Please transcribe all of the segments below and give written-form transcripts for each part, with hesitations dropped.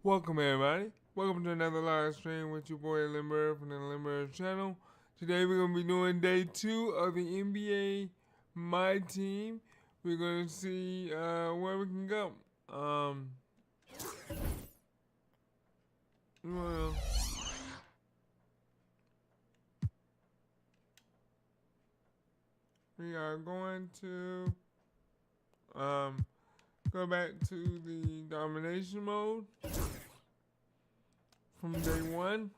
Welcome everybody. Welcome to another live stream with your boy Lindberg from the Lindberg channel. Today we're going to be doing day 2 of the NBA MYTEAM. We're going to see where we can go. We are going to go back to the domination mode from day 1.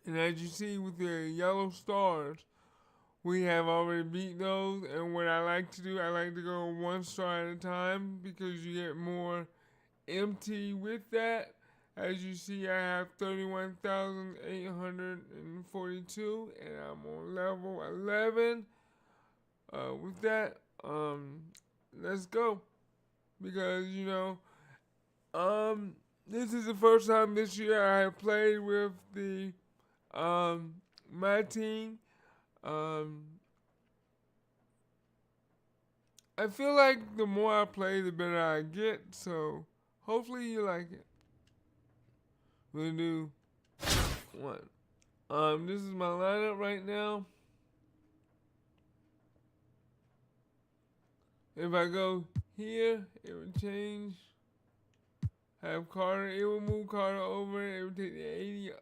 And as you see with the yellow stars, we have already beat those. And what I like to do, I like to go 1 star at a time because you get more MT with that. As you see, I have 31,842 and I'm on level 11. With that, let's go. Because, you know, this is the first time this year I have played with the MYTEAM. I feel like the more I play, the better I get. So hopefully you like it. We'll do 1. This is my lineup right now. If I go here, it would change. Have Carter, it will move Carter over. It would take the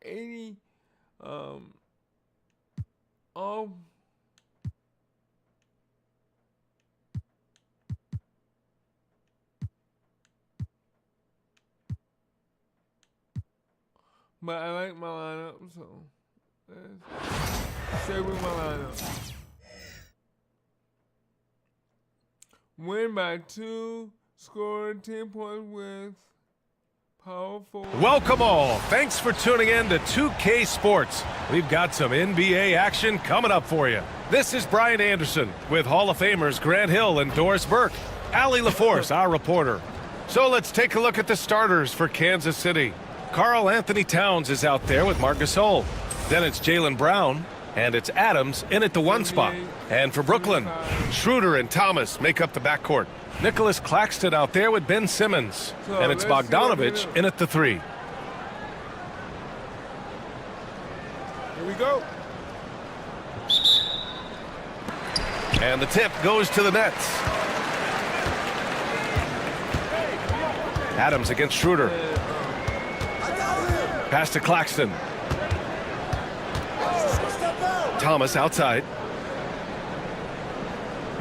80 off. But I like my lineup, so let's stay with my lineup. Win by 2, score 10 points with powerful. Welcome all. Thanks for tuning in to 2K Sports. We've got some NBA action coming up for you. This is Brian Anderson with Hall of Famers Grant Hill and Doris Burke. Allie LaForce, our reporter. So let's take a look at the starters for Kansas City. Karl Anthony Towns is out there with Marc Gasol. Then it's Jaylen Brown. And it's Adams in at the 1 spot. And for Brooklyn, Schroeder and Thomas make up the backcourt. Nicholas Claxton out there with Ben Simmons. And it's Bogdanovich in at the 3. Here we go. And the tip goes to the Nets. Adams against Schroeder. Pass to Claxton. Thomas outside.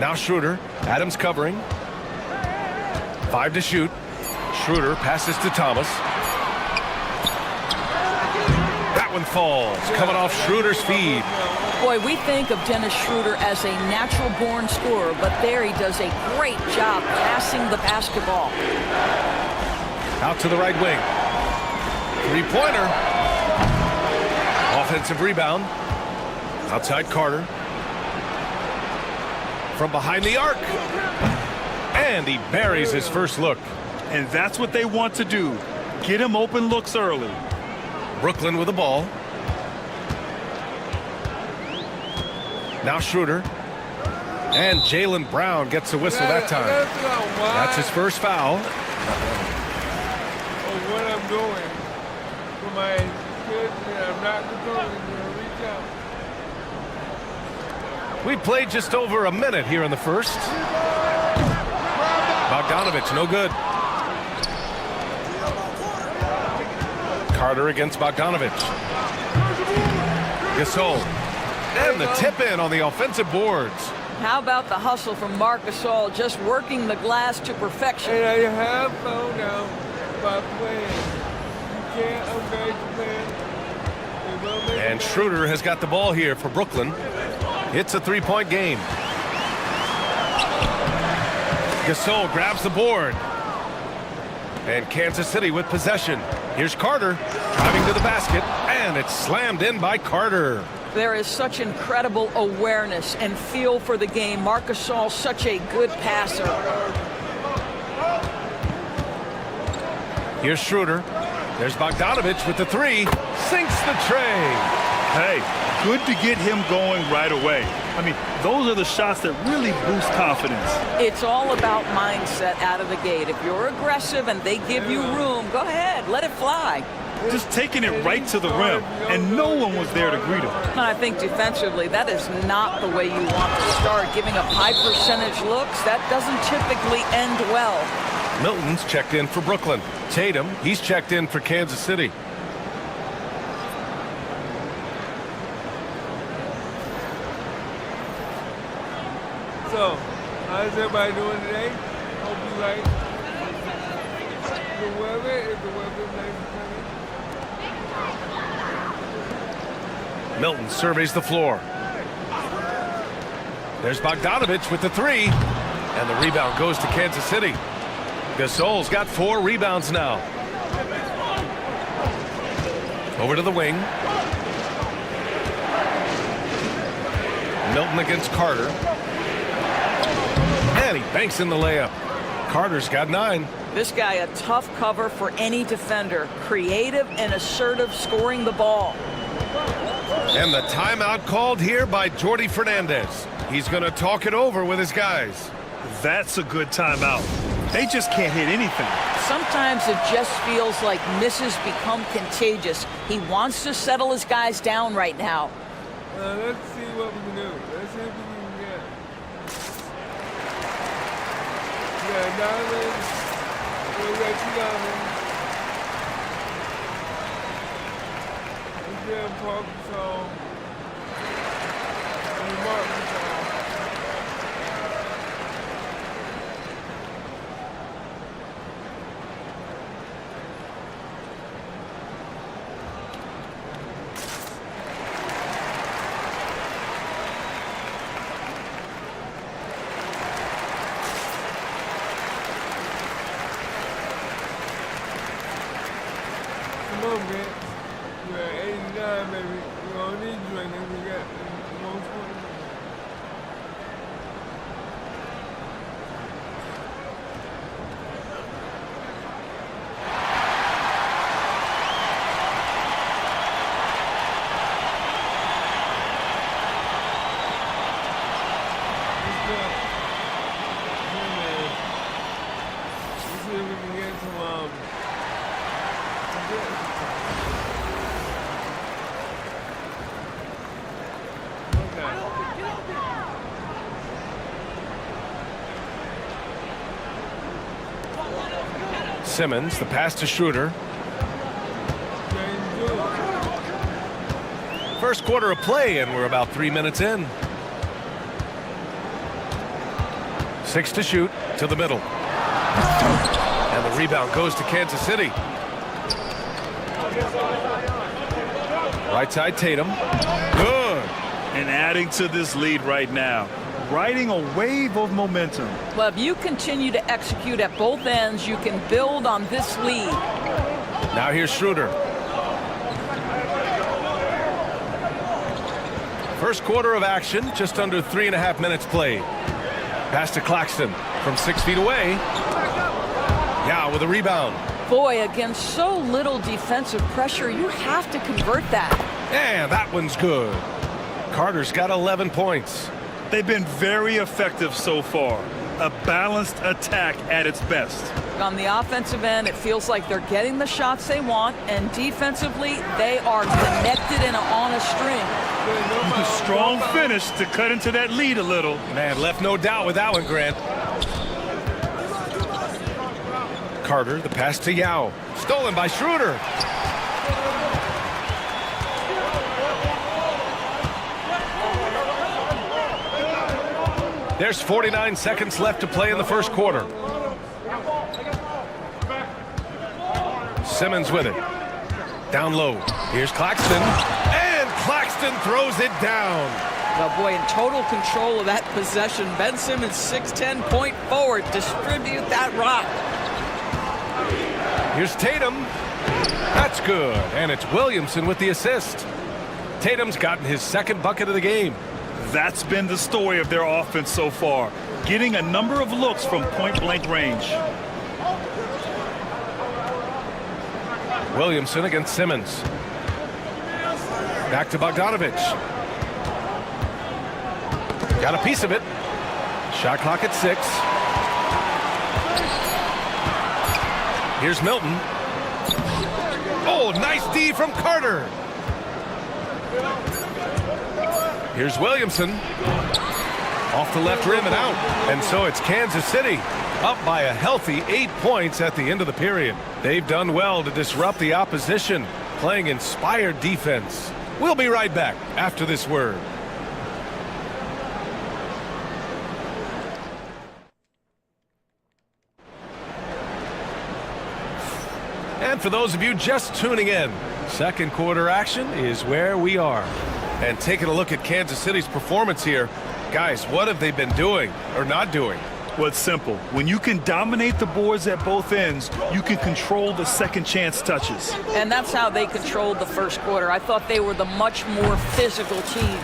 Now Schroeder. Adams covering. 5 to shoot. Schroeder passes to Thomas. That one falls. Coming off Schroeder's feed. Boy, we think of Dennis Schroeder as a natural-born scorer, but there he does a great job passing the basketball. Out to the right wing. 3-pointer. Offensive rebound. Outside Carter. From behind the arc. And he buries his first look. And that's what they want to do. Get him open looks early. Brooklyn with the ball. Now Schroeder. And Jaylen Brown gets a whistle that time. That's his first foul. What I'm doing for my kids, and I'm not controlling to reach out. We played just over a minute here in the first. Bogdanovich, no good. Carter against Bogdanovich. Gasol. And the tip in on the offensive boards. How about the hustle from Marc Gasol, just working the glass to perfection. And I have found out by playing. You can't upgrade the plan. And Schroeder has got the ball here for Brooklyn. It's a 3-point game. Gasol grabs the board. And Kansas City with possession. Here's Carter driving to the basket, and it's slammed in by Carter. There is such incredible awareness and feel for the game. Marc Gasol, such a good passer. Here's Schroeder. There's Bogdanovich with the 3. Sinks the tray. Hey, good to get him going right away. I mean, those are the shots that really boost confidence. It's all about mindset out of the gate. If you're aggressive and they give you room, go ahead, let it fly. Just taking it right to the rim, and no one was there to greet him. And I think defensively, that is not the way you want to start. Giving up high percentage looks, that doesn't typically end well. Milton's checked in for Brooklyn. Tatum, he's checked in for Kansas City. So, how's everybody doing today? Hope you like the weather. Is the weather nice and sunny? Milton surveys the floor. There's Bogdanovich with the three. And the rebound goes to Kansas City. Gasol's got 4 rebounds now. Over to the wing. Milton against Carter. And he banks in the layup. Carter's got 9. This guy a tough cover for any defender. Creative and assertive scoring the ball. And the timeout called here by Jordi Fernandez. He's going to talk it over with his guys. That's a good timeout. They just can't hit anything. Sometimes it just feels like misses become contagious. He wants to settle his guys down right now. Let's see what we can do. Let's see if we can get. Yeah, Donovan. We got 2 Donovan. Let's get him Paul Gasol. And Mark Gasol. Come on, man. We're at 89, baby. We don't need you right now. We got the most points. Let's go. Yeah, man. Let's see if we can get some, Simmons, the pass to Schroeder. First quarter of play, and we're about 3 minutes in. 6 to shoot, to the middle. And the rebound goes to Kansas City. Right side, Tatum. Good. And adding to this lead right now. Riding a wave of momentum. Well, if you continue to execute at both ends, you can build on this lead. Now here's Schroeder. First quarter of action, just under 3.5 minutes played. Pass to Claxton from 6 feet away. Yao with a rebound. Boy, against so little defensive pressure, you have to convert that. And that one's good. Carter's got 11 points. They've been very effective so far. A balanced attack at its best. On the offensive end, it feels like they're getting the shots they want, and defensively, they are connected and on a string. Strong finish to cut into that lead a little. Man, left no doubt with that one, Grant. Carter, the pass to Yao. Stolen by Schroeder. There's 49 seconds left to play in the first quarter. Simmons with it. Down low. Here's Claxton. And Claxton throws it down. Well, boy, in total control of that possession. Ben Simmons, 6'10", point forward. Distribute that rock. Here's Tatum. That's good. And it's Williamson with the assist. Tatum's gotten his second bucket of the game. That's been the story of their offense so far. Getting a number of looks from point-blank range. Williamson against Simmons. Back to Bogdanovich. Got a piece of it. Shot clock at 6. Here's Milton. Oh, nice D from Carter. Here's Williamson. Off the left rim and out. And so it's Kansas City up by a healthy 8 points at the end of the period. They've done well to disrupt the opposition, playing inspired defense. We'll be right back after this word. And for those of you just tuning in, second quarter action is where we are. And taking a look at Kansas City's performance here, guys, what have they been doing or not doing? Well, it's simple. When you can dominate the boards at both ends, you can control the second chance touches. And that's how they controlled the first quarter. I thought they were the much more physical team.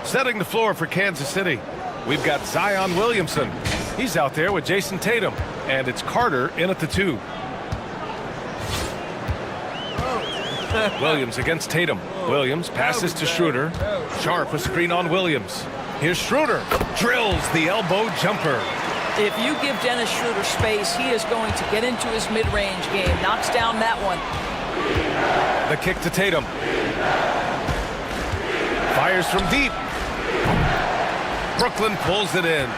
Setting the floor for Kansas City, we've got Zion Williamson. He's out there with Jason Tatum, and it's Carter in at the 2. Williams against Tatum. Williams passes to Schroeder. Sharp a screen on Williams. Here's Schroeder. Drills the elbow jumper. If you give Dennis Schroeder space, he is going to get into his mid-range game. Knocks down that one. The kick to Tatum. Fires from deep. Brooklyn pulls it in.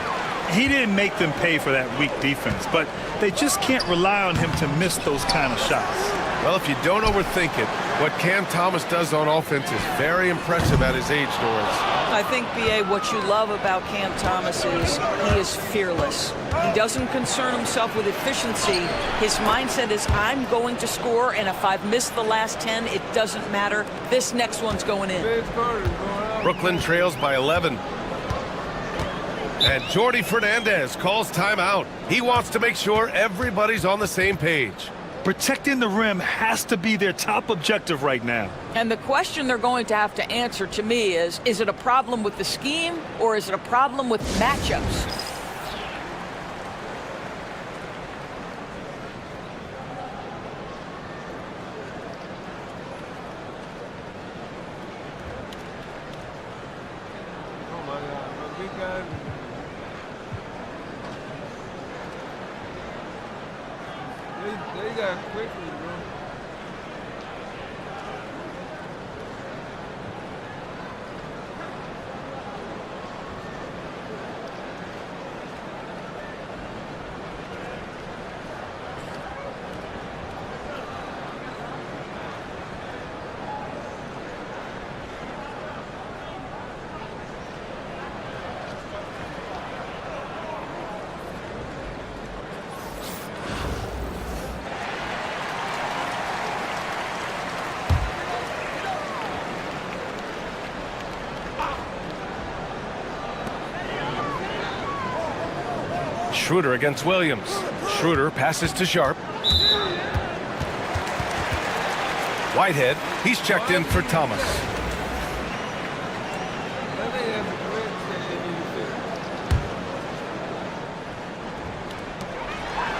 He didn't make them pay for that weak defense, but they just can't rely on him to miss those kind of shots. Well, if you don't overthink it, what Cam Thomas does on offense is very impressive at his age, Doris. I think, B.A., what you love about Cam Thomas is he is fearless. He doesn't concern himself with efficiency. His mindset is, I'm going to score, and if I've missed the last 10, it doesn't matter. This next one's going in. Brooklyn trails by 11. And Jordi Fernandez calls timeout. He wants to make sure everybody's on the same page. Protecting the rim has to be their top objective right now. And the question they're going to have to answer to me is it a problem with the scheme or is it a problem with matchups? Oh my God, my big guy. They got quickly, bro. Schroeder against Williams. Schroeder passes to Sharp. Whitehead, he's checked in for Thomas.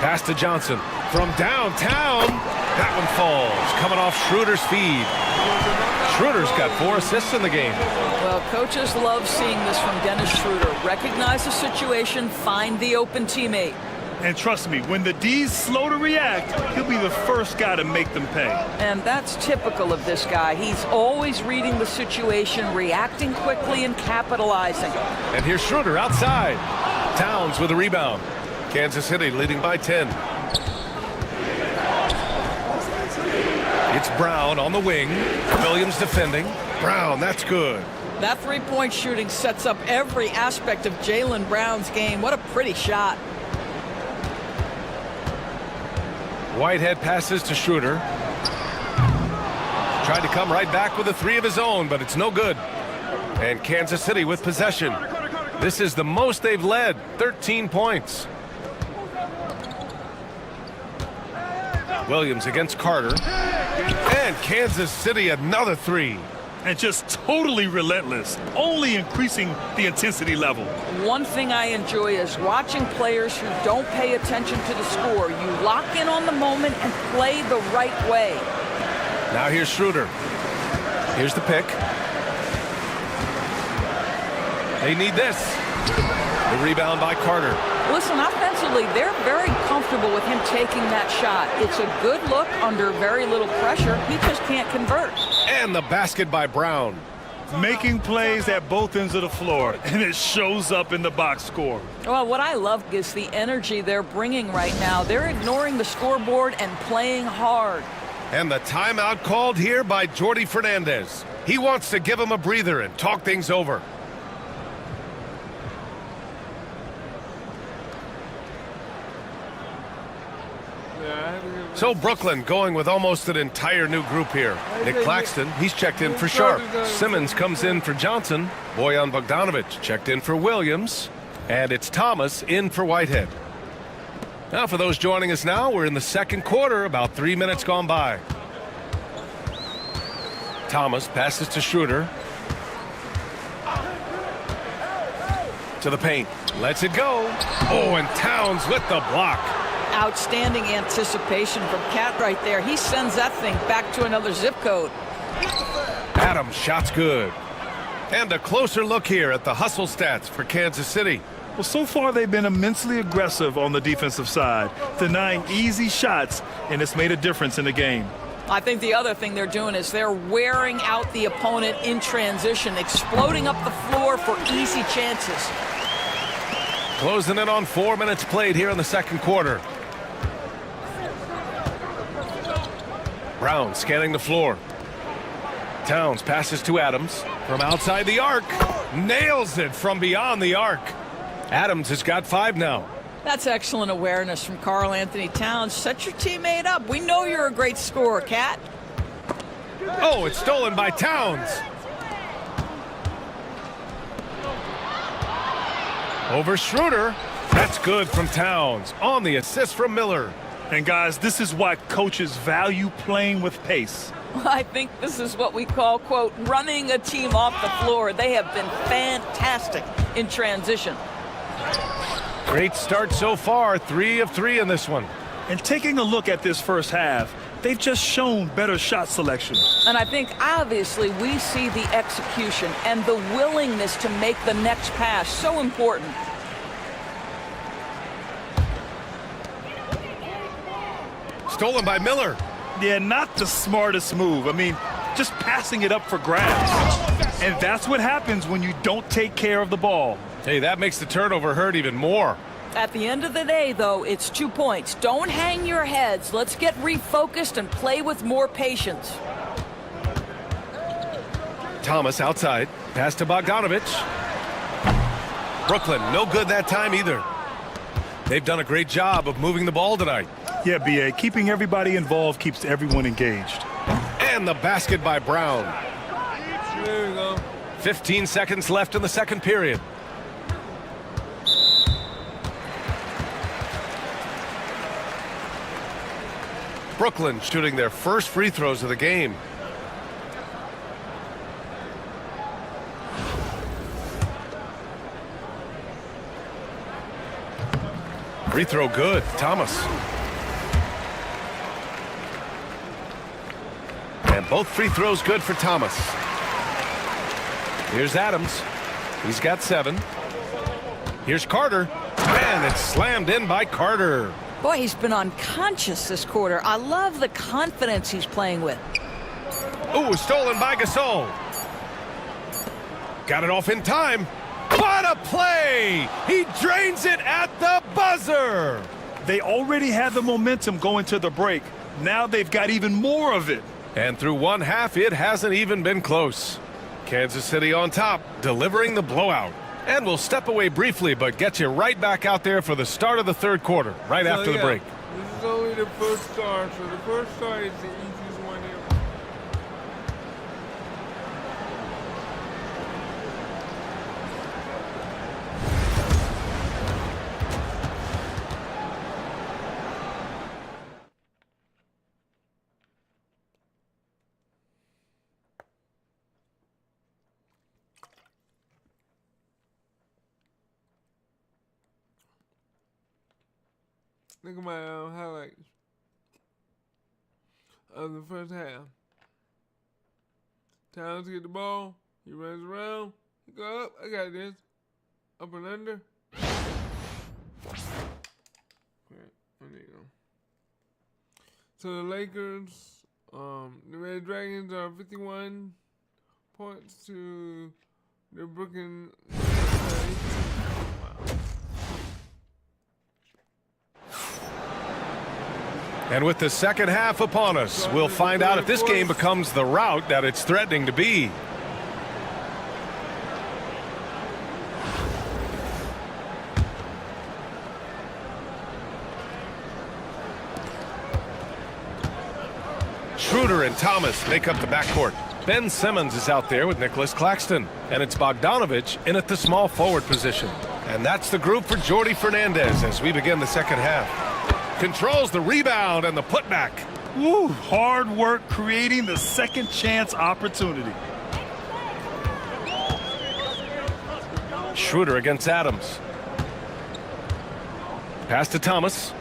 Pass to Johnson from downtown. That one falls, coming off Schroeder's feed. Schroeder's got 4 assists in the game. Well, coaches love seeing this from Dennis Schroeder. Recognize the situation, find the open teammate. And trust me, when the D's slow to react, he'll be the first guy to make them pay. And that's typical of this guy. He's always reading the situation, reacting quickly, and capitalizing. And here's Schroeder outside. Towns with a rebound. Kansas City leading by 10. It's Brown on the wing. Williams defending. Brown, that's good. That three-point shooting sets up every aspect of Jaylen Brown's game. What a pretty shot. Whitehead passes to Schroeder. Tried to come right back with a 3 of his own, but it's no good. And Kansas City with possession. This is the most they've led, 13 points. Williams against Carter. And Kansas City another 3. And just totally relentless, only increasing the intensity level. One thing I enjoy is watching players who don't pay attention to the score. You lock in on the moment and play the right way. Now here's Schroeder. Here's the pick. They need this. The rebound by Carter. Listen, offensively, they're very comfortable with him taking that shot. It's a good look under very little pressure. He just can't convert. And the basket by Brown. Making plays at both ends of the floor, and it shows up in the box score. Well, what I love is the energy they're bringing right now. They're ignoring the scoreboard and playing hard. And the timeout called here by Jordi Fernandez. He wants to give him a breather and talk things over. So Brooklyn going with almost an entire new group here. Nick Claxton, he's checked in for Sharp. Simmons comes in for Johnson. Bojan Bogdanovic checked in for Williams. And it's Thomas in for Whitehead. Now for those joining us now, we're in the second quarter, about 3 minutes gone by. Thomas passes to Schroeder. To the paint. Lets it go. Oh, and Towns with the block. Outstanding anticipation from Cat right there. He sends that thing back to another zip code. Adams, shot's good. And a closer look here at the hustle stats for Kansas City. Well, so far they've been immensely aggressive on the defensive side, denying easy shots, and it's made a difference in the game. I think the other thing they're doing is they're wearing out the opponent in transition, exploding up the floor for easy chances. Closing in on 4 minutes played here in the second quarter. Brown scanning the floor. Towns passes to Adams from outside the arc. Nails it from beyond the arc. Adams has got 5 now. That's excellent awareness from Karl Anthony Towns. Set your teammate up. We know you're a great scorer, Cat. Oh, it's stolen by Towns. Over Schroeder. That's good from Towns. On the assist from Miller. And guys, this is why coaches value playing with pace. I think this is what we call, quote, running a team off the floor. They have been fantastic in transition. Great start so far. 3 of 3 in this one. And taking a look at this first half, they've just shown better shot selection. And I think obviously we see the execution and the willingness to make the next pass so important. Stolen by Miller. Yeah, not the smartest move. I mean, just passing it up for grabs. And that's what happens when you don't take care of the ball. Hey, that makes the turnover hurt even more. At the end of the day, though, it's 2 points. Don't hang your heads. Let's get refocused and play with more patience. Thomas outside. Pass to Bogdanovic. Brooklyn, no good that time either. They've done a great job of moving the ball tonight. Yeah, B.A., keeping everybody involved keeps everyone engaged. And the basket by Brown. There we go. 15 seconds left in the second period. Brooklyn shooting their first free throws of the game. Free throw good. Thomas. And both free throws good for Thomas. Here's Adams. He's got 7. Here's Carter. And it's slammed in by Carter. Boy, he's been unconscious this quarter. I love the confidence he's playing with. Ooh, stolen by Gasol. Got it off in time. What a play! He drains it at the buzzer. They already had the momentum going to the break. Now they've got even more of it. And through one half, it hasn't even been close. Kansas City on top, delivering the blowout. And we'll step away briefly, but get you right back out there for the start of the third quarter, right after the break. This is only the first start, so the first start is the easiest one here. Look at my highlights of the first half. Towns get the ball. He runs around. He go up. I got this. Up and under. Great. There you go. So the Lakers, the Red Dragons are 51 points to the Brooklyn. And with the second half upon us, we'll find out if this game becomes the rout that it's threatening to be. Schroeder and Thomas make up the backcourt. Ben Simmons is out there with Nicholas Claxton. And it's Bogdanovich in at the small forward position. And that's the group for Jordi Fernandez as we begin the second half. Controls the rebound and the putback. Woo, hard work creating the second chance opportunity. Schroeder against Adams. Pass to Thomas.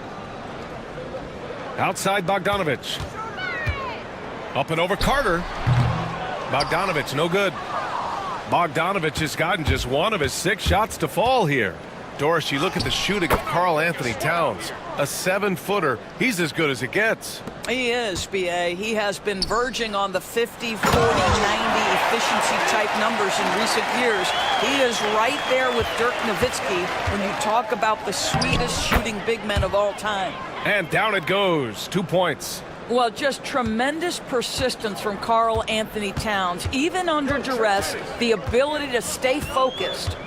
Outside Bogdanovich. Up and over Carter. Bogdanovich no good. Bogdanovich has gotten just one of his 6 shots to fall here. Doris, you look at the shooting of Karl Anthony Towns. A 7-footer. He's as good as it gets. He is, B.A. He has been verging on the 50, 40, 90 efficiency type numbers in recent years. He is right there with Dirk Nowitzki when you talk about the sweetest shooting big men of all time. And down it goes. 2 points. Well, just tremendous persistence from Karl Anthony Towns. Even under duress, the ability to stay focused.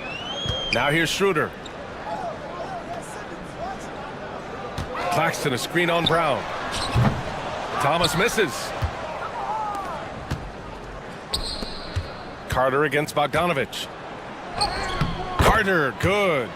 Now here's Schroeder. Claxton a screen on Brown. Thomas misses. Carter against Bogdanovich. Carter, good.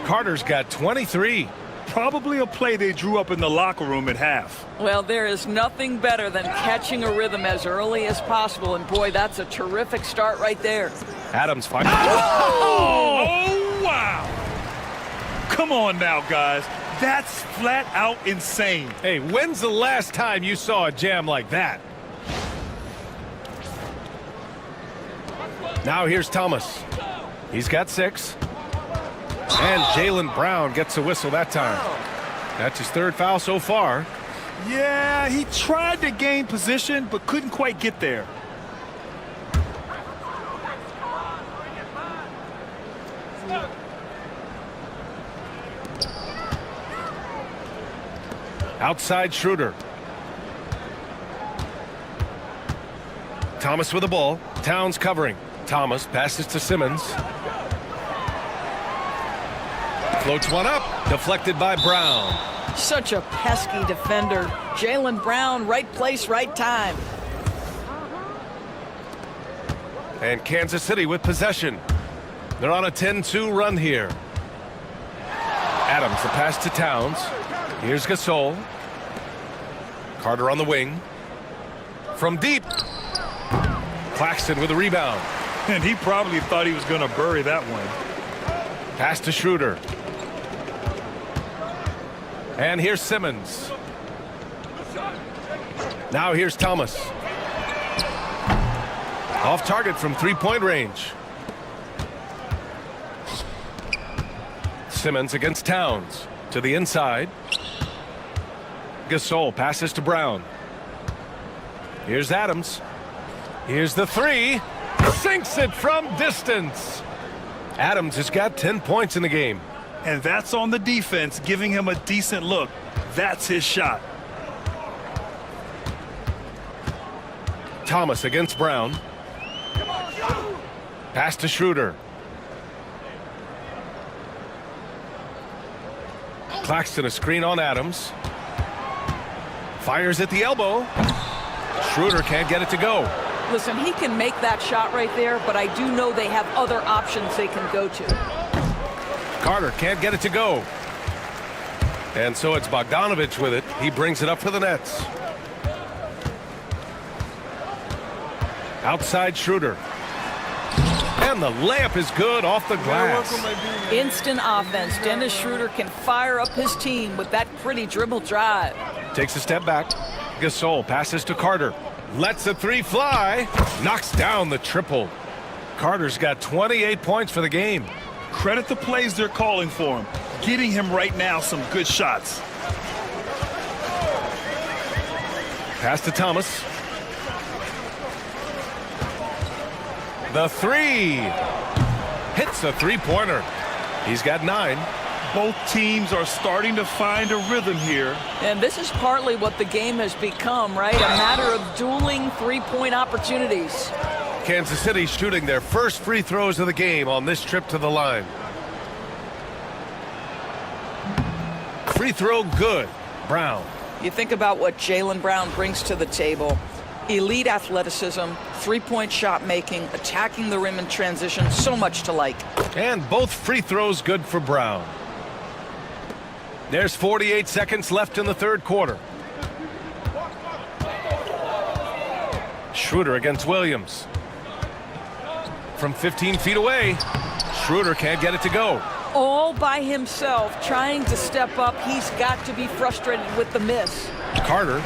Carter's got 23. Probably a play they drew up in the locker room at half. Well, there is nothing better than catching a rhythm as early as possible, and boy, that's a terrific start right there. Adams finds. Oh, wow. Come on now, guys. That's flat out insane. Hey, when's the last time you saw a jam like that? Now here's Thomas. He's got 6. And Jaylen Brown gets a whistle that time. That's his 3rd foul so far. Yeah, he tried to gain position, but couldn't quite get there. Outside Schroeder. Thomas with the ball. Towns covering. Thomas passes to Simmons. Floats one up. Deflected by Brown. Such a pesky defender. Jaylen Brown, right place, right time. And Kansas City with possession. They're on a 10-2 run here. Adams, the pass to Towns. Here's Gasol. Carter on the wing. From deep. Claxton with a rebound. And he probably thought he was going to bury that one. Pass to Schroeder. And here's Simmons. Now here's Thomas. Off target from 3-point range. Simmons against Towns. To the inside. Gasol passes to Brown. Here's Adams. Here's the 3. Sinks it from distance. Adams has got 10 points in the game. And that's on the defense, giving him a decent look. That's his shot. Thomas against Brown. Pass to Schroeder. Claxton a screen on Adams. Fires at the elbow. Schroeder can't get it to go. Listen, he can make that shot right there, but I do know they have other options they can go to. Carter can't get it to go. And so it's Bogdanovich with it. He brings it up for the Nets. Outside Schroeder. And the layup is good off the glass. Instant offense. Dennis Schroeder can fire up his team with that pretty dribble drive. Takes a step back. Gasol passes to Carter. Lets the 3 fly. Knocks down the triple. Carter's got 28 points for the game. Credit the plays they're calling for him. Getting him right now some good shots. Pass to Thomas. The three. Hits a three-pointer. He's got 9. Both teams are starting to find a rhythm here. And this is partly what the game has become, right? A matter of dueling three-point opportunities. Kansas City shooting their first free throws of the game on this trip to the line. Free throw good. Brown. You think about what Jaylen Brown brings to the table. Elite athleticism, three-point shot making, attacking the rim in transition, so much to like. And both free throws good for Brown. There's 48 seconds left in the third quarter. Schroeder against Williams. From 15 feet away, Schroeder can't get it to go. All by himself, trying to step up. He's got to be frustrated with the miss. Carter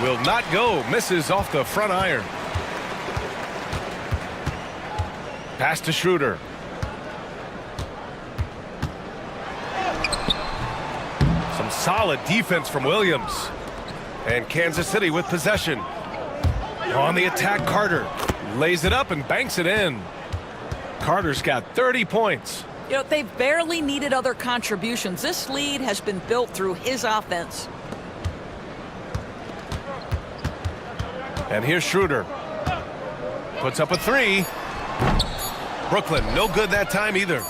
will not go. Misses off the front iron. Pass to Schroeder. Some solid defense from Williams. And Kansas City with possession. On the attack, Carter lays it up and banks it in. Carter's got 30 points. You know, they've barely needed other contributions. This lead has been built through his offense. And here's Schroeder. Puts up a three. Brooklyn, no good that time either.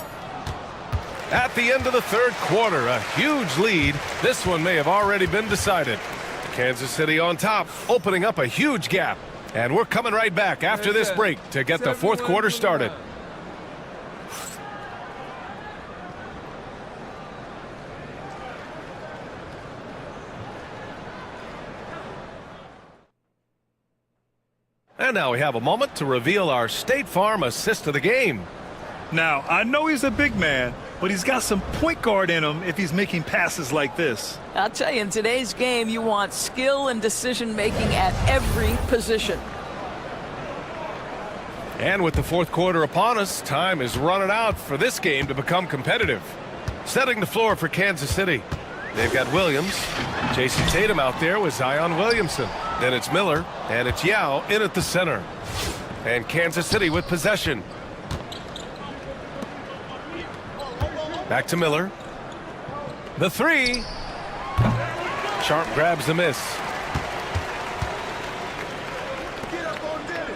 At the end of the third quarter, a huge lead. This one may have already been decided. Kansas City on top, opening up a huge gap. And we're coming right back after this break to get the fourth quarter started. And now we have a moment to reveal our State Farm assist of the game. Now, I know he's a big man, but he's got some point guard in him if he's making passes like this. I'll tell you, in today's game, you want skill and decision-making at every position. And with the fourth quarter upon us, time is running out for this game to become competitive. Setting the floor for Kansas City. They've got Williams, Jason Tatum out there with Zion Williamson. Then it's Miller, and it's Yao in at the center. And Kansas City with possession. Back to Miller. The three. Sharp grabs the miss.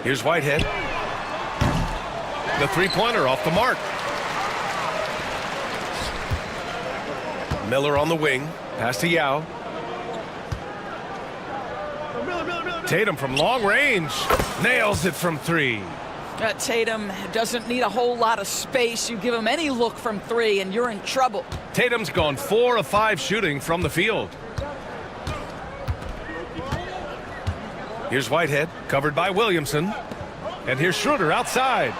Here's Whitehead. The three-pointer off the mark. Miller on the wing. Pass to Yao. Tatum from long range. Nails it from three. Tatum doesn't need a whole lot of space. You give him any look from three and you're in trouble. Tatum's gone 4 of 5 shooting from the field. Here's Whitehead, covered by Williamson. And here's Schroeder outside.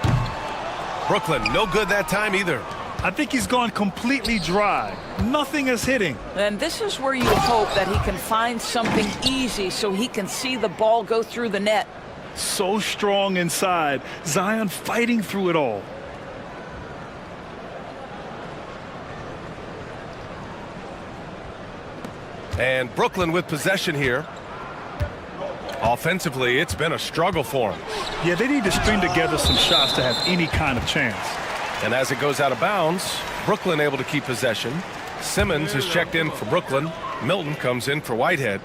Brooklyn, no good that time either. I think he's gone completely dry. Nothing is hitting. And this is where you hope that he can find something easy so he can see the ball go through the net. So strong inside. Zion fighting through it all. And Brooklyn with possession here. Offensively, it's been a struggle for them. Yeah, they need to string together some shots to have any kind of chance. And as it goes out of bounds, Brooklyn able to keep possession. Simmons has checked in for Brooklyn. Milton comes in for Whitehead.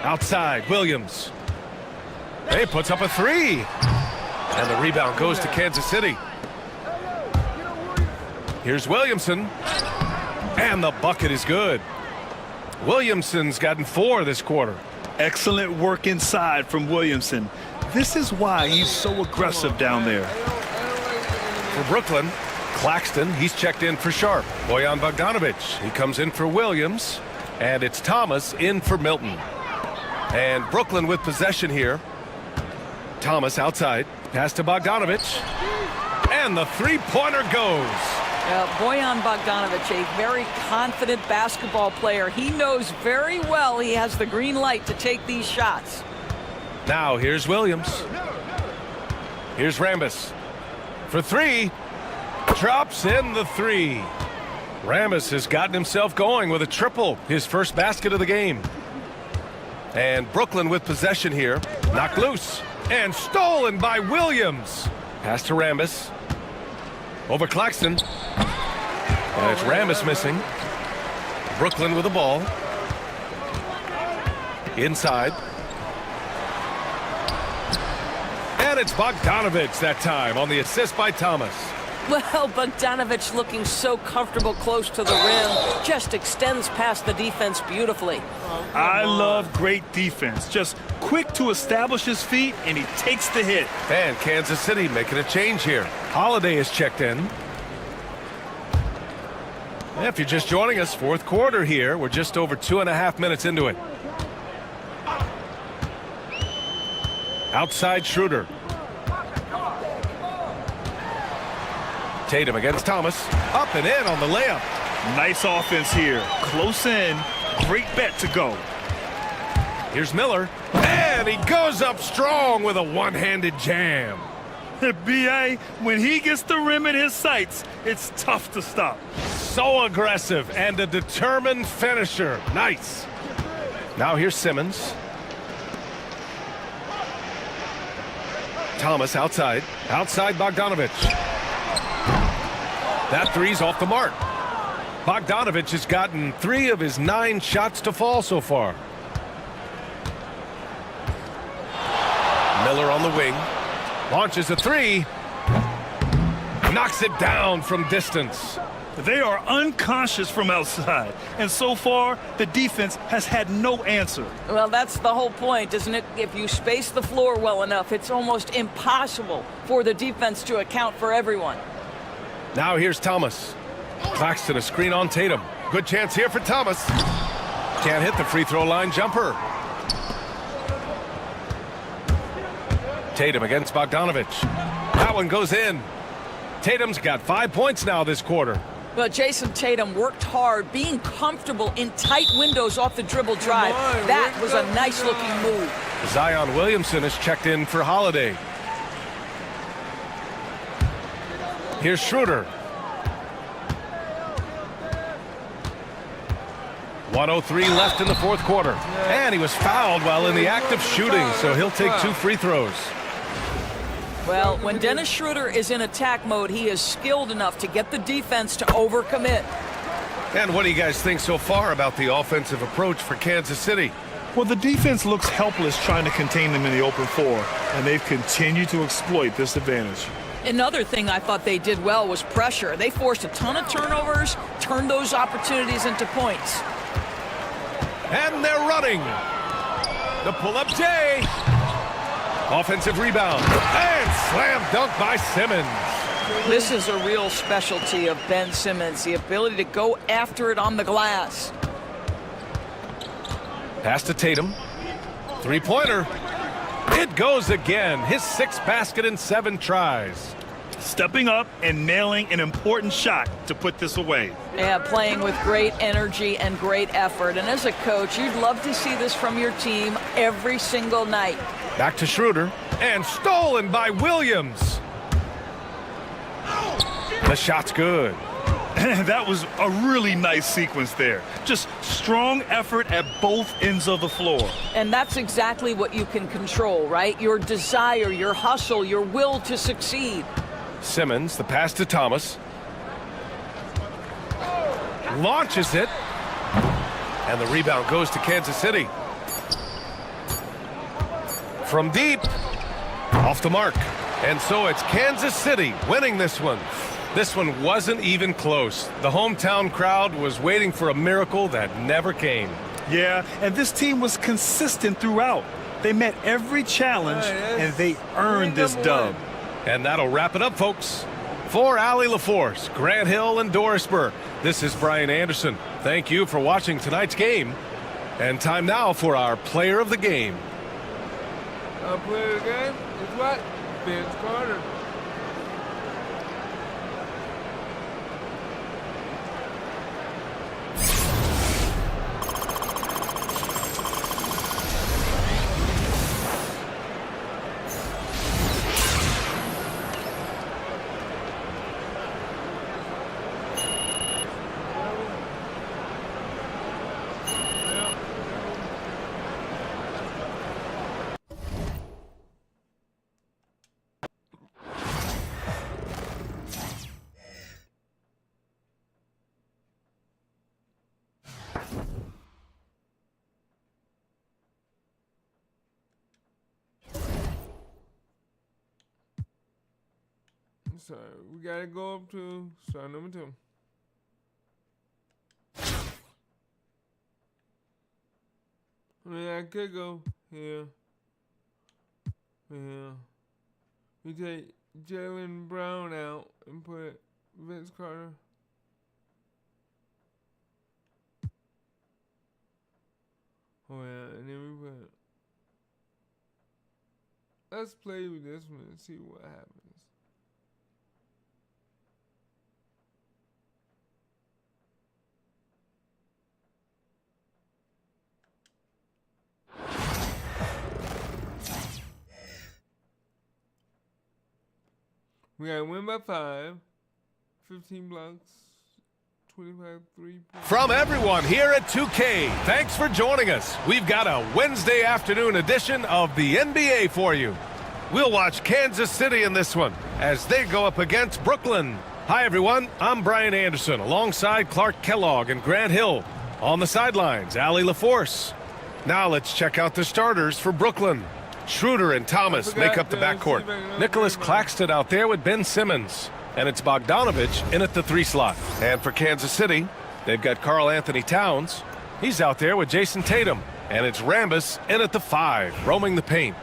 Outside, Williams. He puts up a three. And the rebound goes to Kansas City. Here's Williamson. And the bucket is good. Williamson's gotten 4 this quarter. Excellent work inside from Williamson. This is why he's so aggressive down there. For Brooklyn, Claxton, he's checked in for Sharp. Bojan Bogdanovic, he comes in for Williams. And it's Thomas in for Milton. And Brooklyn with possession here. Thomas outside. Pass to Bogdanovic. And the three-pointer goes. Bojan Bogdanovic, a very confident basketball player. He knows very well he has the green light to take these shots. Now here's Williams. Here's Rambis. for three. Drops in the three. Ramos has gotten himself going with a triple, his first basket of the game. And Brooklyn with possession here. Knocked loose and stolen by Williams. Pass to Ramos. Over Claxton. And it's Ramos missing. Brooklyn with the ball. Inside. And it's Bogdanovich that time on the assist by Thomas. Well, Bogdanovich looking so comfortable close to the rim, just extends past the defense beautifully. I love great defense. Just quick to establish his feet, and he takes the hit. And Kansas City making a change here. Holiday is checked in. If you're just joining us, fourth quarter here. We're just over 2.5 minutes into it. Outside Schroeder. Tatum against Thomas. Up and in on the layup. Nice offense here. Close in. Great bet to go. Here's Miller. And he goes up strong with a one-handed jam. B.A., when he gets the rim in his sights, it's tough to stop. So aggressive and a determined finisher. Nice. Now here's Simmons. Thomas outside. Outside Bogdanovich. That three's off the mark. Bogdanovich has gotten 3 of his 9 shots to fall so far. Miller on the wing. Launches a 3. Knocks it down from distance. They are unconscious from outside, and so far the defense has had no answer. Well, that's the whole point, isn't it? If you space the floor well enough, it's almost impossible for the defense to account for everyone. Now here's Thomas. Claxton a screen on Tatum. Good chance here for Thomas. Can't hit the free throw line jumper. Tatum against Bogdanovich. That one goes in. Tatum's got 5 points now this quarter. But Jason Tatum worked hard, being comfortable in tight windows off the dribble drive. That was a nice-looking move. Zion Williamson is checked in for Holiday. Here's Schroeder. 1:03 left in the fourth quarter. And he was fouled while in the act of shooting, so he'll take 2 free throws. Well, when Dennis Schroeder is in attack mode, he is skilled enough to get the defense to overcommit. And what do you guys think so far about the offensive approach for Kansas City? Well, the defense looks helpless trying to contain them in the open floor, and they've continued to exploit this advantage. Another thing I thought they did well was pressure. They forced a ton of turnovers, turned those opportunities into points. And they're running. The pull-up J. Offensive rebound. And slam dunk by Simmons. This is a real specialty of Ben Simmons, the ability to go after it on the glass. Pass to Tatum. Three-pointer. It goes again. His 6th basket in 7 tries. Stepping up and nailing an important shot to put this away. Yeah, playing with great energy and great effort. And as a coach, you'd love to see this from your team every single night. Back to Schroeder. And stolen by Williams. The shot's good. That was a really nice sequence there. Just strong effort at both ends of the floor. And that's exactly what you can control, right? Your desire, your hustle, your will to succeed. Simmons, the pass to Thomas. Launches it. And the rebound goes to Kansas City. From deep. Off the mark. And so it's Kansas City winning this one. This one wasn't even close. The hometown crowd was waiting for a miracle that never came. Yeah, and this team was consistent throughout. They met every challenge, and they earned this dub. And that'll wrap it up, folks. For Allie LaForce, Grant Hill, and Doris Burke, this is Brian Anderson. Thank you for watching tonight's game. And time now for our player of the game. Our player of the game is what? Vince Carter. So we gotta go up to star number 2. I mean, I could go here. Yeah. We take Jalen Brown out and put Vince Carter. Oh yeah, and then we put. Let's play with this one and see what happens. We got to win by 5, 15 blocks, 25 3-point. From everyone here at 2K, thanks for joining us. We've got a Wednesday afternoon edition of the NBA for you. We'll watch Kansas City in this one as they go up against Brooklyn. Hi, everyone. I'm Brian Anderson alongside Clark Kellogg and Grant Hill. On the sidelines, Allie LaForce. Now let's check out the starters for Brooklyn. Schroeder and Thomas make up the backcourt. Nicholas Claxton out there with Ben Simmons. And it's Bogdanovich in at the 3 slot. And for Kansas City, they've got Karl Anthony Towns. He's out there with Jason Tatum. And it's Rambis in at the 5, roaming the paint.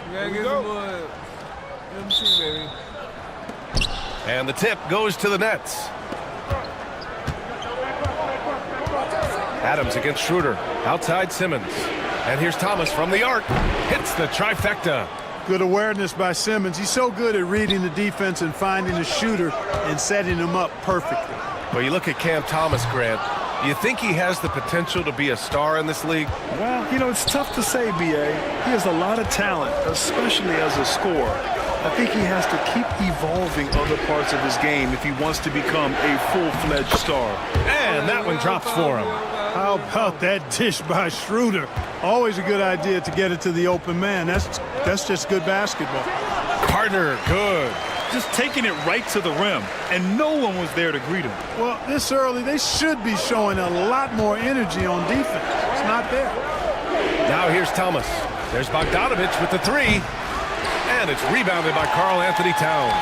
We gotta get some more MC, baby. And the tip goes to the Nets. Adams against Schroeder. Outside Simmons. And here's Thomas from the arc. Hits the trifecta. Good awareness by Simmons. He's so good at reading the defense and finding the shooter and setting him up perfectly. Well, you look at Cam Thomas, Grant. Do you think he has the potential to be a star in this league? Well, you know, it's tough to say, B.A. He has a lot of talent, especially as a scorer. I think he has to keep evolving other parts of his game if he wants to become a full-fledged star. And that one drops for him. How about that dish by Schroeder? Always a good idea to get it to the open man. That's just good basketball. Carter, good. Just taking it right to the rim, and no one was there to greet him. Well, this early, they should be showing a lot more energy on defense. It's not there. Now here's Thomas. There's Bogdanovich with the 3. And it's rebounded by Karl Anthony Towns.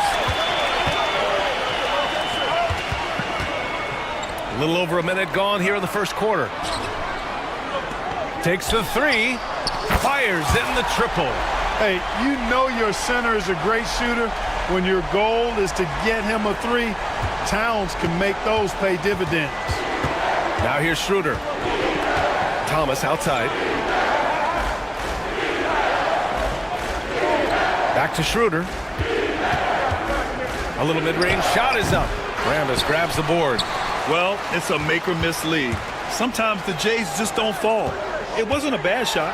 A little over a minute gone here in the first quarter. Takes the 3. Fires in the triple. Hey, you know your center is a great shooter. When your goal is to get him a 3, Towns can make those pay dividends. Now here's Schroeder. Thomas outside. Back to Schroeder. A little mid-range shot is up. Rambis grabs the board. Well, it's a make-or-miss league. Sometimes the Jays just don't fall. It wasn't a bad shot.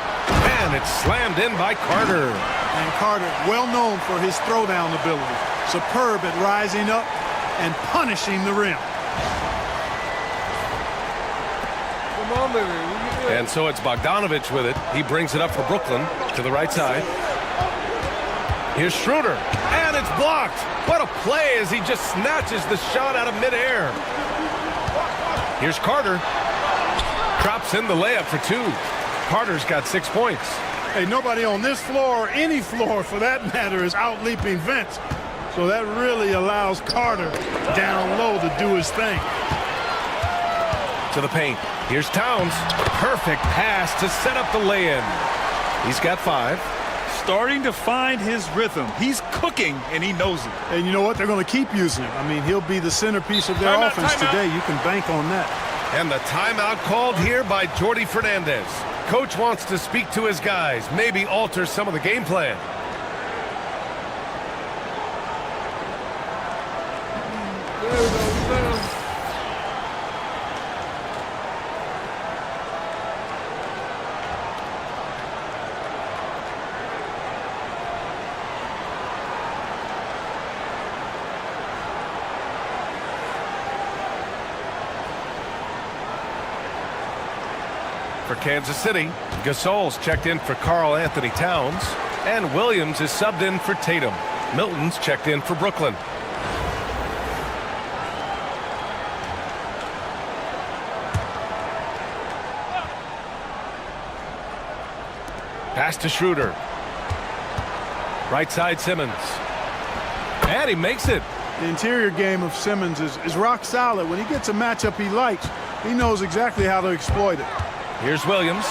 And it's slammed in by Carter. And Carter, well known for his throwdown ability. Superb at rising up and punishing the rim. Come on, baby. We can do it. And so it's Bogdanovich with it. He brings it up for Brooklyn to the right side. Here's Schroeder. And it's blocked. What a play as he just snatches the shot out of midair. Here's Carter. Drops in the layup for 2. Carter's got 6 points. Hey, nobody on this floor or any floor for that matter is out-leaping Vince. So that really allows Carter down low to do his thing. To the paint. Here's Towns. Perfect pass to set up the lay-in. He's got 5. Starting to find his rhythm. He's cooking, and he knows it. And you know what? They're going to keep using him. I mean, he'll be the centerpiece of their offense today. You can bank on that. And the timeout called here by Jordi Fernandez. Coach wants to speak to his guys, maybe alter some of the game plan. For Kansas City, Gasol's checked in for Karl Anthony Towns, and Williams is subbed in for Tatum. Milton's checked in for Brooklyn. Pass to Schroeder. Right side Simmons. And he makes it. The interior game of Simmons is rock solid. When he gets a matchup he likes, he knows exactly how to exploit it. Here's Williams.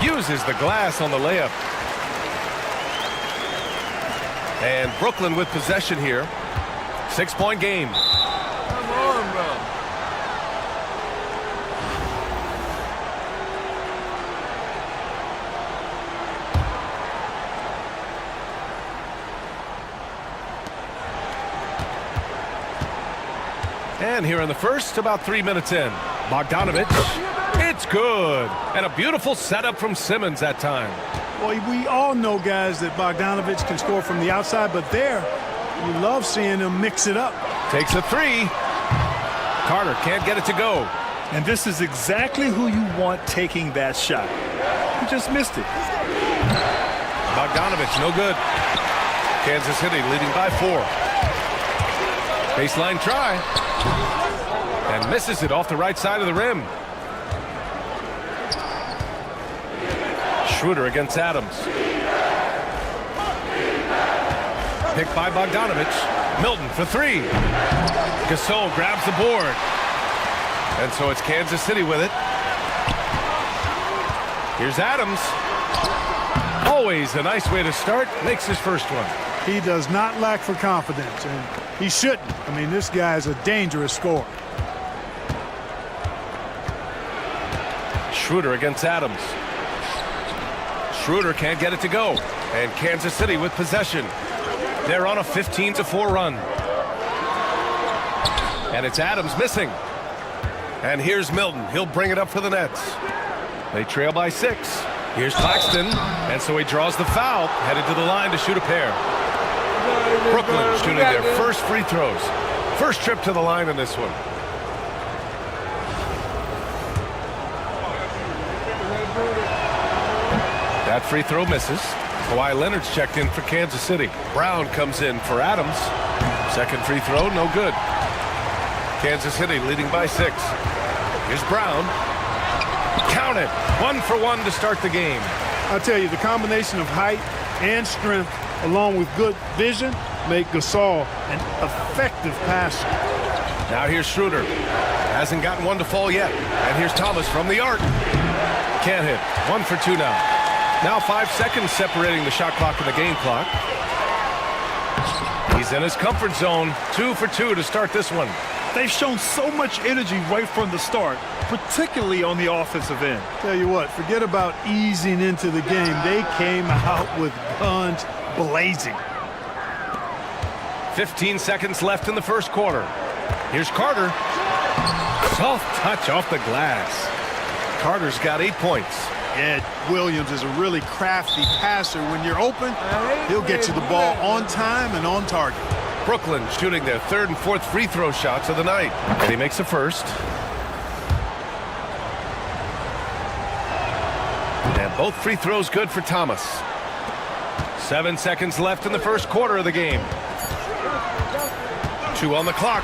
Uses the glass on the layup. And Brooklyn with possession here. 6-point game. Come on, bro. And here in the first, about 3 minutes in. Bogdanovich. It's good. And a beautiful setup from Simmons that time. Well, we all know, guys, that Bogdanovich can score from the outside, but there, you love seeing him mix it up. Takes a three. Carter can't get it to go. And this is exactly who you want taking that shot. He just missed it. Bogdanovich, no good. Kansas City leading by 4. Baseline try. And misses it off the right side of the rim. Schroeder against Adams. Picked by Bogdanovich. Milton for 3. Gasol grabs the board. And so it's Kansas City with it. Here's Adams. Always a nice way to start. Makes his first one. He does not lack for confidence, and he shouldn't. I mean, this guy's a dangerous scorer. Schroeder against Adams. Schroeder can't get it to go. And Kansas City with possession. They're on a 15-4 run. And it's Adams missing. And here's Milton. He'll bring it up for the Nets. They trail by 6. Here's Claxton. And so he draws the foul. Headed to the line to shoot a pair. Brooklyn shooting their first free throws. First trip to the line in this one. That free throw misses. Kawhi Leonard's checked in for Kansas City. Brown comes in for Adams. Second free throw, no good. Kansas City leading by 6. Here's Brown. Count it. 1 for 1 to start the game. I'll tell you, the combination of height and strength along with good vision make Gasol an effective passer. Now here's Schroeder. Hasn't gotten one to fall yet. And here's Thomas from the arc. Can't hit. 1 for 2 now. Now 5 seconds separating the shot clock and the game clock. He's in his comfort zone. 2 for 2 to start this one. They've shown so much energy right from the start, particularly on the offensive end. Tell you what, forget about easing into the game. They came out with guns blazing. 15 seconds left in the first quarter. Here's Carter. Soft touch off the glass. Carter's got 8 points. Ed Williams is a really crafty passer. When you're open, he'll get you the ball on time and on target. Brooklyn shooting their 3rd and 4th free throw shots of the night. And he makes the first. And both free throws good for Thomas. 7 seconds left in the first quarter of the game. 2 on the clock.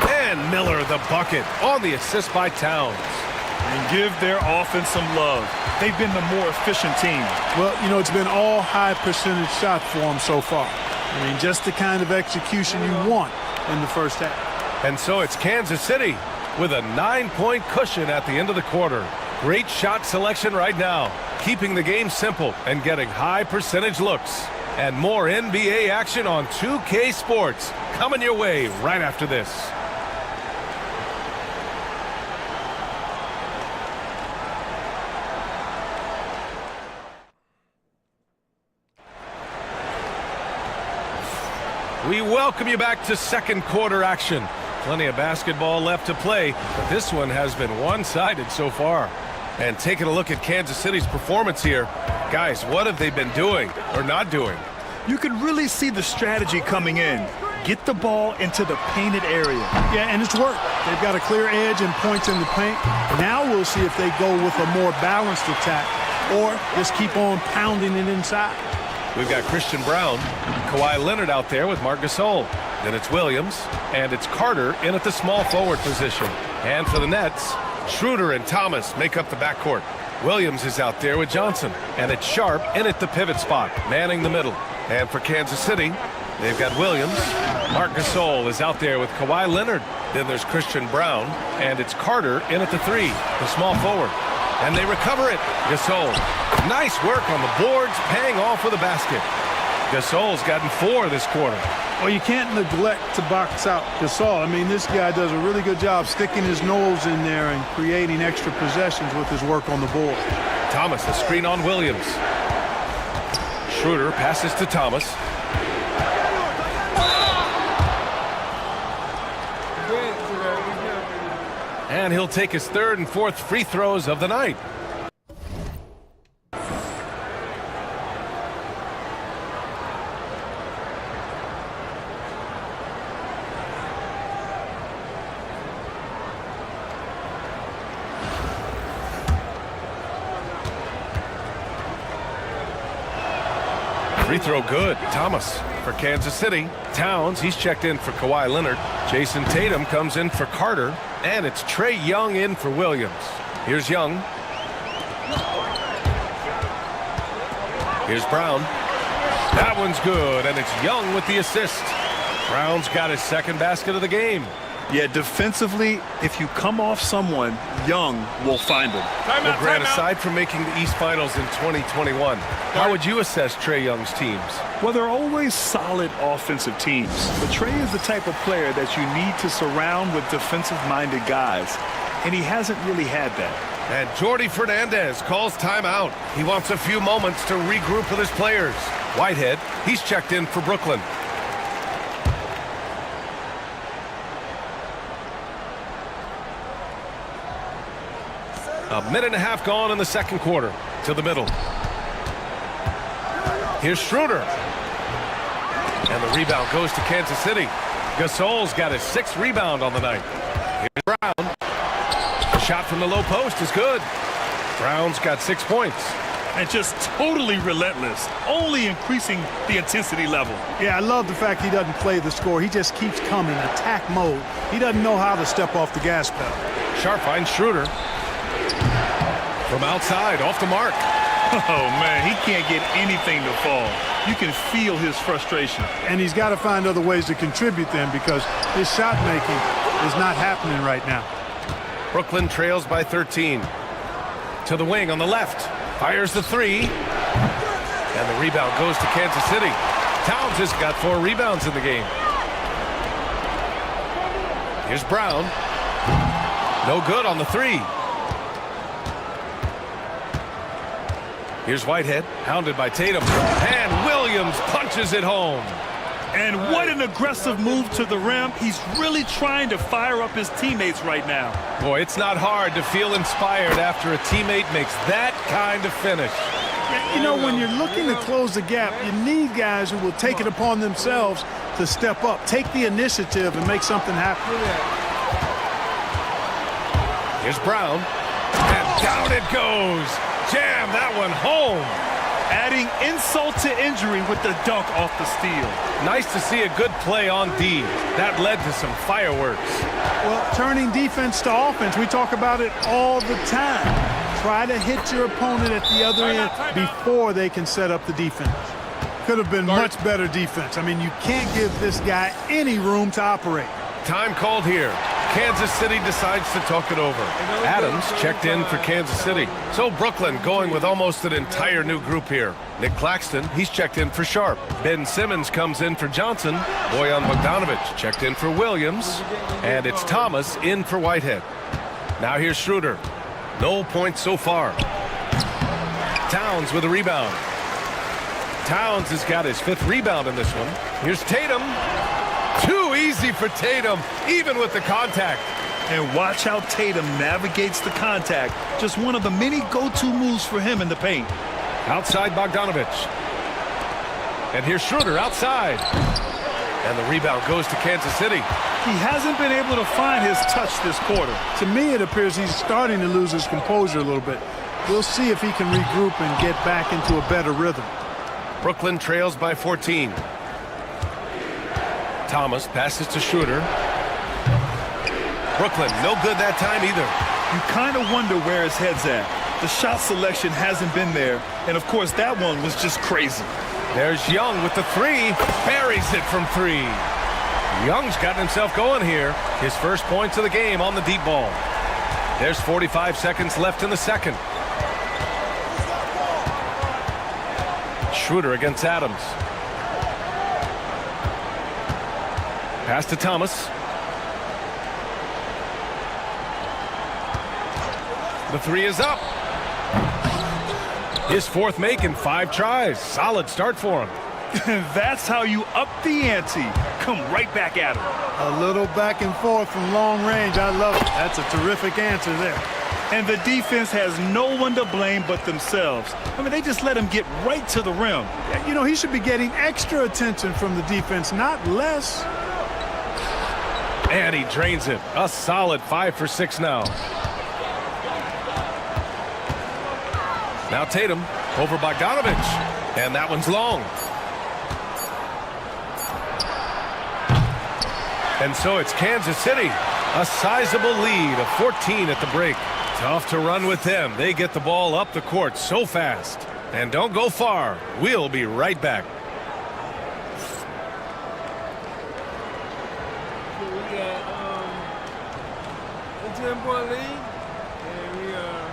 And Miller the bucket on the assist by Towns. And give their offense some love. They've been the more efficient team. Well, you know, it's been all high percentage shots for them so far. I mean, just the kind of execution you want in the first half. And so it's Kansas City with a 9-point cushion at the end of the quarter. Great shot selection right now, keeping the game simple and getting high percentage looks. And more NBA action on 2K Sports coming your way right after this. We welcome you back to second quarter action. Plenty of basketball left to play, but this one has been one-sided so far. And taking a look at Kansas City's performance here, guys, what have they been doing or not doing? You can really see the strategy coming in. Get the ball into the painted area. Yeah, and it's worked. They've got a clear edge and points in the paint. Now we'll see if they go with a more balanced attack or just keep on pounding it inside. We've got Christian Brown, Kawhi Leonard out there with Marc Gasol. Then it's Williams, and it's Carter in at the small forward position. And for the Nets, Schroeder and Thomas make up the backcourt. Williams is out there with Johnson. And it's Sharp in at the pivot spot, manning the middle. And for Kansas City, they've got Williams. Marc Gasol is out there with Kawhi Leonard. Then there's Christian Brown. And it's Carter in at the 3, the small forward. And they recover it. Gasol. Nice work on the boards, paying off with a basket. Gasol's gotten 4 this quarter. Well, you can't neglect to box out Gasol. I mean, this guy does a really good job sticking his nose in there and creating extra possessions with his work on the board. Thomas, a screen on Williams. Schroeder passes to Thomas. And he'll take his 3rd and 4th free throws of the night. Free throw good. Thomas for Kansas City. Towns, he's checked in for Kawhi Leonard. Jason Tatum comes in for Carter. And it's Trae Young in for Williams. Here's Young. Here's Brown. That one's good, and it's Young with the assist. Brown's got his 2nd basket of the game. Yeah, defensively, if you come off someone, Young will find him. Well, Grant, aside from making the East Finals in 2021, how would you assess Trae Young's teams? Well, they're always solid offensive teams. But Trae is the type of player that you need to surround with defensive-minded guys, and he hasn't really had that. And Jordi Fernandez calls timeout. He wants a few moments to regroup with his players. Whitehead, he's checked in for Brooklyn. A minute and a half gone in the 2nd quarter. To the middle. Here's Schroeder. And the rebound goes to Kansas City. Gasol's got his 6th rebound on the night. Here's Brown. The shot from the low post is good. Brown's got 6 points. And just totally relentless, only increasing the intensity level. Yeah, I love the fact he doesn't play the score. He just keeps coming, attack mode. He doesn't know how to step off the gas pedal. Sharp finds Schroeder. From outside, off the mark. Oh, man, he can't get anything to fall. You can feel his frustration. And he's got to find other ways to contribute then, because his shot making is not happening right now. Brooklyn trails by 13. To the wing on the left. Fires the 3. And the rebound goes to Kansas City. Towns has got 4 rebounds in the game. Here's Brown. No good on the 3. Here's Whitehead, hounded by Tatum. And Williams punches it home. And what an aggressive move to the rim. He's really trying to fire up his teammates right now. Boy, it's not hard to feel inspired after a teammate makes that kind of finish. You know, when you're looking to close the gap, you need guys who will take it upon themselves to step up, take the initiative, and make something happen. Here's Brown. And down it goes. Jam that one home. Adding insult to injury with the dunk off the steal. Nice to see a good play on D. That led to some fireworks. Well, turning defense to offense, we talk about it all the time. Try to hit your opponent at the other end before they can set up the defense. Could have been much better defense. I mean, you can't give this guy any room to operate. Time called here. Kansas City decides to talk it over. Adams checked in for Kansas City. So Brooklyn going with almost an entire new group here. Nick Claxton, he's checked in for Sharp. Ben Simmons comes in for Johnson. Bojan Bogdanovic checked in for Williams. And it's Thomas in for Whitehead. Now here's Schroeder. No points so far. Towns with a rebound. Towns has got his 5th rebound in this one. Here's Tatum. Too easy for Tatum, even with the contact. And watch how Tatum navigates the contact. Just one of the many go-to moves for him in the paint. Outside Bogdanovic. And here's Schroeder outside. And the rebound goes to Kansas City. He hasn't been able to find his touch this quarter. To me, it appears he's starting to lose his composure a little bit. We'll see if he can regroup and get back into a better rhythm. Brooklyn trails by 14. Thomas passes to Schroeder. Brooklyn, no good that time either. You kind of wonder where his head's at. The shot selection hasn't been there, and of course that one was just crazy. There's Young with the three. Buries it from three. Young's gotten himself going here. His first points of the game on the deep ball. There's 45 seconds left in the second. Schroeder against Adams. Pass to Thomas. The three is up. His fourth make in 5 tries. Solid start for him. That's how you up the ante. Come right back at him. A little back and forth from long range. I love it. That's a terrific answer there. And the defense has no one to blame but themselves. I mean, they just let him get right to the rim. You know, he should be getting extra attention from the defense, not less. And he drains it. A solid 5 for 6 now. Now Tatum over Bogdanovich. And that one's long. And so it's Kansas City. A sizable lead of 14 at the break. Tough to run with them. They get the ball up the court so fast. And don't go far. We'll be right back. So we got a 10-point lead. And we are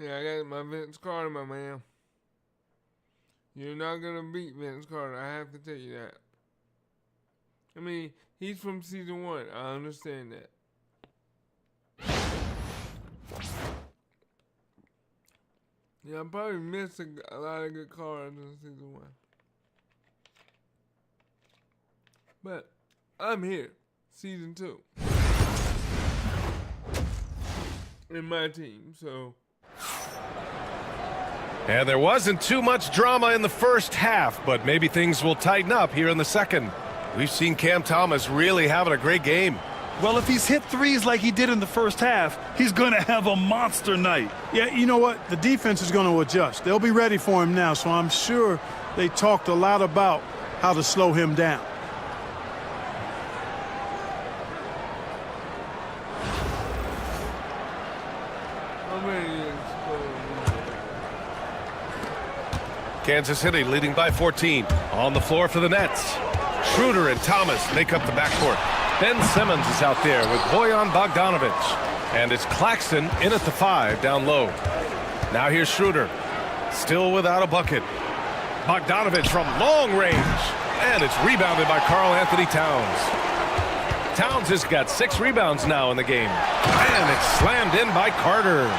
yeah, I got my Vince Carter, my man. You're not going to beat Vince Carter. I have to tell you that. I mean, he's from season 1. I understand that. Yeah, I probably missed a lot of good cards in season 1. But I'm here. Season 2. In my team, so... And there wasn't too much drama in the first half, but maybe things will tighten up here in the second. We've seen Cam Thomas really having a great game. Well, if he's hit threes like he did in the first half, he's going to have a monster night. Yeah, you know what? The defense is going to adjust. They'll be ready for him now, so I'm sure they talked a lot about how to slow him down. Kansas City leading by 14. On the floor for the Nets. Schroeder and Thomas make up the backcourt. Ben Simmons is out there with Bojan Bogdanovich. And it's Claxton in at the 5 down low. Now here's Schroeder. Still without a bucket. Bogdanovich from long range. And it's rebounded by Karl Anthony Towns. Towns has got 6 rebounds now in the game. And it's slammed in by Carter.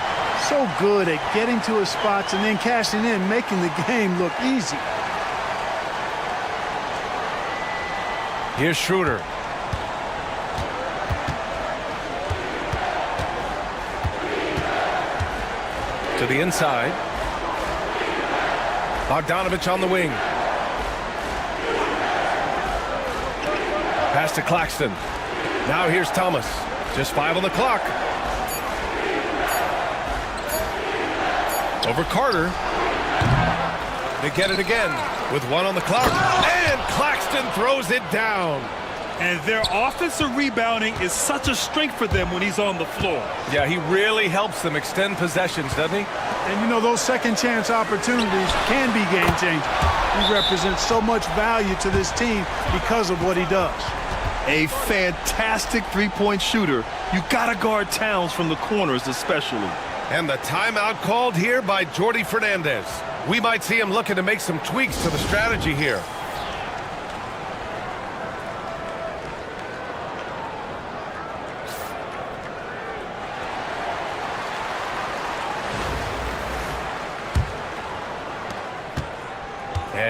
So good at getting to his spots and then cashing in, making the game look easy. Here's Schroeder. To the inside. Bogdanovich on the wing. Pass to Claxton. Now here's Thomas. Just 5 on the clock. Over Carter. They get it again with 1 on the clock. And Claxton throws it down. And their offensive rebounding is such a strength for them when he's on the floor. Yeah, he really helps them extend possessions, doesn't he? And you know, those second chance opportunities can be game changing. He represents so much value to this team because of what he does. A fantastic three-point shooter. You gotta guard Towns from the corners especially. And the timeout called here by Jordi Fernandez. We might see him looking to make some tweaks to the strategy here.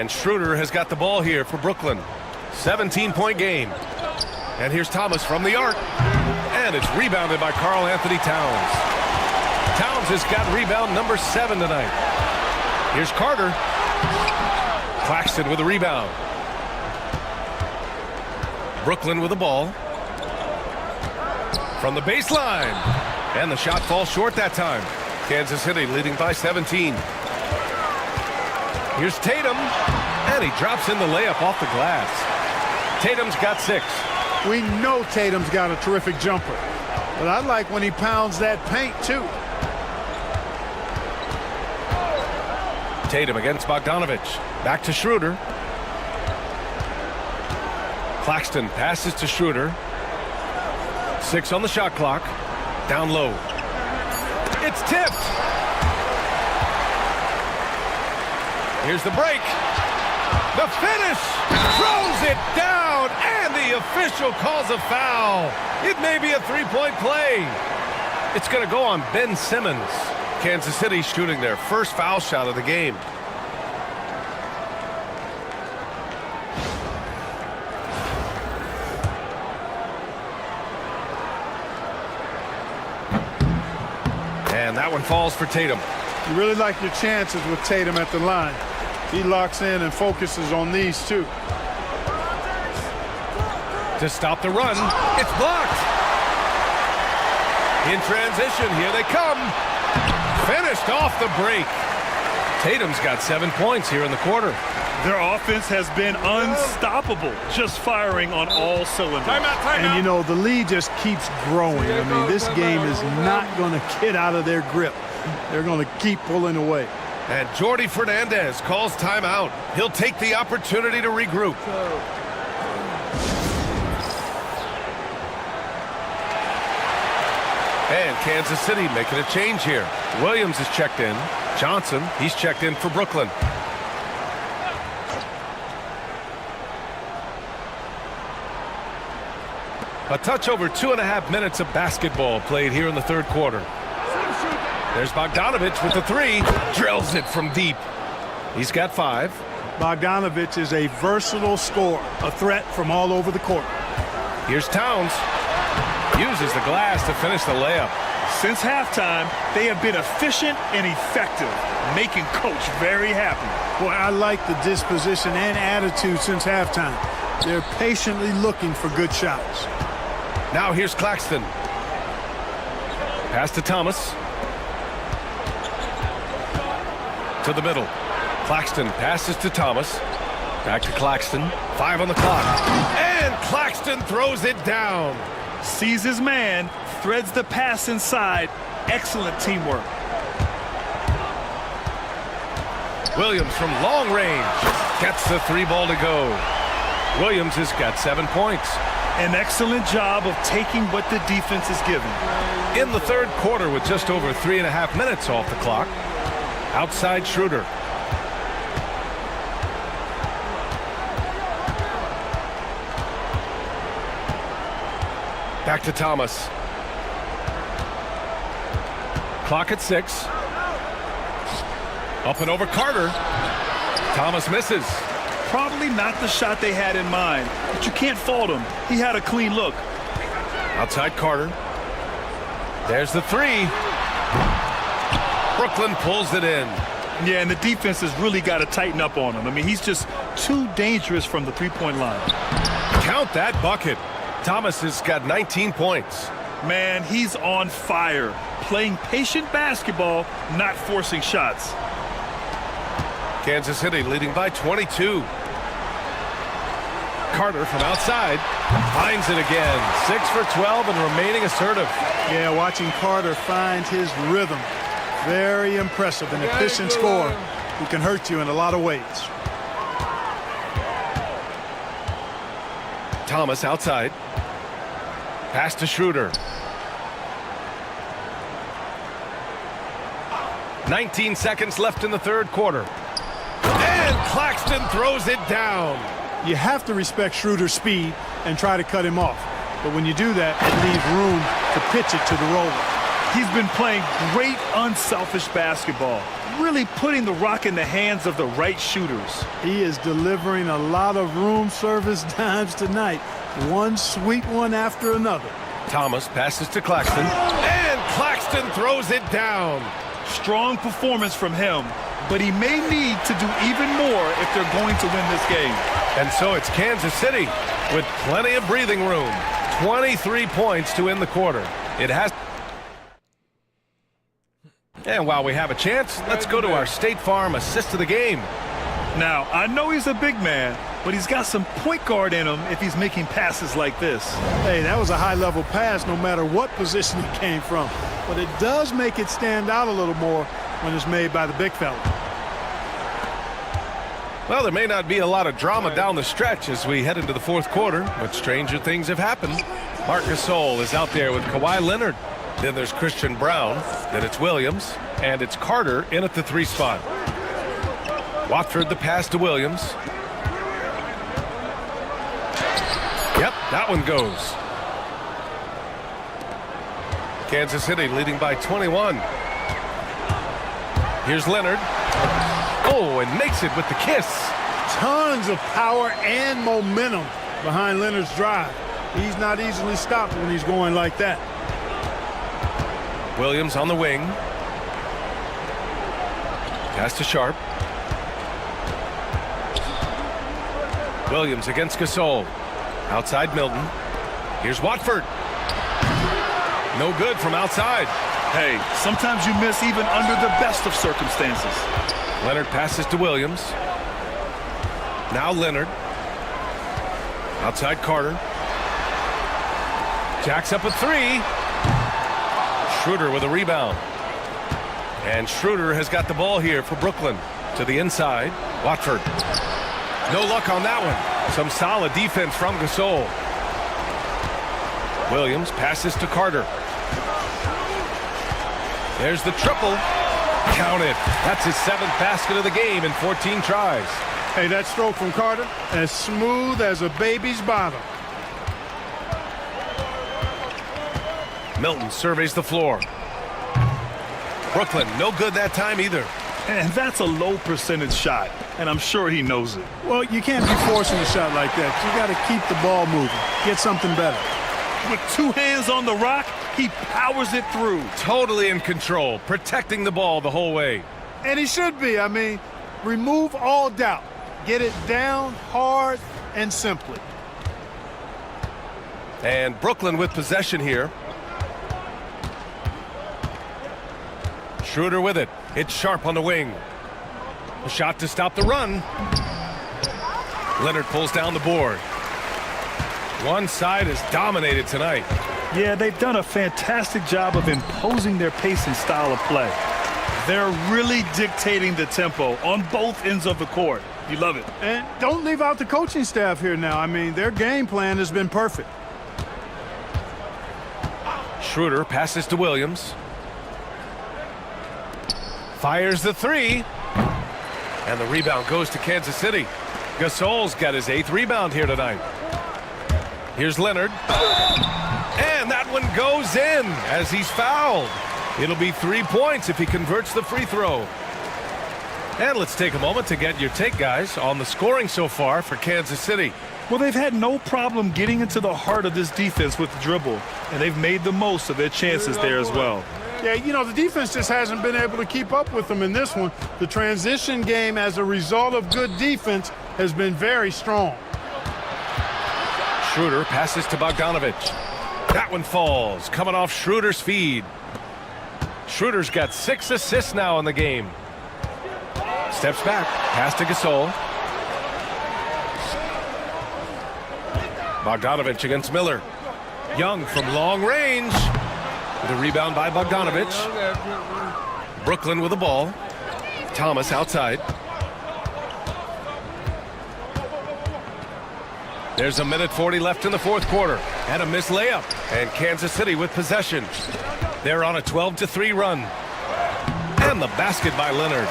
And Schroeder has got the ball here for Brooklyn. 17-point game. And here's Thomas from the arc. And it's rebounded by Karl Anthony Towns. Towns has got rebound number 7 tonight. Here's Carter. Claxton with a rebound. Brooklyn with the ball. From the baseline. And the shot falls short that time. Kansas City leading by 17. Here's Tatum. And he drops in the layup off the glass. Tatum's got 6. We know Tatum's got a terrific jumper. But I like when he pounds that paint, too. Tatum against Bogdanovich. Back to Schroeder. Claxton passes to Schroeder. 6 on the shot clock. Down low. It's tipped. Here's the break. The finish. Throws it down. And the official calls a foul. It may be a 3-point play. It's going to go on Ben Simmons. Kansas City shooting their first foul shot of the game. And that one falls for Tatum. You really like your chances with Tatum at the line. He locks in and focuses on these two. To stop the run, it's blocked. In transition, here they come. Finished off the break. Tatum's got 7 points here in the quarter. Their offense has been unstoppable, just firing on all cylinders. And, you know, the lead just keeps growing. I mean, this game is not going to get out of their grip. They're going to keep pulling away. And Jordi Fernandez calls timeout. He'll take the opportunity to regroup. And Kansas City making a change here. Williams is checked in. Johnson, he's checked in for Brooklyn. A touch over 2.5 minutes of basketball played here in the third quarter. There's Bogdanovich with the 3. Drills it from deep. He's got 5. Bogdanovich is a versatile scorer, a threat from all over the court. Here's Towns. Uses the glass to finish the layup. Since halftime, they have been efficient and effective, making Coach very happy. Boy, I like the disposition and attitude since halftime. They're patiently looking for good shots. Now here's Claxton. Pass to Thomas. To the middle. Claxton passes to Thomas. Back to Claxton. 5 on the clock. And Claxton throws it down. Sees his man, threads the pass inside. Excellent teamwork. Williams from long range gets the 3 ball to go. Williams has got 7 points. An excellent job of taking what the defense is given. In the third quarter with just over 3.5 minutes off the clock. Outside Schroeder. Back to Thomas. Clock at 6. Up and over Carter. Thomas misses. Probably not the shot they had in mind, but you can't fault him. He had a clean look. Outside Carter. There's the 3. Brooklyn pulls it in. Yeah, and the defense has really got to tighten up on him. I mean, he's just too dangerous from the three-point line. Count that bucket. Thomas has got 19 points. Man, he's on fire. Playing patient basketball, not forcing shots. Kansas City leading by 22. Carter from outside finds it again. 6 for 12 and remaining assertive. Yeah, watching Carter find his rhythm. Very impressive. An efficient scorer who can hurt you in a lot of ways. Thomas outside. Pass to Schroeder. 19 seconds left in the third quarter. And Claxton throws it down. You have to respect Schroeder's speed and try to cut him off. But when you do that, it leaves room to pitch it to the roller. He's been playing great unselfish basketball. really putting the rock in the hands of the right shooters. He is delivering a lot of room service dimes tonight. One sweet one after another. Thomas passes to Claxton, and Claxton throws it down. Strong performance from him, but he may need to do even more if they're going to win this game. And so it's Kansas City with plenty of breathing room. 23 points to end the quarter. It has. And while we have a chance, let's go to our State Farm assist of the game. Now, I know he's a big man, but he's got some point guard in him if he's making passes like this. Hey, that was a high-level pass no matter what position it came from. But it does make it stand out a little more when it's made by the big fella. Well, there may not be a lot of drama down the stretch as we head into the fourth quarter, but stranger things have happened. Marc Gasol is out there with Kawhi Leonard. Then there's Christian Brown. Then it's Williams. And it's Carter in at the 3 spot. Watford the pass to Williams. Yep, that one goes. Kansas City leading by 21. Here's Leonard. Oh, and makes it with the kiss. Tons of power and momentum behind Leonard's drive. He's not easily stopped when he's going like that. Williams on the wing. Pass to Sharp. Williams against Gasol. Outside Milton. Here's Watford. No good from outside. Hey, sometimes you miss even under the best of circumstances. Leonard passes to Williams. Now Leonard. Outside Carter. Jacks up a 3. Schroeder with a rebound. And Schroeder has got the ball here for Brooklyn. To the inside. Watford. No luck on that one. Some solid defense from Gasol. Williams passes to Carter. There's the triple. Count it. That's his 7th basket of the game in 14 tries. Hey, that stroke from Carter, as smooth as a baby's bottom. Milton surveys the floor. Brooklyn, no good that time either. And that's a low percentage shot, and I'm sure he knows it. Well, you can't be forcing a shot like that. You got to keep the ball moving. Get something better. With 2 hands on the rock, he powers it through. Totally in control, protecting the ball the whole way. And he should be. I mean, remove all doubt. Get it down hard and simply. And Brooklyn with possession here. Schroeder with it. It's Sharp on the wing. A shot to stop the run. Leonard pulls down the board. One side is dominated tonight. Yeah, they've done a fantastic job of imposing their pace and style of play. They're really dictating the tempo on both ends of the court. You love it. And don't leave out the coaching staff here now. I mean, their game plan has been perfect. Schroeder passes to Williams. Fires the 3. And the rebound goes to Kansas City. Gasol's got his 8th rebound here tonight. Here's Leonard. And that one goes in as he's fouled. It'll be 3 points if he converts the free throw. And let's take a moment to get your take, guys, on the scoring so far for Kansas City. Well, they've had no problem getting into the heart of this defense with the dribble, and they've made the most of their chances there as well. Yeah, you know, the defense just hasn't been able to keep up with them in this one. The transition game, as a result of good defense, has been very strong. Schroeder passes to Bogdanovich. That one falls, coming off Schroeder's feed. Schroeder's got 6 assists now in the game. Steps back, pass to Gasol. Bogdanovich against Miller. Young from long range. The rebound by Bogdanovich. Brooklyn with the ball. Thomas outside. There's a minute 40 left in the fourth quarter. And a missed layup. And Kansas City with possession. They're on a 12-3 run. And the basket by Leonard.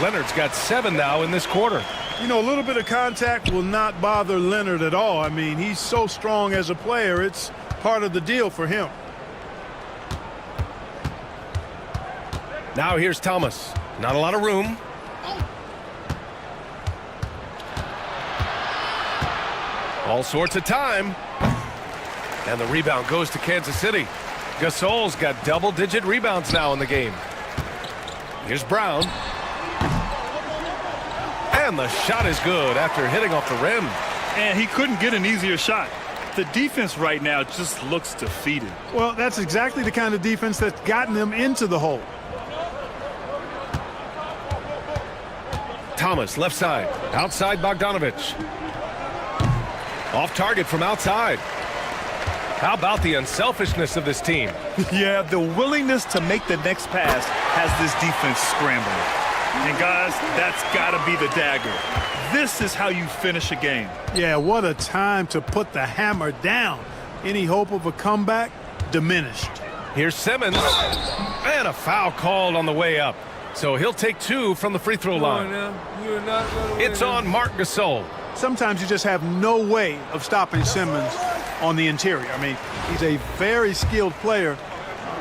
Leonard's got 7 now in this quarter. You know, a little bit of contact will not bother Leonard at all. I mean, he's so strong as a player. It's part of the deal for him. Now here's Thomas. Not a lot of room. All sorts of time. And the rebound goes to Kansas City. Gasol's got double-digit rebounds now in the game. Here's Brown. And the shot is good after hitting off the rim. And he couldn't get an easier shot. The defense right now just looks defeated. Well, that's exactly the kind of defense that's gotten them into the hole. Thomas, left side. Outside Bogdanovich. Off target from outside. How about the unselfishness of this team? Yeah, the willingness to make the next pass has this defense scrambling. And guys, that's got to be the dagger. This is how you finish a game. Yeah, what a time to put the hammer down. Any hope of a comeback diminished. Here's Simmons. And a foul called on the way up. So he'll take 2 from the free throw line. You're not gonna It's win. on Marc Gasol. Sometimes you just have no way of stopping Simmons on the interior. I mean, he's a very skilled player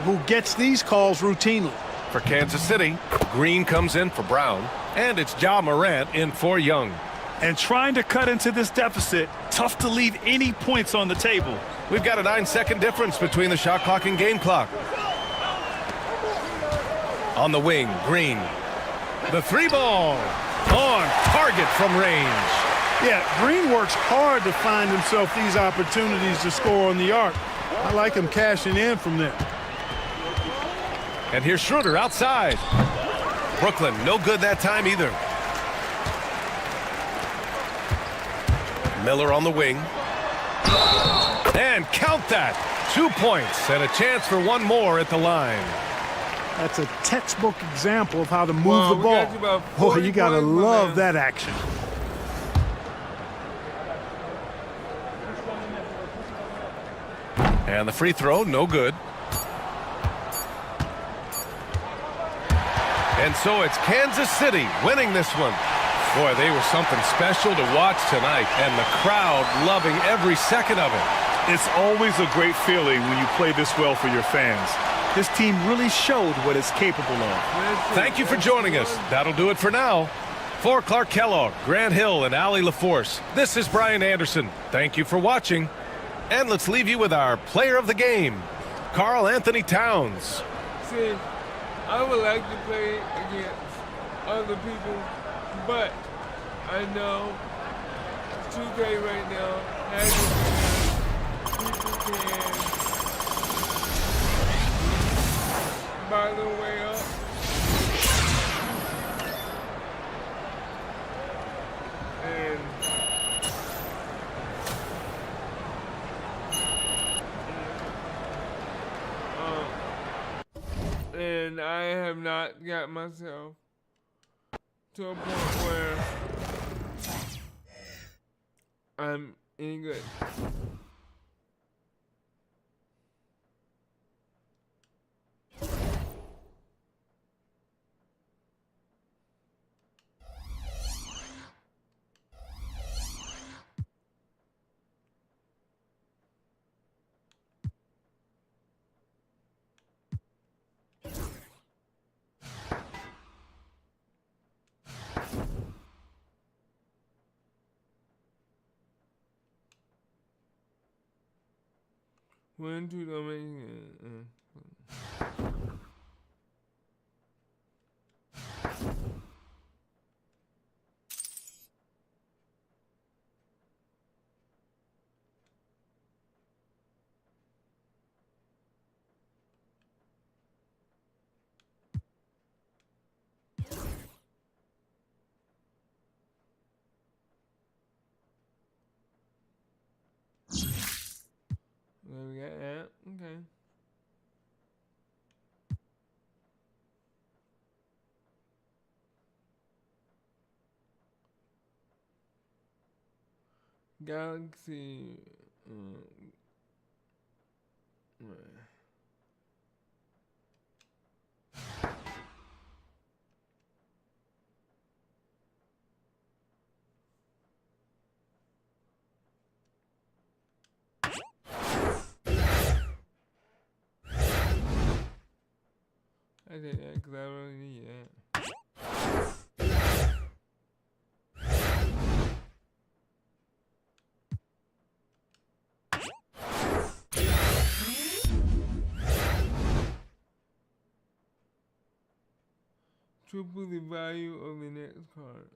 who gets these calls routinely. For Kansas City, Green comes in for Brown. And it's Ja Morant in for Young. And trying to cut into this deficit, tough to leave any points on the table. We've got a 9-second difference between the shot clock and game clock. On the wing, Green. The 3-ball. On target from range. Yeah, Green works hard to find himself these opportunities to score on the arc. I like him cashing in from there. And here's Schroeder outside. Brooklyn, no good that time either. Miller on the wing. And count that. 2 points and a chance for one more at the line. That's a textbook example of how to move Wow, the we ball. got you about Boy, 40 you got to points, my love man. that action. And the free throw, no good. And so it's Kansas City winning this one. Boy, they were something special to watch tonight, and the crowd loving every second of it. It's always a great feeling when you play this well for your fans. This team really showed what it's capable of. Thank you for joining us. That'll do it for now. For Clark Kellogg, Grant Hill, and Allie LaForce, this is Brian Anderson. Thank you for watching. And let's leave you with our player of the game, Karl Anthony Towns. See, I would like to play against other people, but I know 2K right now has people can buy their way up. And and I have not got myself to a point where I'm any good. One, two, don't make There we got that. Okay. Galaxy. I did that because I really need that. triple the value of the next card.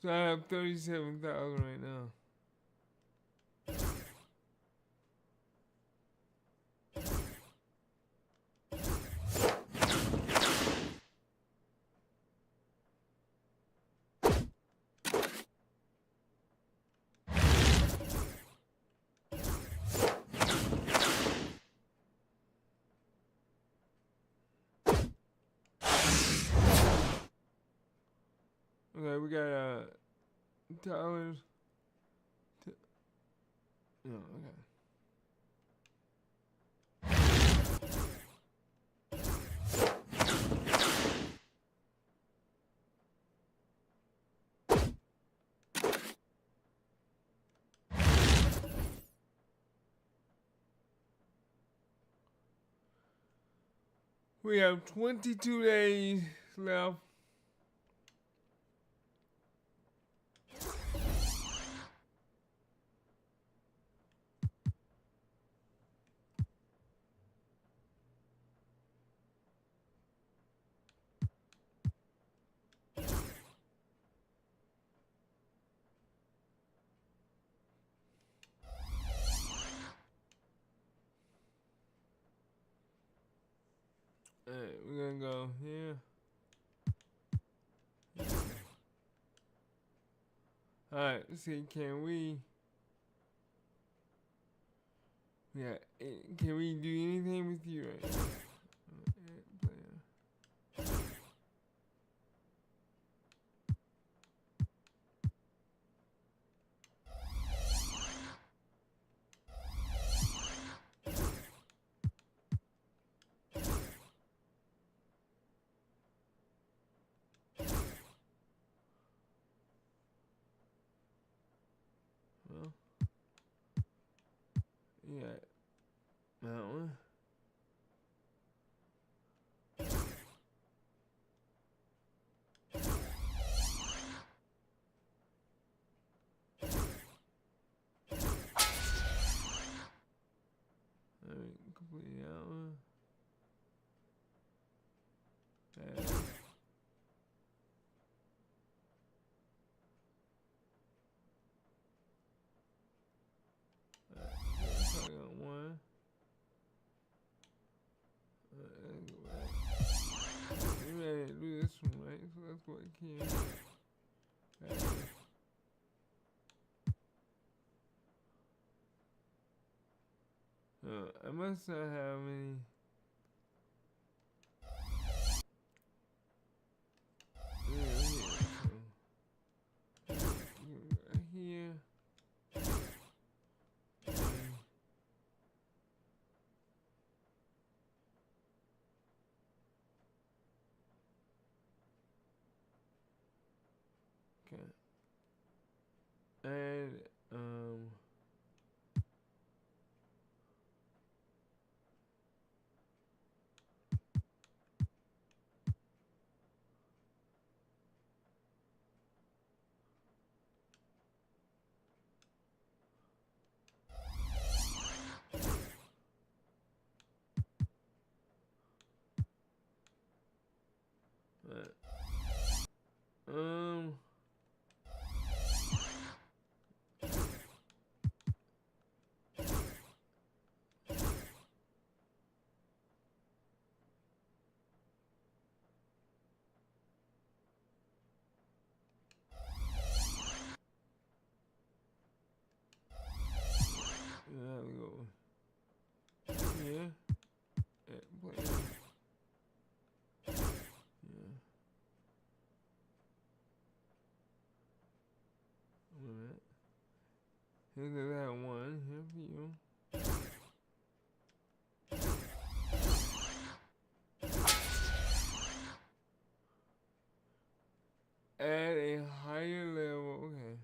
So I have 37,000 right now. Okay, we got dollars. No, okay. We have 22 days left. Alright, we're gonna go here. Alright, let's see, can we can we do anything with you right now? Well, yeah, that one. Alright, complete that one. I got one. Maybe I didn't do this one right, so that's what I can. I must not have any. Here. Okay. And yeah, we go here. Play. Yeah. Wait a minute. Here's that one here for you. At a higher level, okay.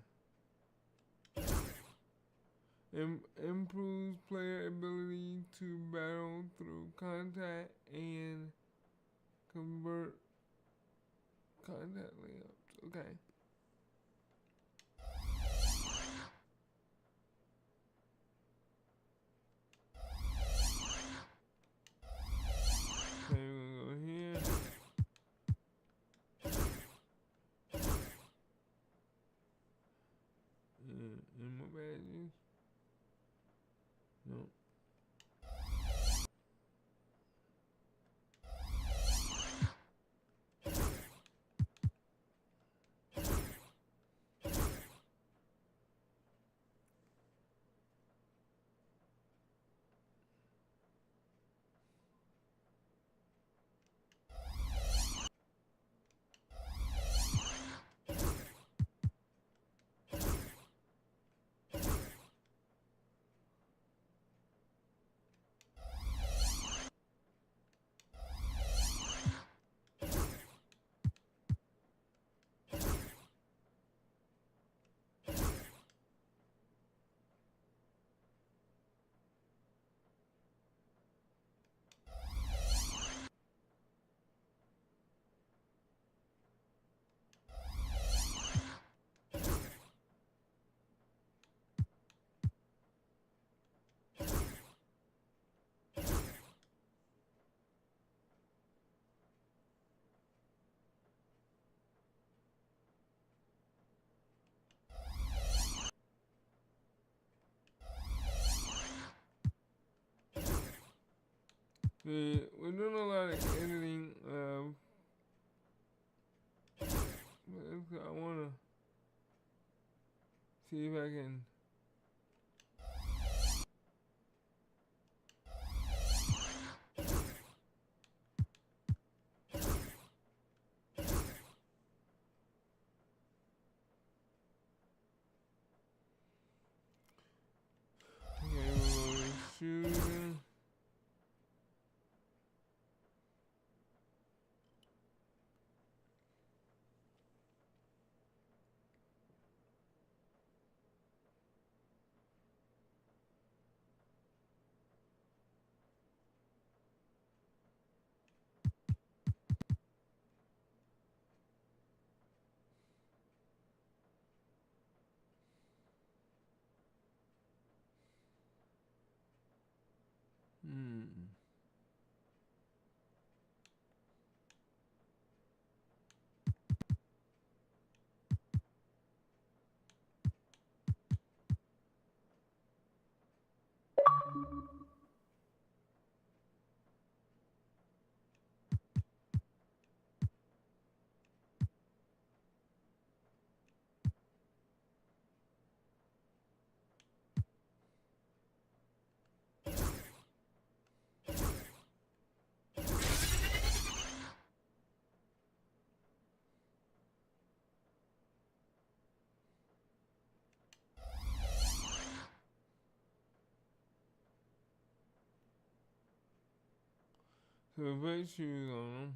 And improves player ability to battle through contact and convert contact layups. Okay. Okay, we're gonna go here. Any more badges? No. We're doing a lot of editing. I wanna see if I can. Okay, we're going to shooting. So put shoes on them.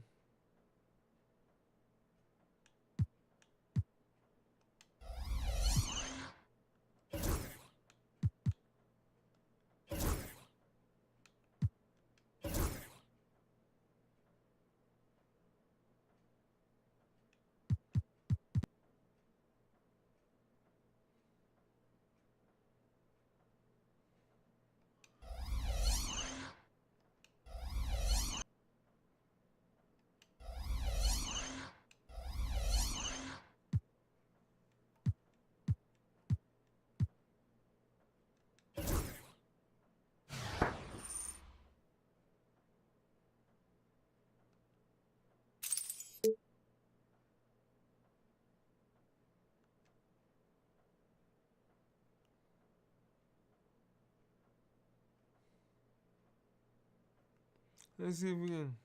Let's see if we can.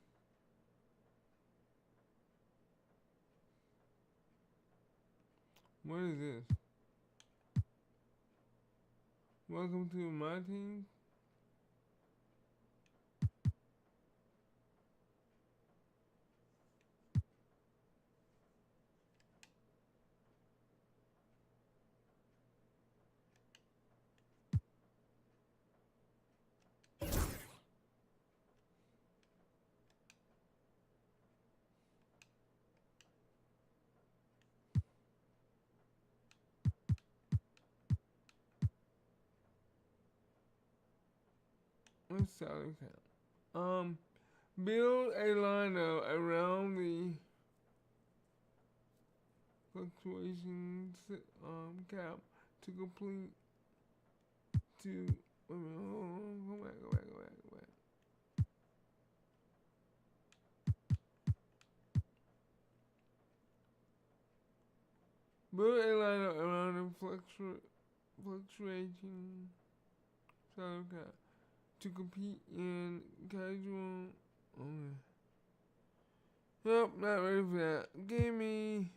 What is this? Welcome to my team. What's salary cap? Build a lineup around the fluctuations cap to complete to wait a minute, hold on, go back. Build a lineup around the fluctuating salary cap to compete in casual. Okay. Nope, not ready for that. Give me.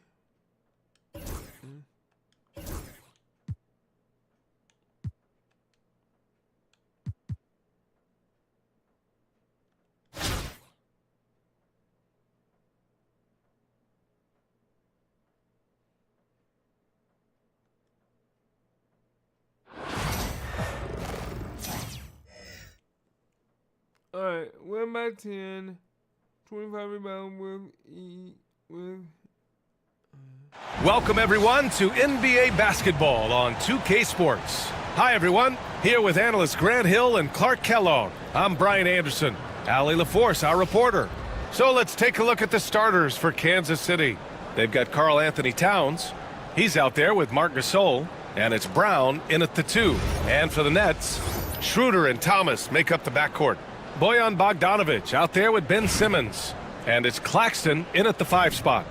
Alright, win by 10, 25 rebound with Welcome everyone to NBA basketball on 2K Sports. Hi everyone, here with analysts Grant Hill and Clark Kellogg. I'm Brian Anderson, Allie LaForce, our reporter. So let's take a look at the starters for Kansas City. They've got Karl Anthony Towns. He's out there with Marc Gasol, and it's Brown in at the 2. And for the Nets, Schroeder and Thomas make up the backcourt. Bojan Bogdanovic out there with Ben Simmons. And it's Claxton in at the 5 spot.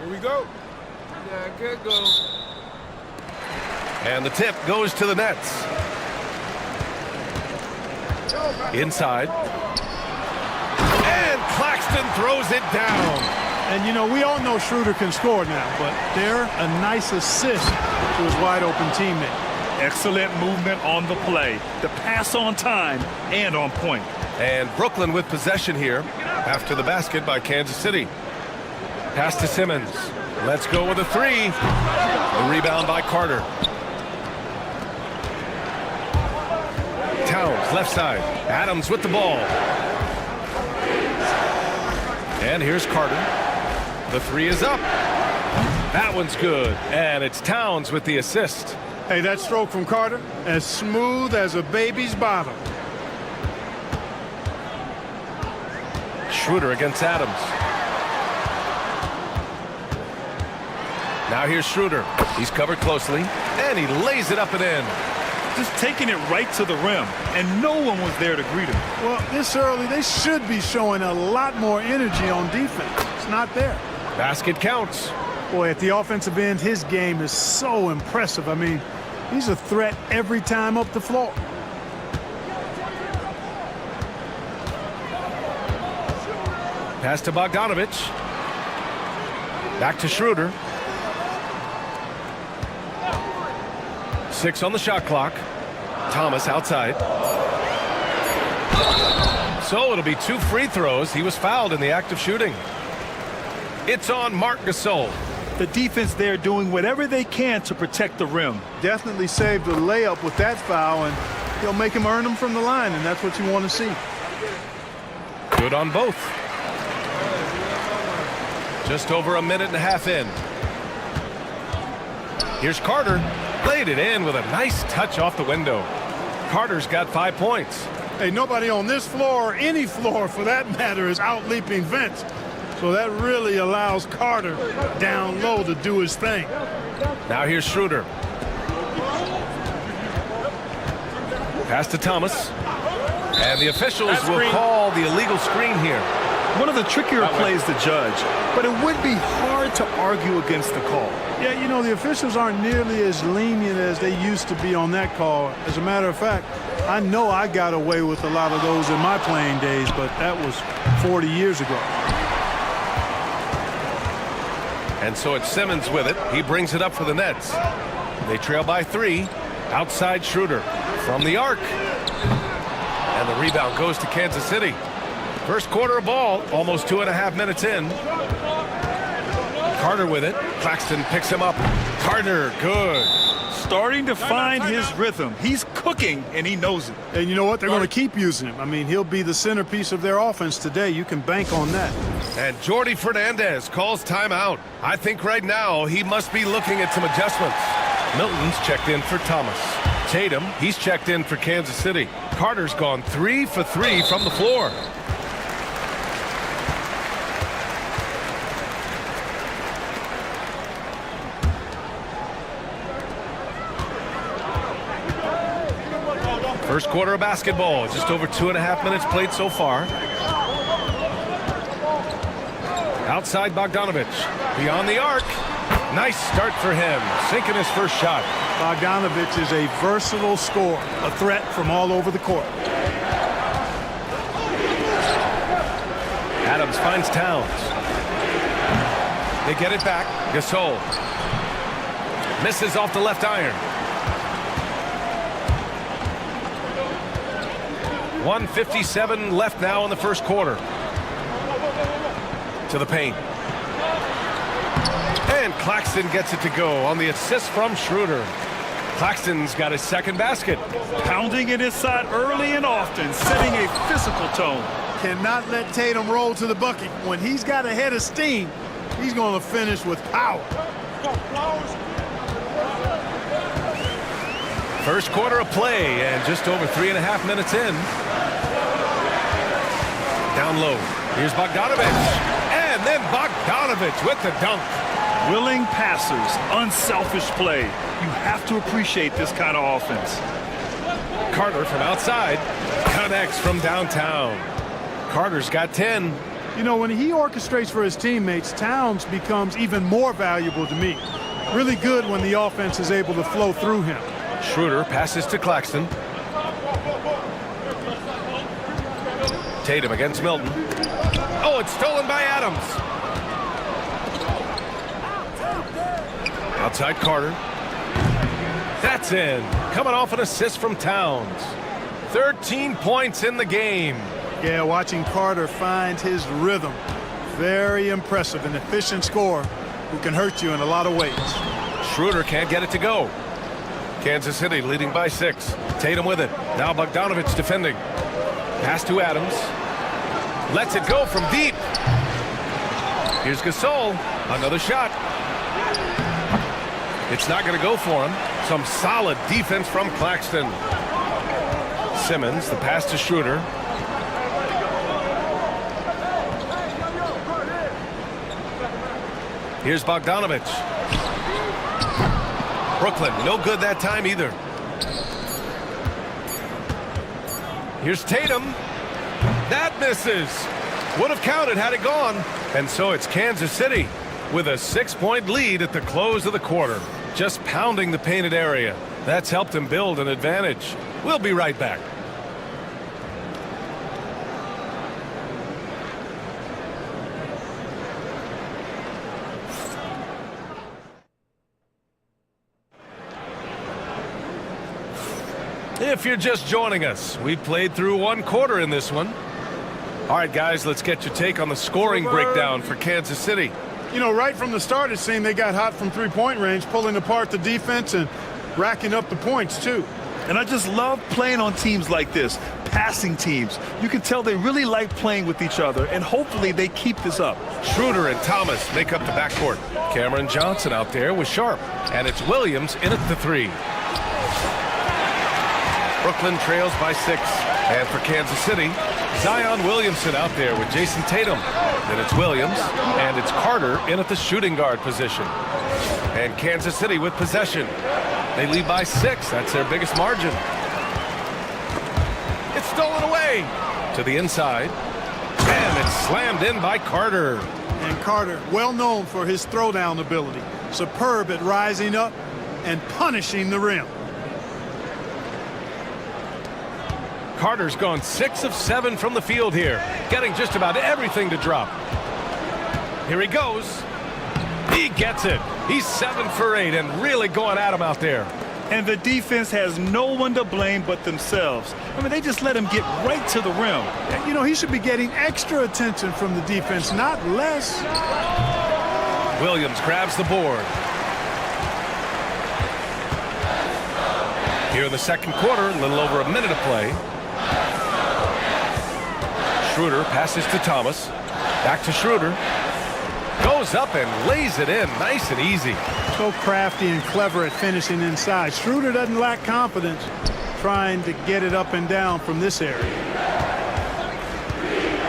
here we go. Yeah, good go. And the tip goes to the Nets. Inside. And Claxton throws it down. And, you know, we all know Schroeder can score now, but they're a nice assist to his wide-open teammate. Excellent movement on the play. The pass on time and on point. And Brooklyn with possession here after the basket by Kansas City. Pass to Simmons. Let's go with a 3. The rebound by Carter. Towns, left side. Adams with the ball. And here's Carter. The 3 is up. That one's good. And it's Towns with the assist. Hey, that stroke from Carter, as smooth as a baby's bottom. Schroeder against Adams. Now here's Schroeder. He's covered closely, and he lays it up and in. Just taking it right to the rim, and no one was there to greet him. Well, this early, they should be showing a lot more energy on defense. It's not there. Basket counts. Boy, at the offensive end, his game is so impressive. I mean, he's a threat every time up the floor. Pass to Bogdanovic. Back to Schroeder. 6 on the shot clock. Thomas outside. So it'll be 2 free throws. He was fouled in the act of shooting. It's on Marc Gasol. The defense there doing whatever they can to protect the rim. Definitely saved a layup with that foul, and he'll make him earn them from the line, and that's what you want to see. Good on both. Just over a minute and a half in. Here's Carter. Laid it in with a nice touch off the window. Carter's got 5 points. Hey, nobody on this floor, or any floor for that matter, is out-leaping Vince. So that really allows Carter down low to do his thing. Now here's Schroeder. Pass to Thomas. And the officials will call the illegal screen here. One of the trickier plays to judge, but it would be hard to argue against the call. Yeah, you know, the officials aren't nearly as lenient as they used to be on that call. As a matter of fact, I know I got away with a lot of those in my playing days, but that was 40 years ago. And so it's Simmons with it. He brings it up for the Nets. They trail by 3. Outside Schroeder from the arc. And the rebound goes to Kansas City. First quarter of ball, almost 2.5 minutes in. Carter with it. Claxton picks him up. Carter, good. Starting to find his rhythm. He's cooking, and he knows it. And you know what? They're going to keep using him. I mean, he'll be the centerpiece of their offense today. You can bank on that. And Jordi Fernandez calls timeout. I think right now he must be looking at some adjustments. Milton's checked in for Thomas. Tatum, he's checked in for Kansas City. Carter's gone 3 for 3 from the floor. First quarter of basketball, just over 2.5 minutes played so far. Outside Bogdanovich, beyond the arc. Nice start for him, sinking his first shot. Bogdanovich is a versatile scorer, a threat from all over the court. Adams finds Towns. They get it back. Gasol misses off the left iron. 1:57 left now in the first quarter. To the paint. And Claxton gets it to go on the assist from Schroeder. Claxton's got his second basket. Pounding it inside early and often, setting a physical tone. Cannot let Tatum roll to the bucket. When he's got a head of steam, he's going to finish with power. First quarter of play and just over 3.5 minutes in. Down low. Here's Bogdanovich. And then Bogdanovich with the dunk. Willing passers, unselfish play. You have to appreciate this kind of offense. Carter from outside connects from downtown. Carter's got 10. You know, when he orchestrates for his teammates, Towns becomes even more valuable to me. Really good when the offense is able to flow through him. Schroeder passes to Claxton. Tatum against Milton. Oh, it's stolen by Adams. Outside Carter. That's in. Coming off an assist from Towns. 13 points in the game. Yeah, watching Carter find his rhythm. Very impressive, an efficient scorer who can hurt you in a lot of ways. Schroeder can't get it to go. Kansas City leading by 6. Tatum with it. Now Bogdanovich defending. Pass to Adams. Lets it go from deep. Here's Gasol. Another shot. It's not going to go for him. Some solid defense from Claxton. Simmons, the pass to Schroeder. Here's Bogdanovich. Brooklyn, no good that time either. Here's Tatum. That misses. Would have counted had it gone. And so it's Kansas City with a 6-point lead at the close of the quarter. Just pounding the painted area. That's helped him build an advantage. We'll be right back. If you're just joining us, we played through one quarter in this one. All right, guys, let's get your take on the scoring breakdown for Kansas City. You know, right from the start, it seemed they got hot from three-point range, pulling apart the defense and racking up the points, too. And I just love playing on teams like this, passing teams. You can tell they really like playing with each other, and hopefully they keep this up. Schroeder and Thomas make up the backcourt. Cameron Johnson out there with Sharp, and it's Williams in at the 3. Brooklyn trails by 6. And for Kansas City, Zion Williamson out there with Jason Tatum. Then it's Williams, and it's Carter in at the shooting guard position. And Kansas City with possession. They lead by 6. That's their biggest margin. It's stolen away to the inside. And it's slammed in by Carter. And Carter, well known for his throwdown ability. Superb at rising up and punishing the rim. Carter's gone 6 of 7 from the field here, getting just about everything to drop. Here he goes. He gets it. He's 7 for 8 and really going at him out there. And the defense has no one to blame but themselves. I mean, they just let him get right to the rim. You know, he should be getting extra attention from the defense, not less. Williams grabs the board. Here in the second quarter, a little over a minute of play. Schroeder passes to Thomas. Back to Schroeder. Goes up and lays it in nice and easy. So crafty and clever at finishing inside. Schroeder doesn't lack confidence trying to get it up and down from this area.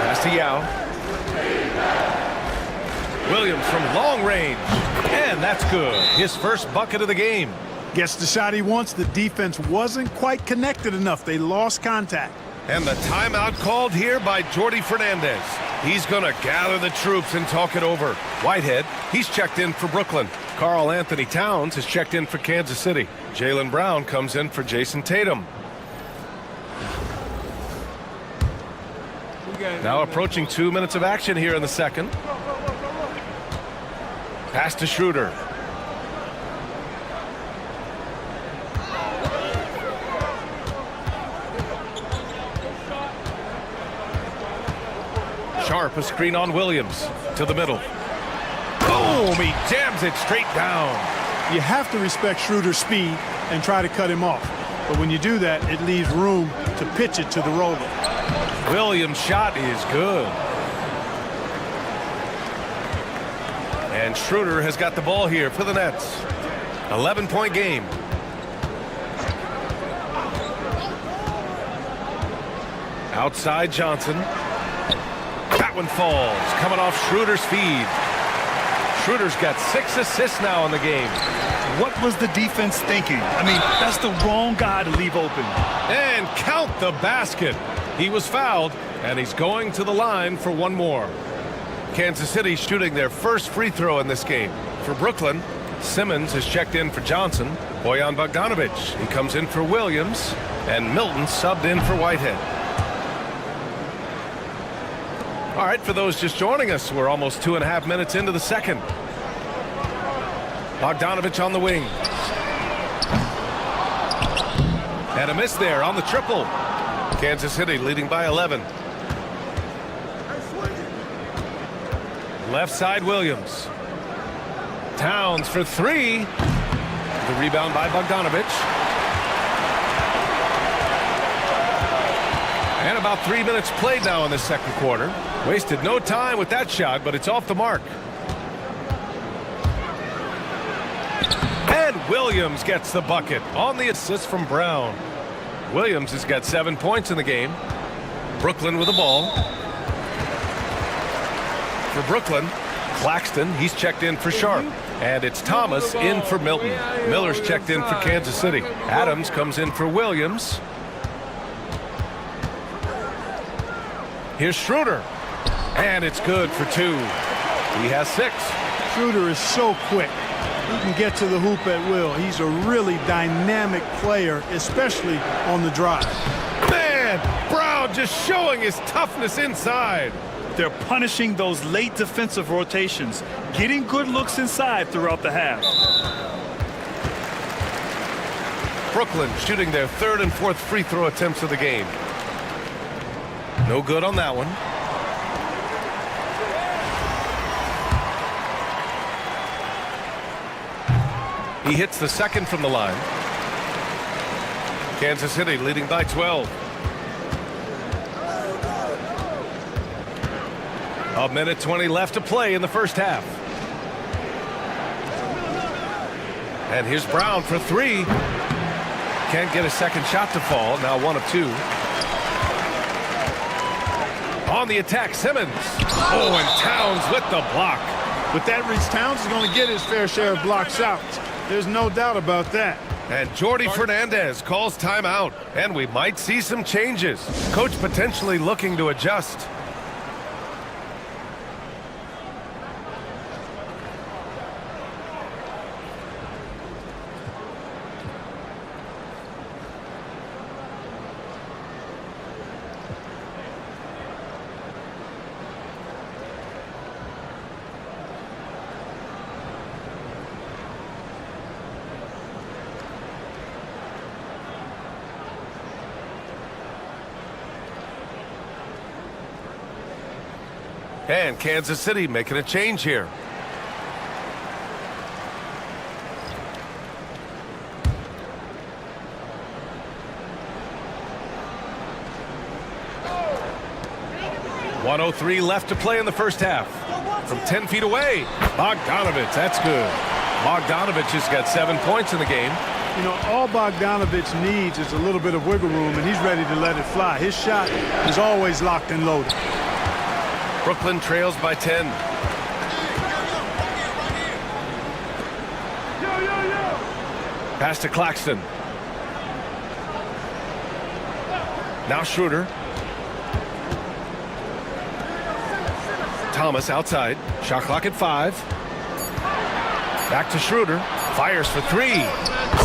Pass to Yao. Williams from long range. And that's good. His first bucket of the game. Gets the shot he wants. The defense wasn't quite connected enough. They lost contact. And the timeout called here by Jordi Fernandez. He's going to gather the troops and talk it over. Whitehead, he's checked in for Brooklyn. Karl Anthony Towns has checked in for Kansas City. Jaylen Brown comes in for Jason Tatum. Now approaching 2 minutes of action here in the second. Pass to Schroeder. Sharp, a screen on Williams to the middle. Boom! He jams it straight down. You have to respect Schroeder's speed and try to cut him off. But when you do that, it leaves room to pitch it to the roller. Williams' shot is good. And Schroeder has got the ball here for the Nets. 11-point game. Outside Johnson. That one falls, coming off Schroeder's feed. Schroeder's got 6 assists now in the game. What was the defense thinking? I mean, that's the wrong guy to leave open. And count the basket. He was fouled, and he's going to the line for one more. Kansas City shooting their first free throw in this game. For Brooklyn, Simmons has checked in for Johnson. Bojan Bogdanovic, he comes in for Williams. And Milton subbed in for Whitehead. All right, for those just joining us, we're almost 2.5 minutes into the second. Bogdanovic on the wing. And a miss there on the triple. Kansas City leading by 11. Left side Williams. Towns for 3. The rebound by Bogdanovic. And about 3 minutes played now in the second quarter. Wasted no time with that shot, but it's off the mark. And Williams gets the bucket on the assist from Brown. Williams has got 7 points in the game. Brooklyn with the ball. For Brooklyn, Claxton, he's checked in for Sharp. And it's Thomas in for Milton. Miller's checked in for Kansas City. Adams comes in for Williams. Here's Schroeder. And it's good for 2. He has 6. Schroeder is so quick. He can get to the hoop at will. He's a really dynamic player, especially on the drive. Man, Brown just showing his toughness inside. They're punishing those late defensive rotations, getting good looks inside throughout the half. Brooklyn shooting their 3rd and 4th free throw attempts of the game. No good on that one. He hits the second from the line. Kansas City leading by 12. A minute 20 left to play in the first half. And here's Brown for 3. Can't get a second shot to fall. Now 1 of 2. On the attack, Simmons. Oh, and Towns with the block. With that reach, Towns is going to get his fair share of block shots. There's no doubt about that. And Jordi Fernandez calls timeout. And we might see some changes. Coach potentially looking to adjust. And Kansas City making a change here. 1:03 left to play in the first half. From 10 feet away, Bogdanovich, that's good. Bogdanovich has got 7 points in the game. You know, all Bogdanovich needs is a little bit of wiggle room, and he's ready to let it fly. His shot is always locked and loaded. Brooklyn trails by 10. Pass to Claxton. Now Schroeder. Thomas outside. Shot clock at 5. Back to Schroeder. Fires for 3.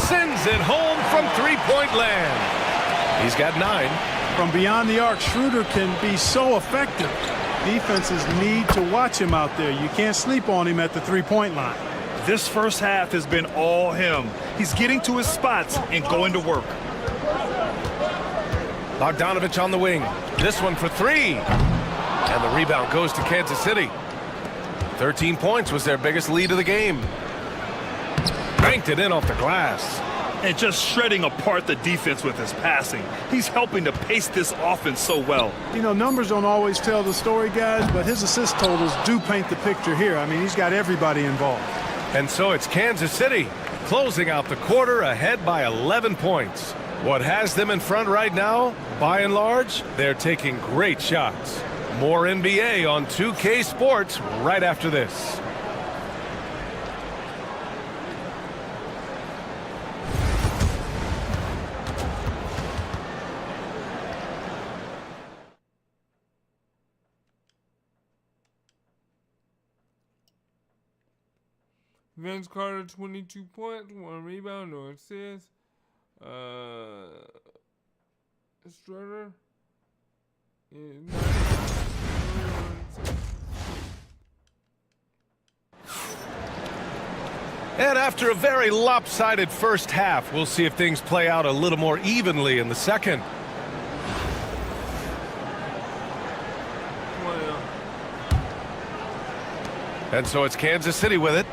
Sends it home from three-point land. He's got 9. From beyond the arc, Schroeder can be so effective. Defenses need to watch him out there. You can't sleep on him at the three-point line. This first half has been all him. He's getting to his spots and going to work. Bogdanovich on the wing. This one for 3. And the rebound goes to Kansas City. 13 points was their biggest lead of the game. Banked it in off the glass. And just shredding apart the defense with his passing. He's helping to pace this offense so well. You know, numbers don't always tell the story, guys, but his assist totals do paint the picture here. I mean, he's got everybody involved. And so it's Kansas City closing out the quarter ahead by 11 points. What has them in front right now, by and large, they're taking great shots. More NBA on 2K Sports right after this. Vince Carter, 22 points, 1 rebound, no assists. Schroeder is 9. And after a very lopsided first half, we'll see if things play out a little more evenly in the second. And so it's Kansas City with it.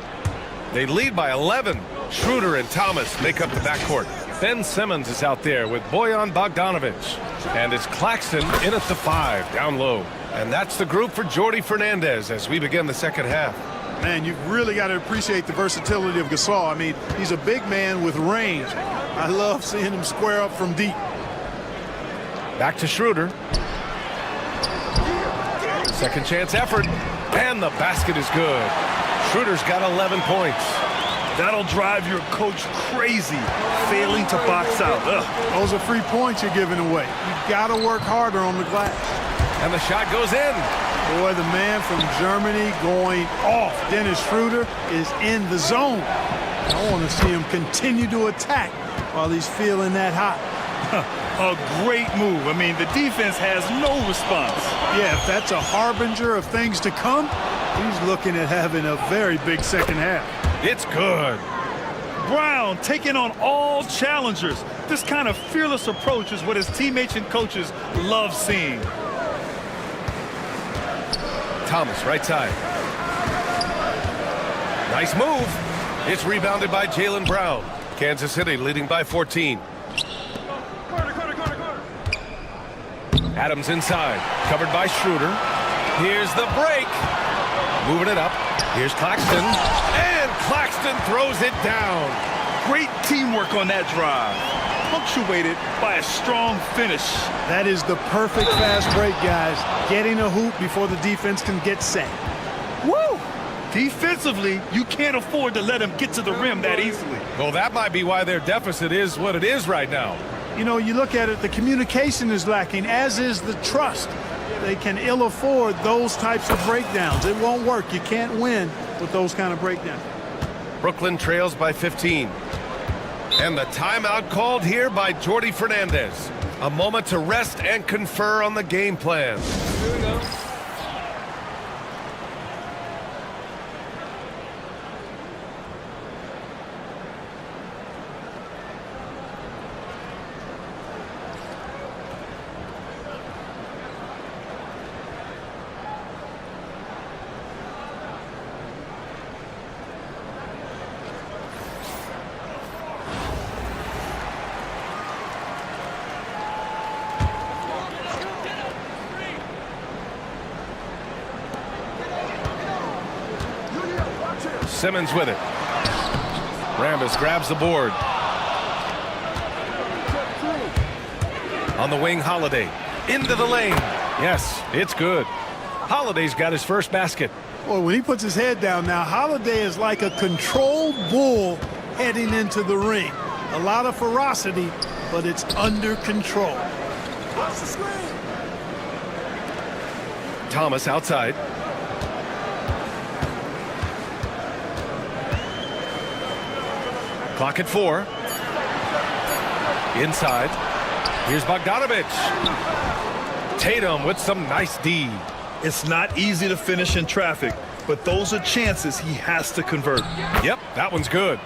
They lead by 11. Schroeder and Thomas make up the backcourt. Ben Simmons is out there with Bojan Bogdanovich. And it's Claxton in at the 5, down low. And that's the group for Jordi Fernandez as we begin the second half. Man, you've really got to appreciate the versatility of Gasol. I mean, he's a big man with range. I love seeing him square up from deep. Back to Schroeder. Second chance effort. And the basket is good. Schroeder's got 11 points. That'll drive your coach crazy, failing to box out. Ugh. Those are free points you're giving away. You've got to work harder on the glass. And the shot goes in. Boy, the man from Germany going off. Dennis Schroeder is in the zone. I want to see him continue to attack while he's feeling that hot. A great move. I mean, the defense has no response. Yeah, if that's a harbinger of things to come, he's looking at having a very big second half. It's good. Brown taking on all challengers. This kind of fearless approach is what his teammates and coaches love seeing. Thomas, right side. Nice move. It's rebounded by Jaylen Brown. Kansas City leading by 14. Adams inside, covered by Schroeder. Here's the break. Moving it up. Here's Claxton. And Claxton throws it down. Great teamwork on that drive. Punctuated by a strong finish. That is the perfect fast break, guys. Getting a hoop before the defense can get set. Woo! Defensively, you can't afford to let him get to the rim that easily. Well, that might be why their deficit is what it is right now. You know, you look at it, the communication is lacking, as is the trust. They can ill afford those types of breakdowns. It won't work. You can't win with those kind of breakdowns. Brooklyn trails by 15. And the timeout called here by Jordi Fernandez. A moment to rest and confer on the game plan. Here we go. Simmons with it. Rambis grabs the board. On the wing, Holiday. Into the lane. Yes, it's good. Holiday's got his first basket. Boy, when he puts his head down now, Holiday is like a controlled bull heading into the ring. A lot of ferocity, but it's under control. Thomas outside. Clock at 4. Inside. Here's Bogdanovich. Tatum with some nice D. It's not easy to finish in traffic, but those are chances he has to convert. Yep, that one's good.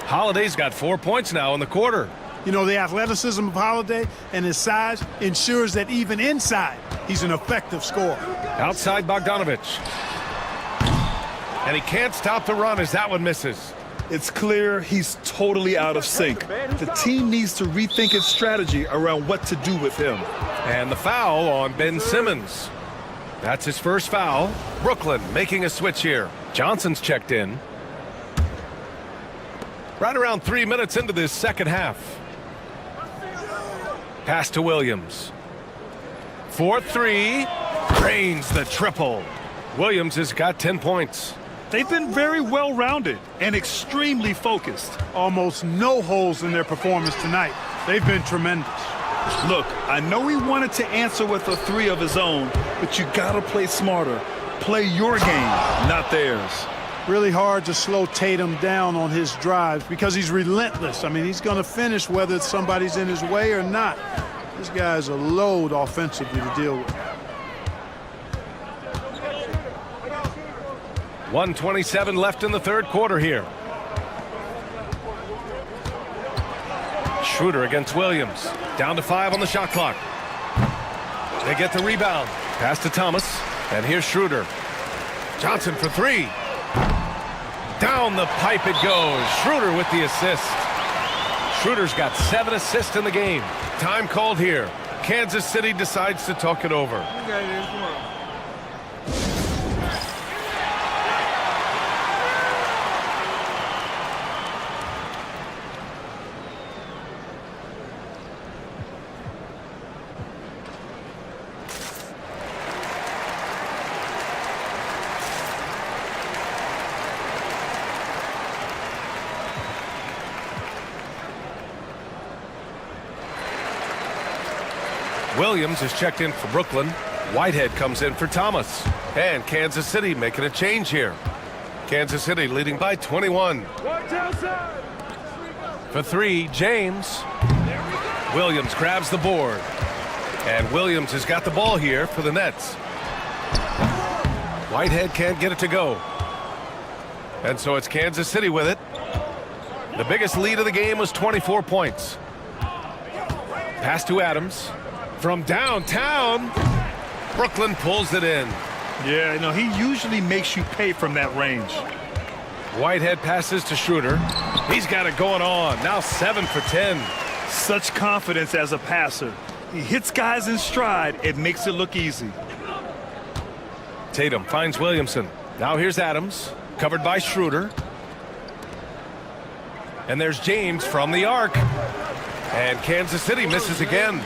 Holiday's got 4 points now in the quarter. You know, the athleticism of Holiday and his size ensures that even inside, he's an effective scorer. Outside Bogdanovich. And he can't stop the run as that one misses. It's clear he's totally out of sync. The team needs to rethink its strategy around what to do with him. And the foul on Ben Simmons. That's his first foul. Brooklyn making a switch here. Johnson's checked in. Right around 3 minutes into this second half. Pass to Williams. 4-3. Drains the triple. Williams has got 10 points. They've been very well-rounded and extremely focused. Almost no holes in their performance tonight. They've been tremendous. Look, I know he wanted to answer with a 3 of his own, but you gotta play smarter. Play your game, not theirs. Really hard to slow Tatum down on his drives because he's relentless. I mean, he's going to finish whether somebody's in his way or not. This guy's a load offensively to deal with. 1:27 left in the third quarter here. Schroeder against Williams. Down to 5 on the shot clock. They get the rebound. Pass to Thomas. And here's Schroeder. Johnson for 3. Down the pipe it goes. Schroeder with the assist. Schroeder's got 7 assists in the game. Time called here. Kansas City decides to talk it over. You got it. Come on. Williams is checked in for Brooklyn. Whitehead comes in for Thomas. And Kansas City making a change here. Kansas City leading by 21. For 3, James. Williams grabs the board. And Williams has got the ball here for the Nets. Whitehead can't get it to go. And so it's Kansas City with it. The biggest lead of the game was 24 points. Pass to Adams. From downtown, Brooklyn pulls it in. Yeah, you know, he usually makes you pay from that range. Whitehead passes to Schroeder. He's got it going on. Now 7 for 10. Such confidence as a passer. He hits guys in stride. It makes it look easy. Tatum finds Williamson. Now here's Adams, covered by Schroeder. And there's James from the arc. And Kansas City misses again.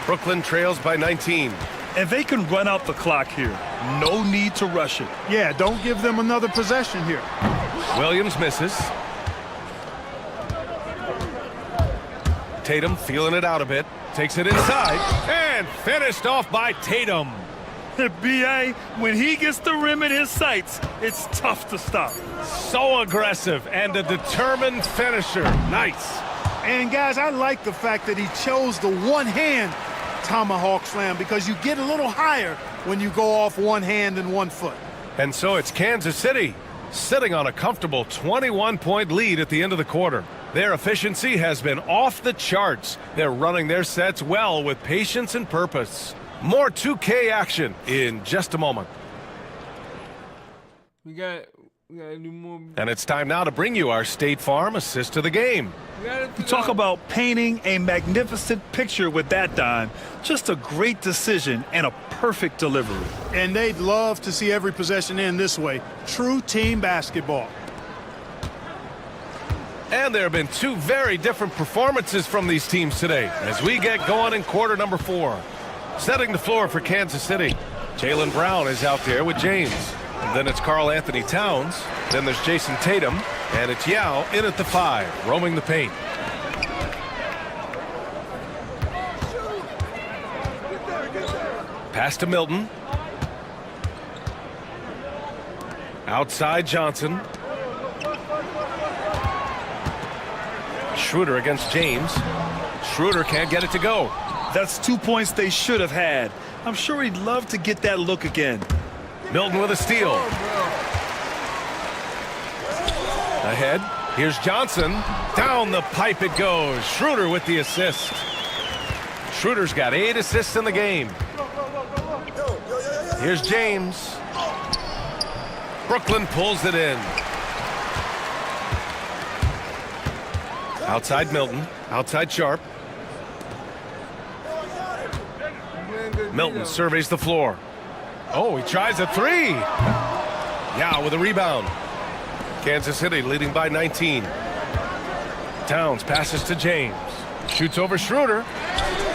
Brooklyn trails by 19. And they can run out the clock here. No need to rush it. Yeah, don't give them another possession here. Williams misses. Tatum feeling it out a bit. Takes it inside. And finished off by Tatum. B.A., when he gets the rim in his sights, it's tough to stop. So aggressive and a determined finisher. Nice. And, guys, I like the fact that he chose the one-hand tomahawk slam because you get a little higher when you go off one hand and 1 foot. And so it's Kansas City sitting on a comfortable 21-point lead at the end of the quarter. Their efficiency has been off the charts. They're running their sets well with patience and purpose. More 2K action in just a moment. We got We gotta do more. And it's time now to bring you our State Farm assist to the game. Talk about painting a magnificent picture with that, Don. Just a great decision and a perfect delivery. And they'd love to see every possession end this way. True team basketball. And there have been two very different performances from these teams today as we get going in quarter number 4. Setting the floor for Kansas City, Jaylen Brown is out there with James. And then it's Karl Anthony Towns. Then there's Jason Tatum. And it's Yao in at the 5, roaming the paint. Pass to Milton. Outside Johnson. Schroeder against James. Schroeder can't get it to go. That's 2 points they should have had. I'm sure he'd love to get that look again. Milton with a steal. Ahead. Here's Johnson. Down the pipe it goes. Schroeder with the assist. Schroeder's got 8 assists in the game. Here's James. Brooklyn pulls it in. Outside Milton. Outside Sharp. Milton surveys the floor. Oh, he tries a 3. Yeah, with a rebound. Kansas City leading by 19. Towns passes to James. Shoots over Schroeder.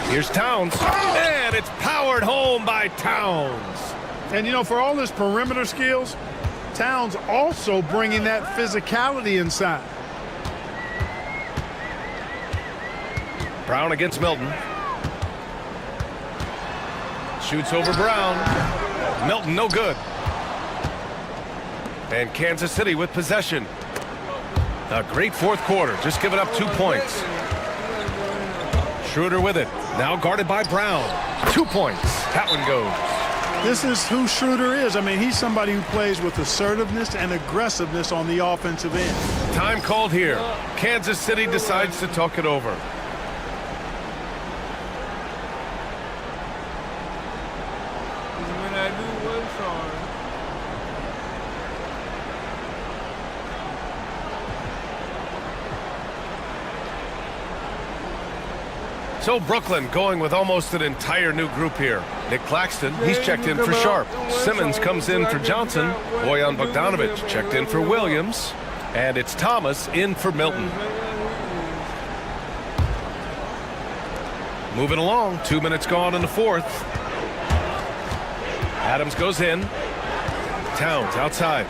Here's Towns. And it's powered home by Towns. And, you know, for all his perimeter skills, Towns also bringing that physicality inside. Brown against Milton. Shoots over Brown. Milton no good. And Kansas City with possession. A great fourth quarter, just giving up 2 points. Schroeder with it, now guarded by Brown. 2 points, that one goes. This is who Schroeder is. I mean, he's somebody who plays with assertiveness and aggressiveness on the offensive end. Time called here. Kansas City decides to talk it over. When I do one song, So Brooklyn going with almost an entire new group here. Nick Claxton, he's checked in for Sharp. Simmons comes in for Johnson. Bojan Bogdanovic checked in for Williams. And it's Thomas in for Milton. Moving along, 2 minutes gone in the fourth. Adams goes in. Towns outside.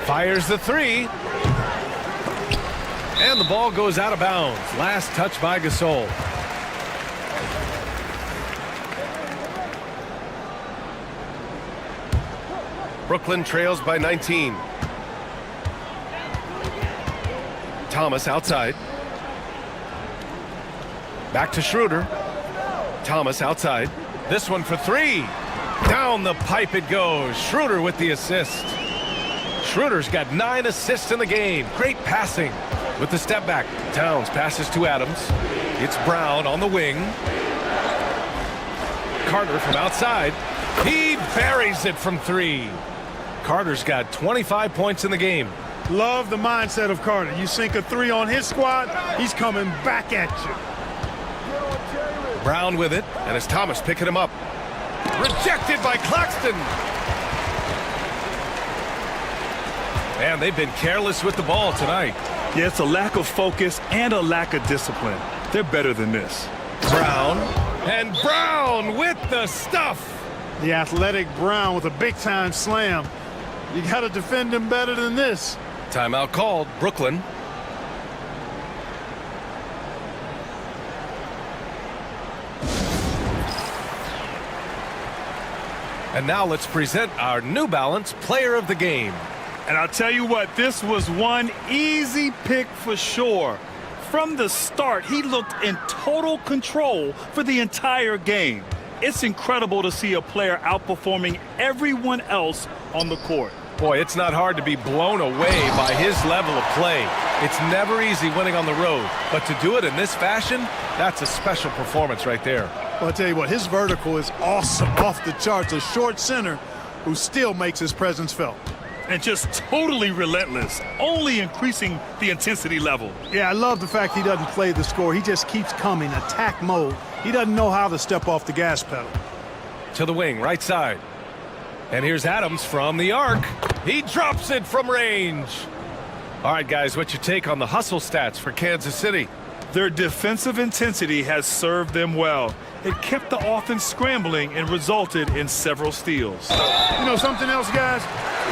Fires the 3. And the ball goes out of bounds. Last touch by Gasol. Brooklyn trails by 19. Thomas outside. Back to Schroeder. Thomas outside. This one for 3. Down the pipe it goes. Schroeder with the assist. Schroeder's got 9 assists in the game. Great passing with the step back. Towns passes to Adams. It's Brown on the wing. Carter from outside. He buries it from 3. Carter's got 25 points in the game. Love the mindset of Carter. You sink a 3 on his squad, he's coming back at you. Brown with it, and it's Thomas picking him up. Rejected by Claxton. And they've been careless with the ball tonight. Yeah, it's a lack of focus and a lack of discipline. They're better than this. Brown, and Brown with the stuff. The athletic Brown with a big-time slam. You got to defend him better than this. Timeout called, Brooklyn. And now let's present our New Balance Player of the Game. And I'll tell you what, this was one easy pick for sure. From the start, he looked in total control for the entire game. It's incredible to see a player outperforming everyone else on the court. Boy, it's not hard to be blown away by his level of play. It's never easy winning on the road, but to do it in this fashion, that's a special performance right there. Well, I'll tell you what, his vertical is awesome, off the charts. A short center who still makes his presence felt. And just totally relentless, only increasing the intensity level. Yeah, I love the fact he doesn't play the score. He just keeps coming, attack mode. He doesn't know how to step off the gas pedal. To the wing, right side. And here's Adams from the arc. He drops it from range. All right, guys, what's your take on the hustle stats for Kansas City? Their defensive intensity has served them well. It kept the offense scrambling and resulted in several steals. You know something else, guys?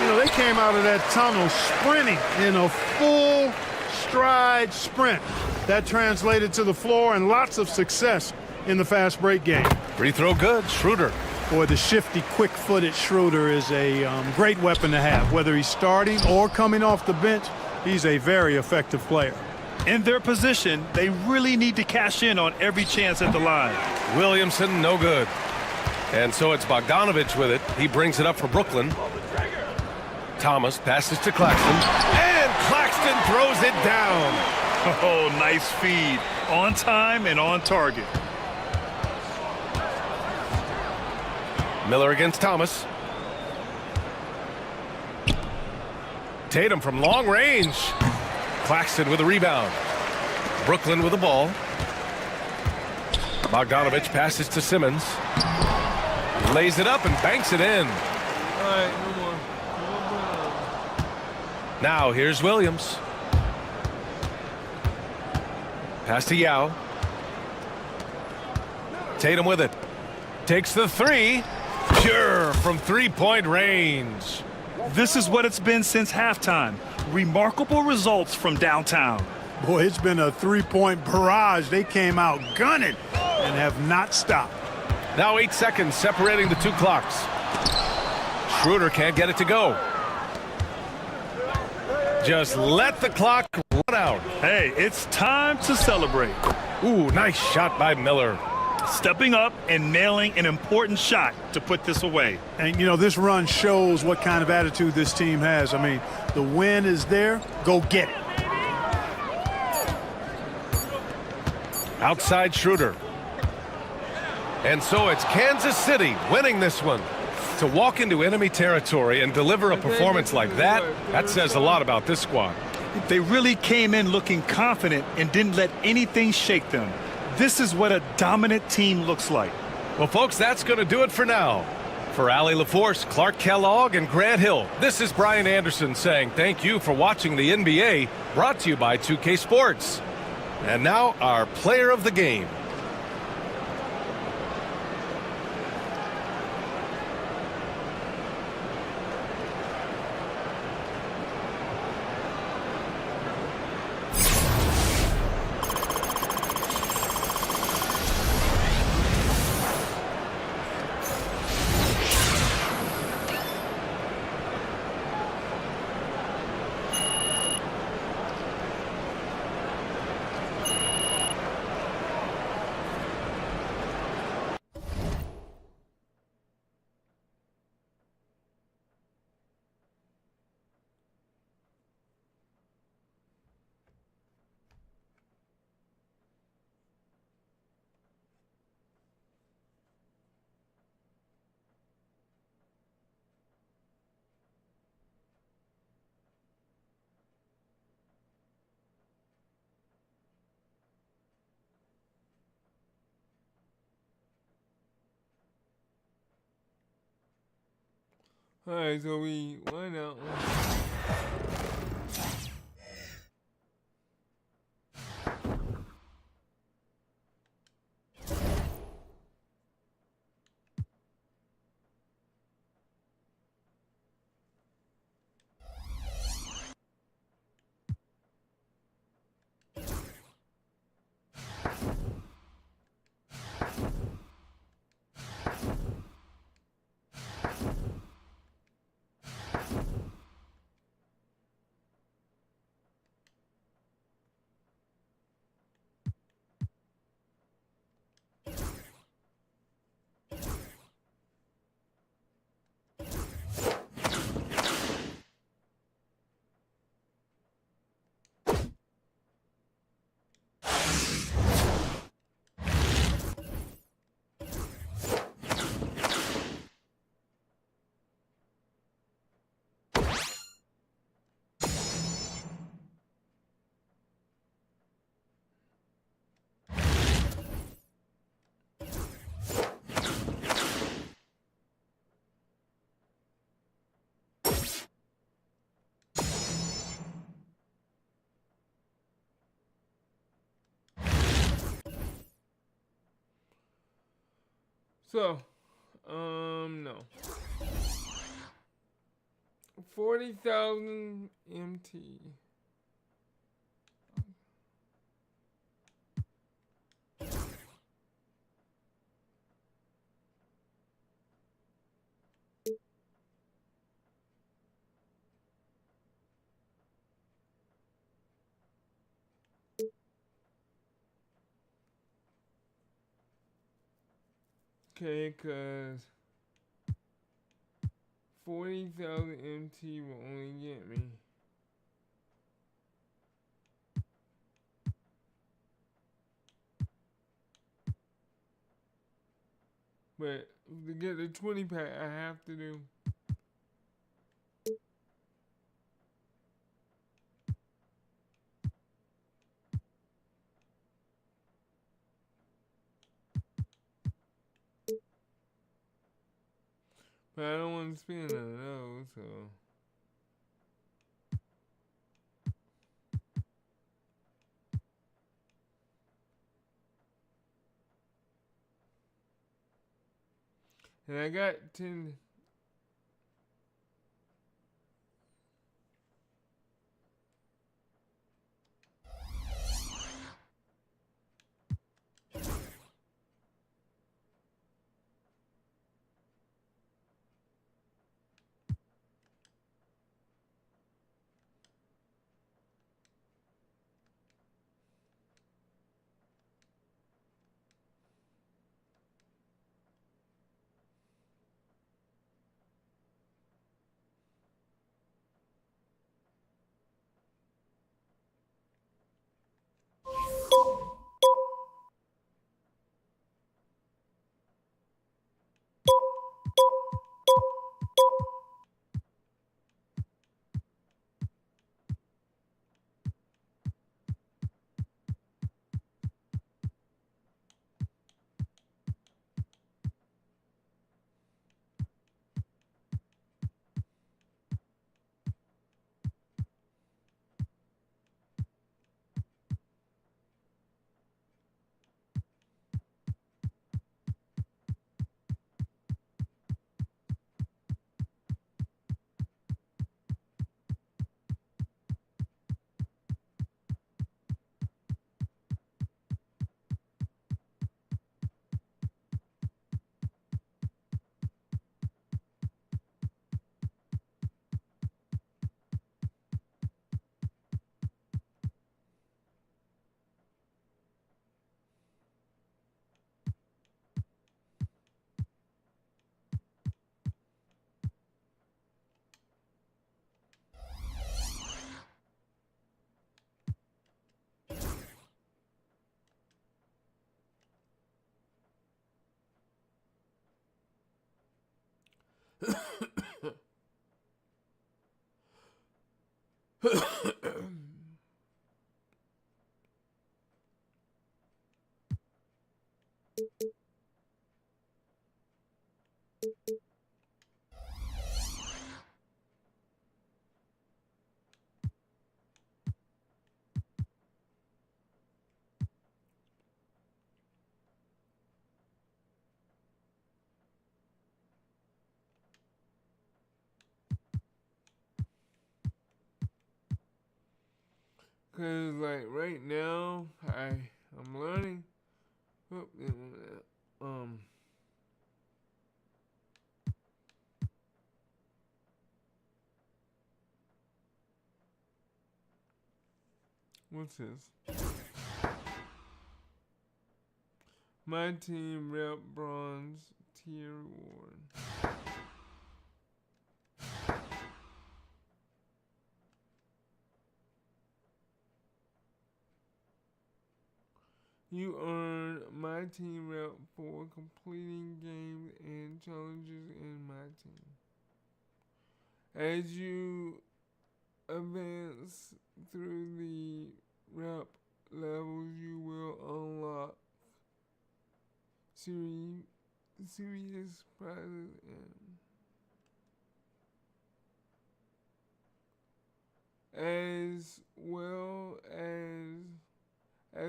You know, they came out of that tunnel sprinting in a full stride sprint. That translated to the floor and lots of success in the fast break game. Free throw good, Schroeder. Boy, the shifty, quick-footed Schroeder is a great weapon to have. Whether he's starting or coming off the bench, he's a very effective player. In their position, they really need to cash in on every chance at the line. Williamson, no good. And so it's Bogdanovich with it. He brings it up for Brooklyn. Thomas passes to Claxton. And Claxton throws it down. Oh, nice feed. On time and on target. Miller against Thomas. Tatum from long range. Claxton with a rebound. Brooklyn with the ball. Bogdanovich passes to Simmons. Lays it up and banks it in. All right, no more. Now here's Williams. Pass to Yao. Tatum with it. Takes the three. Pure from three-point range. This is what it's been since halftime. Remarkable results from downtown. Boy, it's been a three-point barrage. They came out gunning and have not stopped. Now 8 seconds separating the two clocks. Schroeder can't get it to go. Just let the clock run out. Hey, it's time to celebrate. Ooh, nice shot by Miller. Stepping up and nailing an important shot to put this away. And, you know, this run shows what kind of attitude this team has. I mean, the win is there. Go get it. Outside Schroeder. And so it's Kansas City winning this one. To walk into enemy territory and deliver a performance like that, that says a lot about this squad. They really came in looking confident and didn't let anything shake them. This is what a dominant team looks like. Well, folks, that's going to do it for now. For Allie LaForce, Clark Kellogg, and Grant Hill, this is Brian Anderson saying thank you for watching the NBA, brought to you by 2K Sports. And now our player of the game. All right, so we went out. So, no. 40,000 MT. Okay, cause 40,000 MT will only get me. But to get the 20 pack, I have to do. But I don't want to spend none of those, so. And I got 10. Cause like right now, I'm learning. Oh, what's this? My team rep bronze tier reward. You earn my team rep for completing games and challenges in my team. As you advance through the rep levels, you will unlock serious prizes and as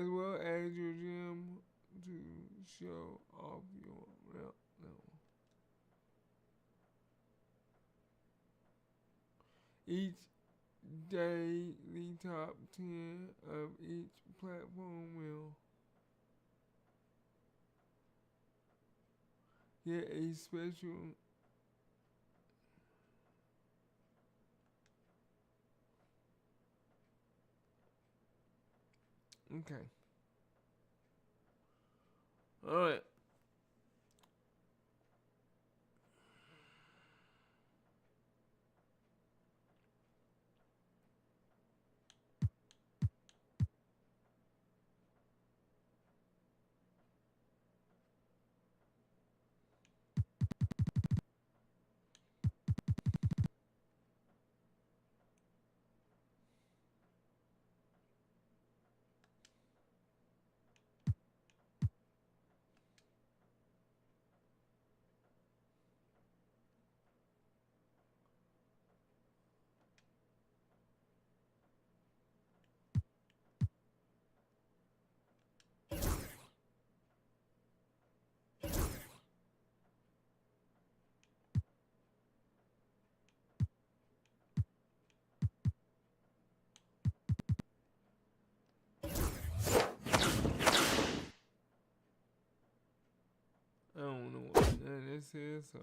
well as your gym to show off your rep Each day, the top 10 of each platform will get a special okay. All right. I don't know what this is, so.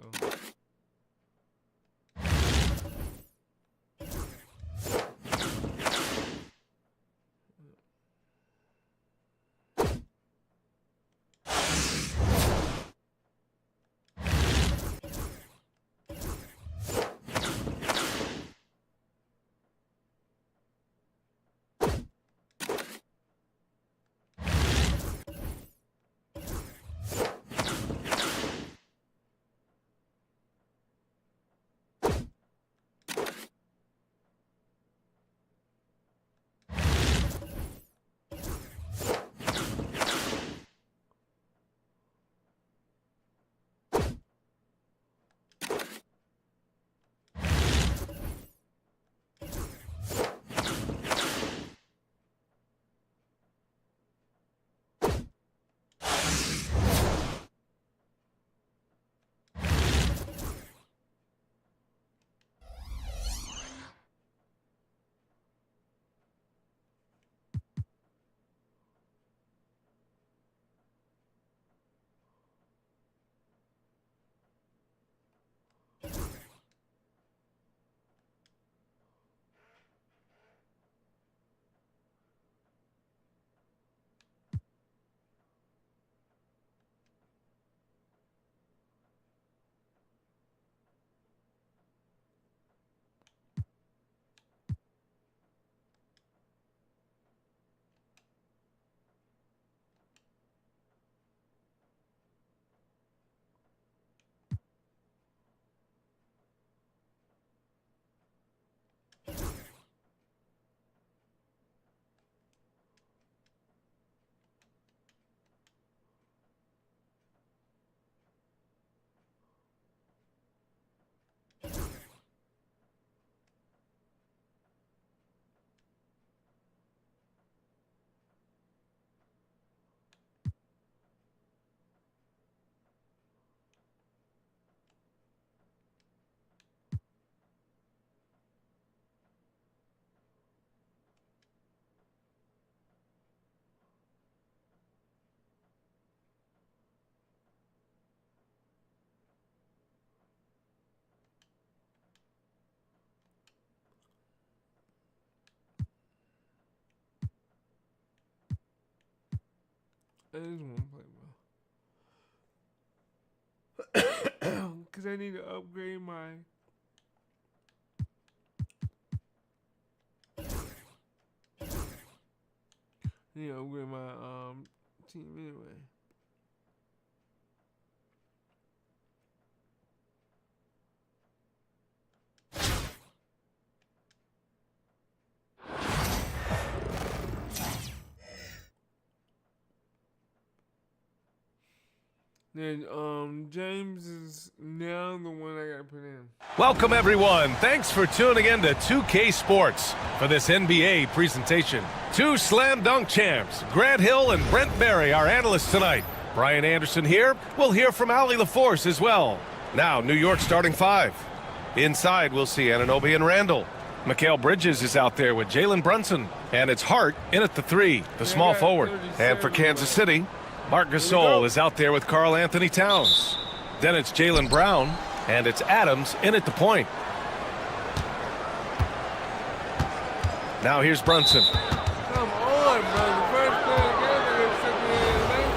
I just want to play well. Because I need to upgrade my team anyway. Then James is now the one I gotta put in. Welcome, everyone. Thanks for tuning in to 2K Sports for this NBA presentation. Two slam dunk champs, Grant Hill and Brent Barry, our analysts tonight. Brian Anderson here. We'll hear from Allie LaForce as well. Now, New York starting five. Inside, we'll see Anunoby and Randall. Mikal Bridges is out there with Jalen Brunson. And it's Hart in at the 3, the small forward. And for Kansas City, Marc Gasol is out there with Karl Anthony Towns. Then it's Jaylen Brown, and it's Adams in at the point. Now here's Brunson. Come on, bro. The first play again, they're going to sit me in the lane.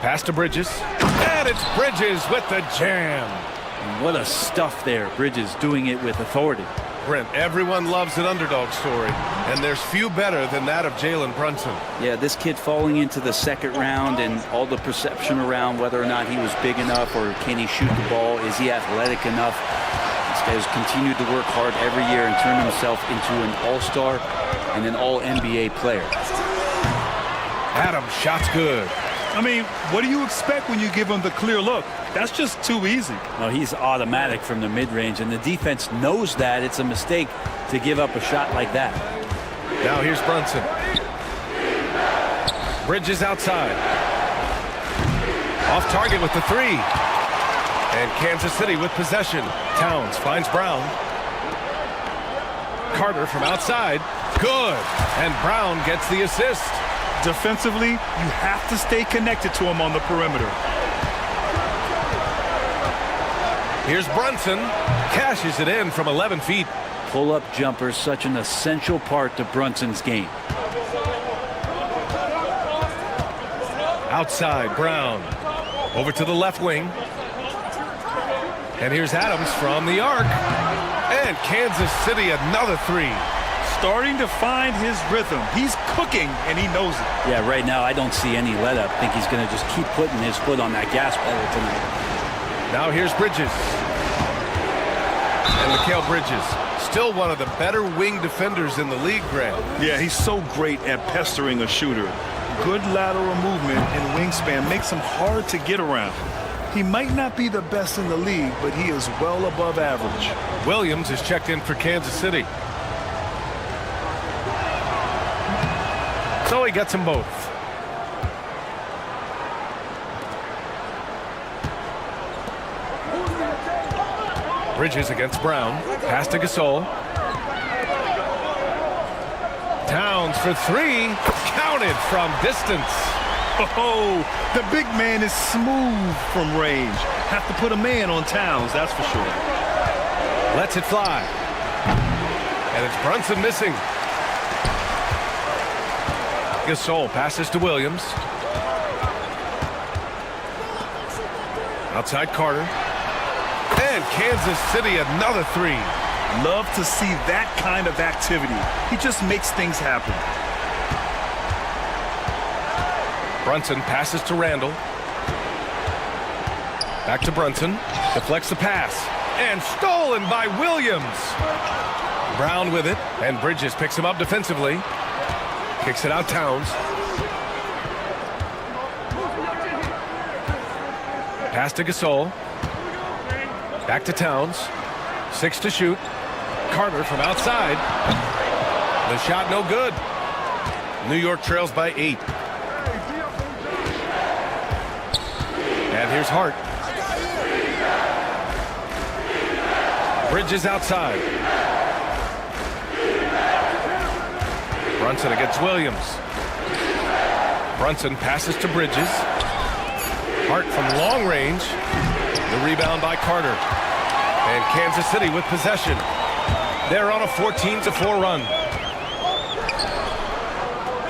Pass to Bridges. And it's Bridges with the jam. And what a stuff there. Bridges doing it with authority. Brent, everyone loves an underdog story, and there's few better than that of Jalen Brunson. Yeah, this kid falling into the second round and all the perception around whether or not he was big enough or can he shoot the ball, is he athletic enough? This guy has continued to work hard every year and turn himself into an all-star and an all-NBA player. Adams, shot's good. I mean, what do you expect when you give him the clear look? That's just too easy. No, he's automatic from the mid-range, and the defense knows that it's a mistake to give up a shot like that. Now here's Brunson. Bridges outside. Off target with the 3. And Kansas City with possession. Towns finds Brown. Carter from outside. Good. And Brown gets the assist. Defensively, you have to stay connected to him on the perimeter. Here's Brunson. Cashes it in from 11 feet. Pull-up jumper, such an essential part to Brunson's game. Outside, Brown. Over to the left wing. And here's Adams from the arc. And Kansas City another 3. Starting to find his rhythm. He's cooking, and he knows it. Yeah, right now I don't see any let up. I think he's going to just keep putting his foot on that gas pedal tonight. Now here's Bridges. And Mikal Bridges, still one of the better wing defenders in the league, Grant. Yeah, he's so great at pestering a shooter. Good lateral movement and wingspan makes him hard to get around. He might not be the best in the league, but he is well above average. Williams is checked in for Kansas City. So he gets them both. Bridges against Brown. Pass to Gasol. Towns for 3. Counted from distance. Oh, the big man is smooth from range. Have to put a man on Towns, that's for sure. Lets it fly. And it's Brunson missing. Gasol passes to Williams. Outside Carter. And Kansas City another 3. Love to see that kind of activity. He just makes things happen. Brunson passes to Randall. Back to Brunson. Deflects the pass. And stolen by Williams. Brown with it. And Bridges picks him up defensively. Kicks it out Towns. Pass to Gasol. Back to Towns. 6 to shoot. Carter from outside. The shot no good. New York trails by 8. And here's Hart. Bridges outside. Brunson against Williams. Brunson passes to Bridges. Hart from long range. The rebound by Carter. And Kansas City with possession. They're on a 14-4 run.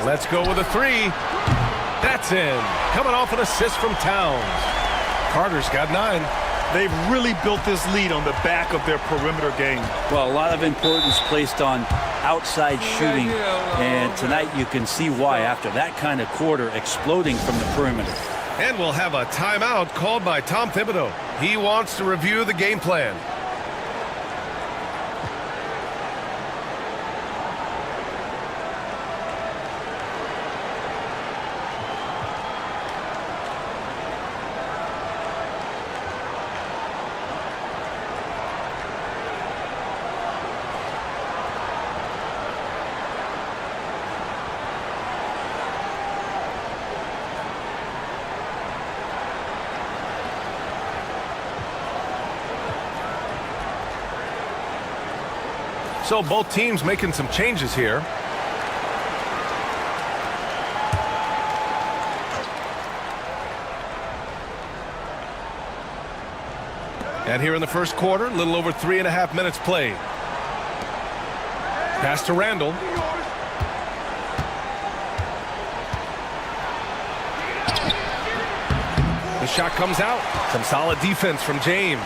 Let's go with a 3. That's in. Coming off an assist from Towns. Carter's got 9. They've really built this lead on the back of their perimeter game. Well, a lot of importance placed on outside shooting, and tonight you can see why after that kind of quarter exploding from the perimeter. And we'll have a timeout called by Tom Thibodeau. He wants to review the game plan. So both teams making some changes here. And here in the first quarter, a little over 3.5 minutes played. Pass to Randall. The shot comes out. Some solid defense from James.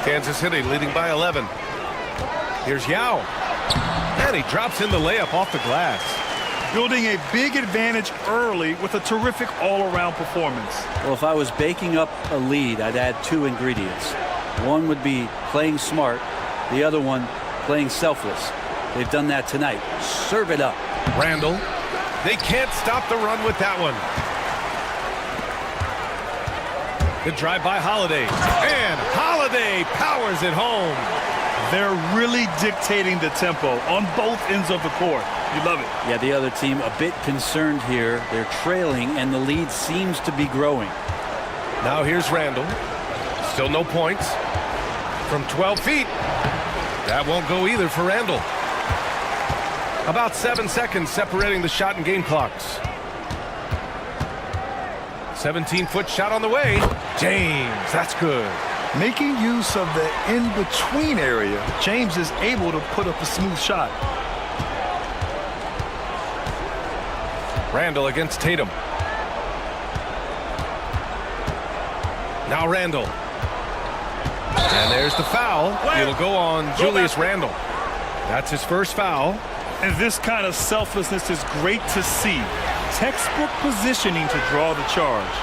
Kansas City leading by 11. Here's Yao. And he drops in the layup off the glass. Building a big advantage early with a terrific all-around performance. Well, if I was baking up a lead, I'd add 2 ingredients. One would be playing smart. The other one, playing selfless. They've done that tonight. Serve it up. Randall. They can't stop the run with that one. The drive by Holiday. And Holiday powers it home. They're really dictating the tempo on both ends of the court. You love it. Yeah, the other team a bit concerned here. They're trailing, and the lead seems to be growing. Now here's Randall. Still no points. From 12 feet. That won't go either for Randall. About 7 seconds separating the shot and game clocks. 17-foot shot on the way. James, that's good. Making use of the in-between area, James is able to put up a smooth shot. Randall against Tatum. Now Randall. And there's the foul. It'll go on Julius Randall. That's his first foul. And this kind of selflessness is great to see. Textbook positioning to draw the charge.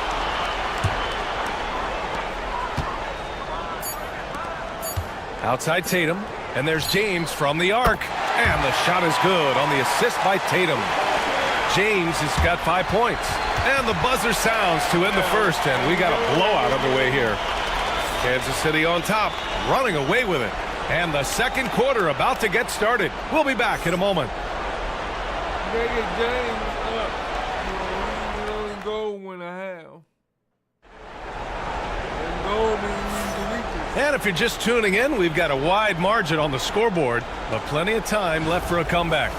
Outside Tatum. And there's James from the arc. And the shot is good on the assist by Tatum. James has got 5 points. And the buzzer sounds to end the first. And we got a blowout underway here. Kansas City on top, running away with it. And the second quarter about to get started. We'll be back in a moment. They get James up. You know, we only go when I have. And goal means the weakest. And if you're just tuning in, we've got a wide margin on the scoreboard, but plenty of time left for a comeback.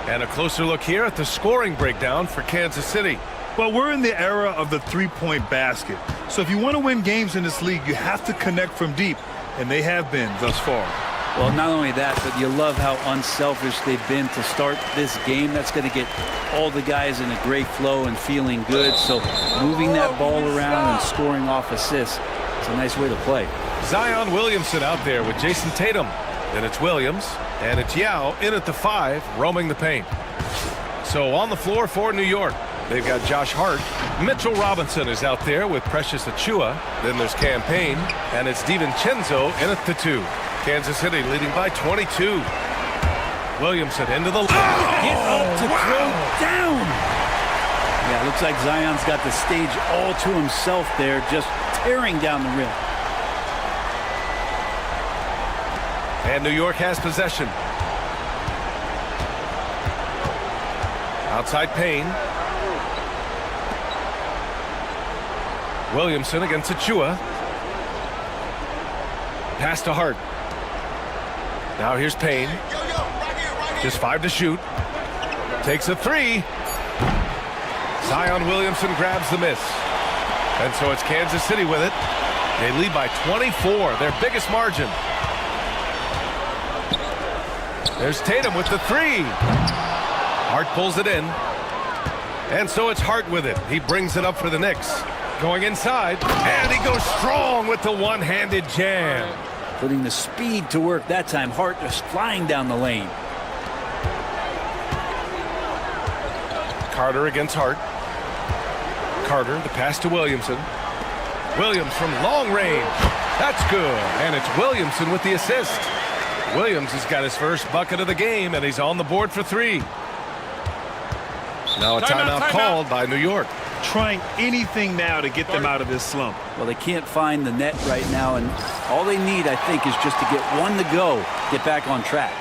And a closer look here at the scoring breakdown for Kansas City. Well, we're in the era of the three-point basket. So if you want to win games in this league, you have to connect from deep, and they have been thus far. Well, not only that, but you love how unselfish they've been to start this game. That's going to get all the guys in a great flow and feeling good. So moving that ball around and scoring off assists is a nice way to play. Zion Williamson out there with Jason Tatum. Then it's Williams, and it's Yao in at the 5, roaming the paint. So on the floor for New York, they've got Josh Hart. Mitchell Robinson is out there with Precious Achiuwa. Then there's Cam Payne, and it's DiVincenzo in at the 2. Kansas City leading by 22. Williamson into the Get up to throw down. Yeah, looks like Zion's got the stage all to himself there, just tearing down the rim. And New York has possession. Outside Payne. Williamson against Achiuwa. Pass to Hart. Now here's Payne. Just 5 to shoot. Takes a 3. Zion Williamson grabs the miss. And so it's Kansas City with it. They lead by 24, their biggest margin. There's Tatum with the 3. Hart pulls it in. And so it's Hart with it. He brings it up for the Knicks. Going inside. And he goes strong with the one-handed jam. Putting the speed to work that time. Hart just flying down the lane. Carter against Hart. Carter, the pass to Williamson. Williams from long range. That's good. And it's Williamson with the assist. Williams has got his first bucket of the game, and he's on the board for 3. Now a timeout called by New York. Trying anything now to get them out of this slump. Well, they can't find the net right now, and all they need, I think, is just to get one to go, get back on track.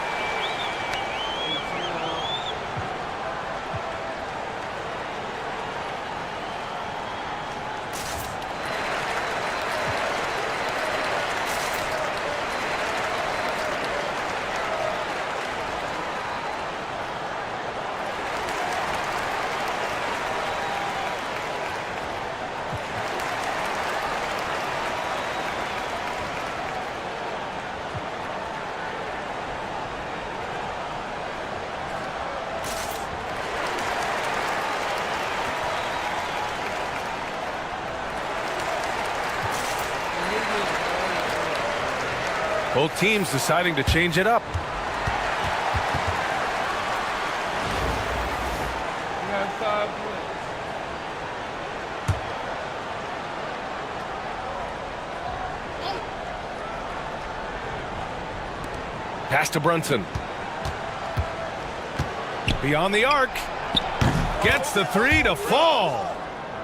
Both teams deciding to change it up. We have 5 points. Pass to Brunson. Beyond the arc. Gets the 3 to fall.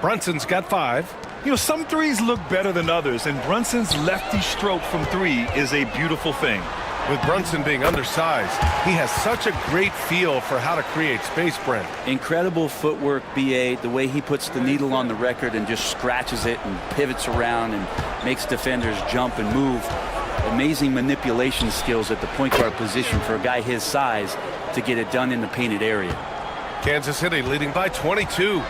Brunson's got 5. You know, some threes look better than others, and Brunson's lefty stroke from 3 is a beautiful thing. With Brunson being undersized, he has such a great feel for how to create space, Brent. Incredible footwork, B.A. The way he puts the needle on the record and just scratches it and pivots around and makes defenders jump and move. Amazing manipulation skills at the point guard position for a guy his size to get it done in the painted area. Kansas City leading by 22.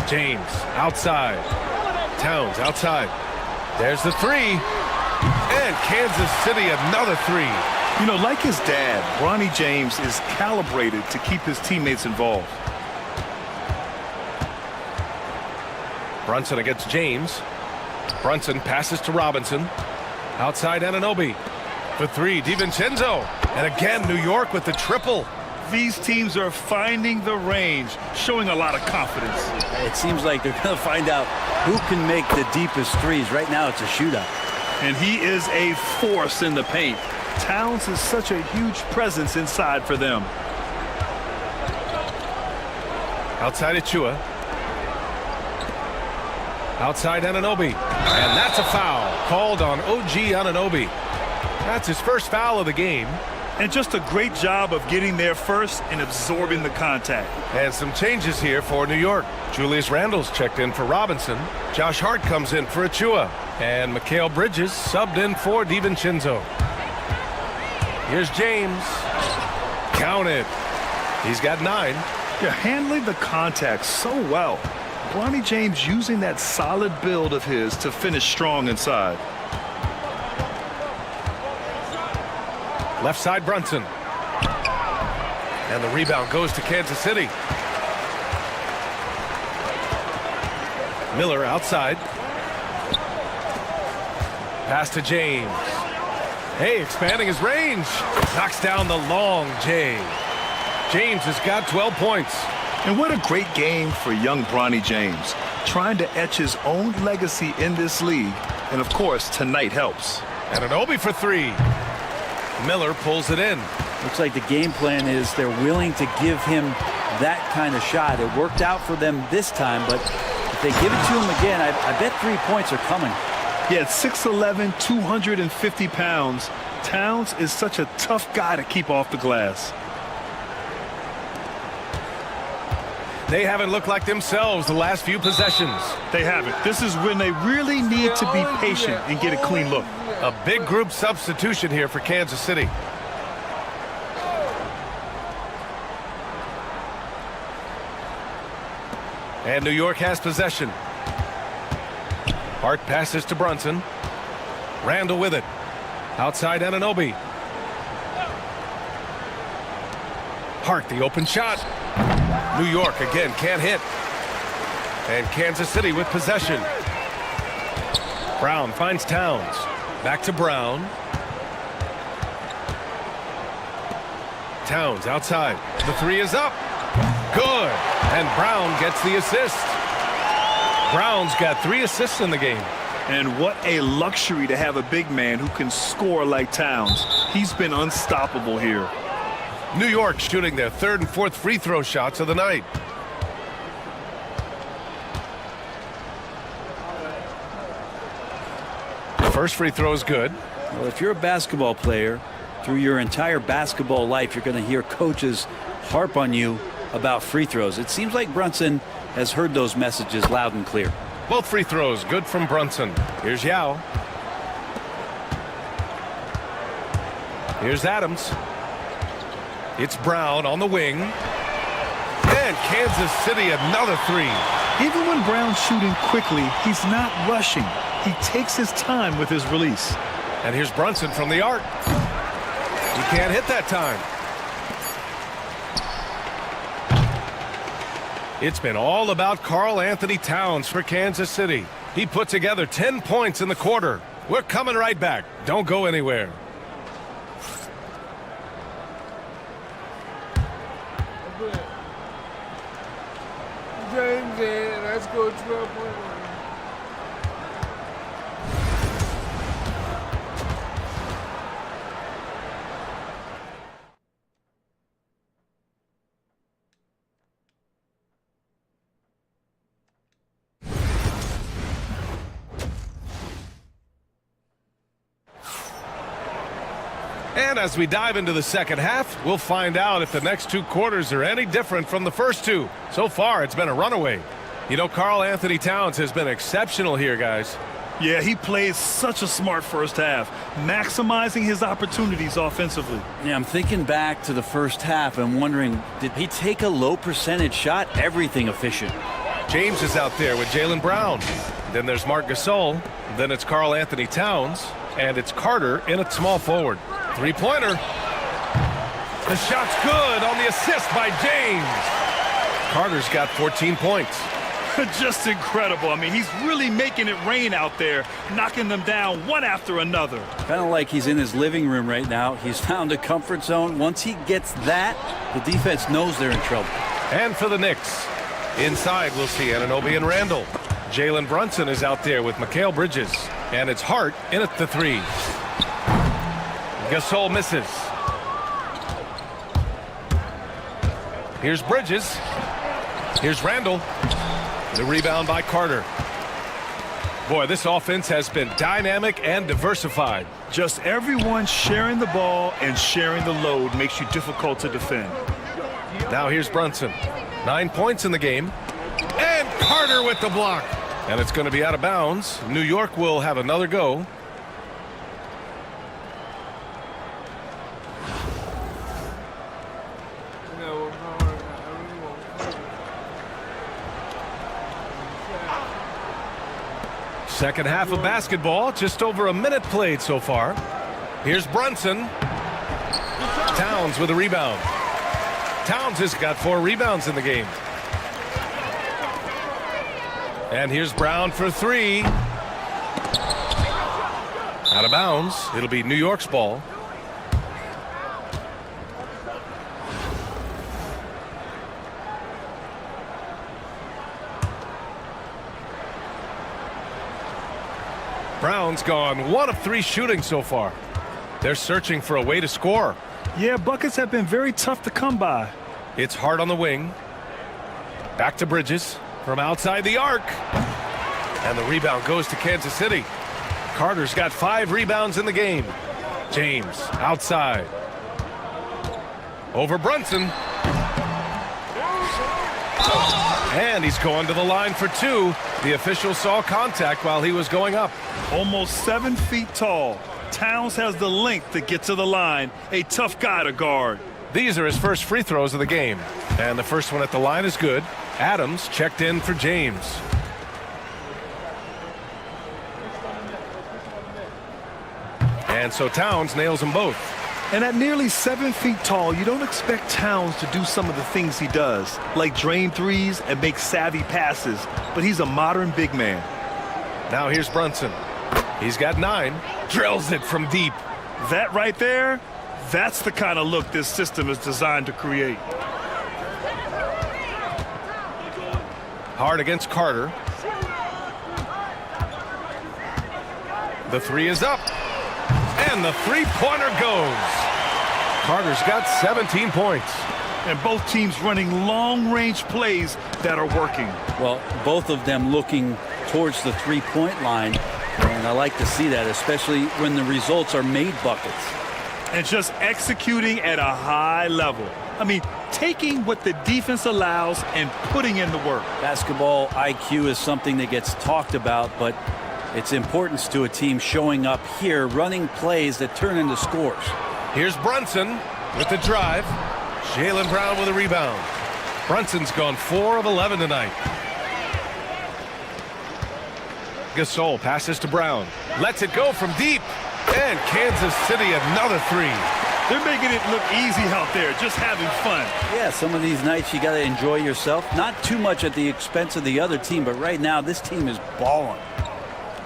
James outside. Towns outside. There's the 3. And Kansas City another 3. You know, like his dad, Bronny James is calibrated to keep his teammates involved. Brunson against James. Brunson passes to Robinson. Outside Anunoby. For 3, DiVincenzo. And again, New York with the triple. These teams are finding the range, showing a lot of confidence. It seems like they're going to find out who can make the deepest threes. Right now, it's a shootout. And he is a force in the paint. Towns is such a huge presence inside for them. Outside Achua. Outside Anunoby. And that's a foul called on OG Anunoby. That's his first foul of the game. And just a great job of getting there first and absorbing the contact. And some changes here for New York. Julius Randle's checked in for Robinson. Josh Hart comes in for Achua. And Mikal Bridges subbed in for DiVincenzo. Here's James. Count it. He's got 9. You're handling the contact so well. Bronny James using that solid build of his to finish strong inside. Left side Brunson. And the rebound goes to Kansas City. Miller outside. Pass to James. Hey, expanding his range. Knocks down the long J. James has got 12 points. And what a great game for young Bronny James. Trying to etch his own legacy in this league. And of course, tonight helps. Anunoby for 3. Miller pulls it in. Looks like the game plan is they're willing to give him that kind of shot. It worked out for them this time, but if they give it to him again, I bet 3 points are coming. Yeah, at 6'11", 250 pounds, Towns is such a tough guy to keep off the glass. They haven't looked like themselves the last few possessions. They haven't. This is when they really need to be patient and get a clean look. A big group substitution here for Kansas City. And New York has possession. Hart passes to Brunson. Randle with it. Outside Anunoby. Hart, the open shot. New York again can't hit. And Kansas City with possession. Brown finds Towns. Back to Brown. Towns outside. The 3 is up. Good. And Brown gets the assist. Brown's got 3 assists in the game. And what a luxury to have a big man who can score like Towns. He's been unstoppable here. New York shooting their 3rd and 4th free throw shots of the night. First free throw is good. Well, if you're a basketball player, through your entire basketball life, you're going to hear coaches harp on you about free throws. It seems like Brunson has heard those messages loud and clear. Both free throws good from Brunson. Here's Yao. Here's Adams. It's Brown on the wing. And Kansas City another 3. Even when Brown's shooting quickly, he's not rushing. He takes his time with his release. And here's Brunson from the arc. He can't hit that time. It's been all about Karl Anthony Towns for Kansas City. He put together 10 points in the quarter. We're coming right back. Don't go anywhere. James in. Let's go 12.1. And as we dive into the second half, we'll find out if the next 2 quarters are any different from the first 2. So far, it's been a runaway. You know, Karl Anthony Towns has been exceptional here, guys. Yeah, he plays such a smart first half, maximizing his opportunities offensively. Yeah, I'm thinking back to the first half and wondering, did he take a low percentage shot? Everything efficient. James is out there with Jaylen Brown. Then there's Marc Gasol. Then it's Karl Anthony Towns. And it's Carter in at small forward. 3-pointer. The shot's good on the assist by James. Carter's got 14 points. Just incredible. I mean, he's really making it rain out there, knocking them down one after another. Kind of like he's in his living room right now. He's found a comfort zone. Once he gets that, the defense knows they're in trouble. And for the Knicks, inside we'll see Anunoby and Randall. Jalen Brunson is out there with Mikal Bridges. And it's Hart in at the 3. Gasol misses. Here's Bridges. Here's Randall. The rebound by Carter. Boy, this offense has been dynamic and diversified. Just everyone sharing the ball and sharing the load makes you difficult to defend. Now here's Brunson. 9 points in the game. And Carter with the block. And it's going to be out of bounds. New York will have another go. Second half of basketball, just over a minute played so far. Here's Brunson. Towns with a rebound. Towns has got 4 rebounds in the game. And here's Brown for 3. Out of bounds. It'll be New York's ball. Brown's gone 1 of 3 shooting so far. They're searching for a way to score. Yeah, buckets have been very tough to come by. It's Hart on the wing. Back to Bridges from outside the arc. And the rebound goes to Kansas City. Carter's got 5 rebounds in the game. James outside. Over Brunson. And he's going to the line for 2. The official saw contact while he was going up. Almost 7 feet tall. Towns has the length to get to the line. A tough guy to guard. These are his first free throws of the game. And the first one at the line is good. Adams checked in for James. And so Towns nails them both. And at nearly 7 feet tall, you don't expect Towns to do some of the things he does, like drain threes and make savvy passes. But he's a modern big man. Now here's Brunson. He's got 9. Drills it from deep. That right there, that's the kind of look this system is designed to create. Hard against Carter. The 3 is up. And the 3-pointer goes. Carter's got 17 points. And both teams running long-range plays that are working. Well, both of them looking towards the 3-point line. And I like to see that, especially when the results are made buckets. And just executing at a high level. I mean, taking what the defense allows and putting in the work. Basketball IQ is something that gets talked about, but its importance to a team showing up here, running plays that turn into scores. Here's Brunson with the drive. Jaylen Brown with a rebound. Brunson's gone 4 of 11 tonight. Gasol passes to Brown. Lets it go from deep. And Kansas City another 3. They're making it look easy out there, just having fun. Yeah, some of these nights you got to enjoy yourself. Not too much at the expense of the other team, but right now this team is balling.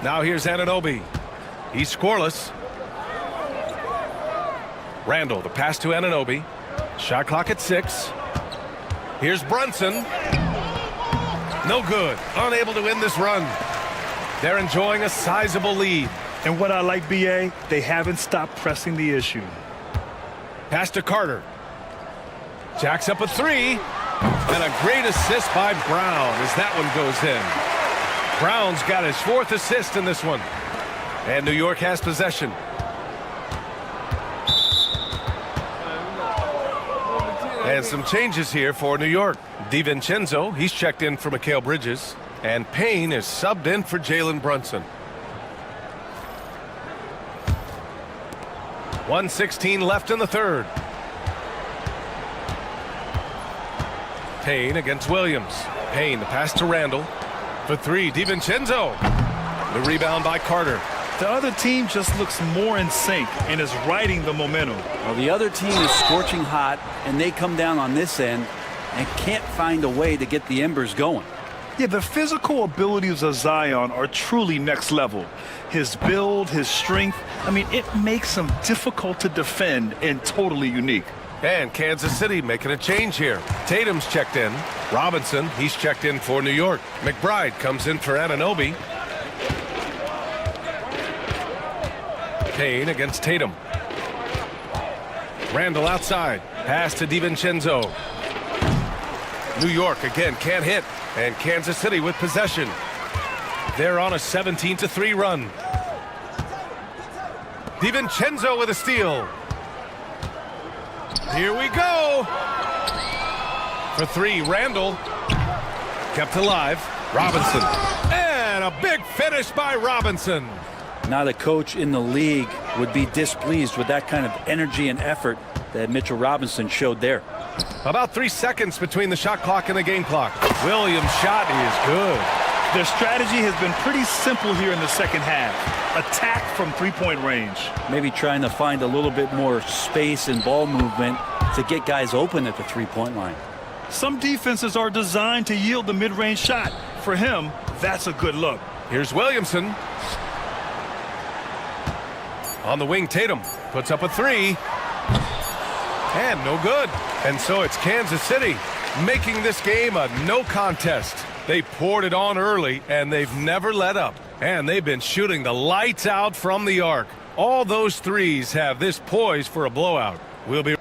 Now here's Anunoby. He's scoreless. Randall, the pass to Anunoby. Shot clock at 6. Here's Brunson. No good. Unable to win this run. They're enjoying a sizable lead. And what I like, B.A., they haven't stopped pressing the issue. Pass to Carter. Jacks up a 3. And a great assist by Brown as that one goes in. Brown's got his 4th assist in this one. And New York has possession. And some changes here for New York. DiVincenzo, he's checked in for Mikal Bridges. And Payne is subbed in for Jalen Brunson. 1:16 left in the third. Payne against Williams. Payne, the pass to Randall. For 3, DiVincenzo. The rebound by Carter. The other team just looks more in sync and is riding the momentum. Well, the other team is scorching hot, and they come down on this end and can't find a way to get the embers going. Yeah, the physical abilities of Zion are truly next level. His build, his strength, I mean, it makes him difficult to defend and totally unique. And Kansas City making a change here. Tatum's checked in. Robinson, he's checked in for New York. McBride comes in for Anunoby. Payne against Tatum. Randall outside. Pass to DiVincenzo. New York again can't hit. And Kansas City with possession. They're on a 17-3 run. DiVincenzo with a steal. Here we go. For 3, Randall. Kept alive. Robinson. And a big finish by Robinson. Not a coach in the league would be displeased with that kind of energy and effort that Mitchell Robinson showed there. About 3 seconds between the shot clock and the game clock. Williams' shot is good. Their strategy has been pretty simple here in the second half. Attack from three-point range. Maybe trying to find a little bit more space and ball movement to get guys open at the three-point line. Some defenses are designed to yield the mid-range shot. For him, that's a good look. Here's Williamson. On the wing, Tatum puts up a 3. And no good. And so it's Kansas City making this game a no contest. They poured it on early, and they've never let up. And they've been shooting the lights out from the arc. All those threes have this poised for a blowout. We'll be...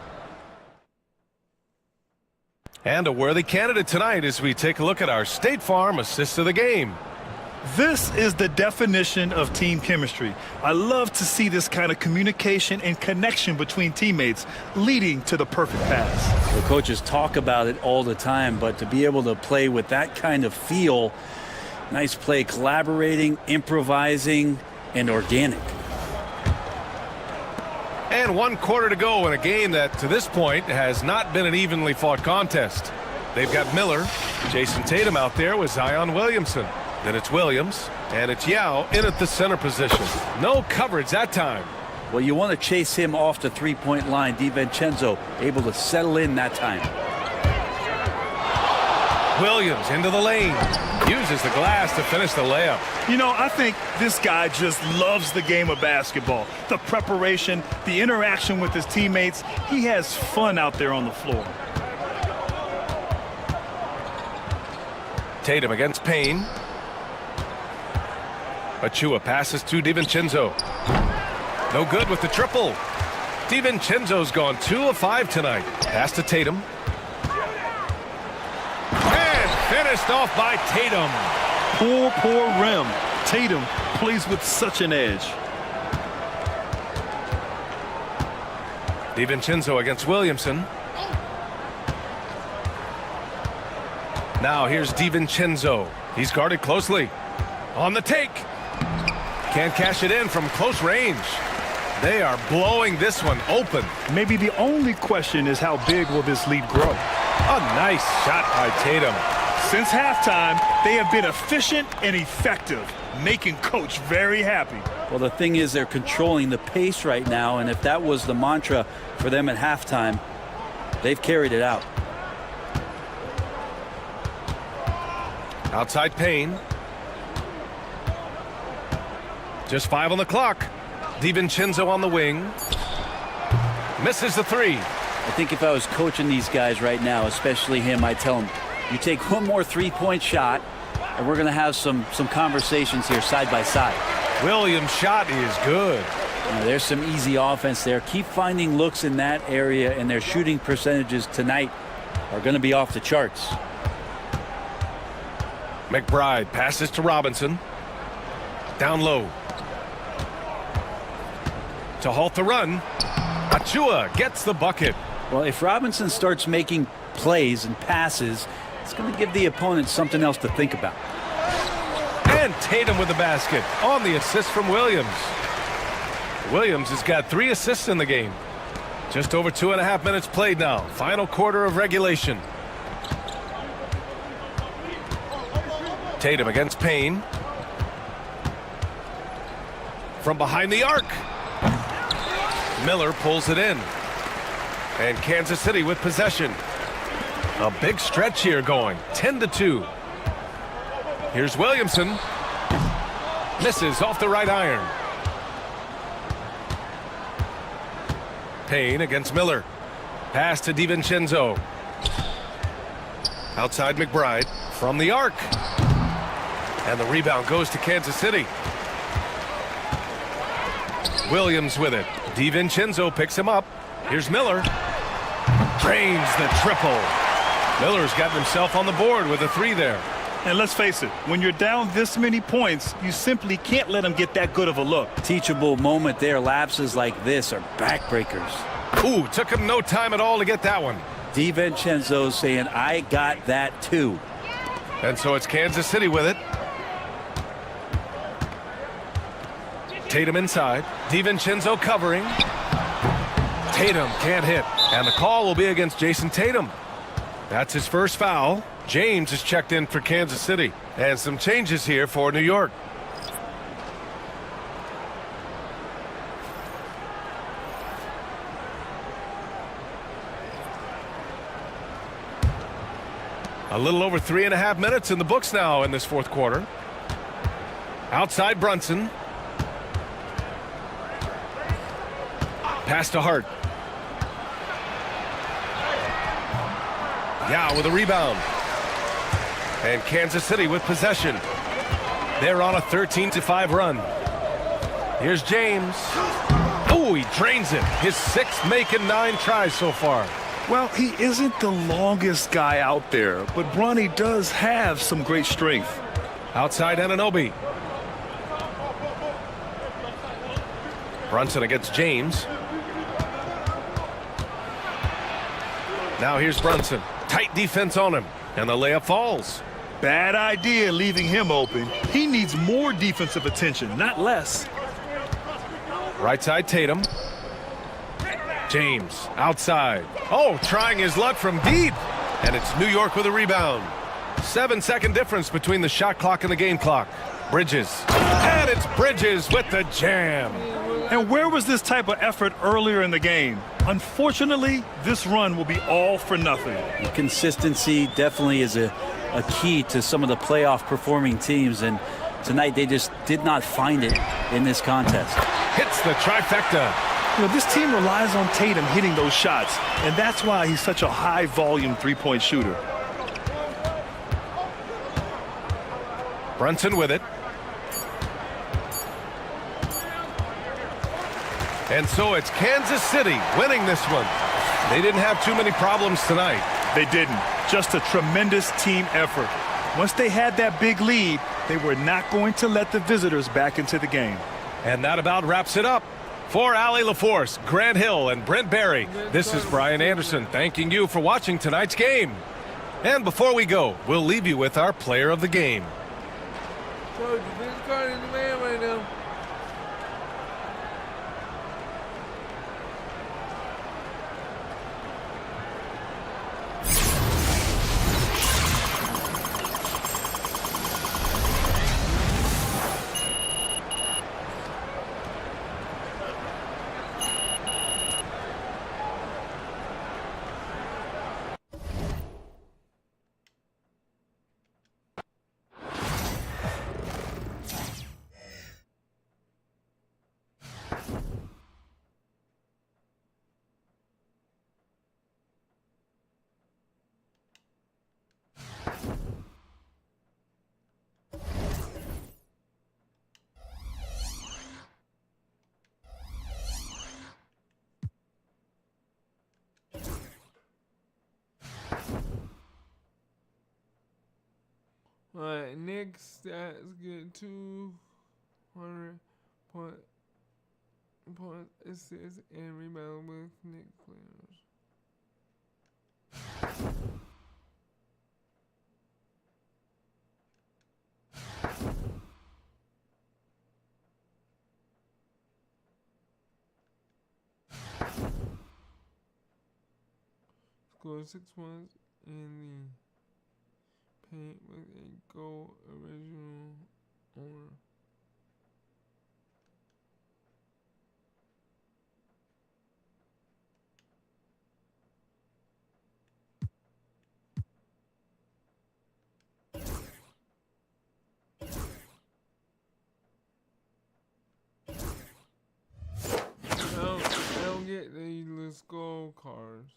And a worthy candidate tonight as we take a look at our State Farm assist of the game. This is the definition of team chemistry. I love to see this kind of communication and connection between teammates leading to the perfect pass. The coaches talk about it all the time, but to be able to play with that kind of feel, nice play, collaborating, improvising, and organic. And 1 quarter to go in a game that to this point has not been an evenly fought contest. They've got Miller, Jason Tatum out there with Zion Williamson. Then it's Williams, and it's Yao in at the center position. No coverage that time. Well, you want to chase him off the three-point line. DiVincenzo able to settle in that time. Williams into the lane. Uses the glass to finish the layup. You know, I think this guy just loves the game of basketball. The preparation, the interaction with his teammates. He has fun out there on the floor. Tatum against Payne. Achua passes to DiVincenzo. No good with the triple. DiVincenzo's gone 2 of 5 tonight. Pass to Tatum. And finished off by Tatum. Poor rim. Tatum plays with such an edge. DiVincenzo against Williamson. Now here's DiVincenzo. He's guarded closely. On the take. Can't cash it in from close range. They are blowing this one open. Maybe the only question is how big will this lead grow? A nice shot by Tatum. Since halftime, they have been efficient and effective, making Coach very happy. Well, the thing is they're controlling the pace right now, and if that was the mantra for them at halftime, they've carried it out. Outside Payne. Just 5 on the clock. DiVincenzo on the wing. Misses the three. I think if I was coaching these guys right now, especially him, I'd tell him, you take one more three-point shot, and we're going to have some conversations here side by side. Williams' shot is good. There's some easy offense there. Keep finding looks in that area, and their shooting percentages tonight are going to be off the charts. McBride passes to Robinson. Down low. To halt the run. Achua gets the bucket. Well, if Robinson starts making plays and passes, it's going to give the opponent something else to think about. And Tatum with the basket on the assist from Williams. Williams has got 3 assists in the game. Just over 2.5 minutes played now. Final quarter of regulation. Tatum against Payne. From behind the arc. Miller pulls it in. And Kansas City with possession. A big stretch here going. 10-2. Here's Williamson. Misses off the right iron. Payne against Miller. Pass to DiVincenzo. Outside McBride. From the arc. And the rebound goes to Kansas City. Williams with it. DiVincenzo picks him up. Here's Miller. Drains the triple. Miller's gotten himself on the board with a 3 there. And let's face it, when you're down this many points, you simply can't let them get that good of a look. Teachable moment there. Lapses like this are backbreakers. Ooh, took him no time at all to get that one. DiVincenzo saying, I got that too. And so it's Kansas City with it. Tatum inside. DiVincenzo covering. Tatum can't hit. And the call will be against Jason Tatum. That's his first foul. James is checked in for Kansas City. And some changes here for New York. A little over 3.5 minutes in the books now in this fourth quarter. Outside Brunson. Pass to Hart. Yeah, with a rebound. And Kansas City with possession. They're on a 13-5 run. Here's James. Oh, he drains it. His 6th make in 9 tries so far. Well, he isn't the longest guy out there, but Bronny does have some great strength. Outside Anunoby. Brunson against James. Now here's Brunson. Tight defense on him. And the layup falls. Bad idea leaving him open. He needs more defensive attention, not less. Right side Tatum. James outside. Oh, trying his luck from deep. And it's New York with a rebound. 7-second difference between the shot clock and the game clock. Bridges. And it's Bridges with the jam. And where was this type of effort earlier in the game? Unfortunately, this run will be all for nothing. Consistency definitely is a key to some of the playoff performing teams, and tonight they just did not find it in this contest. Hits the trifecta. You know, this team relies on Tatum hitting those shots, and that's why he's such a high-volume three-point shooter. Brunson with it. And so it's Kansas City winning this one. They didn't have too many problems tonight. They didn't. Just a tremendous team effort. Once they had that big lead, they were not going to let the visitors back into the game. And that about wraps it up. For Allie LaForce, Grant Hill, and Brent Barry, this is Brian Anderson thanking you for watching tonight's game. And before we go, we'll leave you with our player of the game. So, this card is the man right now. Nick's stats get 200 point assists and rebound with Nick players. Scored 6 points in the paint with a goal original owner. I don't get the little skull cards.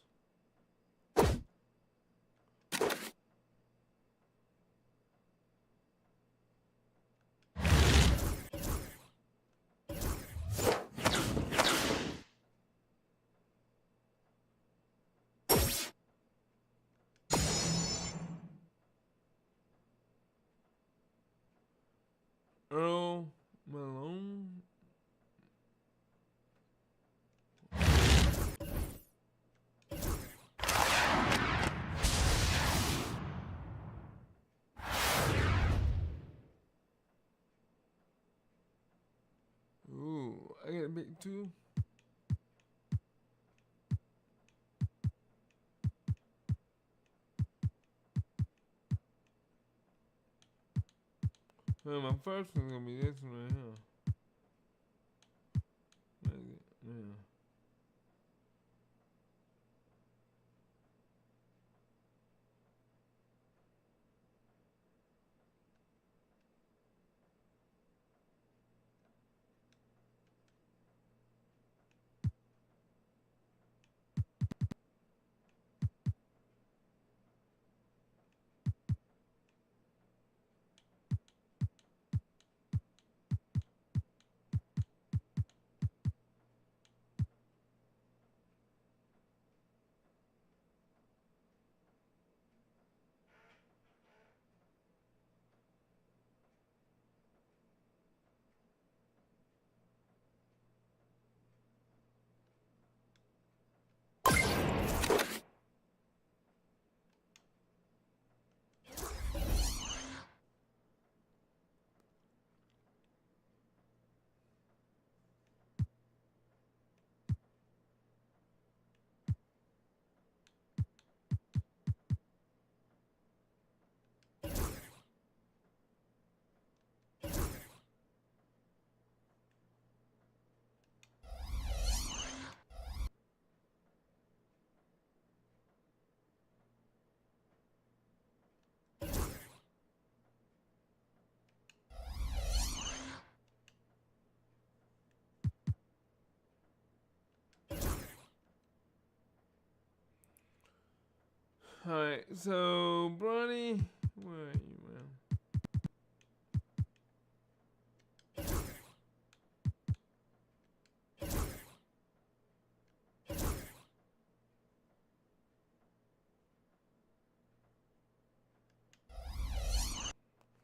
Earl Malone. Ooh, I got a big 2. Well, my first one's gonna be this one right here. Yeah. Alright, so Bronny, where are you, man?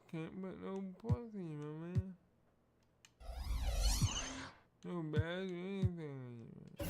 Can't put no points in you, my man. No badge or anything in you, man.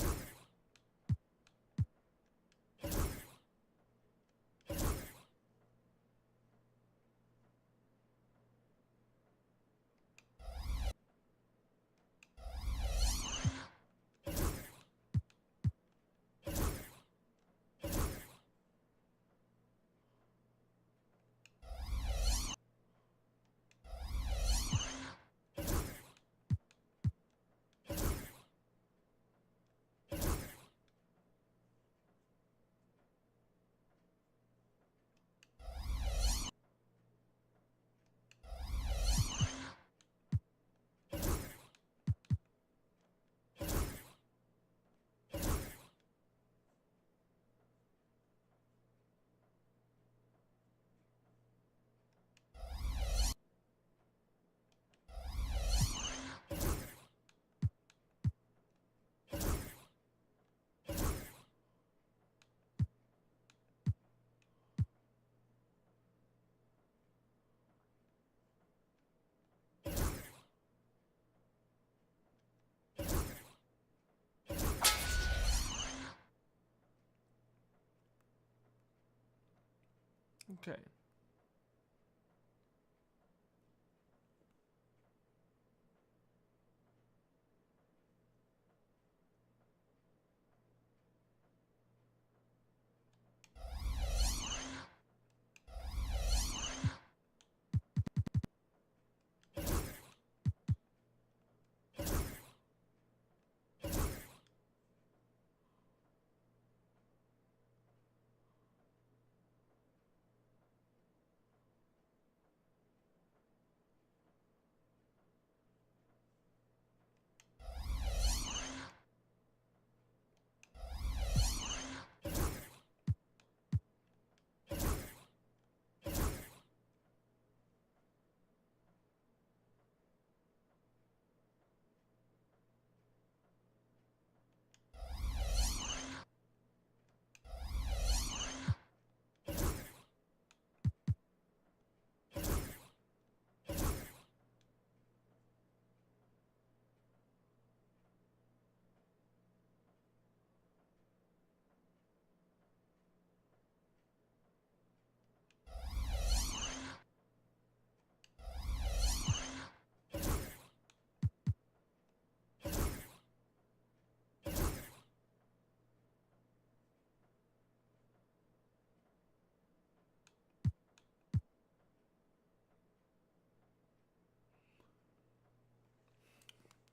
Okay.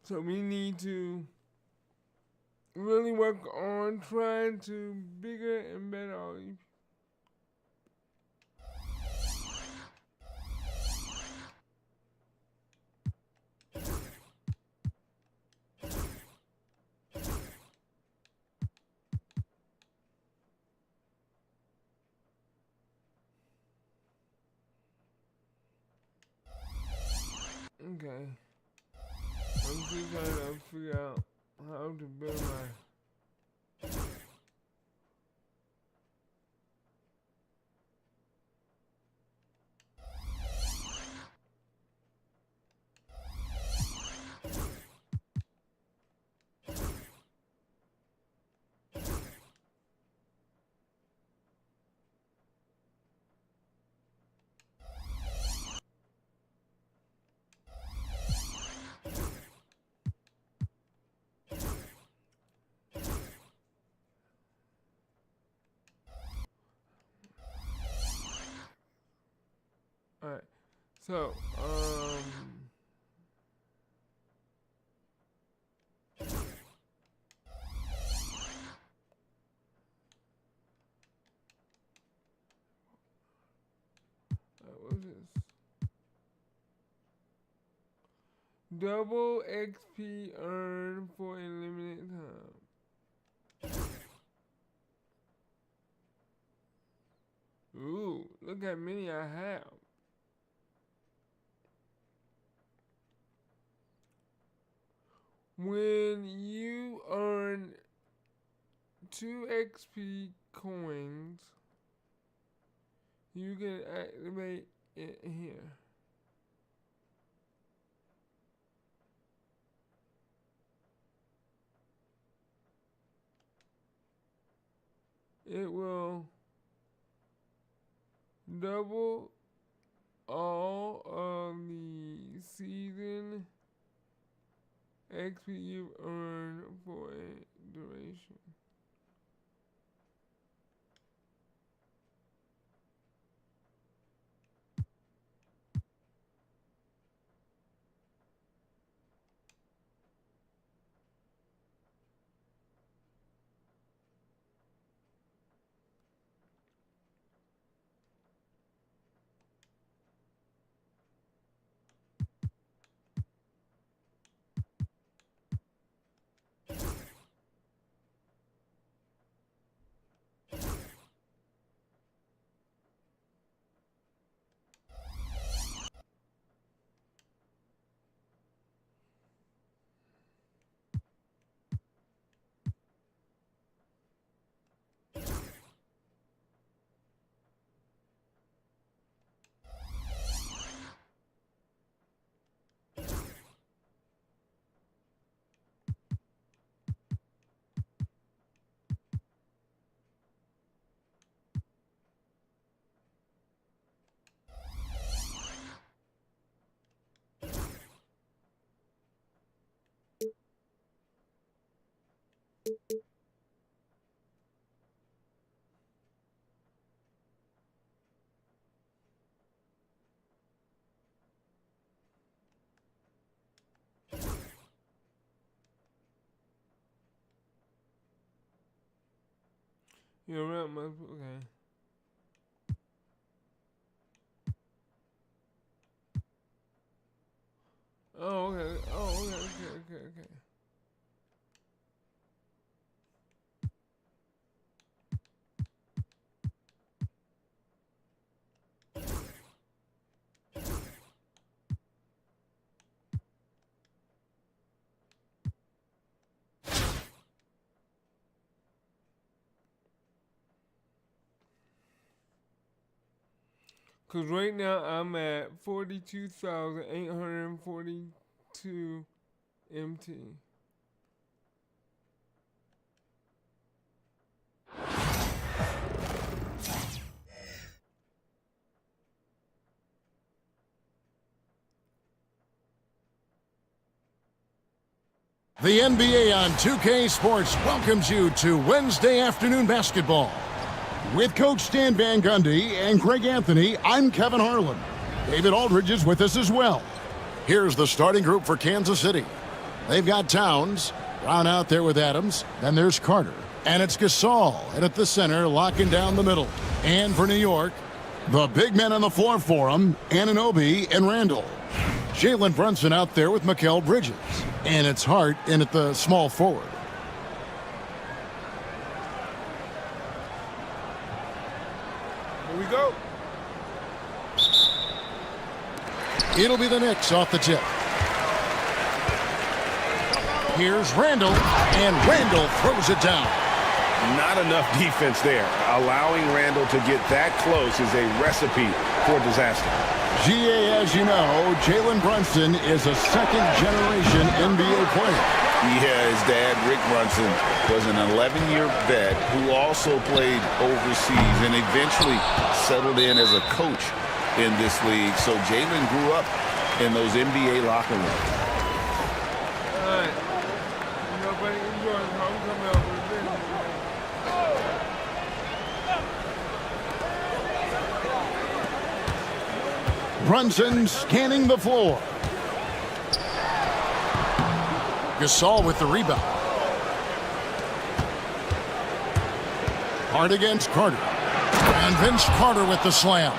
So we need to really work on trying to bigger and better all these. Okay. I'm just trying to figure out how to build my. Alright. So, what's this? Double XP earned for a limited time. Ooh, look how many I have. When you earn 2 XP coins, you can activate it here. It will double all of the season XP you've earned for a duration. You're right, okay. Oh, okay. Oh, okay. Because right now I'm at 42,842 MT. The NBA on 2K Sports welcomes you to Wednesday afternoon basketball. With Coach Stan Van Gundy and Greg Anthony, I'm Kevin Harlan. David Aldridge is with us as well. Here's the starting group for Kansas City. They've got Towns, Brown out there with Adams, then there's Carter, and it's Gasol, and at the center, locking down the middle. And for New York, the big men on the floor for them, Anunoby and Randall. Jalen Brunson out there with Mikal Bridges, and it's Hart in at the small forward. Here we go. It'll be the Knicks off the tip. Here's Randall, and Randall throws it down. Not enough defense there. Allowing Randall to get that close is a recipe for disaster. GA, as you know, Jalen Brunson is a second-generation NBA player. Yeah, his dad, Rick Brunson, was an 11-year vet who also played overseas and eventually settled in as a coach in this league. So Jalen grew up in those NBA locker rooms. All right. Nobody enjoys homecoming over Brunson scanning the floor. Gasol with the rebound. Hard against Carter. And Vince Carter with the slam.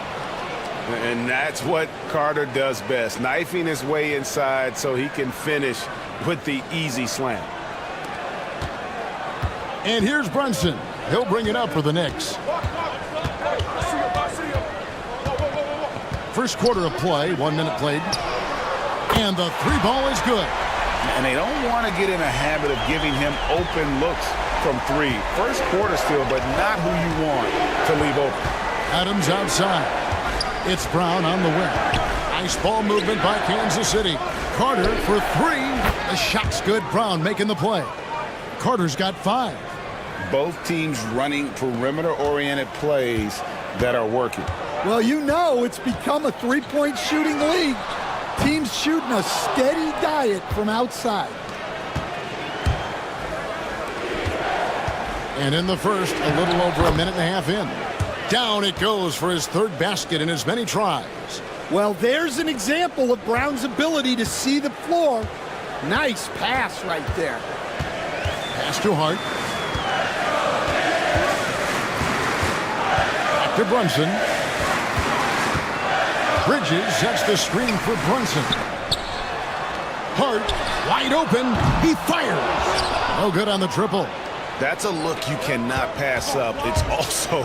And that's what Carter does best, knifing his way inside so he can finish with the easy slam. And here's Brunson. He'll bring it up for the Knicks. First quarter of play, 1 minute played. And the three ball is good. And they don't want to get in a habit of giving him open looks from three. First quarter still, but not who you want to leave open. Adams outside. It's Brown on the wing. Nice ball movement by Kansas City. Carter for three. The shot's good. Brown making the play. Carter's got 5. Both teams running perimeter-oriented plays that are working. Well, you know it's become a three-point shooting league. Teams shooting a steady diet from outside. And in the first, a little over a minute and a half in. Down it goes for his third basket in as many tries. Well, there's an example of Brown's ability to see the floor. Nice pass right there. Pass to Hart. Back to Brunson. Bridges sets the screen for Brunson. Hart, wide open. He fires. No good on the triple. That's a look you cannot pass up. It's also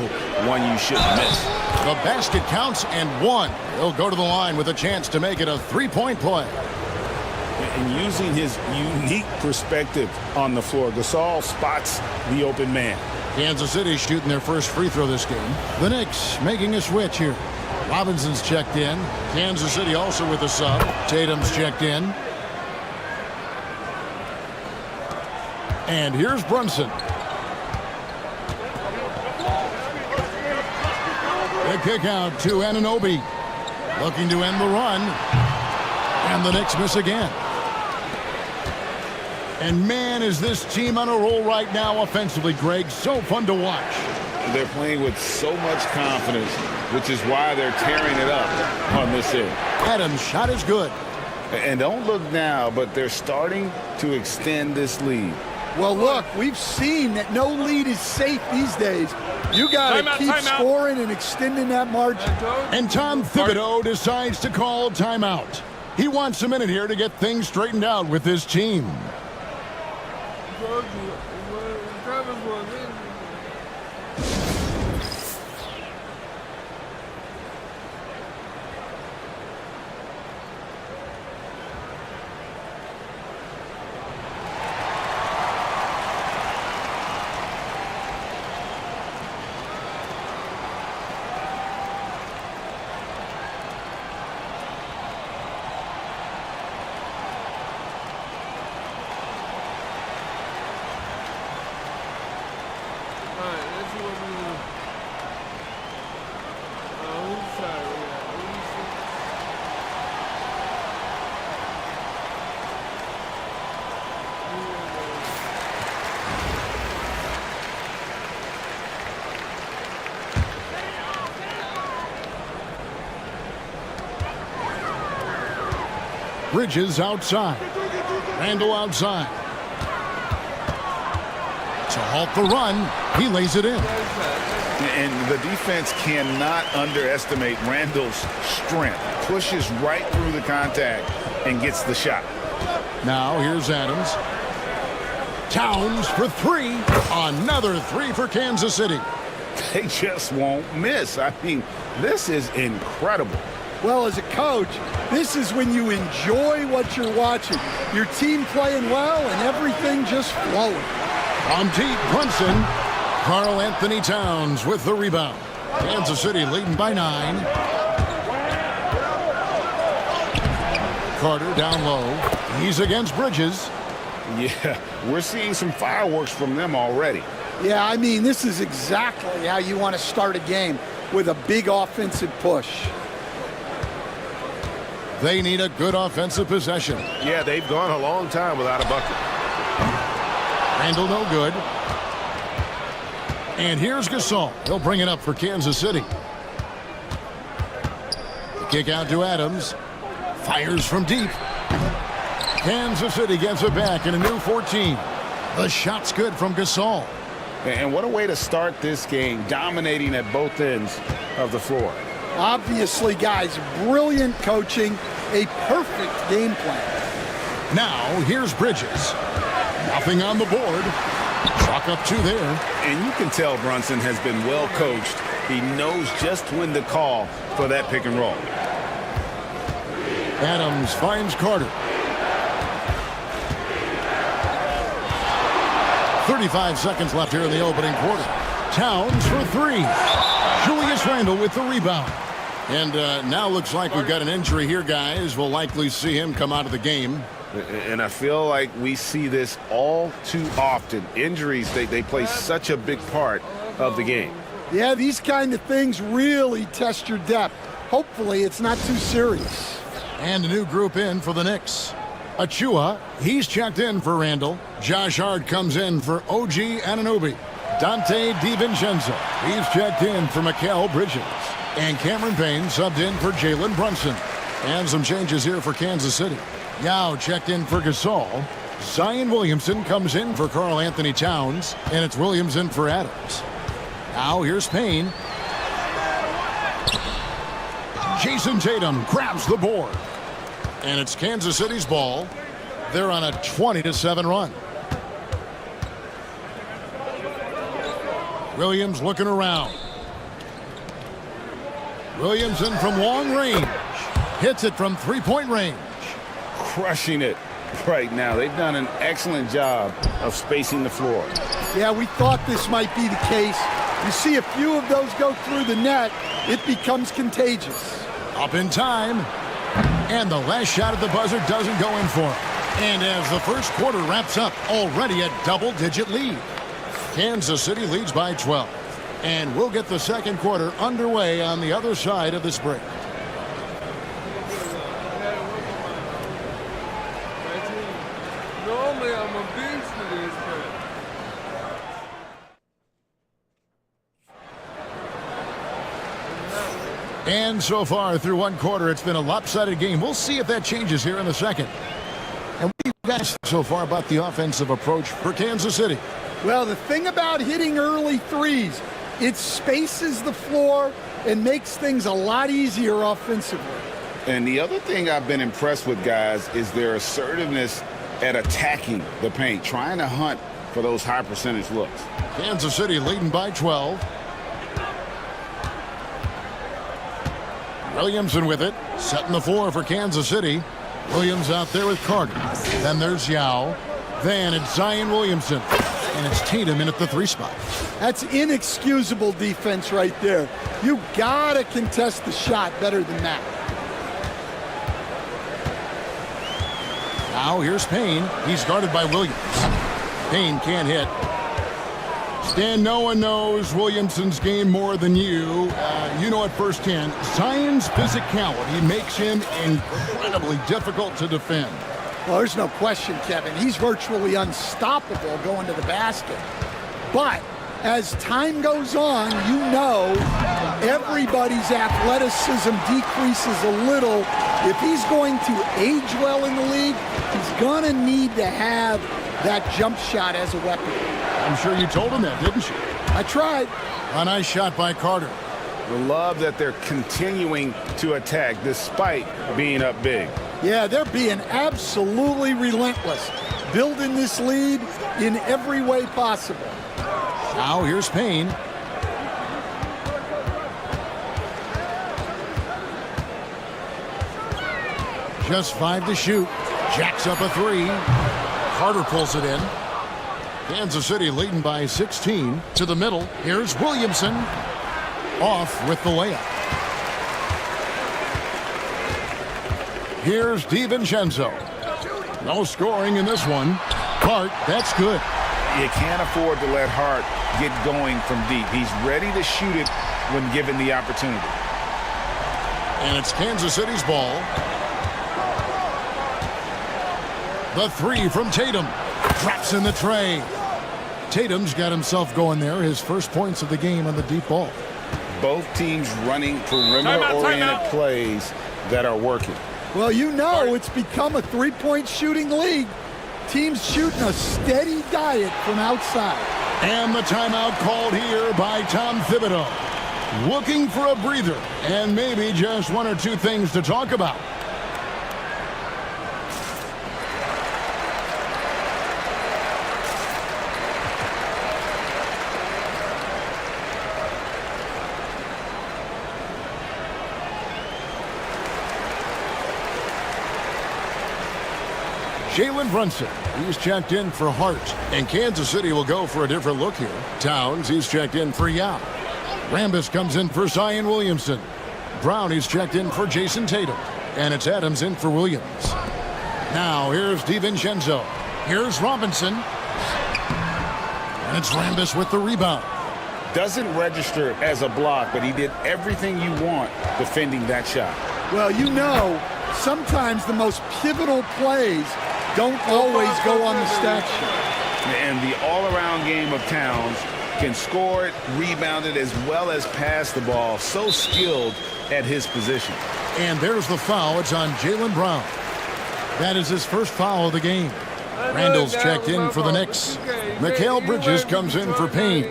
one you shouldn't miss. The basket counts and 1. He'll go to the line with a chance to make it a three-point play. And using his unique perspective on the floor, Gasol spots the open man. Kansas City shooting their first free throw this game. The Knicks making a switch here. Robinson's checked in. Kansas City also with a sub. Tatum's checked in. And here's Brunson. The kick out to Anunoby. Looking to end the run. And the Knicks miss again. And man, is this team on a roll right now offensively, Greg. So fun to watch. They're playing with so much confidence, which is why they're tearing it up on this end. Adams' shot is good. And don't look now, but they're starting to extend this lead. Well, look, we've seen that no lead is safe these days. You got to keep scoring and extending that margin. And Tom Thibodeau decides to call timeout. He wants a minute here to get things straightened out with his team. Bridges outside. Randall outside. To halt the run, he lays it in. And the defense cannot underestimate Randall's strength. Pushes right through the contact and gets the shot. Now here's Adams. Towns for three. Another three for Kansas City. They just won't miss. I mean, this is incredible. Well, as a coach, this is when you enjoy what you're watching. Your team playing well and everything just flowing. From deep, Brunson. Karl Anthony Towns with the rebound. Kansas City leading by 9. Carter down low. He's against Bridges. Yeah, we're seeing some fireworks from them already. Yeah, I mean, this is exactly how you want to start a game, with a big offensive push. They need a good offensive possession. Yeah, they've gone a long time without a bucket. Randall no good. And here's Gasol. He'll bring it up for Kansas City. The kick out to Adams. Fires from deep. Kansas City gets it back in a new 14. The shot's good from Gasol. And what a way to start this game, dominating at both ends of the floor. Obviously, guys, brilliant coaching, a perfect game plan. Now, here's Bridges. Nothing on the board. Chalk up 2 there. And you can tell Brunson has been well coached. He knows just when to call for that pick and roll. Adams finds Carter. 35 seconds left here in the opening quarter. Towns for 3. Julius Randle with the rebound. And now looks like we've got an injury here, guys. We'll likely see him come out of the game. And I feel like we see this all too often. Injuries, they play such a big part of the game. Yeah, these kind of things really test your depth. Hopefully it's not too serious. And a new group in for the Knicks. Achua, he's checked in for Randall. Josh Hart comes in for OG Anunoby. Dante DiVincenzo, he's checked in for Mikal Bridges. And Cameron Payne subbed in for Jalen Brunson. And some changes here for Kansas City. Yao checked in for Gasol. Zion Williamson comes in for Karl Anthony Towns. And it's Williams in for Adams. Now here's Payne. Jason Tatum grabs the board. And it's Kansas City's ball. They're on a 20-7 run. Williams looking around. Williamson from long range. Hits it from three-point range. Crushing it right now. They've done an excellent job of spacing the floor. Yeah, we thought this might be the case. You see a few of those go through the net, it becomes contagious. Up in time. And the last shot at the buzzer doesn't go in for him. And as the first quarter wraps up, already a double-digit lead. Kansas City leads by 12. And we'll get the second quarter underway on the other side of this break. Normally I'm a beast for this, And so far through one quarter, it's been a lopsided game. We'll see if that changes here in the second. And we Guys, so far about the offensive approach for Kansas City. Well, the thing about hitting early threes, it spaces the floor and makes things a lot easier offensively. And the other thing I've been impressed with, guys, is their assertiveness at attacking the paint, trying to hunt for those high percentage looks. Kansas City leading by 12. Williamson with it, setting the floor for Kansas City. Williams out there with Carter. Then there's Yao. Then it's Zion Williamson. And it's Tatum in at the 3 spot. That's inexcusable defense right there. You gotta contest the shot better than that. Now here's Payne. He's guarded by Williams. Payne can't hit. Stan, no one knows Williamson's game more than you. You know it firsthand. Zion's physicality makes him incredibly difficult to defend. Well, there's no question, Kevin. He's virtually unstoppable going to the basket. But as time goes on, you know everybody's athleticism decreases a little. If he's going to age well in the league, he's going to need to have that jump shot as a weapon. I'm sure you told him that, didn't you? I tried. A nice shot by Carter. The love that they're continuing to attack despite being up big. Yeah, they're being absolutely relentless, building this lead in every way possible. Now here's Payne. Just 5 to shoot. Jacks up a 3. Carter pulls it in. Kansas City leading by 16. To the middle. Here's Williamson. Off with the layup. Here's DiVincenzo. No scoring in this one. Hart, that's good. You can't afford to let Hart get going from deep. He's ready to shoot it when given the opportunity. And it's Kansas City's ball. The 3 from Tatum. Drops in the tray. Tatum's got himself going there. His first points of the game on the deep ball. Both teams running perimeter-oriented plays that are working. Well, you know it's become a three-point shooting league. Teams shooting a steady diet from outside. And the timeout called here by Tom Thibodeau. Looking for a breather and maybe just 1 or 2 things to talk about. Jalen Brunson, he's checked in for Hart. And Kansas City will go for a different look here. Towns, he's checked in for Yao. Rambis comes in for Zion Williamson. Brown, he's checked in for Jason Tatum. And it's Adams in for Williams. Now here's DiVincenzo. Here's Robinson. And it's Rambis with the rebound. Doesn't register as a block, but he did everything you want defending that shot. Well, you know, sometimes the most pivotal plays don't always go on the stat sheet. And the all-around game of Towns can score it, rebound it, as well as pass the ball. So skilled at his position. And there's the foul. It's on Jaylen Brown. That is his first foul of the game. Randall's checked in for the Knicks. Mikal Bridges comes in for Payne.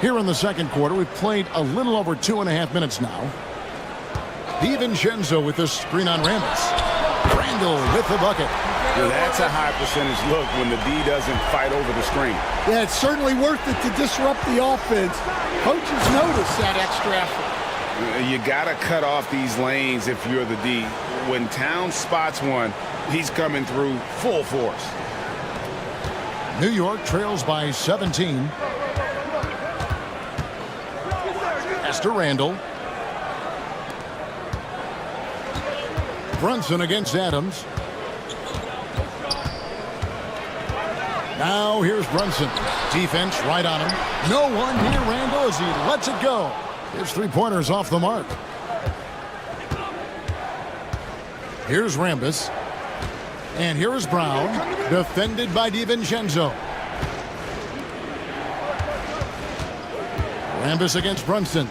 Here in the second quarter, we've played a little over 2.5 minutes now. DiVincenzo with this screen on Rambis. Randall with the bucket. Well, that's a high percentage look when the D doesn't fight over the screen. Yeah, it's certainly worth it to disrupt the offense. Coaches notice that extra effort. You got to cut off these lanes if you're the D. When Towns spots one, he's coming through full force. New York trails by 17. To Randall. Brunson against Adams. Now here's Brunson. Defense right on him. No one near Randall as he lets it go. His 3-pointers off the mark. Here's Rambis. And here is Brown. Defended by DiVincenzo. Rambis against Brunson.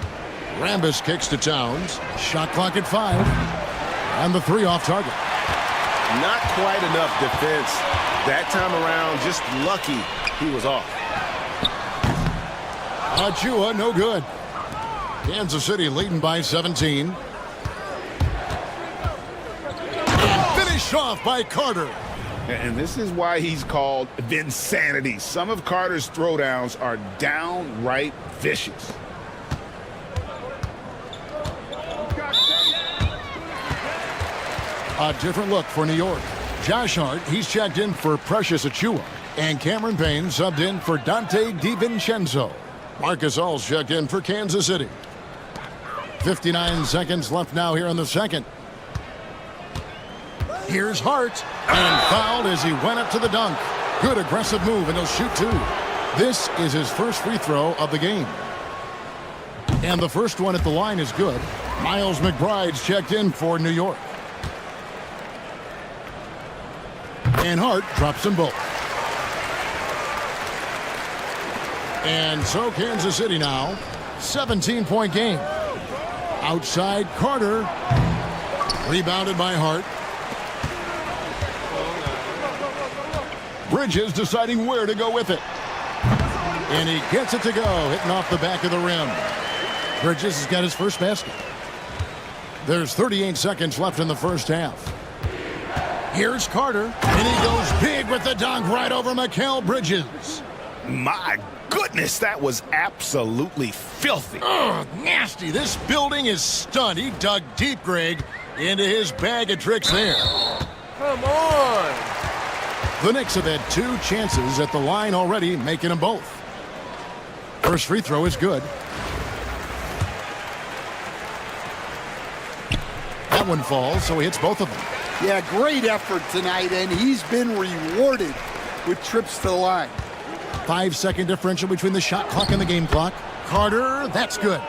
Rambis kicks to Towns. Shot clock at 5. And the 3 off target. Not quite enough defense that time around. Just lucky he was off. Achua, no good. Kansas City leading by 17. And finished off by Carter. And this is why he's called Vinsanity. Some of Carter's throwdowns are downright vicious. A different look for New York. Josh Hart, he's checked in for Precious Achua. And Cameron Payne subbed in for Dante DiVincenzo. Marcus All's checked in for Kansas City. 59 seconds left now here in the second. Here's Hart. And fouled as he went up to the dunk. Good aggressive move, and he'll shoot 2. This is his first free throw of the game. And the first one at the line is good. Miles McBride's checked in for New York. And Hart drops them both. And so Kansas City now, 17-point game. Outside Carter. Rebounded by Hart. Bridges deciding where to go with it. And he gets it to go, hitting off the back of the rim. Bridges has got his first basket. There's 38 seconds left in the first half. Here's Carter, and he goes big with the dunk right over Mikal Bridges. My goodness, that was absolutely filthy. Ugh, nasty. This building is stunned. He dug deep, Greg, into his bag of tricks there. Come on. The Knicks have had 2 chances at the line already, making them both. First free throw is good. That one falls, so he hits both of them. Yeah, great effort tonight, and he's been rewarded with trips to the line. 5-second differential between the shot clock and the game clock. Carter, that's good.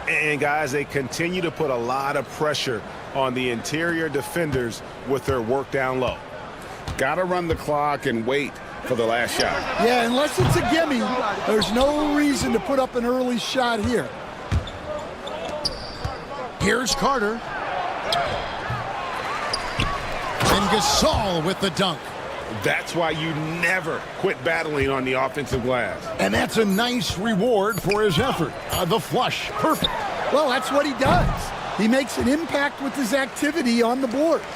And guys, they continue to put a lot of pressure on the interior defenders with their work down low. Got to run the clock and wait for the last shot. Yeah, unless it's a gimme, there's no reason to put up an early shot here. Here's Carter. And Gasol with the dunk. That's why you never quit battling on the offensive glass. And that's a nice reward for his effort. The flush, perfect. Well, that's what he does. He makes an impact with his activity on the boards.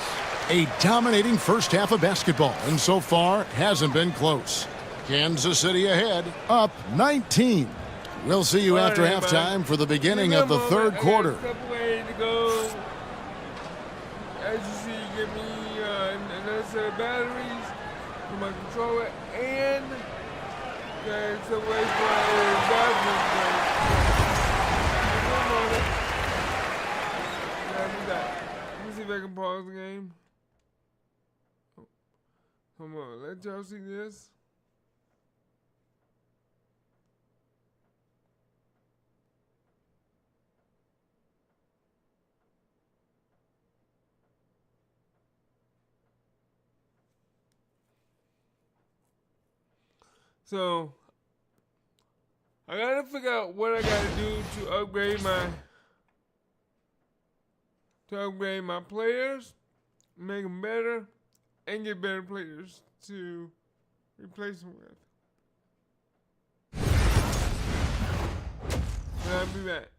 A dominating first half of basketball, and so far hasn't been close. Kansas City ahead, up 19. We'll see you after halftime for the beginning of the third quarter. A couple ways to go. As you see, give me another set of batteries for my controller, and there's some ways for my bathroom break. Let me see if I can pause the game. Come on, let y'all see this. So, I gotta figure out what I gotta do to upgrade my players, make them better, and get better players to replace them with. And I'll be back.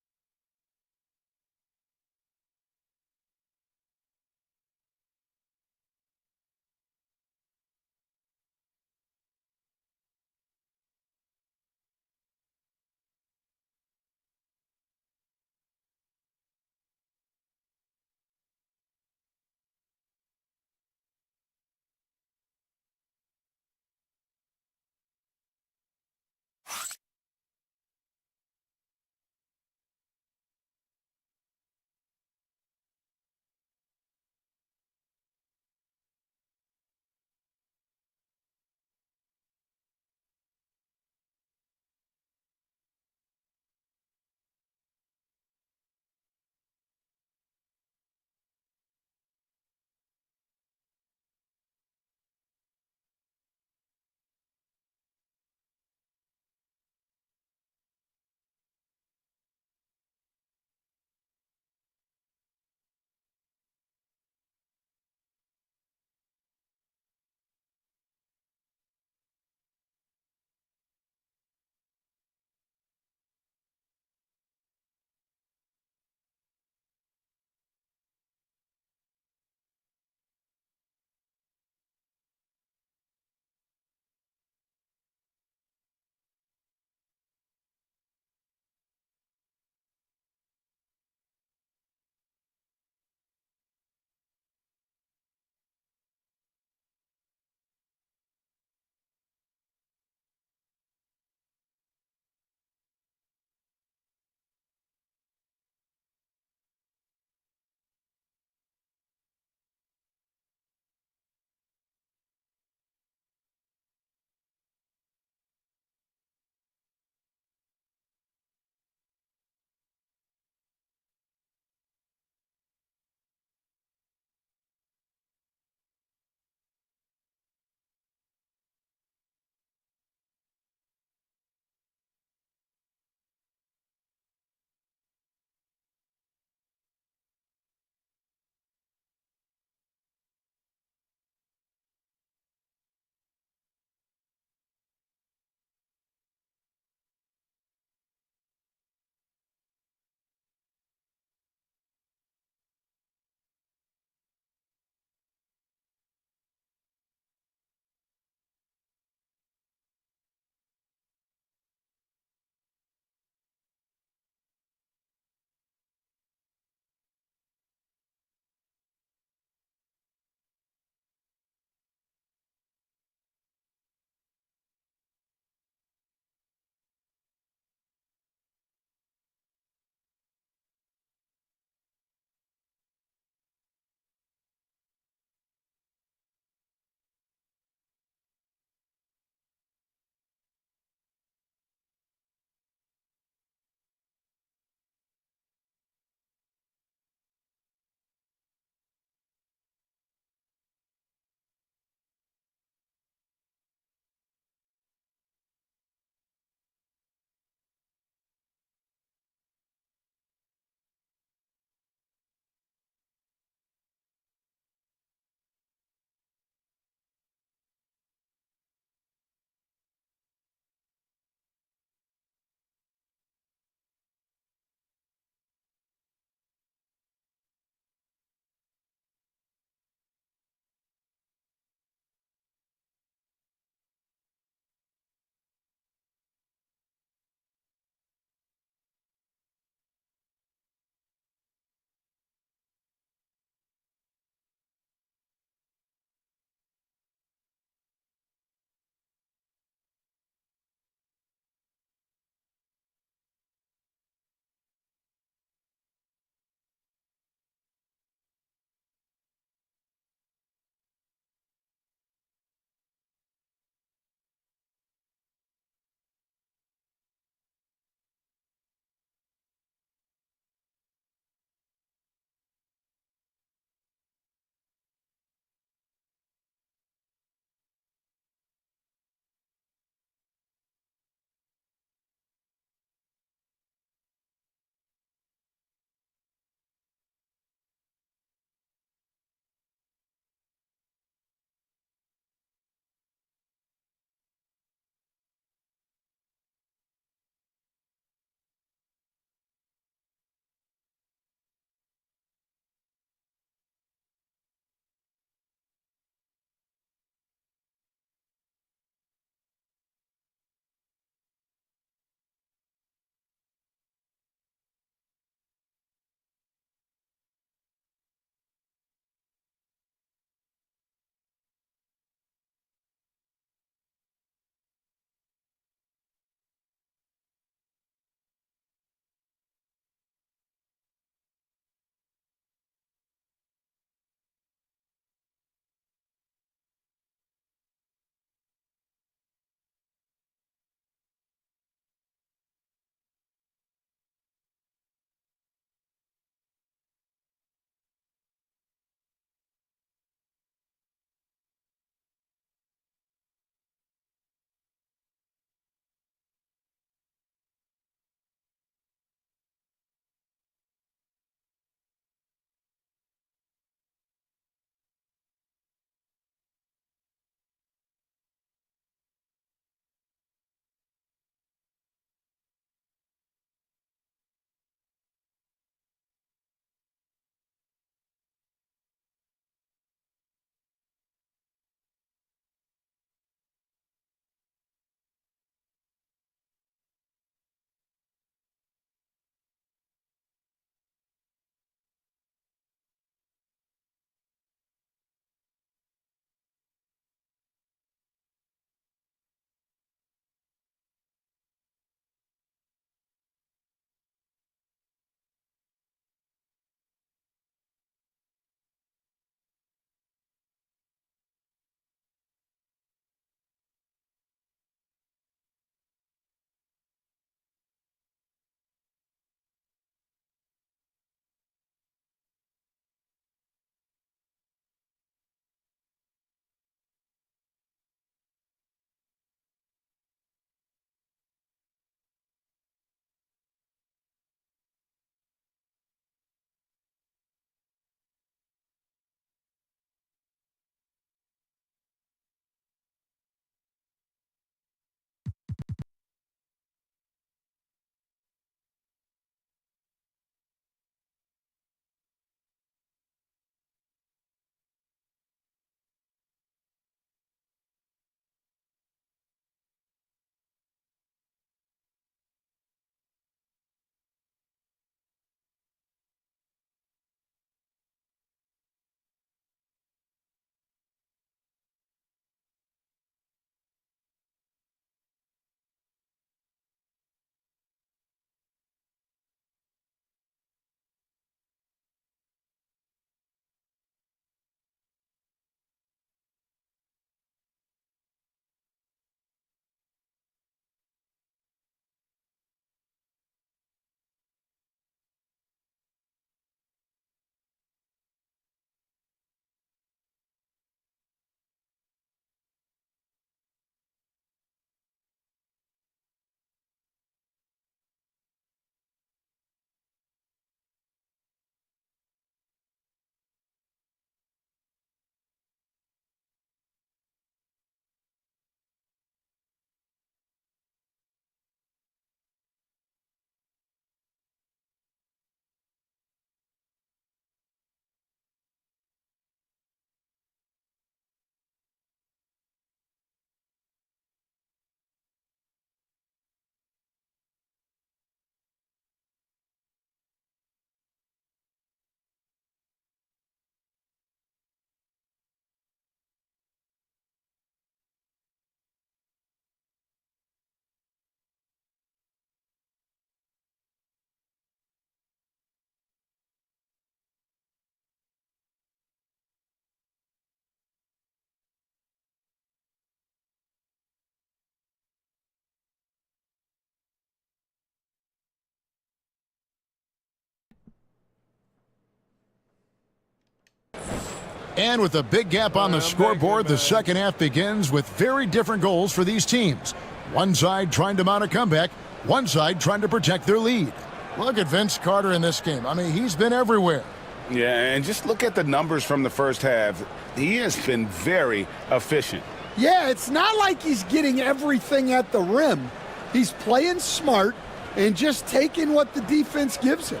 And with a big gap on the scoreboard, the second half begins with very different goals for these teams. One side trying to mount a comeback, one side trying to protect their lead. Look at Vince Carter in this game. I mean, he's been everywhere. Yeah, and just look at the numbers from the first half. He has been very efficient. Yeah, it's not like he's getting everything at the rim. He's playing smart and just taking what the defense gives him.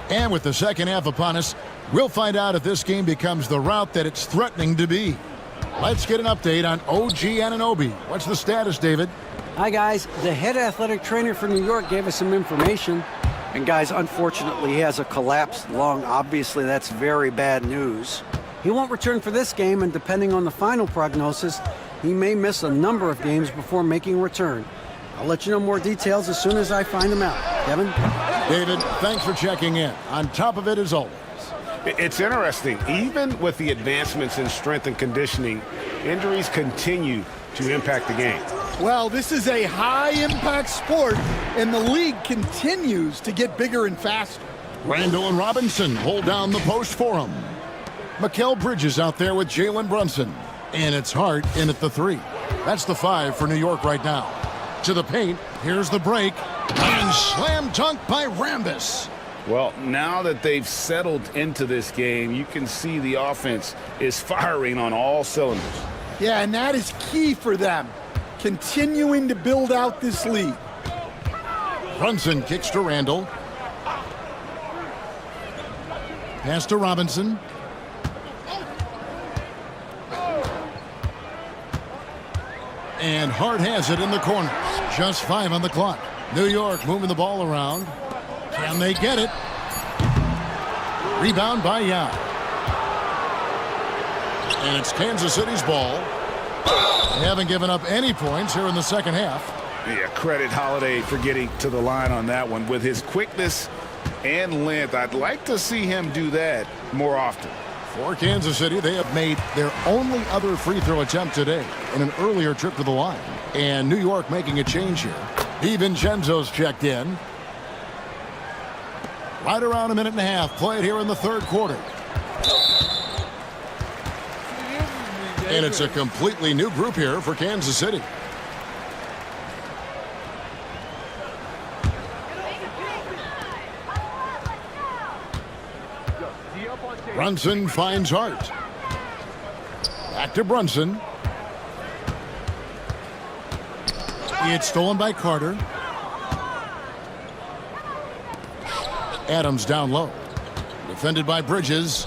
And with the second half upon us, we'll find out if this game becomes the route that it's threatening to be. Let's get an update on OG Anunoby. What's the status, David? Hi, guys. The head athletic trainer for New York gave us some information. And, guys, unfortunately, he has a collapsed lung. Obviously, that's very bad news. He won't return for this game, and depending on the final prognosis, he may miss a number of games before making a return. I'll let you know more details as soon as I find him out. Kevin? David, thanks for checking in. On top of it as always. It's interesting. Even with the advancements in strength and conditioning, injuries continue to impact the game. Well, this is a high-impact sport, and the league continues to get bigger and faster. Randall and Robinson hold down the post for him. Mikal Bridges out there with Jalen Brunson. And it's Hart in at the 3. That's the 5 for New York right now. To the paint, here's the break. And slam dunk by Rambis. Well, now that they've settled into this game, you can see the offense is firing on all cylinders. Yeah, and that is key for them, continuing to build out this lead. Brunson kicks to Randall. Pass to Robinson. And Hart has it in the corner. Just 5 on the clock. New York moving the ball around. Can they get it? Rebound by Yao. And it's Kansas City's ball. They haven't given up any points here in the second half. Yeah, credit Holiday for getting to the line on that one. With his quickness and length, I'd like to see him do that more often. For Kansas City, they have made their only other free throw attempt today in an earlier trip to the line. And New York making a change here. DiVincenzo's checked in. Right around a minute and a half played here in the third quarter. And it's a completely new group here for Kansas City. Brunson finds Hart. Back to Brunson. It's stolen by Carter. Adams down low. Defended by Bridges.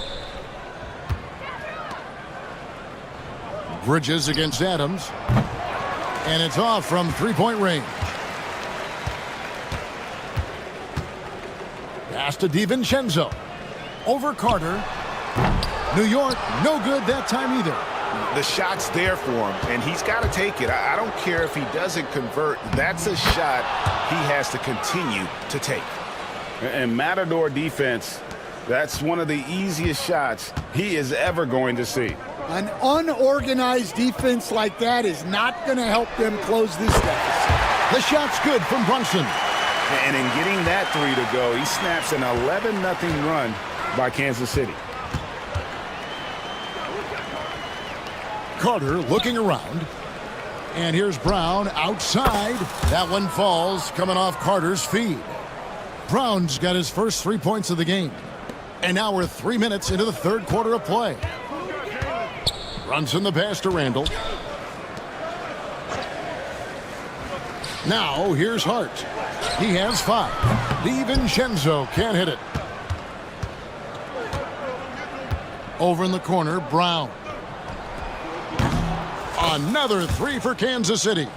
Bridges against Adams. And it's off from three-point range. Pass to DiVincenzo. Over Carter. New York, no good that time either. The shot's there for him, and he's got to take it. I don't care if he doesn't convert. That's a shot he has to continue to take. And Matador defense, that's one of the easiest shots he is ever going to see. An unorganized defense like that is not going to help them close this deficit. The shot's good from Brunson. And in getting that 3 to go, he snaps an 11-0 run by Kansas City. Carter looking around. And here's Brown outside. That one falls, coming off Carter's feed. Brown's got his first 3 points of the game. And now we're 3 minutes into the third quarter of play. Brunson the pass to Randall. Now here's Hart. He has 5. DiVincenzo can't hit it. Over in the corner, Brown. Another 3 for Kansas City.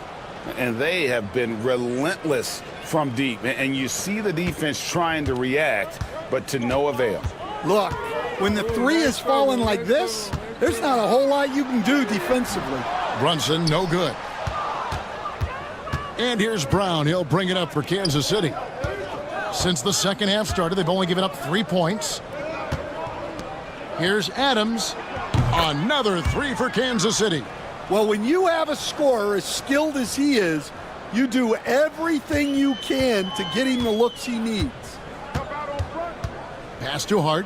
And they have been relentless from deep. And you see the defense trying to react, but to no avail. Look, when the 3 is falling like this, there's not a whole lot you can do defensively. Brunson, no good. And here's Brown. He'll bring it up for Kansas City. Since the second half started, they've only given up 3 points. Here's Adams. Another 3 for Kansas City. Well, when you have a scorer as skilled as he is, you do everything you can to get him the looks he needs. Pass to Hart.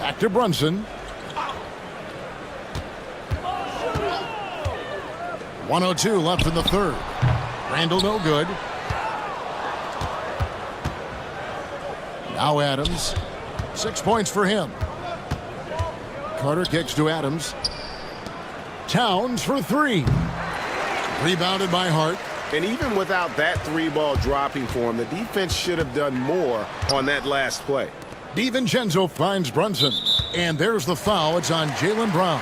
Back to Brunson. 1:02 left in the third. Randall no good. Now Adams. 6 points for him. Carter kicks to Adams. Towns for three. Rebounded by Hart. And even without that three ball dropping for him, the defense should have done more on that last play. DiVincenzo finds Brunson. And there's the foul. It's on Jaylen Brown.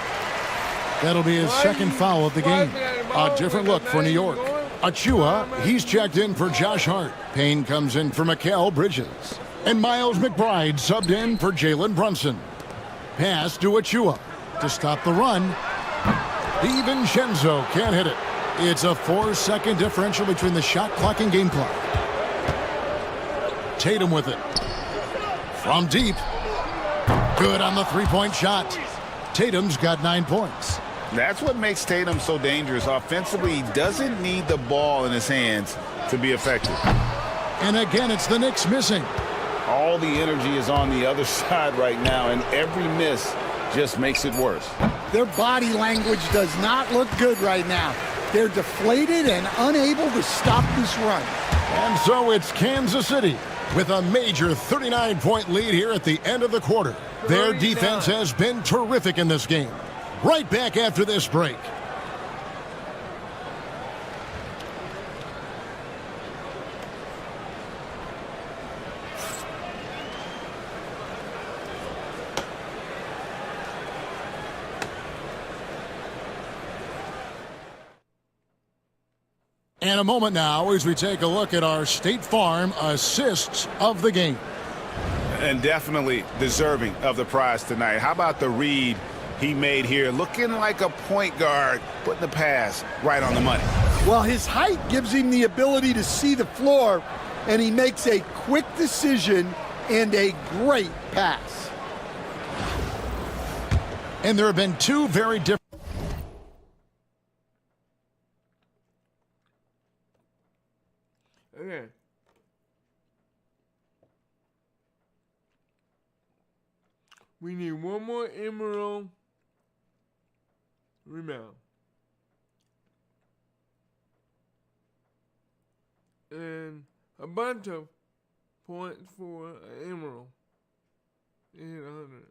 That'll be his second foul of the game. A different look for New York. Achua, he's checked in for Josh Hart. Payne comes in for Mikal Bridges. And Miles McBride subbed in for Jalen Brunson. Pass to Achua to stop the run. DiVincenzo can't hit it. It's a 4-second differential between the shot clock and game clock. Tatum with it. From deep. Good on the three-point shot. Tatum's got 9 points. That's what makes Tatum so dangerous. Offensively, he doesn't need the ball in his hands to be effective. And again, it's the Knicks missing. All the energy is on the other side right now, and every miss just makes it worse. Their body language does not look good right now. They're deflated and unable to stop this run. And so it's Kansas City with a major 39-point lead here at the end of the quarter. Their defense has been terrific in this game. Right back after this break. And a moment now as we take a look at our State Farm assists of the game. And definitely deserving of the prize tonight. How about the read he made here? Looking like a point guard, putting the pass right on the money. Well, his height gives him the ability to see the floor, and he makes a quick decision and a great pass. And there have been two very different. Okay. We need one more emerald rebound. And a bunch of points for an emerald. It hit 100.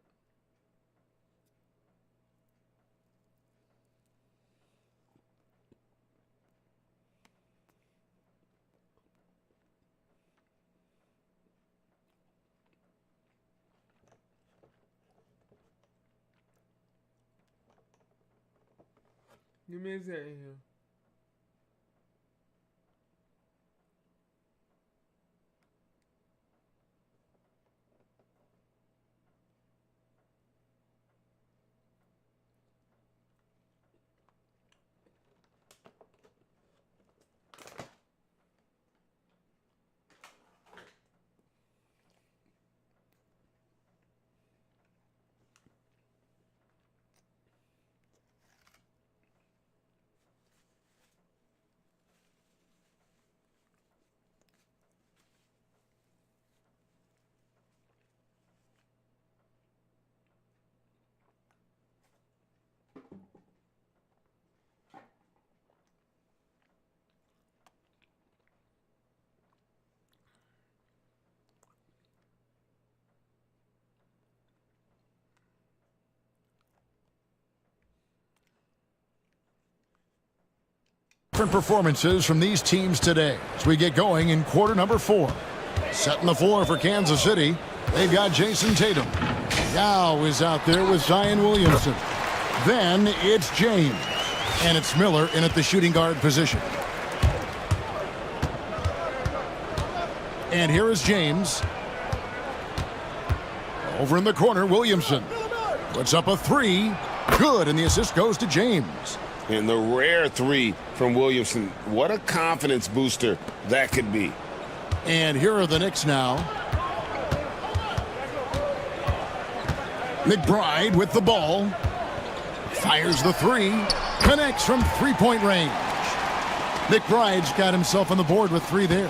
Give me a second here. Different performances from these teams today as we get going in quarter number 4. Setting the floor for Kansas City, they've got Jason Tatum. Now is out there with Zion Williamson. Then it's James. And it's Miller in at the shooting guard position. And here is James. Over in the corner, Williamson puts up a three. Good, and the assist goes to James. And the rare three from Williamson. What a confidence booster that could be. And here are the Knicks now. McBride with the ball. Fires the three. Connects from three-point range. McBride's got himself on the board with 3 there.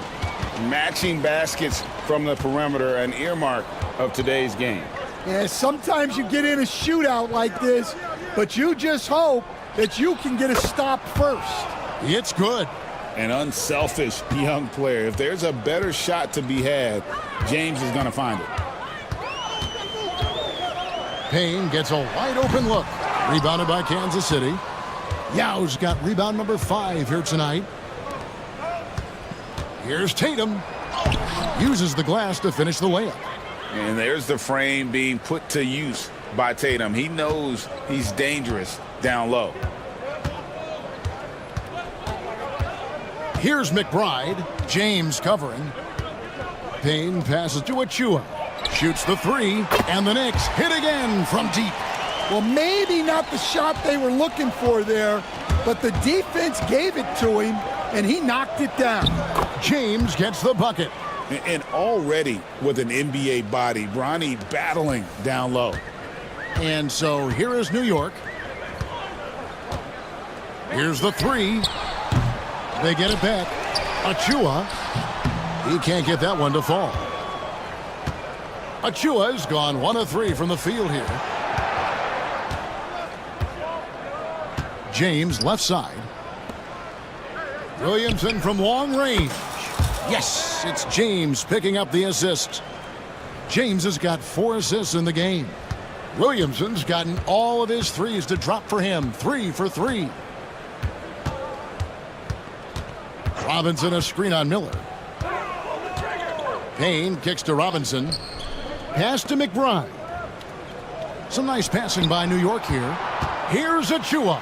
Matching baskets from the perimeter, an earmark of today's game. Yeah, sometimes you get in a shootout like this, but you just hope that you can get a stop first. It's good. An unselfish young player. If there's a better shot to be had, James is going to find it. Payne gets a wide open look. Rebounded by Kansas City. Yao's got rebound number 5 here tonight. Here's Tatum. Uses the glass to finish the layup. And there's the frame being put to use by Tatum. He knows he's dangerous down low. Here's McBride. James covering. Payne passes to Achua. Shoots the 3, and the Knicks hit again from deep. Well, maybe not the shot they were looking for there, but the defense gave it to him, and he knocked it down. James gets the bucket. And already with an NBA body, Bronny battling down low. And so here is New York. Here's the 3. They get it back. Achua. He can't get that one to fall. Achua's gone 1 of 3 from the field here. James left side. Williamson from long range. Yes, it's James picking up the assist. James has got 4 assists in the game. Williamson's gotten all of his threes to drop for him. 3 for 3. Robinson a screen on Miller. Payne kicks to Robinson. Pass to McBride. Some nice passing by New York here. Here's Achua.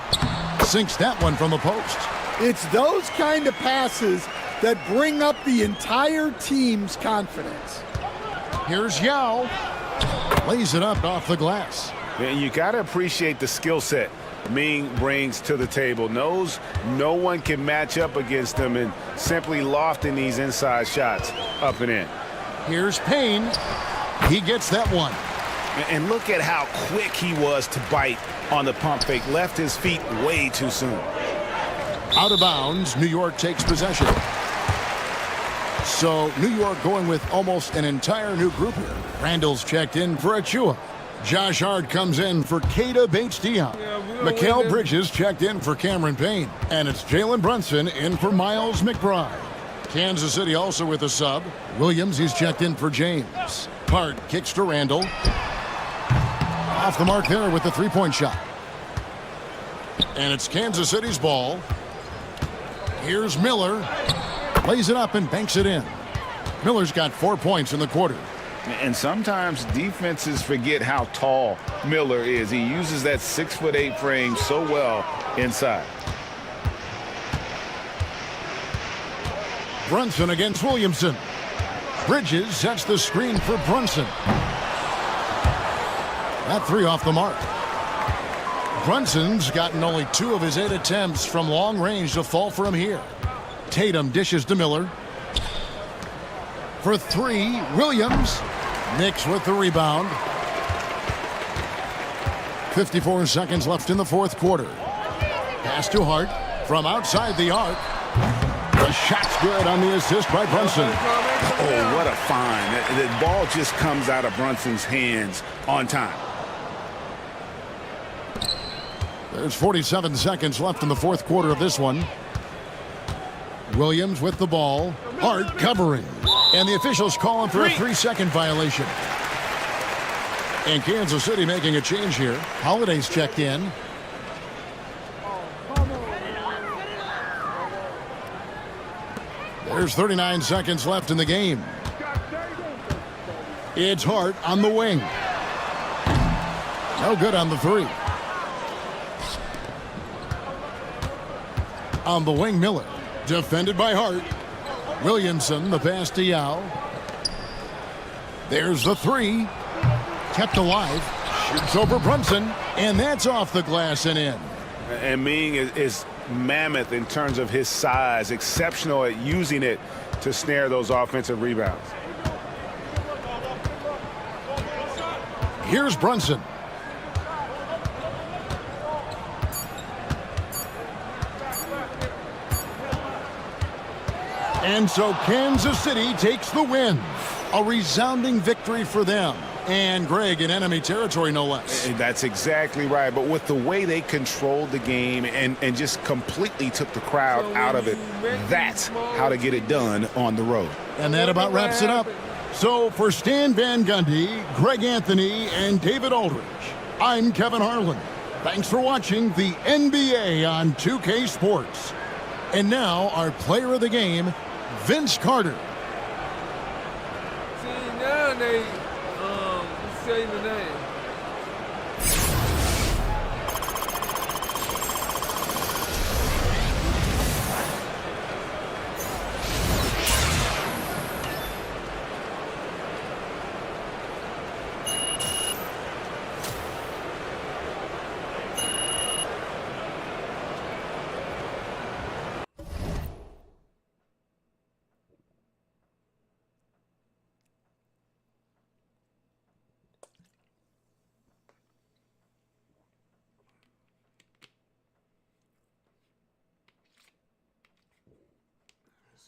Sinks that one from the post. It's those kind of passes that bring up the entire team's confidence. Here's Yao. Lays it up off the glass. And you got to appreciate the skill set Ming brings to the table. Knows no one can match up against him and simply lofting these inside shots up and in. Here's Payne. He gets that one. And look at how quick he was to bite on the pump fake. Left his feet way too soon. Out of bounds, New York takes possession. So New York going with almost an entire new group here. Randall's checked in for Achua. Josh Hart comes in for Keita Bates-Diop. Mikal Bridges checked in for Cameron Payne. And it's Jalen Brunson in for Miles McBride. Kansas City also with a sub. Williams, he's checked in for James. Hart kicks to Randall. Off the mark there with the three-point shot. And it's Kansas City's ball. Here's Miller. Lays it up and banks it in. Miller's got 4 points in the quarter. And sometimes defenses forget how tall Miller is. He uses that 6'8" frame so well inside. Brunson against Williamson. Bridges sets the screen for Brunson. That 3 off the mark. Brunson's gotten only 2 of his 8 attempts from long range to fall for him here. Tatum dishes to Miller. For 3, Williams. Knicks with the rebound. 54 seconds left in the fourth quarter. Pass to Hart from outside the arc. The shot's good on the assist by Brunson. Oh, what a find. The ball just comes out of Brunson's hands on time. There's 47 seconds left in the fourth quarter of this one. Williams with the ball. Hart covering. And the officials calling for a 3-second violation. And Kansas City making a change here. Holiday's checked in. There's 39 seconds left in the game. It's Hart on the wing. No good on the 3. On the wing, Miller. Defended by Hart. Williamson, the pass to Yao. There's the 3. Kept alive. Shoots over Brunson. And that's off the glass and in. And Ming is mammoth in terms of his size. Exceptional at using it to snare those offensive rebounds. Here's Brunson. And so Kansas City takes the win. A resounding victory for them. And Greg in enemy territory, no less. That's exactly right. But with the way they controlled the game and just completely took the crowd out of it, that's how to get it done on the road. And that about wraps it up. So for Stan Van Gundy, Greg Anthony, and David Aldridge, I'm Kevin Harlan. Thanks for watching the NBA on 2K Sports. And now our player of the game, Vince Carter. See, now they say the name.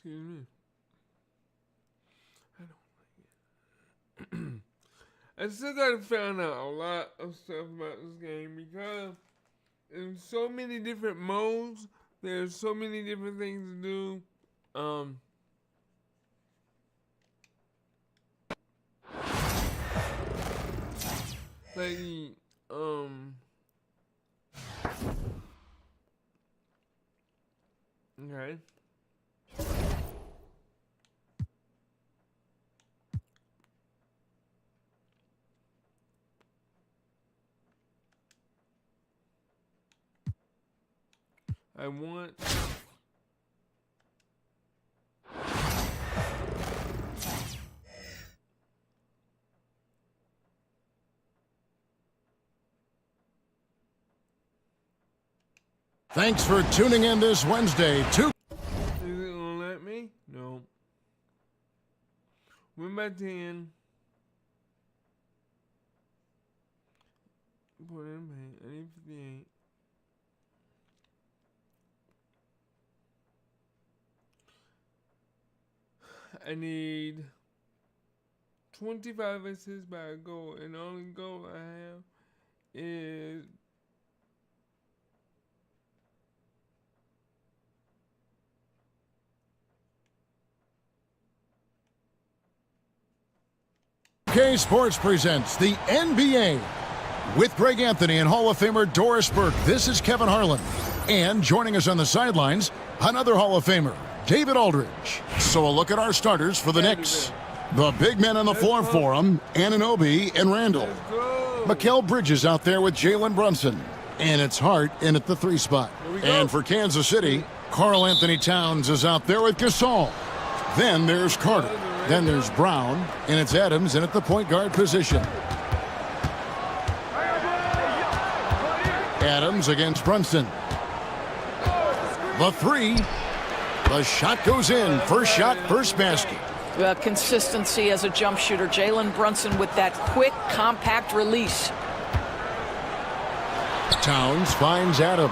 Excuse me. I don't like it. I still gotta find out a lot of stuff about this game because in so many different modes, there's so many different things to do. Okay. I want Thanks for tuning in this Wednesday. Is it gonna let me? No. Win by 10. Put in paint. I need 58. I need 25 assists by a goal, and the only goal I have is K Sports presents the NBA with Greg Anthony and Hall of Famer Doris Burke. This is Kevin Harlan. And joining us on the sidelines, another Hall of Famer, David Aldridge. So a look at our starters for the Knicks. The big men on the floor for them, Anunoby and Randall. Mikal Bridges out there with Jalen Brunson. And it's Hart in at the 3 spot. And for Kansas City, Karl Anthony Towns is out there with Gasol. Then there's Carter. Then there's Brown, and it's Adams in at the point guard position. Adams against Brunson. The 3. The shot goes in. First shot, first basket. Well, consistency as a jump shooter. Jalen Brunson with that quick, compact release. Towns finds Adams.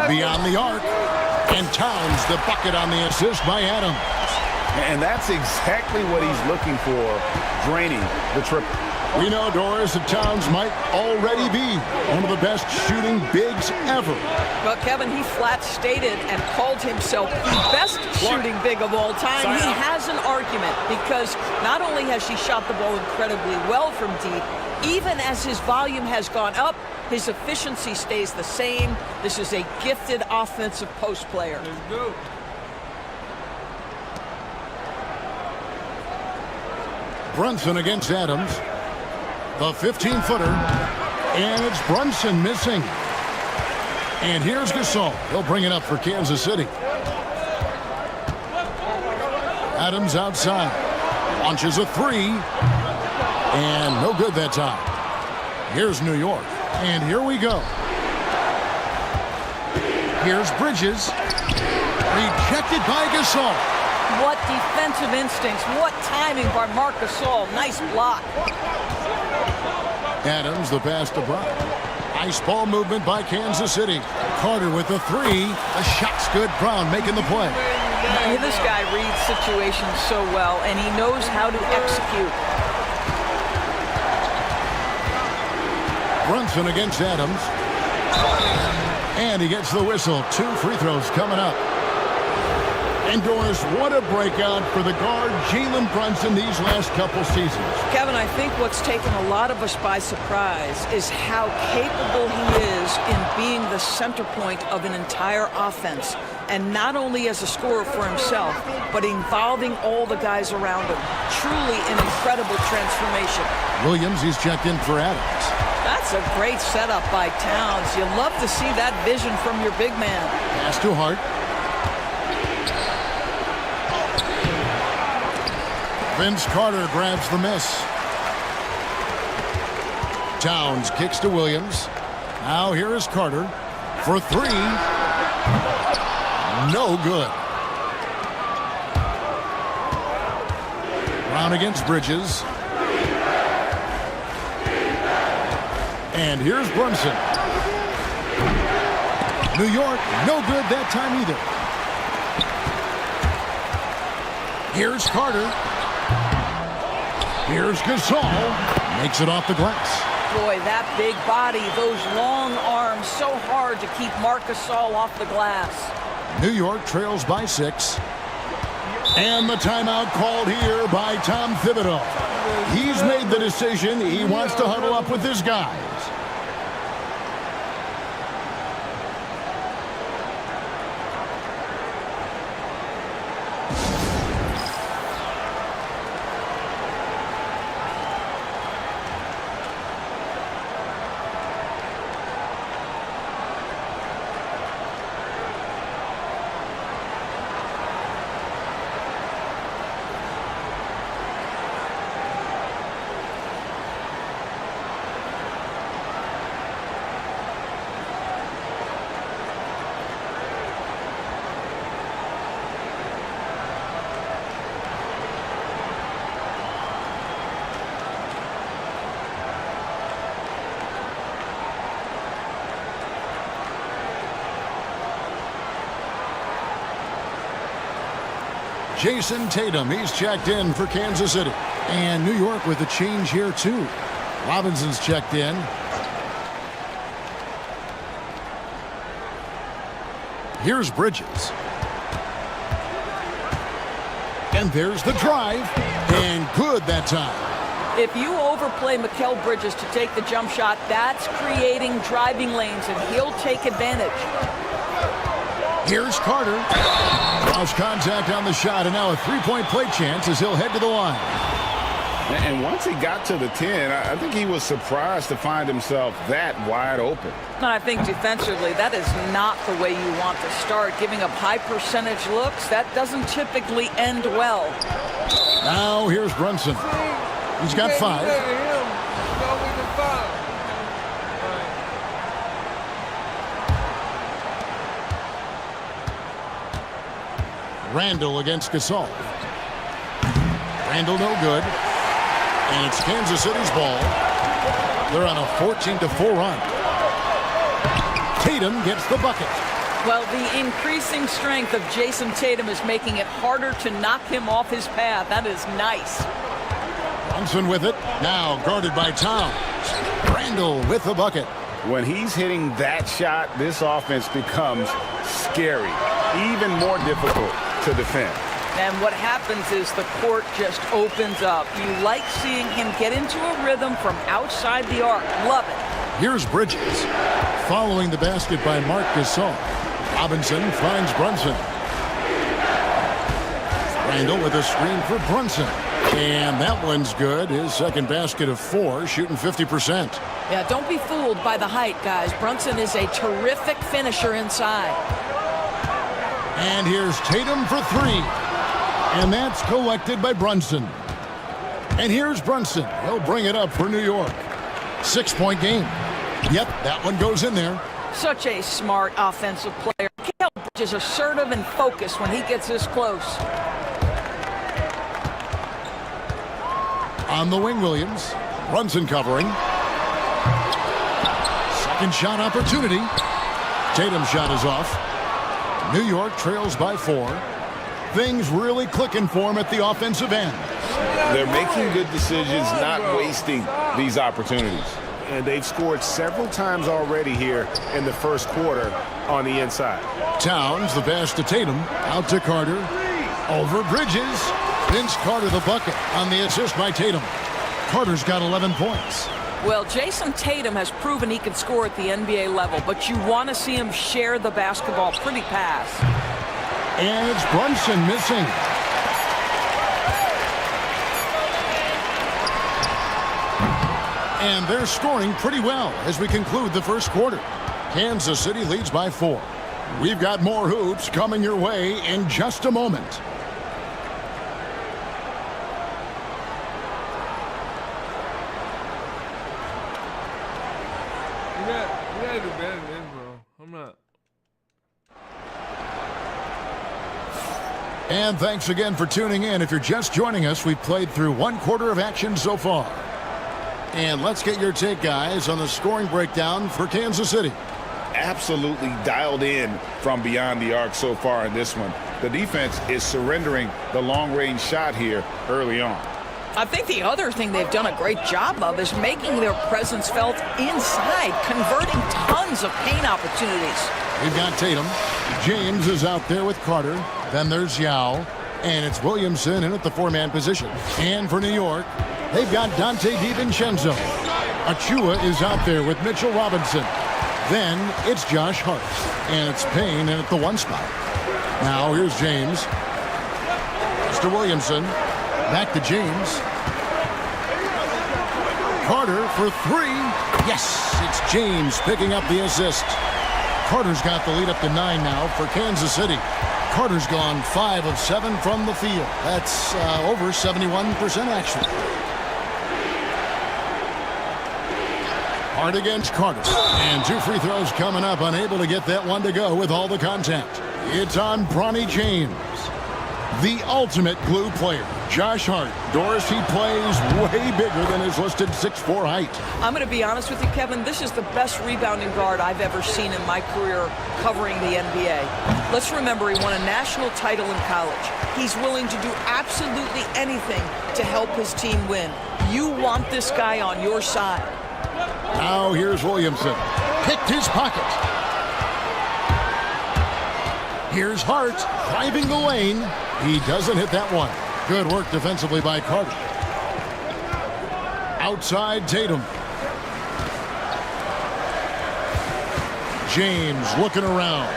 Beyond the arc. And Towns the bucket on the assist by Adams. And that's exactly what he's looking for, draining the triple. We know, Doris, that Towns might already be one of the best shooting bigs ever. Well, Kevin, he flat stated and called himself the best shooting big of all time. He has an argument because not only has he shot the ball incredibly well from deep, even as his volume has gone up, his efficiency stays the same. This is a gifted offensive post player. Let's go. Brunson against Adams. The 15-footer. And it's Brunson missing. And here's Gasol. He'll bring it up for Kansas City. Adams outside. Launches a 3. And no good that time. Here's New York. And here we go. Here's Bridges. Rejected by Gasol. What defensive instincts. What timing by Marc Gasol. Nice block. Adams, the pass to Brown. Nice ball movement by Kansas City. Carter with the 3. The shot's good. Brown making the play. This guy reads situations so well, and he knows how to execute. Brunson against Adams. And he gets the whistle. 2 free throws coming up. And Doris, what a breakout for the guard, Jalen Brunson, these last couple seasons. Kevin, I think what's taken a lot of us by surprise is how capable he is in being the center point of an entire offense. And not only as a scorer for himself, but involving all the guys around him. Truly an incredible transformation. Williams, he's checked in for Adams. That's a great setup by Towns. You love to see that vision from your big man. Pass to Hart. Vince Carter grabs the miss. Towns kicks to Williams. Now here is Carter for 3. No good. Brown against Bridges. And here's Brunson. New York, no good that time either. Here's Carter. Here's Gasol. Makes it off the glass. Boy, that big body, those long arms, so hard to keep Marc Gasol off the glass. New York trails by 6. And the timeout called here by Tom Thibodeau. He's made the decision. He wants to huddle up with his guys. Jason Tatum, he's checked in for Kansas City. And New York with a change here, too. Robinson's checked in. Here's Bridges. And there's the drive. And good that time. If you overplay Mikal Bridges to take the jump shot, that's creating driving lanes, and he'll take advantage. Here's Carter. Lost contact on the shot, and now a three-point play chance as he'll head to the line. And once he got to the 10, I think he was surprised to find himself that wide open. And I think defensively, that is not the way you want to start. Giving up high percentage looks, that doesn't typically end well. Now here's Brunson. He's got 5. Randall against Gasol. Randall no good. And it's Kansas City's ball. They're on a 14-4 run. Tatum gets the bucket. Well, the increasing strength of Jason Tatum is making it harder to knock him off his path. That is nice. Brunson with it. Now guarded by Towns. Randall with the bucket. When he's hitting that shot, this offense becomes scary, even more difficult to defend. And what happens is the court just opens up. You like seeing him get into a rhythm from outside the arc. Love it. Here's Bridges. Following the basket by Marc Gasol. Robinson finds Brunson. Randall with a screen for Brunson. And that one's good. His second basket of 4, shooting 50%. Yeah, don't be fooled by the height, guys. Brunson is a terrific finisher inside. And here's Tatum for 3. And that's collected by Brunson. And here's Brunson. He'll bring it up for New York. 6-point game. Yep, that one goes in there. Such a smart offensive player. Mikal Bridges is assertive and focused when he gets this close. On the wing, Williams. Brunson covering. Second shot opportunity. Tatum's shot is off. New York trails by 4. Things really clicking for him at the offensive end. They're making good decisions, not wasting these opportunities. And they've scored several times already here in the first quarter on the inside. Towns, the pass to Tatum, out to Carter, over Bridges. Vince Carter the bucket on the assist by Tatum. Carter's got 11 points. Well, Jason Tatum has proven he can score at the NBA level, but you want to see him share the basketball. Pretty pass. And it's Brunson missing. And they're scoring pretty well as we conclude the first quarter. Kansas City leads by 4. We've got more hoops coming your way in just a moment. You gotta do better than this, bro. I'm not. And thanks again for tuning in. If you're just joining us, we've played through one quarter of action so far. And let's get your take, guys, on the scoring breakdown for Kansas City. Absolutely dialed in from beyond the arc so far in this one. The defense is surrendering the long-range shot here early on. I think the other thing they've done a great job of is making their presence felt inside, converting tons of paint opportunities. We've got Tatum. James is out there with Carter. Then there's Yao. And it's Williamson in at the 4-man position. And for New York, they've got Dante DiVincenzo. Achua is out there with Mitchell Robinson. Then it's Josh Hart. And it's Payne in at the 1 spot. Now here's James. Mr. Williamson. Back to James. Carter for 3. Yes, it's James picking up the assist. Carter's got the lead up to 9 now for Kansas City. Carter's gone 5 of 7 from the field. That's over 71% actually. Hart against Carter. And 2 free throws coming up. Unable to get that one to go with all the contact. It's on Bronny James. The ultimate glue player, Josh Hart. Doris, he plays way bigger than his listed 6'4" height. I'm going to be honest with you, Kevin. This is the best rebounding guard I've ever seen in my career covering the NBA. Let's remember he won a national title in college. He's willing to do absolutely anything to help his team win. You want this guy on your side. Now here's Williamson. Picked his pocket. Here's Hart driving the lane. He doesn't hit that one. Good work defensively by Carter. Outside Tatum. James looking around.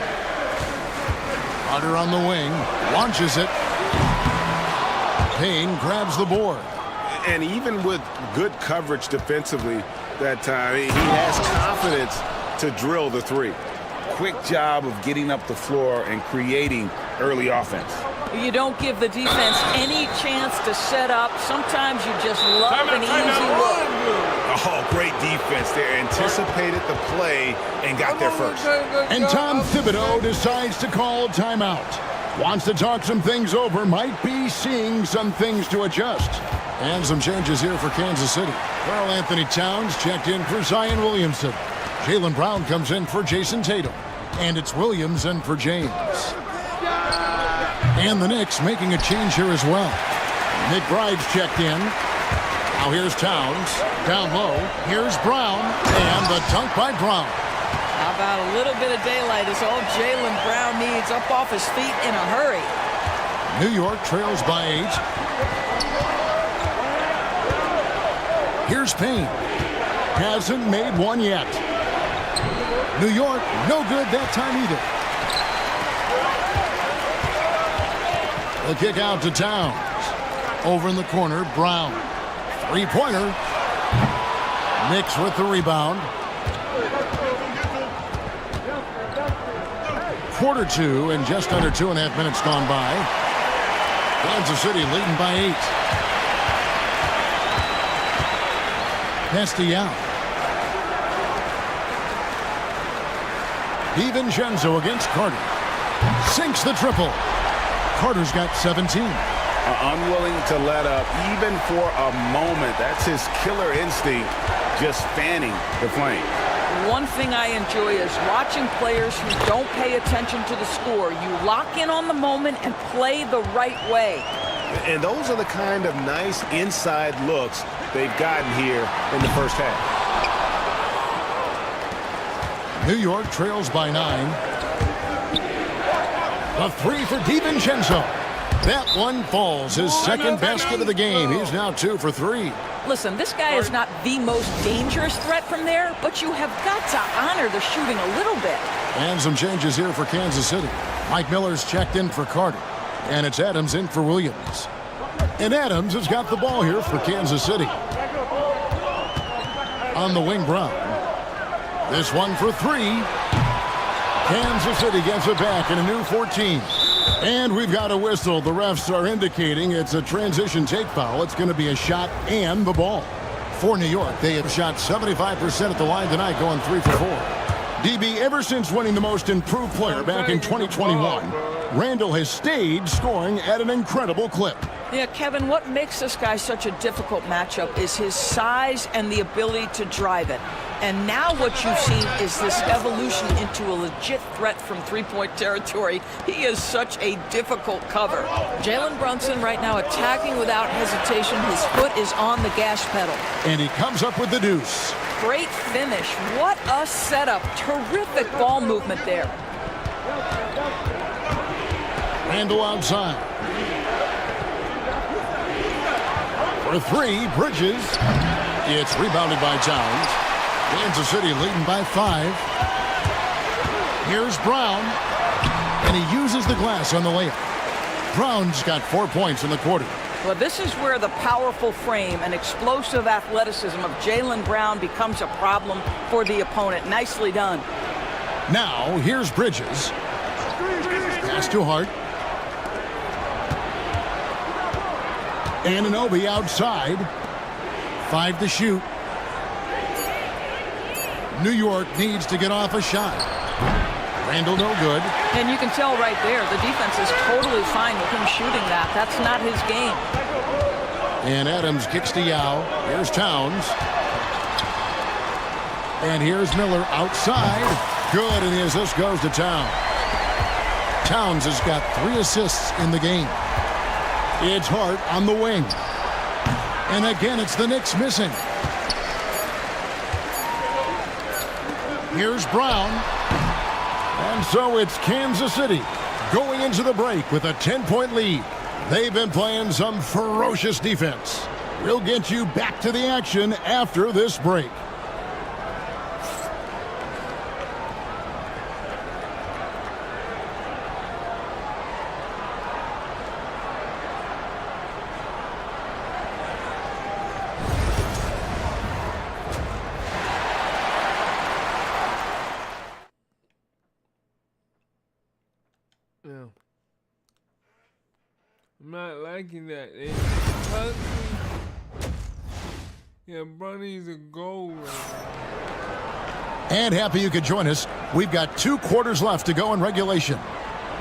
Carter on the wing. Launches it. Payne grabs the board. And even with good coverage defensively that time, he has confidence to drill the 3. Quick job of getting up the floor and creating early offense. You don't give the defense any chance to set up. Sometimes you just love an easy look. Oh, great defense there. Anticipated the play and got there first. And Tom Thibodeau decides to call timeout. Wants to talk some things over. Might be seeing some things to adjust. And some changes here for Kansas City. Karl Anthony Towns checked in for Zion Williamson. Jaylen Brown comes in for Jason Tatum. And it's Williamson for James. And the Knicks making a change here as well. McBride's checked in. Now here's Towns. Down low. Here's Brown. And the dunk by Brown. How about a little bit of daylight is all Jaylen Brown needs, up off his feet in a hurry. New York trails by 8. Here's Payne. Hasn't made one yet. New York, no good that time either. The kick out to Towns. Over in the corner, Brown. 3-pointer. Knicks with the rebound. Quarter 2 and just under 2.5 minutes gone by. Kansas City leading by 8. Yao. DiVincenzo against Carter. Sinks the triple. Carter's got 17. Unwilling to let up even for a moment. That's his killer instinct, just fanning the flame. one thing I enjoy is watching players who don't pay attention to the score. You lock in on the moment and play the right way. And those are the kind of nice inside looks they've gotten here in the first half. New York trails by 9. A three for DiVincenzo. That one falls. His second basket of the game. He's now 2 for 3. Listen, this guy is not the most dangerous threat from there, but you have got to honor the shooting a little bit. And some changes here for Kansas City. Mike Miller's checked in for Carter. And it's Adams in for Williams. And Adams has got the ball here for Kansas City. On the wing, Brown. This one for 3. Kansas City gets it back in a new 14. And we've got a whistle. The refs are indicating it's a transition take foul. It's going to be a shot and the ball. For New York, they have shot 75% at the line tonight, going 3 for 4. DB, ever since winning the most improved player back in 2021, Randall has stayed scoring at an incredible clip. Yeah, Kevin, what makes this guy such a difficult matchup is his size and the ability to drive it. And now what you've seen is this evolution into a legit threat from three-point territory. He is such a difficult cover. Jalen Brunson right now attacking without hesitation. His foot is on the gas pedal. And he comes up with the deuce. Great finish. What a setup. Terrific ball movement there. Randall outside. For 3, Bridges. It's rebounded by Towns. Kansas City leading by 5. Here's Brown. And he uses the glass on the layup. Brown's got 4 points in the quarter. Well, this is where the powerful frame and explosive athleticism of Jaylen Brown becomes a problem for the opponent. Nicely done. Now, here's Bridges. Pass to Hart. Anunoby outside. 5 to shoot. New York needs to get off a shot. Randall no good. And you can tell right there, the defense is totally fine with him shooting that. That's not his game. And Adams kicks to Yao. Here's Towns. And here's Miller outside. Good, and the assist goes to Towns. Towns has got 3 assists in the game. It's Hart on the wing. And again, it's the Knicks missing. Here's Brown. And so it's Kansas City going into the break with a 10-point lead. They've been playing some ferocious defense. We'll get you back to the action after this break. I'm not liking that. Yeah, Bronny's a goal. And happy you could join us. We've got 2 quarters left to go in regulation.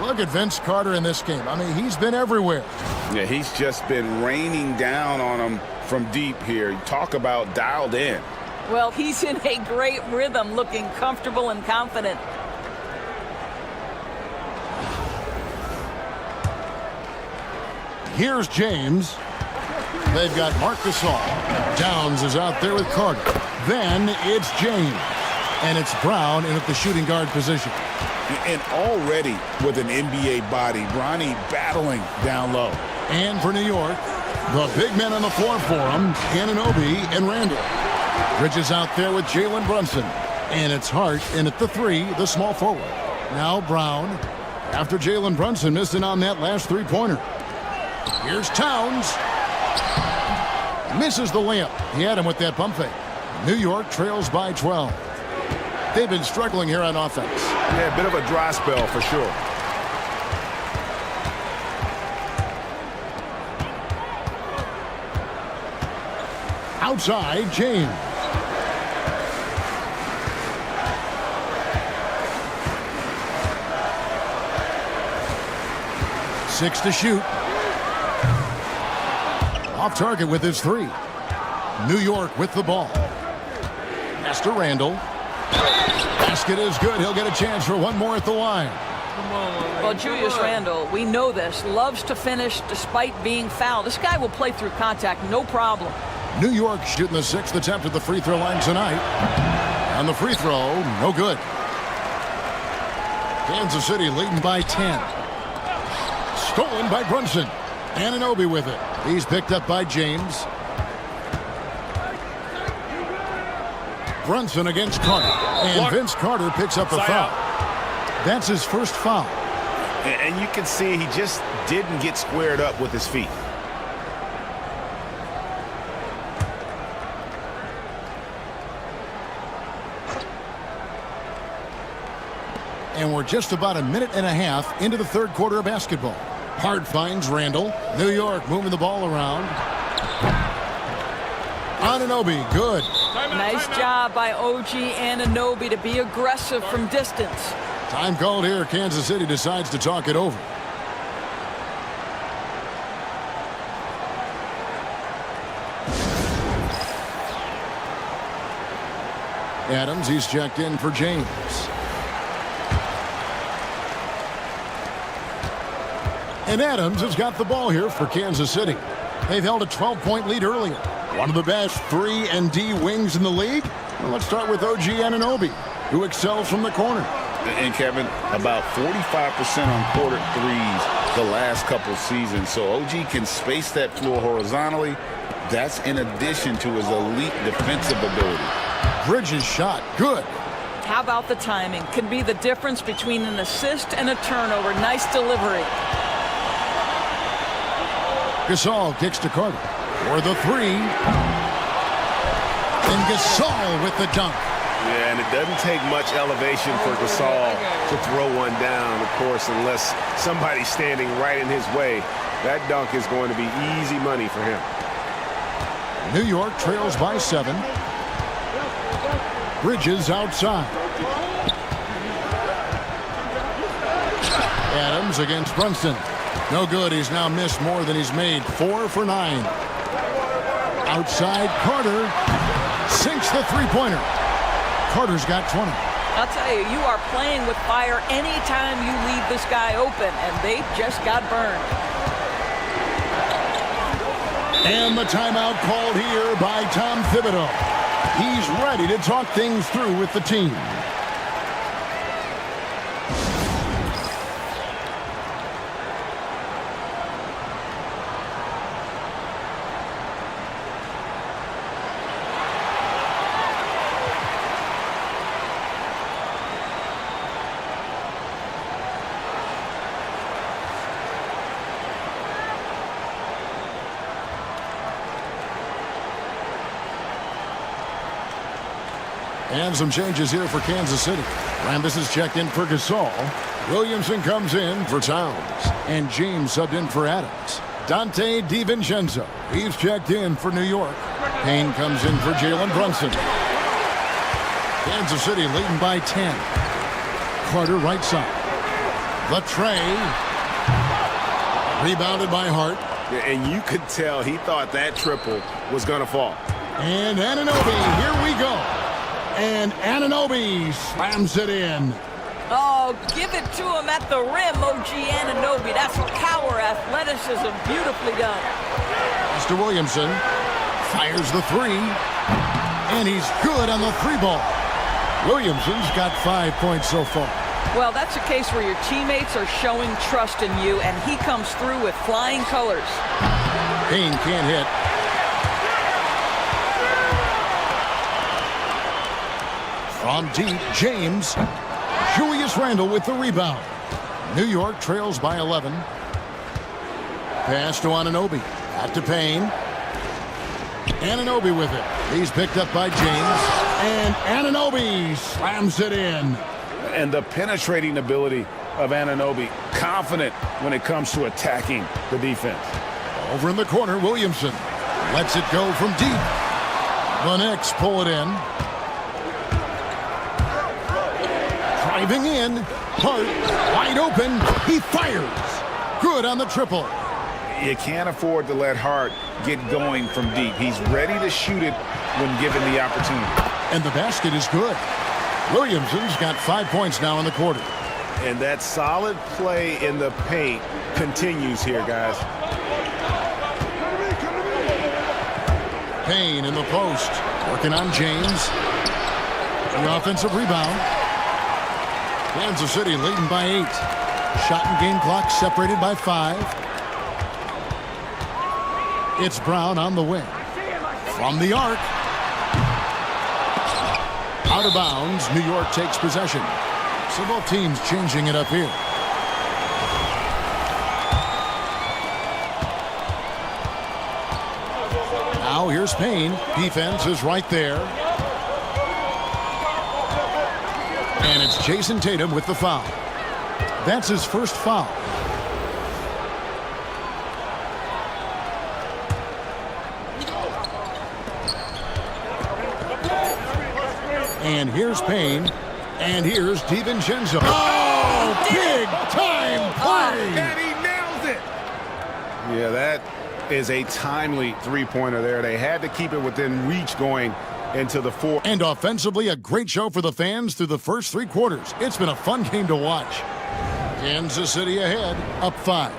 Look at Vince Carter in this game. I mean, he's been everywhere. Yeah, he's just been raining down on him from deep here. You talk about dialed in. Well, he's in a great rhythm, looking comfortable and confident. Here's James. They've got Marc Gasol. Downs is out there with Carter. Then it's James. And it's Brown in at the shooting guard position. And already with an NBA body, Bronny battling down low. And for New York, the big men on the floor for him, Anunoby and Randall. Bridges out there with Jalen Brunson. And it's Hart in at the 3, the small forward. Now Brown, after Jalen Brunson missing on that last 3-pointer. Here's Towns. Misses the layup. He had him with that pump fake. New York trails by 12. They've been struggling here on offense. Yeah, a bit of a dry spell for sure. Outside, James. Six to shoot. Off target with his 3. New York with the ball. Pass to Randall. Basket is good. He'll get a chance for one more at the line. Well, Julius Randle, we know this, loves to finish despite being fouled. This guy will play through contact, no problem. New York shooting the 6th attempt at the free throw line tonight. And the free throw, no good. Kansas City leading by 10. Stolen by Brunson. Anunoby with it. He's picked up by James. Brunson against Carter. And Vince Carter picks up the foul. That's his first foul. And you can see he just didn't get squared up with his feet. And we're just about a minute and a half into the third quarter of basketball. Hart finds Randle. New York moving the ball around. Anunoby, good. Nice job by OG Anunoby to be aggressive from distance. Time called here. Kansas City decides to talk it over. Adams, he's checked in for James. And Adams has got the ball here for Kansas City. They've held a 12-point lead earlier. One of the best 3 and D wings in the league. Well, let's start with OG Anunoby, who excels from the corner. And Kevin, about 45% on quarter threes the last couple seasons. So OG can space that floor horizontally. That's in addition to his elite defensive ability. Bridges shot, good. How about the timing? Could be the difference between an assist and a turnover. Nice delivery. Gasol kicks to Carter for the 3. And Gasol with the dunk. Yeah, and it doesn't take much elevation for Gasol to throw one down, of course, unless somebody's standing right in his way. That dunk is going to be easy money for him. New York trails by 7. Bridges outside. Adams against Brunson. No good. He's now missed more than he's made. 4 for 9. Outside, Carter sinks the three-pointer. Carter's got 20. I'll tell you, you are playing with fire anytime you leave this guy open, and they just got burned. And the timeout called here by Tom Thibodeau. He's ready to talk things through with the team. And some changes here for Kansas City. Rambis is checked in for Gasol. Williamson comes in for Towns. And James subbed in for Adams. Dante DiVincenzo, he's checked in for New York. Payne comes in for Jalen Brunson. Kansas City leading by 10. Carter right side. The tray. Rebounded by Hart. And you could tell he thought that triple was going to fall. And Anunoby, here we go. And Anunoby slams it in. Oh, give it to him at the rim, OG Anunoby. That's power, athleticism, beautifully done. Mr. Williamson fires the 3. And he's good on the 3-ball. Williamson's got 5 points so far. Well, that's a case where your teammates are showing trust in you, and he comes through with flying colors. Payne can't hit. From deep, James. Julius Randle with the rebound. New York trails by 11. Pass to Anunoby. Out to Payne. Anunoby with it. He's picked up by James. And Anunoby slams it in. And the penetrating ability of Anunoby. Confident when it comes to attacking the defense. Over in the corner, Williamson lets it go from deep. The Knicks pull it in. Driving in, Hart wide open, he fires. Good on the triple. You can't afford to let Hart get going from deep. He's ready to shoot it when given the opportunity. And the basket is good. Williamson's got 5 points now in the quarter. And that solid play in the paint continues here, guys. Payne in the post, working on James. The offensive rebound. Kansas City leading by 8. Shot and game clock separated by 5. It's Brown on the wing. From the arc. Out of bounds, New York takes possession. So both teams changing it up here. Now here's Payne. Defense is right there. And it's Jason Tatum with the foul. That's his first foul. And here's Payne. And here's DiVincenzo. Oh, big time play! And he nails it! Yeah, that is a timely three-pointer there. They had to keep it within reach going into the fourth. And offensively, a great show for the fans through the first 3 quarters. It's been a fun game to watch. Kansas City ahead, up 5.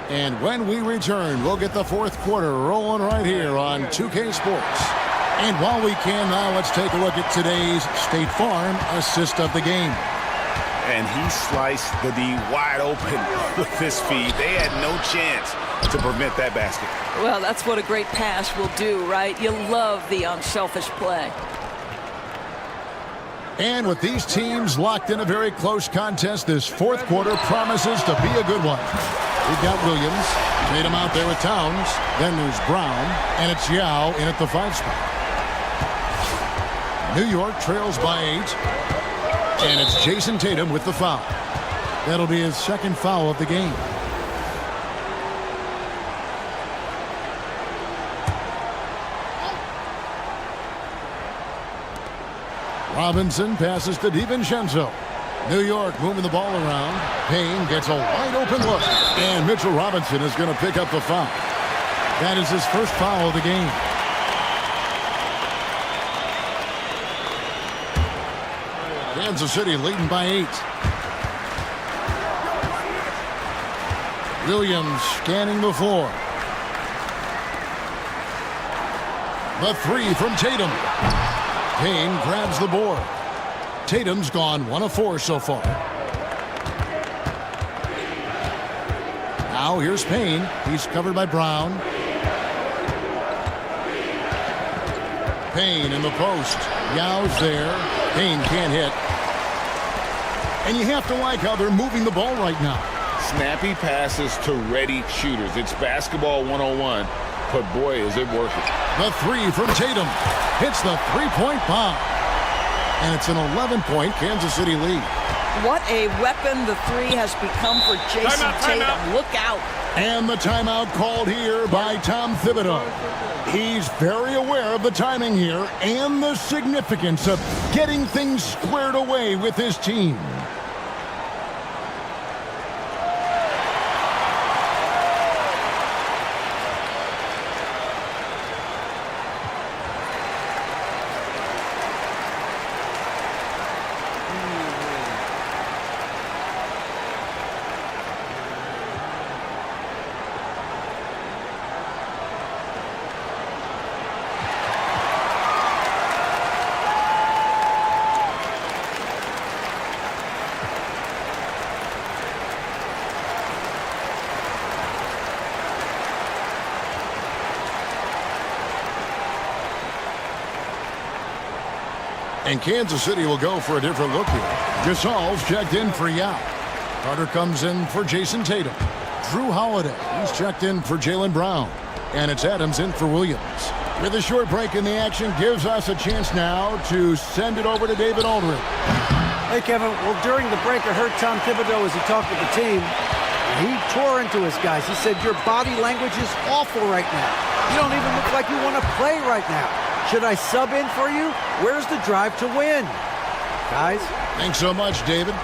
And when we return, we'll get the fourth quarter rolling right here on 2K Sports. And while we can now, let's take a look at today's State Farm assist of the game. And he sliced the D wide open with this feed. They had no chance to prevent that basket. Well, that's what a great pass will do, right? You love the unselfish play. And with these teams locked in a very close contest, this fourth quarter promises to be a good one. We've got Williams, Tatum out there with Towns, then there's Brown, and it's Yao in at the 5 spot. New York trails by 8, and it's Jason Tatum with the foul. That'll be his second foul of the game. Robinson passes to DiVincenzo. New York moving the ball around. Payne gets a wide open look. And Mitchell Robinson is going to pick up the foul. That is his first foul of the game. Kansas City leading by 8. Williams scanning the floor. The 3 from Tatum. Payne grabs the board. Tatum's gone 1 of 4 so far. Now here's Payne. He's covered by Brown. Payne in the post. Yao's there. Payne can't hit. And you have to like how they're moving the ball right now. Snappy passes to ready shooters. It's basketball 101, but boy, is it working. The 3 from Tatum hits the three-point bomb. And it's an 11-point Kansas City lead. What a weapon the 3 has become for Jason Tatum. Look out. And the timeout called here by Tom Thibodeau. He's very aware of the timing here and the significance of getting things squared away with his team. And Kansas City will go for a different look here. Gasol's checked in for Yao. Carter comes in for Jason Tatum. Drew Holiday, he's checked in for Jaylen Brown. And it's Adams in for Williams. With a short break in the action, gives us a chance now to send it over to David Aldridge. Hey, Kevin. Well, during the break, I heard Tom Thibodeau as he talked with the team. He tore into his guys. He said, your body language is awful right now. You don't even look like you want to play right now. Should I sub in for you? Where's the drive to win? Guys? Thanks so much, David.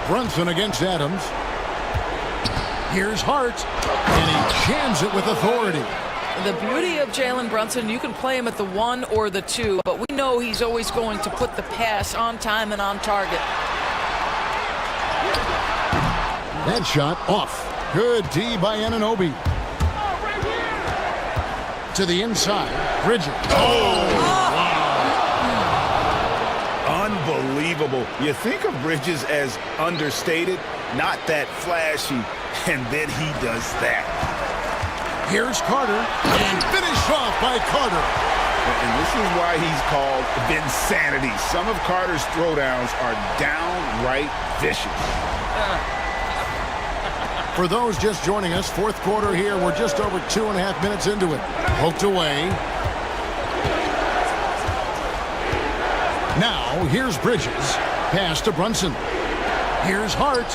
Brunson against Adams. Here's Hart. And he jams it with authority. The beauty of Jalen Brunson, you can play him at the 1 or the 2, but we know he's always going to put the pass on time and on target. That shot off. Good D by Anunoby. To the inside, Bridges. Unbelievable. You think of Bridges as understated, not that flashy, and then he does that. Here's Carter, and finished off by Carter. And this is why he's called Vinsanity. Some of Carter's throwdowns are downright vicious. For those just joining us, fourth quarter here. We're just over 2.5 minutes into it. Poked away. Now, here's Bridges. Pass to Brunson. Here's Hart.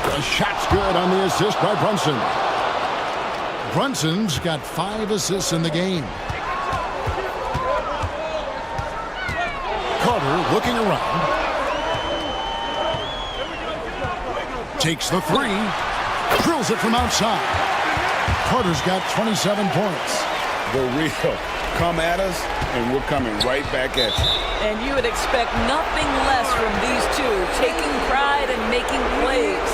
The shot's good on the assist by Brunson. Brunson's got 5 assists in the game. Carter looking around. Takes the 3. Drills it from outside. Carter's got 27 points. The real. Come at us, and we're coming right back at you. And you would expect nothing less from these two, taking pride and making plays.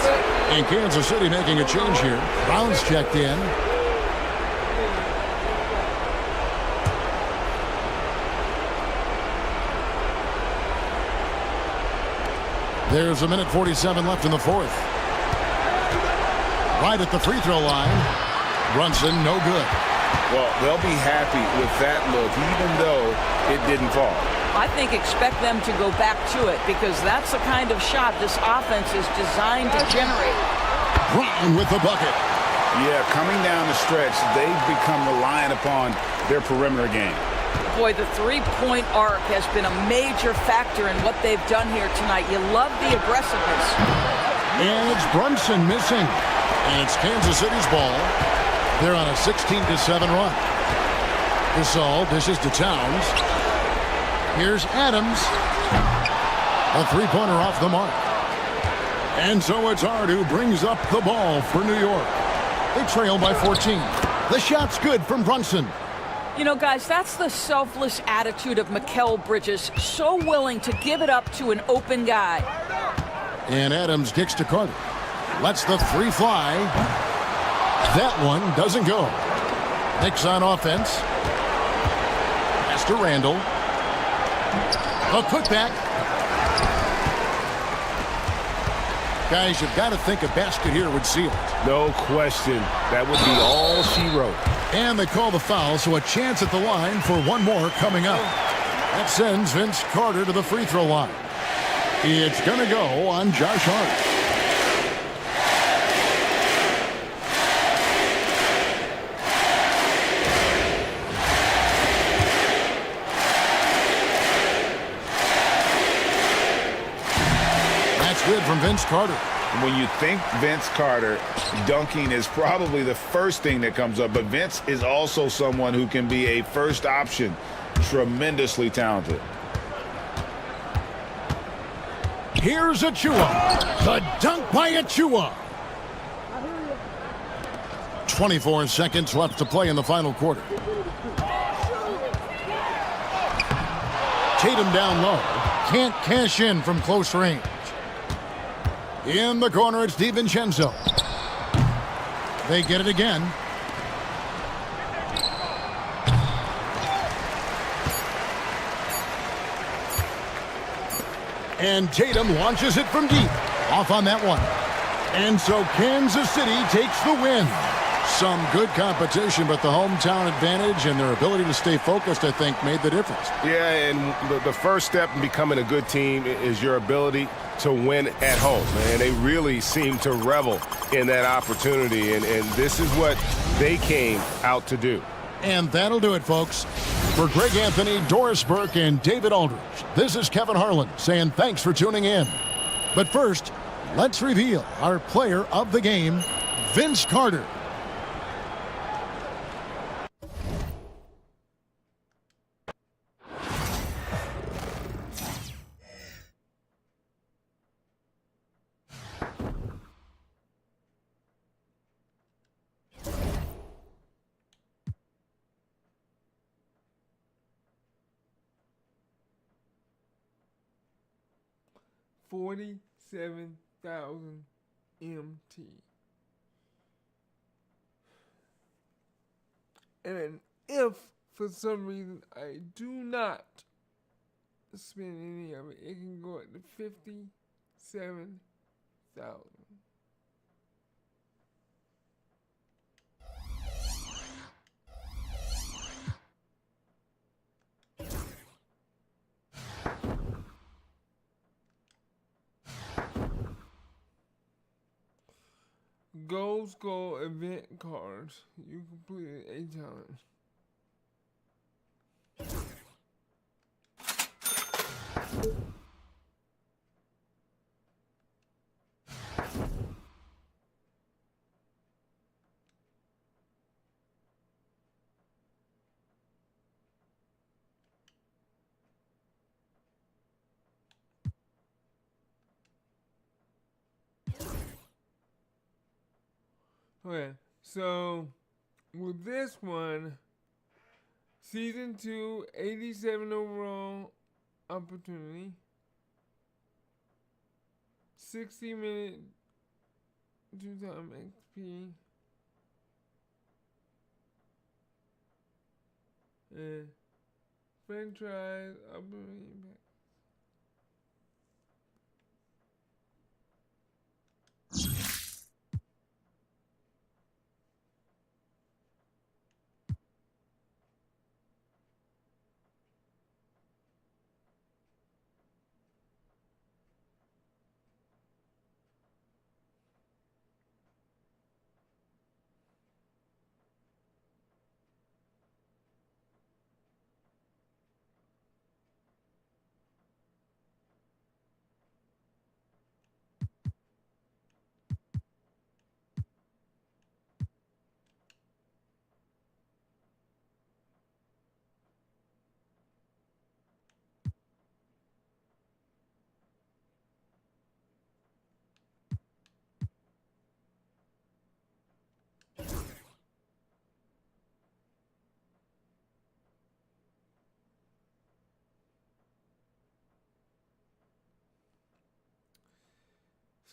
And Kansas City making a change here. Brown's checked in. There's 1:47 left in the fourth. Right at the free throw line. Brunson, no good. Well, they'll be happy with that look, even though it didn't fall. I think expect them to go back to it because that's the kind of shot this offense is designed to generate. Brown with the bucket. Yeah, coming down the stretch, they've become reliant upon their perimeter game. Boy, the three-point arc has been a major factor in what they've done here tonight. You love the aggressiveness. And it's Brunson missing. And it's Kansas City's ball. They're on a 16-7 run. Gasol dishes to Towns. Here's Adams. A three-pointer off the mark. And so it's Hart who brings up the ball for New York. They trail by 14. The shot's good from Brunson. You know, guys, that's the selfless attitude of Mikal Bridges. So willing to give it up to an open guy. And Adams kicks to Carter. Lets the 3 fly. That one doesn't go. Knicks on offense. Pass to Randall. A putback. Guys, you've got to think a basket here would seal it. No question. That would be all she wrote. And they call the foul, so a chance at the line for one more coming up. That sends Vince Carter to the free throw line. It's going to go on Josh Hart. That's good from Vince Carter. When you think Vince Carter, dunking is probably the first thing that comes up. But Vince is also someone who can be a first option. Tremendously talented. Here's Achua. The dunk by Achua. 24 seconds left to play in the final quarter. Tatum down low. Can't cash in from close range. In the corner, it's DiVincenzo. They get it again. And Tatum launches it from deep. Off on that one. And so Kansas City takes the win. Some good competition, but the hometown advantage and their ability to stay focused, I think, made the difference. Yeah, and the first step in becoming a good team is your ability to win at home. And they really seem to revel in that opportunity, and this is what they came out to do. And that'll do it, folks. For Greg Anthony, Doris Burke, and David Aldridge, this is Kevin Harlan saying thanks for tuning in. But first, let's reveal our player of the game, Vince Carter. 47,000 MT. And if for some reason I do not spend any of it, it can go up to 57,000. Gold Skull event cards. You completed a challenge. Okay, so with this one, Season 2, 87 overall opportunity, 60-minute 2-time XP, and franchise opportunity pack.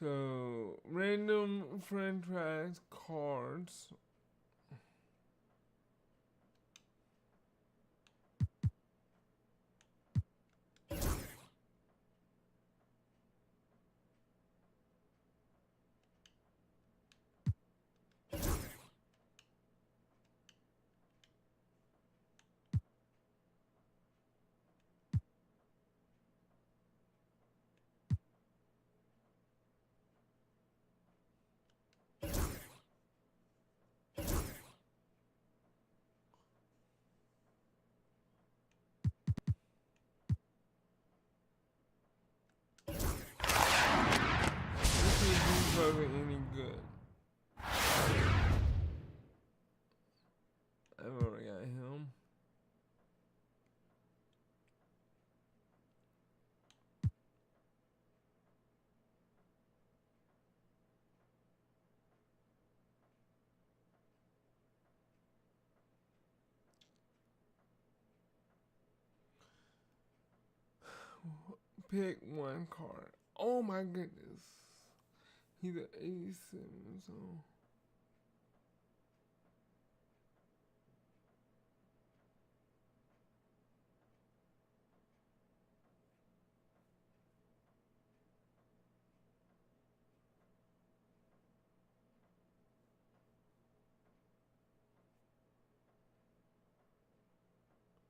So, random franchise cards. This is probably any good. I've already got him. Pick one card. Oh my goodness. He's an 87, so.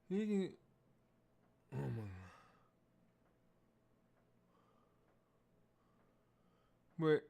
He can. Oh my. But.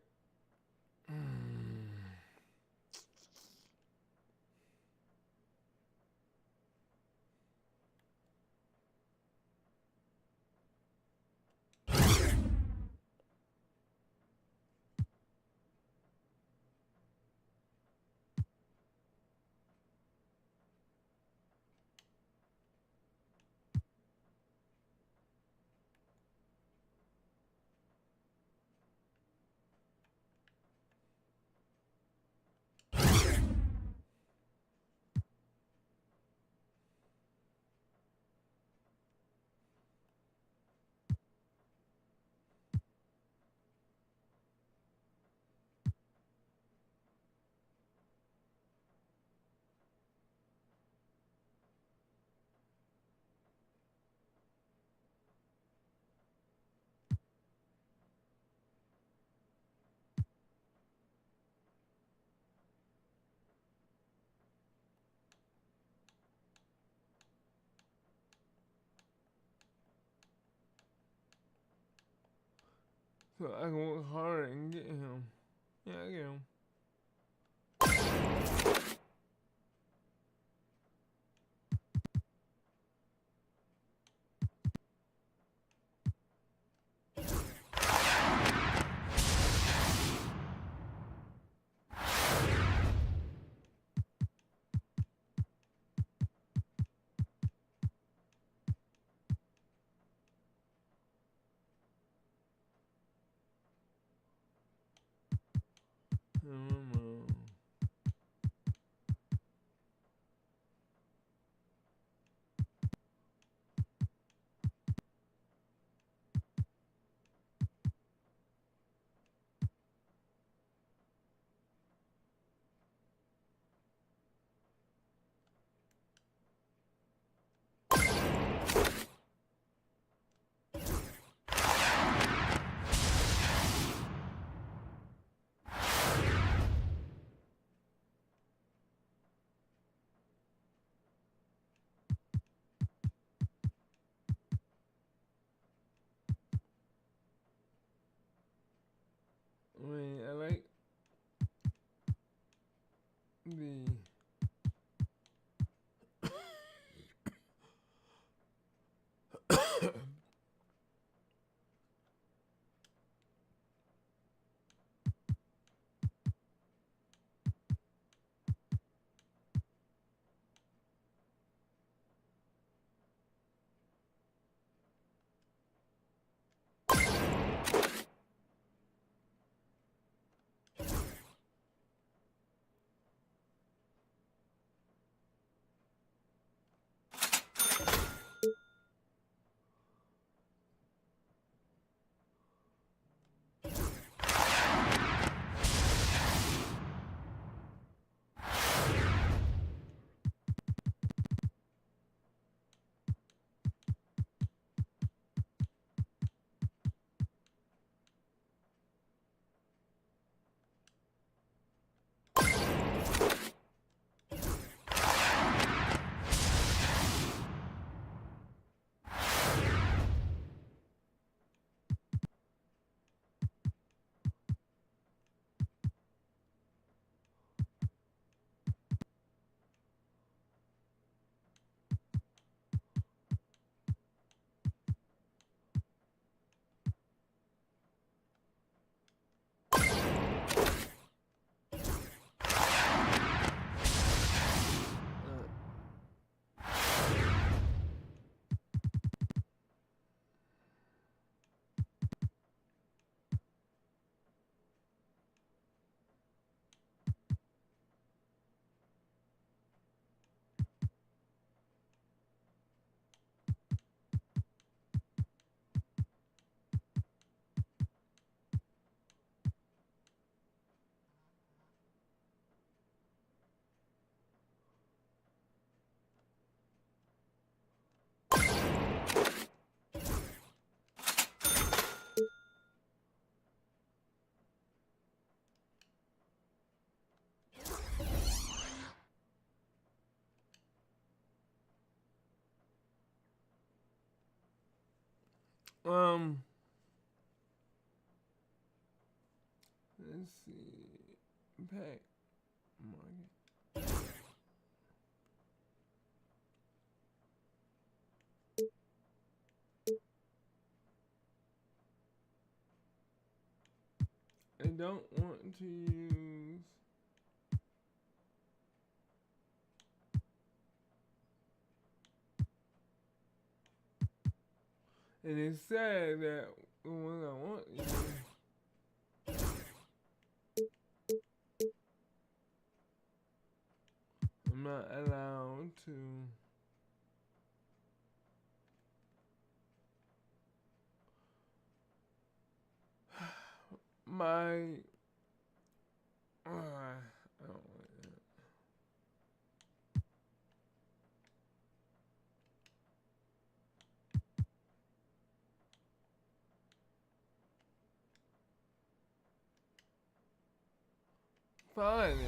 So I can work harder and get him. Yeah, I get him. I mean, I like the let's see, pack market. I don't want to use and it said that the ones I want to use I'm not allowed to my I don't like that. Fine.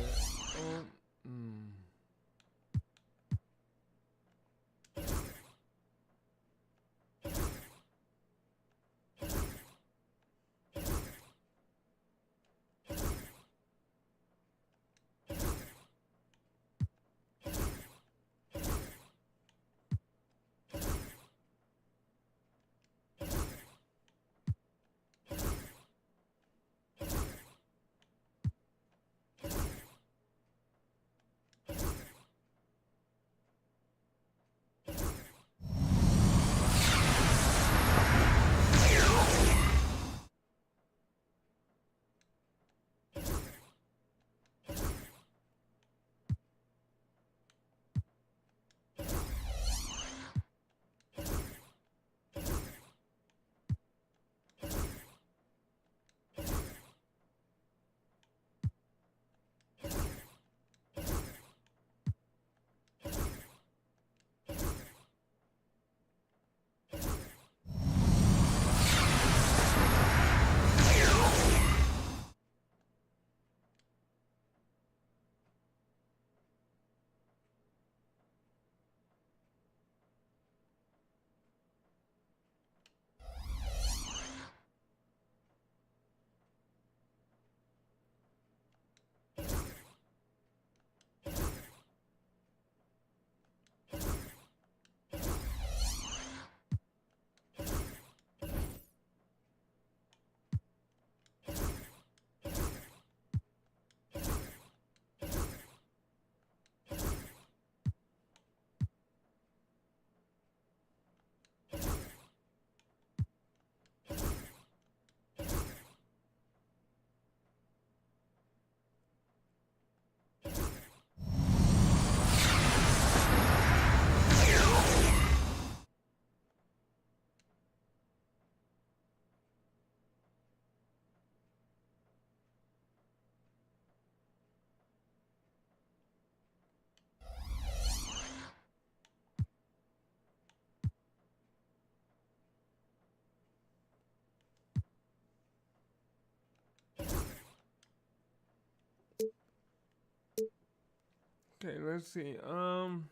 Okay, let's see. Let's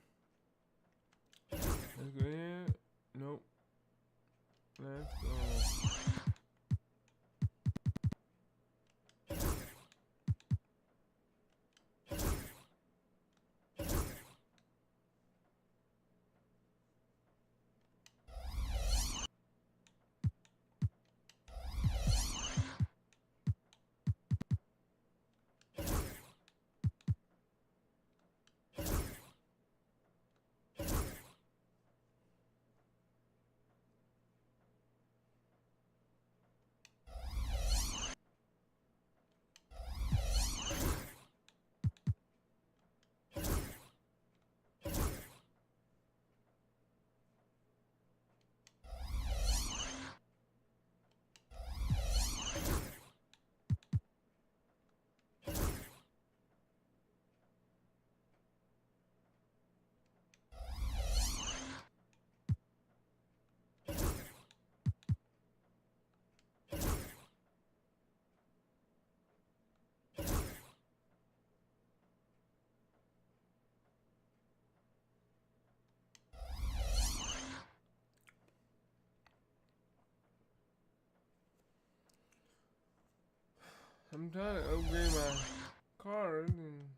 go here. Nope. Let's go. I'm trying to upgrade my card and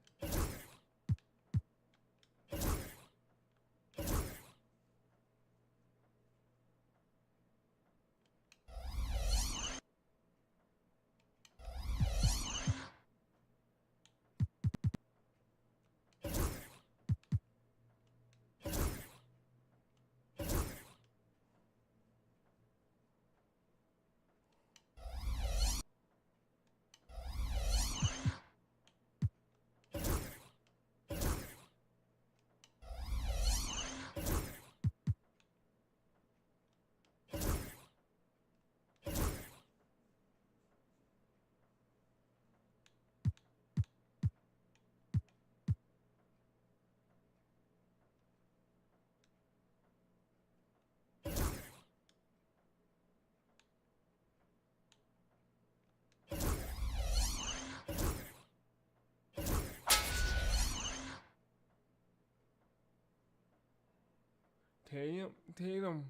Tatum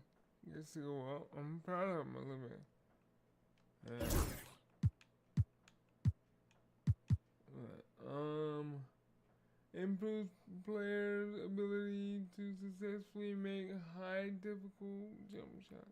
gets to go up. I'm proud of him a little bit. Improves players' ability to successfully make high difficult jump shots.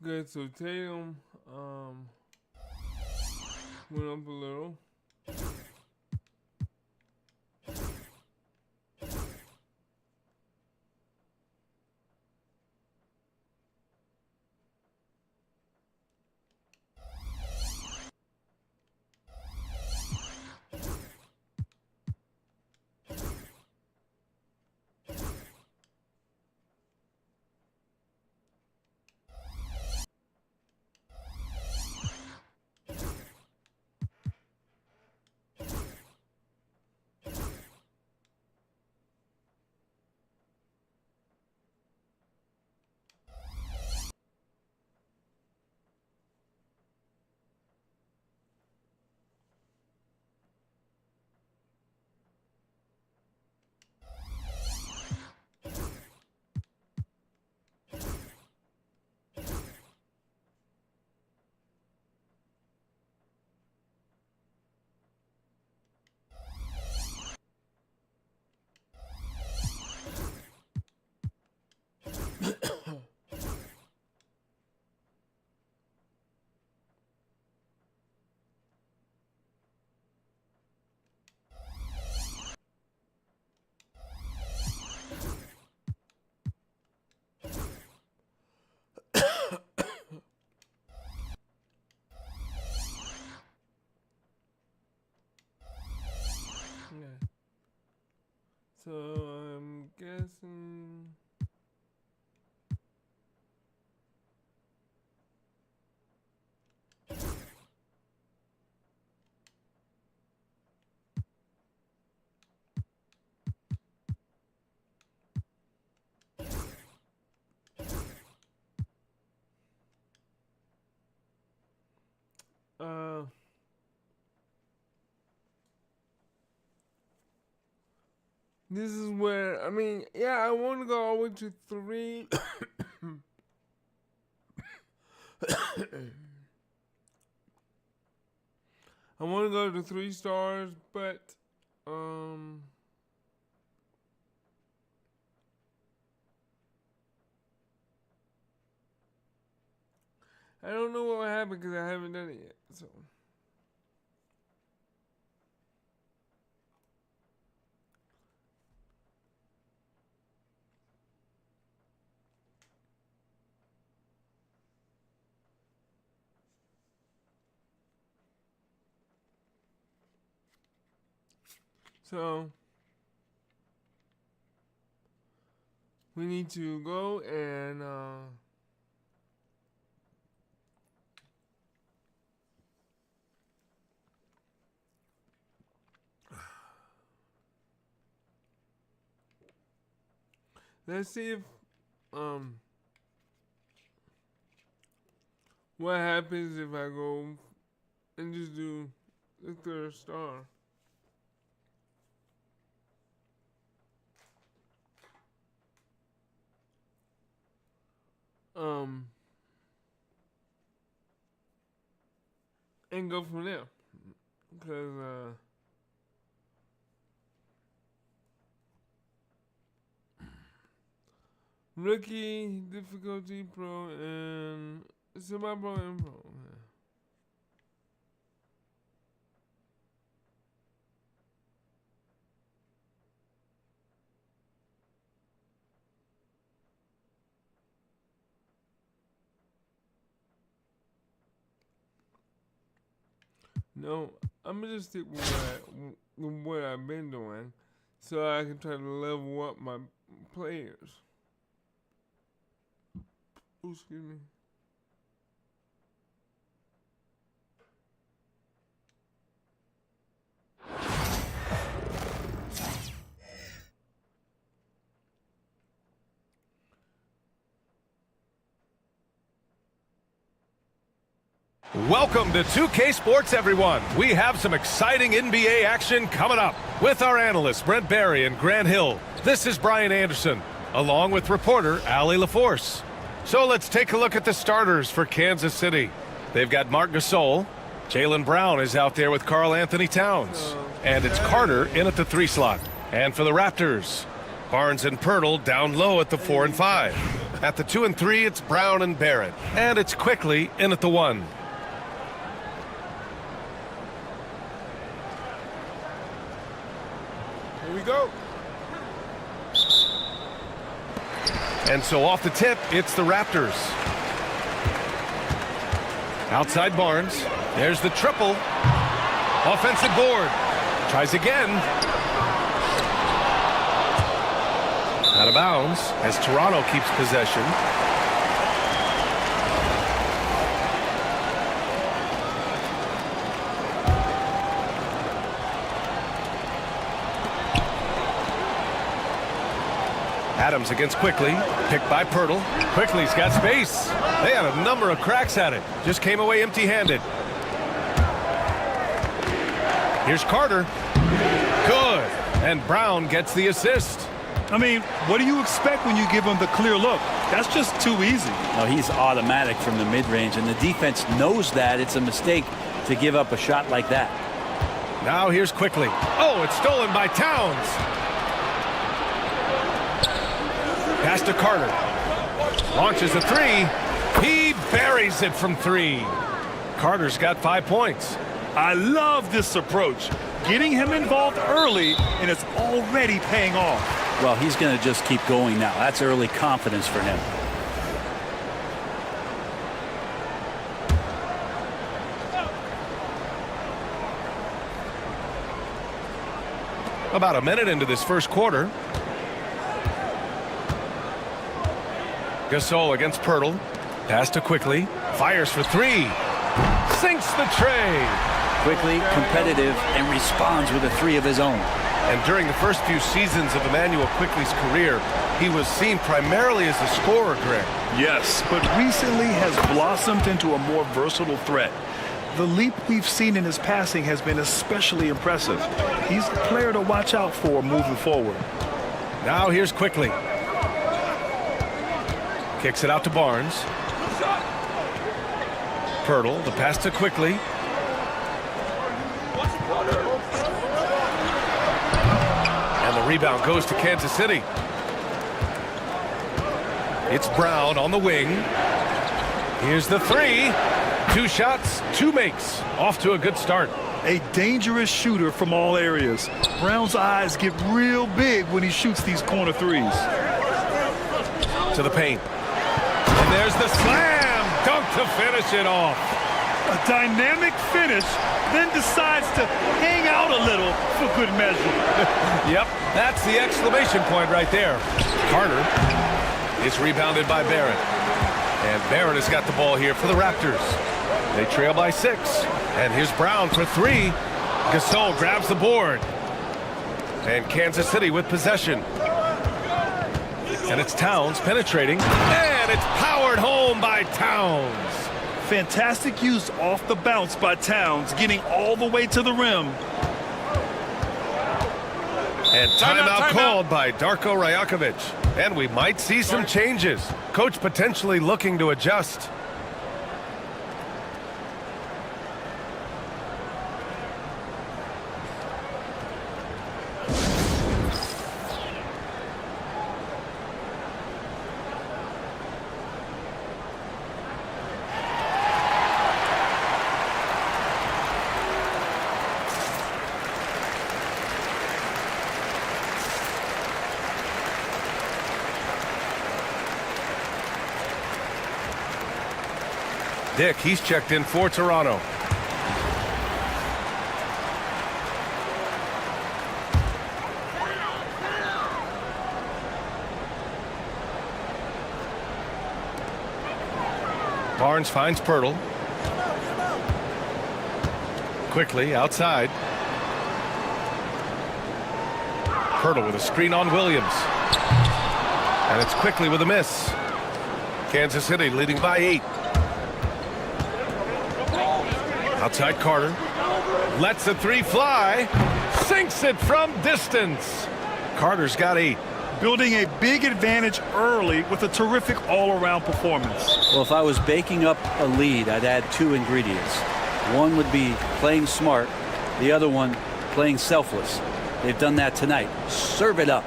Okay, so Tatum went up a little. Okay. So I'm guessing. This is where, I mean, yeah, I want to go all the way to 3. I want to go to 3 stars, but, I don't know what will happen because I haven't done it yet, so. So, we need to go and, let's see if, what happens if I go and just do the 3rd star. And go from there. Because, rookie, difficulty, pro, and semi-pro and pro. Yeah. No, I'm gonna just stick with what I've been doing, so I can try to level up my players. Ooh, excuse me. Welcome to 2K Sports, everyone. We have some exciting NBA action coming up with our analysts Brent Barry and Grant Hill. This is Brian Anderson, along with reporter Allie LaForce. So let's take a look at the starters for Kansas City. They've got Marc Gasol. Jaylen Brown is out there with Karl Anthony Towns. And it's Carter in at the 3 slot. And for the Raptors, Barnes and Pirtle down low at the 4 and 5. At the 2 and 3, it's Brown and Barrett. And it's quickly in at the 1. Here we go. And so off the tip, it's the Raptors. Outside Barnes. There's the triple. Offensive board. Tries again. Out of bounds as Toronto keeps possession. Adams against Quickly, picked by Pirtle. Quickly's got space. They had a number of cracks at it. Just came away empty-handed. Here's Carter. Good. And Brown gets the assist. I mean, what do you expect when you give him the clear look? That's just too easy. No, he's automatic from the mid-range, and the defense knows that it's a mistake to give up a shot like that. Now here's Quickly. Oh, it's stolen by Towns. Pass to Carter. Launches a 3. He buries it from 3. Carter's got 5 points. I love this approach. Getting him involved early, and it's already paying off. Well, he's going to just keep going now. That's early confidence for him. About a minute into this first quarter. Gasol against Pirtle. Pass to Quickly. Fires for 3. Sinks the tray. Quickly, competitive, and responds with a 3 of his own. And during the first few seasons of Emmanuel Quickly's career, he was seen primarily as a scorer, Greg. Yes, but recently has blossomed into a more versatile threat. The leap we've seen in his passing has been especially impressive. He's a player to watch out for moving forward. Now here's Quickly. Kicks it out to Barnes. Pirtle, the pass to Quickly. And the rebound goes to Kansas City. It's Brown on the wing. Here's the 3. 2 shots, 2 makes. Off to a good start. A dangerous shooter from all areas. Brown's eyes get real big when he shoots these corner 3s. To the paint. And there's the slam dunk to finish it off. A dynamic finish, then decides to hang out a little for good measure. Yep, that's the exclamation point right there. Carter is rebounded by Barrett. And Barrett has got the ball here for the Raptors. They trail by 6. And here's Brown for 3. Gasol grabs the board. And Kansas City with possession. And it's Towns penetrating. And it's powered home by Towns. Fantastic use off the bounce by Towns, getting all the way to the rim. And timeout called by Darko Rajakovic. And we might see some changes. Coach potentially looking to adjust. Dick, he's checked in for Toronto. Barnes finds Pirtle. Quickly outside. Pirtle with a screen on Williams. And it's Quickly with a miss. Kansas City leading by 8. Outside Carter. Lets the 3 fly. Sinks it from distance. Carter's got 8. Building a big advantage early with a terrific all-around performance. Well, if I was baking up a lead, I'd add 2 ingredients. One would be playing smart. The other one, playing selfless. They've done that tonight. Serve it up.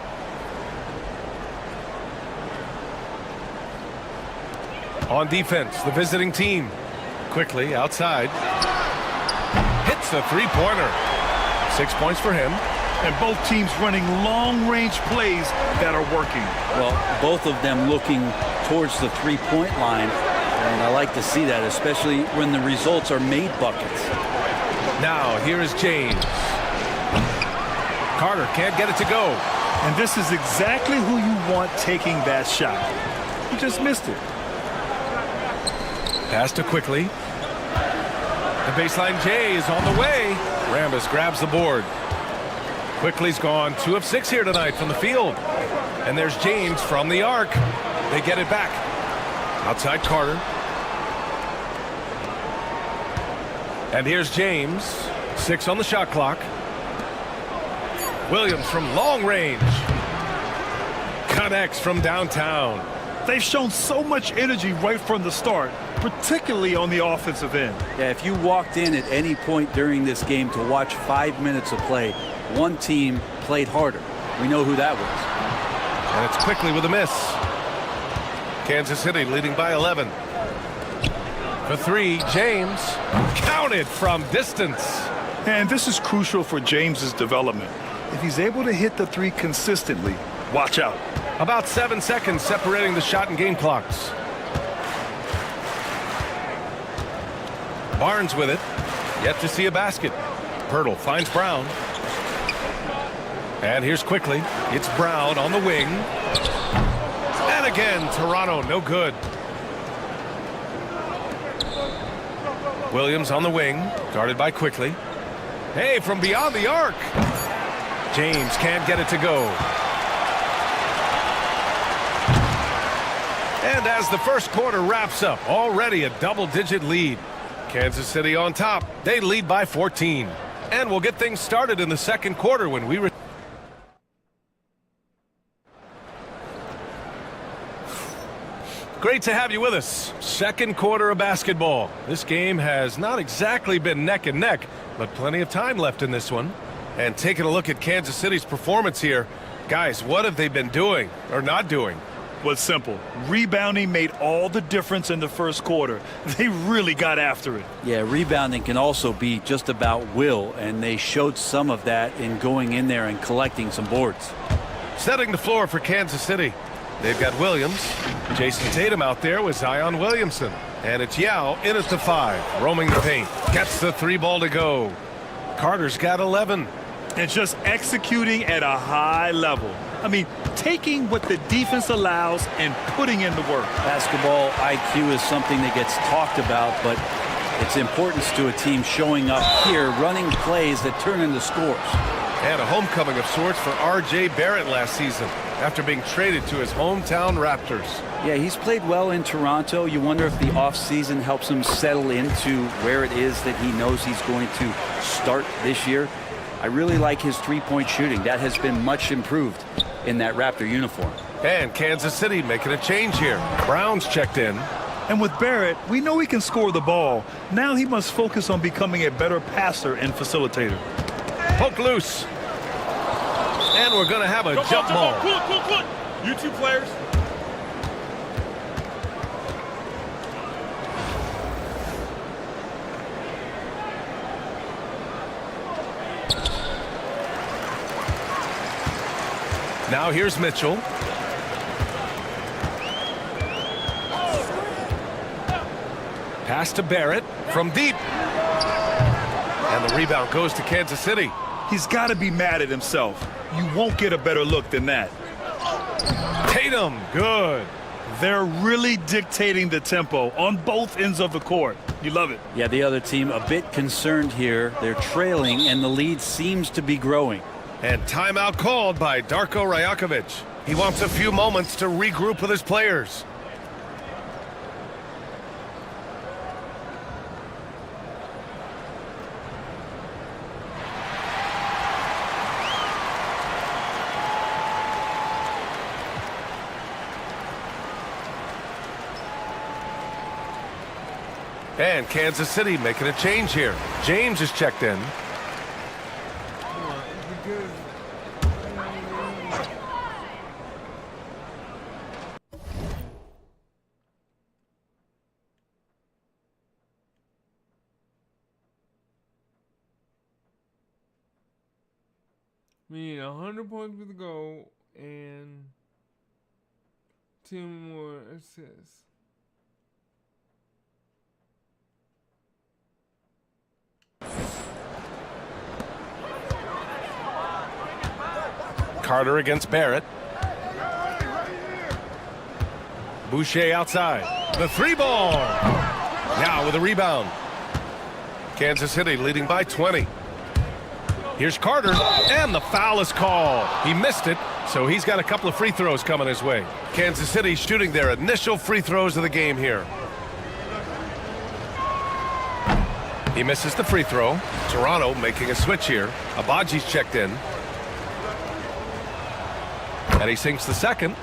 On defense, the visiting team. Quickly outside. Hits the three-pointer. 6 points for him. And both teams running long-range plays that are working. Well, both of them looking towards the three-point line. And I like to see that, especially when the results are made buckets. Now, here is James. Carter can't get it to go. And this is exactly who you want taking that shot. He just missed it. Pass to Quickly. The baseline J is on the way. Rambis grabs the board. Quickly's gone 2 of 6 here tonight from the field. And there's James from the arc. They get it back. Outside Carter. And here's James. 6 on the shot clock. Williams from long range. Connects from downtown. They've shown so much energy right from the start, particularly on the offensive end. Yeah, if you walked in at any point during this game to watch 5 minutes of play, one team played harder. We know who that was. And it's Quickly with a miss. Kansas City leading by 11. For 3, James. Counted from distance. And this is crucial for James's development. If he's able to hit the 3 consistently, watch out. About 7 seconds separating the shot and game clocks. Barnes with it. Yet to see a basket. Pirtle finds Brown. And here's Quickly. It's Brown on the wing. And again, Toronto, no good. Williams on the wing, guarded by Quickly. Hey, from beyond the arc. James can't get it to go. And as the first quarter wraps up, already a double-digit lead. Kansas City on top. They lead by 14. And we'll get things started in the second quarter when we return. Great to have you with us. Second quarter of basketball. This game has not exactly been neck and neck, but plenty of time left in this one. And taking a look at Kansas City's performance here, guys, what have they been doing or not doing? Was simple. Rebounding made all the difference in the first quarter. They really got after it. Yeah, rebounding can also be just about will, and they showed some of that in going in there and collecting some boards. Setting the floor for Kansas City. They've got Williams. Jason Tatum out there with Zion Williamson. And it's Yao in at the 5, roaming the paint. Gets the 3 ball to go. Carter's got 11. And just executing at a high level. I mean, taking what the defense allows and putting in the work. Basketball IQ is something that gets talked about, but its importance to a team showing up here, running plays that turn into scores. And a homecoming of sorts for R.J. Barrett last season after being traded to his hometown Raptors. Yeah, he's played well in Toronto. You wonder if the offseason helps him settle into where it is that he knows he's going to start this year. I really like his three-point shooting. That has been much improved in that Raptor uniform. And Kansas City making a change here. Brown's checked in. And with Barrett, we know he can score the ball. Now he must focus on becoming a better passer and facilitator. Poke loose. And we're going to have a jump ball. Cool. You two players. Now here's Mitchell. Pass to Barrett from deep. And the rebound goes to Kansas City. He's got to be mad at himself. You won't get a better look than that. Tatum, good. They're really dictating the tempo on both ends of the court. You love it. Yeah, the other team a bit concerned here. They're trailing, and the lead seems to be growing. And timeout called by Darko Rajakovic. He wants a few moments to regroup with his players. And Kansas City making a change here. James is checked in. We need 100 points with a goal and 10 more assists. Carter against Barrett. Boucher outside. The 3-ball. Now with a rebound. Kansas City leading by 20. Here's Carter, and the foul is called. He missed it, so he's got a couple of free throws coming his way. Kansas City shooting their initial free throws of the game here. He misses the free throw. Toronto making a switch here. Abaji's checked in. And he sinks the second.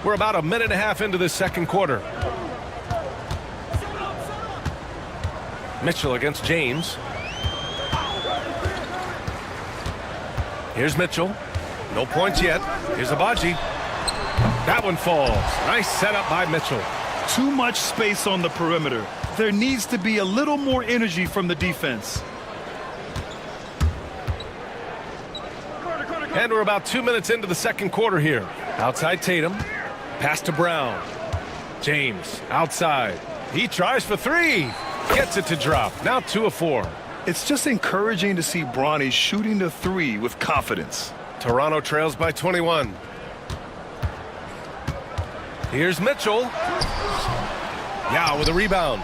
We're about a minute and a half into this second quarter. Mitchell against James. Here's Mitchell. No points yet. Here's Abaji. That one falls. Nice setup by Mitchell. Too much space on the perimeter. There needs to be a little more energy from the defense. And we're about 2 minutes into the second quarter here. Outside Tatum. Pass to Brown. James outside. He tries for three. Gets it to drop. Now 2 of 4. It's just encouraging to see Bronny shooting the three with confidence. Toronto trails by 21. Here's Mitchell. Yao with a rebound.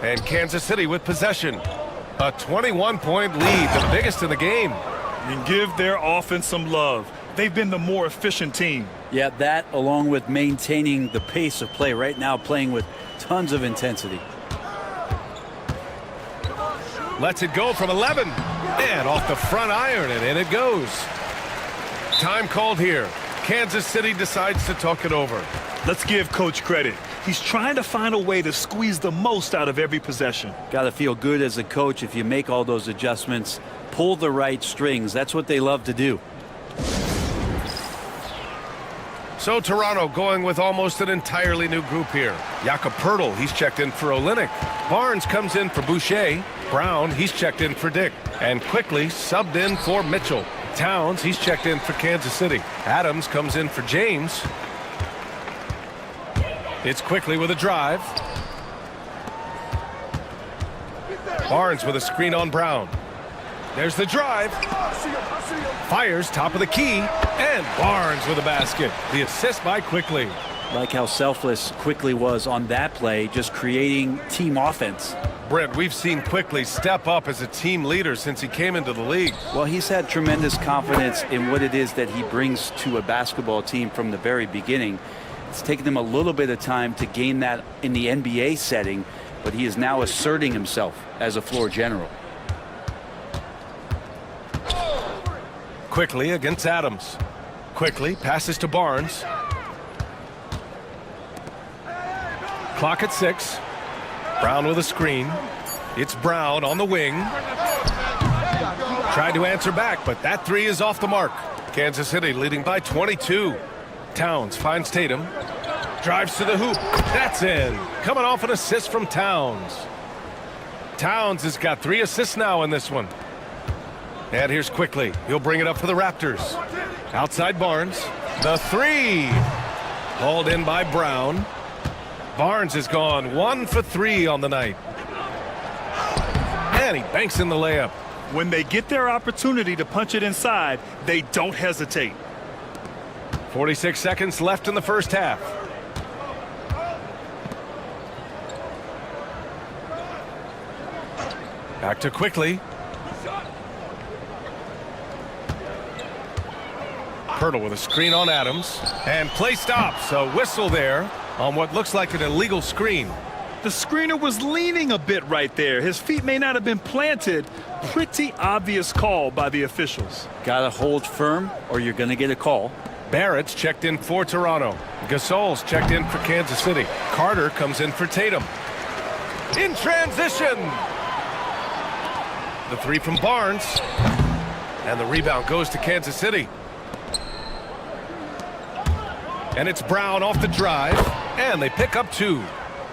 And Kansas City with possession. A 21-point lead, the biggest in the game. And give their offense some love. They've been the more efficient team. Yeah, that along with maintaining the pace of play right now, playing with tons of intensity. Lets it go from 11. And off the front iron, and in it goes. Time called here. Kansas City decides to talk it over. Let's give Coach credit. He's trying to find a way to squeeze the most out of every possession. Got to feel good as a coach if you make all those adjustments, pull the right strings. That's what they love to do. So Toronto going with almost an entirely new group here. Jakob Poeltl, he's checked in for Olynyk. Barnes comes in for Boucher. Brown, he's checked in for Dick. And quickly subbed in for Mitchell. Towns, he's checked in for Kansas City. Adams comes in for James. It's quickly with a drive. Barnes with a screen on Brown. There's the drive. Fires top of the key. And Barnes with a basket. The assist by Quickly. Like how selfless Quickly was on that play, just creating team offense. Brent, we've seen Quickly step up as a team leader since he came into the league. Well, he's had tremendous confidence in what it is that he brings to a basketball team from the very beginning. It's taken him a little bit of time to gain that in the NBA setting, but he is now asserting himself as a floor general. Quickly against Adams. Quickly passes to Barnes. Clock at 6. Brown with a screen. It's Brown on the wing. Tried to answer back, but that three is off the mark. Kansas City leading by 22. Towns finds Tatum. Drives to the hoop. That's in. Coming off an assist from Towns. Towns has got 3 assists now in this one. And here's Quickly. He'll bring it up for the Raptors. Outside Barnes. The three. Hauled in by Brown. Barnes has gone 1 for 3 on the night. And he banks in the layup. When they get their opportunity to punch it inside, they don't hesitate. 46 seconds left in the first half. Back to Quickly. Poeltl with a screen on Adams. And play stops. A whistle there on what looks like an illegal screen. The screener was leaning a bit right there. His feet may not have been planted. Pretty obvious call by the officials. Got to hold firm or you're going to get a call. Barrett's checked in for Toronto. Gasol's checked in for Kansas City. Carter comes in for Tatum. In transition. The three from Barnes. And the rebound goes to Kansas City. And it's Brown off the drive. And they pick up 2.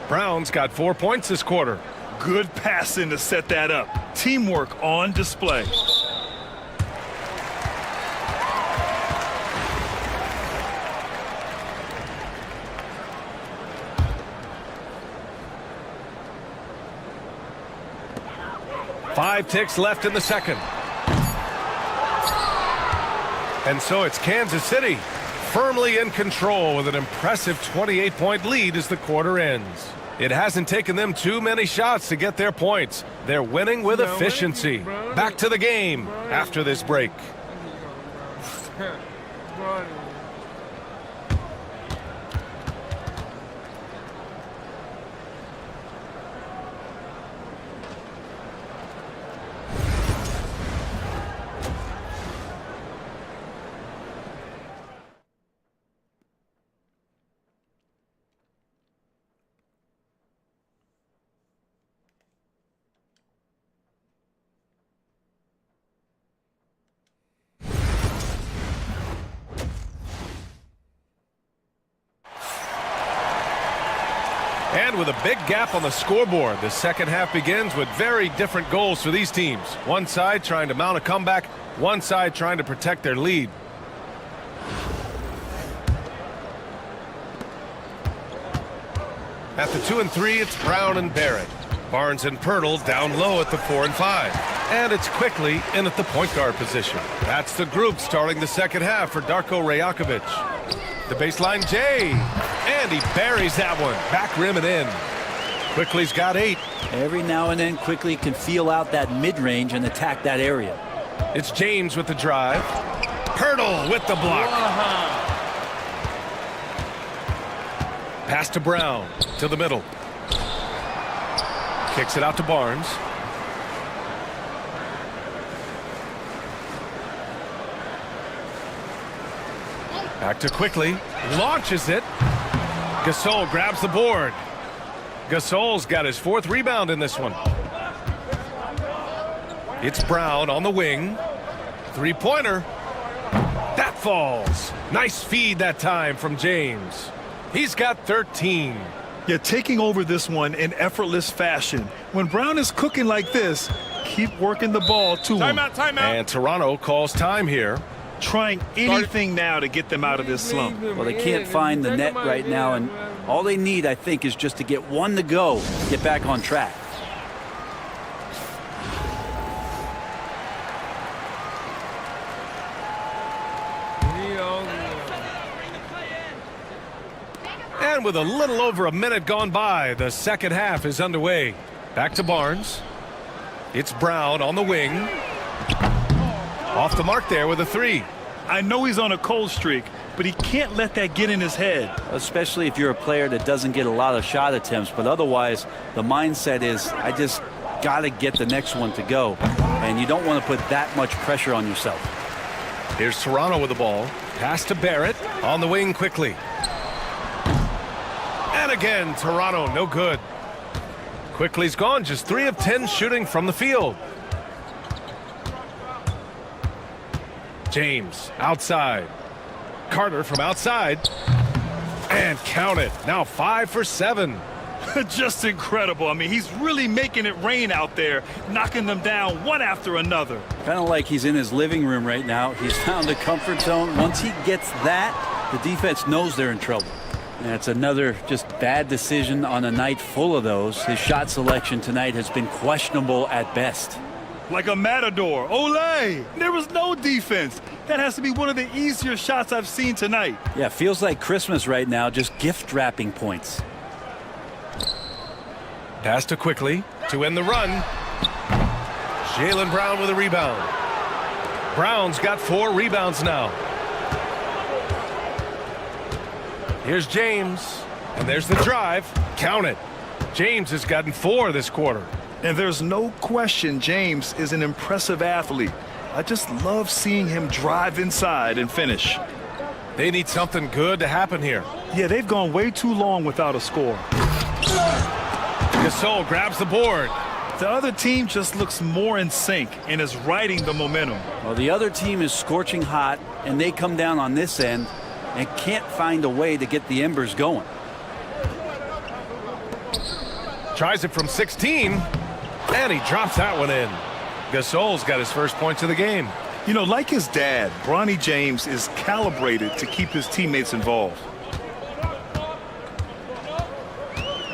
Brown's got 4 points this quarter. Good passing to set that up. Teamwork on display. Five ticks left in the second. And so it's Kansas City firmly in control with an impressive 28-point lead as the quarter ends. It hasn't taken them too many shots to get their points. They're winning with efficiency. Back to the game after this break. And with a big gap on the scoreboard, the second half begins with very different goals for these teams. One side trying to mount a comeback, one side trying to protect their lead. At the 2 and 3, it's Brown and Barrett. Barnes and Pirtle down low at the 4 and 5. And it's quickly in at the point guard position. That's the group starting the second half for Darko Rajakovic. The baseline J, and he buries that one. Back rim and in. Quickly's got 8. Every now and then Quickly can feel out that mid-range and attack that area. It's James with the drive. Pirtle with the block. Pass to Brown, to the middle. Kicks it out to Barnes. Back to Quickly, launches it. Gasol grabs the board. Gasol's got his 4th rebound in this one. It's Brown on the wing. 3-pointer. That falls. Nice feed that time from James. He's got 13. You're taking over this one in effortless fashion. When Brown is cooking like this, keep working the ball to him. Timeout. And Toronto calls time here. Trying anything now to get them out of this slump. Well, they can't find the net right now, and all they need, I think, is just to get one to go, get back on track. And with a little over a minute gone by, the second half is underway. Back to Barnes. It's Brown on the wing. Off the mark there with a 3. I know he's on a cold streak, but he can't let that get in his head. Especially if you're a player that doesn't get a lot of shot attempts, but otherwise the mindset is I just got to get the next one to go, and you don't want to put that much pressure on yourself. Here's Toronto with the ball. Pass to Barrett on the wing quickly. And again, Toronto no good. Quickly's gone, just 3 of 10 shooting from the field. James outside. Carter from outside. And count it. Now 5 for 7. Just incredible. I mean, he's really making it rain out there, knocking them down one after another. Kind of like he's in his living room right now. He's found a comfort zone. Once he gets that, the defense knows they're in trouble. That's another just bad decision on a night full of those. His shot selection tonight has been questionable at best. Like a matador. Olay! There was no defense. That has to be one of the easier shots I've seen tonight. Yeah, feels like Christmas right now, just gift wrapping points. Pass to Quickly to end the run. Jaylen Brown with a rebound. Brown's got 4 rebounds now. Here's James, and there's the drive. Count it. James has gotten 4 this quarter. And there's no question James is an impressive athlete. I just love seeing him drive inside and finish. They need something good to happen here. Yeah, they've gone way too long without a score. Gasol grabs the board. The other team just looks more in sync and is riding the momentum. Well, the other team is scorching hot, and they come down on this end and can't find a way to get the embers going. Tries it from 16. And he drops that one in. Gasol's got his first points of the game. You know, like his dad, Bronny James is calibrated to keep his teammates involved.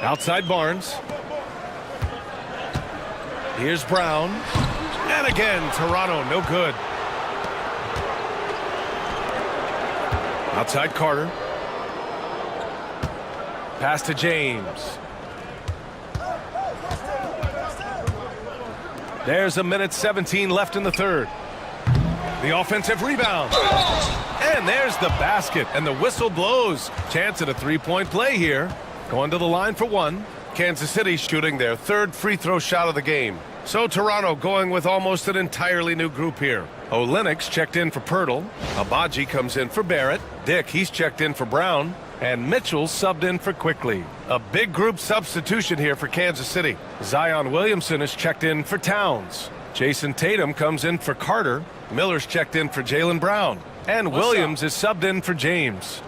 Outside Barnes. Here's Brown. And again, Toronto, no good. Outside Carter. Pass to James. There's a minute 17 left in the third. The offensive rebound. And there's the basket, and the whistle blows. Chance at a three-point play here. Going to the line for one. Kansas City shooting their third free throw shot of the game. So Toronto going with almost an entirely new group here. Olenek's checked in for Pirtle. Abaji comes in for Barrett. Dick, he's checked in for Brown. And Mitchell subbed in for Quickly. A big group substitution here for Kansas City. Zion Williamson is checked in for Towns. Jason Tatum comes in for Carter. Miller's checked in for Jaylen Brown. And Williams is subbed in for James.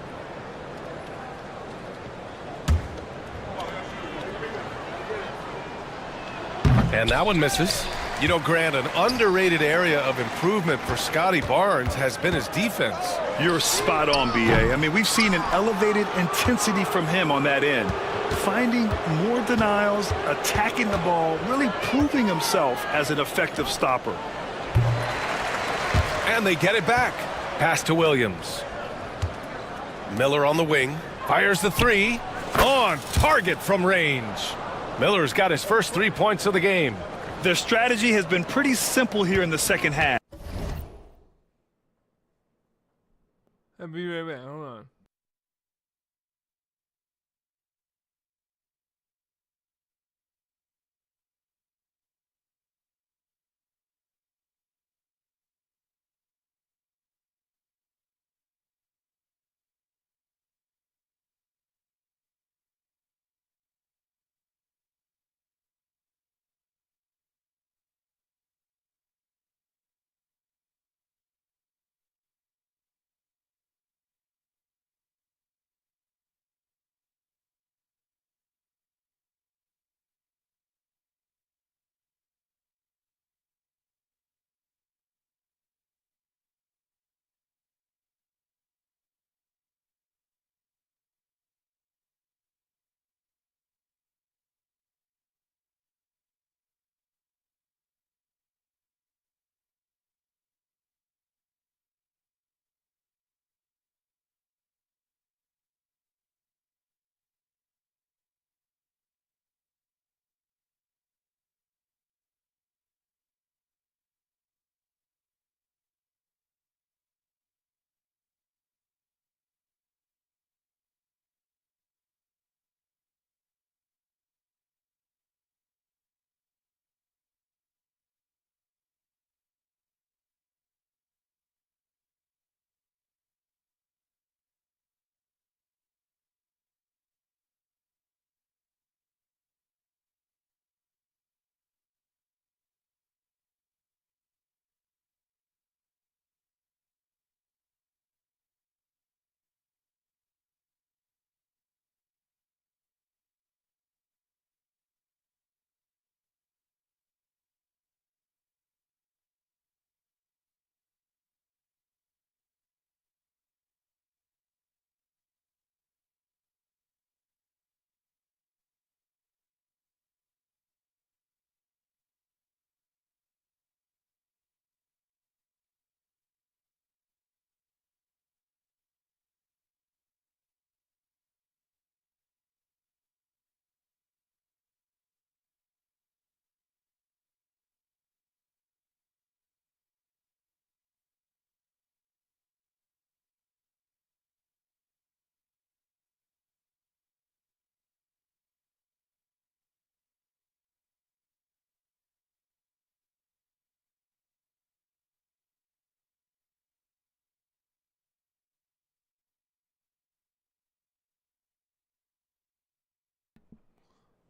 And that one misses. You know, Grant, an underrated area of improvement for Scotty Barnes has been his defense. You're spot on, B.A. I mean, we've seen an elevated intensity from him on that end. Finding more denials, attacking the ball, really proving himself as an effective stopper. And they get it back. Pass to Williams. Miller on the wing. Fires the three. On target from range. Miller's got his first 3 points of the game. Their strategy has been pretty simple here in the second half. I'll be right back. Hold on.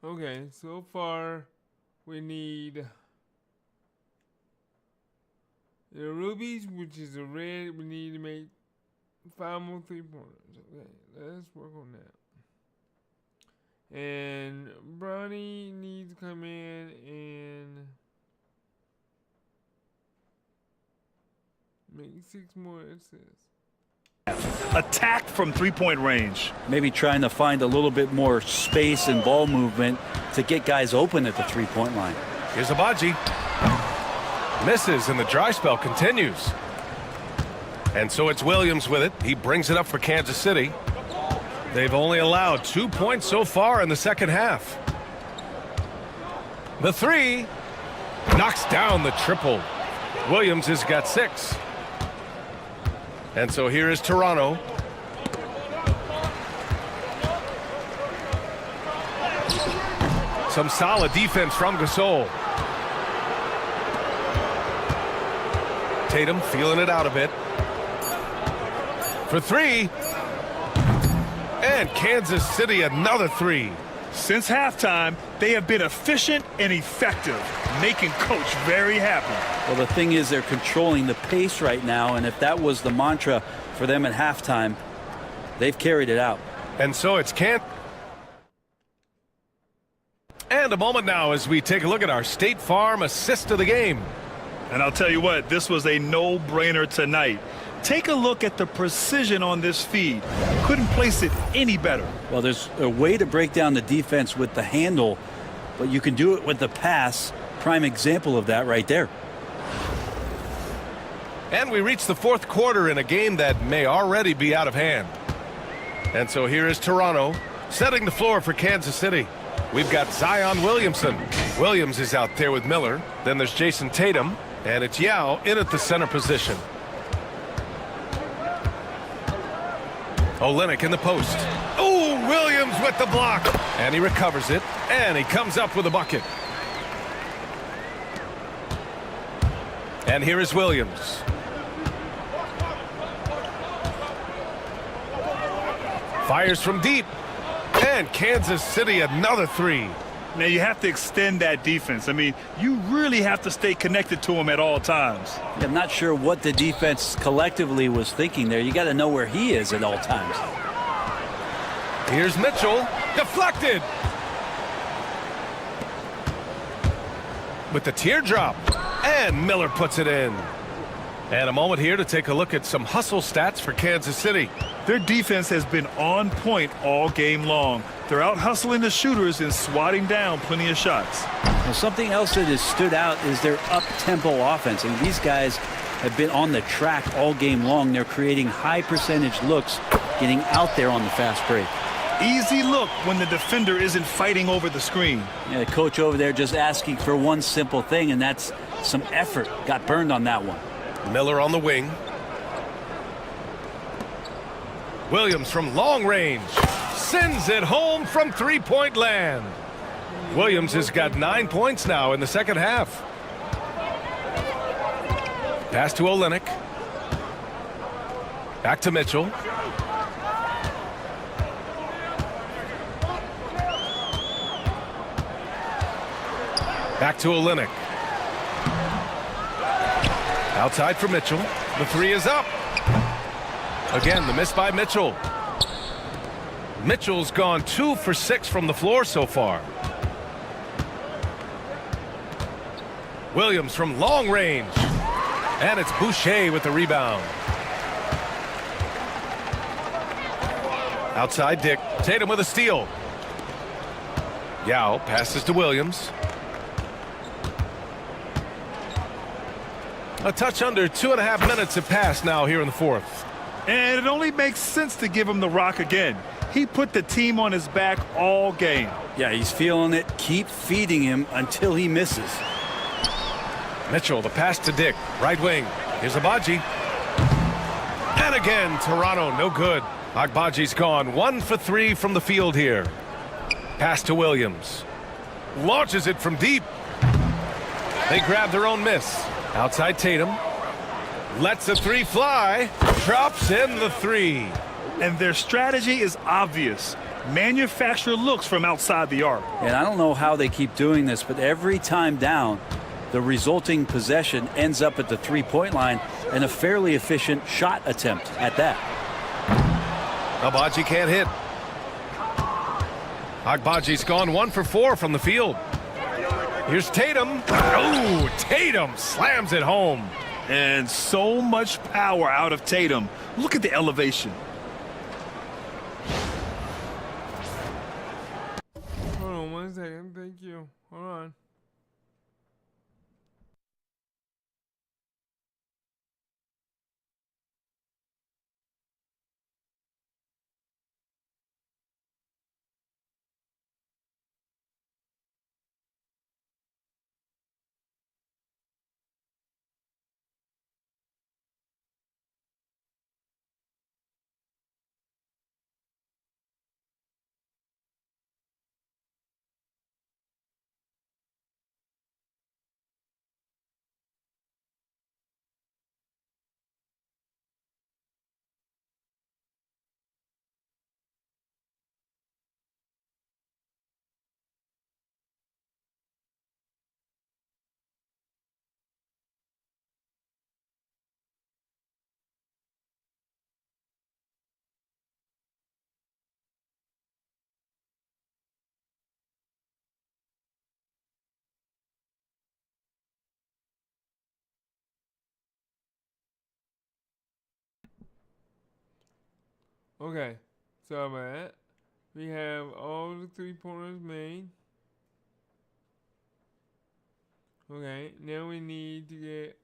Okay, so far we need the rubies, which is a red. We need to make 5 more 3-pointers. Okay, let's work on that. And Bronny needs to come in and make 6 more assists. Attack from three-point range. Maybe trying to find a little bit more space and ball movement to get guys open at the three-point line. Here's Abaji. Misses, and the dry spell continues. And so it's Williams with it. He brings it up for Kansas City. They've only allowed 2 points so far in the second half. The three knocks down the triple. Williams has got 6. And so here is Toronto. Some solid defense from Gasol. Tatum feeling it out a bit. For 3. And Kansas City another 3. Since halftime, they have been efficient and effective, making Coach very happy. Well, the thing is, they're controlling the pace right now, and if that was the mantra for them at halftime, they've carried it out. And so it's And a moment now as we take a look at our State Farm assist of the game. And I'll tell you what, this was a no-brainer tonight. Take a look at the precision on this feed. Couldn't place it any better. Well, there's a way to break down the defense with the handle, but you can do it with the pass. Prime example of that right there. And we reach the fourth quarter in a game that may already be out of hand. And so here is Toronto setting the floor for Kansas City. We've got Zion Williamson. Williams is out there with Miller. Then there's Jason Tatum. And it's Yao in at the center position. Olynyk in the post. Oh, Williams with the block. And he recovers it. And he comes up with a bucket. And here is Williams. Fires from deep. And Kansas City another 3. Now you have to extend that defense. I mean, you really have to stay connected to him at all times. I'm not sure what the defense collectively was thinking there. You got to know where he is at all times. Here's Mitchell. Deflected. With the teardrop. And Miller puts it in. And a moment here to take a look at some hustle stats for Kansas City. Their defense has been on point all game long. They're out hustling the shooters and swatting down plenty of shots. Well, something else that has stood out is their up-tempo offense. I mean, these guys have been on the track all game long. They're creating high percentage looks, getting out there on the fast break. Easy look when the defender isn't fighting over the screen. Yeah, the coach over there just asking for one simple thing, and that's some effort. Got burned on that one. Miller on the wing. Williams from long range sends it home from three-point land. Williams has got 9 points now in the second half. Pass to Olynyk. Back to Mitchell. Back to Olynyk. Outside for Mitchell. The 3 is up. Again, the miss by Mitchell. Mitchell's gone 2 for 6 from the floor so far. Williams from long range. And it's Boucher with the rebound. Outside Dick. Tatum with a steal. Yao passes to Williams. A touch under 2.5 minutes have passed now here in the fourth. And it only makes sense to give him the rock again. He put the team on his back all game. Yeah, he's feeling it. Keep feeding him until he misses. Mitchell, the pass to Dick. Right wing. Here's Agbaji. And again, Toronto, no good. Agbaji's gone 1 for 3 from the field here. Pass to Williams. Launches it from deep. They grab their own miss. Outside Tatum. Lets the 3 fly. Drops in the 3. And their strategy is obvious. Manufacture looks from outside the arc. And I don't know how they keep doing this, but every time down, the resulting possession ends up at the three-point line and a fairly efficient shot attempt at that. Agbaji can't hit. Agbaji's gone 1 for 4 from the field. Here's Tatum. Oh, Tatum slams it home. And so much power out of Tatum. Look at the elevation. Hold on 1 second. Thank you. Hold on. Okay, so about that. We have all the 3-pointers made. Okay, now we need to get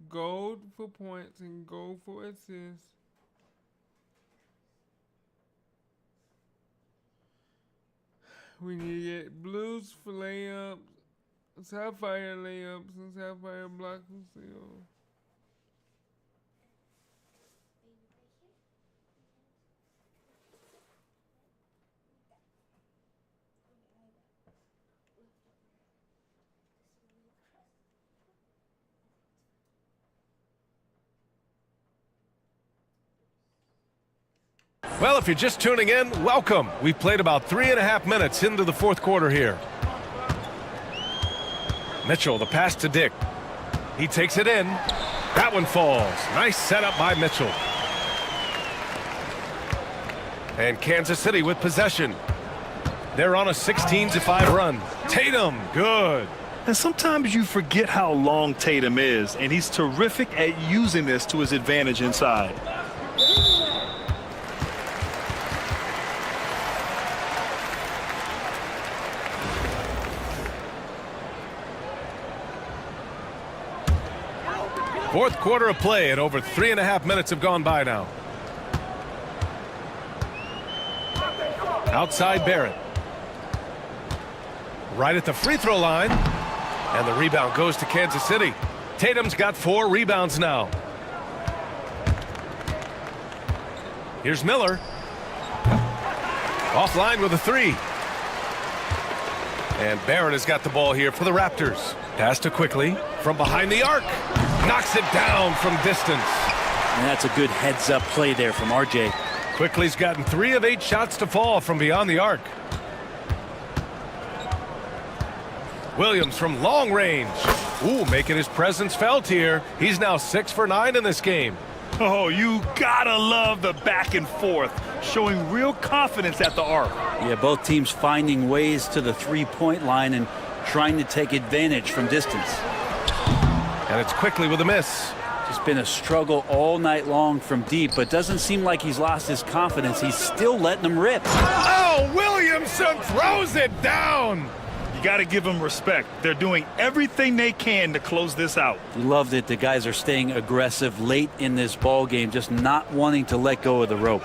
gold for points and gold for assists. We need to get blues for layups, sapphire layups, and sapphire blocks for steals. Well, if you're just tuning in, welcome. We've played about 3.5 minutes into the fourth quarter here. Mitchell, the pass to Dick. He takes it in. That one falls. Nice setup by Mitchell. And Kansas City with possession. They're on a 16-5 run. Tatum, good. And sometimes you forget how long Tatum is, and he's terrific at using this to his advantage inside. Fourth quarter of play, and over 3.5 minutes have gone by now. Outside Barrett. Right at the free throw line. And the rebound goes to Kansas City. Tatum's got 4 rebounds now. Here's Miller. Offline with a 3. And Barrett has got the ball here for the Raptors. Pass to Quickly from behind the arc. Knocks it down from distance. And that's a good heads-up play there from RJ. Quickly's gotten 3 of 8 shots to fall from beyond the arc. Williams from long range. Ooh, making his presence felt here. He's now 6 for 9 in this game. Oh, you gotta love the back and forth, showing real confidence at the arc. Yeah, both teams finding ways to the three-point line and trying to take advantage from distance. And it's Quickly with a miss. Just been a struggle all night long from deep, but doesn't seem like he's lost his confidence. He's still letting them rip. Oh, Williamson throws it down. You got to give them respect. They're doing everything they can to close this out. You love that the guys are staying aggressive late in this ball game, just not wanting to let go of the rope.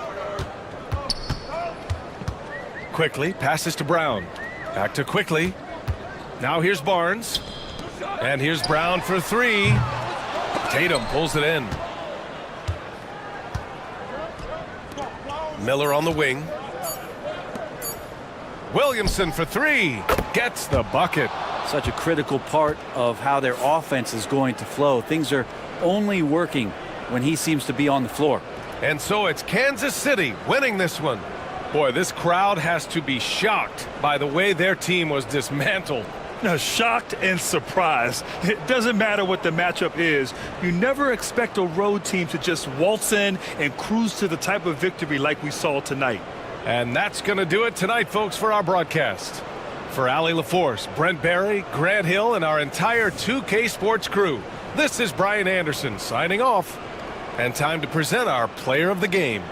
Quickly passes to Brown. Back to Quickly. Now here's Barnes. And here's Brown for 3. Tatum pulls it in. Miller on the wing. Williamson for 3. Gets the bucket. Such a critical part of how their offense is going to flow. Things are only working when he seems to be on the floor. And so it's Kansas City winning this one. Boy, this crowd has to be shocked by the way their team was dismantled. Now, shocked and surprised. It doesn't matter what the matchup is. You never expect a road team to just waltz in and cruise to the type of victory like we saw tonight. And that's going to do it tonight, folks, for our broadcast. For Allie LaForce, Brent Barry, Grant Hill, and our entire 2K Sports crew, this is Brian Anderson signing off. And time to present our player of the game.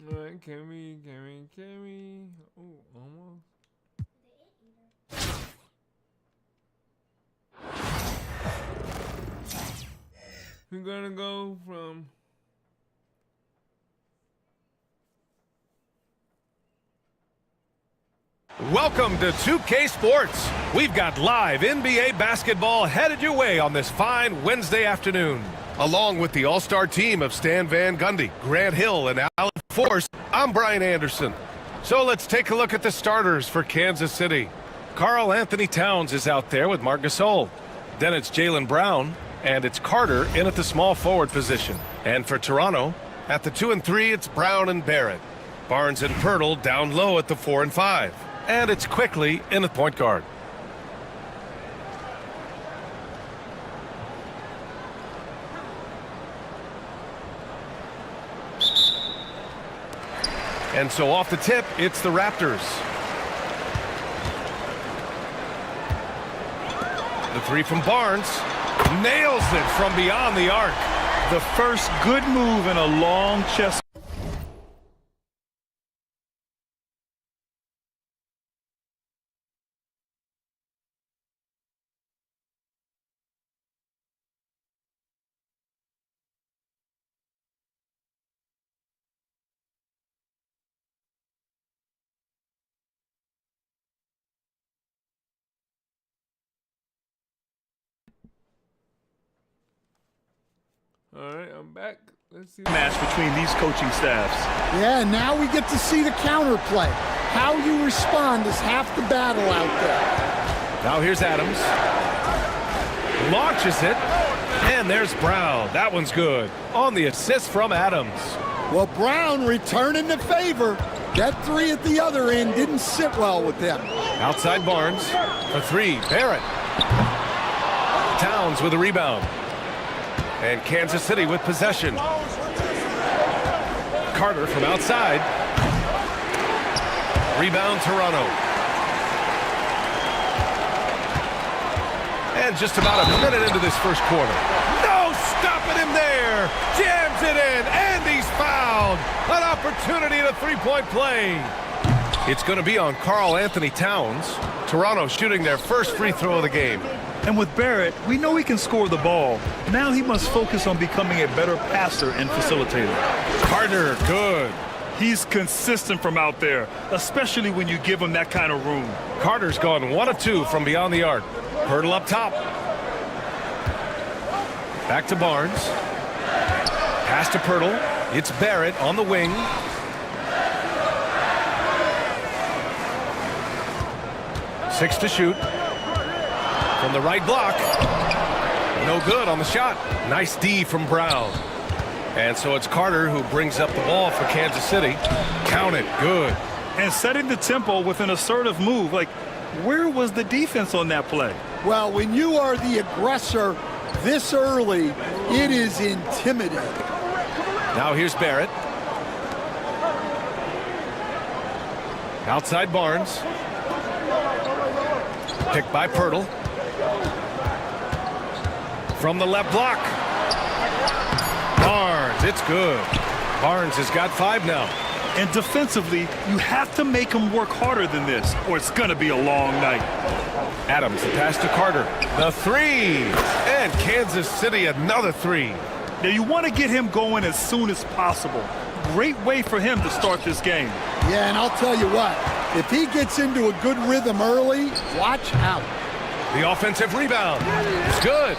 Alright, carry. Oh, almost. We're gonna go from Welcome to 2K Sports. We've got live NBA basketball headed your way on this fine Wednesday afternoon. Along with the all-star team of Stan Van Gundy, Grant Hill, and Allie LaForce, I'm Brian Anderson. So let's take a look at the starters for Kansas City. Karl Anthony Towns is out there with Marc Gasol. Then it's Jaylen Brown, and it's Carter in at the small forward position. And for Toronto, at the 2 and 3, it's Brown and Barrett. Barnes and Pirtle down low at the 4 and 5. And it's Quickly in at point guard. And so off the tip, it's the Raptors. The three from Barnes. Nails it from beyond the arc. The first good move in a long chess. Alright, I'm back. Let's see. Match between these coaching staffs. Yeah, now we get to see the counterplay. How you respond is half the battle out there. Now here's Adams. Launches it. And there's Brown. That one's good. On the assist from Adams. Well, Brown returning the favor. That three at the other end didn't sit well with them. Outside Barnes. For three, Barrett. Towns with a rebound. And Kansas City with possession. Carter from outside. Rebound Toronto. And just about a minute into this first quarter. No stopping him there. Jams it in, and he's fouled. An opportunity at a three-point play. It's going to be on Karl Anthony Towns. Toronto shooting their first free throw of the game. And with Barrett, we know he can score the ball. Now he must focus on becoming a better passer and facilitator. Carter, good. He's consistent from out there, especially when you give him that kind of room. Carter's gone 1 of 2 from beyond the arc. Pirtle up top. Back to Barnes. Pass to Pirtle. It's Barrett on the wing. Six to shoot. From the right block. No good on the shot. Nice D from Brown. And so it's Carter who brings up the ball for Kansas City. Count it. Good. And setting the tempo with an assertive move. Like, where was the defense on that play? Well, when you are the aggressor this early, it is intimidating. Now here's Barrett. Outside Barnes. Picked by Pirtle. From the left block. Barnes, it's good. Barnes has got 5 now. And defensively, you have to make him work harder than this, or it's going to be a long night. Adams, the pass to Carter. The three. And Kansas City, another three. Now, you want to get him going as soon as possible. great way for him to start this game. Yeah, and I'll tell you what, if he gets into a good rhythm early, watch out. The offensive rebound. It's good.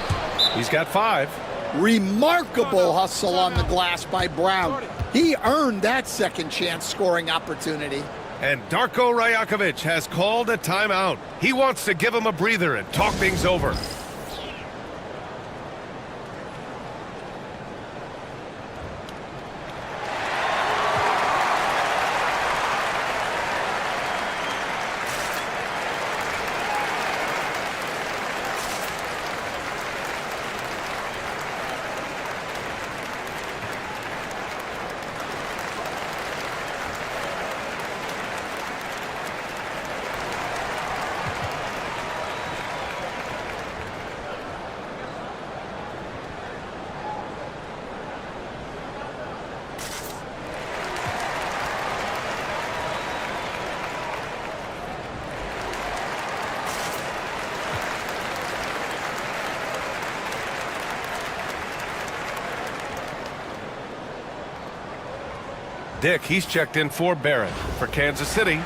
He's got 5. Remarkable hustle on the glass by Brown. He earned that second chance scoring opportunity. And Darko Rajakovic has called a timeout. He wants to give him a breather and talk things over. Dick, he's checked in for Barrett for Kansas City.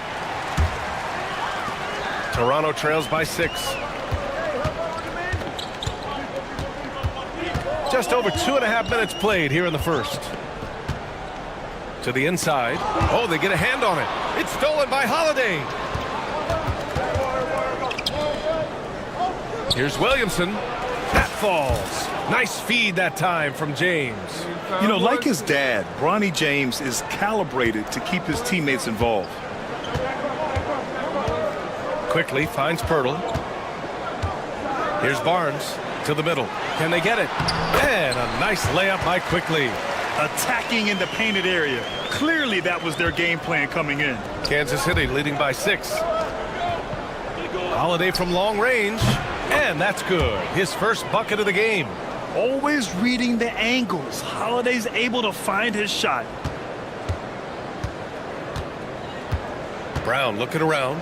Toronto trails by 6. Just over 2.5 minutes played here in the first. To the inside. Oh, they get a hand on it. It's stolen by Holiday. Here's Williamson. That falls. Nice feed that time from James. You know, like his dad, Bronny James is calibrated to keep his teammates involved. Quickly finds Pirtle. Here's Barnes to the middle. Can they get it? And a nice layup by Quickly. Attacking in the painted area. Clearly that was their game plan coming in. Kansas City leading by 6. Holiday from long range. And that's good. His first bucket of the game. Always reading the angles. Holiday's able to find his shot. Brown looking around.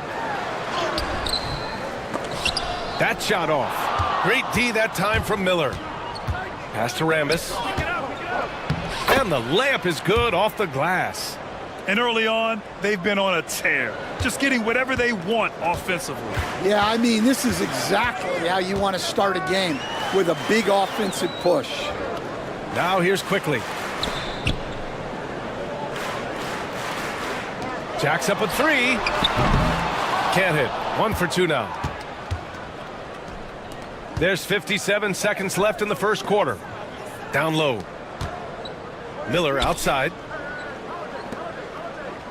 That shot off. Great D that time from Miller. Pass to Rambis. And the layup is good off the glass. And early on, they've been on a tear. Just getting whatever they want offensively. Yeah, I mean, this is exactly how you want to start a game, with a big offensive push. Now here's Quickly. Jacks up a 3. Can't hit. 1 for 2 now. There's 57 seconds left in the first quarter. Down low. Miller outside.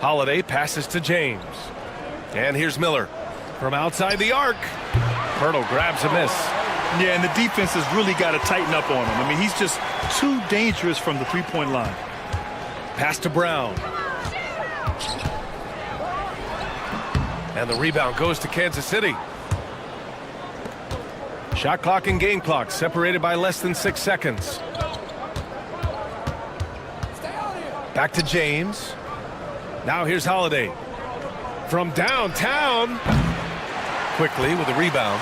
Holiday passes to James. And here's Miller from outside the arc. Pirtle grabs a miss. Yeah, and the defense has really got to tighten up on him. I mean, he's just too dangerous from the three-point line. Pass to Brown. And the rebound goes to Kansas City. Shot clock and game clock separated by less than 6 seconds. Back to James. Now here's Holiday. From downtown. Quickly with a rebound.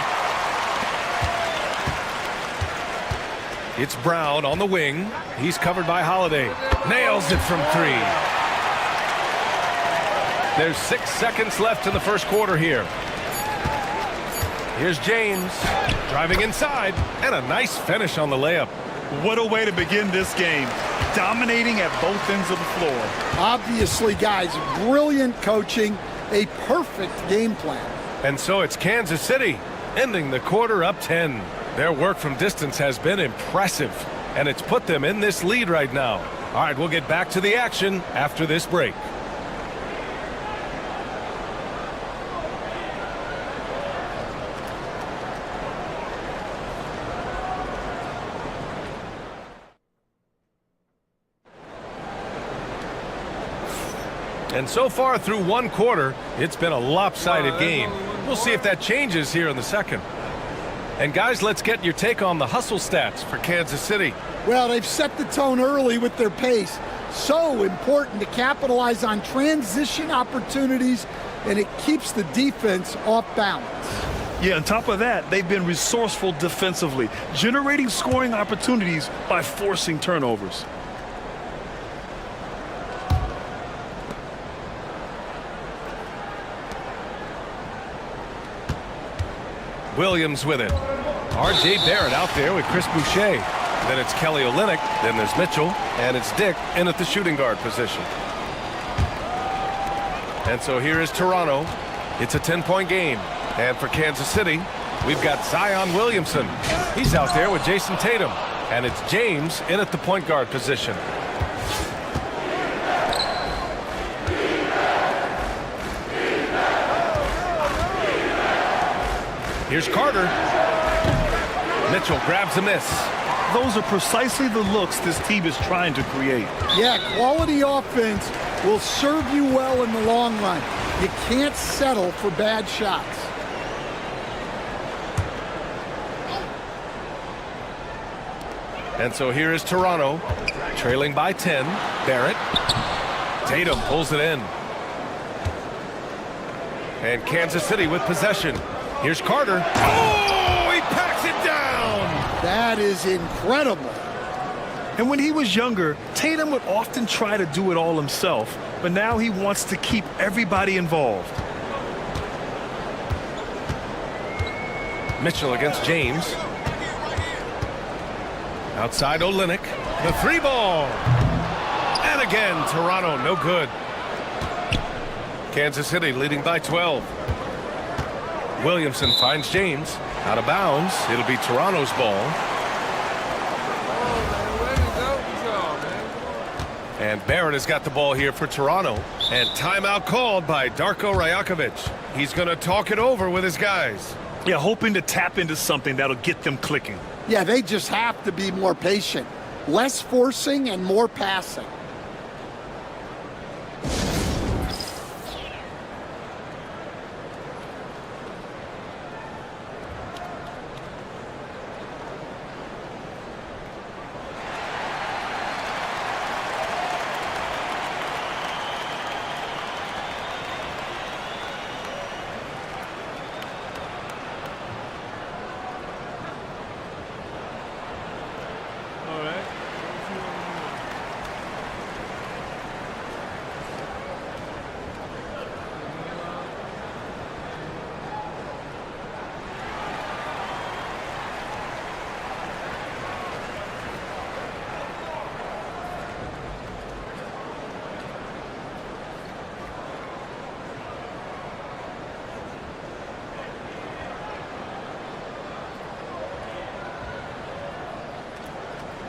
It's Brown on the wing. He's covered by Holiday. Nails it from 3. There's 6 seconds left in the first quarter here. Here's James driving inside, and a nice finish on the layup. What a way to begin this game. Dominating at both ends of the floor. Obviously, guys, brilliant coaching, a perfect game plan. And so it's Kansas City ending the quarter up 10. Their work from distance has been impressive, and it's put them in this lead right now. All right, we'll get back to the action after this break. And so far through one quarter, it's been a lopsided game. We'll see if that changes here in the second. And guys, let's get your take on the hustle stats for Kansas City. Well, they've set the tone early with their pace. So important to capitalize on transition opportunities, and it keeps the defense off balance. Yeah, on top of that, they've been resourceful defensively, generating scoring opportunities by forcing turnovers. Williams with it. R.J. Barrett out there with Chris Boucher. Then it's Kelly Olynyk. Then there's Mitchell. And it's Dick in at the shooting guard position. And so here is Toronto. It's a 10-point game. And for Kansas City, we've got Zion Williamson. He's out there with Jason Tatum. And it's James in at the point guard position. Here's Carter. Mitchell grabs a miss. Those are precisely the looks this team is trying to create. Yeah, quality offense will serve you well in the long run. You can't settle for bad shots. And so here is Toronto, trailing by 10. Barrett. Tatum pulls it in. And Kansas City with possession. Here's Carter. Oh, he packs it down. That is incredible. And when he was younger, Tatum would often try to do it all himself, but now he wants to keep everybody involved. Mitchell against James. Outside Olynyk. The three ball. And again, Toronto, no good. Kansas City leading by 12. Williamson finds James. Out of bounds. It'll be Toronto's ball. And Barrett has got the ball here for Toronto. And timeout called by Darko Rajakovic. He's going to talk it over with his guys. Yeah, hoping to tap into something that'll get them clicking. Yeah, they just have to be more patient. Less forcing and more passing.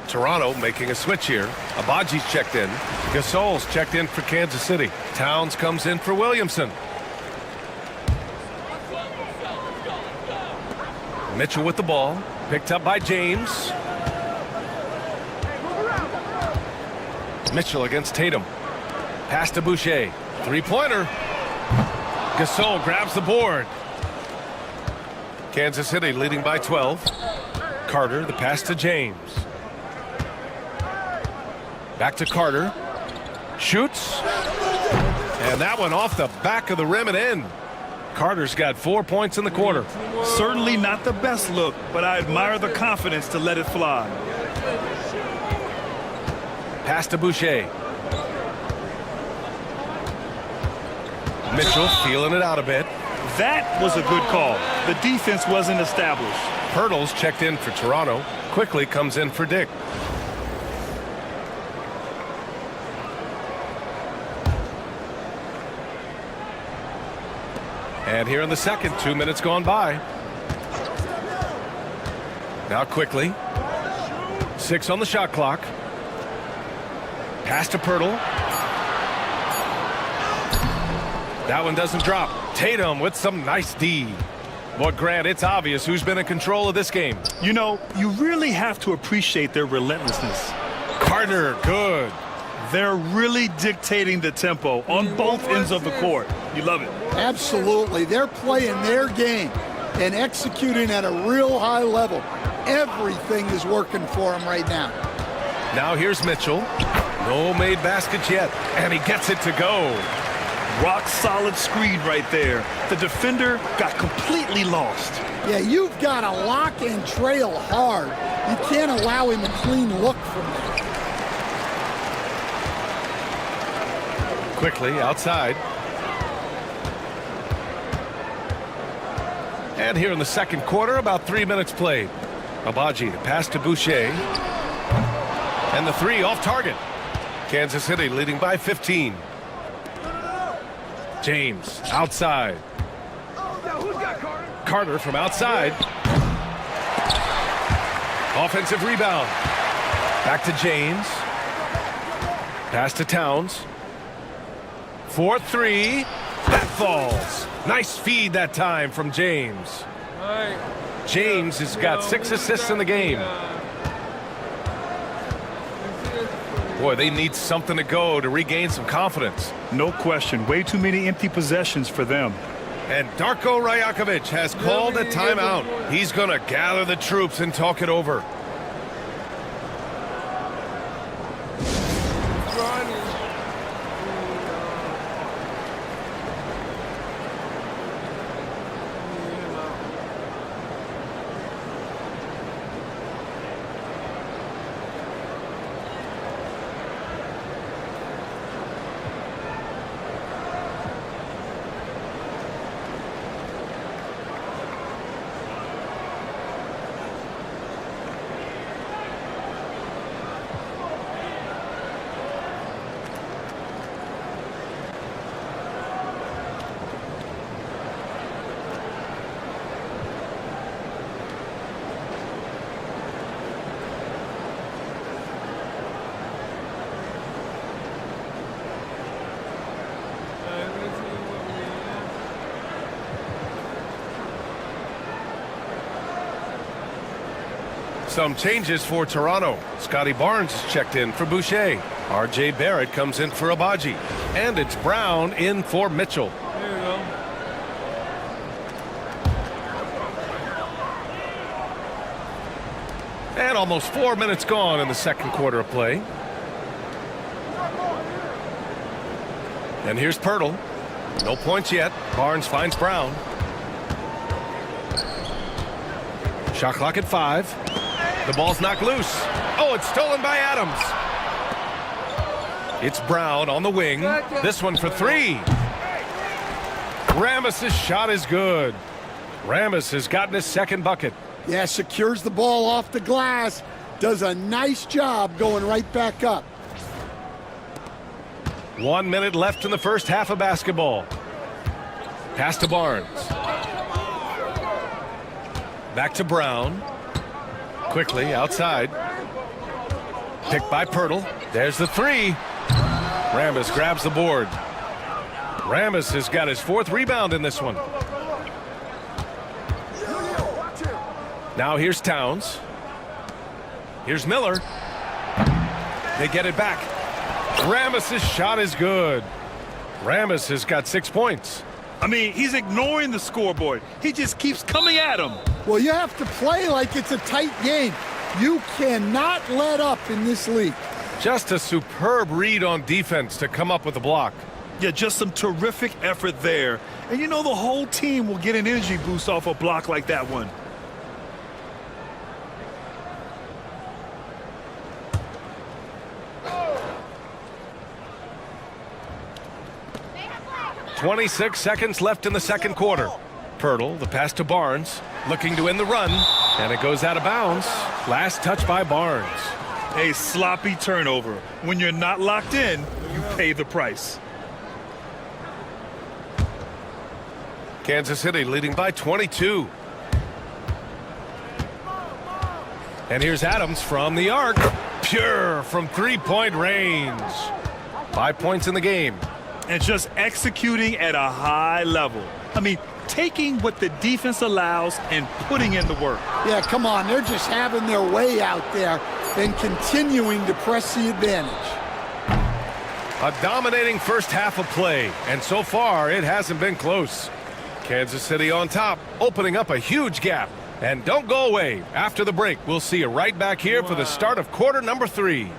Toronto making a switch here. Abaji's checked in. Gasol's checked in for Kansas City. Towns comes in for Williamson. Mitchell with the ball. Picked up by James. Mitchell against Tatum. Pass to Boucher. Three-pointer. Gasol grabs the board. Kansas City leading by 12. Carter, the pass to James. Back to Carter. Shoots. And that one off the back of the rim and in. Carter's got 4 points in the quarter. Certainly not the best look, but I admire the confidence to let it fly. Pass to Boucher. Mitchell feeling it out a bit. That was a good call. The defense wasn't established. Hurdle's checked in for Toronto. Quickly comes in for Dick. And here in the second, 2 minutes gone by. Now quickly. 6 on the shot clock. Pass to Pirtle. That one doesn't drop. Tatum with some nice D. Boy, Grant, it's obvious who's been in control of this game. You know, you really have to appreciate their relentlessness. Carter, good. They're really dictating the tempo on both ends of the court. You love it. Absolutely. They're playing their game and executing at a real high level. Everything is working for them right now. Now here's Mitchell. No made baskets yet, and he gets it to go. Rock solid screen right there. The defender got completely lost. Yeah, you've got to lock and trail hard. You can't allow him a clean look from there. Quickly outside. And here in the second quarter, about 3 minutes played. Abaji to pass to Boucher. And the three off target. Kansas City leading by 15. James outside. Carter from outside. Offensive rebound. Back to James. Pass to Towns. 4-3. That falls. Nice feed that time from James. James has got 6 assists in the game. Boy, they need something to go to regain some confidence. No question. Way too many empty possessions for them. And Darko Rajakovic has called a timeout. He's going to gather the troops and talk it over. Some changes for Toronto. Scotty Barnes is checked in for Boucher. R.J. Barrett comes in for Abaji. And it's Brown in for Mitchell. There you go. And almost 4 minutes gone in the second quarter of play. And here's Pirtle. No points yet. Barnes finds Brown. Shot clock at 5. The ball's knocked loose. Oh, it's stolen by Adams. It's Brown on the wing. This one for 3. Ramos' shot is good. Ramos has gotten his second bucket. Yeah, secures the ball off the glass. Does a nice job going right back up. 1 minute left in the first half of basketball. Pass to Barnes. Back to Brown. Quickly outside. Picked by Pirtle. There's the 3. Ramos grabs the board. Ramos has got his 4th rebound in this one. Now here's Towns. Here's Miller. They get it back. Ramos' shot is good. Ramos has got 6 points. I mean, he's ignoring the scoreboard. He just keeps coming at him. Well, you have to play like it's a tight game. You cannot let up in this league. Just a superb read on defense to come up with a block. Yeah, just some terrific effort there. And you know the whole team will get an energy boost off a block like that one. .26 seconds left in the second quarter. Pirtle, the pass to Barnes, looking to end the run, and it goes out of bounds. Last touch by Barnes. A sloppy turnover. When you're not locked in, you pay the price. Kansas City leading by 22. And here's Adams from the arc. Pure from three-point range. 5 points in the game. And just executing at a high level. I mean, taking what the defense allows and putting in the work. Yeah, come on. They're just having their way out there and continuing to press the advantage. A dominating first half of play, and so far it hasn't been close. Kansas City on top, opening up a huge gap. And don't go away. After the break, we'll see you right back here for the start of quarter number 3.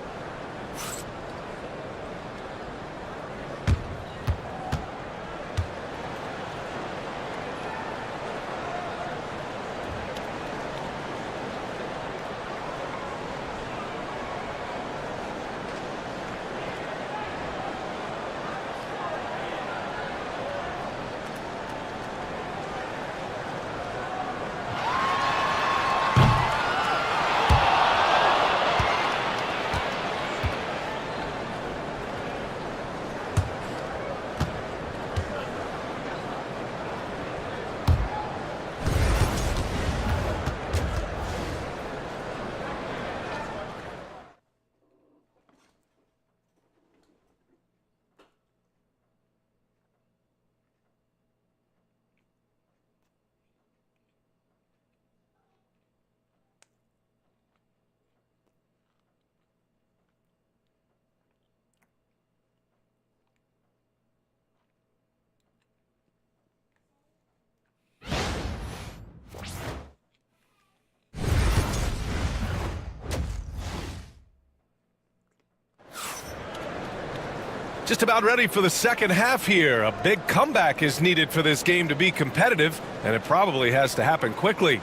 Just about ready for the second half here. A big comeback is needed for this game to be competitive, and it probably has to happen quickly.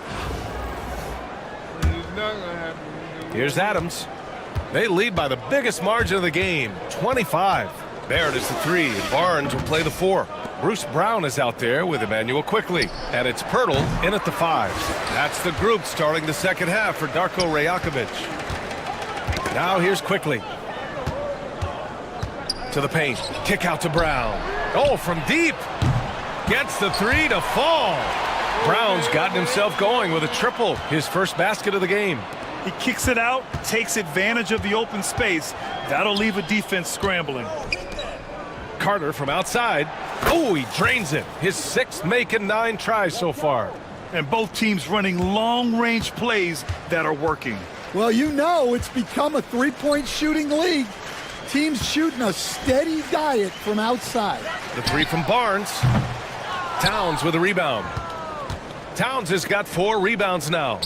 It's not gonna happen. Here's Adams. They lead by the biggest margin of the game, 25. Barrett is the 3, and Barnes will play the 4. Bruce Brown is out there with Emmanuel Quickly, and it's Pirtle in at the 5. That's the group starting the second half for Darko Rajakovic. Now here's Quickly. To the paint. Kick out to Brown. Oh, from deep. Gets the 3 to fall. Brown's gotten himself going with a triple, his first basket of the game. He kicks it out, takes advantage of the open space. That'll leave a defense scrambling. Carter from outside. Oh, he drains it. His 6th make and 9 tries so far. And both teams running long-range plays that are working. Well, you know it's become a three-point shooting league. Teams shooting a steady diet from outside. The 3 from Barnes. Towns with a rebound. Towns has got 4 rebounds now.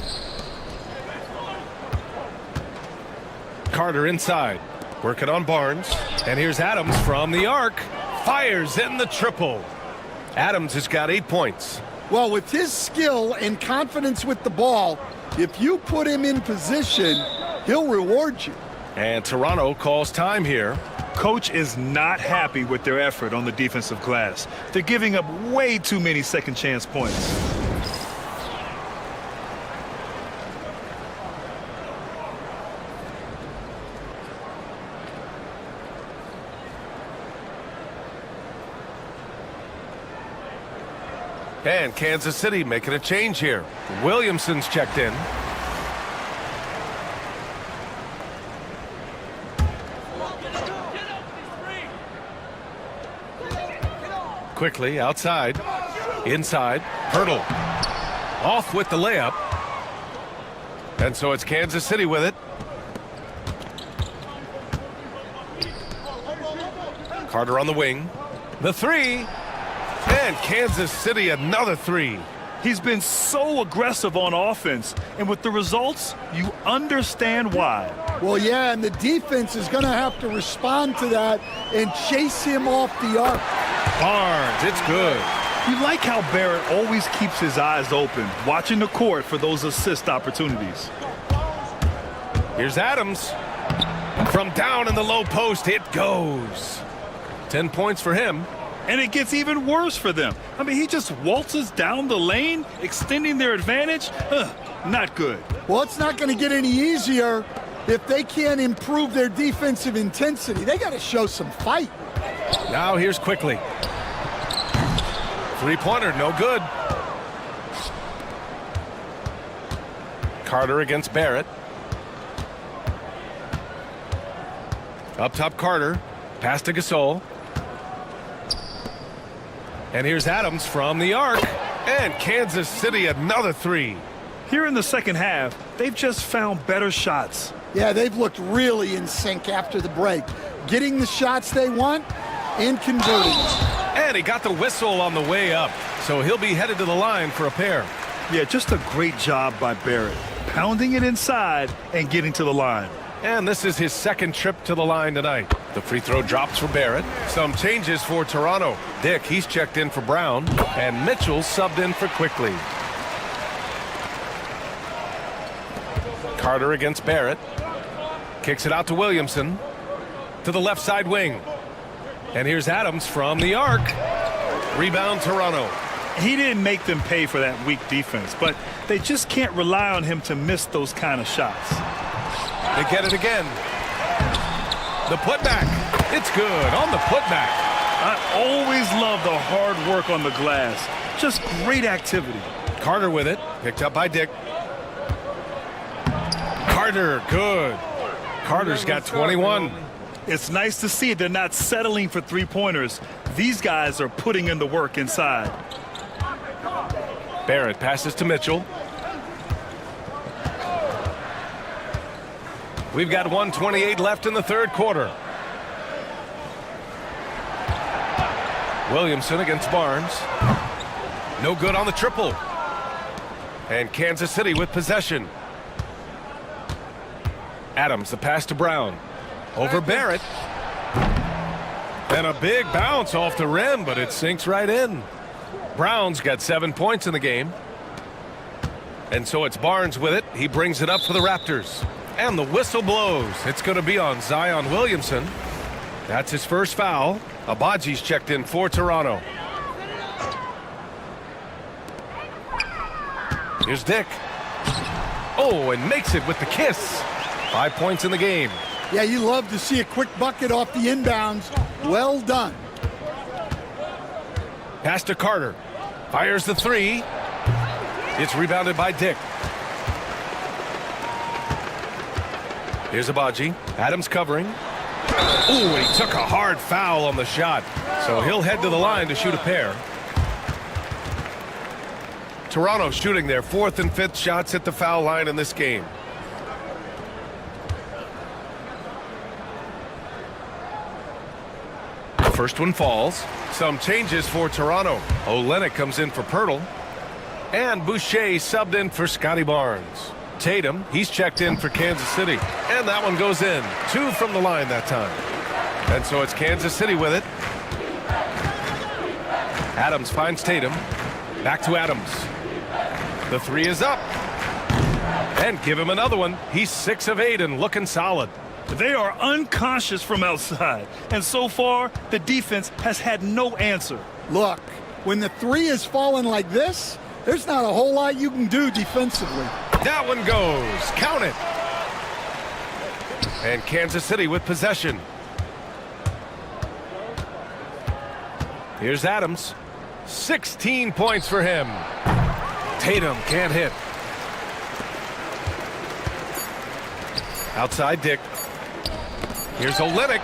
Carter inside. Working on Barnes. And here's Adams from the arc. Fires in the triple. Adams has got 8 points. Well, with his skill and confidence with the ball, if you put him in position, he'll reward you. And Toronto calls time here. Coach is not happy with their effort on the defensive glass. They're giving up way too many second chance points. And Kansas City making a change here. Williamson's checked in. Quickly outside. Inside. Pirtle. Off with the layup. And so it's Kansas City with it. Carter on the wing. The 3. And Kansas City another 3. He's been so aggressive on offense, and with the results, you understand why. Well, yeah, and the defense is going to have to respond to that and chase him off the arc. Barnes, it's good. You like how Barrett always keeps his eyes open, watching the court for those assist opportunities. Here's Adams. From down in the low post, it goes. 10 points for him. And it gets even worse for them. I mean, he just waltzes down the lane, extending their advantage. Not good. Well, it's not going to get any easier if they can't improve their defensive intensity. They got to show some fight. Now here's Quickly. 3-pointer, no good. Carter against Barrett. Up top, Carter. Pass to Gasol. And here's Adams from the arc. And Kansas City another 3. Here in the second half, they've just found better shots. Yeah, they've looked really in sync after the break. Getting the shots they want and converting. And he got the whistle on the way up. So he'll be headed to the line for a pair. Yeah, just a great job by Barrett. Pounding it inside and getting to the line. And this is his 2nd trip to the line tonight. The free throw drops for Barrett. Some changes for Toronto. Dick, he's checked in for Brown. And Mitchell subbed in for Quickly. Carter against Barrett. Kicks it out to Williamson. To the left side wing. And here's Adams from the arc. Rebound Toronto. He didn't make them pay for that weak defense, but they just can't rely on him to miss those kind of shots. They get it again. The putback. It's good on the putback. I always love the hard work on the glass. Just great activity. Carter with it. Picked up by Dick. Carter, good. Carter's got 21. It's nice to see they're not settling for 3-pointers. These guys are putting in the work inside. Barrett passes to Mitchell. We've got 1:28 left in the 3rd quarter. Williamson against Barnes. No good on the triple. And Kansas City with possession. Adams, the pass to Brown. Over Barrett. And a big bounce off the rim, but it sinks right in. Brown's got 7 points in the game. And so it's Barnes with it. He brings it up for the Raptors. And the whistle blows. It's going to be on Zion Williamson. That's his first foul. Abaji's checked in for Toronto. Here's Dick. Oh, and makes it with the kiss. 5 points in the game. Yeah, you love to see a quick bucket off the inbounds. Well done. Pass to Carter. Fires the three. It's rebounded by Dick. Here's Abaji. Adams covering. Ooh, and he took a hard foul on the shot. So he'll head to the line to shoot a pair. Toronto shooting their 4th and 5th shots at the foul line in this game. The first one falls. Some changes for Toronto. Olynyk comes in for Pirtle. And Boucher subbed in for Scotty Barnes. Tatum, he's checked in for Kansas City. And that one goes in. 2 from the line that time. And so it's Kansas City with it. Adams finds Tatum. Back to Adams. The three is up. And give him another one. He's 6 of 8 and looking solid. They are unconscious from outside. And so far, the defense has had no answer. Look, when the three is falling like this, there's not a whole lot you can do defensively. That one goes. Count it. And Kansas City with possession. Here's Adams. 16 points for him. Tatum can't hit. Outside Dick. Here's Olynyk.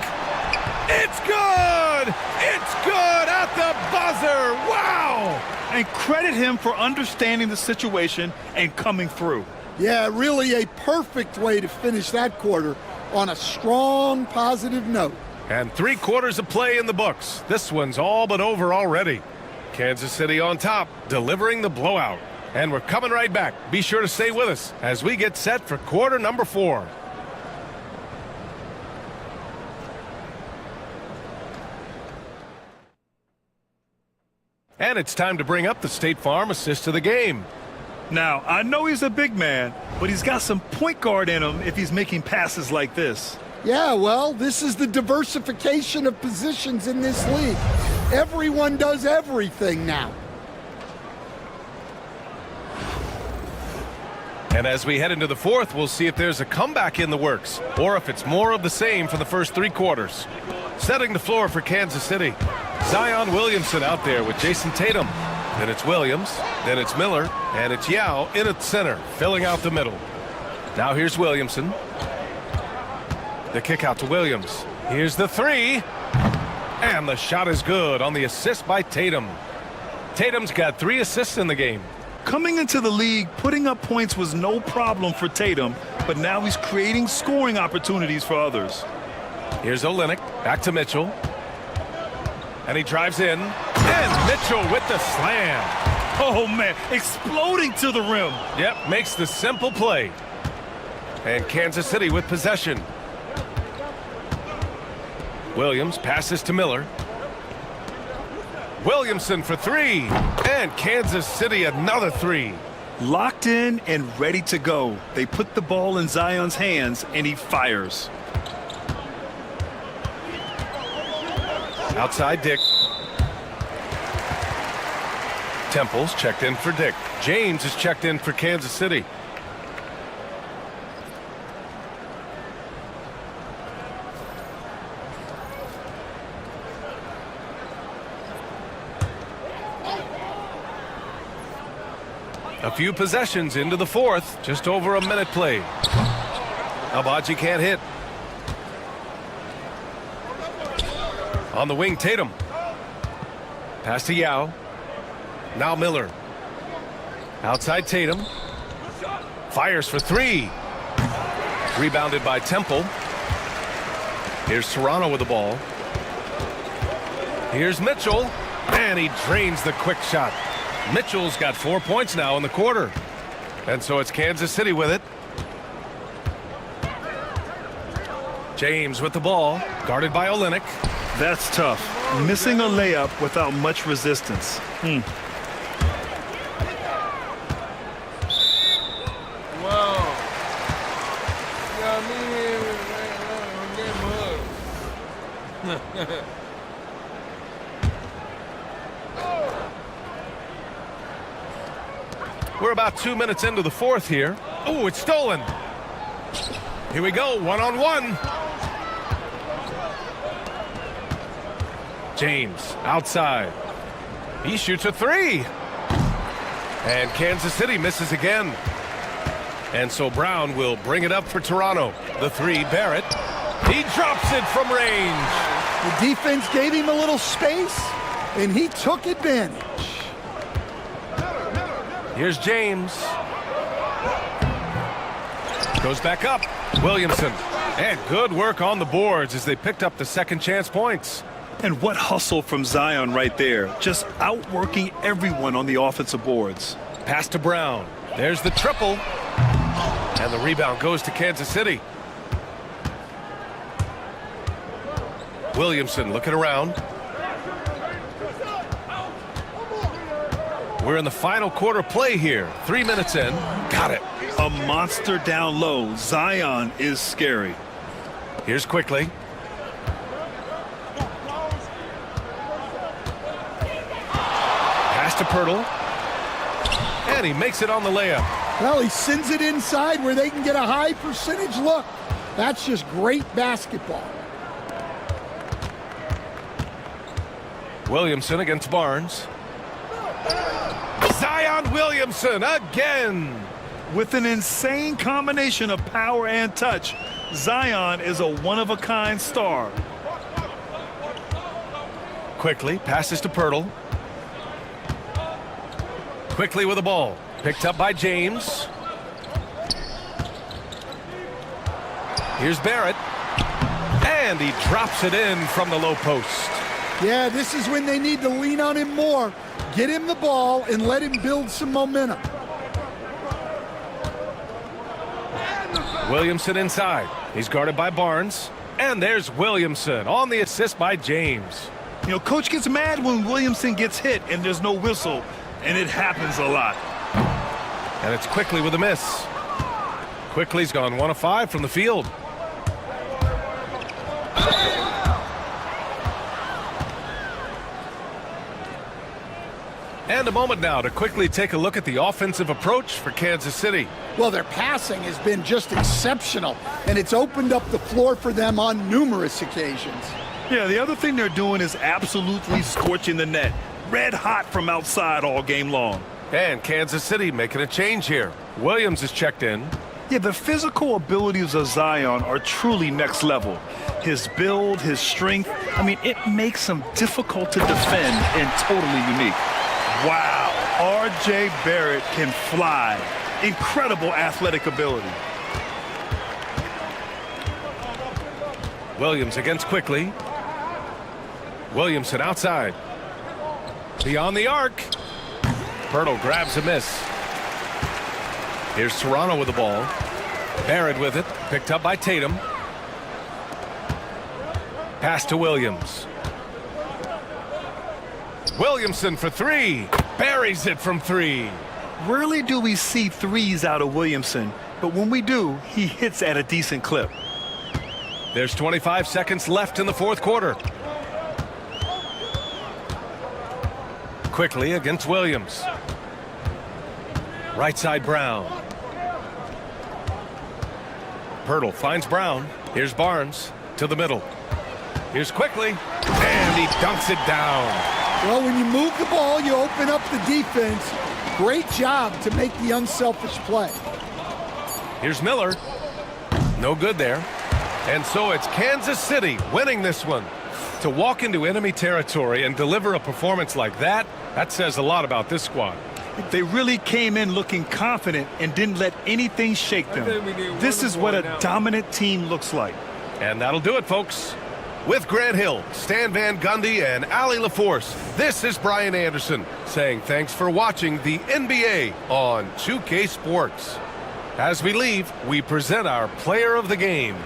It's good! It's good at the buzzer! Wow! And credit him for understanding the situation and coming through. Yeah, really a perfect way to finish that quarter on a strong, positive note. And 3 quarters of play in the books. This one's all but over already. Kansas City on top, delivering the blowout. And we're coming right back. Be sure to stay with us as we get set for quarter number 4. And it's time to bring up the State Farm assist of the game. Now, I know he's a big man, but he's got some point guard in him if he's making passes like this. Yeah, well, this is the diversification of positions in this league. Everyone does everything now. And as we head into the 4th, we'll see if there's a comeback in the works or if it's more of the same for the first 3 quarters. Setting the floor for Kansas City. Zion Williamson out there with Jason Tatum. Then it's Williams, then it's Miller, and it's Yao in at center, filling out the middle. Now here's Williamson. The kick out to Williams. Here's the three. And the shot is good on the assist by Tatum. Tatum's got 3 assists in the game. Coming into the league, putting up points was no problem for Tatum, but now he's creating scoring opportunities for others. Here's Olynyk, back to Mitchell. And he drives in. And Mitchell with the slam. Oh, man, exploding to the rim. Yep, makes the simple play. And Kansas City with possession. Williams passes to Miller. Williamson for 3. And Kansas City another 3. Locked in and ready to go. They put the ball in Zion's hands, and he fires. Outside Dick. Temple's checked in for Dick. James is checked in for Kansas City. A few possessions into the 4th. Just over a minute played. Abaji can't hit. On the wing, Tatum. Pass to Yao. Now Miller. Outside Tatum. Fires for 3. Rebounded by Temple. Here's Toronto with the ball. Here's Mitchell. And he drains the quick shot. Mitchell's got 4 points now in the quarter. And so it's Kansas City with it. James with the ball. Guarded by Olynyk. That's tough. Missing a layup without much resistance. Wow. Got me here with that. We're about 2 minutes into the fourth here. Oh, it's stolen. Here we go, one-on-one. James outside. He shoots a three. And Kansas City misses again. And so Brown will bring it up for Toronto. The three, Barrett. He drops it from range. The defense gave him a little space, and he took advantage. Here's James. Goes back up. Williamson. And good work on the boards as they picked up the second chance points. And what hustle from Zion right there. Just outworking everyone on the offensive boards. Pass to Brown. There's the triple. And the rebound goes to Kansas City. Williamson looking around. We're in the final quarter play here. 3 minutes in. Got it. A monster down low. Zion is scary. Here's Quickly. Pass to Pirtle. And he makes it on the layup. Well, he sends it inside where they can get a high percentage look. That's just great basketball. Williamson against Barnes. Zion Williamson again. With an insane combination of power and touch, Zion is a one-of-a-kind star. Quickly passes to Pirtle. Quickly with the ball. Picked up by James. Here's Barrett. And he drops it in from the low post. Yeah, this is when they need to lean on him more. Get him the ball and let him build some momentum. Williamson inside. He's guarded by Barnes. And there's Williamson on the assist by James. You know, coach gets mad when Williamson gets hit and there's no whistle, and it happens a lot. And it's Quickly with a miss. Quickly's gone 1 of 5 from the field. And a moment now to quickly take a look at the offensive approach for Kansas City. Well, their passing has been just exceptional, and it's opened up the floor for them on numerous occasions. Yeah, the other thing they're doing is absolutely scorching the net. Red hot from outside all game long. And Kansas City making a change here. Williams is checked in. Yeah, the physical abilities of Zion are truly next level. His build, his strength, I mean, it makes him difficult to defend and totally unique. Wow, R.J. Barrett can fly. Incredible athletic ability. Williams against Quickly. Williamson outside. Beyond the arc. Pirtle grabs a miss. Here's Toronto with the ball. Barrett with it. Picked up by Tatum. Pass to Williams. Williamson for three. Buries it from three. Rarely do we see threes out of Williamson, but when we do, he hits at a decent clip. There's 25 seconds left in the fourth quarter. Quickly against Williams. Right side Brown. Pirtle finds Brown. Here's Barnes to the middle. Here's Quickly. And he dunks it down. Well, when you move the ball, you open up the defense. Great job to make the unselfish play. Here's Miller. No good there. And so it's Kansas City winning this one. To walk into enemy territory and deliver a performance like that, that says a lot about this squad. They really came in looking confident and didn't let anything shake them. This is what a dominant team looks like. And that'll do it, folks. With Grant Hill, Stan Van Gundy, and Allie LaForce, this is Brian Anderson saying thanks for watching the NBA on 2K Sports. As we leave, we present our player of the game.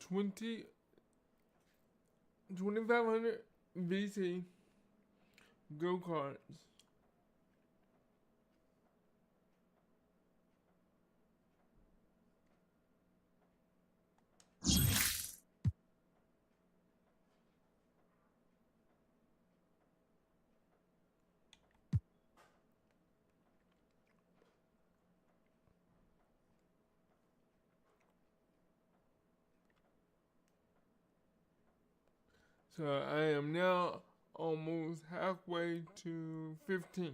2,500 VC go-karts. So I am now almost halfway to 15.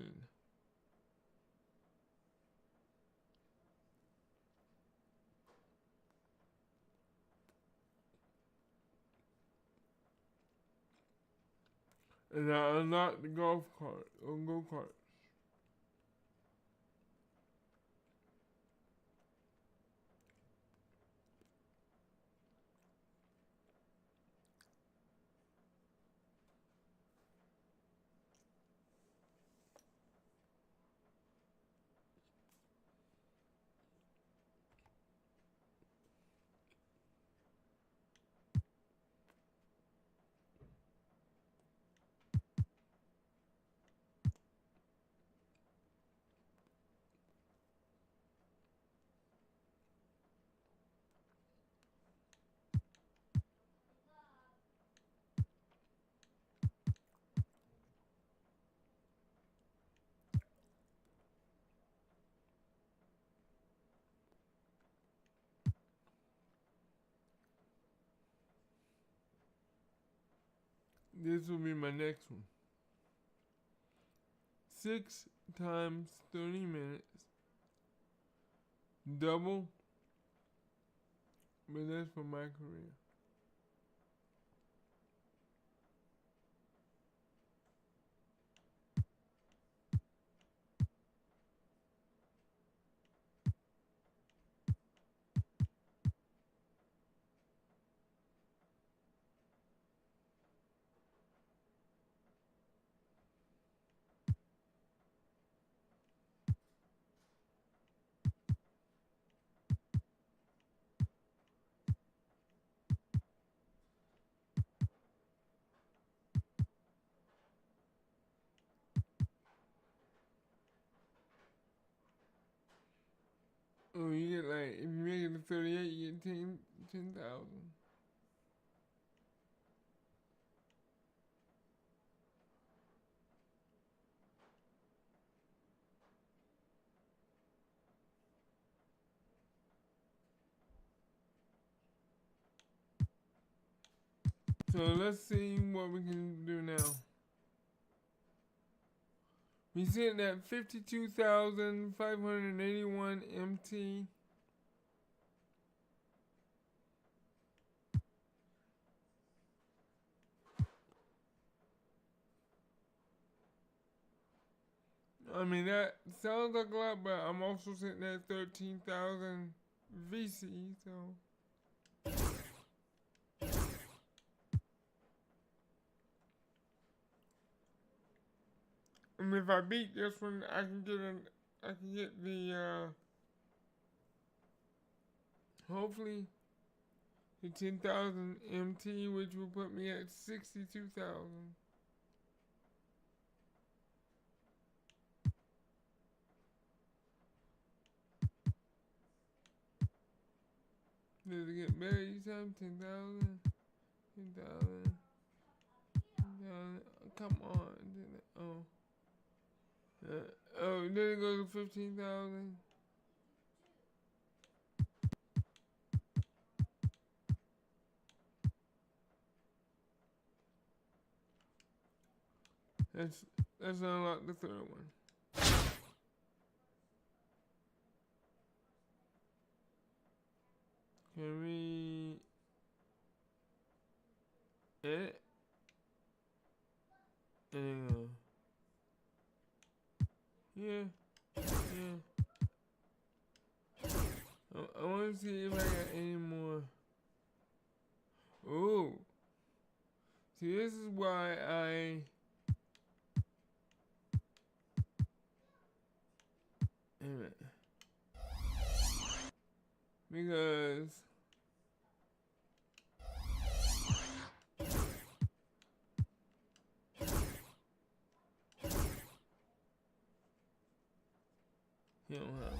And I unlocked the golf cart or go-kart. This will be my next one. 6 times 30 minutes. Double. But that's for my career. Oh, you get like, if you make it to 38, you get 10,000. So let's see what we can do now. We sitting at 52,581 MT. I mean, that sounds like a lot, but I'm also sitting at 13,000 VC, so. I mean, if I beat this one, I can get the, hopefully, the 10,000 MT, which will put me at 62,000. Does it get better each time? 10,000? 10,000? 10,000? Come on. Oh. Oh, then it goes to 15,000. Let's unlock the third one. Can we edit? Yeah. I want to see if I got any more. Ooh. See, this is why I. Wait a minute. Because You don't have it.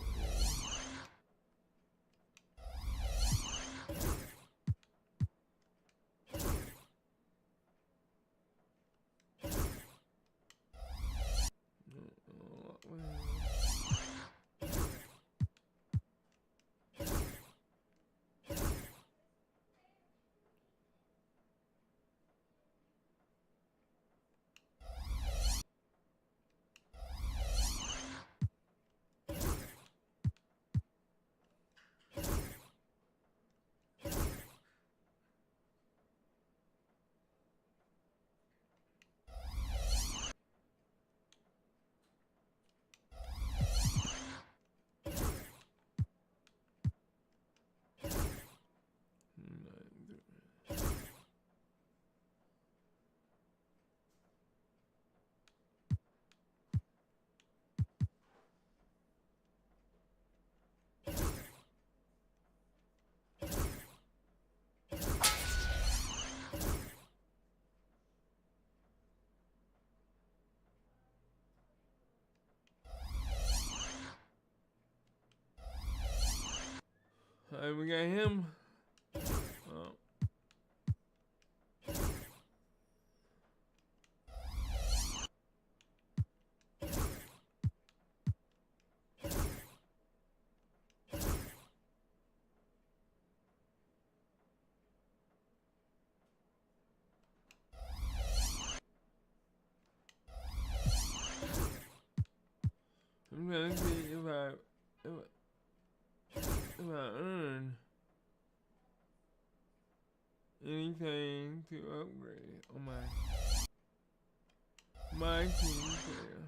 Alright, we got him. Oh. I'm gonna see if I earn anything to upgrade on my team player.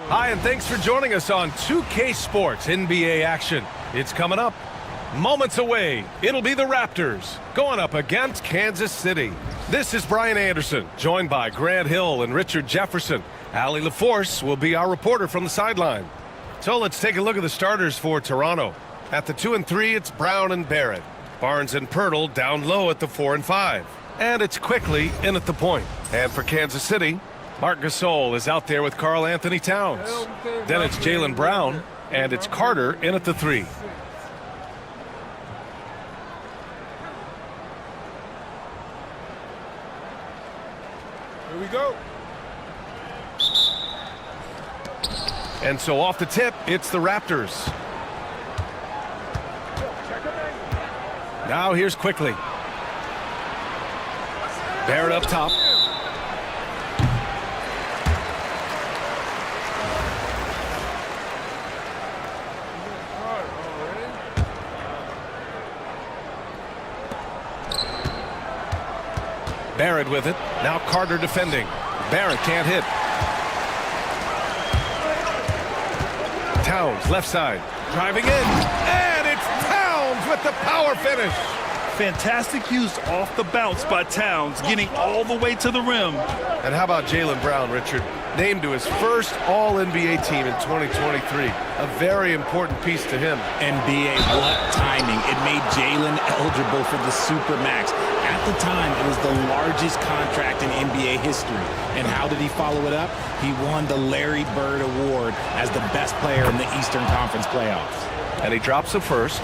Hi, and thanks for joining us on 2K Sports NBA action. It's coming up. Moments away, it'll be the Raptors going up against Kansas City. This is Brian Anderson, joined by Grant Hill and Richard Jefferson. Allie LaForce will be our reporter from the sideline. So let's take a look at the starters for Toronto. At the 2 and 3, it's Brown and Barrett. Barnes and Pirtle down low at the 4 and 5. And it's Quickly in at the point. And for Kansas City, Marc Gasol is out there with Karl Anthony Towns. Then it's Jaylen Brown, and it's Carter in at the 3. Here we go. And so off the tip, it's the Raptors. Now here's Quickly. Barrett up top. Barrett with it. Now Carter defending. Barrett can't hit. Towns left side. Driving in. And it's Towns with the power finish. Fantastic use off the bounce by Towns, getting all the way to the rim. And how about Jaylen Brown, Richard? Named to his first All-NBA team in 2023. A very important piece to him. NBA, what timing. It made Jaylen eligible for the Supermax. At the time, it was the largest contract in NBA history. And how did he follow it up? He won the Larry Bird Award as the best player in the Eastern Conference playoffs. And he drops the first.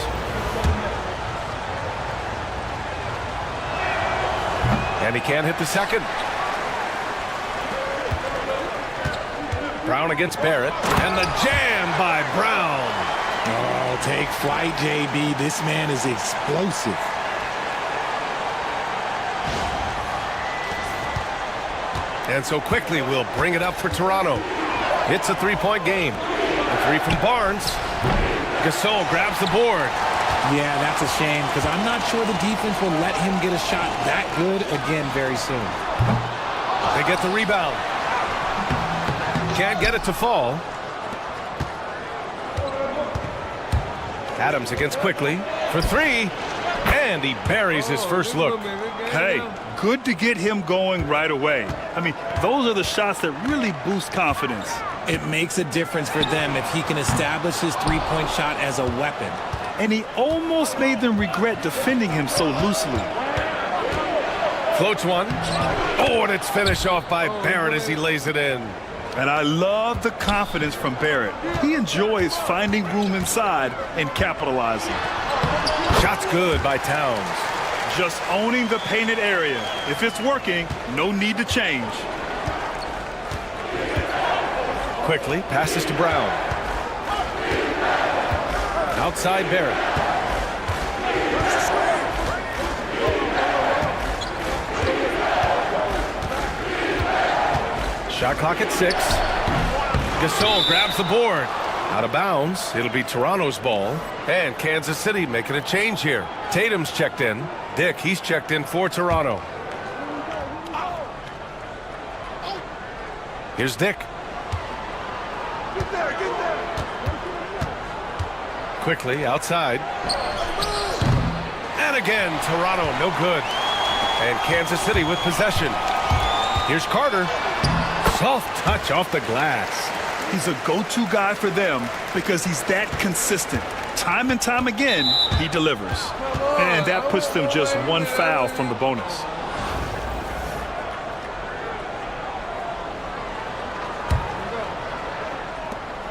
And he can't hit the second. Brown against Barrett. And the jam by Brown. Oh, take flight, JB. This man is explosive. And so Quickly we'll bring it up for Toronto. It's a three-point game. A 3 from Barnes. Gasol grabs the board. Yeah, that's a shame because I'm not sure the defense will let him get a shot that good again very soon. They get the rebound. Can't get it to fall. Adams against Quickly for three. And he buries his first look. Hey, good to get him going right away. I mean, those are the shots that really boost confidence. It makes a difference for them if he can establish his three-point shot as a weapon. And he almost made them regret defending him so loosely. Floats one. Oh, and it's finished off by Barrett as he lays it in. And I love the confidence from Barrett. He enjoys finding room inside and capitalizing. Shot's good by Towns. Just owning the painted area. If it's working, no need to change. Quickly passes to Brown. Outside Barrett. Shot clock at 6. Gasol grabs the board. Out of bounds. It'll be Toronto's ball. And Kansas City making a change here. Tatum's checked in. Dick, he's checked in for Toronto. Here's Dick. Quickly outside. And again, Toronto, no good. And Kansas City with possession. Here's Carter. Soft touch off the glass. He's a go-to guy for them because he's that consistent. Time and time again, he delivers. And that puts them just one foul from the bonus.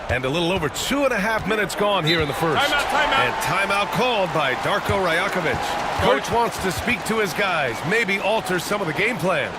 And a little over 2.5 minutes gone here in the first. Timeout. And timeout called by Darko Rajakovic. Coach wants to speak to his guys, maybe alter some of the game plan.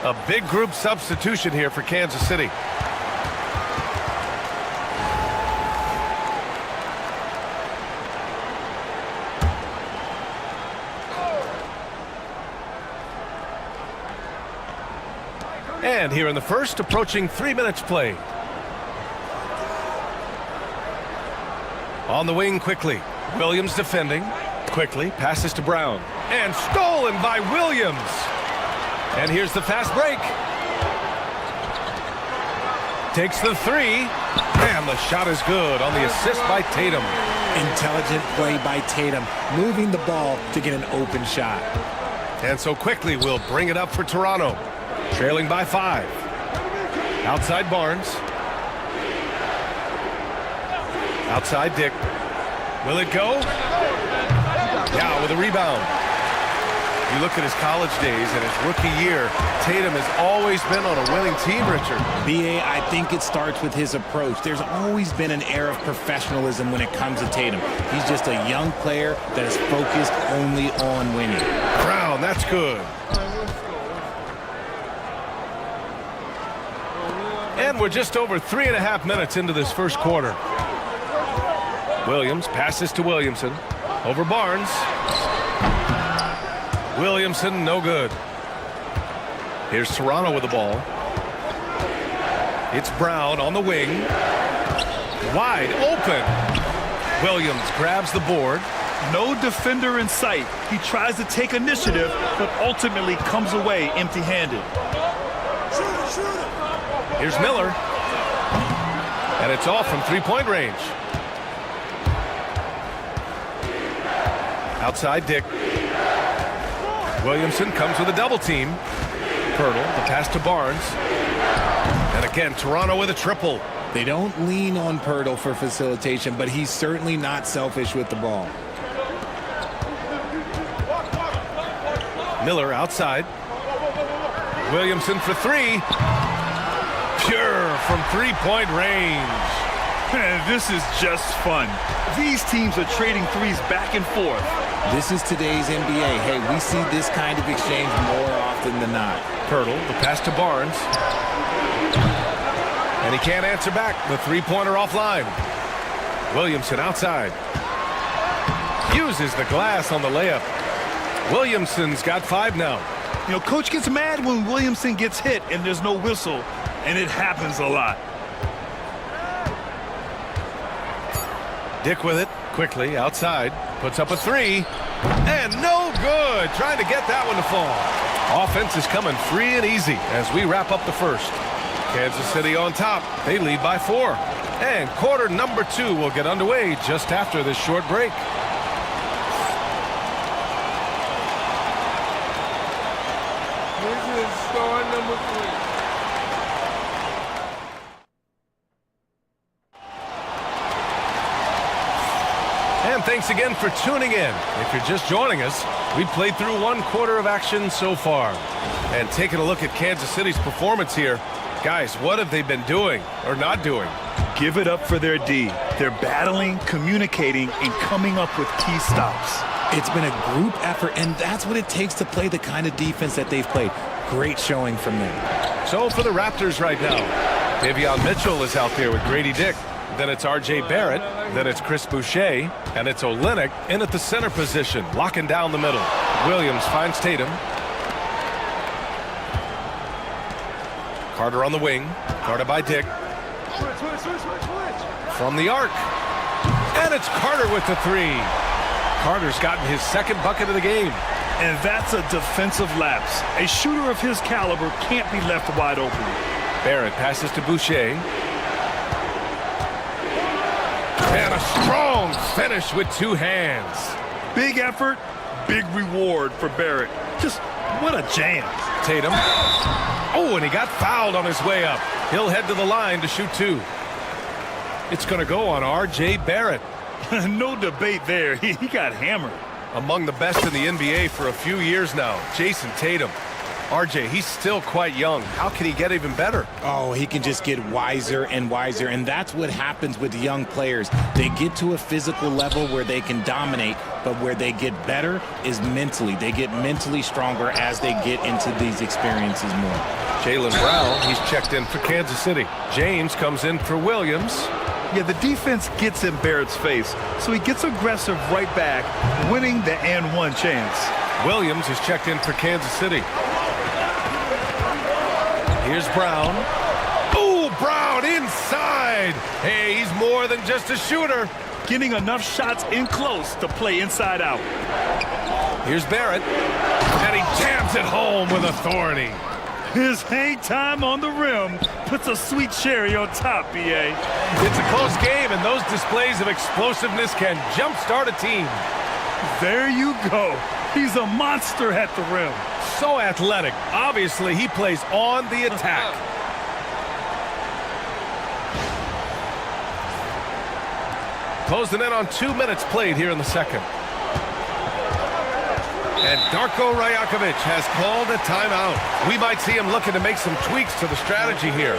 A big group substitution here for Kansas City. And here in the first, approaching 3 minutes play. On the wing quickly. Williams defending. Quickly passes to Brown. And stolen by Williams. And here's the fast break. Takes the three. And the shot is good on the assist by Tatum. Intelligent play by Tatum, moving the ball to get an open shot. And so Quickly will bring it up for Toronto. Trailing by 5. Outside Barnes. Outside Dick. Will it go? Yeah, with a rebound. You look at his college days and his rookie year, Tatum has always been on a winning team, Richard. B.A., I think it starts with his approach. There's always been an air of professionalism when it comes to Tatum. He's just a young player that is focused only on winning. Brown, that's good. And we're just over 3.5 minutes into this first quarter. Williams passes to Williamson. Over Barnes. Williamson, no good. Here's Toronto with the ball. It's Brown on the wing. Wide open. Williams grabs the board. No defender in sight. He tries to take initiative, but ultimately comes away empty-handed. Here's Miller. And it's off from three-point range. Outside Dick. Williamson comes with a double team. Pirtle, the pass to Barnes. And again, Toronto with a triple. They don't lean on Pirtle for facilitation, but he's certainly not selfish with the ball. Miller outside. Williamson for three. Pure from three-point range. Man, this is just fun. These teams are trading threes back and forth. This is today's NBA. Hey, we see this kind of exchange more often than not. Pirtle, the pass to Barnes. And he can't answer back. The three-pointer offline. Williamson outside. Uses the glass on the layup. Williamson's got 5 now. You know, coach gets mad when Williamson gets hit and there's no whistle, and it happens a lot. Dick with it, quickly, outside. Puts up a 3. And no good. Trying to get that one to fall. Offense is coming free and easy as we wrap up the first. Kansas City on top. They lead by 4. And quarter number 2 will get underway just after this short break. This is star number 3. And thanks again for tuning in. If you're just joining us, we played through 1 quarter of action so far. And taking a look at Kansas City's performance here, guys, what have they been doing or not doing? Give it up for their D. They're battling, communicating, and coming up with key stops. It's been a group effort, and that's what it takes to play the kind of defense that they've played. Great showing from them. So for the Raptors right now, Davion Mitchell is out there with Grady Dick. Then it's R.J. Barrett. Then it's Chris Boucher. And it's Olynyk in at the center position, locking down the middle. Williams finds Tatum. Carter on the wing, guarded by Dick. From the arc. And it's Carter with the 3. Carter's gotten his 2nd bucket of the game. And that's a defensive lapse. A shooter of his caliber can't be left wide open. Barrett passes to Boucher. And a strong finish with 2 hands. Big effort, big reward for Barrett. Just what a jam. Tatum. Oh, and he got fouled on his way up. He'll head to the line to shoot 2. It's going to go on R.J. Barrett. No debate there. He got hammered. Among the best in the NBA for a few years now, Jason Tatum. RJ, he's still quite young. How can he get even better? Oh, he can just get wiser and wiser, and that's what happens with young players. They get to a physical level where they can dominate, but where they get better is mentally. They get mentally stronger as they get into these experiences more. Jaylen Brown, he's checked in for Kansas City. James comes in for Williams. Yeah, the defense gets in Barrett's face, so he gets aggressive right back, winning the and one chance. Williams is checked in for Kansas City. Here's Brown. Oh, Brown inside. Hey, he's more than just a shooter. Getting enough shots in close to play inside out. Here's Barrett. And he jams it home with authority. His hang time on the rim puts a sweet cherry on top, B.A. It's a close game, and those displays of explosiveness can jumpstart a team. There you go. He's a monster at the rim. So athletic. Obviously, he plays on the attack. Closing in on 2 minutes played here in the second. And Darko Rajakovic has called a timeout. We might see him looking to make some tweaks to the strategy here.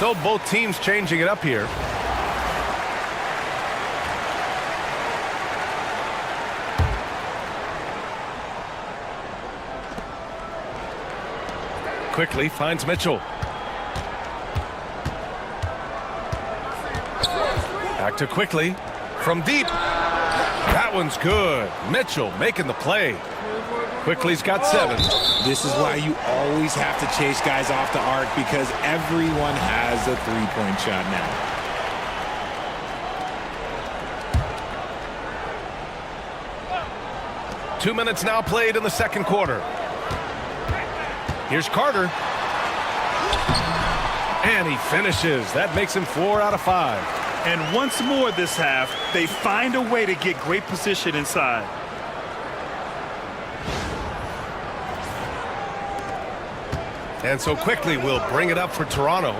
So both teams changing it up here. Quickly finds Mitchell. Back to Quickly from deep. That one's good. Mitchell making the play. Quickly's got 7. This is why you always have to chase guys off the arc, because everyone has a three-point shot now. Two minutes now played in the second quarter. Here's Carter. And he finishes. That makes him 4 out of 5. And once more this half, they find a way to get great position inside. And so Quickly will bring it up for Toronto.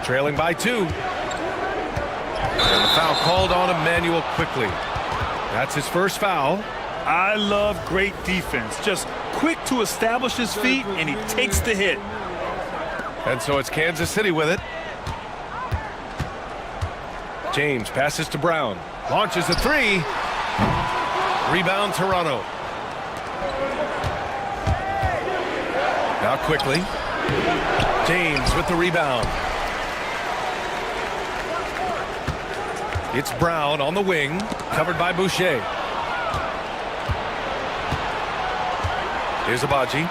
Trailing by 2. And the foul called on Emmanuel Quickly. That's his first foul. I love great defense. Just quick to establish his feet, and he takes the hit. And so it's Kansas City with it. James passes to Brown. Launches a 3. Rebound Toronto. Now Quickly. James with the rebound. It's Brown on the wing, covered by Boucher. Here's Abaji.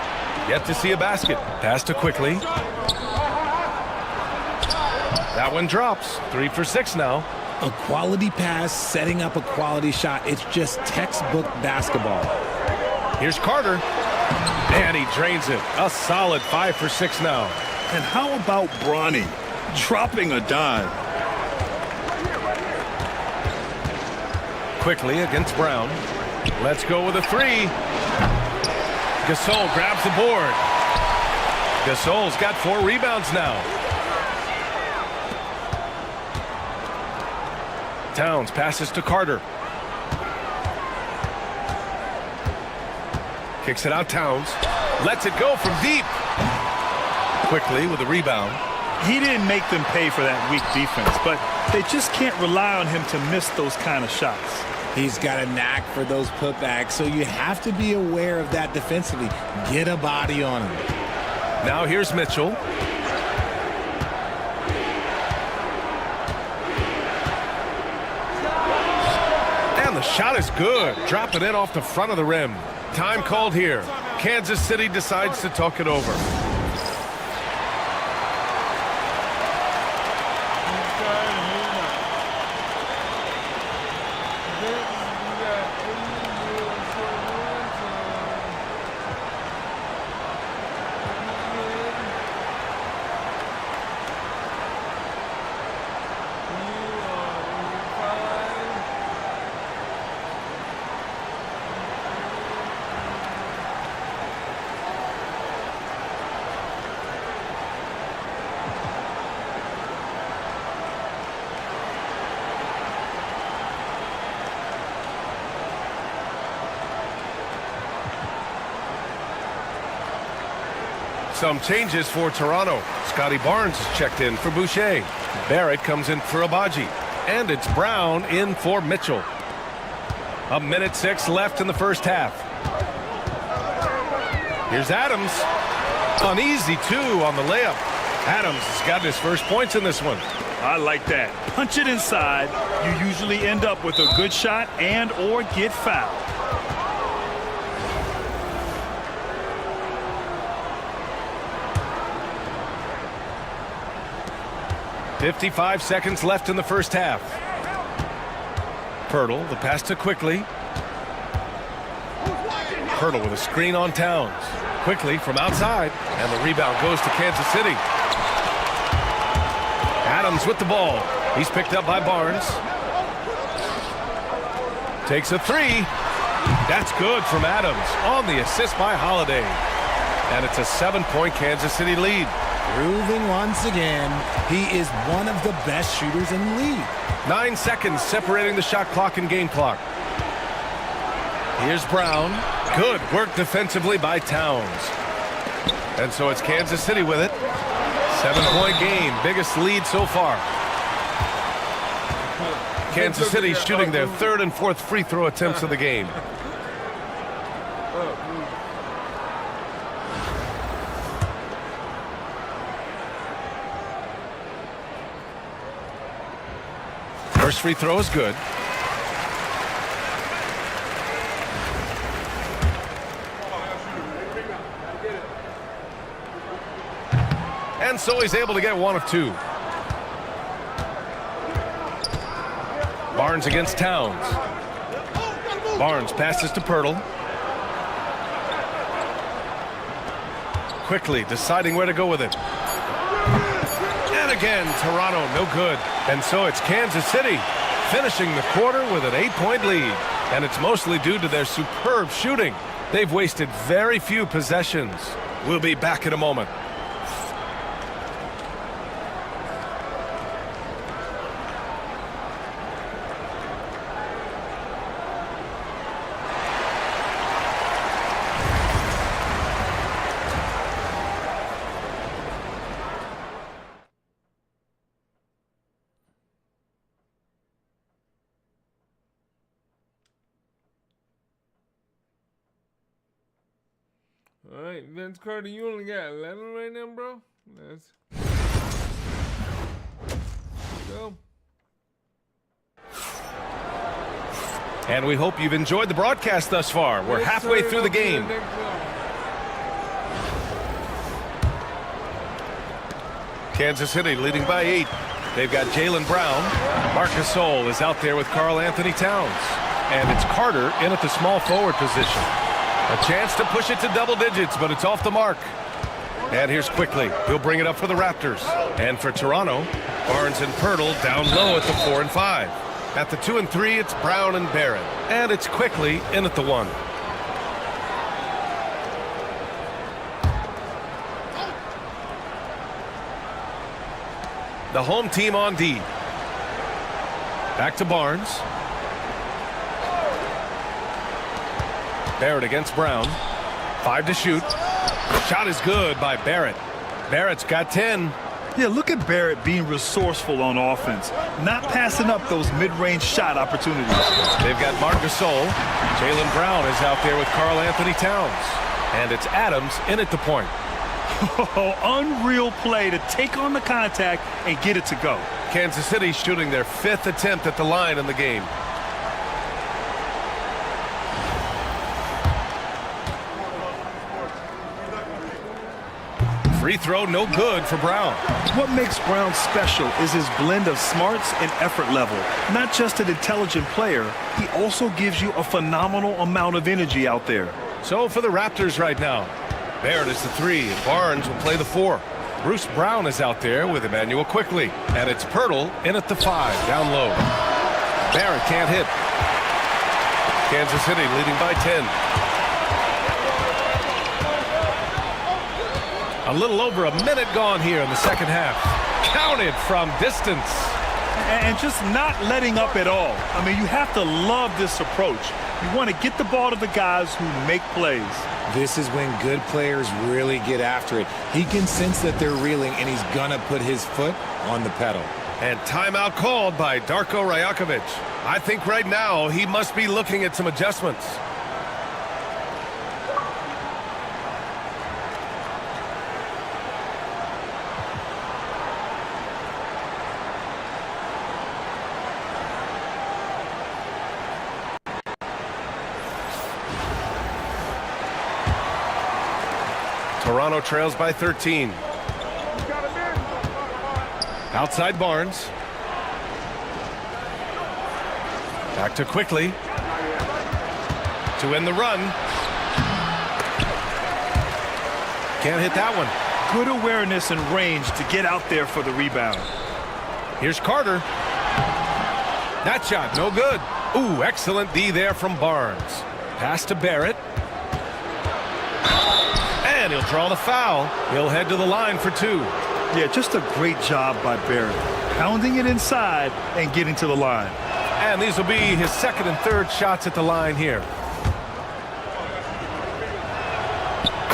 Yet to see a basket. Pass to Quickly. That one drops. 3 for 6 now. A quality pass, setting up a quality shot. It's just textbook basketball. Here's Carter. And he drains it. A solid 5 for 6 now. And how about Bronny dropping a dime? Quickly against Brown. Let's go with a 3. Gasol grabs the board. Gasol's got 4 rebounds now. Towns passes to Carter. Kicks it out Towns. Lets it go from deep. Quickly with a rebound. He didn't make them pay for that weak defense, but they just can't rely on him to miss those kind of shots. He's got a knack for those putbacks, so you have to be aware of that defensively. Get a body on him. Now here's Mitchell. And the shot is good. Dropping it off the front of the rim. Time called here. Kansas City decides to talk it over. Some changes for Toronto. Scotty Barnes is checked in for Boucher. Barrett comes in for Abaji. And it's Brown in for Mitchell. 1:06 left in the first half. Here's Adams. An easy 2 on the layup. Adams has got his first points in this one. I like that. Punch it inside. You usually end up with a good shot and or get fouled. 55 seconds left in the first half. Pirtle, the pass to Quickly. Pirtle with a screen on Towns. Quickly from outside, and the rebound goes to Kansas City. Adams with the ball. He's picked up by Barnes. Takes a 3. That's good from Adams on the assist by Holiday. And it's a 7-point Kansas City lead. Proving once again, he is one of the best shooters in the league. 9 seconds separating the shot clock and game clock. Here's Brown. Good work defensively by Towns. And so it's Kansas City with it. 7-point game, biggest lead so far. Kansas City shooting their third and fourth free throw attempts of the game. First free throw is good. And so he's able to get one of two. Barnes against Towns. Barnes passes to Pirtle. Quickly deciding where to go with it. And again, Toronto, no good. And so it's Kansas City finishing the quarter with an 8-point lead. And it's mostly due to their superb shooting. They've wasted very few possessions. We'll be back in a moment. All right, Vince Carter, you only got 11 right now, bro? Let's go. And we hope you've enjoyed the broadcast thus far. We're halfway through the game. Kansas City leading by 8. They've got Jaylen Brown. Marc Gasol is out there with Karl Anthony Towns. And it's Carter in at the small forward position. A chance to push it to double digits, but it's off the mark. And here's Quickly. He'll bring it up for the Raptors. And for Toronto, Barnes and Pirtle down low at the 4 and 5. At the 2 and 3, it's Brown and Barrett. And it's Quickly in at the 1. The home team on D. Back to Barnes. Barrett against Brown. 5 to shoot. Shot is good by Barrett. Barrett's got 10. Yeah, look at Barrett being resourceful on offense, not passing up those mid-range shot opportunities. They've got Marc Gasol. Jaylen Brown is out there with Karl Anthony Towns. And it's Adams in at the point. Oh, unreal play to take on the contact and get it to go. Kansas City shooting their 5th attempt at the line in the game. Free throw, no good for Brown. What makes Brown special is his blend of smarts and effort level. Not just an intelligent player, he also gives you a phenomenal amount of energy out there. So for the Raptors right now, Barrett is the 3, and Barnes will play the 4. Bruce Brown is out there with Emmanuel Quickly. And it's Pirtle in at the 5, down low. Barrett can't hit. Kansas City leading by 10. A little over a minute gone here in the second half. Counted from distance. And just not letting up at all. I mean, you have to love this approach. You want to get the ball to the guys who make plays. This is when good players really get after it. He can sense that they're reeling, and he's going to put his foot on the pedal. And timeout called by Darko Rajakovic. I think right now he must be looking at some adjustments. Toronto trails by 13. Outside Barnes. Back to Quickly. To end the run. Can't hit that one. Good awareness and range to get out there for the rebound. Here's Carter. That shot, no good. Ooh, excellent D there from Barnes. Pass to Barrett. And he'll draw the foul. He'll head to the line for 2. Yeah, just a great job by Barrett. Pounding it inside and getting to the line. And these will be his second and third shots at the line here.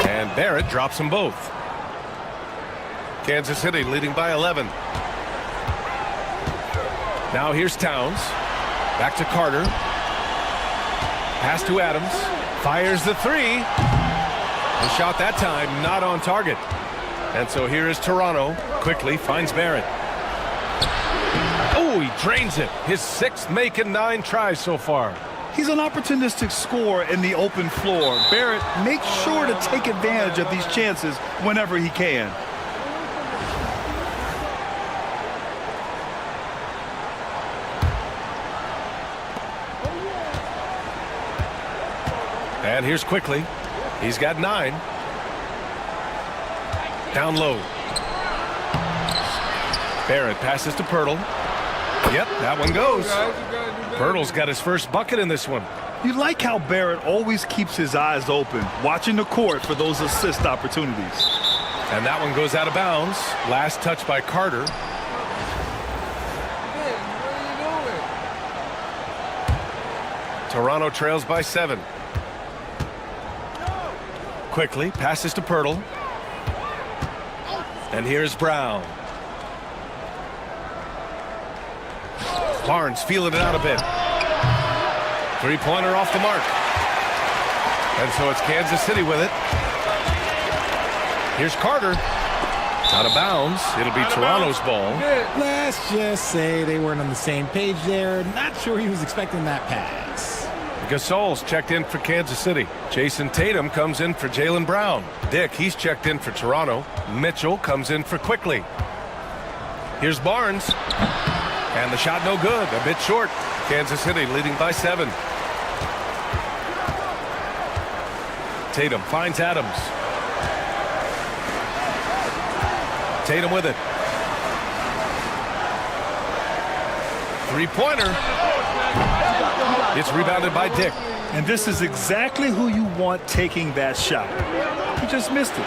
And Barrett drops them both. Kansas City leading by 11. Now here's Towns. Back to Carter. Pass to Adams. Fires the three. The shot that time not on target. And so here is Toronto. Quickly finds Barrett. Oh, he drains it. His 6th make in 9 tries so far. He's an opportunistic scorer in the open floor. Barrett makes sure to take advantage of these chances whenever he can. And here's Quickly. He's got 9. Down low. Barrett passes to Pirtle. Yep, that one goes. Pirtle's got his first bucket in this one. You like how Barrett always keeps his eyes open, watching the court for those assist opportunities. And that one goes out of bounds. Last touch by Carter. Toronto trails by 7. Quickly passes to Pirtle. And here's Brown. Barnes feeling it out a bit. 3-pointer off the mark. And so it's Kansas City with it. Here's Carter. Out of bounds. It'll be Toronto's ball. Let's just say they weren't on the same page there. Not sure he was expecting that pass. Gasol's checked in for Kansas City. Jason Tatum comes in for Jaylen Brown. Dick, he's checked in for Toronto. Mitchell comes in for Quickly. Here's Barnes. And the shot no good. A bit short. Kansas City leading by 7. Tatum finds Adams. Tatum with it. 3-pointer. It's rebounded by Dick. And this is exactly who you want taking that shot. He just missed it.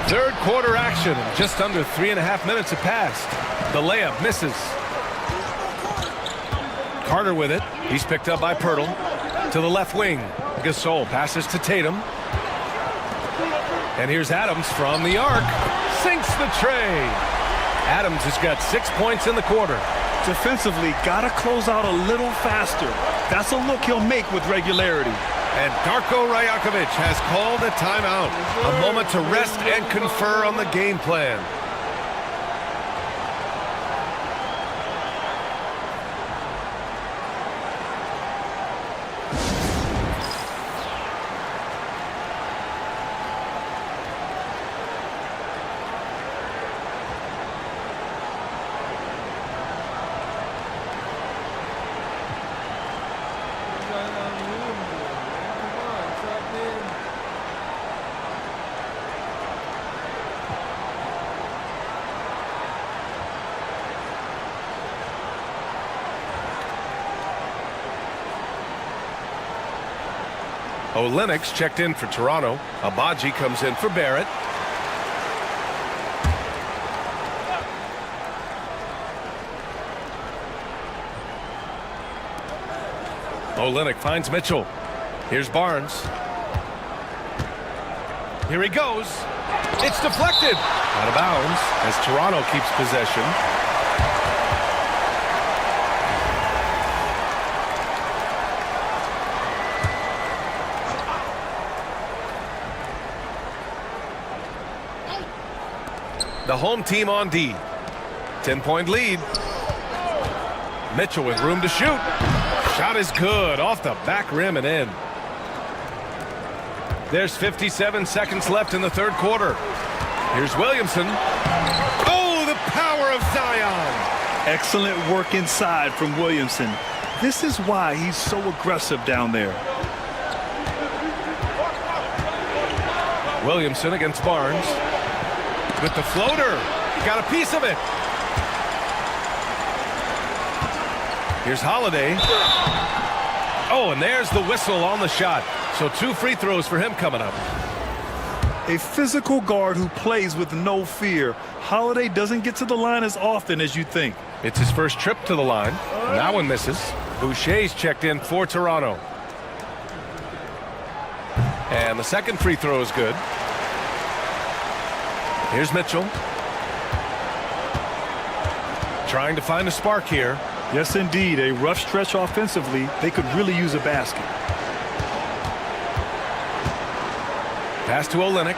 Third quarter action. Just under 3.5 minutes have passed. The layup misses. Carter with it. He's picked up by Pirtle. To the left wing. Gasol passes to Tatum. And here's Adams from the arc. Sinks the tray. Adams has got 6 points in the quarter. Defensively, gotta close out a little faster. That's a look he'll make with regularity. And Darko Rajakovic has called a timeout. A moment to rest and confer on the game plan. Lennox checked in for Toronto. Abaji comes in for Barrett. Olenek finds Mitchell. Here's Barnes. Here he goes. It's deflected. Out of bounds as Toronto keeps possession. The home team on D. 10-point lead. Mitchell with room to shoot. Shot is good. Off the back rim and in. There's 57 seconds left in the third quarter. Here's Williamson. Oh, the power of Zion. Excellent work inside from Williamson. This is why he's so aggressive down there. Williamson against Barnes. With the floater. Got a piece of it. Here's Holiday. Oh, and there's the whistle on the shot. So 2 free throws for him coming up. A physical guard who plays with no fear. Holiday doesn't get to the line as often as you think. It's his first trip to the line. And that one misses. Boucher's checked in for Toronto. And the second free throw is good. Here's Mitchell. Trying to find a spark here. Yes, indeed. A rough stretch offensively. They could really use a basket. Pass to Olynyk.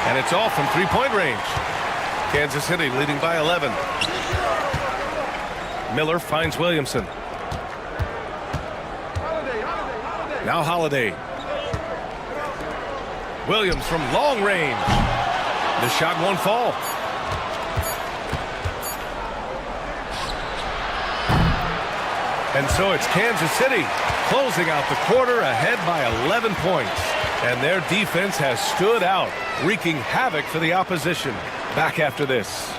And it's all from three-point range. Kansas City leading by 11. Miller finds Williamson. Now Holiday. Williams from long range. The shot won't fall. And so it's Kansas City closing out the quarter ahead by 11 points. And their defense has stood out, wreaking havoc for the opposition. Back after this.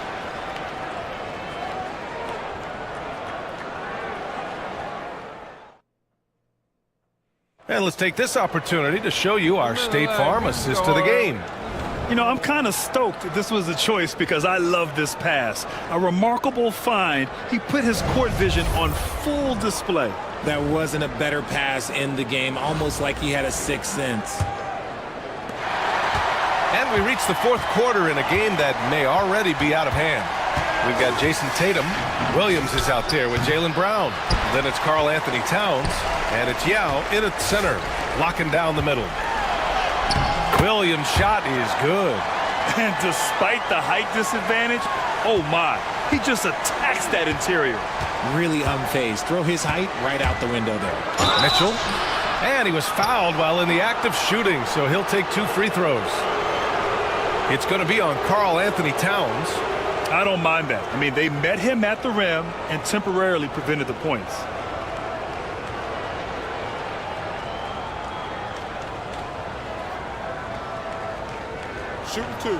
And let's take this opportunity to show you our State Farm assist to the game. You know, I'm kind of stoked that this was a choice because I love this pass. A remarkable find. He put his court vision on full display. There wasn't a better pass in the game, almost like he had a sixth sense. And we reach the fourth quarter in a game that may already be out of hand. We've got Jason Tatum. Williams is out there with Jaylen Brown. Then it's Karl Anthony Towns. And it's Yao in at center, locking down the middle. Williams' shot is good. And despite the height disadvantage, oh my, he just attacks that interior. Really unfazed. Throw his height right out the window there. Mitchell. And he was fouled while in the act of shooting, so he'll take 2 free throws. It's going to be on Karl Anthony Towns. I don't mind that. I mean, they met him at the rim and temporarily prevented the points. Shooting 2.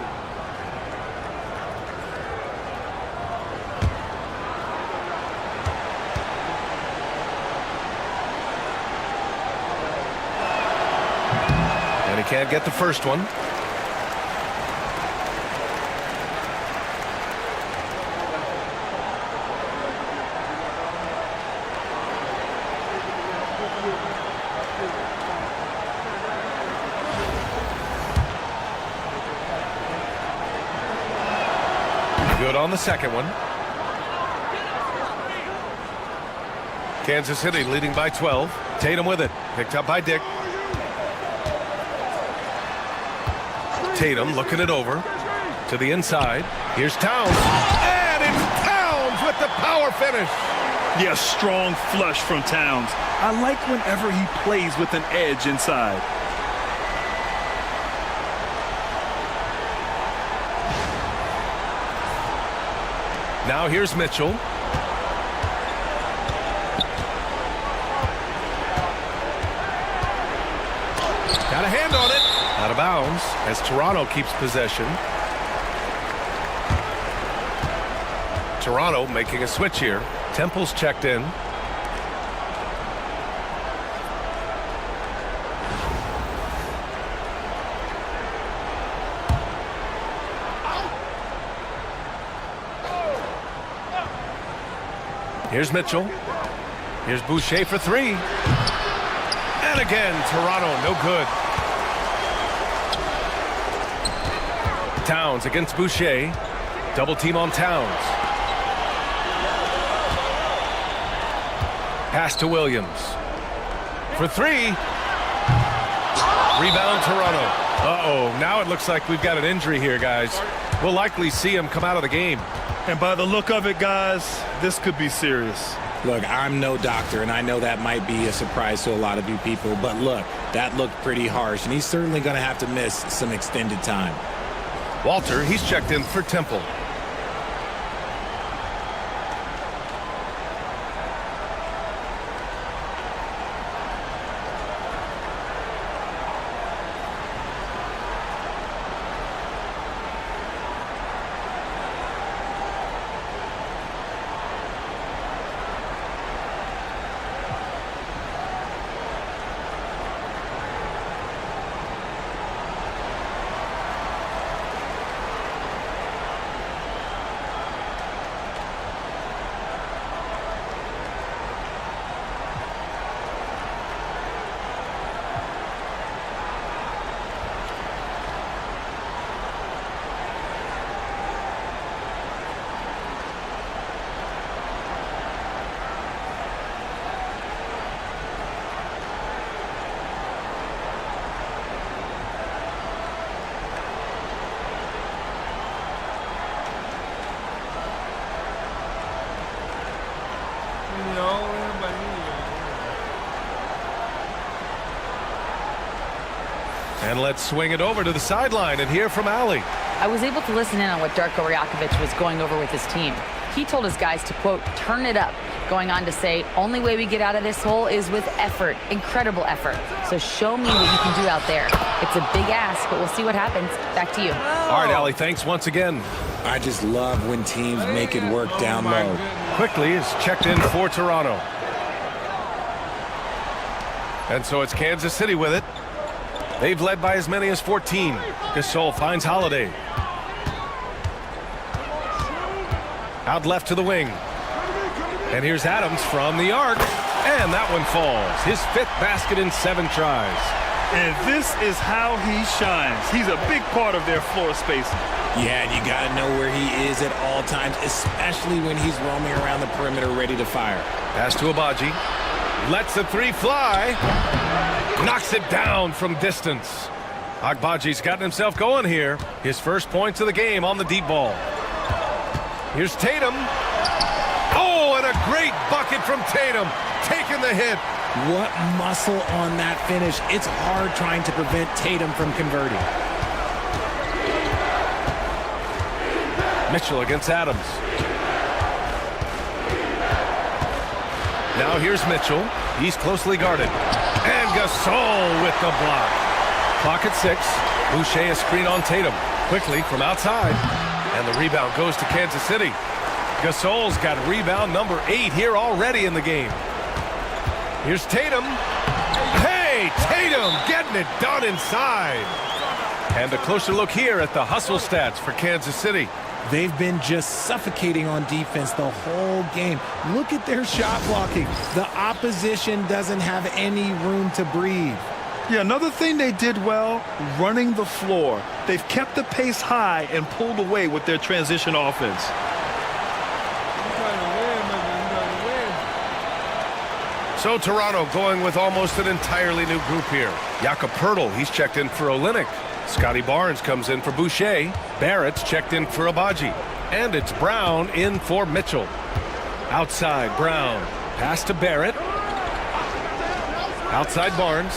And he can't get the first one. Good on the second one. Kansas City leading by 12. Tatum with it. Picked up by Dick. Tatum looking it over to the inside. Here's Towns. And it's Towns with the power finish. Yes, strong flush from Towns. I like whenever he plays with an edge inside. Now here's Mitchell. Got a hand on it. Out of bounds as Toronto keeps possession. Toronto making a switch here. Temple's checked in. Here's Mitchell. Here's Boucher for 3. And again, Toronto, no good. Towns against Boucher. Double team on Towns. Pass to Williams. For 3. Rebound, Toronto. Uh-oh, now it looks like we've got an injury here, guys. We'll likely see him come out of the game. And by the look of it, guys, this could be serious. Look, I'm no doctor, and I know that might be a surprise to a lot of you people, but look, that looked pretty harsh, and he's certainly going to have to miss some extended time. Walter, he's checked in for Temple. And let's swing it over to the sideline and hear from Allie. I was able to listen in on what Darko Rajakovic was going over with his team. He told his guys to, quote, turn it up, going on to say, only way we get out of this hole is with effort, incredible effort. So show me what you can do out there. It's a big ask, but we'll see what happens. Back to you. All right, Allie, thanks once again. I just love when teams make it work down low. Quickly is checked in for Toronto. And so it's Kansas City with it. They've led by as many as 14. Gasol finds Holiday. Out left to the wing. And here's Adams from the arc. And that one falls. His 5th basket in 7 tries. And this is how he shines. He's a big part of their floor spacing. Yeah, and you got to know where he is at all times, especially when he's roaming around the perimeter ready to fire. Pass to Abaji. Lets the 3 fly. Knocks it down from distance. Agbaji's gotten himself going here. His first points of the game on the deep ball. Here's Tatum. Oh, and a great bucket from Tatum. Taking the hit. What muscle on that finish. It's hard trying to prevent Tatum from converting. Mitchell against Adams. Now here's Mitchell. He's closely guarded. And Gasol with the block. Clock at 6. Boucher a screen on Tatum. Quickly from outside. And the rebound goes to Kansas City. Gasol's got rebound number 8 here already in the game. Here's Tatum. Hey, Tatum getting it done inside. And a closer look here at the hustle stats for Kansas City. They've been just suffocating on defense the whole game. Look at their shot blocking. The opposition doesn't have any room to breathe. Yeah, another thing they did well, running the floor. They've kept the pace high and pulled away with their transition offense. So Toronto going with almost an entirely new group here. Jakob Poeltl, he's checked in for Olynyk. Scotty Barnes comes in for Boucher. Barrett's checked in for Abaji. And it's Brown in for Mitchell. Outside, Brown. Pass to Barrett. Outside Barnes.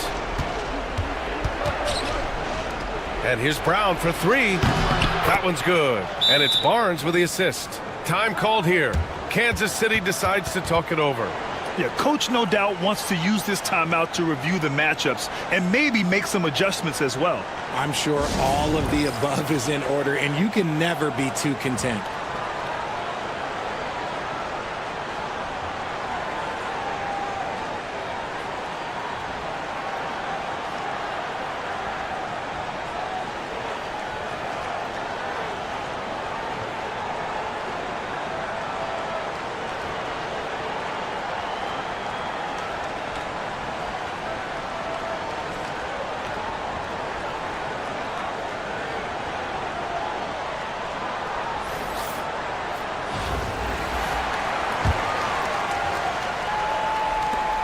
And here's Brown for 3. That one's good. And it's Barnes with the assist. Time called here. Kansas City decides to talk it over. Yeah, coach no doubt wants to use this timeout to review the matchups and maybe make some adjustments as well. I'm sure all of the above is in order, and you can never be too content.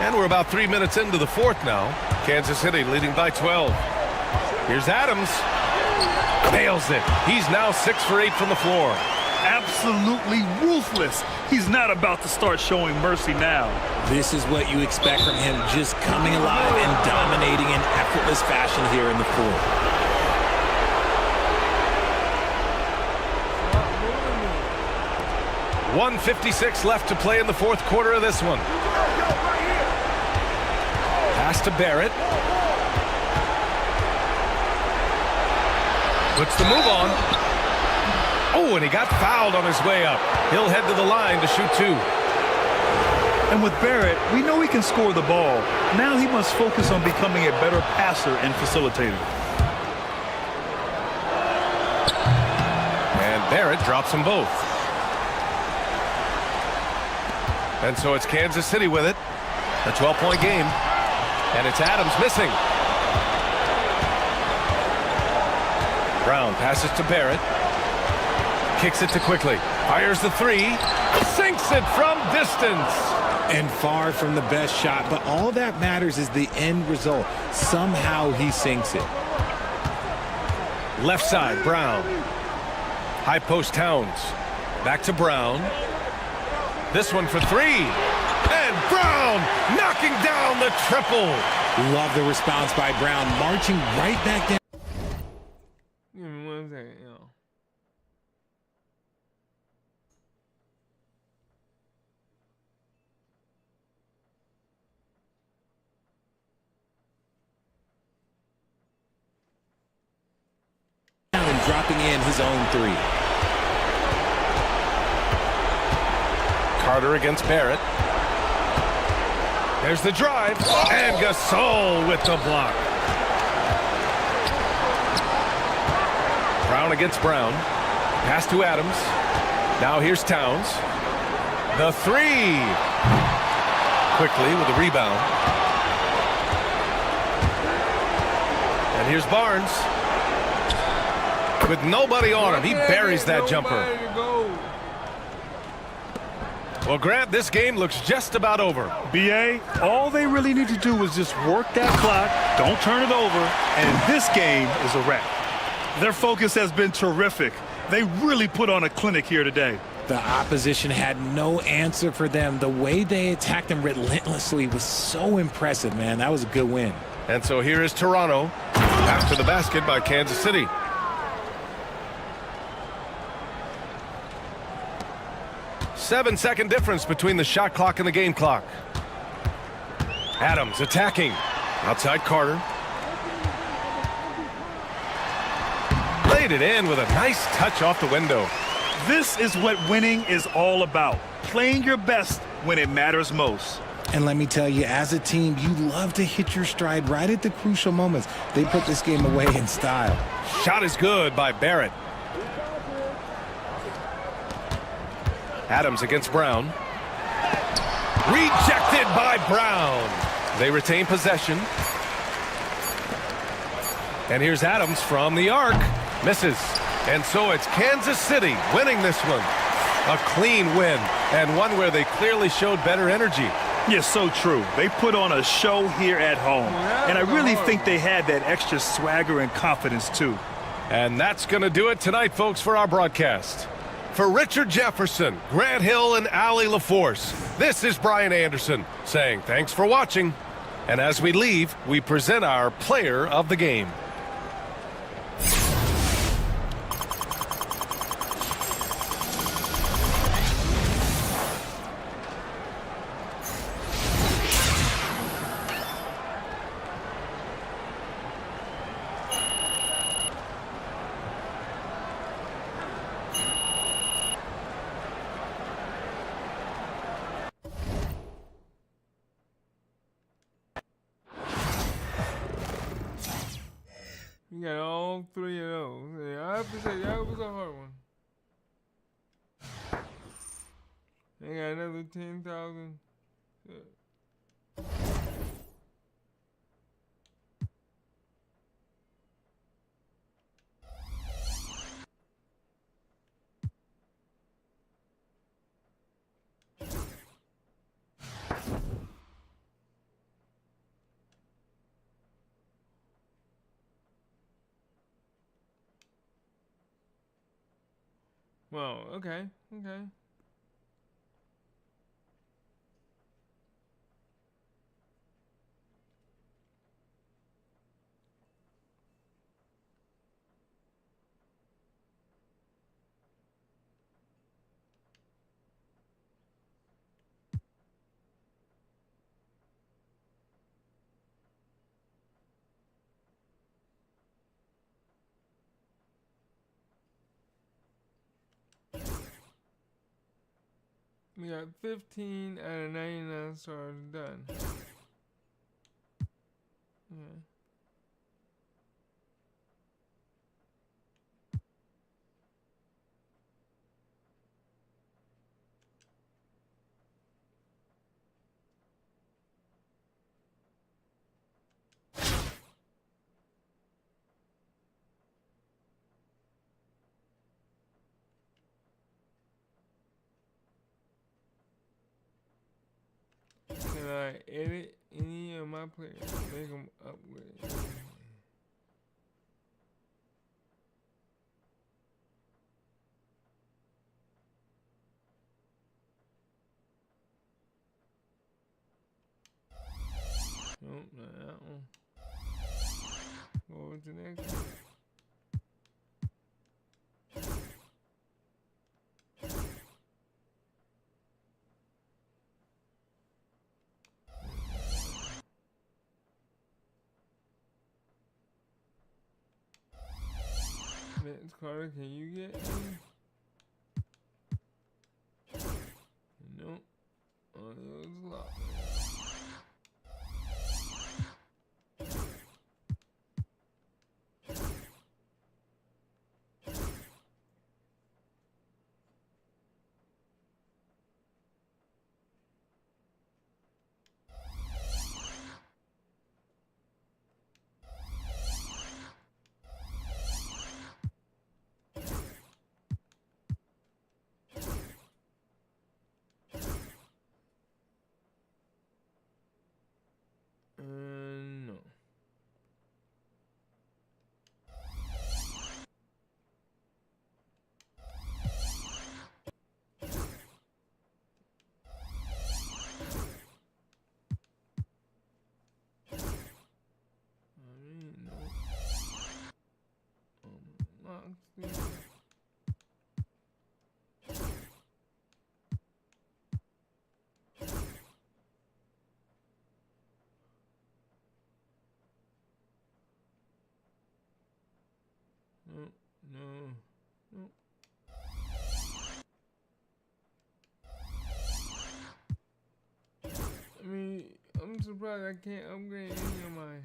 And we're about 3 minutes into the 4th now. Kansas City leading by 12. Here's Adams. Nails it. He's now 6 for 8 from the floor. Absolutely ruthless. He's not about to start showing mercy now. This is what you expect from him, just coming alive and dominating in effortless fashion here in the 4th. .156 left to play in the 4th quarter of this one. Pass to Barrett. Puts the move on. Oh, and he got fouled on his way up. He'll head to the line to shoot 2. And with Barrett, we know he can score the ball. Now he must focus on becoming a better passer and facilitator. And Barrett drops them both. And so it's Kansas City with it. A 12-point game. And it's Adams missing. Brown passes to Barrett. Kicks it to Quickly. Fires the 3. Sinks it from distance. And far from the best shot, but all that matters is the end result. Somehow he sinks it. Left side, Brown. High post Towns. Back to Brown. This one for 3. And Brown Brown knocking down the triple. Love the response by Brown, marching right back down. Give me 1 second, y'all. And dropping in his own 3. Carter against Barrett. There's the drive, and Gasol with the block. Brown against Brown. Pass to Adams. Now here's Towns. The 3. Quickly with the rebound. And here's Barnes. With nobody on him, he buries that jumper. Well, Grant, this game looks just about over. B.A., all they really need to do is just work that clock, don't turn it over, and this game is a wrap. Their focus has been terrific. They really put on a clinic here today. The opposition had no answer for them. The way they attacked them relentlessly was so impressive, man. That was a good win. And so here is Toronto after the basket by Kansas City. Seven-second difference between the shot clock and the game clock. Adams attacking. Outside Carter. Laid it in with a nice touch off the window. This is what winning is all about. Playing your best when it matters most. And let me tell you, as a team, you love to hit your stride right at the crucial moments. They put this game away in style. Shot is good by Barrett. Adams against Brown. Rejected by Brown. They retain possession. And here's Adams from the arc. Misses. And so it's Kansas City winning this one. A clean win, and one where they clearly showed better energy. Yes, so true. They put on a show here at home. And I really think they had that extra swagger and confidence, too. And that's going to do it tonight, folks, for our broadcast. For Richard Jefferson, Grant Hill, and Allie LaForce, this is Brian Anderson saying thanks for watching. And as we leave, we present our player of the game. You got all 3 of those. Yeah, I have to say, that was a hard one. They got another 10,000. Yeah. Well, okay. We got 15 out of 99 stars done. Yeah. Can I edit any of my players? Make them upgrade. Nope, not that one. Go with the next one. Vince Carter, can you get me? Nope. Only was locked. No. No. Lock these. No. I mean, I'm surprised I can't upgrade any of my.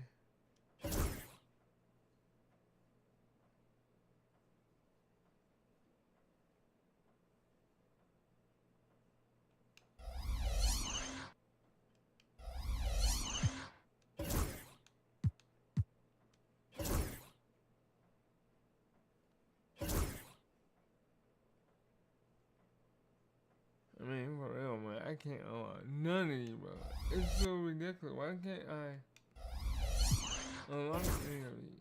I mean, for real, man, I can't unlock none of these, bro. It's so ridiculous. Why can't I unlock any of these?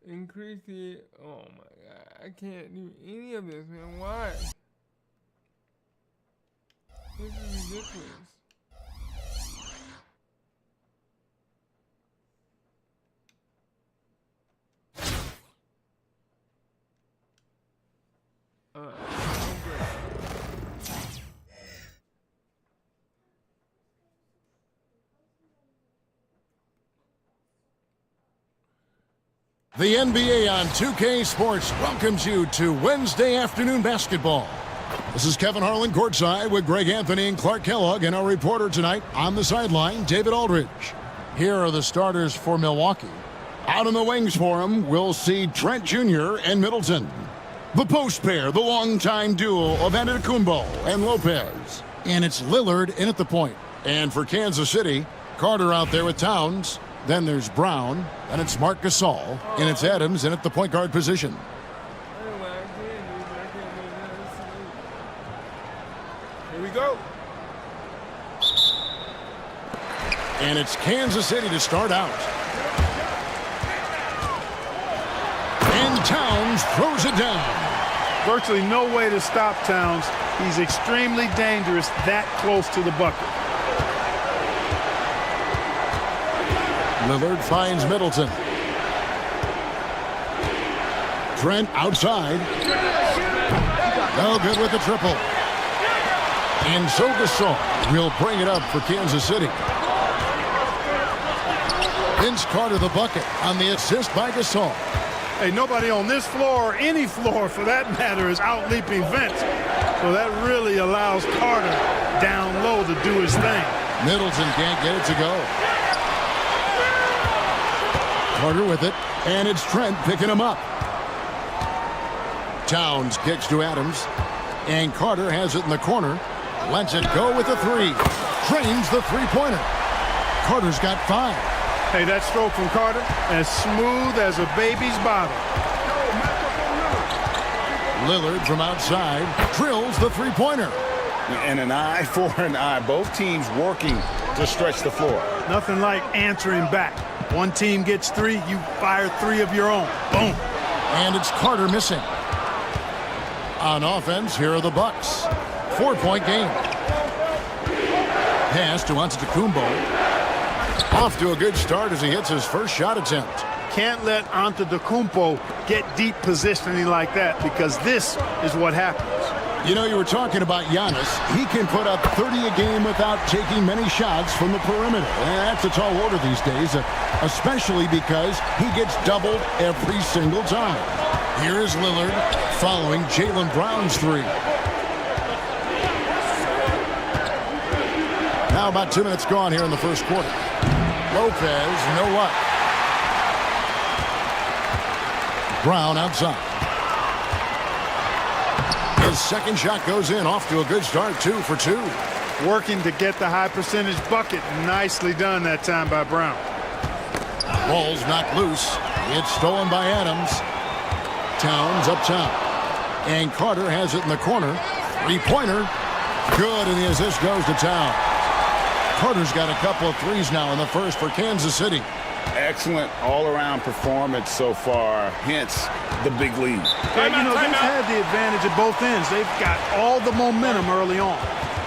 Increase the. Oh my god, I can't do any of this, man. Why? This is ridiculous. The NBA on 2K Sports welcomes you to Wednesday afternoon basketball. This is Kevin Harlan courtside with Greg Anthony and Clark Kellogg, and our reporter tonight on the sideline, David Aldridge. Here are the starters for Milwaukee. Out in the wings for him, we'll see Trent Jr. and Middleton. The post pair, the longtime duo of Antetokounmpo and Lopez. And it's Lillard in at the point. And for Kansas City, Carter out there with Towns. Then there's Brown, and it's Marc Gasol, and it's Adams in at the point guard position. Here we go. And it's Kansas City to start out. And Towns throws it down. Virtually no way to stop Towns. He's extremely dangerous that close to the bucket. Lillard finds Middleton. Trent outside. No good with the triple. And so Gasol will bring it up for Kansas City. Vince Carter the bucket on the assist by Gasol. Hey, nobody on this floor or any floor for that matter is out-leaping Vince. So that really allows Carter down low to do his thing. Middleton can't get it to go. Carter with it, and it's Trent picking him up. Towns kicks to Adams, and Carter has it in the corner. Lets it go with the three. Drains the three-pointer. Carter's got 5. Hey, that stroke from Carter, as smooth as a baby's bottom. Lillard from outside drills the three-pointer. And an eye for an eye. Both teams working to stretch the floor. Nothing like answering back. One team gets 3, you fire 3 of your own. Boom. And it's Carter missing. On offense, here are the Bucks. 4-point game. Pass to Antetokounmpo. Off to a good start as he hits his first shot attempt. Can't let Antetokounmpo get deep positioning like that, because this is what happens. You know, you were talking about Giannis. He can put up 30 a game without taking many shots from the perimeter. And that's a tall order these days, especially because he gets doubled every single time. Here is Lillard following Jaylen Brown's 3. Now about 2 minutes gone here in the first quarter. Lopez, no luck. Brown outside. His second shot goes in, off to a good start, 2 for 2. Working to get the high percentage bucket. Nicely done that time by Brown. Ball's knocked loose. It's stolen by Adams. Towns up top. And Carter has it in the corner. Three-pointer. Good, and the assist goes to Towns. Carter's got a couple of threes now in the first for Kansas City. Excellent all-around performance so far, hence the big lead. Yeah, you know, they've had the advantage at both ends. They've got all the momentum early on.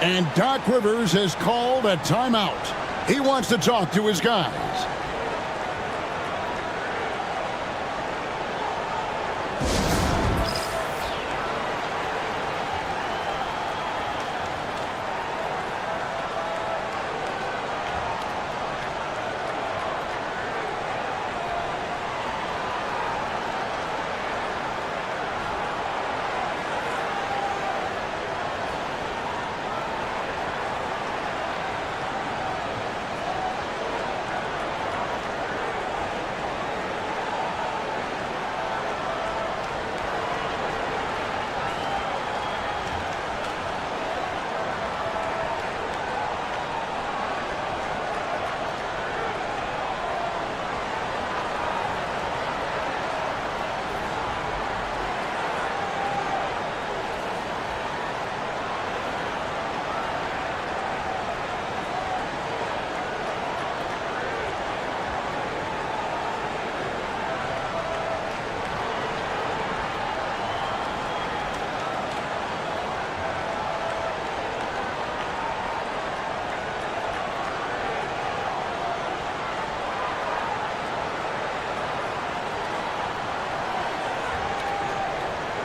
And Doc Rivers has called a timeout. He wants to talk to his guys.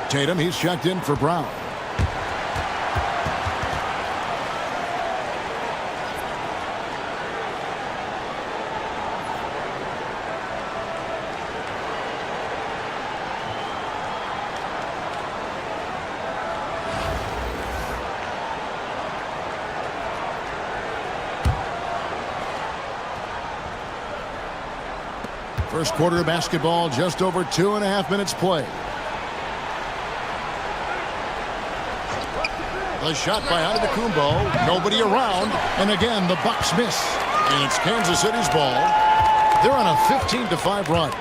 Tatum, he's checked in for Brown. First quarter of basketball, just over 2.5 minutes play. The shot by Antetokounmpo, nobody around, and again the Bucks miss. And it's Kansas City's ball. They're on a 15-5 run.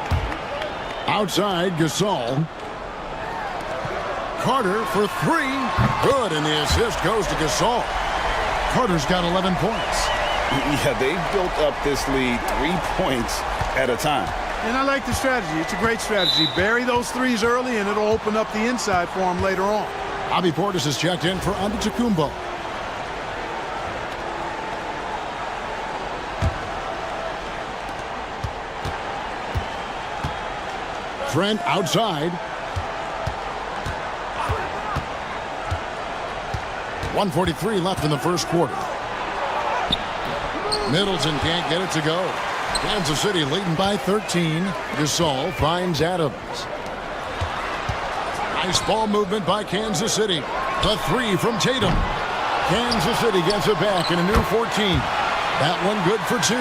Outside, Gasol. Carter for 3. Good, and the assist goes to Gasol. Carter's got 11 points. Yeah, they've built up this lead 3 points at a time. And I like the strategy. It's a great strategy. Bury those threes early, and it'll open up the inside for him later on. Bobby Portis is checked in for Antetokounmpo. Trent outside. 1:43 left in the first quarter. Middleton can't get it to go. Kansas City leading by 13. Gasol finds Adams. Nice ball movement by Kansas City. The three from Tatum. Kansas City gets it back in a new 14. That one good for 2.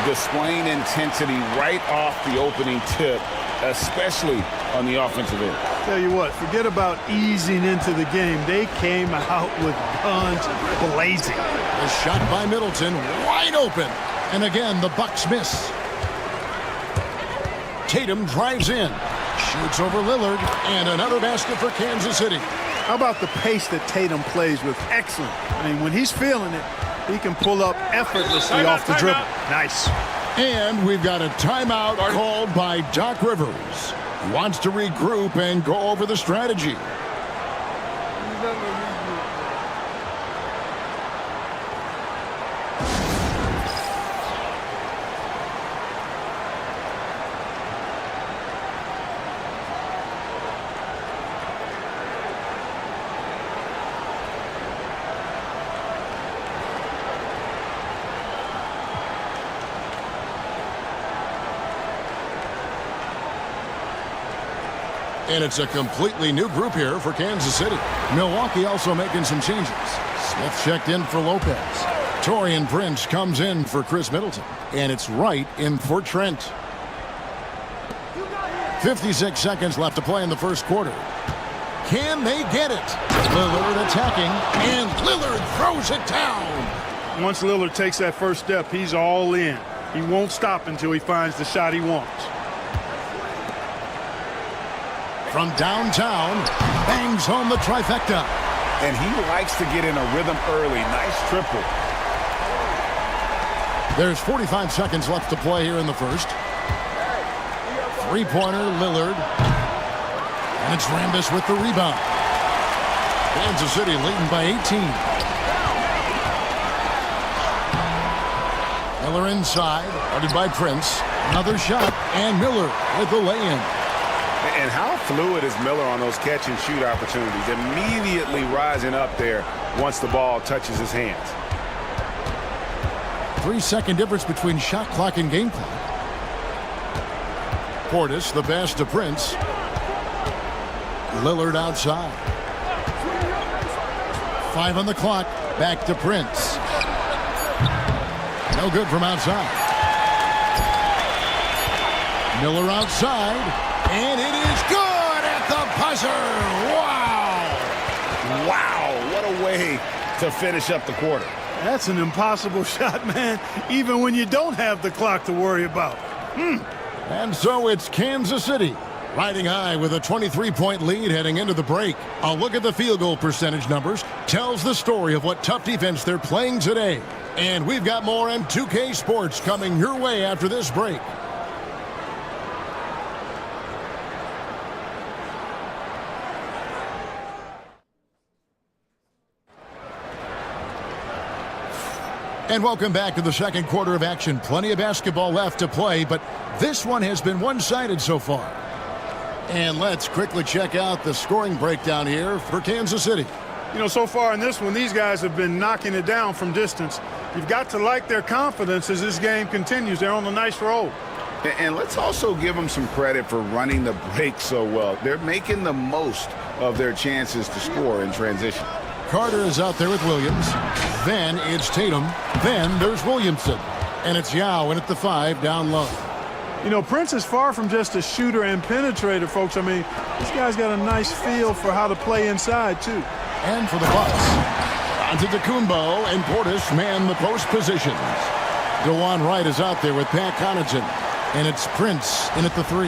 Displaying intensity right off the opening tip, especially on the offensive end. Tell you what, forget about easing into the game. They came out with guns blazing. A shot by Middleton, wide open. And again, the Bucks miss. Tatum drives in, shoots over Lillard, and another basket for Kansas City. How about the pace that Tatum plays with? Excellent. I mean, when he's feeling it, he can pull up effortlessly off the dribble. Nice. And we've got a timeout called by Doc Rivers. He wants to regroup and go over the strategy. And it's a completely new group here for Kansas City. Milwaukee also making some changes. Smith checked in for Lopez. Taurean Prince comes in for Chris Middleton. And it's Wright in for Trent. 56 seconds left to play in the first quarter. Can they get it? Lillard attacking, and Lillard throws it down. Once Lillard takes that first step, he's all in. He won't stop until he finds the shot he wants. From downtown, bangs home the trifecta. And he likes to get in a rhythm early. Nice triple. There's 45 seconds left to play here in the first. Three-pointer, Lillard. And it's Rambis with the rebound. Kansas City leading by 18. Miller inside, guarded by Prince. Another shot, and Miller with the lay-in. And how fluid is Miller on those catch-and-shoot opportunities? Immediately rising up there once the ball touches his hands. 3-second difference between shot clock and game clock. Portis, the pass to Prince. Lillard outside. 5 on the clock. Back to Prince. No good from outside. Miller outside. And it is good at the buzzer. Wow. Wow, what a way to finish up the quarter. That's an impossible shot, man, even when you don't have the clock to worry about. And so it's Kansas City riding high with a 23-point lead heading into the break. A look at the field goal percentage numbers tells the story of what tough defense they're playing today. And we've got more M2K Sports coming your way after this break. And welcome back to the second quarter of action. Plenty of basketball left to play, but this one has been one-sided so far. And let's quickly check out the scoring breakdown here for Kansas City. You know, so far in this one, these guys have been knocking it down from distance. You've got to like their confidence as this game continues. They're on a nice roll. And let's also give them some credit for running the break so well. They're making the most of their chances to score in transition. Carter is out there with Williams. Then it's Tatum. Then there's Williamson. And it's Yao in at the 5 down low. You know, Prince is far from just a shooter and penetrator, folks. I mean, this guy's got a nice feel for how to play inside, too. And for the Bucks, Antetokounmpo and Portis man the post positions. DeJuan Wright is out there with Pat Connaughton. And it's Prince in at the 3.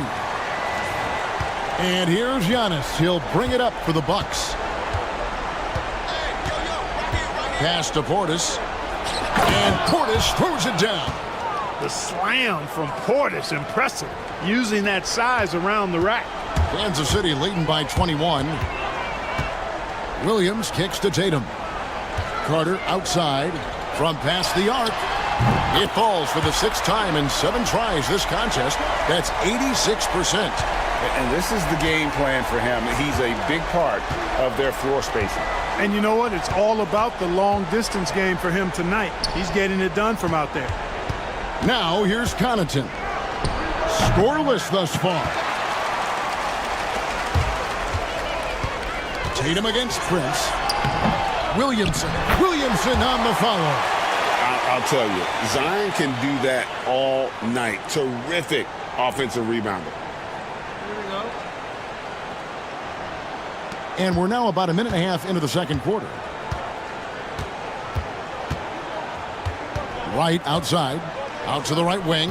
And here's Giannis. He'll bring it up for the Bucks. Pass to Portis. And Portis throws it down. The slam from Portis, impressive. Using that size around the rack. Kansas City leading by 21. Williams kicks to Tatum. Carter outside from past the arc. It falls for the 6th time in 7 tries this contest. That's 86%. And this is the game plan for him. He's a big part of their floor spacing. And you know what? It's all about the long distance game for him tonight. He's getting it done from out there. Now here's Connaughton. Scoreless thus far. Tatum against Prince. Williamson on the follow. I'll tell you, Zion can do that all night. Terrific offensive rebounder. Here we go. And we're now about a minute and a half into the second quarter. Right outside, out to the right wing.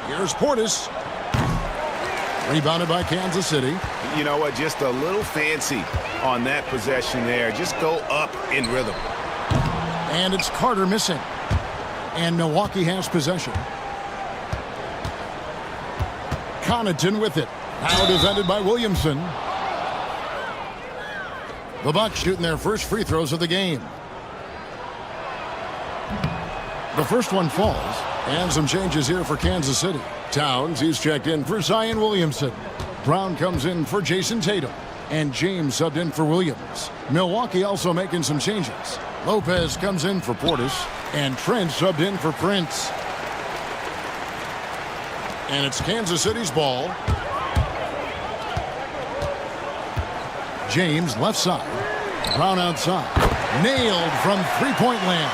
Here's Portis. Rebounded by Kansas City. You know what? Just a little fancy on that possession there. Just go up in rhythm. And it's Carter missing. And Milwaukee has possession. Connaughton with it. Now defended by Williamson. The Bucks shooting their first free throws of the game. The first one falls. And some changes here for Kansas City. Towns, he's checked in for Zion Williamson. Brown comes in for Jason Tatum. And James subbed in for Williams. Milwaukee also making some changes. Lopez comes in for Portis. And Trent subbed in for Prince. And it's Kansas City's ball. James left side. Brown outside. Nailed from three-point land.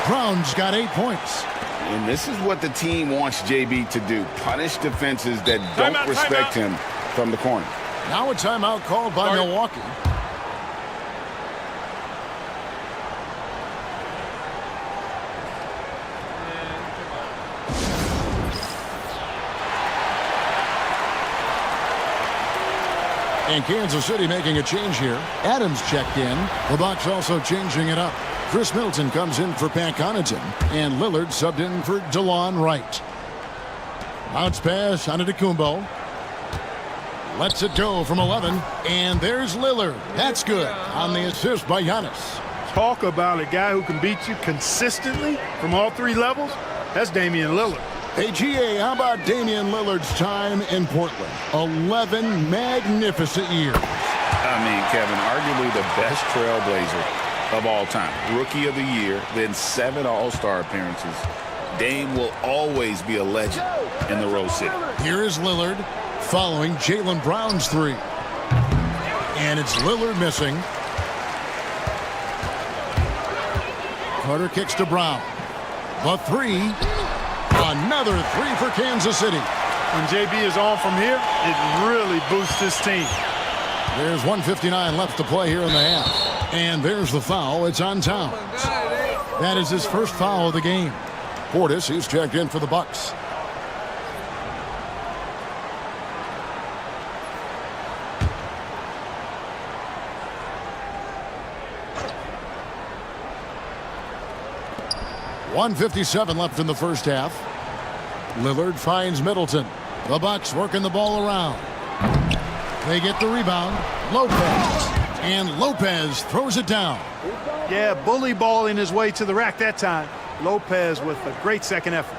Brown's got 8 points. And this is what the team wants JB to do. Punish defenses that don't respect him from the corner. Now a timeout called by Milwaukee. And Kansas City making a change here. Adams checked in. The Bucks also changing it up. Chris Middleton comes in for Pat Connaughton. And Lillard subbed in for DeLon Wright. Bounce pass on Antetokounmpo. Lets it go from 11. And there's Lillard. That's good on the assist by Giannis. Talk about a guy who can beat you consistently from all three levels. That's Damian Lillard. Hey, GA, how about Damian Lillard's time in Portland? 11 magnificent years. I mean, Kevin, arguably the best trailblazer of all time. Rookie of the year, then 7 All-Star appearances. Dame will always be a legend in the Rose City. Here is Lillard following Jaylen Brown's three. And it's Lillard missing. Carter kicks to Brown. The three. Another three for Kansas City. When JB is on from here, it really boosts his team. There's 1:59 left to play here in the half. And there's the foul. It's on Towns. That is his first foul of the game. Portis, he's checked in for the Bucks. .157 left in the first half. Lillard finds Middleton. The Bucks working the ball around. They get the rebound. Lopez. And Lopez throws it down. Yeah, bully balling his way to the rack that time. Lopez with a great second effort.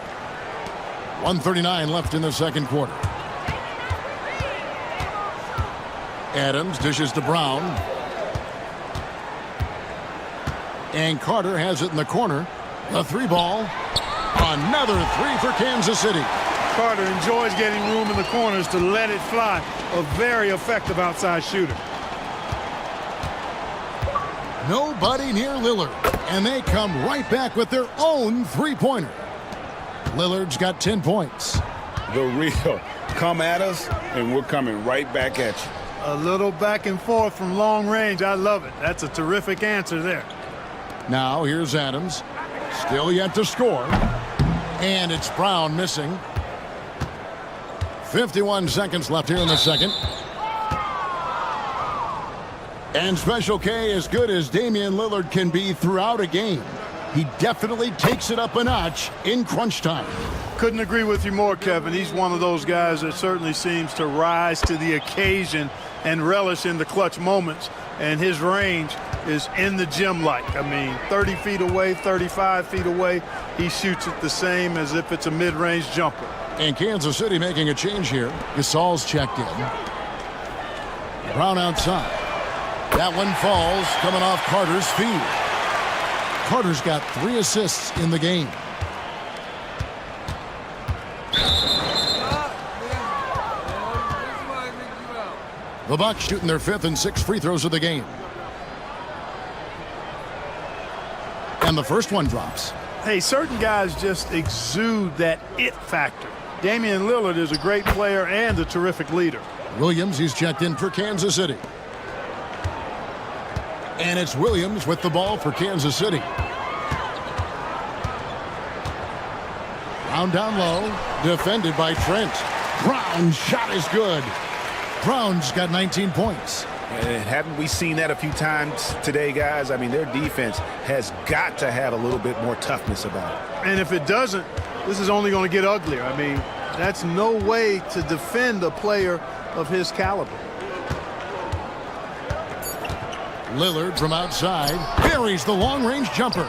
1:39 left in the second quarter. Adams dishes to Brown. And Carter has it in the corner. The three ball. Another three for Kansas City. Carter enjoys getting room in the corners to let it fly. A very effective outside shooter. Nobody near Lillard. And they come right back with their own three-pointer. Lillard's got 10 points. The real. Come at us, and we're coming right back at you. A little back and forth from long range. I love it. That's a terrific answer there. Now here's Adams. Still yet to score. And it's Brown missing. 51 seconds left here in the second. And Special K, as good as Damian Lillard can be throughout a game, he definitely takes it up a notch in crunch time. Couldn't agree with you more, Kevin. He's one of those guys that certainly seems to rise to the occasion and relish in the clutch moments. And his range is in the gym-like. I mean, 30 feet away, 35 feet away, he shoots it the same as if it's a mid-range jumper. And Kansas City making a change here. Gasol's checked in. Brown outside. That one falls, coming off Carter's feed. Carter's got 3 assists in the game. The Bucks shooting their 5th and 6th free throws of the game. And the first one drops. Hey, certain guys just exude that it factor. Damian Lillard is a great player and a terrific leader. Williams, he's checked in for Kansas City. And it's Williams with the ball for Kansas City. Brown down low, defended by Trent. Brown's shot is good. Brown's got 19 points. And haven't we seen that a few times today, guys? I mean, their defense has got to have a little bit more toughness about it. And if it doesn't, this is only going to get uglier. I mean, that's no way to defend a player of his caliber. Lillard from outside buries the long-range jumper.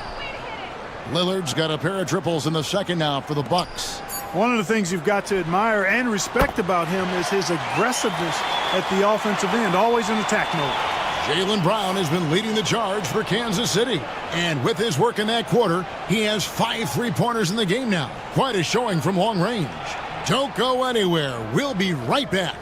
Lillard's got a pair of triples in the second now for the Bucks. One of the things you've got to admire and respect about him is his aggressiveness at the offensive end, always in attack mode. Jaylen Brown has been leading the charge for Kansas City. And with his work in that quarter, he has 5 3-pointers in the game now. Quite a showing from long range. Don't go anywhere. We'll be right back.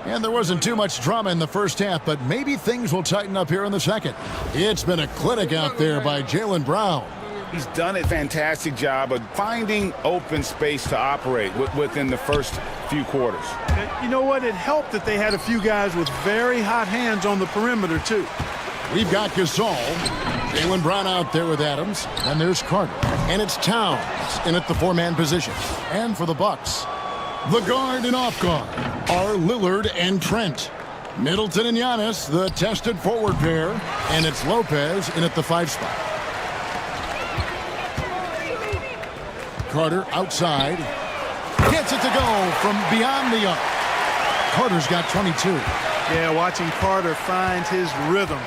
And there wasn't too much drama in the first half, but maybe things will tighten up here in the second. It's been a clinic out there by Jaylen Brown. He's done a fantastic job of finding open space to operate within the first few quarters. You know what? It helped that they had a few guys with very hot hands on the perimeter, too. We've got Gasol. Jaylen Brown out there with Adams. And there's Carter. And it's Towns in at the 4-man position. And for the Bucks, the guard and off guard are Lillard and Trent. Middleton and Giannis, the tested forward pair. And it's Lopez in at the 5 spot. Carter outside. Gets it to go from beyond the arc. Carter's got 22. Yeah, watching Carter find his rhythm.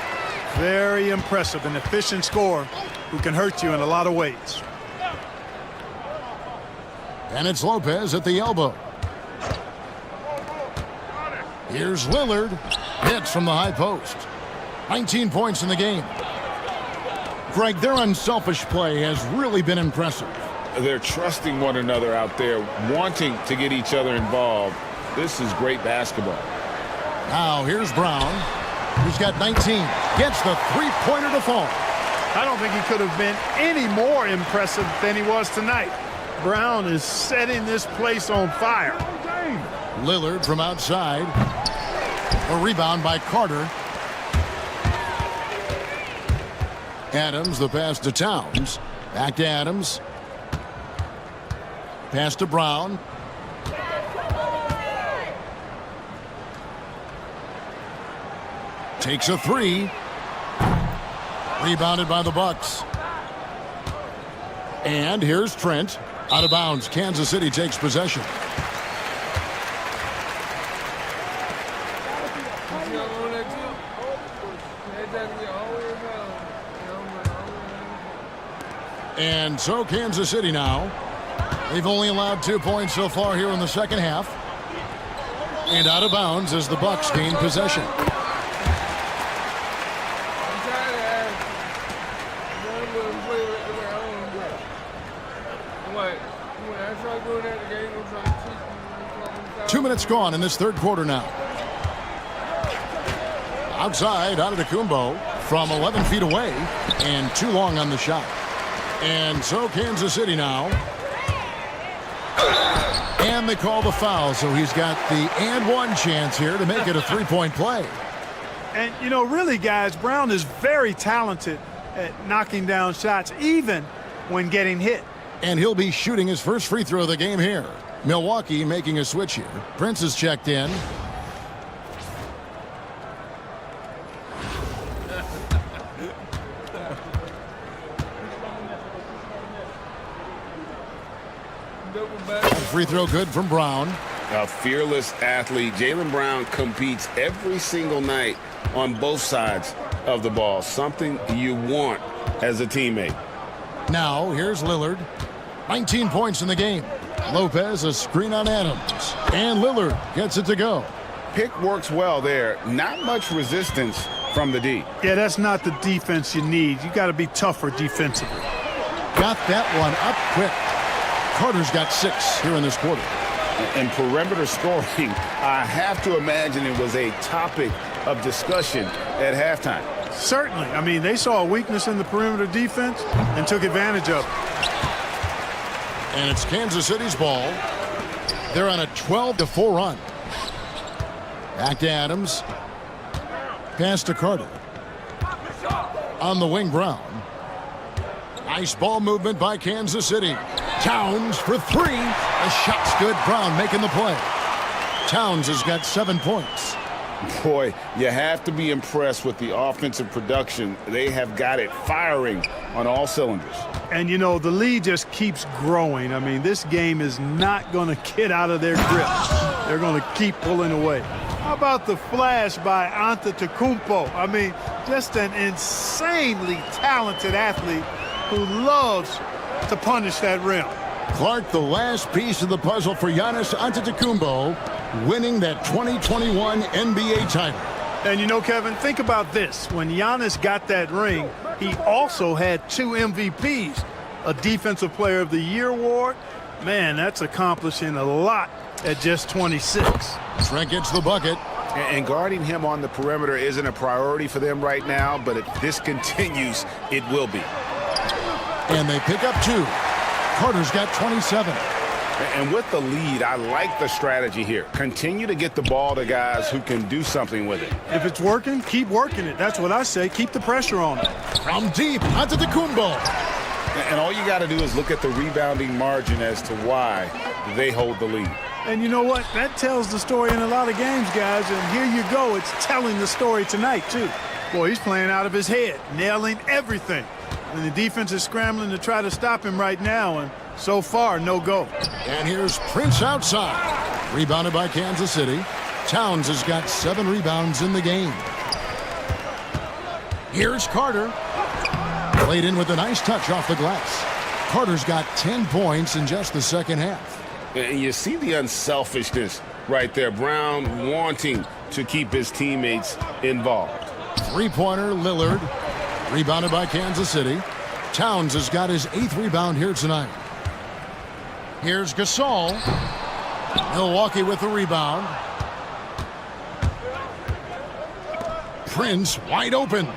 Very impressive. An efficient scorer who can hurt you in a lot of ways. And it's Lopez at the elbow. Here's Lillard. Hits from the high post. 19 points in the game. Greg, their unselfish play has really been impressive. They're trusting one another out there, wanting to get each other involved. This is great basketball. Now here's Brown. He's got 19. Gets the three-pointer to fall. I don't think he could have been any more impressive than he was tonight. Brown is setting this place on fire. Lillard from outside. A rebound by Carter. Adams, the pass to Towns. Back to Adams. Pass to Brown. Takes a three. Rebounded by the Bucks. And here's Trent. Out of bounds. Kansas City takes possession. And so Kansas City now. They've only allowed 2 points so far here in the second half. And out of bounds as the Bucks gain possession. Two minutes gone in this third quarter now. Outside, Antetokounmpo from 11 feet away, and too long on the shot. And so Kansas City now. And they call the foul, so he's got the and one chance here to make it a three-point play. And, you know, really, guys, Brown is very talented at knocking down shots, even when getting hit. And he'll be shooting his first free throw of the game here. Milwaukee making a switch here. Prince is checked in. Free throw good from Brown. A fearless athlete. Jaylen Brown competes every single night on both sides of the ball. Something you want as a teammate. Now, here's Lillard. 19 points in the game. Lopez, a screen on Adams. And Lillard gets it to go. Pick works well there. Not much resistance from the D. Yeah, that's not the defense you need. You got to be tougher defensively. Got that one up quick. Carter's got 6 here in this quarter. And perimeter scoring, I have to imagine it was a topic of discussion at halftime. Certainly. I mean, they saw a weakness in the perimeter defense and took advantage of it. And it's Kansas City's ball. They're on a 12-4 run. Back to Adams. Pass to Carter. On the wing, Brown. Nice ball movement by Kansas City. Towns for 3. The shot's good. Brown making the play. Towns has got 7 points. Boy, you have to be impressed with the offensive production. They have got it firing on all cylinders. And, you know, the lead just keeps growing. I mean, this game is not going to get out of their grip. They're going to keep pulling away. How about the flash by Antetokounmpo? I mean, just an insanely talented athlete who loves to punish that rim. Clark, the last piece of the puzzle for Giannis Antetokounmpo, winning that 2021 NBA title. And you know, Kevin, think about this. When Giannis got that ring, he also had 2 MVPs, a Defensive Player of the Year award. Man, that's accomplishing a lot at just 26. Trent gets the bucket. And guarding him on the perimeter isn't a priority for them right now, but if this continues, it will be. And they pick up 2. Carter's got 27. And with the lead, I like the strategy here. Continue to get the ball to guys who can do something with it. If it's working, keep working it. That's what I say. Keep the pressure on it. From deep, Antetokounmpo. And all you got to do is look at the rebounding margin as to why they hold the lead. And you know what? That tells the story in a lot of games, guys. And here you go. It's telling the story tonight, too. Boy, he's playing out of his head, nailing everything. And the defense is scrambling to try to stop him right now. And so far, no go. And here's Prince outside. Rebounded by Kansas City. Towns has got 7 rebounds in the game. Here's Carter. Played in with a nice touch off the glass. Carter's got 10 points in just the second half. And you see the unselfishness right there. Brown wanting to keep his teammates involved. Three-pointer, Lillard. Rebounded by Kansas City. Towns has got his 8th rebound here tonight. Here's Gasol. Milwaukee with the rebound. Prince wide open.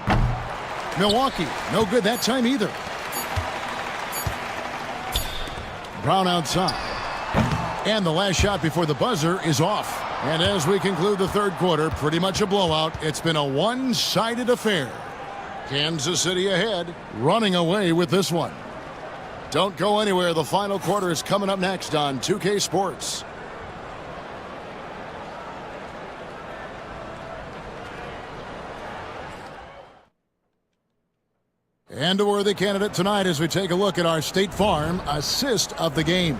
Milwaukee, no good that time either. Brown outside. And the last shot before the buzzer is off. And as we conclude the third quarter, pretty much a blowout. It's been a one-sided affair. Kansas City ahead, running away with this one. Don't go anywhere. The final quarter is coming up next on 2K Sports. And a worthy candidate tonight as we take a look at our State Farm assist of the game.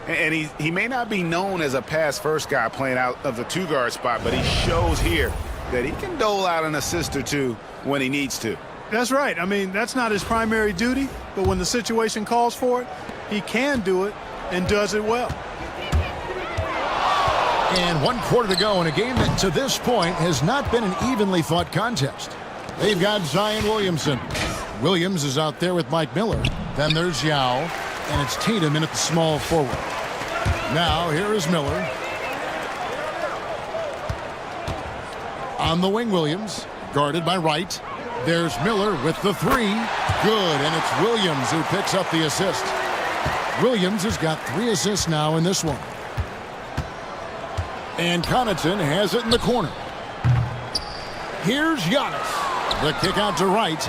And he may not be known as a pass-first guy playing out of the 2-guard spot, but he shows here that he can dole out an assist or 2 when he needs to. That's right. I mean, that's not his primary duty, but when the situation calls for it, he can do it and does it well. And 1 quarter to go in a game that to this point has not been an evenly fought contest. They've got Zion Williamson. Williams is out there with Mike Miller. Then there's Yao, and it's Tatum in at the small forward. Now here is Miller. On the wing, Williams, guarded by Wright. There's Miller with the 3. Good, and it's Williams who picks up the assist. Williams has got 3 assists now in this one. And Connaughton has it in the corner. Here's Giannis. The kick out to Wright.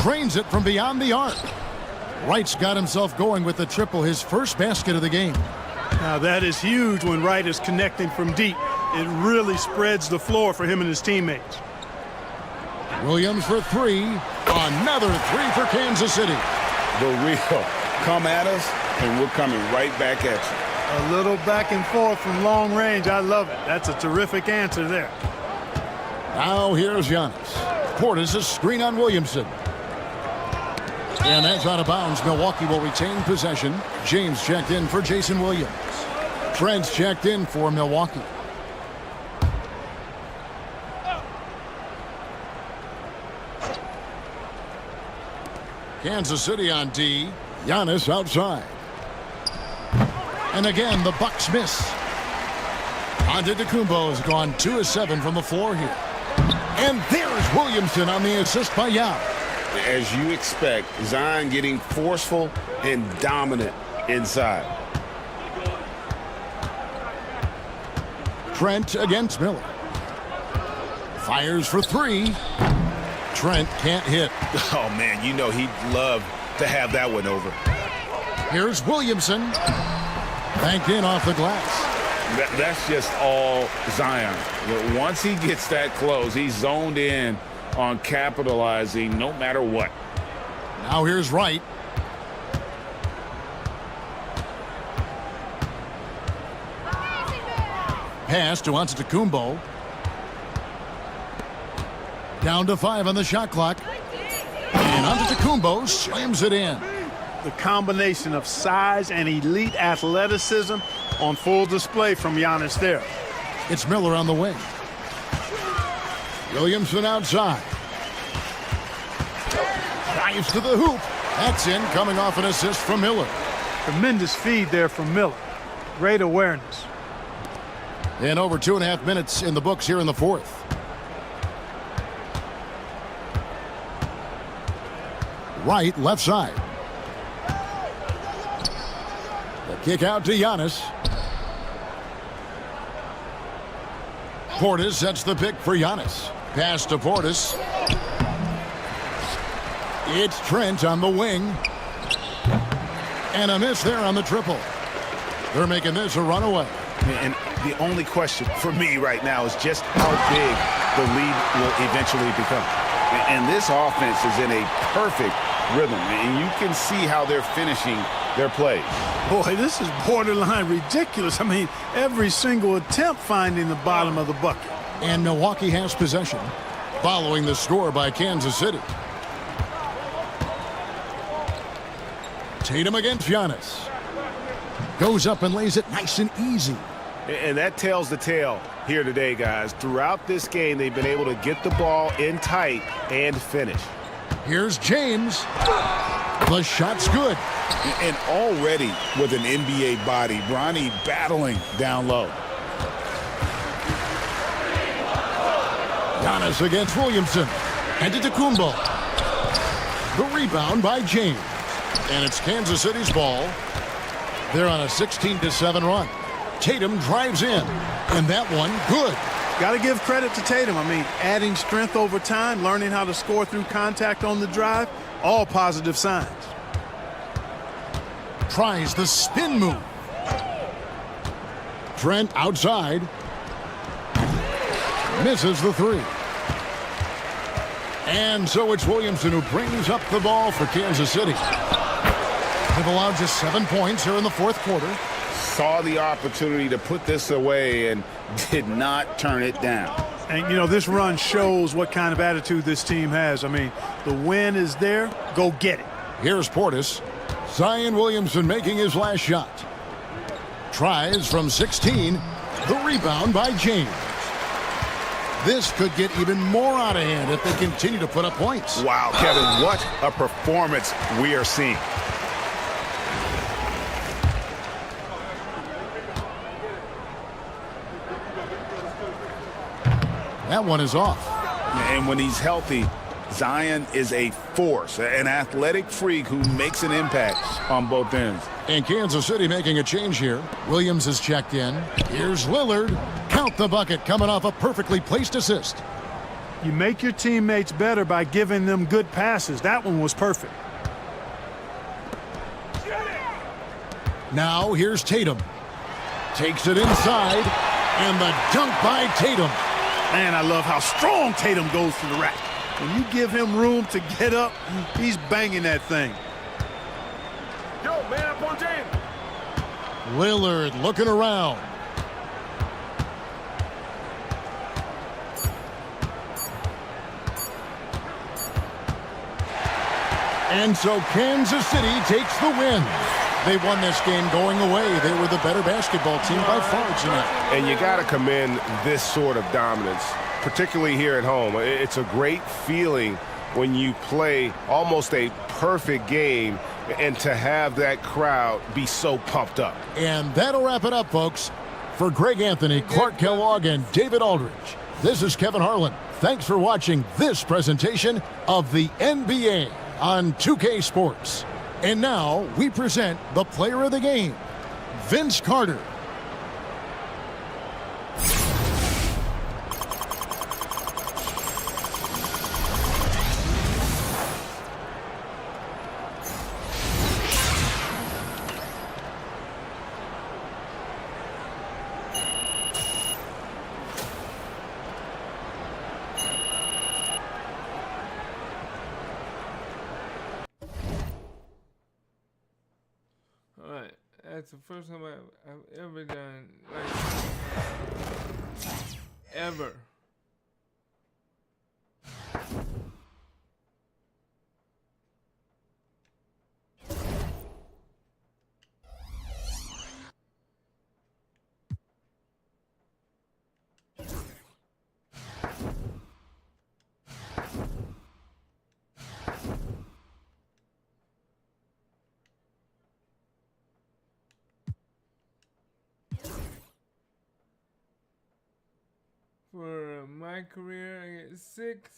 Trains it from beyond the arc. Wright's got himself going with the triple, his first basket of the game. Now that is huge when Wright is connecting from deep. It really spreads the floor for him and his teammates. Williams for 3. Another 3 for Kansas City. The real Come at us, and we're coming right back at you. A little back and forth from long range. I love it. That's a terrific answer there. Now here's Giannis. Portis a screen on Williamson. And that's out of bounds. Milwaukee will retain possession. James checked in for Jason Williams. Trent's checked in for Milwaukee. Kansas City on D. Giannis outside. And again, the Bucks miss. Antetokounmpo has gone 2 of 7 from the floor here. And there's Williamson on the assist by Yao. As you expect, Zion getting forceful and dominant inside. Trent against Miller. Fires for 3. Trent can't hit. Oh, man, you know he'd love to have that one over. Here's Williamson. Banked in off the glass. That's just all Zion. Once he gets that close, he's zoned in on capitalizing no matter what. Now here's Wright. Pass to Antetokounmpo. Down to 5 on the shot clock. And Antetokounmpo slams it in. The combination of size and elite athleticism on full display from Giannis there. It's Miller on the wing. Williamson outside. Dives to the hoop. That's in, coming off an assist from Miller. Tremendous feed there from Miller. Great awareness. And over 2.5 minutes in the books here in the fourth. Right, left side. The kick out to Giannis. Portis sets the pick for Giannis. Pass to Portis. It's Trent on the wing. And a miss there on the triple. They're making this a runaway. And the only question for me right now is just how big the lead will eventually become. And this offense is in a perfect rhythm, and you can see how they're finishing their plays. Boy, this is borderline ridiculous. I mean, every single attempt finding the bottom of the bucket. And Milwaukee has possession, following the score by Kansas City. Tatum against Giannis. Goes up and lays it nice and easy. And that tells the tale here today, guys. Throughout this game, they've been able to get the ball in tight and finish. Here's James. The shot's good. And already with an NBA body, Bronny battling down low. Giannis against Williamson. Antetokounmpo. The rebound by James. And it's Kansas City's ball. They're on a 16-7 run. Tatum drives in. And that one, good. Got to give credit to Tatum. I mean, adding strength over time, learning how to score through contact on the drive, all positive signs. Tries the spin move. Trent outside. Misses the 3. And so it's Williamson who brings up the ball for Kansas City. They've allowed just 7 points here in the fourth quarter. Saw the opportunity to put this away and did not turn it down. And, you know, this run shows what kind of attitude this team has. I mean, the win is there. Go get it. Here's Portis. Zion Williamson making his last shot. Tries from 16. The rebound by James. This could get even more out of hand if they continue to put up points. Wow, Kevin, what a performance we are seeing. That one is off. And when he's healthy, Zion is a force, an athletic freak who makes an impact on both ends. And Kansas City making a change here. Williams is checked in. Here's Lillard. Count the bucket, coming off a perfectly placed assist. You make your teammates better by giving them good passes. That one was perfect. Now here's Tatum. Takes it inside. And the dunk by Tatum. Man, I love how strong Tatum goes to the rack. When you give him room to get up, he's banging that thing. Yo, man up on James. Lillard looking around. And so Kansas City takes the win. They won this game going away. They were the better basketball team by far tonight. And you got to commend this sort of dominance, particularly here at home. It's a great feeling when you play almost a perfect game and to have that crowd be so pumped up. And that'll wrap it up, folks. For Greg Anthony, Clark Kellogg, and David Aldridge, this is Kevin Harlan. Thanks for watching this presentation of the NBA on 2K Sports. And now we present the player of the game, Vince Carter. Alright, that's the first time I've ever done, like, ever. For my career, I get 6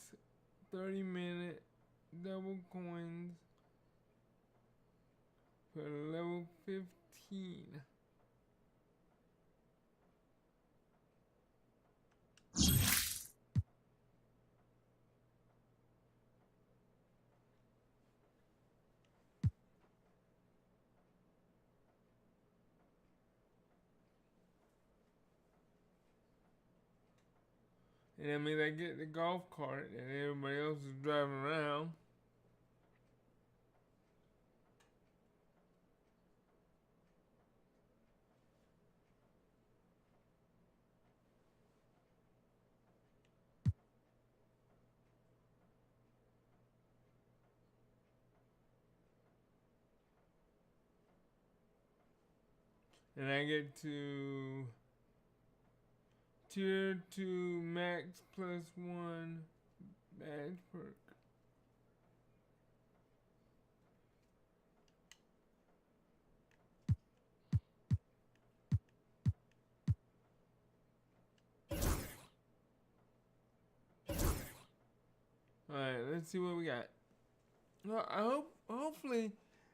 30-minute double coins for level 15. And that means I get the golf cart that everybody else is driving around. And I get to Tier 2 Max +1 badge perk. Alright, let's see what we got. Well, hopefully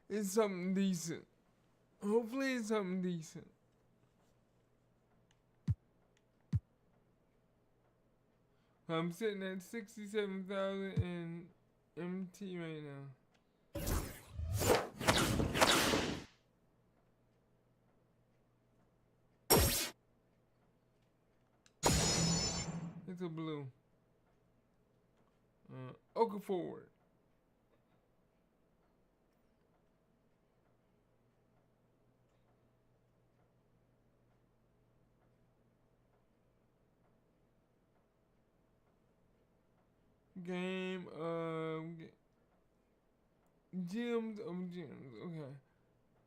it's something decent. Hopefully it's something decent. I'm sitting at 67,000 in MT right now. It's a blue. Oka forward. Game of gems of gems. Okay.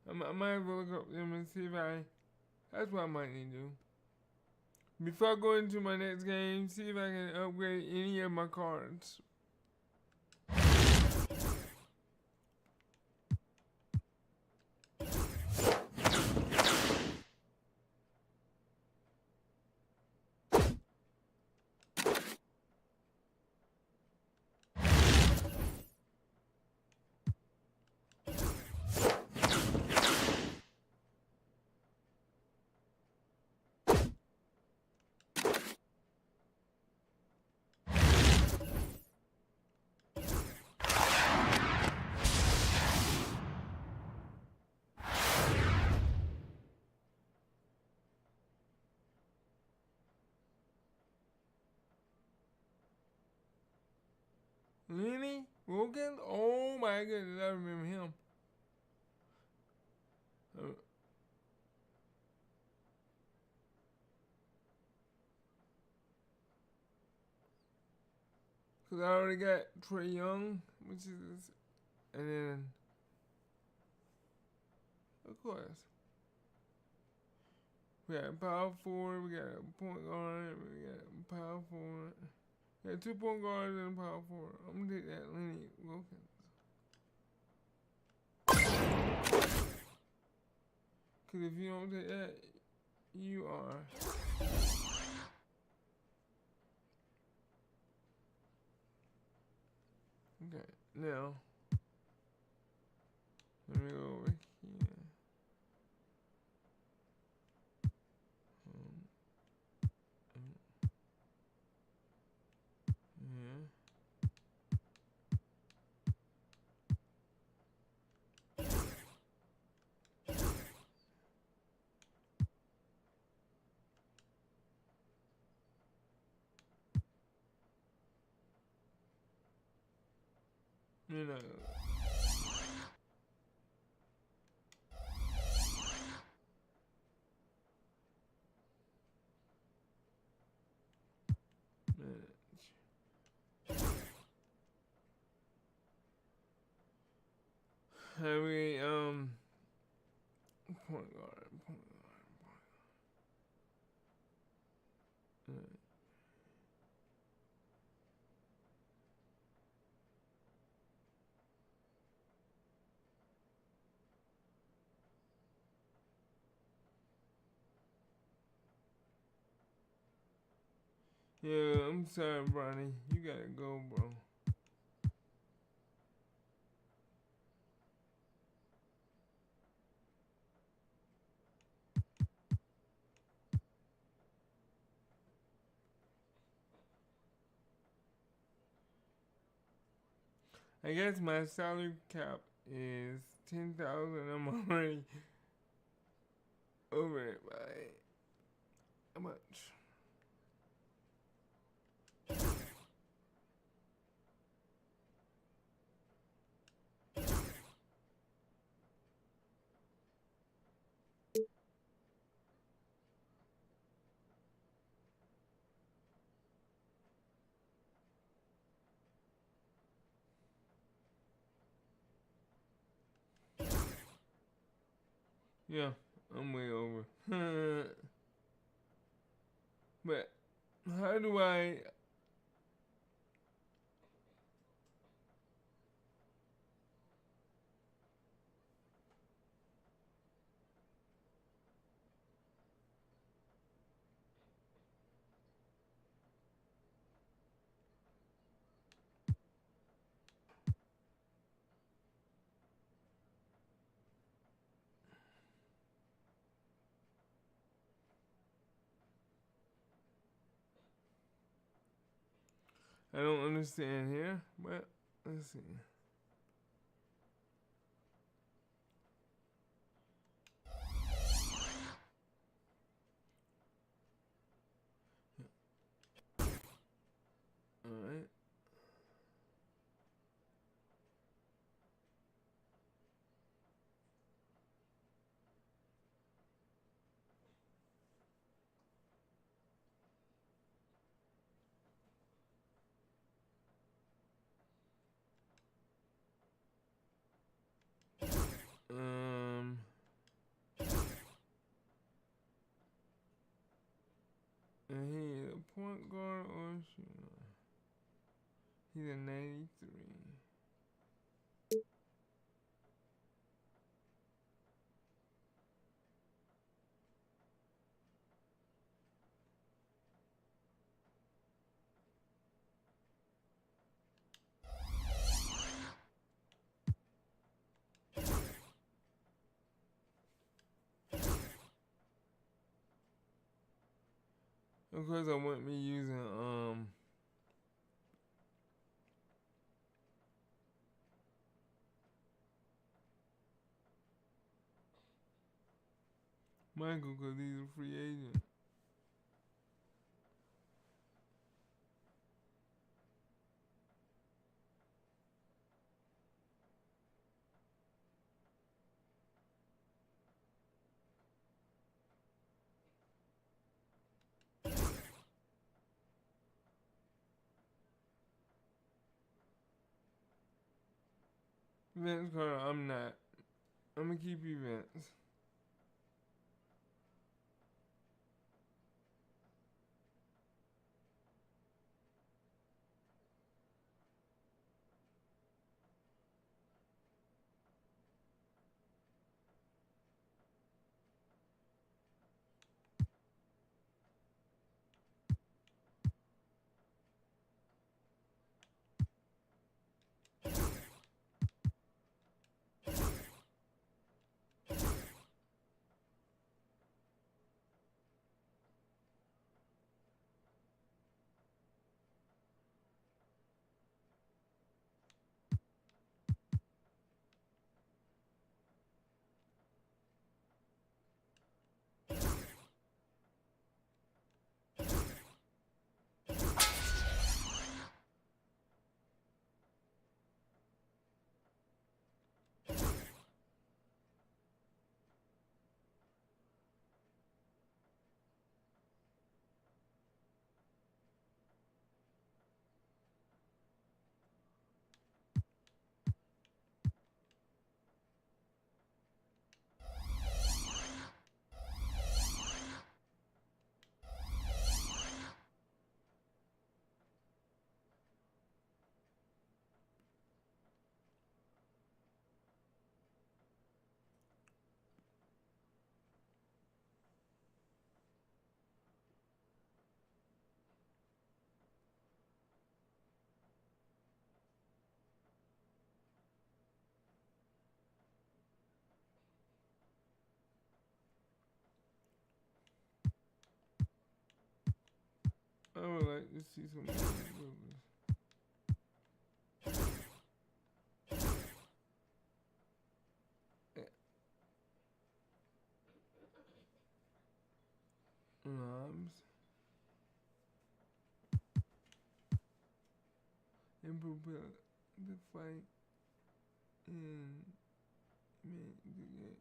I might have to look up them and see if that's what I might need to do. Before I go into my next game, see if I can upgrade any of my cards. Lenny Wilkins? Oh my goodness, I remember him. Cause I already got Trey Young, which is, and then, of course, we got a power forward, we got a point guard, we got a power forward. We got 2 point guards and a power forward. I'm gonna take that Lenny Wilkins. Cause if you don't take that, you are. Okay, now, let me go over here. Yeah. You know. And we point guard. Yeah, I'm sorry, Bronny. You gotta go, bro. I guess my salary cap is 10,000. I'm already over it by how much? Yeah, I'm way over. But how do I? I don't understand here, but let's see. All right. And he a point guard or a shooter? He's a 93. Of course, I wouldn't be using Michael because he's a free agent. Vince Carter, I'm not. I'm gonna keep you Vince. I would like to see some more movies. Knobs. And prepare the fight and man to get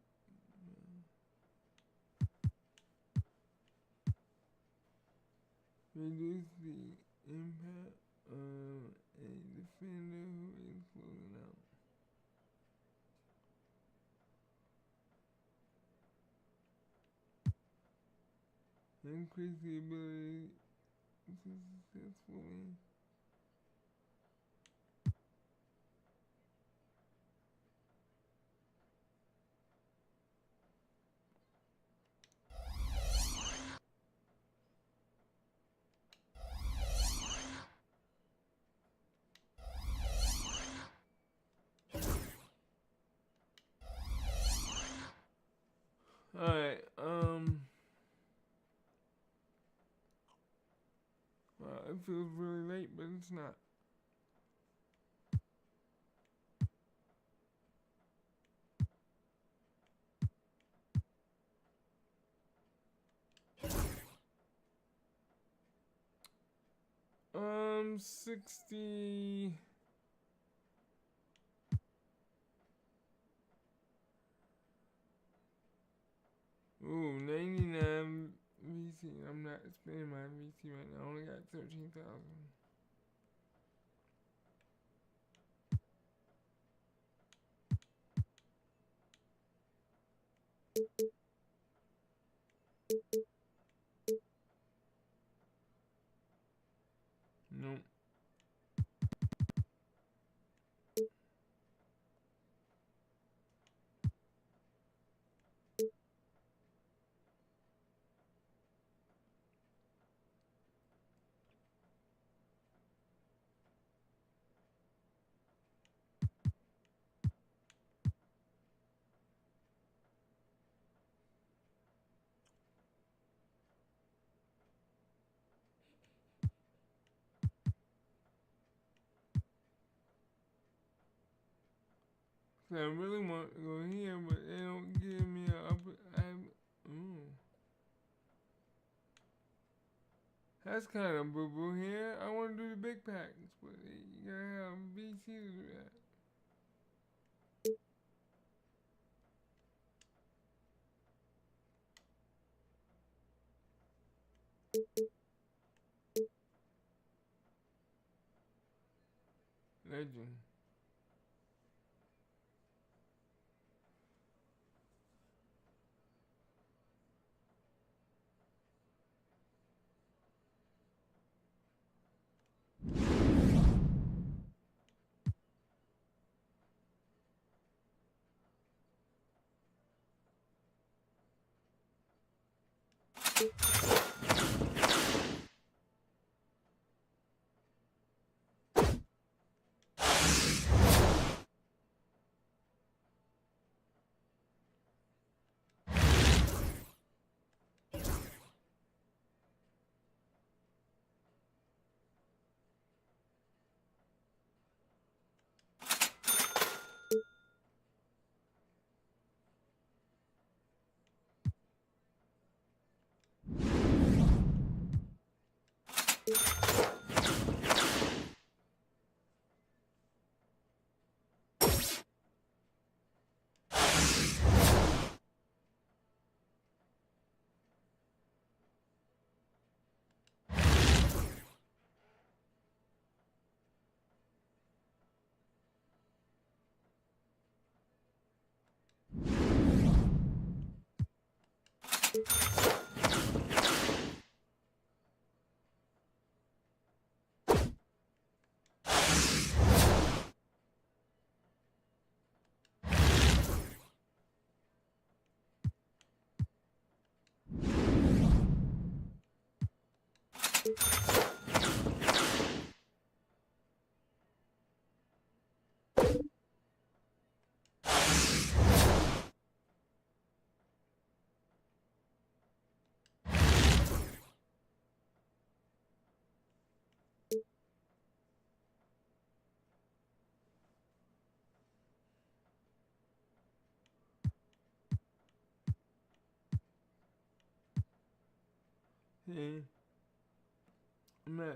reduce the impact of a defender who is closing out. Increase the ability to successfully Alright, well, it feels really late, but it's not. Um, 60. Ooh, 99 VC. I'm not spending my VC right now. I only got 13,000. Nope. So I really want to go here, but they don't give me a upper. That's kind of boo boo here. I want to do the big packs, but you gotta have VC to do that. Legend. Hey, I'm not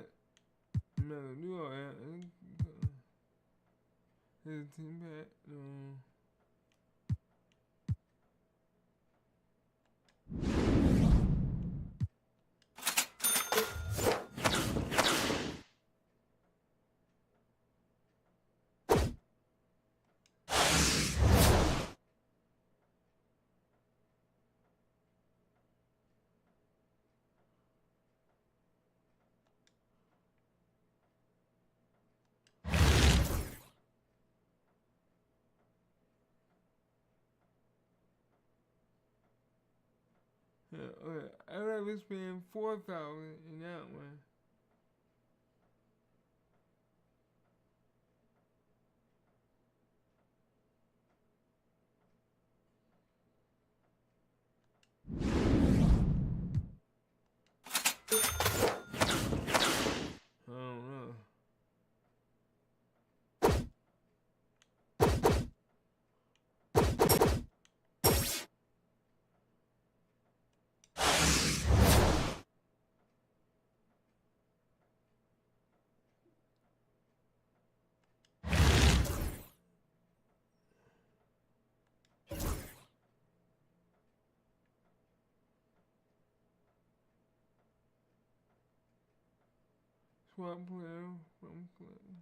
gonna do all that. His team back. Yeah, okay. I'd rather spend 4,000 in that one. I don't know. Swap player from Clinton.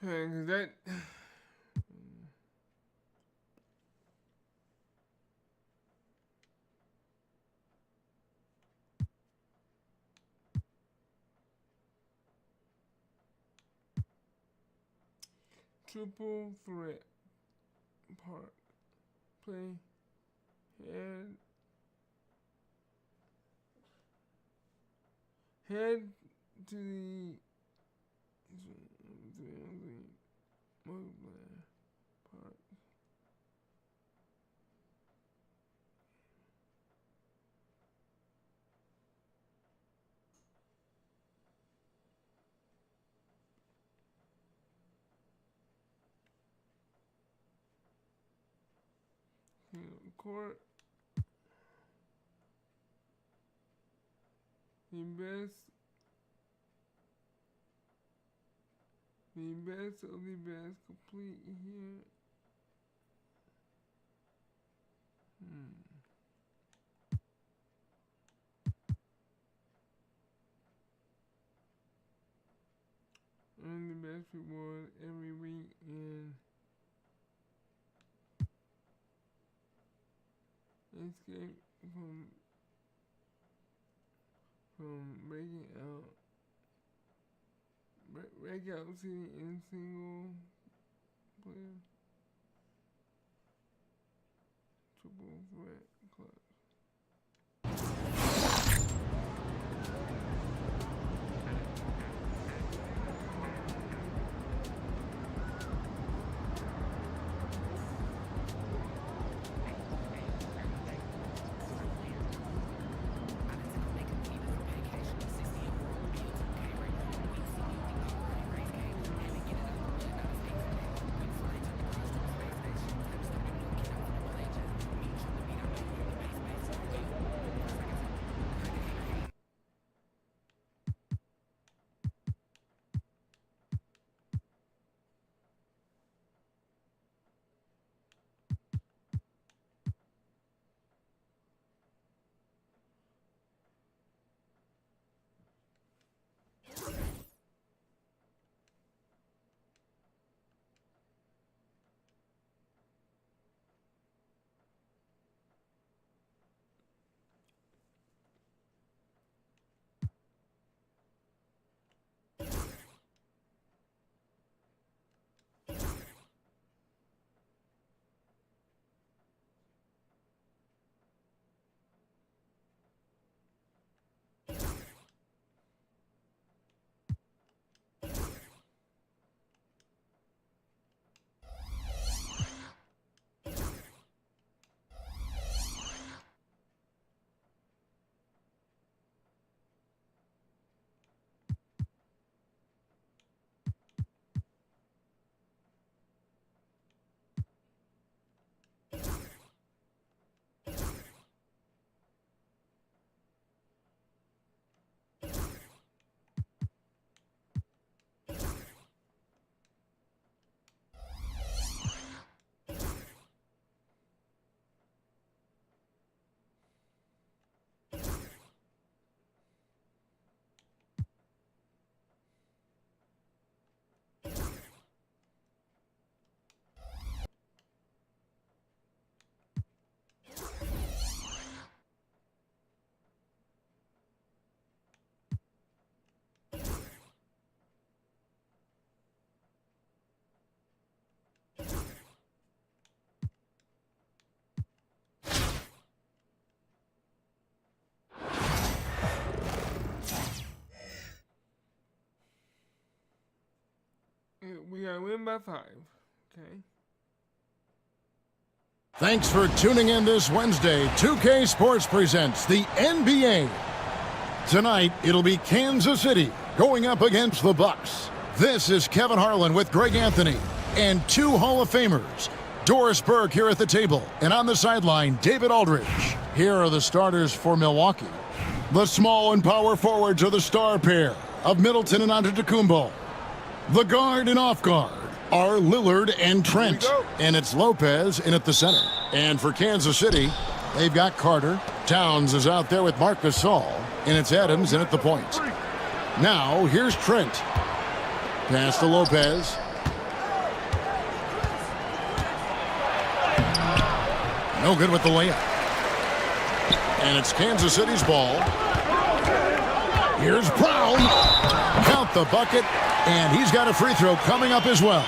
Okay, 'cause that. Triple threat part. Play head. Head to the multiplayer part. Court. The best of the best complete here. Earn the best reward every week and escape from breaking out. Breakout city in single player. Triple threat club. We gotta win by 5. Okay. Thanks for tuning in this Wednesday. 2K Sports presents the NBA. Tonight, it'll be Kansas City going up against the Bucks. This is Kevin Harlan with Greg Anthony and two Hall of Famers. Doris Burke here at the table, and on the sideline, David Aldridge. Here are the starters for Milwaukee. The small and power forwards are the star pair of Middleton and Antetokounmpo. The guard and off guard are Lillard and Trent, and it's Lopez in at the center. And for Kansas City, they've got Carter. Towns is out there with Marc Gasol, and it's Adams in at the point. Now, here's Trent. Pass to Lopez. No good with the layup. And it's Kansas City's ball. Here's Brown. Count the bucket, and he's got a free throw coming up as well.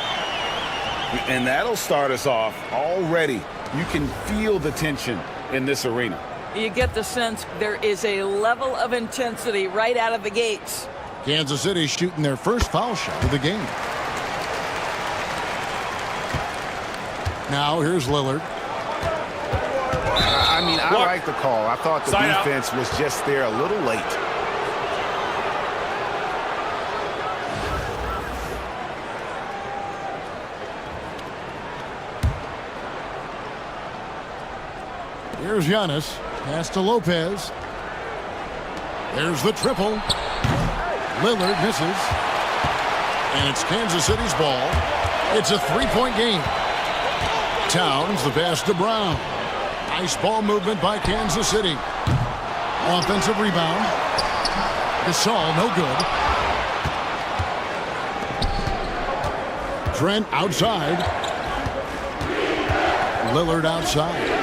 And that'll start us off already. You can feel the tension in this arena. You get the sense there is a level of intensity right out of the gates. Kansas City shooting their first foul shot of the game. Now here's Lillard. I mean, I like the call. I thought the defense was just there a little late. Here's Giannis. Pass to Lopez. There's the triple. Lillard misses. And it's Kansas City's ball. It's a three-point game. Towns, the pass to Brown. Nice ball movement by Kansas City. Offensive rebound. Gasol, no good. Trent outside. Lillard outside.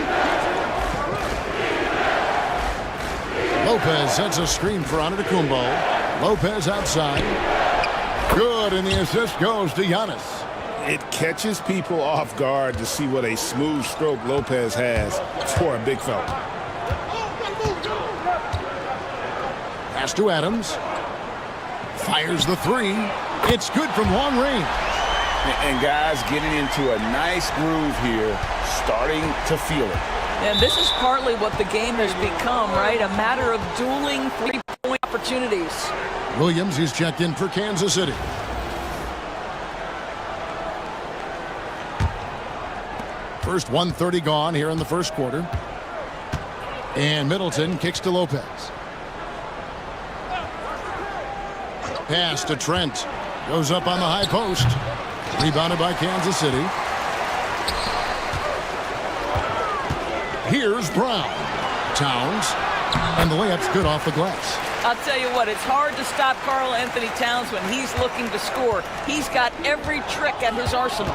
Lopez sets a screen for Antetokounmpo. Lopez outside. Good, and the assist goes to Giannis. It catches people off guard to see what a smooth stroke Lopez has for a big fella. Pass to Adams. Fires the three. It's good from long range. And guys getting into a nice groove here, starting to feel it. And this is partly what the game has become, right? A matter of dueling three-point opportunities. Williams is checked in for Kansas City. First 1:30 gone here in the first quarter. And Middleton kicks to Lopez. Pass to Trent. Goes up on the high post. Rebounded by Kansas City. Here's Brown. Towns. And the layup's good off the glass. I'll tell you what, it's hard to stop Karl Anthony Towns when he's looking to score. He's got every trick at his arsenal.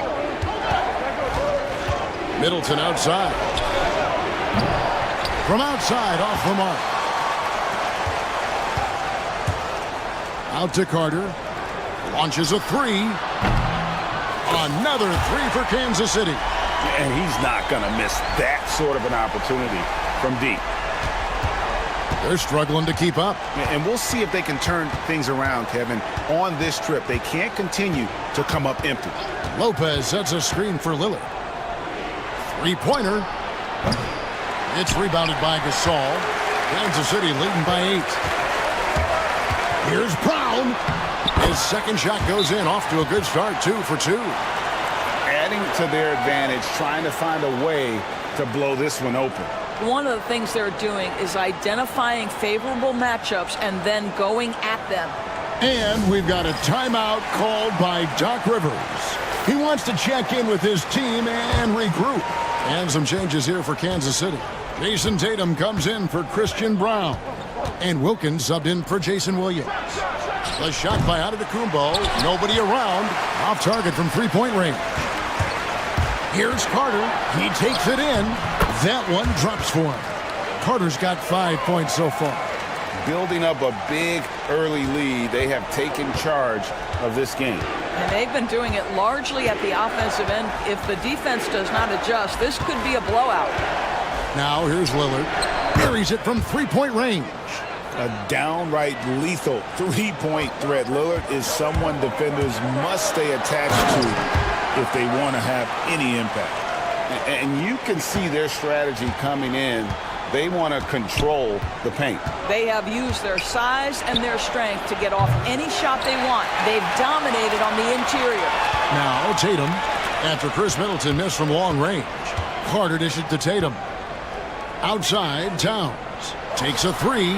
Middleton outside. From outside, off the mark. Out to Carter. Launches a three. Another three for Kansas City. And he's not going to miss that sort of an opportunity from deep. They're struggling to keep up. And we'll see if they can turn things around, Kevin. On this trip, they can't continue to come up empty. Lopez sets a screen for Lillard. Three-pointer. It's rebounded by Gasol. Kansas City leading by 8. Here's Brown. His second shot goes in, off to a good start, 2 for 2. Adding to their advantage, trying to find a way to blow this one open. One of the things they're doing is identifying favorable matchups and then going at them. And we've got a timeout called by Doc Rivers. He wants to check in with his team and regroup. And some changes here for Kansas City. Jason Tatum comes in for Christian Brown. And Wilkins subbed in for Jason Williams. The shot by Antetokounmpo. Nobody around. Off target from three-point range. Here's Carter. He takes it in. That one drops for him. Carter's got 5 points so far. Building up a big early lead. They have taken charge of this game. And they've been doing it largely at the offensive end. If the defense does not adjust, this could be a blowout. Now here's Lillard. Buries it from three-point range. A downright lethal three-point threat. Lillard is someone defenders must stay attached to if they want to have any impact. And you can see their strategy coming in. They want to control the paint. They have used their size and their strength to get off any shot they want. They've dominated on the interior. Now Tatum, after Chris Middleton missed from long range. Carter dishes to Tatum. Outside, Towns takes a three.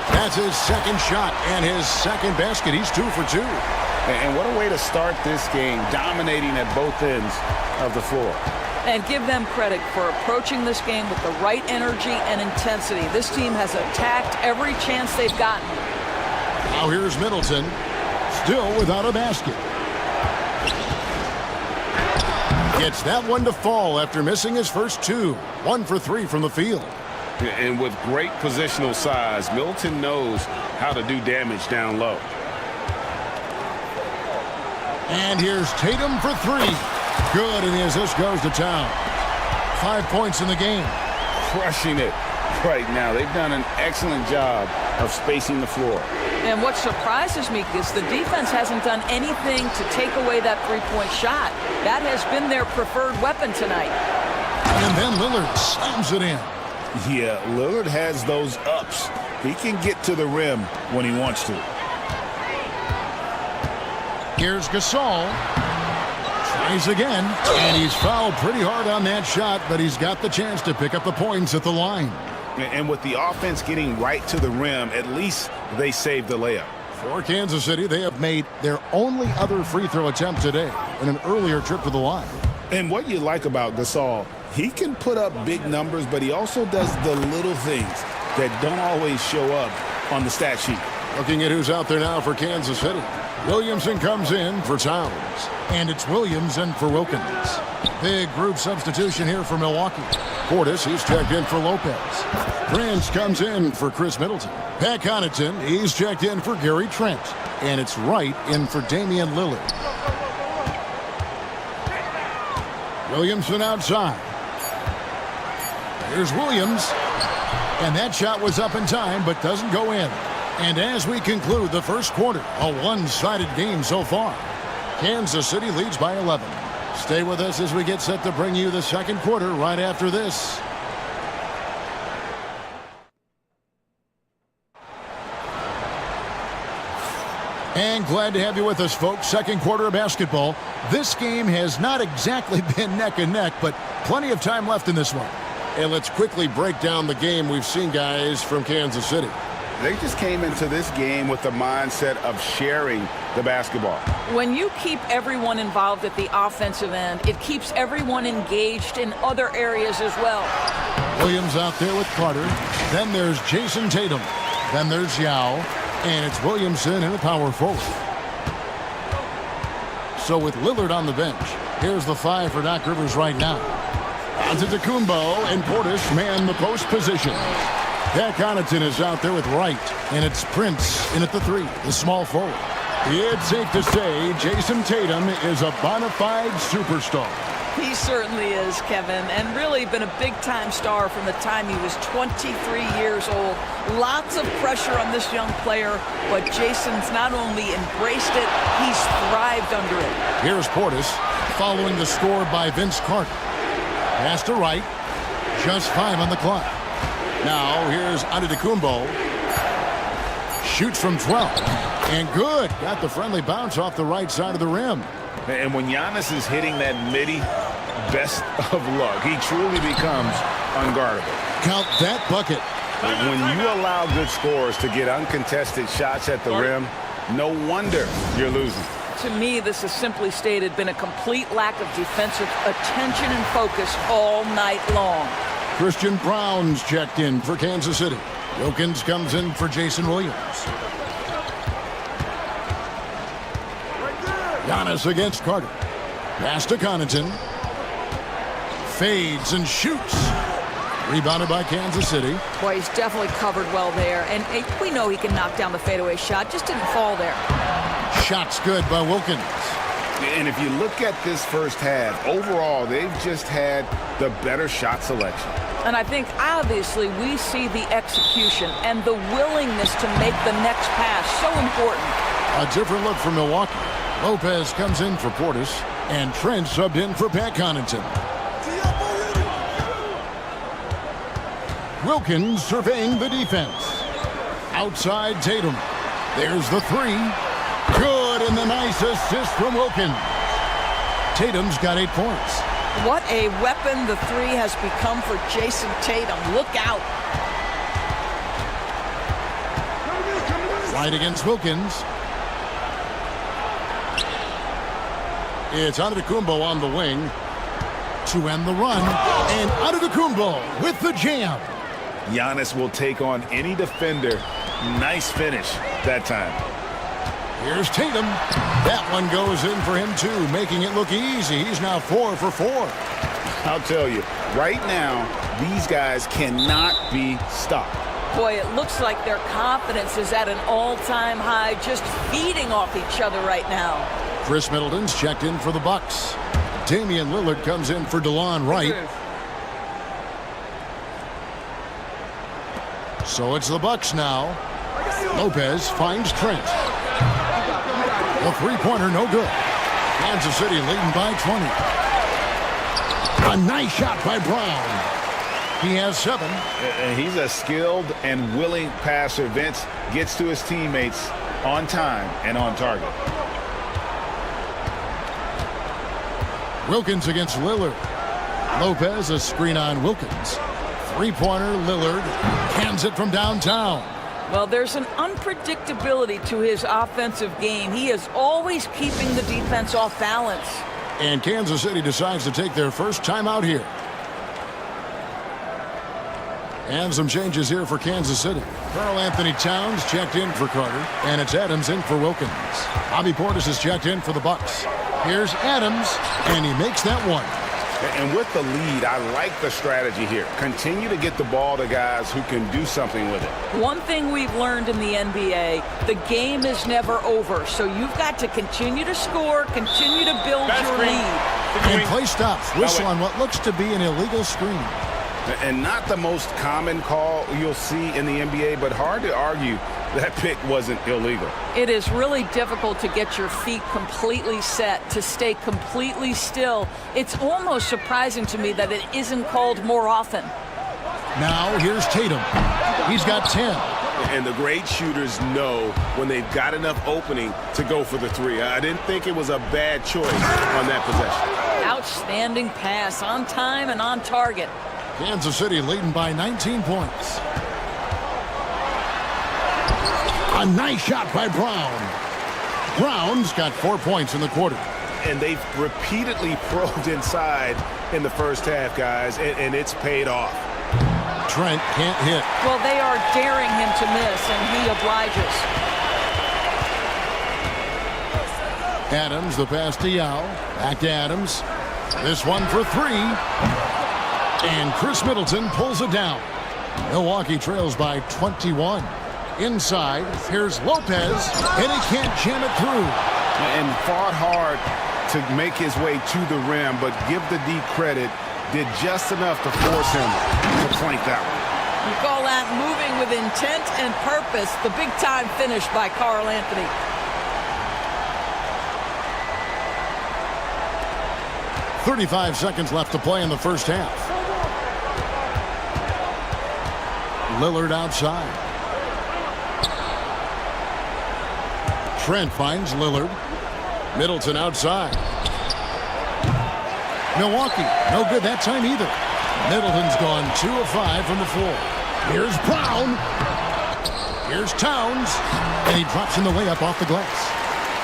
That's his second shot and his second basket. He's 2 for 2. And what a way to start this game, dominating at both ends of the floor. And give them credit for approaching this game with the right energy and intensity. This team has attacked every chance they've gotten. Now here's Middleton, still without a basket. Gets that one to fall after missing his first 2. 1 for 3 from the field. And with great positional size, Middleton knows how to do damage down low. And here's Tatum for 3. Good, and the assist goes to Town. 5 points in the game. Crushing it right now. They've done an excellent job of spacing the floor. And what surprises me is the defense hasn't done anything to take away that three-point shot. That has been their preferred weapon tonight. And then Lillard slams it in. Yeah, Lillard has those ups. He can get to the rim when he wants to. Here's Gasol. Tries again, and he's fouled pretty hard on that shot, but he's got the chance to pick up the points at the line. And with the offense getting right to the rim, at least they saved the layup. For Kansas City, they have made their only other free throw attempt today in an earlier trip to the line. And what you like about Gasol, he can put up big numbers, but he also does the little things that don't always show up on the stat sheet. Looking at who's out there now for Kansas City. Williamson comes in for Towns. And it's Williams in for Wilkins. Big group substitution here for Milwaukee. Portis, he's checked in for Lopez. Prince comes in for Chris Middleton. Pat Connaughton, he's checked in for Gary Trent. And it's Wright in for Damian Lillard. Williamson outside. Here's Williams. And that shot was up in time, but doesn't go in. And as we conclude the first quarter, a one-sided game so far. Kansas City leads by 11. Stay with us as we get set to bring you the second quarter right after this. And glad to have you with us, folks. Second quarter of basketball. This game has not exactly been neck and neck, but plenty of time left in this one. And let's quickly break down the game we've seen, guys, from Kansas City. They just came into this game with the mindset of sharing the basketball. When you keep everyone involved at the offensive end, it keeps everyone engaged in other areas as well. Williams out there with Carter. Then there's Jason Tatum. Then there's Yao. And it's Williamson in the power forward. So with Lillard on the bench, here's the 5 for Doc Rivers right now. Antetokounmpo and Portis man the post position. Pat Connaughton is out there with Wright, and it's Prince in at the 3, the small forward. It's safe to say Jason Tatum is a bona fide superstar. He certainly is, Kevin, and really been a big-time star from the time he was 23 years old. Lots of pressure on this young player, but Jason's not only embraced it, he's thrived under it. Here's Portis, following the score by Vince Carter. Pass to Wright, just 5 on the clock. Now here's Antetokounmpo. Shoots from 12. And good. Got the friendly bounce off the right side of the rim. And when Giannis is hitting that midi, best of luck. He truly becomes unguardable. Count that bucket. When you allow good scorers to get uncontested shots at the rim, no wonder you're losing. To me, this has simply stated been a complete lack of defensive attention and focus all night long. Christian Brown's checked in for Kansas City. Wilkins comes in for Jason Williams. Giannis against Carter. Pass to Connaughton. Fades and shoots. Rebounded by Kansas City. Boy, he's definitely covered well there. And we know he can knock down the fadeaway shot. Just didn't fall there. Shot's good by Wilkins. And if you look at this first half, overall, they've just had the better shot selection. And I think, obviously, we see the execution and the willingness to make the next pass so important. A different look for Milwaukee. Lopez comes in for Portis, and Trent subbed in for Pat Connaughton. Wilkins surveying the defense. Outside Tatum. There's the three. Good, and the nice assist from Wilkins. Tatum's got 8 points. What a weapon the three has become for Jason Tatum. Look out. Right against Wilkins. It's Antetokounmpo on the wing to end the run. And Antetokounmpo with the jam. Giannis will take on any defender. Nice finish that time. Here's Tatum. That one goes in for him, too, making it look easy. He's now 4 for 4. I'll tell you, right now, these guys cannot be stopped. Boy, it looks like their confidence is at an all-time high, just feeding off each other right now. Chris Middleton's checked in for the Bucks. Damian Lillard comes in for DeLon Wright. So it's the Bucks now. Lopez finds Trent. The three-pointer, no good. Kansas City leading by 20. A nice shot by Brown. He has 7. And he's a skilled and willing passer. Vince gets to his teammates on time and on target. Wilkins against Lillard. Lopez, a screen on Wilkins. Three-pointer, Lillard cans it from downtown. Well, there's an unpredictability to his offensive game. He is always keeping the defense off balance. And Kansas City decides to take their first time out here. And some changes here for Kansas City. Karl Anthony Towns checked in for Carter, and it's Adams in for Wilkins. Bobby Portis is checked in for the Bucks. Here's Adams, and he makes that one. And with the lead, I like the strategy here. Continue to get the ball to guys who can do something with it. One thing we've learned in the NBA, the game is never over. So you've got to continue to score, continue to build your lead. And play stops. Whistle on what looks to be an illegal screen. And not the most common call you'll see in the NBA, but hard to argue that pick wasn't illegal. It is really difficult to get your feet completely set, to stay completely still. It's almost surprising to me that it isn't called more often. Now here's Tatum. He's got 10. And the great shooters know when they've got enough opening to go for the three. I didn't think it was a bad choice on that possession. Outstanding pass, on time and on target. Kansas City leading by 19 points. A nice shot by Brown. Brown's got 4 points in the quarter. And they've repeatedly probed inside in the first half, guys, and it's paid off. Trent can't hit. Well, they are daring him to miss, and he obliges. Adams, the pass to Yao. Back to Adams. This one for 3. And Chris Middleton pulls it down. Milwaukee trails by 21. Inside, here's Lopez, and he can't jam it through. And fought hard to make his way to the rim, but give the D credit, did just enough to force him to plank that one. You call that moving with intent and purpose. The big-time finish by Karl Anthony. .35 seconds left to play in the first half. Lillard outside. Trent finds Lillard. Middleton outside. Milwaukee, no good that time either. Middleton's gone 2 of 5 from the floor. Here's Brown. Here's Towns. And he drops in the layup off the glass.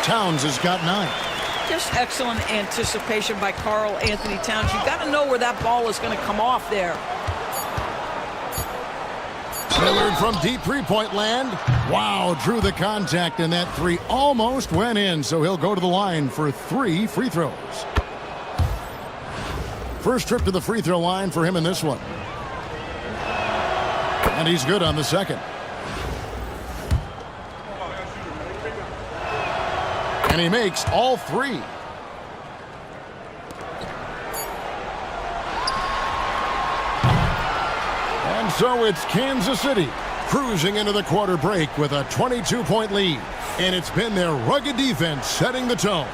Towns has got 9. Just excellent anticipation by Karl Anthony Towns. You've got to know where that ball is going to come off there. Lillard from deep three-point land. Wow, drew the contact, and that 3 almost went in, so he'll go to the line for 3 free throws. First trip to the free throw line for him in this one. And he's good on the second. And he makes all 3. And so it's Kansas City cruising into the quarter break with a 22-point lead. And it's been their rugged defense setting the tone.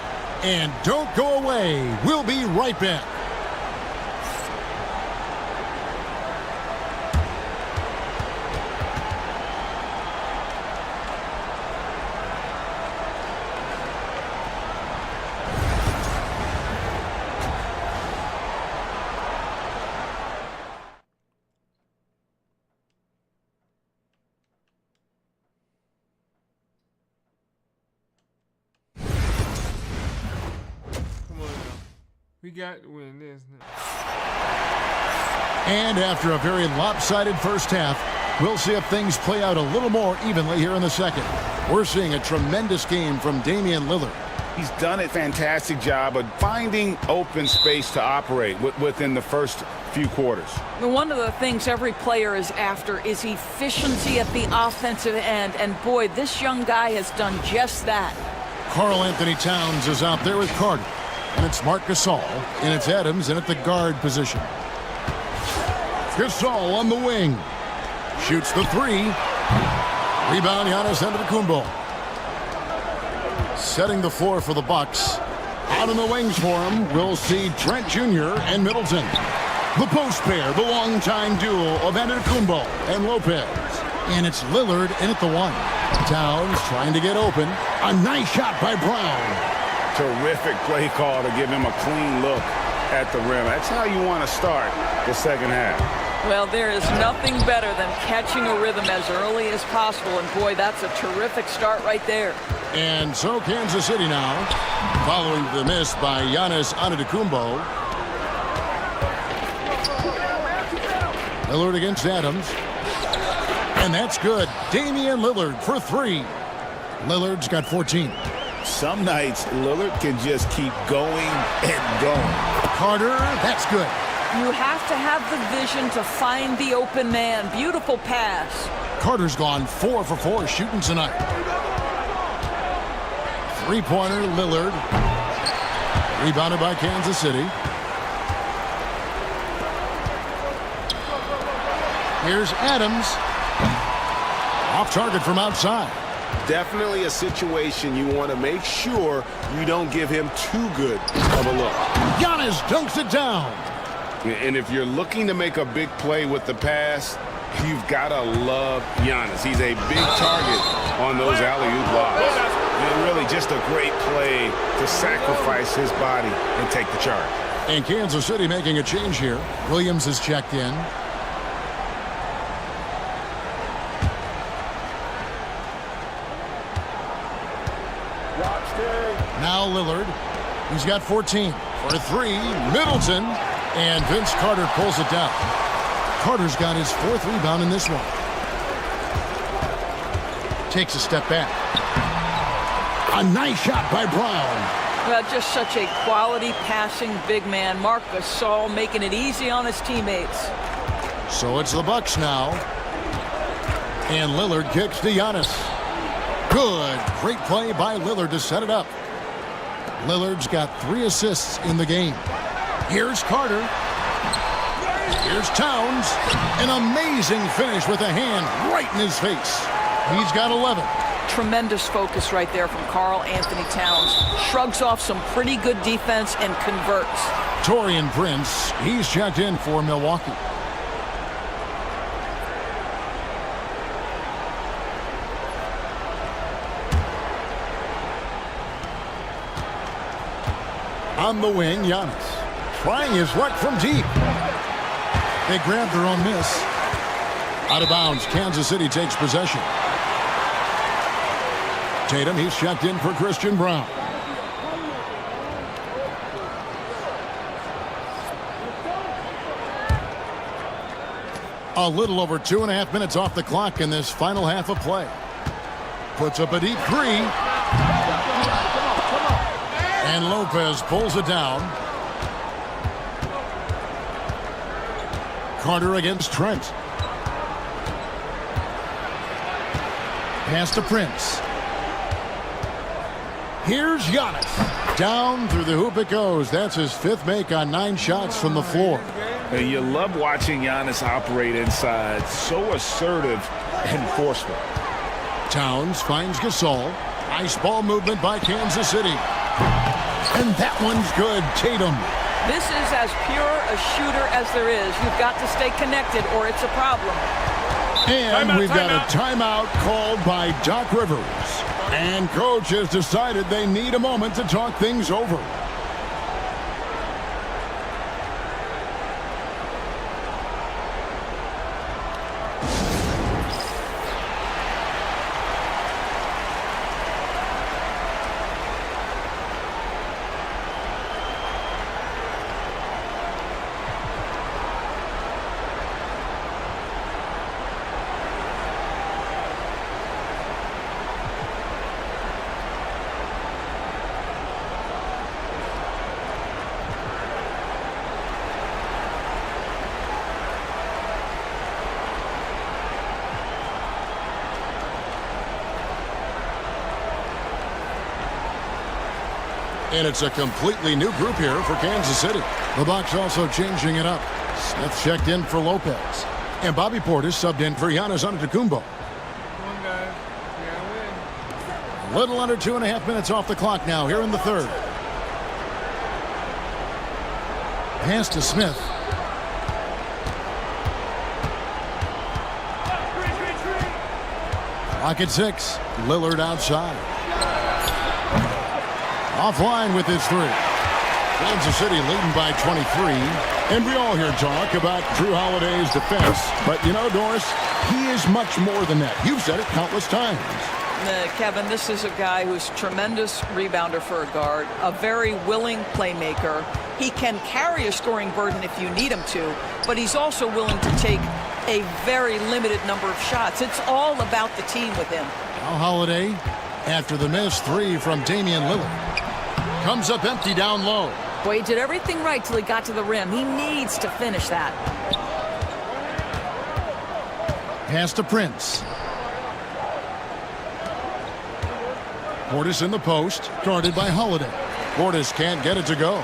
And don't go away. We'll be right back. We got to win this now. And after a very lopsided first half, we'll see if things play out a little more evenly here in the second. We're seeing a tremendous game from Damian Lillard. He's done a fantastic job of finding open space to operate within the first few quarters. One of the things every player is after is efficiency at the offensive end, and boy, this young guy has done just that. Karl Anthony Towns is out there with Carter, and it's Marc Gasol, and it's Adams in at the guard position. Gasol on the wing. Shoots the three. Rebound, Giannis Antetokounmpo. Setting the floor for the Bucks. Out in the wings for him, we'll see Trent Jr. and Middleton. The post pair, the longtime duo of Antetokounmpo and Lopez. And it's Lillard in at the one. Towns trying to get open. A nice shot by Brown. Terrific play call to give him a clean look at the rim. That's how you want to start the second half. Well, there is nothing better than catching a rhythm as early as possible, and boy, that's a terrific start right there. And so Kansas City now, following the miss by Giannis Antetokounmpo. Lillard against Adams. And that's good. Damian Lillard for three. Lillard's got 14. Some nights, Lillard can just keep going and going. Carter, that's good. You have to have the vision to find the open man. Beautiful pass. Carter's gone 4 for 4 shooting tonight. Three-pointer, Lillard. Rebounded by Kansas City. Here's Adams. Off target from outside. Definitely a situation you want to make sure you don't give him too good of a look. Giannis dunks it down. And if you're looking to make a big play with the pass, you've got to love Giannis. He's a big target on those alley-oop lobs. And really just a great play to sacrifice his body and take the charge. And Kansas City making a change here. Williams is checked in. Now Lillard. He's got 14. For three, Middleton. And Vince Carter pulls it down. Carter's got his 4th rebound in this one. Takes a step back. A nice shot by Brown. Well, just such a quality passing big man. Marc Gasol making it easy on his teammates. So it's the Bucks now. And Lillard kicks to Giannis. Good. Great play by Lillard to set it up. Lillard's got 3 assists in the game. Here's Carter. Here's Towns. An amazing finish with a hand right in his face. He's got 11. Tremendous focus right there from Karl Anthony Towns. Shrugs off some pretty good defense and converts. Taurean Prince, he's checked in for Milwaukee. On the wing, Giannis. Trying his luck from deep. They grabbed their own miss. Out of bounds, Kansas City takes possession. Tatum, he's checked in for Christian Brown. A little over 2.5 minutes off the clock in this final half of play. Puts up a deep three. And Lopez pulls it down. Carter against Trent. Pass to Prince. Here's Giannis. Down through the hoop it goes. That's his 5th make on 9 shots from the floor. And you love watching Giannis operate inside. So assertive and forceful. Towns finds Gasol. Nice ball movement by Kansas City. And that one's good. Tatum. This is as pure a shooter as there is. You've got to stay connected or it's a problem. And we've got a timeout called by Doc Rivers. And coach has decided they need a moment to talk things over. And it's a completely new group here for Kansas City. The Bucs also changing it up. Smith checked in for Lopez. And Bobby Portis subbed in for Giannis Antetokounmpo. Come on, guys. We gotta win. Little under 2.5 minutes off the clock now here in the third. Pass to Smith. Clock at 6. Lillard outside. Offline with his three. Kansas City leading by 23. And we all hear talk about Drew Holiday's defense. But you know, Doris, he is much more than that. You've said it countless times. Kevin, this is a guy who's a tremendous rebounder for a guard, a very willing playmaker. He can carry a scoring burden if you need him to, but he's also willing to take a very limited number of shots. It's all about the team with him. Now Holiday, after the missed three from Damian Lillard, comes up empty down low. Boy, he did everything right till he got to the rim. He needs to finish that. Pass to Prince. Portis in the post, guarded by Holiday. Portis can't get it to go.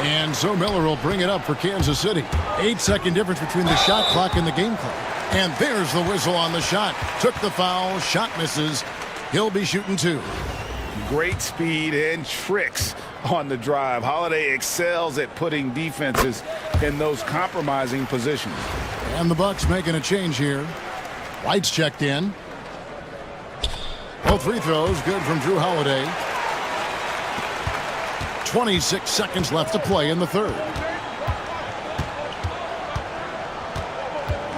And so Miller will bring it up for Kansas City. 8-second difference between the shot clock and the game clock. And there's the whistle on the shot. Took the foul, shot misses. He'll be shooting two. Great speed and tricks on the drive. Holiday excels at putting defenses in those compromising positions. And the Bucs making a change here. White's checked in. Both free throws good from Drew Holiday. 26 seconds left to play in the third.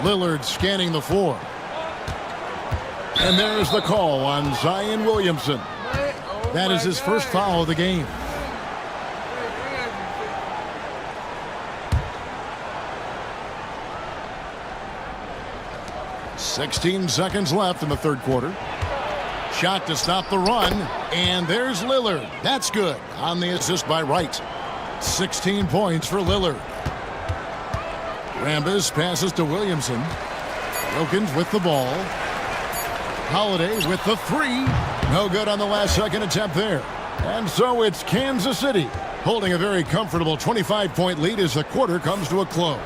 Lillard scanning the floor. And there's the call on Zion Williamson. That is his first foul of the game. "16 seconds left in the third quarter. Shot to stop the run, and there's Lillard. That's good on the assist by Wright. 16 points for Lillard. Rambis passes to Williamson. Wilkins with the ball. Holiday with the three. No good on the last second attempt there. And so it's Kansas City holding a very comfortable 25-point lead as the quarter comes to a close.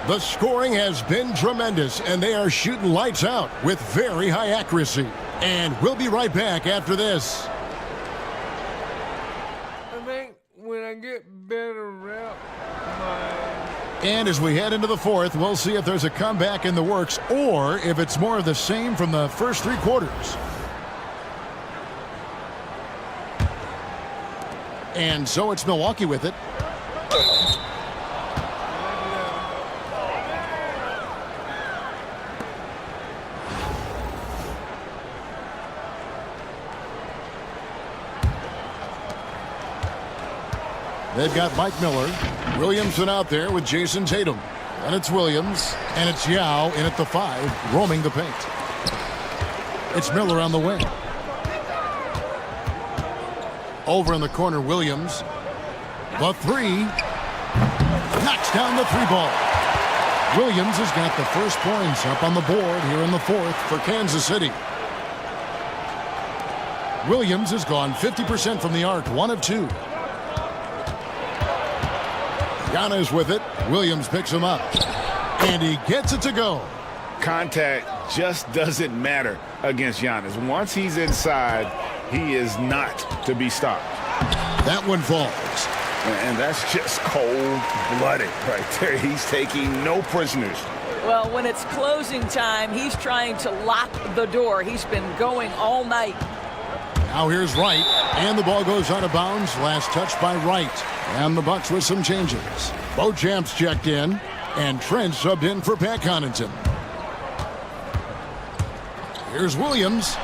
The scoring has been tremendous, and they are shooting lights out with very high accuracy. And we'll be right back after this. I think when I get better rep, And as we head into the fourth, we'll see if there's a comeback in the works or if it's more of the same from the first three quarters. And so it's Milwaukee with it. They've got Mike Miller. Williamson out there with Jason Tatum. And it's Williams. And it's Yao in at the 5, roaming the paint. It's Miller on the wing. Over in the corner, Williams. The three. Knocks down the three ball. Williams has got the first points up on the board here in the fourth for Kansas City. Williams has gone 50% from the arc, 1 of 2. Giannis with it. Williams picks him up. And he gets it to go. Contact just doesn't matter against Giannis. Once he's inside, he is not to be stopped. That one falls. And that's just cold-blooded right there. He's taking no prisoners. Well, when it's closing time, he's trying to lock the door. He's been going all night. Now here's Wright, and the ball goes out of bounds. Last touch by Wright. And the Bucs with some changes. Beauchamp's checked in, and Trent subbed in for Pat Connaughton. Here's Williams.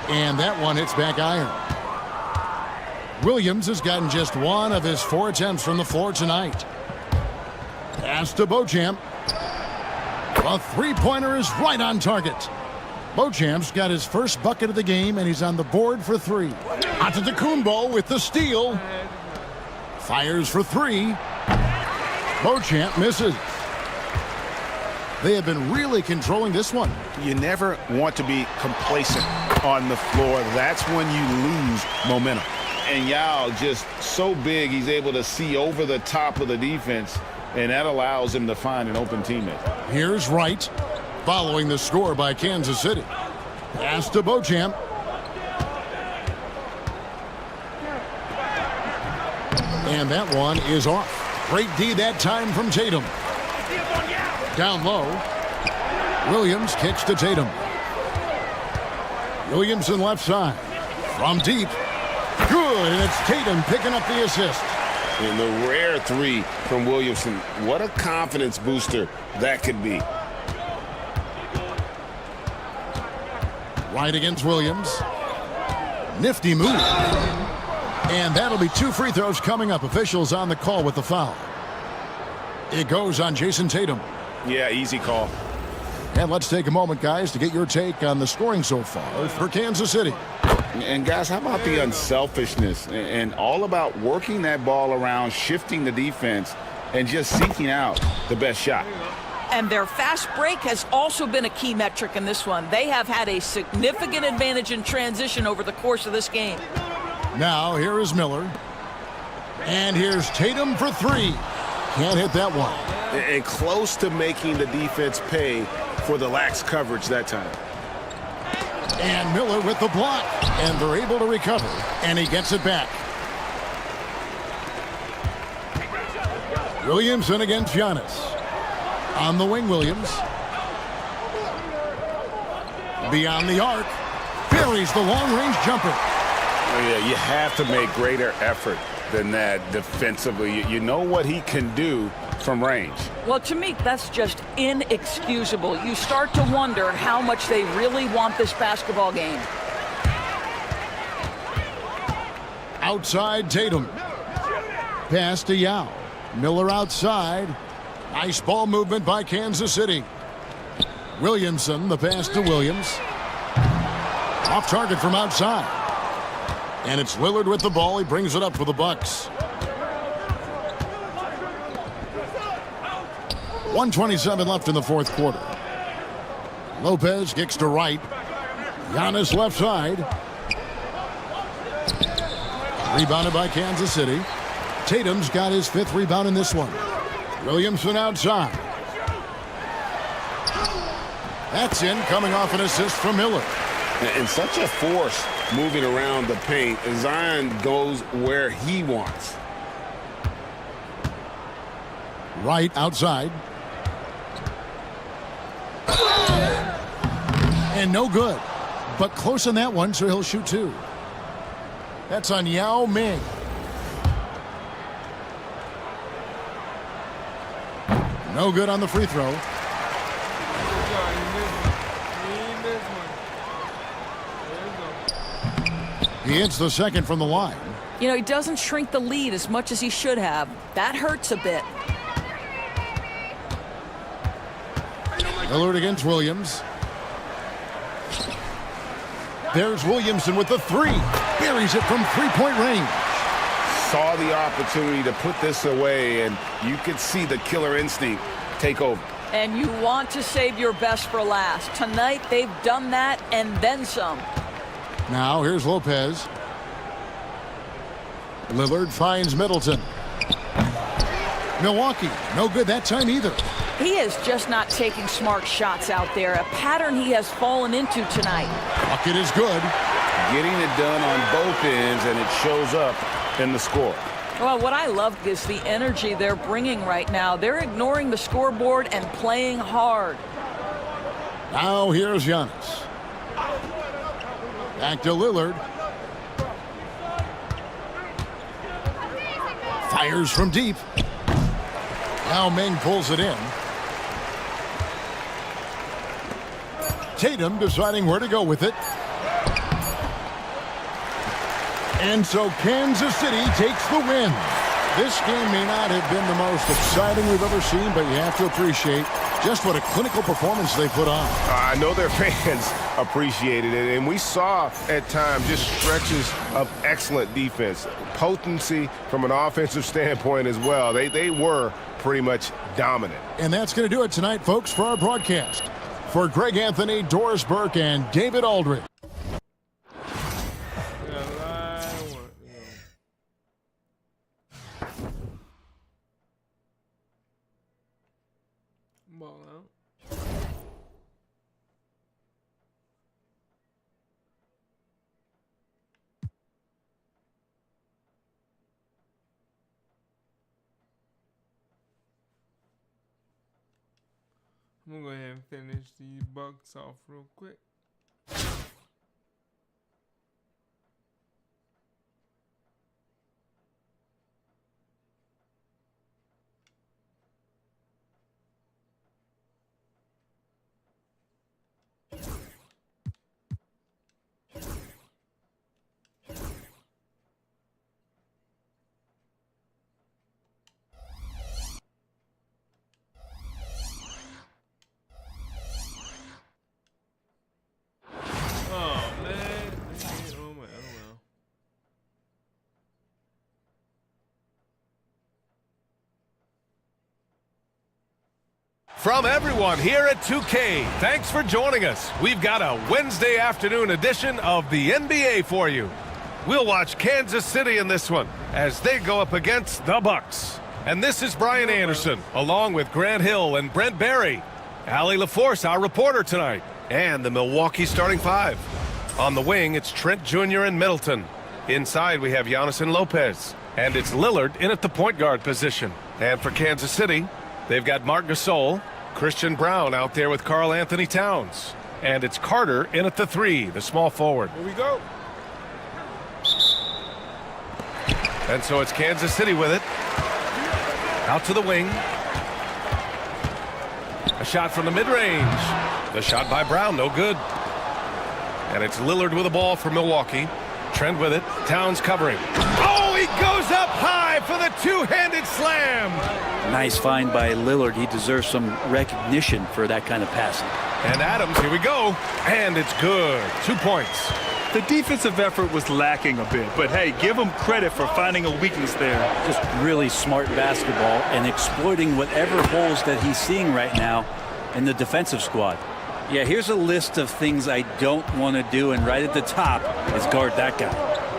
And that one hits back iron. Williams has gotten just 1 of his 4 attempts from the floor tonight. Pass to Beauchamp. A three-pointer is right on target. Beauchamp's got his first bucket of the game, and he's on the board for 3. Antetokounmpo with the steal. Fires for 3. Beauchamp misses. They have been really controlling this one. You never want to be complacent on the floor. That's when you lose momentum. And Yao just so big, he's able to see over the top of the defense, and that allows him to find an open teammate. Here's Wright, following the score by Kansas City. Pass to Beauchamp. And that one is off. Great D that time from Tatum. Down low. Williams kicks to Tatum. Williamson left side. From deep. Good, and it's Tatum picking up the assist. And the rare three from Williamson. What a confidence booster that could be. Right against Williams. Nifty move. And that'll be 2 free throws coming up. Officials on the call with the foul. It goes on Jason Tatum. Yeah, easy call. And let's take a moment, guys, to get your take on the scoring so far for Kansas City. And guys, how about the unselfishness and all about working that ball around, shifting the defense, and just seeking out the best shot. And their fast break has also been a key metric in this one. They have had a significant advantage in transition over the course of this game. Now here is Miller. And here's Tatum for 3. Can't hit that one. And close to making the defense pay for the lax coverage that time. And Miller with the block. And they're able to recover. And he gets it back. Williamson against Giannis. On the wing, Williams. Beyond the arc. Buries the long-range jumper. Oh, yeah, you have to make greater effort than that defensively. You know what he can do from range. Well, to me, that's just inexcusable. You start to wonder how much they really want this basketball game. Outside Tatum. Pass to Yao. Miller outside. Nice ball movement by Kansas City. Williamson, the pass to Williams. Off target from outside. And it's Lillard with the ball. He brings it up for the Bucks. 1:27 left in the fourth quarter. Lopez kicks to right. Giannis left side. Rebounded by Kansas City. Tatum's got his 5th rebound in this one. Williamson outside. That's in, coming off an assist from Miller. And such a force moving around the paint. Zion goes where he wants. Right outside. And no good. But close on that one, so he'll shoot 2. That's on Yao Ming. No good on the free throw. He hits the second from the line. You know, he doesn't shrink the lead as much as he should have. That hurts a bit. Lillard against Williams. There's Williamson with the 3. Buries it from 3-point range. Saw the opportunity to put this away, and you could see the killer instinct take over. And you want to save your best for last. Tonight, they've done that and then some. Now, here's Lopez. Lillard finds Middleton. Milwaukee, no good that time either. He is just not taking smart shots out there, a pattern he has fallen into tonight. Bucket is good. Getting it done on both ends, and it shows up in the score. Well, what I love is the energy they're bringing right now. They're ignoring the scoreboard and playing hard. Now here's Giannis. Back to Lillard. Fires from deep. Now Ming pulls it in. Tatum deciding where to go with it. And so Kansas City takes the win. This game may not have been the most exciting we've ever seen, but you have to appreciate just what a clinical performance they put on. I know their fans appreciated it, and we saw at times just stretches of excellent defense, potency from an offensive standpoint as well. They were pretty much dominant. And that's going to do it tonight, folks, for our broadcast. For Greg Anthony, Doris Burke, and David Aldridge. I'm gonna go ahead and finish the Bucks off real quick. From everyone here at 2K, thanks for joining us. We've got a Wednesday afternoon edition of the NBA for you. We'll watch Kansas City in this one as they go up against the Bucks. And this is Brian Anderson, along with Grant Hill and Brent Barry. Allie LaForce, our reporter tonight, and the Milwaukee starting five. On the wing, it's Trent Jr. and Middleton. Inside, we have Giannis and Lopez. And it's Lillard in at the point guard position. And for Kansas City, they've got Marc Gasol, Christian Brown out there with Karl Anthony Towns. And it's Carter in at the three, the small forward. Here we go. And so it's Kansas City with it. Out to the wing. A shot from the mid-range. The shot by Brown, no good. And it's Lillard with the ball for Milwaukee. Trent with it. Towns covering. Oh, he goes up high for the two-handed slam. Nice find by Lillard. He deserves some recognition for that kind of passing. And Adams, here we go. And it's good. 2 points. The defensive effort was lacking a bit, but hey, give him credit for finding a weakness there. Just really smart basketball and exploiting whatever holes that he's seeing right now in the defensive squad. Yeah, here's a list of things I don't want to do, and right at the top is guard that guy.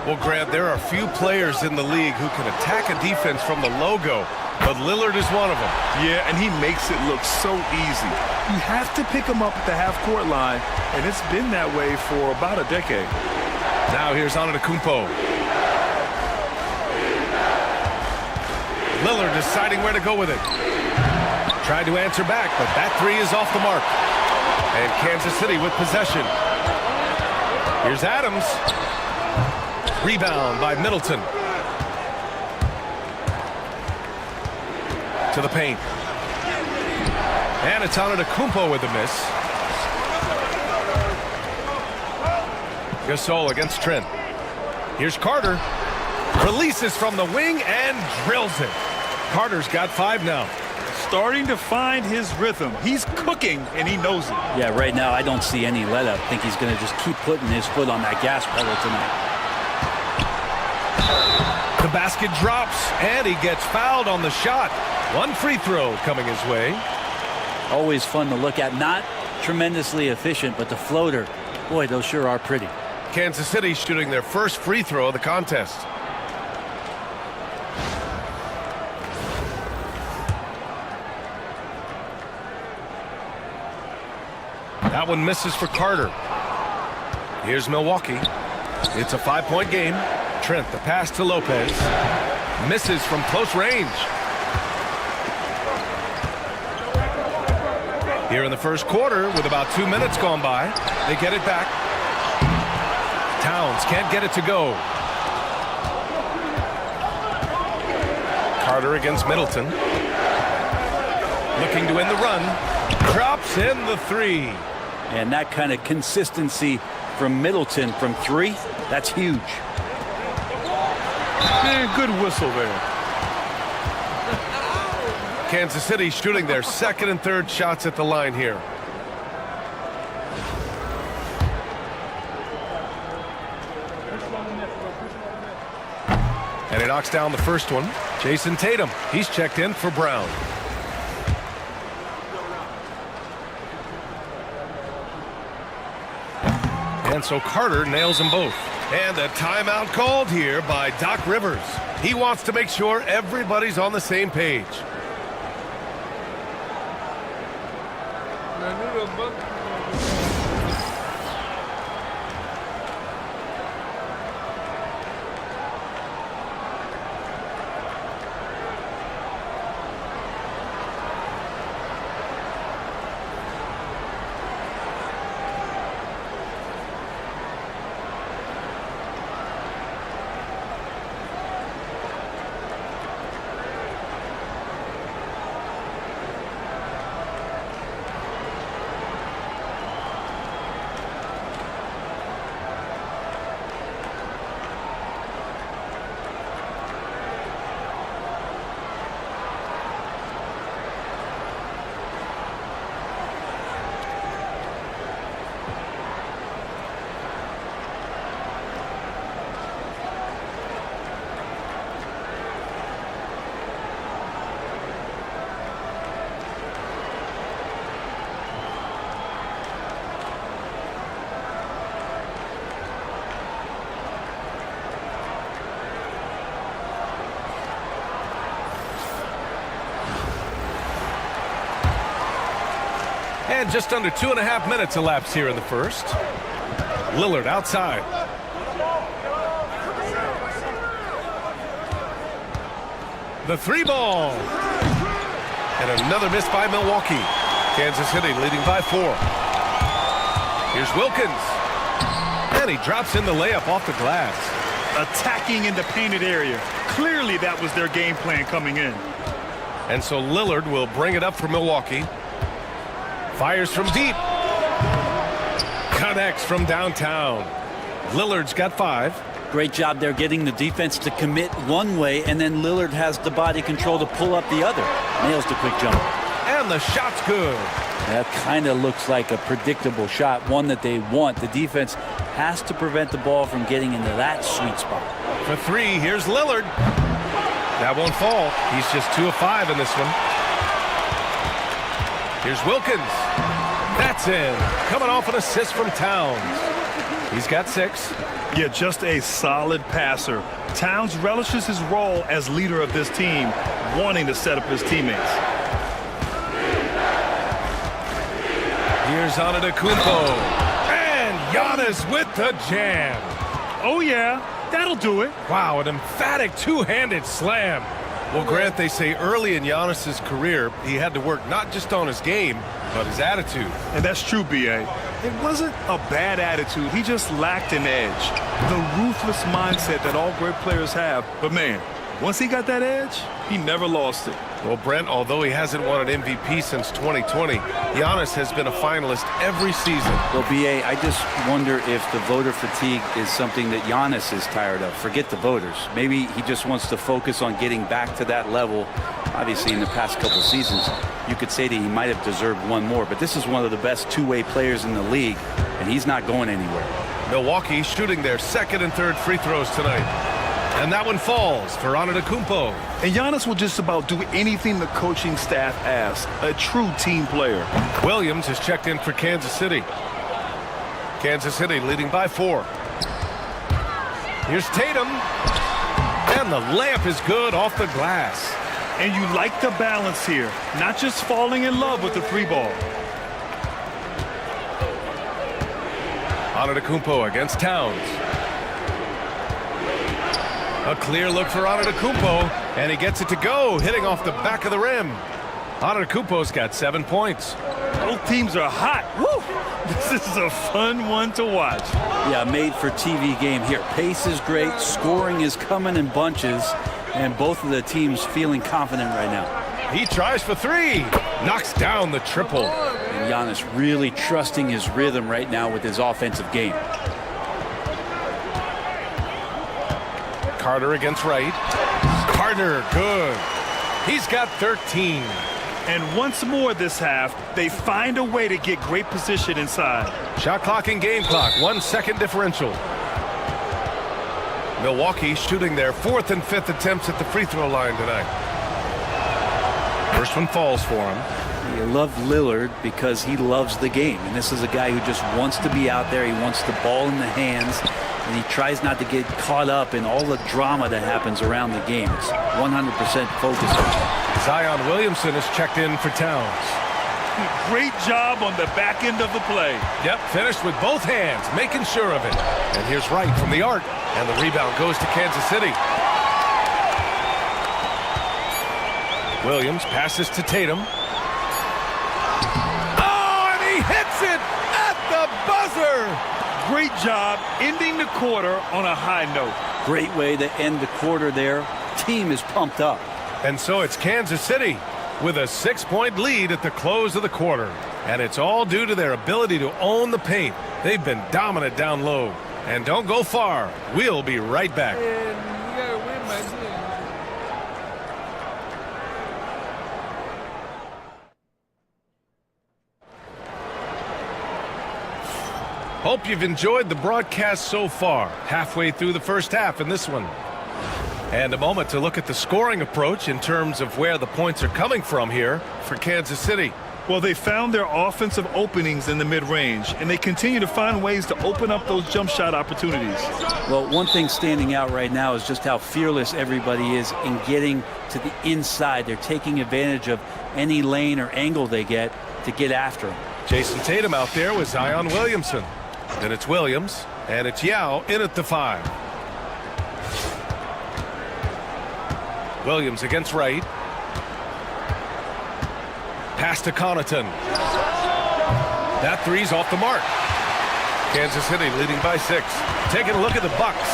Well, Grant, there are few players in the league who can attack a defense from the logo, but Lillard is one of them. Yeah, and he makes it look so easy. You have to pick him up at the half-court line, and it's been that way for about a decade. Now here's Antetokounmpo. Lillard deciding where to go with it. Tried to answer back, but that three is off the mark. And Kansas City with possession. Here's Adams. Rebound by Middleton. To the paint. And it's Antetokounmpo with the miss. Gasol against Trent. Here's Carter. Releases from the wing and drills it. Carter's got 5 now. Starting to find his rhythm. He's cooking, and he knows it. Yeah, right now I don't see any let up. I think he's going to just keep putting his foot on that gas pedal tonight. The basket drops, and he gets fouled on the shot. 1 free throw coming his way. Always fun to look at. Not tremendously efficient, but the floater, boy, those sure are pretty. Kansas City shooting their first free throw of the contest. That one misses for Carter. Here's Milwaukee. It's a 5-point game. Trent, the pass to Lopez. Misses from close range. Here in the first quarter, with about 2 minutes gone by, they get it back. Towns can't get it to go. Carter against Middleton. Looking to end the run. Drops in the three. And that kind of consistency from Middleton from 3, that's huge. Man, good whistle there. Kansas City shooting their second and third shots at the line here. And he knocks down the first one. Jason Tatum, he's checked in for Brown. And so Carter nails them both. And a timeout called here by Doc Rivers. He wants to make sure everybody's on the same page. And just under 2.5 minutes elapsed here in the first. Lillard outside. The 3-ball. And another miss by Milwaukee. Kansas City leading by 4. Here's Wilkins. And he drops in the layup off the glass. Attacking in the painted area. Clearly that was their game plan coming in. And so Lillard will bring it up for Milwaukee. Fires from deep. Connects from downtown. Lillard's got 5. Great job there getting the defense to commit one way, and then Lillard has the body control to pull up the other. Nails the quick jump. And the shot's good. That kind of looks like a predictable shot, one that they want. The defense has to prevent the ball from getting into that sweet spot. For 3, here's Lillard. That won't fall. He's just 2 of 5 in this one. Here's Wilkins. That's in. Coming off an assist from Towns. He's got 6. Yeah, just a solid passer. Towns relishes his role as leader of this team, wanting to set up his teammates. Here's Antetokounmpo. And Giannis with the jam. Oh, yeah, that'll do it. Wow, an emphatic two-handed slam. Well, Grant, they say early in Giannis's career, he had to work not just on his game, but his attitude. And that's true, B.A. It wasn't a bad attitude. He just lacked an edge. The ruthless mindset that all great players have. But, man, once he got that edge, he never lost it. Well, Brent, although he hasn't won an MVP since 2020, Giannis has been a finalist every season. Well, B.A., I just wonder if the voter fatigue is something that Giannis is tired of. Forget the voters. Maybe he just wants to focus on getting back to that level. Obviously, in the past couple seasons, you could say that he might have deserved one more, but this is one of the best two-way players in the league, and he's not going anywhere. Milwaukee shooting their second and third free throws tonight. And that one falls for Antetokounmpo. And Giannis will just about do anything the coaching staff asks. A true team player. Williams has checked in for Kansas City. Kansas City leading by 4. Here's Tatum. And the layup is good off the glass. And you like the balance here. Not just falling in love with the 3-ball. Antetokounmpo against Towns. A clear look for Antetokounmpo, and he gets it to go, hitting off the back of the rim. Antetokounmpo's got 7 points. Both teams are hot. Woo! This is a fun one to watch. Yeah, made for TV game here. Pace is great, scoring is coming in bunches, and both of the teams feeling confident right now. He tries for 3, knocks down the triple. And Giannis really trusting his rhythm right now with his offensive game. Carter against Wright. Carter, good. He's got 13. And once more this half, they find a way to get great position inside. Shot clock and game clock, 1 second differential. Milwaukee shooting their 4th and 5th attempts at the free throw line tonight. First one falls for him. You love Lillard because he loves the game. And this is a guy who just wants to be out there. He wants the ball in the hands. And he tries not to get caught up in all the drama that happens around the game. It's 100% focused on it. Zion Williamson has checked in for Towns. Great job on the back end of the play. Yep, finished with both hands, making sure of it. And here's Wright from the arc. And the rebound goes to Kansas City. Williams passes to Tatum. Oh, and he hits it at the buzzer. Great job ending the quarter on a high note. Great way to end the quarter there. Team is pumped up. And so it's Kansas City with a 6-point lead at the close of the quarter. And it's all due to their ability to own the paint. They've been dominant down low. And don't go far. We'll be right back. And you gotta win, my team. Hope you've enjoyed the broadcast so far. Halfway through the first half in this one. And a moment to look at the scoring approach in terms of where the points are coming from here for Kansas City. Well, they found their offensive openings in the mid-range, and they continue to find ways to open up those jump shot opportunities. Well, one thing standing out right now is just how fearless everybody is in getting to the inside. They're taking advantage of any lane or angle they get to get after them. Jason Tatum out there with Zion Williamson. Then it's Williams, and it's Yao in at the 5. Williams against Wright. Pass to Connaughton. That three's off the mark. Kansas City leading by 6. Taking a look at the Bucks.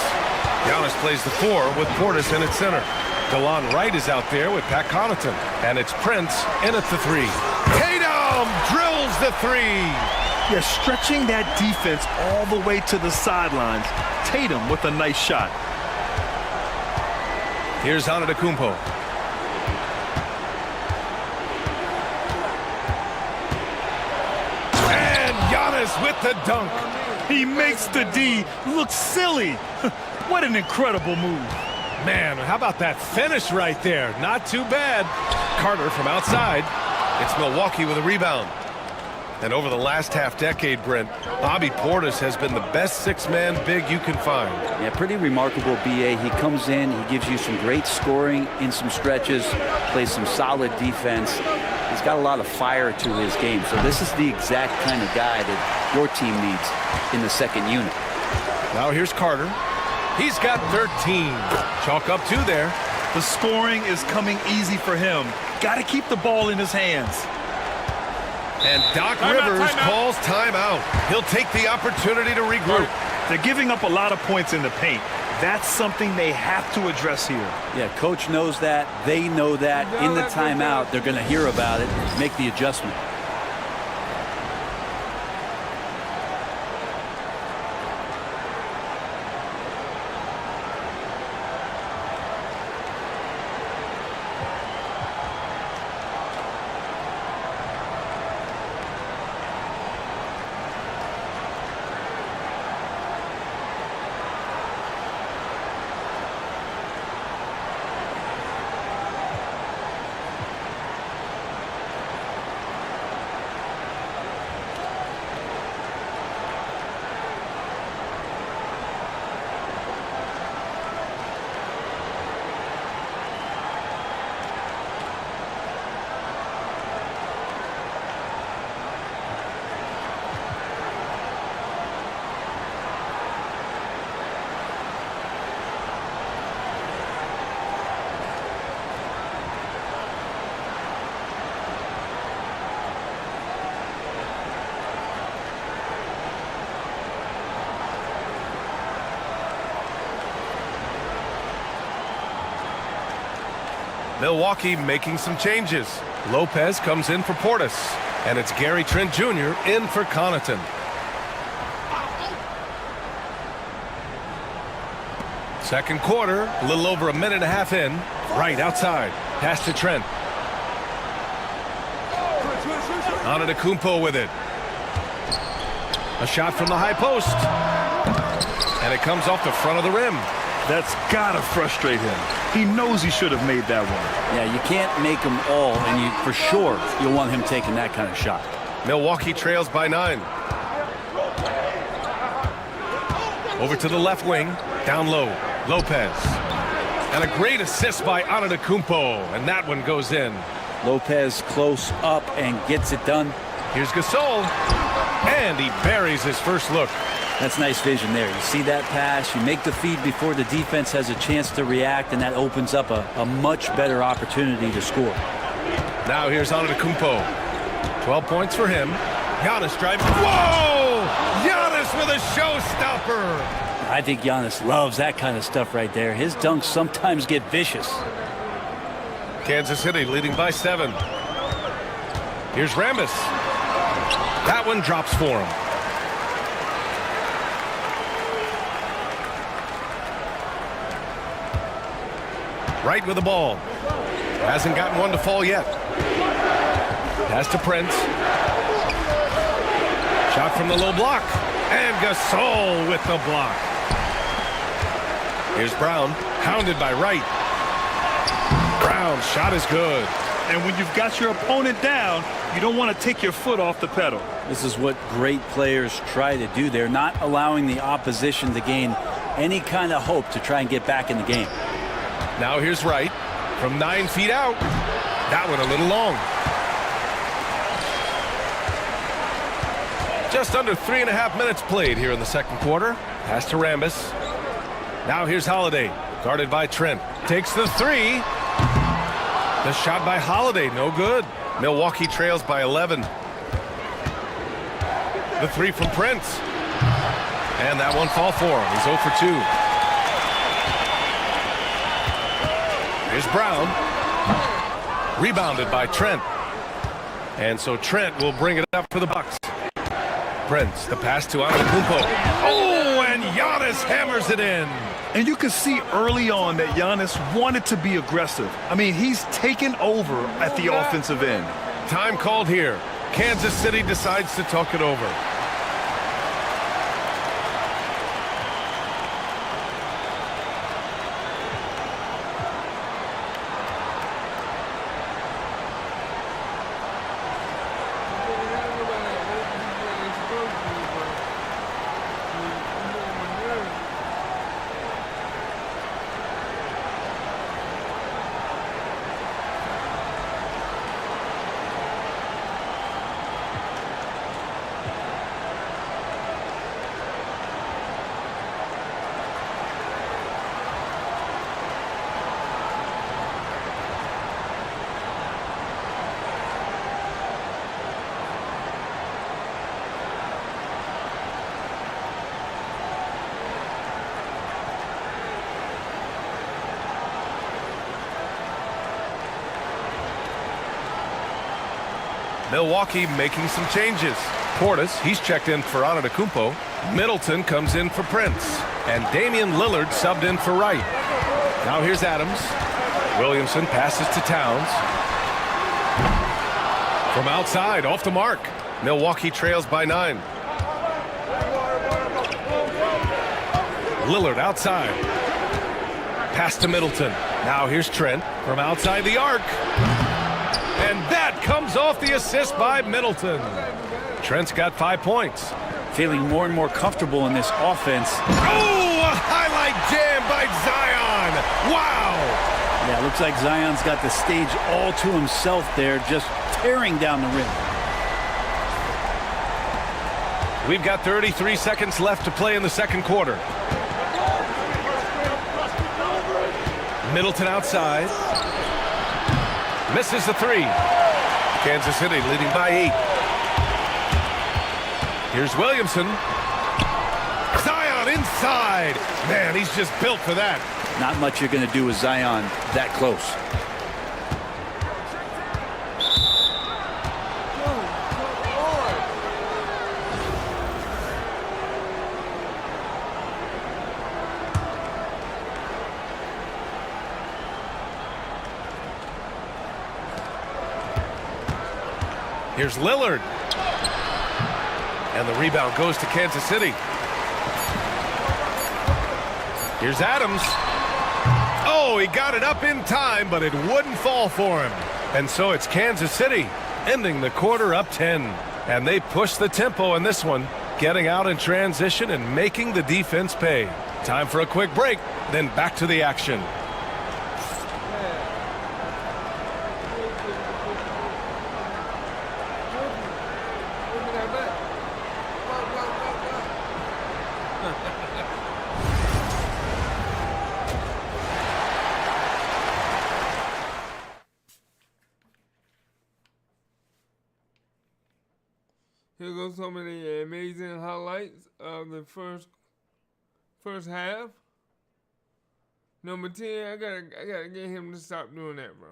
Giannis plays the 4 with Portis in at center. DeLon Wright is out there with Pat Connaughton. And it's Prince in at the 3. Tatum drills the 3. Yeah, stretching that defense all the way to the sidelines. Tatum with a nice shot. Here's Antetokounmpo. And Giannis with the dunk. He makes the D look silly. What an incredible move. Man, how about that finish right there? Not too bad. Carter from outside. It's Milwaukee with a rebound. And over the last half-decade, Brent, Bobby Portis has been the best 6-man big you can find. Yeah, pretty remarkable, B.A. He comes in, he gives you some great scoring in some stretches, plays some solid defense. He's got a lot of fire to his game. So this is the exact kind of guy that your team needs in the second unit. Now here's Carter. He's got 13. Chalk up 2 there. The scoring is coming easy for him. Got to keep the ball in his hands. And Doc Rivers calls timeout. He'll take the opportunity to regroup. They're giving up a lot of points in the paint. That's something they have to address here. Yeah, coach knows that. They know that. In the timeout, they're going to hear about it, make the adjustment. Milwaukee making some changes. Lopez comes in for Portis. And it's Gary Trent Jr. in for Connaughton. Second quarter, a little over a minute and a half in. Right outside. Pass to Trent. Antetokounmpo with it. A shot from the high post. And it comes off the front of the rim. That's gotta frustrate him. He knows he should have made that one. Yeah, you can't make them all, and for sure you'll want him taking that kind of shot. Milwaukee trails by 9. Over to the left wing, down low, Lopez. And a great assist by Antetokounmpo, and that one goes in. Lopez close up and gets it done. Here's Gasol, and he buries his first look. That's nice vision there. You see that pass, you make the feed before the defense has a chance to react, and that opens up a much better opportunity to score. Now here's Antetokounmpo. 12 points for him. Giannis driving. Whoa! Giannis with a showstopper. I think Giannis loves that kind of stuff right there. His dunks sometimes get vicious. Kansas City leading by 7. Here's Rambis. That one drops for him. Right with the ball. Hasn't gotten one to fall yet. Pass to Prince. Shot from the low block. And Gasol with the block. Here's Brown, hounded by Wright. Brown's shot is good. And when you've got your opponent down, you don't want to take your foot off the pedal. This is what great players try to do. They're not allowing the opposition to gain any kind of hope to try and get back in the game. Now here's Wright from 9 feet out. That one a little long. Just under 3.5 minutes played here in the second quarter. Pass to Rambis. Now here's Holiday, guarded by Trent. Takes the three. The shot by Holiday, no good. Milwaukee trails by 11. The three from Prince. And that one fall for him. He's 0 for 2. Here's Brown. Rebounded by Trent. And so Trent will bring it up for the Bucks. Prince, the pass to Antetokounmpo. Oh, and Giannis hammers it in. And you can see early on that Giannis wanted to be aggressive. I mean, he's taken over at the offensive end. Time called here. Kansas City decides to talk it over. Milwaukee making some changes. Portis, he's checked in for Antetokounmpo. Middleton comes in for Prince. And Damian Lillard subbed in for Wright. Now here's Adams. Williamson passes to Towns. From outside, off the mark. Milwaukee trails by 9. Lillard outside. Pass to Middleton. Now here's Trent from outside the arc. And that comes off the assist by Middleton. Trent's got 5 points. Feeling more and more comfortable in this offense. Oh, a highlight jam by Zion. Wow. Yeah, looks like Zion's got the stage all to himself there, just tearing down the rim. We've got 33 seconds left to play in the second quarter. Middleton outside. Misses the three. Kansas City leading by 8. Here's Williamson. Zion inside. Man, he's just built for that. Not much you're going to do with Zion that close. Here's Lillard. And the rebound goes to Kansas City. Here's Adams. Oh, he got it up in time, but it wouldn't fall for him. And so it's Kansas City ending the quarter up 10. And they push the tempo in this one, getting out in transition and making the defense pay. Time for a quick break, then back to the action. Here goes some of the amazing highlights of the first half. Number 10, I gotta get him to stop doing that, bro.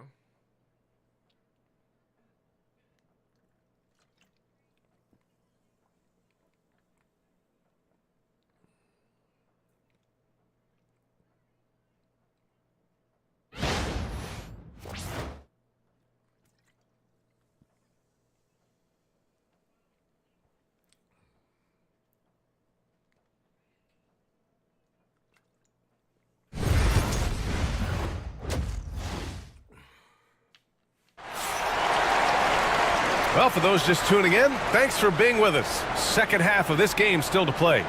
Well, for those just tuning in, thanks for being with us. Second half of this game still to play.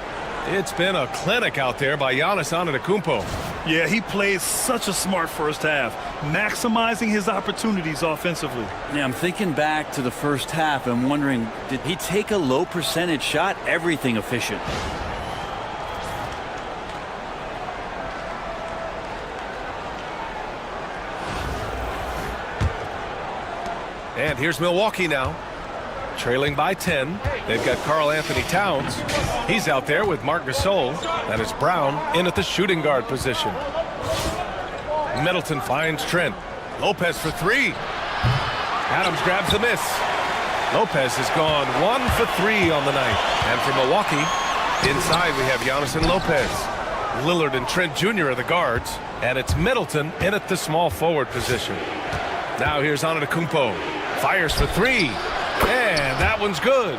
It's been a clinic out there by Giannis Antetokounmpo. Yeah, he played such a smart first half, maximizing his opportunities offensively. Yeah, I'm thinking back to the first half. I'm wondering, did he take a low percentage shot? Everything efficient. And here's Milwaukee now. Trailing by 10. They've got Karl Anthony Towns. He's out there with Marc Gasol. That is Brown in at the shooting guard position. Middleton finds Trent. Lopez for three. Adams grabs the miss. Lopez has gone 1 for 3 on the night. And for Milwaukee, inside we have Giannis and Lopez. Lillard and Trent Jr. are the guards. And it's Middleton in at the small forward position. Now here's Antetokounmpo. Fires for 3. And that one's good.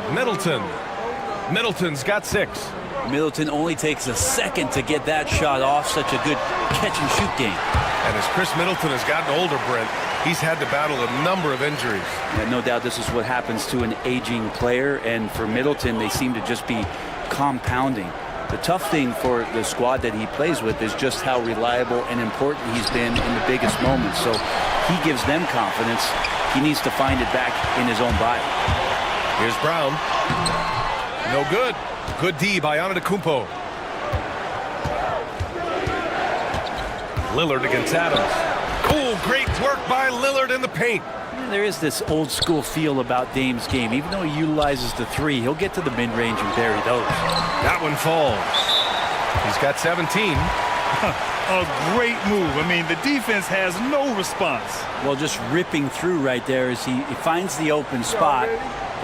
Middleton's got 6. Middleton only takes a second to get that shot off. Such a good catch-and-shoot game. And as Chris Middleton has gotten older, Brent, he's had to battle a number of injuries. Yeah, no doubt this is what happens to an aging player. And for Middleton, they seem to just be compounding. The tough thing for the squad that he plays with is just how reliable and important he's been in the biggest moments. So he gives them confidence. He needs to find it back in his own body. Here's Brown. No good. Good D by Antetokounmpo. Lillard against Adams. Oh, great work by Lillard in the paint. There is this old school feel about Dame's game. Even though he utilizes the 3, he'll get to the mid-range and bury those. That one falls. He's got 17. A great move. I mean, the defense has no response. Well, just ripping through right there as he finds the open spot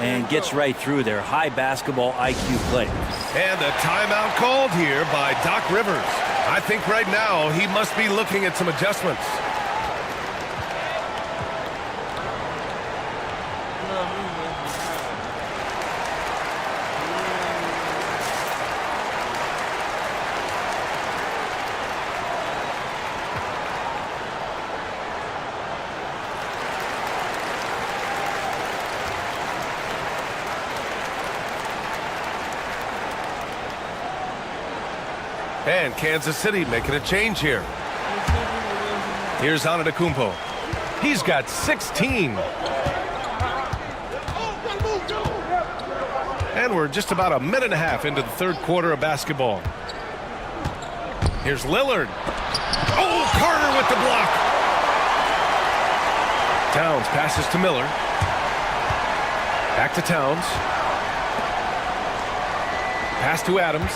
and gets right through there. High basketball IQ play. And a timeout called here by Doc Rivers. I think right now he must be looking at some adjustments. And Kansas City making a change here. Here's Antetokounmpo. He's got 16. And we're just about a minute and a half into the third quarter of basketball. Here's Lillard. Oh, Carter with the block. Towns passes to Miller. Back to Towns. Pass to Adams.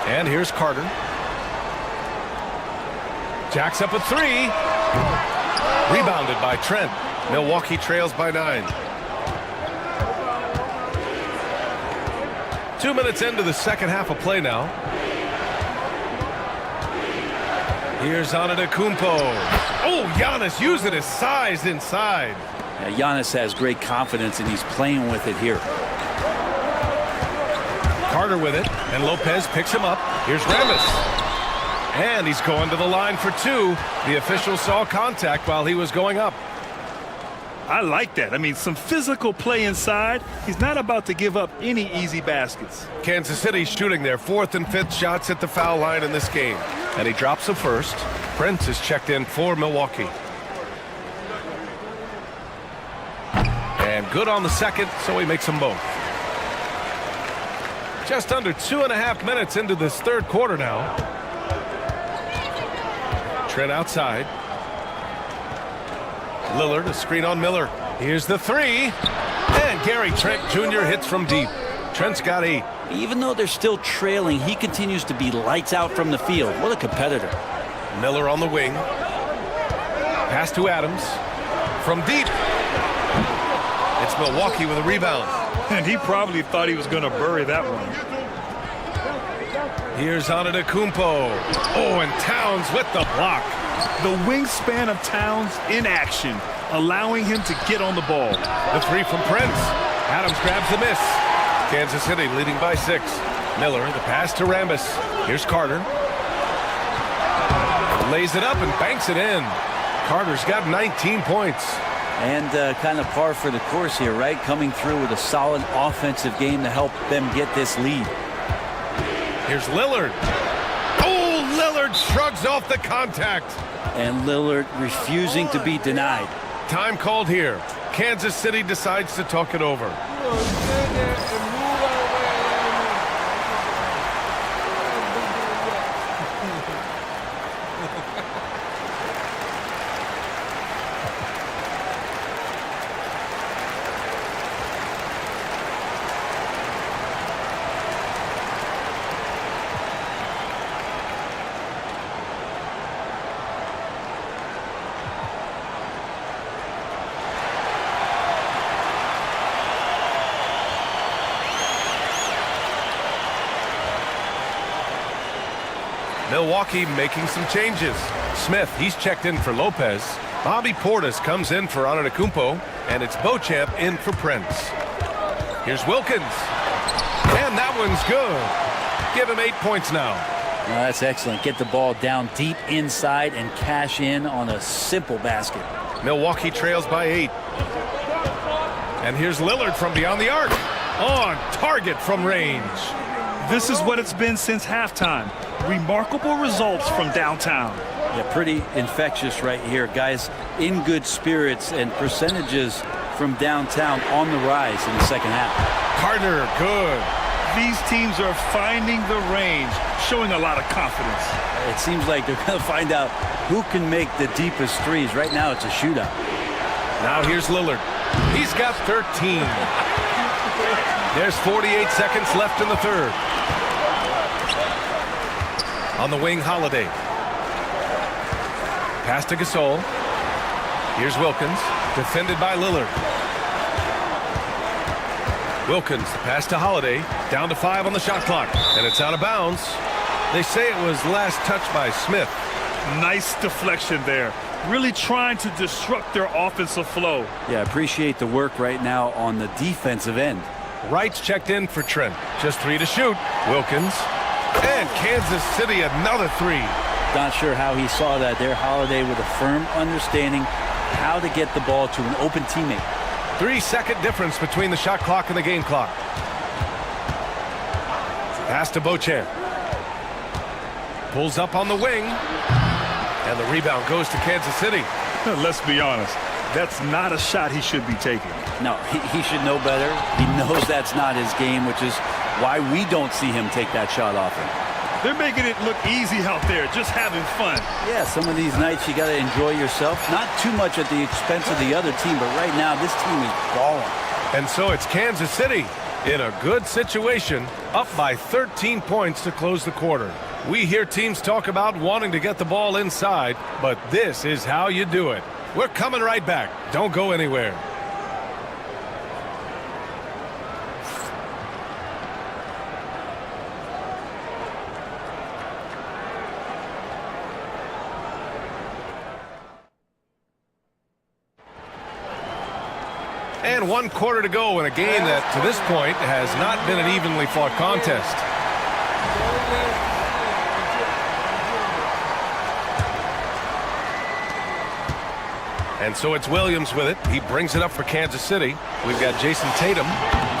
And here's Carter. Jacks up a 3. Rebounded by Trent. Milwaukee trails by 9. 2 minutes into the second half of play now. Here's Antetokounmpo. Oh, Giannis using his size inside. Yeah, Giannis has great confidence and he's playing with it here. Carter with it, and Lopez picks him up. Here's Rambis. And he's going to the line for 2. The official saw contact while he was going up. I like that. I mean, some physical play inside. He's not about to give up any easy baskets. Kansas City shooting their 4th and 5th shots at the foul line in this game. And he drops the first. Prince is checked in for Milwaukee. And good on the second, so he makes them both. Just under 2.5 minutes into this third quarter now. Trent outside. Lillard, a screen on Miller. Here's the 3. And Gary Trent Jr. hits from deep. Trent's got 8. Even though they're still trailing, he continues to be lights out from the field. What a competitor. Miller on the wing. Pass to Adams. From deep. It's Milwaukee with a rebound. And he probably thought he was going to bury that one. Here's Antetokounmpo. Oh, and Towns with the block. The wingspan of Towns in action, allowing him to get on the ball. The 3 from Prince. Adams grabs the miss. Kansas City leading by 6. Miller, the pass to Rambis. Here's Carter. Lays it up and banks it in. Carter's got 19 points. And kind of par for the course here, right? Coming through with a solid offensive game to help them get this lead. Here's Lillard. Oh, Lillard shrugs off the contact. And Lillard refusing to be denied. Time called here. Kansas City decides to talk it over. Milwaukee making some changes. Smith, he's checked in for Lopez. Bobby Portis comes in for Antetokounmpo, and it's Beauchamp in for Prince. Here's Wilkins, and that one's good. Give him 8 points now. Well, that's excellent. Get the ball down deep inside and cash in on a simple basket. Milwaukee trails by 8. And here's Lillard from beyond the arc. On target from range. This is what it's been since halftime. Remarkable results from downtown. Yeah, pretty infectious right here. Guys in good spirits, and percentages from downtown on the rise in the second half. Carter, good. These teams are finding the range, showing a lot of confidence. It seems like they're going to find out who can make the deepest threes. Right now it's a shootout. Now here's Lillard. He's got 13. There's 48 seconds left in the third. On the wing, Holiday. Pass to Gasol. Here's Wilkins, defended by Lillard. Wilkins, the pass to Holiday, down to 5 on the shot clock, and it's out of bounds. They say it was last touched by Smith. Nice deflection there. Really trying to disrupt their offensive flow. Yeah, appreciate the work right now on the defensive end. Wright's checked in for Trent. Just 3 to shoot. Wilkins. And Kansas City another 3. Not sure how he saw that there. Holiday with a firm understanding how to get the ball to an open teammate. 3-second difference between the shot clock and the game clock. Pass to Beauchamp. Pulls up on the wing. And the rebound goes to Kansas City. Let's be honest. That's not a shot he should be taking. No, he should know better. He knows that's not his game, which is why we don't see him take that shot often. They're making it look easy out there, just having fun. Yeah, some of these nights you got to enjoy yourself. Not too much at the expense of the other team, but right now this team is balling. And so it's Kansas City in a good situation, up by 13 points to close the quarter. We hear teams talk about wanting to get the ball inside, but this is how you do it. We're coming right back. Don't go anywhere. And 1 quarter to go in a game that, to this point, has not been an evenly fought contest. And so it's Williams with it. He brings it up for Kansas City. We've got Jason Tatum,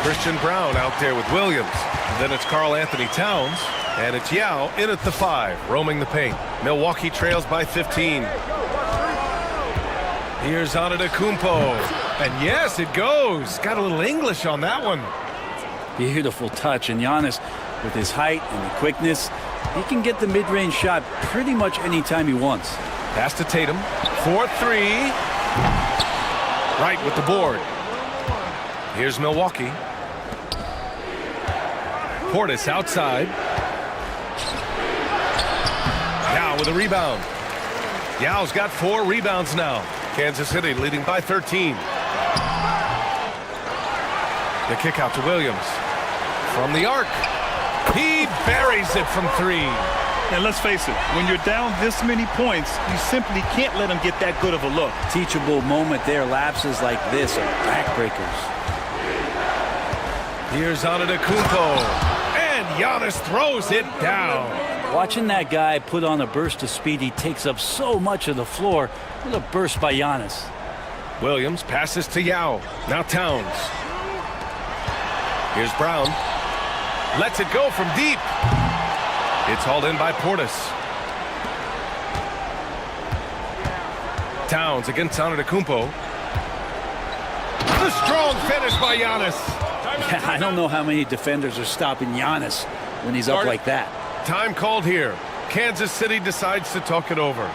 Christian Brown out there with Williams. Then it's Karl Anthony Towns, and it's Yao in at the 5, roaming the paint. Milwaukee trails by 15. Here's Antetokounmpo. And yes, it goes. Got a little English on that one. Beautiful touch. And Giannis, with his height and the quickness, he can get the mid-range shot pretty much anytime he wants. Pass to Tatum. 4-3. Right with the board. Here's Milwaukee. Portis outside. Yao with a rebound. Yao's got 4 rebounds now. Kansas City leading by 13. The kick out to Williams. From the arc. He buries it from 3. And let's face it, when you're down this many points, you simply can't let them get that good of a look. Teachable moment there. Lapses like this are backbreakers. Here's Antetokounmpo. And Giannis throws it down. Watching that guy put on a burst of speed, he takes up so much of the floor. What a burst by Giannis. Williams passes to Yao. Now Towns. Here's Brown. Lets it go from deep. It's hauled in by Portis. Towns against Antetokounmpo. The strong finish by Giannis. Yeah, I don't know how many defenders are stopping Giannis when he's up like that. Time called here. Kansas City decides to talk it over.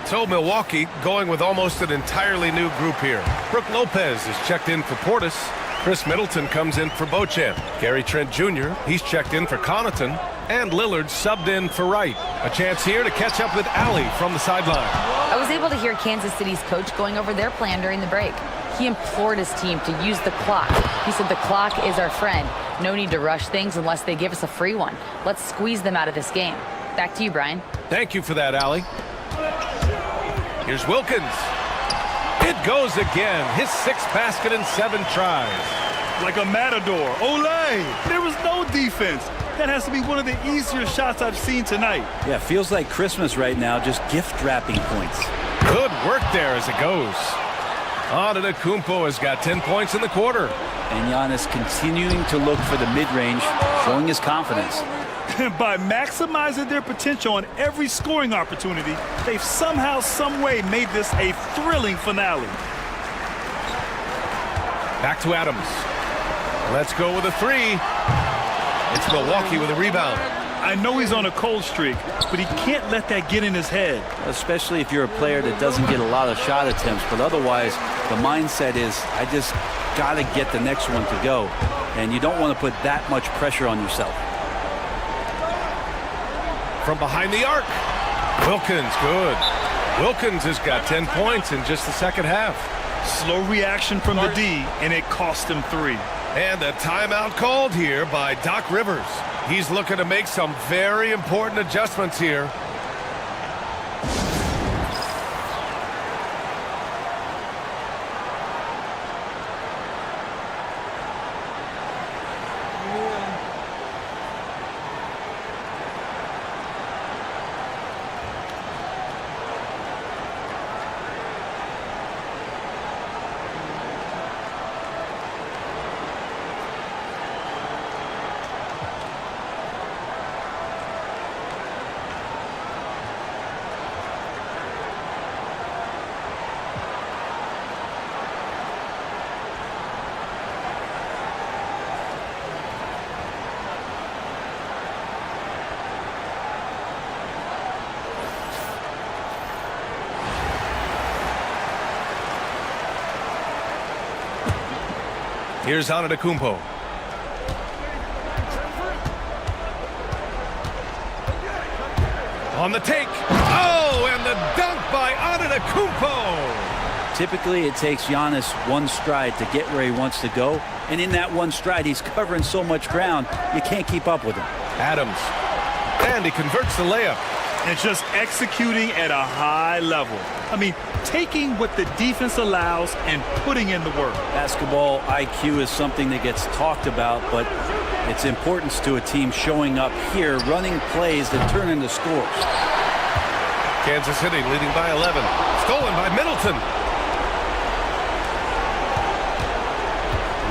So Milwaukee going with almost an entirely new group here. Brook Lopez is checked in for Portis. Chris Middleton comes in for Beauchamp. Gary Trent Jr., he's checked in for Connaughton. And Lillard subbed in for Wright. A chance here to catch up with Allie from the sideline. I was able to hear Kansas City's coach going over their plan during the break. He implored his team to use the clock. He said the clock is our friend. No need to rush things unless they give us a free one. Let's squeeze them out of this game. Back to you, Brian. Thank you for that, Allie. Here's Wilkins. It goes again. His 6th basket in 7 tries. Like a matador. Olay! There was no defense. That has to be one of the easier shots I've seen tonight. Yeah, feels like Christmas right now, just gift wrapping points. Good work there as it goes. Antetokounmpo has got 10 points in the quarter. And Giannis continuing to look for the mid-range, showing his confidence. By maximizing their potential on every scoring opportunity, they've somehow, some way made this a thrilling finale. Back to Adams. Let's go with a 3. It's Milwaukee with a rebound. I know he's on a cold streak, but he can't let that get in his head. Especially if you're a player that doesn't get a lot of shot attempts, but otherwise the mindset is, I just got to get the next one to go. And you don't want to put that much pressure on yourself. From behind the arc. Wilkins, good. Wilkins has got 10 points in just the second half. Slow reaction from the D, and it cost him 3. And a timeout called here by Doc Rivers. He's looking to make some very important adjustments here. Here's Antetokounmpo. On the take. Oh, and the dunk by Antetokounmpo. Typically, it takes Giannis one stride to get where he wants to go. And in that one stride, he's covering so much ground, you can't keep up with him. Adams. And he converts the layup. And just executing at a high level. I mean, taking what the defense allows and putting in the work. Basketball IQ is something that gets talked about, but its importance to a team showing up here, running plays that turn into scores. Kansas City leading by 11. Stolen by Middleton.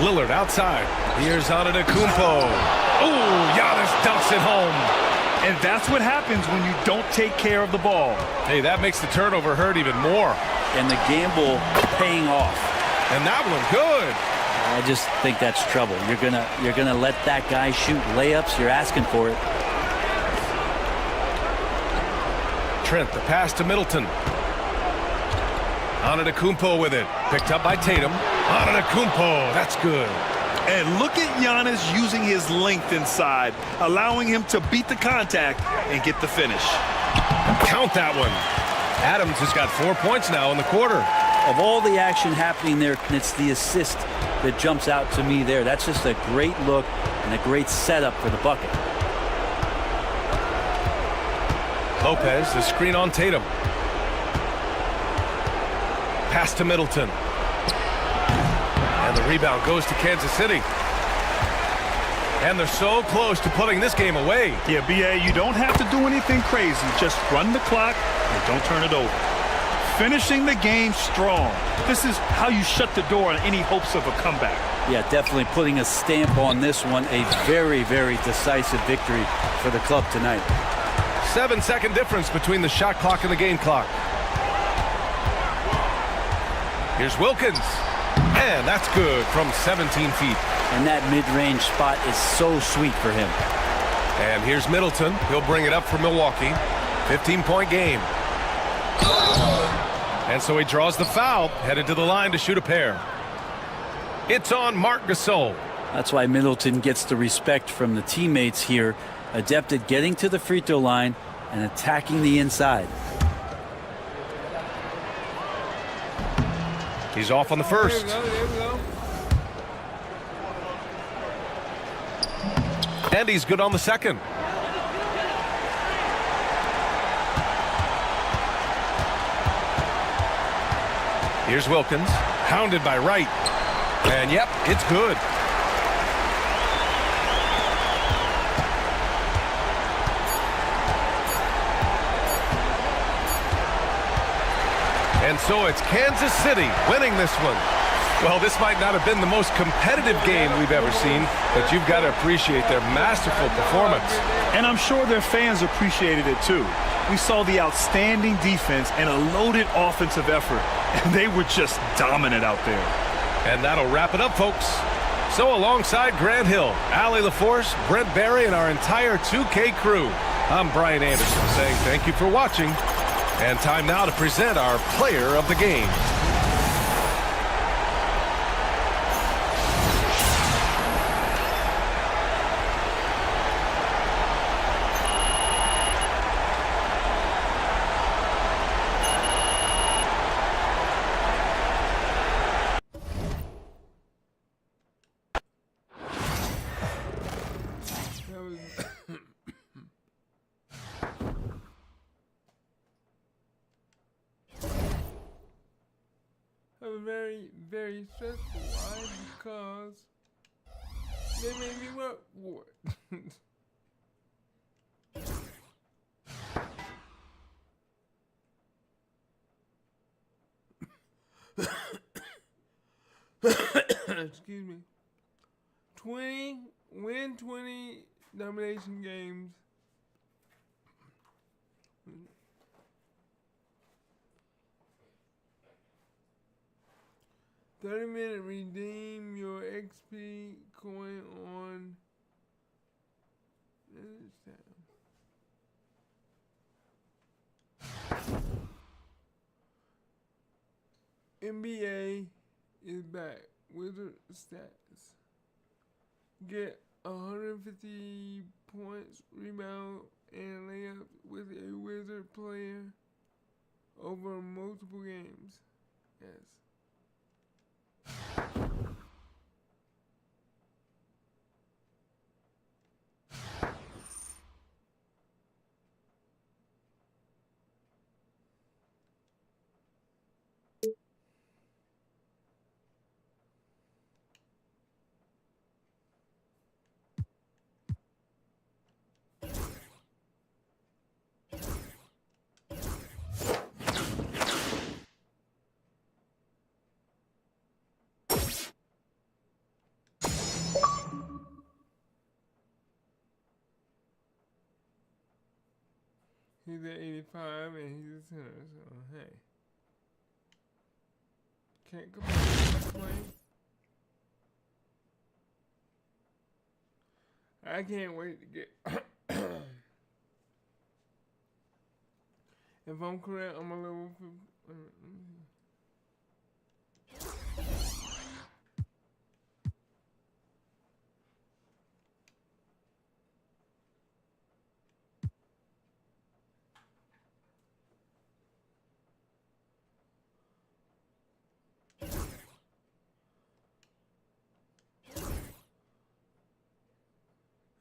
Lillard outside. Here's Antetokounmpo. Ooh, Giannis dunks it home. And that's what happens when you don't take care of the ball. Hey, that makes the turnover hurt even more. And the gamble paying off. And that one, good. I just think that's trouble. You're gonna let that guy shoot layups. You're asking for it. Trent, the pass to Middleton. Antetokounmpo with it. Picked up by Tatum. Antetokounmpo, that's good. And look at Giannis using his length inside, allowing him to beat the contact and get the finish. Count that one. Adams has got 4 points now in the quarter. Of all the action happening there, it's the assist that jumps out to me there. That's just a great look and a great setup for the bucket. Lopez, the screen on Tatum. Pass to Middleton. And the rebound goes to Kansas City. And they're so close to putting this game away. Yeah, B.A., you don't have to do anything crazy. Just run the clock and don't turn it over. Finishing the game strong. This is how you shut the door on any hopes of a comeback. Yeah, definitely putting a stamp on this one. A very, very decisive victory for the club tonight. 7-second difference between the shot clock and the game clock. Here's Wilkins. And that's good from 17 feet. And that mid-range spot is so sweet for him. And here's Middleton. He'll bring it up for Milwaukee. 15-point game. And so he draws the foul, headed to the line to shoot a pair. It's on Marc Gasol. That's why Middleton gets the respect from the teammates here. Adept at getting to the free throw line and attacking the inside. He's off on the first. There we go. And he's good on the second. Here's Wilkins, hounded by Wright. And yep, it's good. And so it's Kansas City winning this one. Well, this might not have been the most competitive game we've ever seen, but you've got to appreciate their masterful performance. And I'm sure their fans appreciated it too. We saw the outstanding defense and a loaded offensive effort, and they were just dominant out there. And that'll wrap it up, folks. So alongside Grant Hill, Allie LaForce, Brent Barry, and our entire 2K crew, I'm Brian Anderson saying thank you for watching. And time now to present our player of the game. Very, very stressful. Why? Because they made me work for it. Excuse me. 20 nomination games. 30-minute redeem your XP coin on NBA is back. Wizard stats. Get 150 points, rebound, and layups with a Wizard player over multiple games. Yes. He's at 85 and he's a center, so hey. Can't complain. I can't wait to get if I'm correct, I'm a level 50.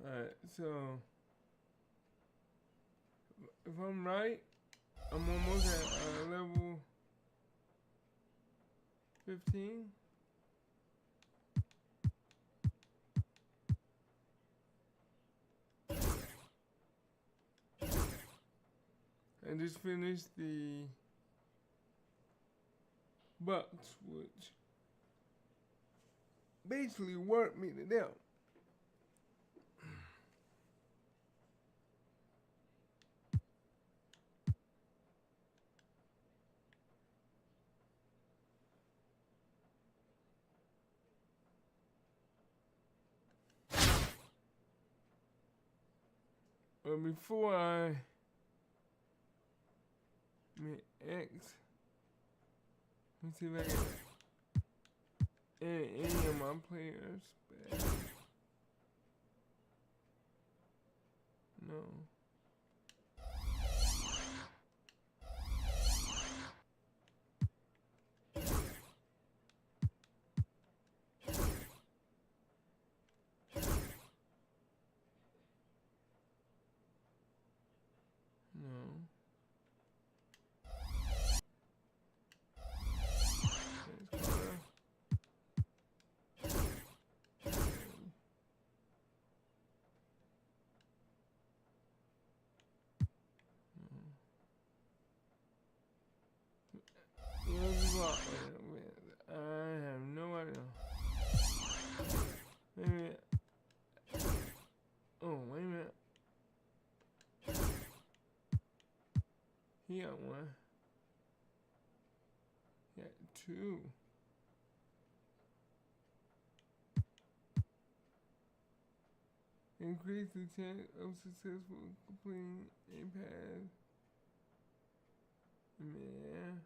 Alright, so if I'm right, I'm almost at level 15. I just finished the Bucks, which basically worked me to death. But before I made X, let's see if I can add any of my players back. No. I have no idea. Wait a minute. Oh, wait a minute. He got one. He got two. Increase the chance of successful completing a pass. Yeah.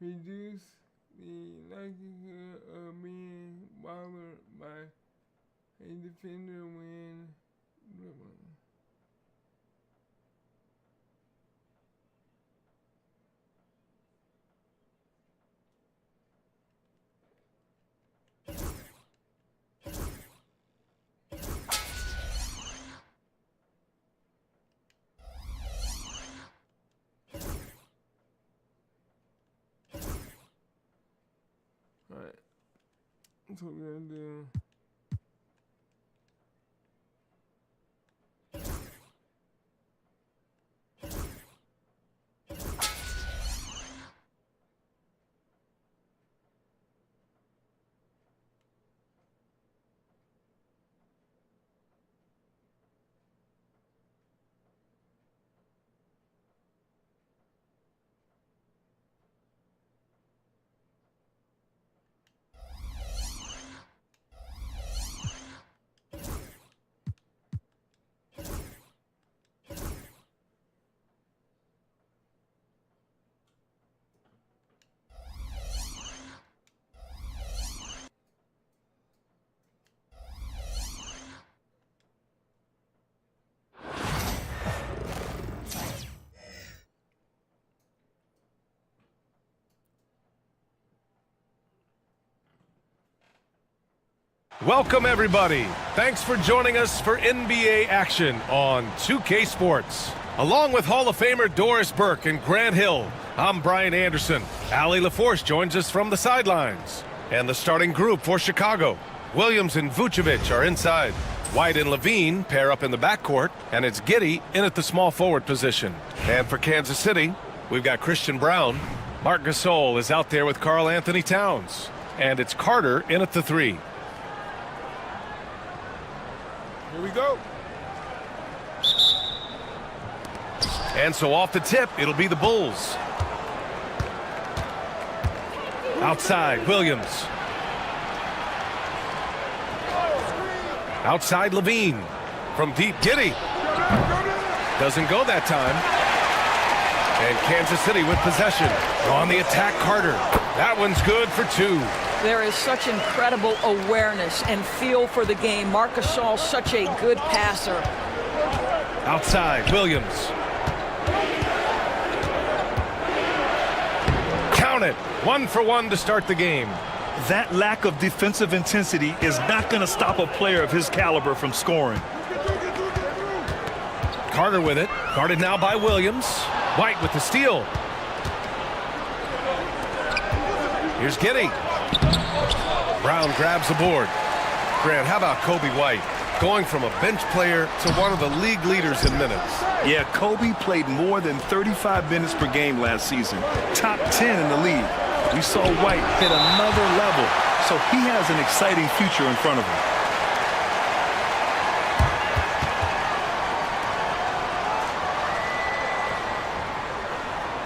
Reduce the likelihood of being bothered by a defender when dribbling. Alright, that's what we're gonna do. Welcome, everybody. Thanks for joining us for NBA action on 2K Sports. Along with Hall of Famer Doris Burke and Grant Hill, I'm Brian Anderson. Allie LaForce joins us from the sidelines. And the starting group for Chicago. Williams and Vucevic are inside. White and Levine pair up in the backcourt, and it's Giddey in at the small forward position. And for Kansas City, we've got Christian Brown. Marc Gasol is out there with Karl Anthony Towns. And it's Carter in at the 3. Here we go. And so off the tip, it'll be the Bulls. Outside, Williams. Outside, Levine. From deep, Giddy. Doesn't go that time. And Kansas City with possession. On the attack, Carter. That one's good for 2. There is such incredible awareness and feel for the game. Marc Gasol's such a good passer. Outside, Williams. Count it. 1 for 1 to start the game. That lack of defensive intensity is not going to stop a player of his caliber from scoring. Carter with it. Guarded now by Williams. White with the steal. Here's Giddy. Brown grabs the board. Grant, how about Kobe White? Going from a bench player to one of the league leaders in minutes. Yeah, Kobe played more than 35 minutes per game last season. Top 10 in the league. We saw White hit another level, so he has an exciting future in front of him.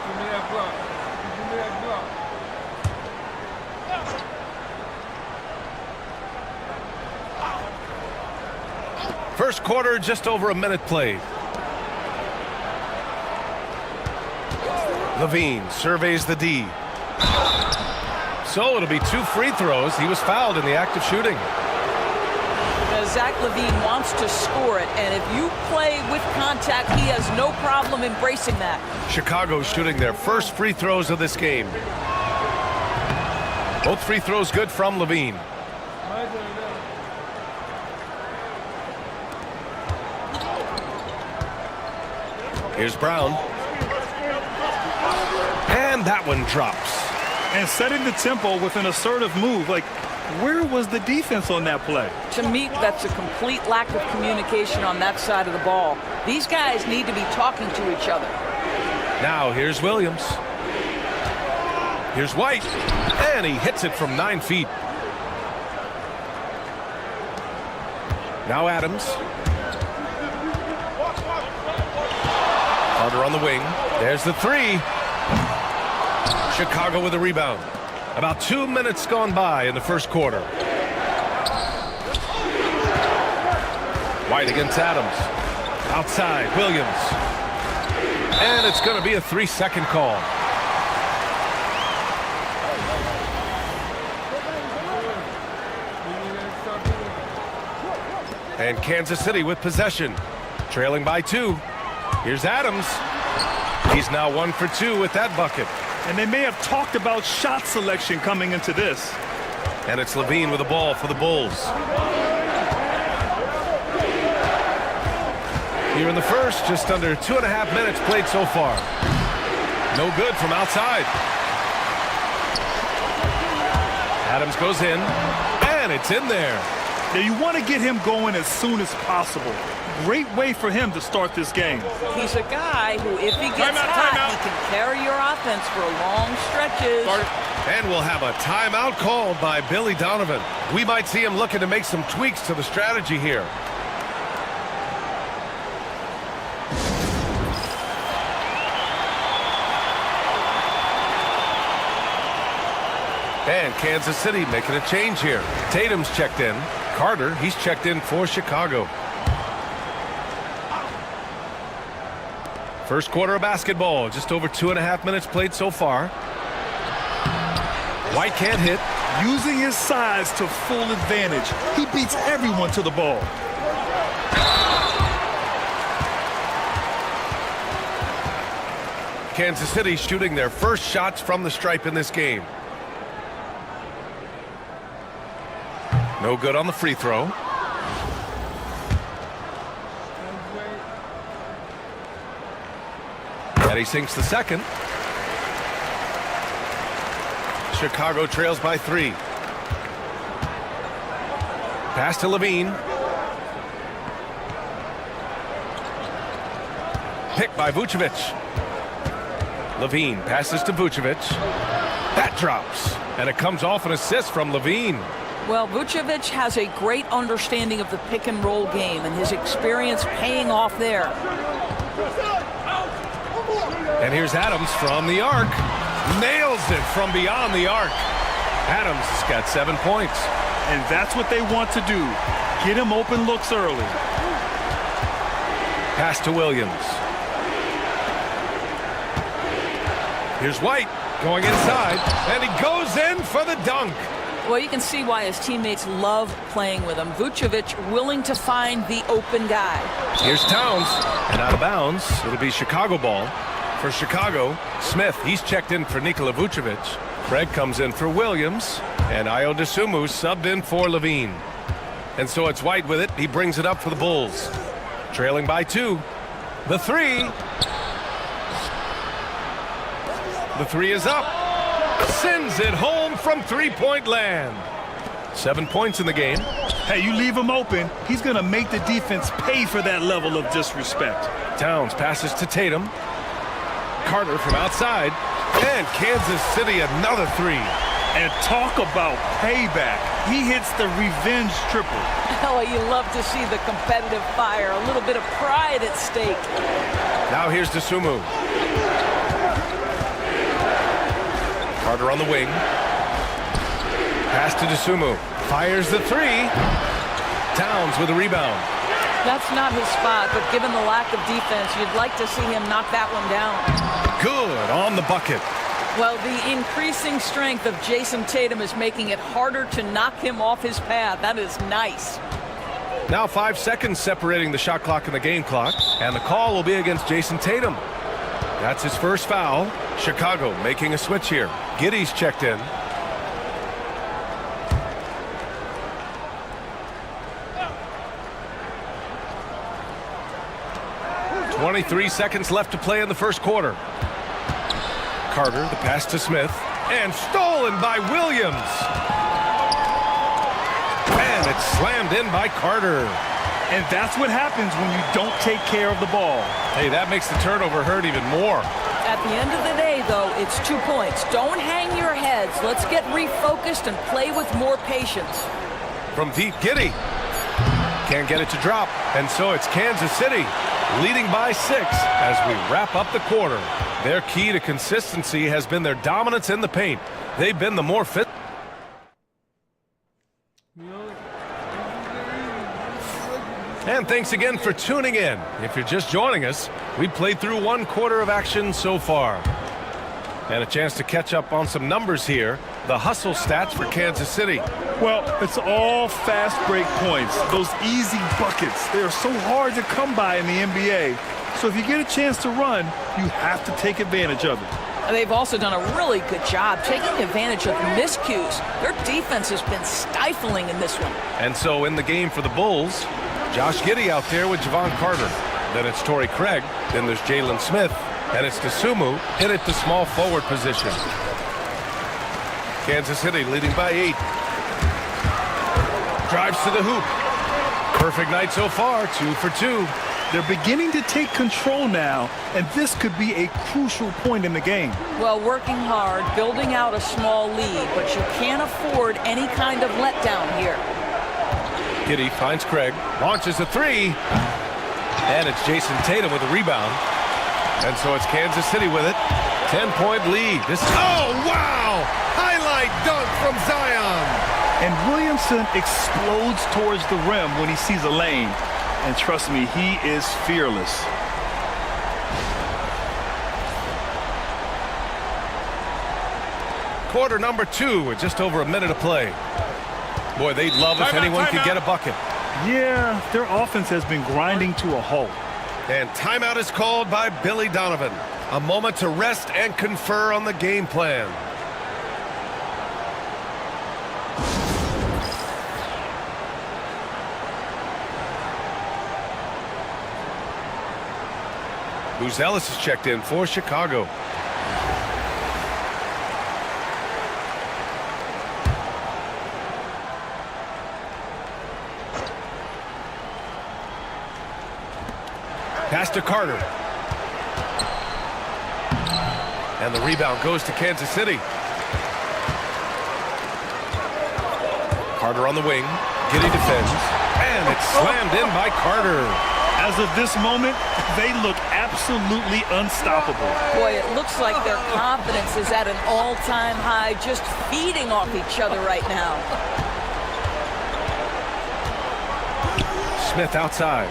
Give me that block. Give me that block. First quarter, just over a minute played. Levine surveys the D. So it'll be 2 free throws. He was fouled in the act of shooting. Zach LaVine wants to score it, and if you play with contact, he has no problem embracing that. Chicago shooting their first free throws of this game. Both free throws good from Levine. Here's Brown. And that one drops. And setting the tempo with an assertive move. Like, where was the defense on that play? To me, that's a complete lack of communication on that side of the ball. These guys need to be talking to each other. Now here's Williams. Here's White. And he hits it from 9 feet. Now Adams. Carter on the wing. There's the 3. Chicago with a rebound. About 2 minutes gone by in the first quarter. White against Adams. Outside, Williams. And it's going to be a 3-second call. And Kansas City with possession. Trailing by 2. Here's Adams. He's now 1 for 2 with that bucket. And they may have talked about shot selection coming into this. And it's Levine with the ball for the Bulls. Here in the first, just under 2.5 minutes played so far. No good from outside. Adams goes in, and it's in there. Now you want to get him going as soon as possible. Great way for him to start this game. He's a guy who, if he gets hot, he can carry your offense for long stretches. And we'll have a timeout called by Billy Donovan. We might see him looking to make some tweaks to the strategy here. And Kansas City making a change here. Tatum's checked in. Carter, he's checked in for Chicago. First quarter of basketball, just over 2.5 minutes played so far. White can't hit. Using his size to full advantage. He beats everyone to the ball. Kansas City shooting their first shots from the stripe in this game. No good on the free throw. And he sinks the second. Chicago trails by 3. Pass to Levine. Picked by Vucevic. Levine passes to Vucevic. That drops. And it comes off an assist from Levine. Well, Vucevic has a great understanding of the pick and roll game, and his experience paying off there. And here's Adams from the arc. Nails it from beyond the arc. Adams has got 7 points. And that's what they want to do. Get him open looks early. Pass to Williams. Here's White going inside, and he goes in for the dunk. Well, you can see why his teammates love playing with him. Vucevic willing to find the open guy. Here's Towns, and out of bounds. It'll be Chicago ball. For Chicago, Smith, he's checked in for Nikola Vucevic. Craig comes in for Williams, and Ayo Dosunmu subbed in for Levine. And so it's White with it. He brings it up for the Bulls. Trailing by 2. The three. The three is up. Sends it home from three-point land. 7 points in the game. Hey, you leave him open, he's going to make the defense pay for that level of disrespect. Towns passes to Tatum. Carter from outside. And Kansas City another three. And talk about payback. He hits the revenge triple. Oh, you love to see the competitive fire. A little bit of pride at stake. Now here's Dosunmu. Carter on the wing. Pass to Dosunmu. Fires the three. Towns with a rebound. That's not his spot, but given the lack of defense, you'd like to see him knock that one down. Good on the bucket. Well, the increasing strength of Jason Tatum is making it harder to knock him off his path. That is nice. Now 5 seconds separating the shot clock and the game clock, and the call will be against Jason Tatum. That's his first foul. Chicago making a switch here. Giddey's checked in. .23 seconds left to play in the first quarter. Carter, the pass to Smith, and stolen by Williams. And it's slammed in by Carter. And that's what happens when you don't take care of the ball. Hey, that makes the turnover hurt even more. At the end of the day, though, it's 2 points. Don't hang your heads. Let's get refocused and play with more patience. From deep, Giddey. Can't get it to drop. And so it's Kansas City leading by 6 as we wrap up the quarter. Their key to consistency has been their dominance in the paint. They've been the more fit. And thanks again for tuning in. If you're just joining us, we played through 1 quarter of action so far. And a chance to catch up on some numbers here. The hustle stats for Kansas City. Well, it's all fast break points. Those easy buckets. They are so hard to come by in the NBA. So if you get a chance to run, you have to take advantage of it. They've also done a really good job taking advantage of miscues. Their defense has been stifling in this one. And so in the game for the Bulls, Josh Giddey out there with Javon Carter. Then it's Torrey Craig. Then there's Jalen Smith. And it's Dosunmu hit at the small forward position. Kansas City leading by 8. Drives to the hoop. Perfect night so far, 2 for 2. They're beginning to take control now, and this could be a crucial point in the game. Well, working hard, building out a small lead, but you can't afford any kind of letdown here. Giddey finds Craig, launches a three, and it's Jason Tatum with a rebound. And so it's Kansas City with it. 10-point lead. Oh, wow! Highlight dunk from Zion. And Williamson explodes towards the rim when he sees a lane. And trust me, he is fearless. Quarter number 2 with just over a minute to play. Boy, they'd love if anyone could get a bucket. Yeah, their offense has been grinding to a halt. And timeout is called by Billy Donovan. A moment to rest and confer on the game plan. Buzelis is checked in for Chicago. Pass to Carter. And the rebound goes to Kansas City. Carter on the wing. Giddey defends. And it's slammed in by Carter. As of this moment, they look absolutely unstoppable. Boy, it looks like their confidence is at an all-time high, just feeding off each other right now. Smith outside.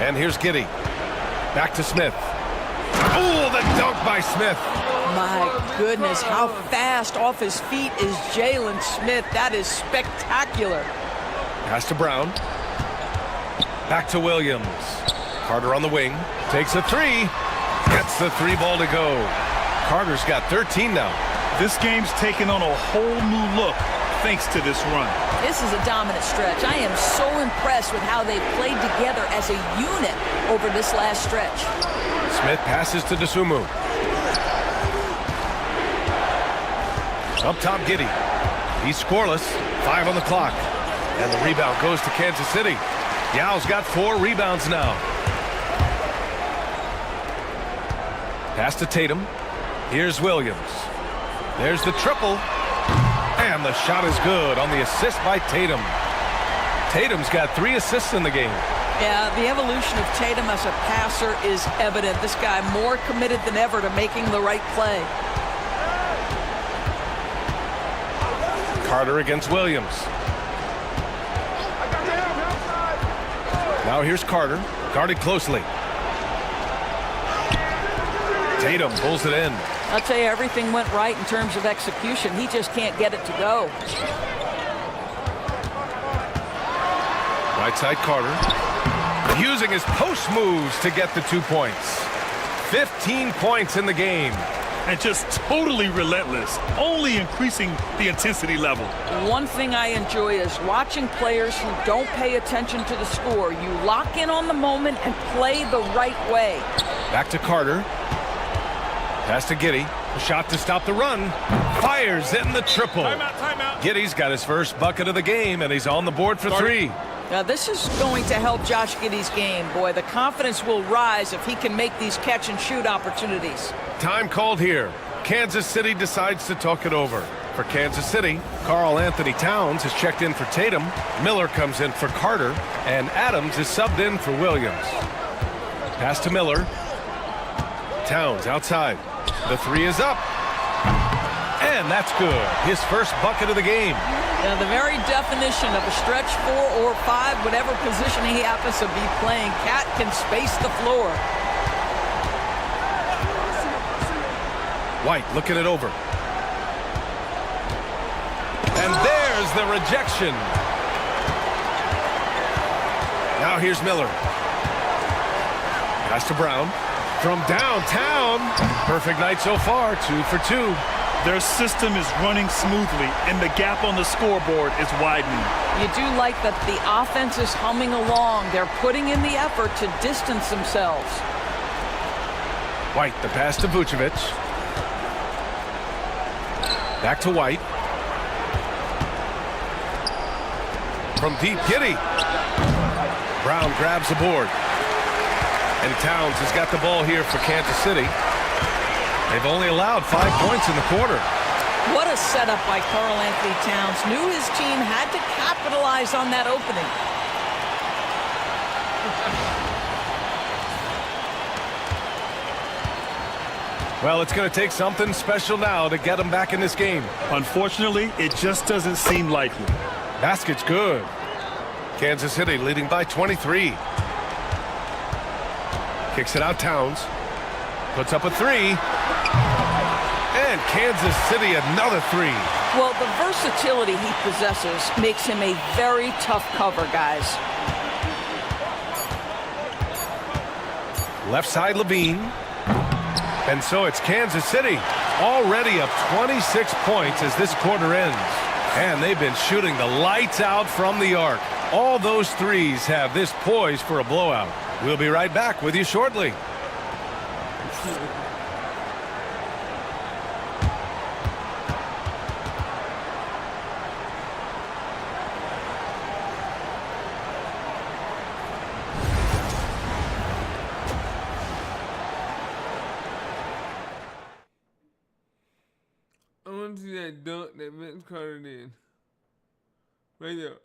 And here's Giddey. Back to Smith. Oh, the dunk by Smith. My goodness, how fast off his feet is Jalen Smith. That is spectacular. Pass to Brown. Back to Williams. Carter on the wing. Takes a three. Gets the three ball to go. Carter's got 13 now. This game's taken on a whole new look thanks to this run. This is a dominant stretch. I am so impressed with how they played together as a unit over this last stretch. Smith passes to Dosunmu. Up top, Giddey. He's scoreless. 5 on the clock. And the rebound goes to Kansas City. Yao's got 4 rebounds now. Pass to Tatum. Here's Williams. There's the triple. And the shot is good on the assist by Tatum. Tatum's got 3 assists in the game. Yeah, the evolution of Tatum as a passer is evident. This guy more committed than ever to making the right play. Carter against Williams. Now here's Carter, guarded closely. Tatum pulls it in. I'll tell you, everything went right in terms of execution. He just can't get it to go. Right side Carter. Using his post moves to get the 2 points. 15 points in the game. And just totally relentless, only increasing the intensity level. One thing I enjoy is watching players who don't pay attention to the score. You lock in on the moment and play the right way. Back to Carter. Pass to Giddey. A shot to stop the run. Fires in the triple. Timeout. Giddey's got his first bucket of the game, and he's on the board for 3. Now, this is going to help Josh Giddey's game. Boy, the confidence will rise if he can make these catch-and-shoot opportunities. Time called here. Kansas City decides to talk it over. For Kansas City, Karl Anthony Towns is checked in for Tatum. Miller comes in for Carter. And Adams is subbed in for Williams. Pass to Miller. Towns outside. The 3 is up. And that's good. His first bucket of the game. Now, the very definition of a stretch 4 or 5, whatever position he happens to be playing, Cat can space the floor. White looking it over. And there's the rejection. Now here's Miller. Pass to Brown. From downtown. Perfect night so far, 2 for 2. Their system is running smoothly, and the gap on the scoreboard is widening. You do like that the offense is humming along. They're putting in the effort to distance themselves. White, the pass to Vucevic. Back to White. From deep, Giddey. Brown grabs the board. And Towns has got the ball here for Kansas City. They've only allowed 5 points in the quarter. What a setup by Karl Anthony Towns. Knew his team had to capitalize on that opening. Well, it's going to take something special now to get them back in this game. Unfortunately, it just doesn't seem likely. Basket's good. Kansas City leading by 23. Kicks it out, Towns. Puts up a 3. And Kansas City another 3. Well, the versatility he possesses makes him a very tough cover, guys. Left side, Levine. And so it's Kansas City already up 26 points as this quarter ends. And they've been shooting the lights out from the arc. All those threes have this poised for a blowout. We'll be right back with you shortly. I'm want to see that dunk that Vince Carter did. Right there.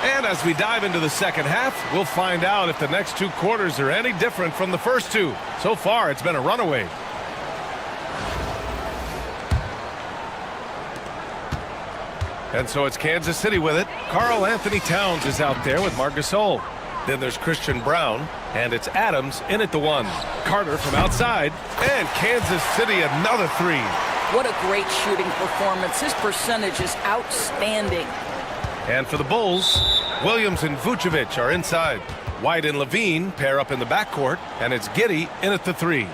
And as we dive into the second half, we'll find out if the next 2 quarters are any different from the first 2. So far, it's been a runaway. And so it's Kansas City with it. Karl Anthony Towns is out there with Marc Gasol. Then there's Christian Brown, and it's Adams in at the 1. Carter from outside, and Kansas City another 3. What a great shooting performance. His percentage is outstanding. And for the Bulls, Williams and Vucevic are inside. White and Levine pair up in the backcourt, and it's Giddey in at the 3.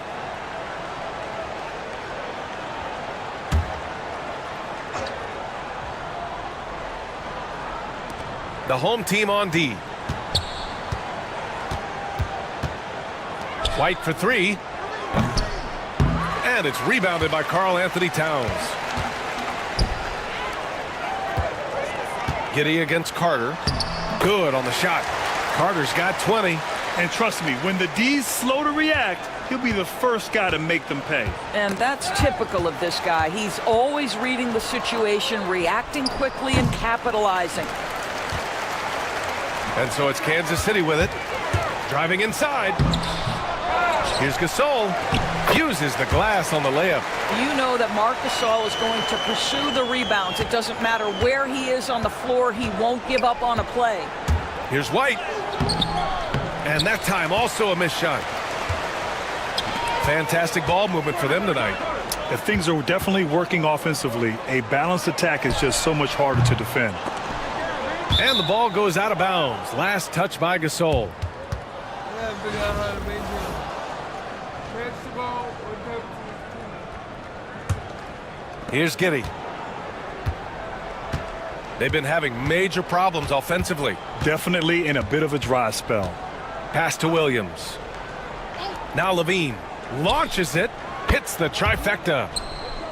The home team on D. White for 3. And it's rebounded by Karl Anthony Towns. Giddey against Carter. Good on the shot. Carter's got 20. And trust me, when the D's slow to react, he'll be the first guy to make them pay. And that's typical of this guy. He's always reading the situation, reacting quickly, and capitalizing. And so it's Kansas City with it. Driving inside. Here's Gasol. Fuses the glass on the layup. You know that Marc Gasol is going to pursue the rebounds. It doesn't matter where he is on the floor. He won't give up on a play. Here's White. And that time also a missed shot. Fantastic ball movement for them tonight. If things are definitely working offensively, a balanced attack is just so much harder to defend. And the ball goes out of bounds. Last touch by Gasol. Here's Giddey. They've been having major problems offensively. Definitely in a bit of a dry spell. Pass to Williams. Now Levine launches it, hits the trifecta.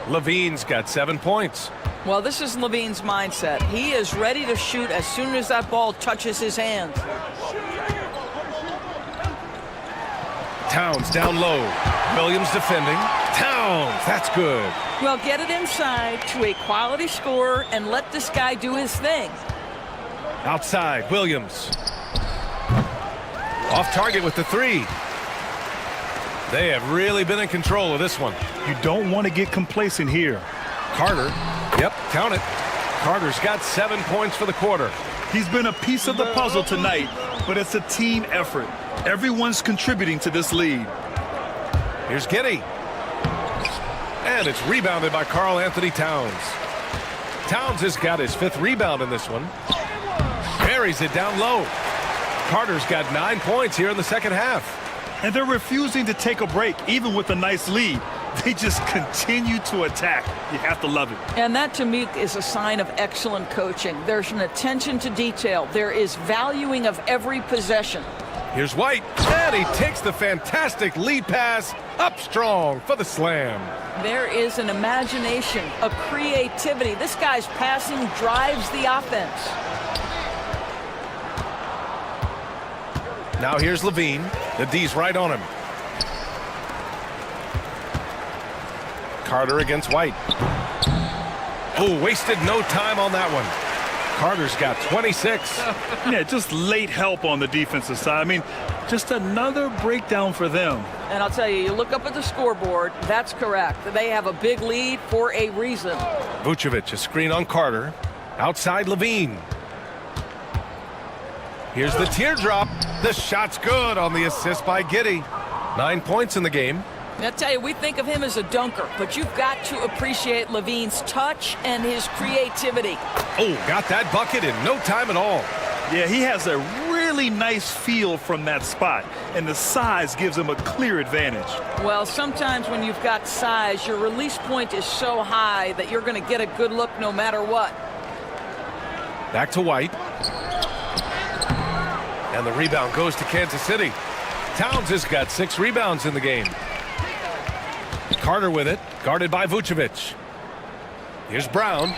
Levine's got 7 points. Well, this is Levine's mindset. He is ready to shoot as soon as that ball touches his hands. Towns down low. Williams defending. Towns, that's good. Well, get it inside to a quality scorer and let this guy do his thing. Outside, Williams. Off target with the 3. They have really been in control of this one. You don't want to get complacent here. Carter, yep, count it. Carter's got 7 points for the quarter. He's been a piece of the puzzle tonight, but it's a team effort. Everyone's contributing to this lead. Here's Giddey. And it's rebounded by Karl Anthony Towns. Towns has got his 5th rebound in this one. Buries it down low. Carter's got 9 points here in the second half. And they're refusing to take a break, even with a nice lead. They just continue to attack. You have to love it. And that, to me, is a sign of excellent coaching. There's an attention to detail. There is valuing of every possession. Here's White, and he takes the fantastic lead pass up strong for the slam. There is an imagination, a creativity. This guy's passing drives the offense. Now here's Levine. The D's right on him. Carter against White. Oh, wasted no time on that one. Carter's got 26. Yeah, just late help on the defensive side. I mean, just another breakdown for them. And I'll tell you, you look up at the scoreboard, that's correct. They have a big lead for a reason. Vucevic, a screen on Carter. Outside Levine. Here's the teardrop. The shot's good on the assist by Giddey. 9 points in the game. And I'll tell you, we think of him as a dunker, but you've got to appreciate Levine's touch and his creativity. Oh, got that bucket in no time at all. Yeah, he has a really nice feel from that spot, and the size gives him a clear advantage. Well, sometimes when you've got size, your release point is so high that you're going to get a good look no matter what. Back to White. And the rebound goes to Kansas City. Towns has got 6 rebounds in the game. Carter with it, guarded by Vucevic. Here's Brown.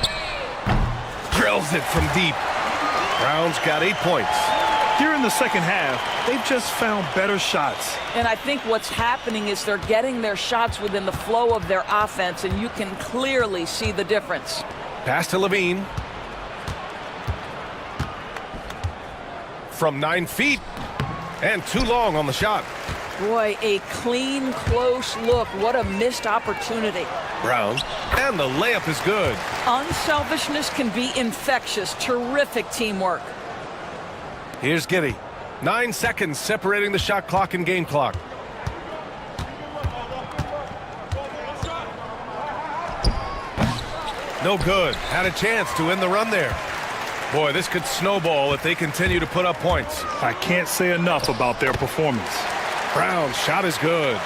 Drills it from deep. Brown's got 8 points. Here in the second half, they've just found better shots. And I think what's happening is they're getting their shots within the flow of their offense, and you can clearly see the difference. Pass to Levine. From 9 feet. And too long on the shot. Boy, a clean, close look. What a missed opportunity. Brown. And the layup is good. Unselfishness can be infectious. Terrific teamwork. Here's Giddey. 9 seconds separating the shot clock and game clock. No good. Had a chance to end the run there. Boy, this could snowball if they continue to put up points. I can't say enough about their performance. Brown's shot is good.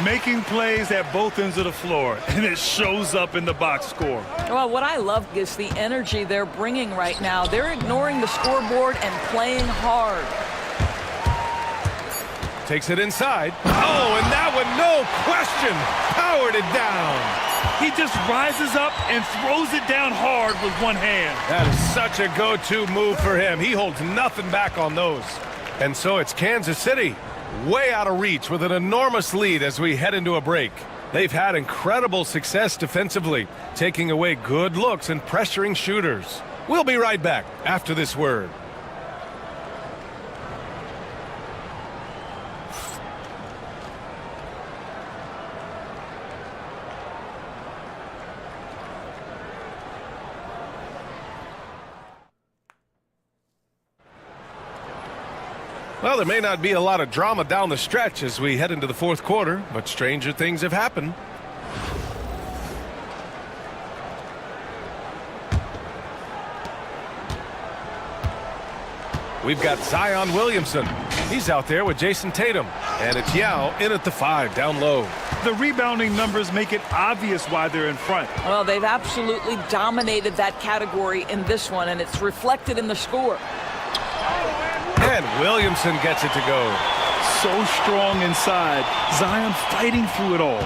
Making plays at both ends of the floor, and it shows up in the box score. Well, what I love is the energy they're bringing right now. They're ignoring the scoreboard and playing hard. Takes it inside. Oh, and that one, no question, powered it down. He just rises up and throws it down hard with one hand. That is such a go-to move for him. He holds nothing back on those. And so it's Kansas City, way out of reach with an enormous lead as we head into a break. They've had incredible success defensively, taking away good looks and pressuring shooters. We'll be right back after this word. Well, there may not be a lot of drama down the stretch as we head into the fourth quarter, but stranger things have happened. We've got Zion Williamson. He's out there with Jason Tatum. And it's Yao in at the 5, down low. The rebounding numbers make it obvious why they're in front. Well, they've absolutely dominated that category in this one, and it's reflected in the score. And Williamson gets it to go. So strong inside. Zion fighting through it all.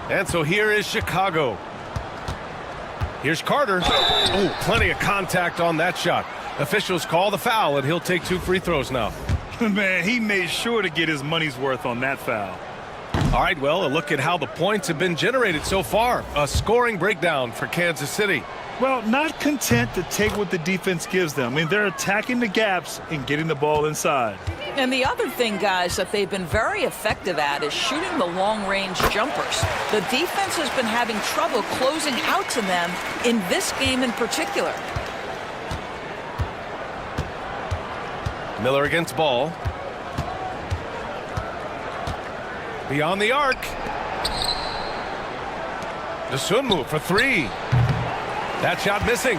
And so here is Chicago. Here's Carter. Oh, plenty of contact on that shot. Officials call the foul, and he'll take 2 free throws now. Man, he made sure to get his money's worth on that foul. All right, well, a look at how the points have been generated so far. A scoring breakdown for Kansas City. Well, not content to take what the defense gives them. I mean, they're attacking the gaps and getting the ball inside. And the other thing, guys, that they've been very effective at is shooting the long-range jumpers. The defense has been having trouble closing out to them in this game in particular. Miller against Ball. Beyond the arc. Dosunmu for 3. That shot missing.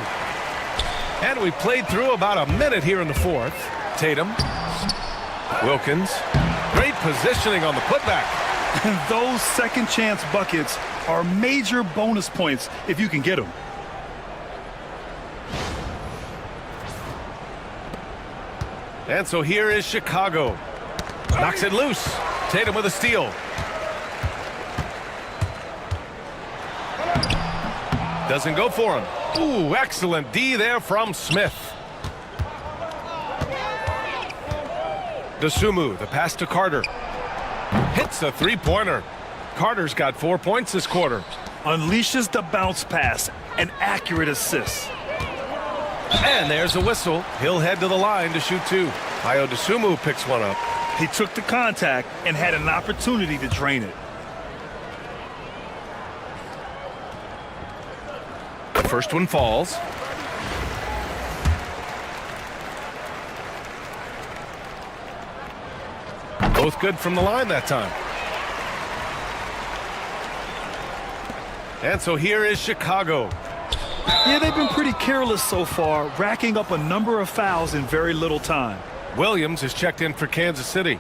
And we played through about a minute here in the fourth. Tatum. Wilkins. Great positioning on the putback. Those second chance buckets are major bonus points if you can get them. And so here is Chicago. Knocks it loose. Tatum with a steal. Doesn't go for him. Ooh, excellent D there from Smith. Dosunmu, the pass to Carter. Hits a 3-pointer. Carter's got 4 points this quarter. Unleashes the bounce pass. An accurate assist. And there's a whistle. He'll head to the line to shoot 2. Ayo Dosunmu picks one up. He took the contact and had an opportunity to drain it. The first one falls. Both good from the line that time. And so here is Chicago. Yeah, they've been pretty careless so far, racking up a number of fouls in very little time. Williams is checked in for Kansas City.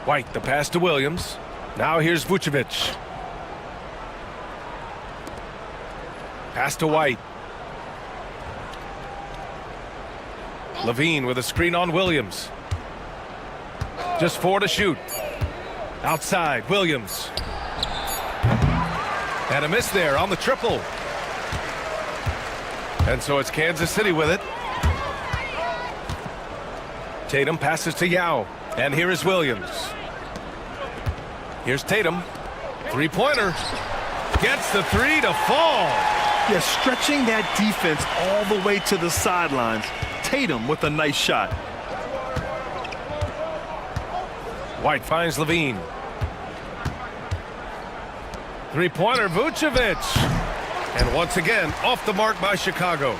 White, the pass to Williams. Now here's Vucevic. Pass to White. Levine with a screen on Williams. Just 4 to shoot. Outside, Williams. And a miss there on the triple. And so it's Kansas City with it. Tatum passes to Yao. And here is Williams. Here's Tatum. Three-pointer. Gets the three to fall. Yeah, stretching that defense all the way to the sidelines. Tatum with a nice shot. White finds Levine. Three-pointer, Vucevic. And once again, off the mark by Chicago.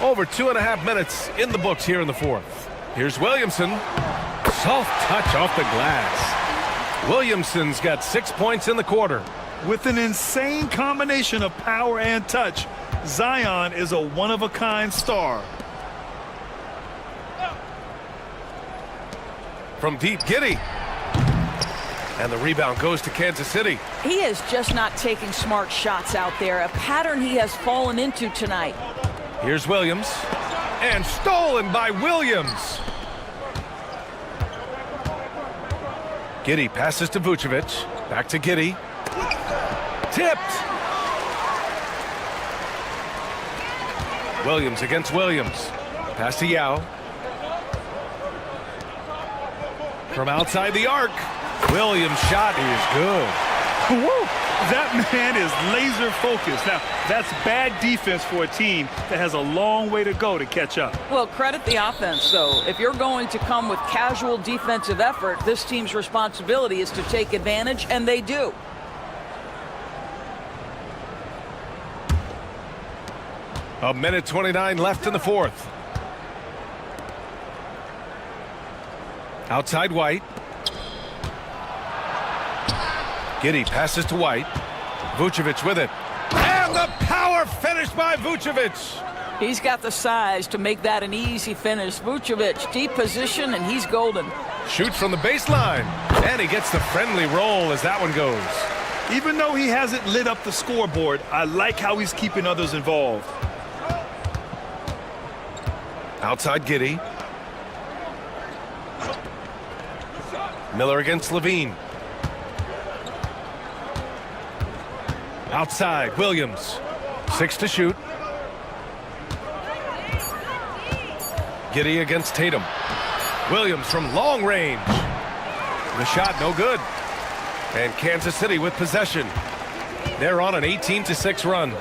Over 2.5 minutes in the books here in the fourth. Here's Williamson. Soft touch off the glass. Williamson's got 6 points in the quarter. With an insane combination of power and touch, Zion is a one-of-a-kind star. From deep, Giddey. And the rebound goes to Kansas City. He is just not taking smart shots out there, a pattern he has fallen into tonight. Here's Williams. And stolen by Williams. Giddey passes to Vucevic. Back to Giddey. Tipped. Williams against Williams. Pass to Yao. From outside the arc. Williams' shot is good. Woo! That man is laser focused. Now, that's bad defense for a team that has a long way to go to catch up. Well, credit the offense, though. If you're going to come with casual defensive effort, this team's responsibility is to take advantage, and they do. A minute 29 left in the fourth. Outside White. Giddey passes to White. Vucevic with it. And the power finish by Vucevic. He's got the size to make that an easy finish. Vucevic, deep position, and he's golden. Shoots from the baseline. And he gets the friendly roll as that one goes. Even though he hasn't lit up the scoreboard, I like how he's keeping others involved. Outside Giddey. Miller against Levine. Outside, Williams. 6 to shoot. Giddey against Tatum. Williams from long range. The shot no good. And Kansas City with possession. They're on an 18-6 run.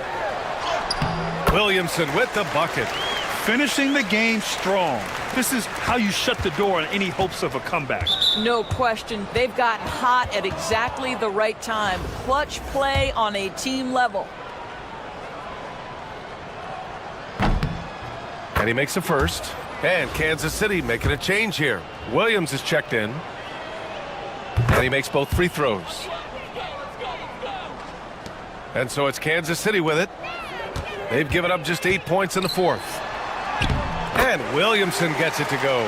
Williamson with the bucket. Finishing the game strong. This is how you shut the door on any hopes of a comeback. No question. They've gotten hot at exactly the right time. Clutch play on a team level. And he makes a first. And Kansas City making a change here. Williams is checked in. And he makes both free throws. And so it's Kansas City with it. They've given up just 8 points in the fourth. And Williamson gets it to go.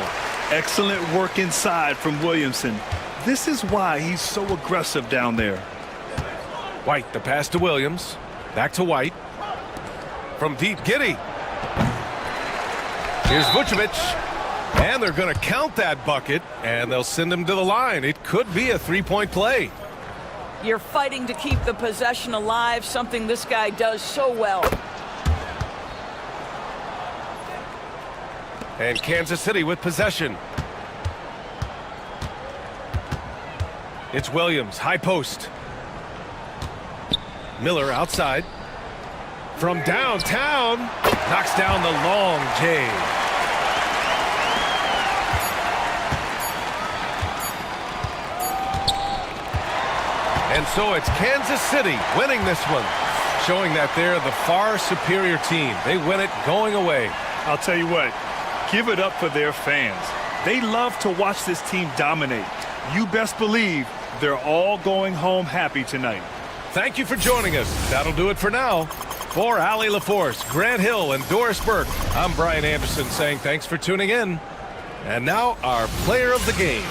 Excellent work inside from Williamson. This is why he's so aggressive down there. White, the pass to Williams. Back to White. From deep, Giddey. Here's Vucevic. And they're going to count that bucket, and they'll send him to the line. It could be a three-point play. You're fighting to keep the possession alive, something this guy does so well. And Kansas City with possession. It's Williams, high post. Miller outside. From downtown, knocks down the long J. And so it's Kansas City winning this one, showing that they're the far superior team. They win it going away. I'll tell you what. Give it up for their fans. They love to watch this team dominate. You best believe they're all going home happy tonight. Thank you for joining us. That'll do it for now. For Allie LaForce, Grant Hill, and Doris Burke, I'm Brian Anderson saying thanks for tuning in. And now our player of the game.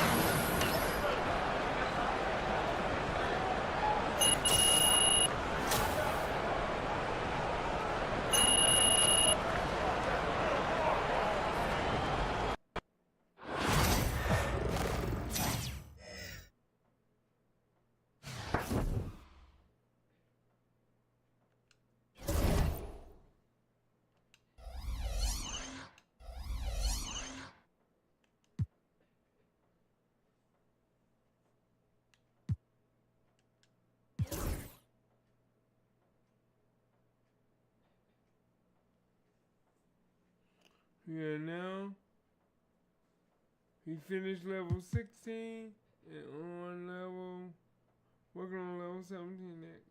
Yeah, now he finished level 16 and working on level 17 next.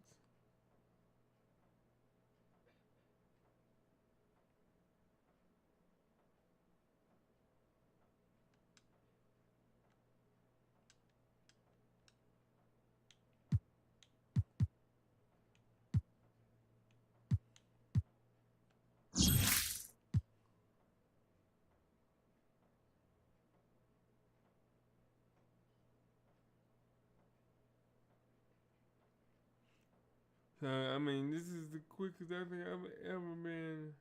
So, I mean, this is the quickest I think I've ever been.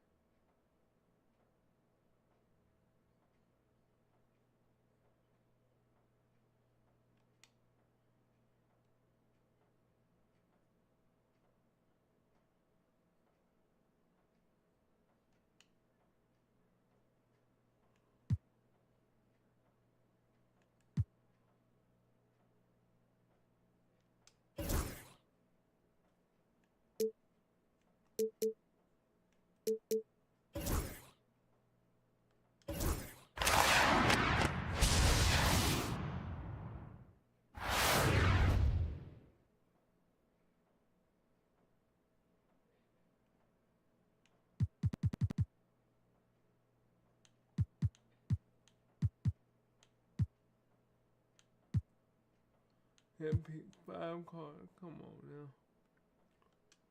Hit pick 5 cards. Come on now.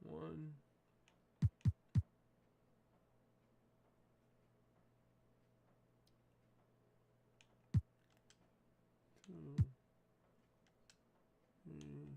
1. 2. 3.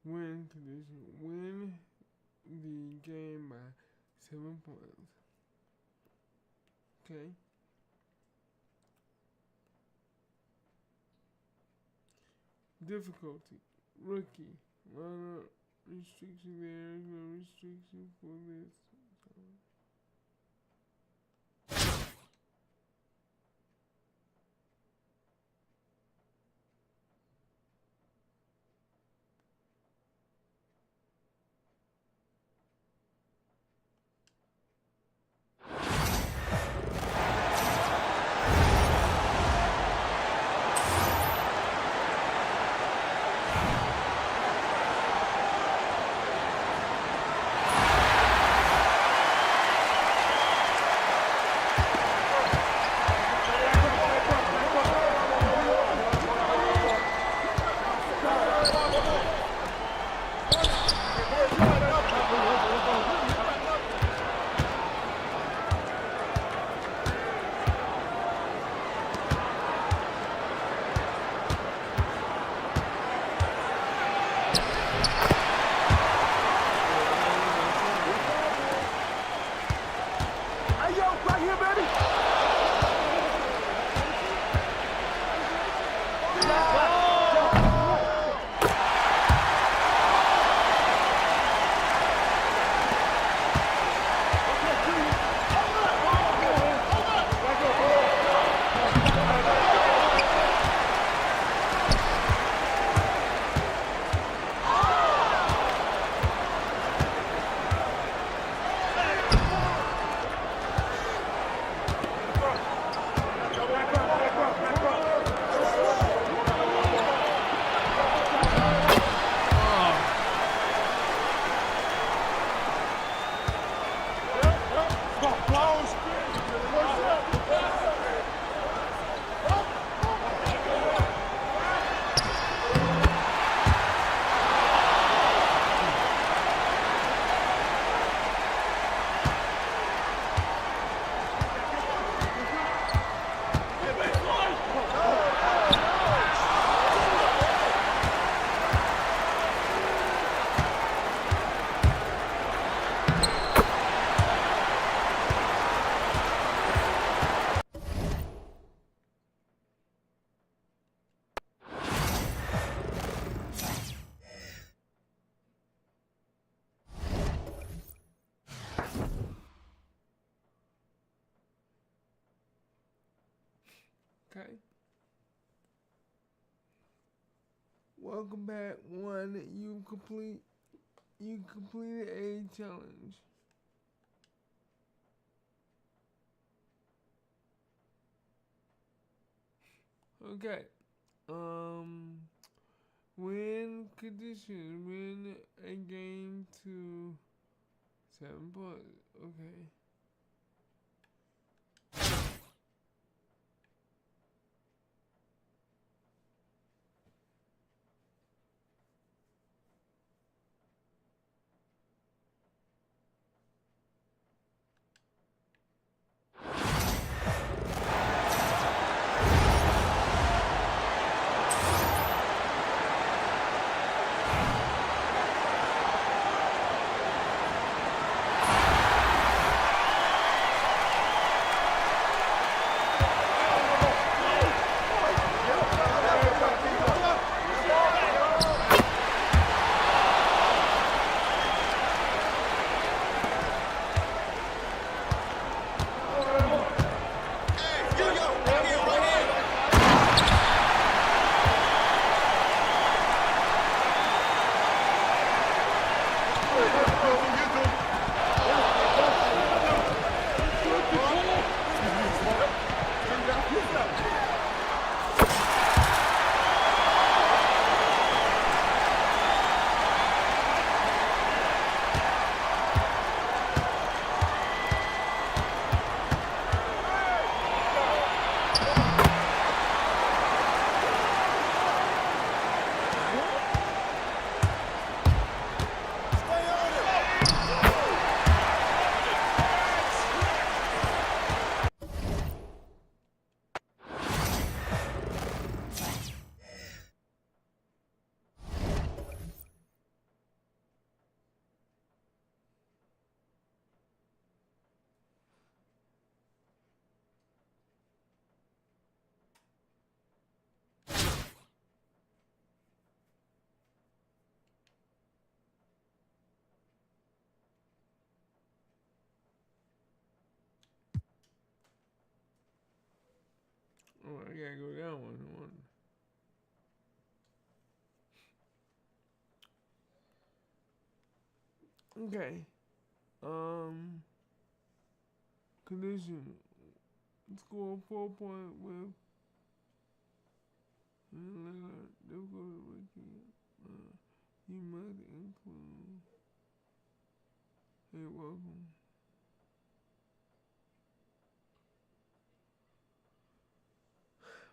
Win condition. Win the game by 7 points. Okay. Difficulty. Rookie. Runner. Restriction. There is no restriction for this. Okay. Welcome back. You completed a challenge. Okay. Win condition. Win a game to 7 points. Okay. Oh, I gotta go down one. Okay. Condition. Score 4 points with you must include a welcome.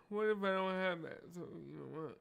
What if I don't have that? So, you know what?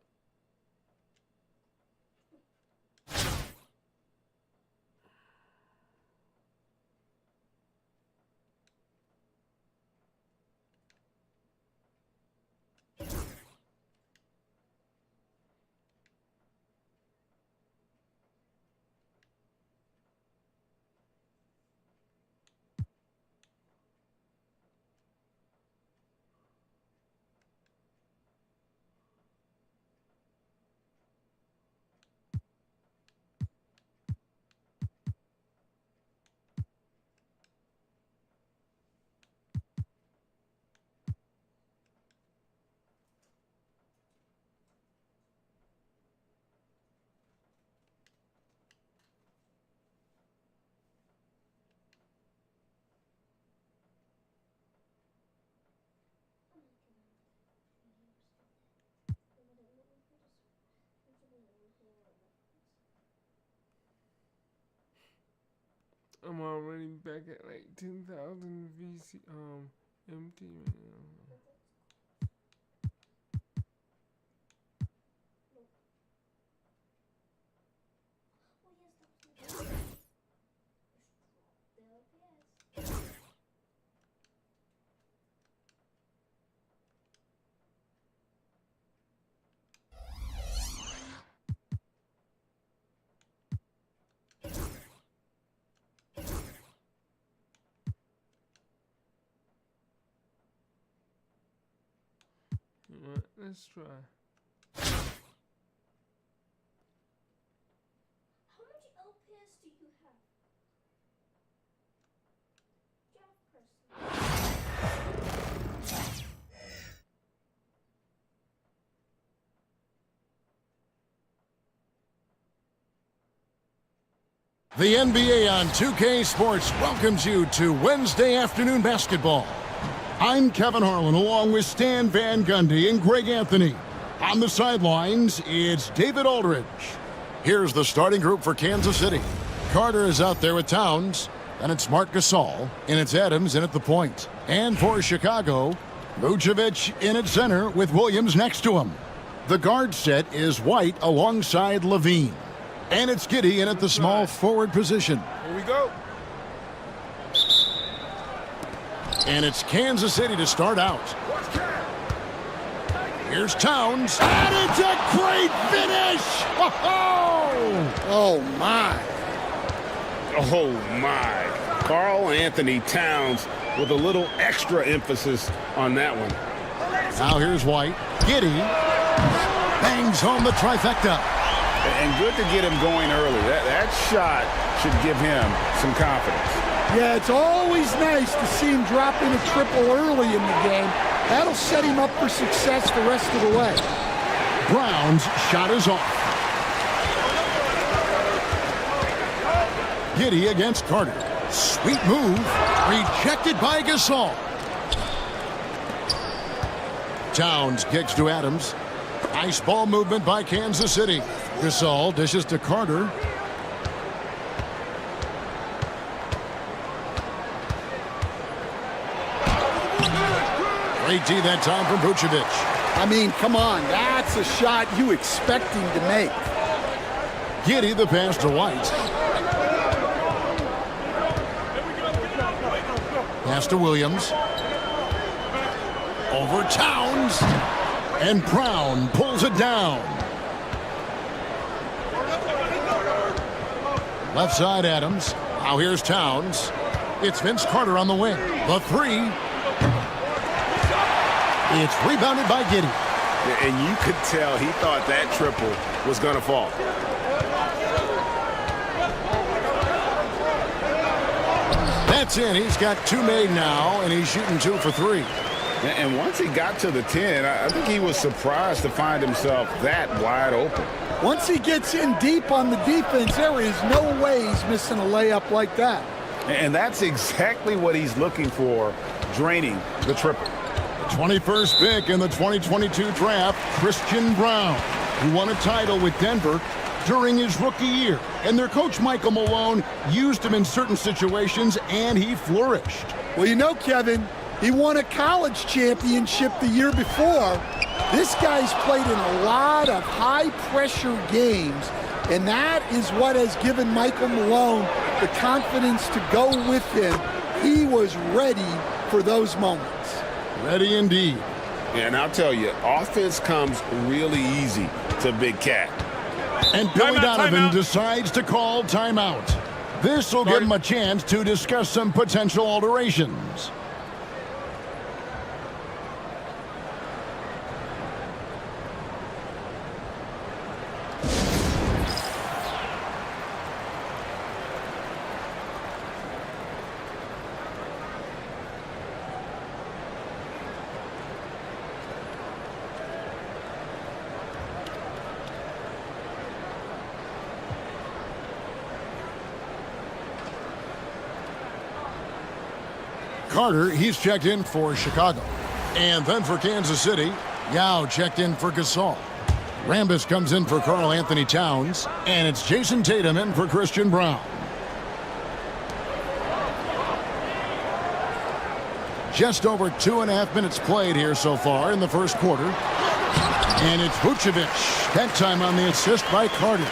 I'm already back at like 10,000 VC MT right now. Alright, let's try. How much LPS do you have? The NBA on 2K Sports welcomes you to Wednesday afternoon basketball. I'm Kevin Harlan along with Stan Van Gundy and Greg Anthony. On the sidelines, it's David Aldridge. Here's the starting group for Kansas City. Carter is out there with Towns. Then it's Marc Gasol. And it's Adams in at the point. And for Chicago, Vucevic in at center with Williams next to him. The guard set is White alongside Levine. And it's Giddey in at the small forward position. Here we go. And it's Kansas City to start out. Here's Towns. And it's a great finish! Oh, my. Oh, my. Karl Anthony Towns with a little extra emphasis on that one. Now here's White. Giddey bangs home the trifecta. And good to get him going early. That shot should give him some confidence. Yeah, it's always nice to see him drop in a triple early in the game. That'll set him up for success the rest of the way. Brown's shot is off. Giddey against Carter. Sweet move. Rejected by Gasol. Towns kicks to Adams. Nice ball movement by Kansas City. Gasol dishes to Carter. Great D that time from Vucevic. I mean, come on. That's a shot you expect him to make. Giddey the pass to White. Pass to Williams. Over Towns. And Brown pulls it down. Left side Adams. Now here's Towns. It's Vince Carter on the wing. The three. It's rebounded by Giddey. And you could tell he thought that triple was going to fall. That's in. He's got two made now, and he's shooting 2 for 3. And once he got to the 10, I think he was surprised to find himself that wide open. Once he gets in deep on the defense, there is no way he's missing a layup like that. And that's exactly what he's looking for, draining the triple. 21st pick in the 2022 draft, Christian Braun, who won a title with Denver during his rookie year. And their coach, Michael Malone, used him in certain situations, and he flourished. Well, you know, Kevin, he won a college championship the year before. This guy's played in a lot of high-pressure games, and that is what has given Michael Malone the confidence to go with him. He was ready for those moments. Ready indeed. And I'll tell you, offense comes really easy to Big Cat. And Billy Donovan decides to call timeout. This will give him a chance to discuss some potential alterations. Carter, he's checked in for Chicago. And then for Kansas City, Yao checked in for Gasol. Rambis comes in for Karl Anthony Towns. And it's Jason Tatum in for Christian Braun. Just over 2.5 minutes played here so far in the first quarter. And it's Vucevic. That time on the assist by Carter.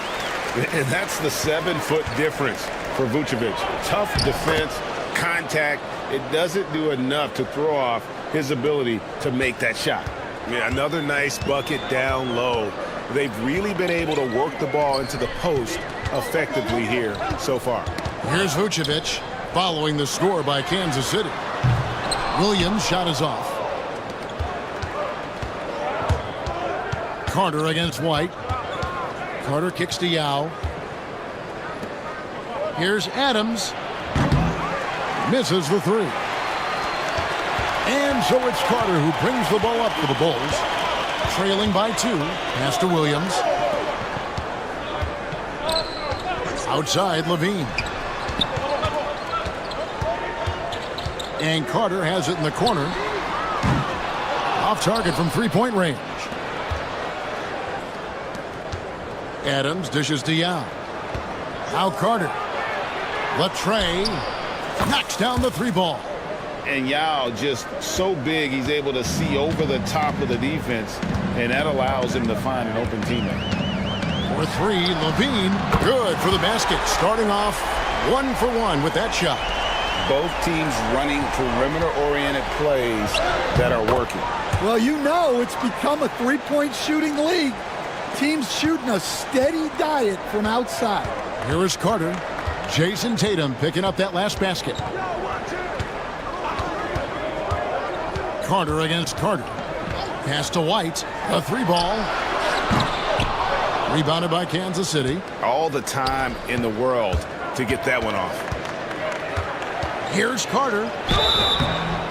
And that's the 7-foot difference for Vucevic. Tough defense, contact. It doesn't do enough to throw off his ability to make that shot. Yeah, another nice bucket down low. They've really been able to work the ball into the post effectively here so far. Here's Vucevic following the score by Kansas City. Williams' shot is off. Carter against White. Carter kicks to Yao. Here's Adams. Misses the three. And so it's Carter who brings the ball up for the Bulls. Trailing by 2. Pass to Williams. Outside, Levine. And Carter has it in the corner. Off target from three-point range. Adams dishes to Yao. Now Carter. Latre knocks down the three ball. And Yao just so big, he's able to see over the top of the defense, and that allows him to find an open teammate. For 3, Levine, good for the basket. Starting off 1 for 1 with that shot. Both teams running perimeter-oriented plays that are working. Well, you know it's become a three-point shooting league. Teams shooting a steady diet from outside. Here is Carter. Jason Tatum picking up that last basket. Carter against Carter. Pass to White. A three ball. Rebounded by Kansas City. All the time in the world to get that one off. Here's Carter.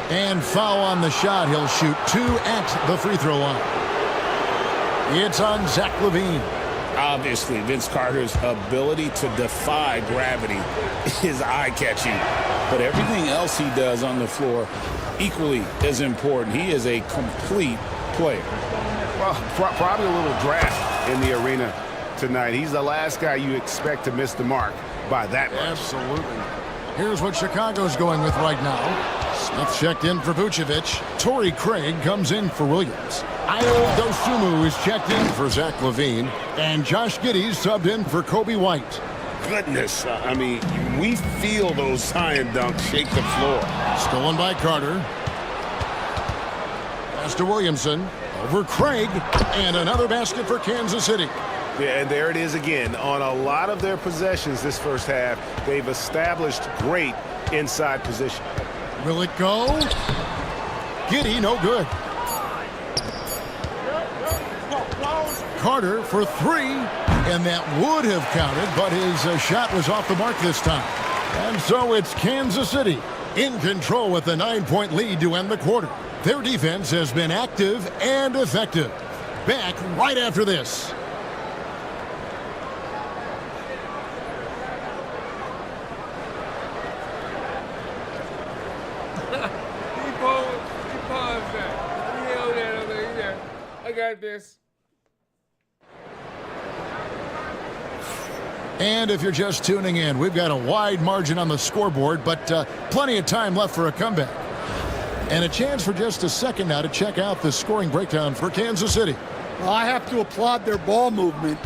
And foul on the shot. He'll shoot 2 at the free throw line. It's on Zach LaVine. Obviously, Vince Carter's ability to defy gravity is eye-catching. But everything else he does on the floor, equally as important. He is a complete player. Well, probably a little draft in the arena tonight. He's the last guy you expect to miss the mark by that much. Absolutely. Here's what Chicago's going with right now. Smith checked in for Vucevic. Torrey Craig comes in for Williams. Ayo Dosunmu is checked in for Zach LaVine. And Josh Giddey subbed in for Kobe White. Goodness, I mean, we feel those science dunks shake the floor. Stolen by Carter. Pass to Williamson. Over Craig. And another basket for Kansas City. Yeah, and there it is again. On a lot of their possessions this first half, they've established great inside position. Will it go? Giddey, no good. Carter for 3, and that would have counted, but his shot was off the mark this time. And so it's Kansas City in control with the 9-point lead to end the quarter. Their defense has been active and effective. Back right after this. He paused that. He held that over there. I got this. And if you're just tuning in, we've got a wide margin on the scoreboard, but plenty of time left for a comeback. And a chance for just a second now to check out the scoring breakdown for Kansas City. Well, I have to applaud their ball movement.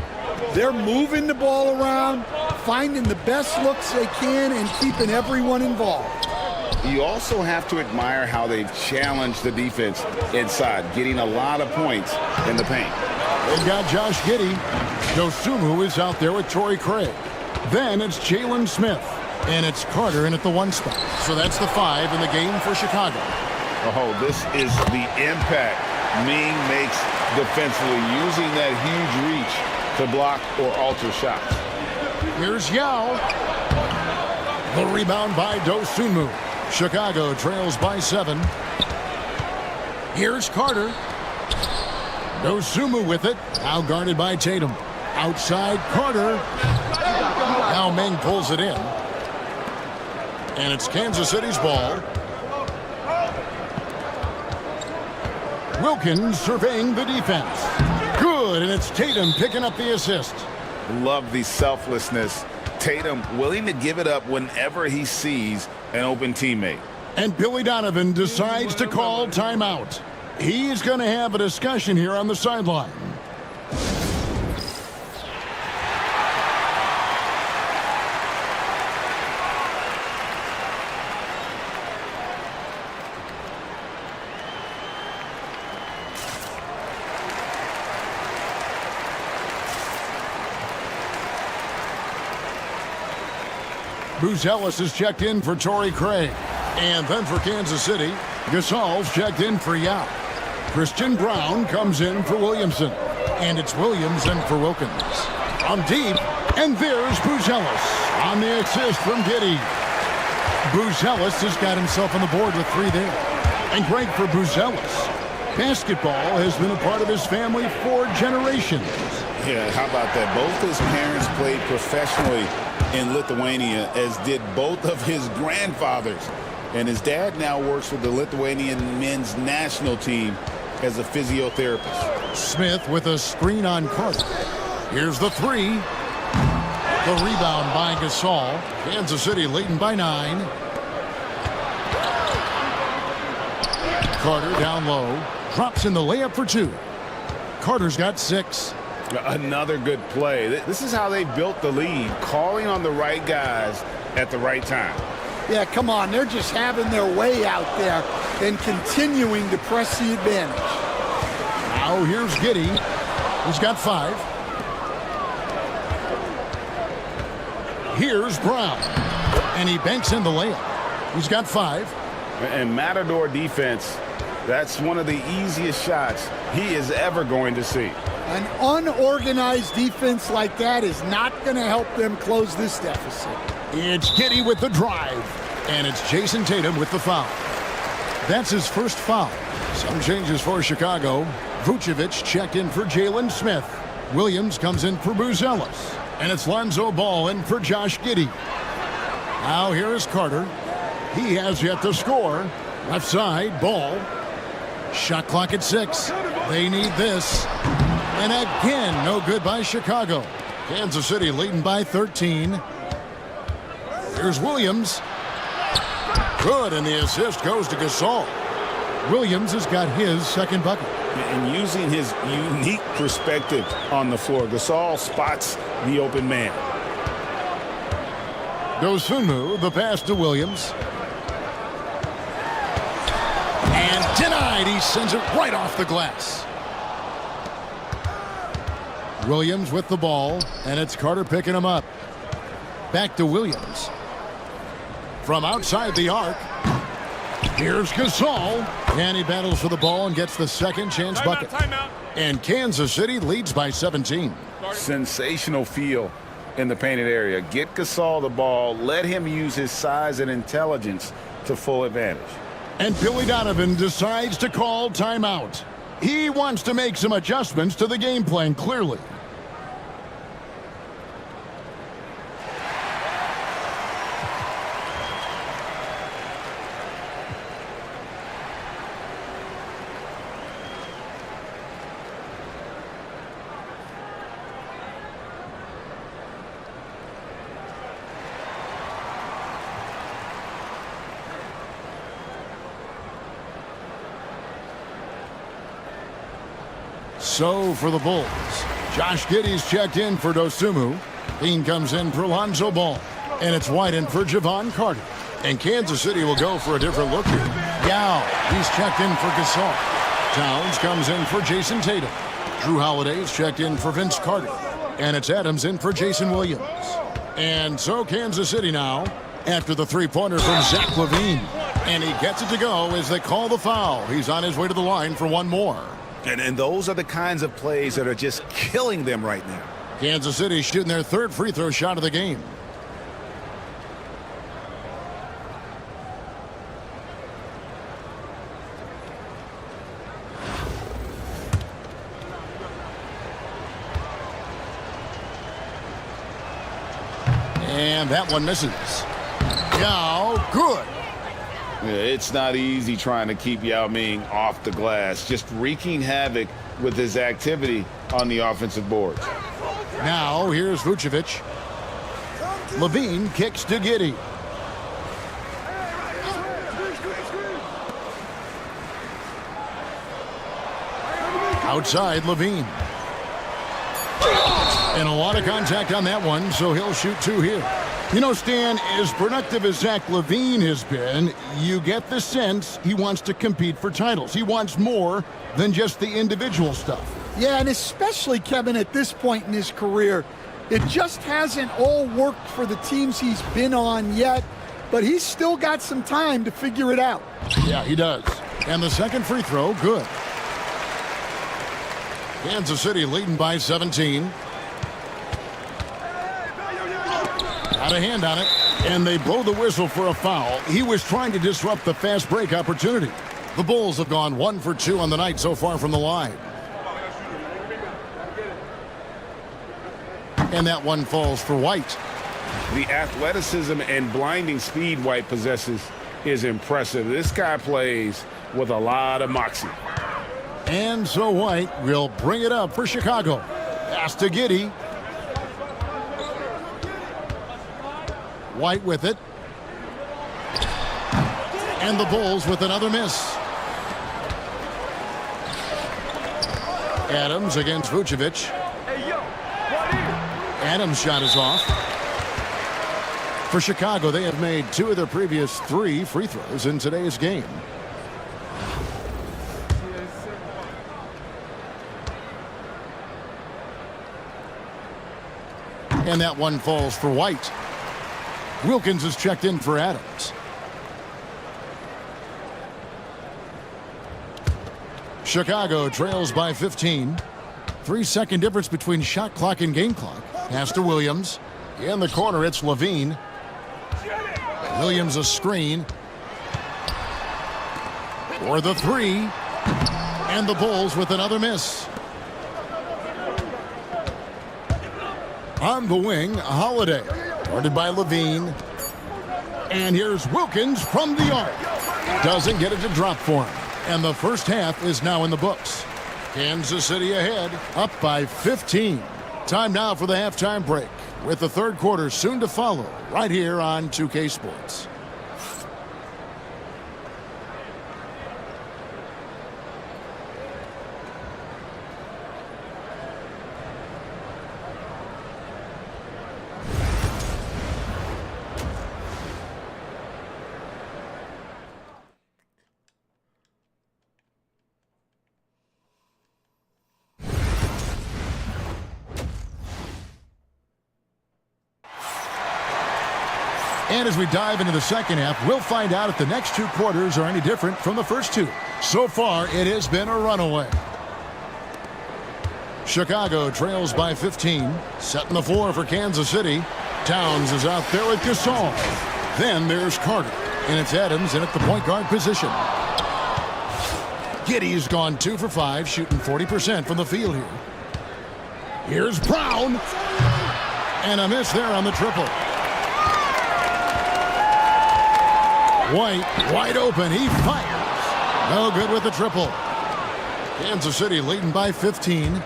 They're moving the ball around, finding the best looks they can, and keeping everyone involved. You also have to admire how they've challenged the defense inside, getting a lot of points in the paint. They've got Josh Giddey. Dosunmu is out there with Torrey Craig. Then it's Jalen Smith. And it's Carter in at the 1 spot. So that's the 5 in the game for Chicago. Oh, this is the impact Ming makes defensively, using that huge reach to block or alter shots. Here's Yao. The rebound by Dosunmu. Chicago trails by 7. Here's Carter. Dosunmu with it. Now guarded by Tatum. Outside Carter. Now Ming pulls it in. And it's Kansas City's ball. Wilkins surveying the defense. Good, and it's Tatum picking up the assist. Love the selflessness. Tatum willing to give it up whenever he sees an open teammate. And Billy Donovan decides to call timeout. He's going to have a discussion here on the sideline. Bruce Ellis is checked in for Torrey Craig. And then for Kansas City, Gasol's checked in for Yao. Christian Brown comes in for Williamson. And it's Williams in for Wilkins. On deep, and there's Bruce Ellis on the assist from Giddey. Bruce Ellis has got himself on the board with 3 there. And great for Bruce Ellis. Basketball has been a part of his family for generations. Yeah, how about that? Both his parents played professionally in Lithuania, as did both of his grandfathers. And his dad now works with the Lithuanian men's national team as a physiotherapist. Smith with a screen on Carter. Here's the 3. The rebound by Gasol. Kansas City leading by 9. Carter down low. Drops in the layup for 2. Carter's got 6. Another good play. This is how they built the lead, calling on the right guys at the right time. Yeah, come on. They're just having their way out there and continuing to press the advantage. Now here's Giddey. He's got 5. Here's Brown. And he banks in the layup. He's got 5. And Matador defense, that's one of the easiest shots he is ever going to see. An unorganized defense like that is not going to help them close this deficit. It's Giddey with the drive. And it's Jason Tatum with the foul. That's his first foul. Some changes for Chicago. Vucevic checked in for Jalen Smith. Williams comes in for Bruce Ellis. And it's Lonzo Ball in for Josh Giddey. Now here is Carter. He has yet to score. Left side, Ball. Shot clock at 6. They need this. And again, no good by Chicago. Kansas City leading by 13. Here's Williams. Good, and the assist goes to Gasol. Williams has got his second bucket. And using his unique perspective on the floor, Gasol spots the open man. Dosunmu, the pass to Williams. And denied. He sends it right off the glass. Williams with the ball, and it's Carter picking him up. Back to Williams. From outside the arc, here's Gasol. And he battles for the ball and gets the second chance bucket. And Kansas City leads by 17. Sensational feel in the painted area. Get Gasol the ball. Let him use his size and intelligence to full advantage. And Billy Donovan decides to call timeout. He wants to make some adjustments to the game plan, clearly. So for the Bulls, Josh Giddey's checked in for Dosunmu. Dean comes in for Lonzo Ball. And it's White in for Javon Carter. And Kansas City will go for a different look here. Yao, he's checked in for Gasol. Towns comes in for Jason Tatum. Drew Holiday's checked in for Vince Carter. And it's Adams in for Jason Williams. And so Kansas City now, after the three-pointer from Zach LaVine. And he gets it to go as they call the foul. He's on his way to the line for one more. And those are the kinds of plays that are just killing them right now. Kansas City shooting their third free throw shot of the game. And that one misses. Yao, good. Yeah, it's not easy trying to keep Yao Ming off the glass, just wreaking havoc with his activity on the offensive boards. Now here's Vucevic. Levine kicks to Giddey. Outside Levine. And a lot of contact on that one, so he'll shoot two here. You know, Stan, as productive as Zach LaVine has been, you get the sense he wants to compete for titles. He wants more than just the individual stuff. Yeah, and especially, Kevin, at this point in his career, it just hasn't all worked for the teams he's been on yet, but he's still got some time to figure it out. Yeah, he does. And the second free throw, good. Kansas City leading by 17. Got a hand on it, and they blow the whistle for a foul. He was trying to disrupt the fast break opportunity. The Bulls have gone 1 for 2 on the night so far from the line. And that one falls for White. The athleticism and blinding speed White possesses is impressive. This guy plays with a lot of moxie. And so White will bring it up for Chicago. Pass to Giddey. White with it. And the Bulls with another miss. Adams against Vucevic. Adams' shot is off. For Chicago, they have made 2 of their previous 3 free throws in today's game. And that one falls for White. Wilkins is checked in for Adams. Chicago trails by 15. 3-second difference between shot clock and game clock. Pass to Williams. In the corner, it's Levine. Williams a screen. For the 3. And the Bulls with another miss. On the wing, Holiday. Guarded by Levine. And here's Wilkins from the arc. Doesn't get it to drop for him. And the first half is now in the books. Kansas City ahead, up by 15. Time now for the halftime break, with the third quarter soon to follow, right here on 2K Sports. And as we dive into the second half, we'll find out if the next 2 quarters are any different from the first 2. So far, it has been a runaway. Chicago trails by 15. Setting the floor for Kansas City. Towns is out there with Gasol. Then there's Carter. And it's Adams in at the point guard position. Giddey's gone 2 for 5, shooting 40% from the field here. Here's Brown. And a miss there on the triple. White, wide open. He fires. No good with the triple. Kansas City leading by 15.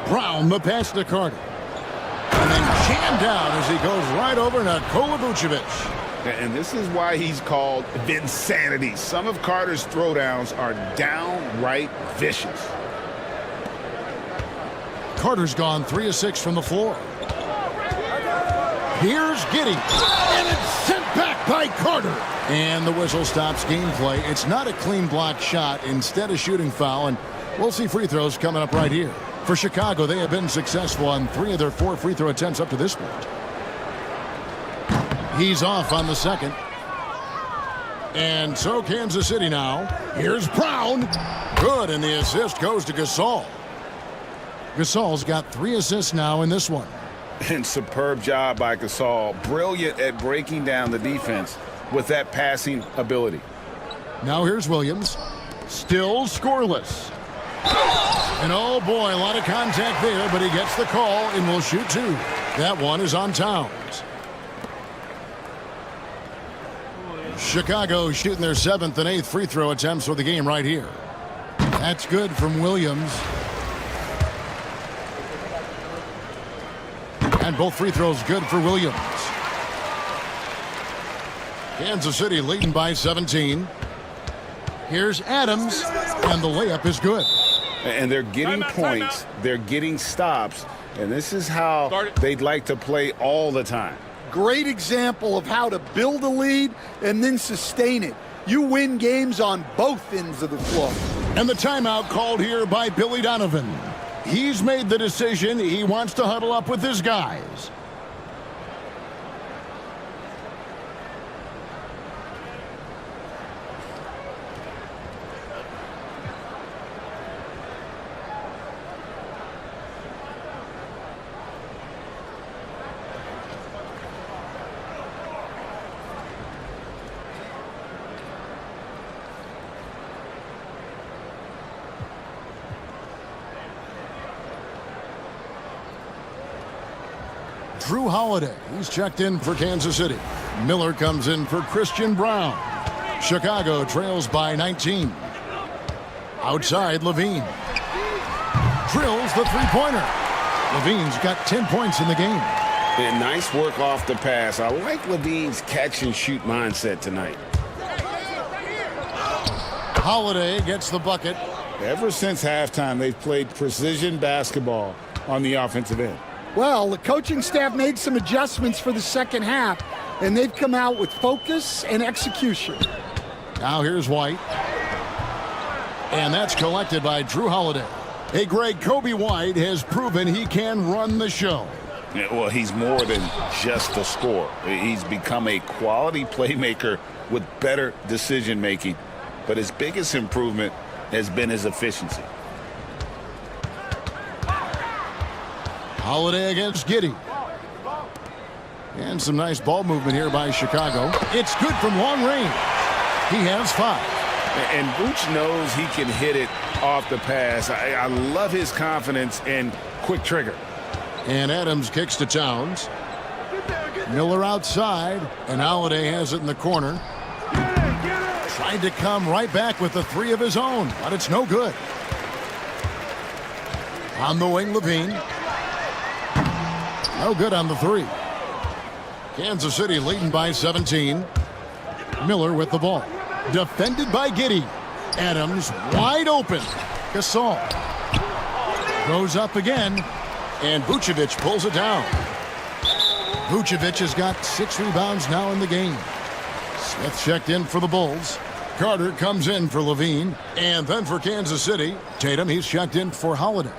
Brown, the pass to Carter. And then jammed down as he goes right over Nikola Vucevic. And this is why he's called Vinsanity. Some of Carter's throwdowns are downright vicious. Carter's gone 3 of 6 from the floor. Here's Giddey. And it's sent back by Carter. And the whistle stops gameplay. It's not a clean block shot. Instead, a shooting foul. And we'll see free throws coming up right here. For Chicago, they have been successful on 3 of their 4 free throw attempts up to this point. He's off on the second. And so Kansas City now. Here's Brown. Good, and the assist goes to Gasol. Gasol's got 3 assists now in this one. And superb job by Gasol. Brilliant at breaking down the defense with that passing ability. Now here's Williams. Still scoreless. And oh boy, a lot of contact there, but he gets the call and will shoot 2. That one is on Towns. Chicago shooting their 7th and 8th free throw attempts for the game right here. That's good from Williams. And both free throws good for Williams. Kansas City leading by 17. Here's Adams, and the layup is good. And they're getting points, they're getting stops, and this is how they'd like to play all the time. Great example of how to build a lead and then sustain it. You win games on both ends of the floor. And the timeout called here by Billy Donovan. He's made the decision. He wants to huddle up with his guys. Drew Holiday, he's checked in for Kansas City. Miller comes in for Christian Brown. Chicago trails by 19. Outside, Levine. Drills the three-pointer. Levine's got 10 points in the game. And nice work off the pass. I like Levine's catch-and-shoot mindset tonight. Holiday gets the bucket. Ever since halftime, they've played precision basketball on the offensive end. Well, the coaching staff made some adjustments for the second half, and they've come out with focus and execution. Now here's White. And that's collected by Drew Holiday. Hey, Greg, Kobe White has proven he can run the show. Yeah, well, he's more than just a scorer. He's become a quality playmaker with better decision-making. But his biggest improvement has been his efficiency. Holiday against Giddey. And some nice ball movement here by Chicago. It's good from long range. He has 5. And Vooch knows he can hit it off the pass. I love his confidence and quick trigger. And Adams kicks to Towns. Miller outside, and Holiday has it in the corner. Tried to come right back with the 3 of his own, but it's no good. On the wing, Levine. No good on the 3. Kansas City leading by 17. Miller with the ball. Defended by Giddey. Adams wide open. Gasol goes up again, and Vucevic pulls it down. Vucevic has got 6 rebounds now in the game. Smith checked in for the Bulls. Carter comes in for Levine. And then for Kansas City, Tatum, he's checked in for Holiday.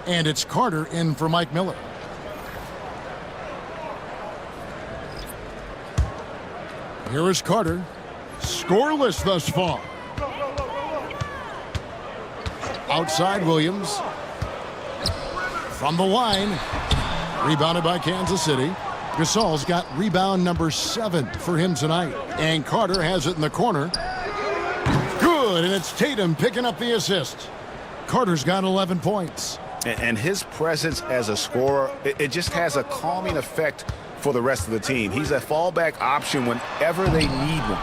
And it's Carter in for Mike Miller. Here is Carter. Scoreless thus far. Outside Williams. From the line. Rebounded by Kansas City. Gasol's got rebound number 7 for him tonight. And Carter has it in the corner. Good, and it's Tatum picking up the assist. Carter's got 11 points. And his presence as a scorer, it just has a calming effect for the rest of the team. He's a fallback option whenever they need one.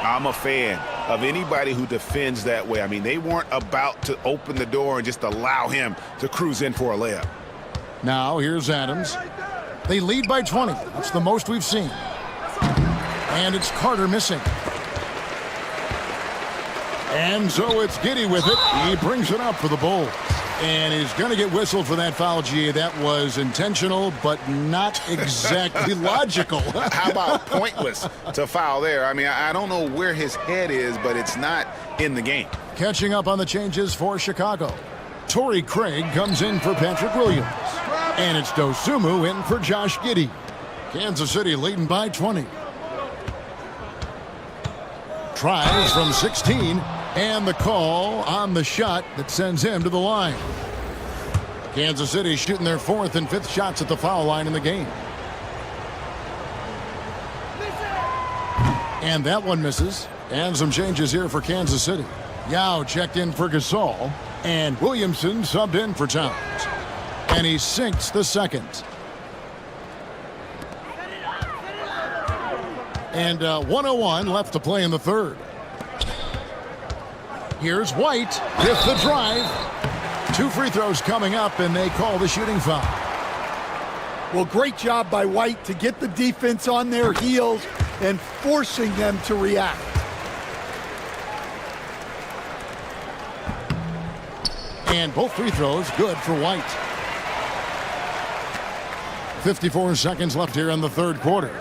I'm a fan of anybody who defends that way. I mean, they weren't about to open the door and just allow him to cruise in for a layup. Now here's Adams. They lead by 20. That's the most we've seen. And it's Carter missing. And so it's Giddey with it. He brings it up for the Bulls. And he's going to get whistled for that foul, G. That was intentional, but not exactly logical. How about pointless to foul there? I mean, I don't know where his head is, but it's not in the game. Catching up on the changes for Chicago. Torrey Craig comes in for Patrick Williams. And it's Dosunmu in for Josh Giddey. Kansas City leading by 20. Tries from 16. And the call on the shot that sends him to the line. Kansas City shooting their 4th and 5th shots at the foul line in the game. And that one misses. And some changes here for Kansas City. Yao checked in for Gasol. And Williamson subbed in for Towns. And he sinks the second. And 1:01 left to play in the third. Here's White with the drive. 2 free throws coming up, and they call the shooting foul. Well, great job by White to get the defense on their heels and forcing them to react. And both free throws good for White. 54 seconds left here in the third quarter.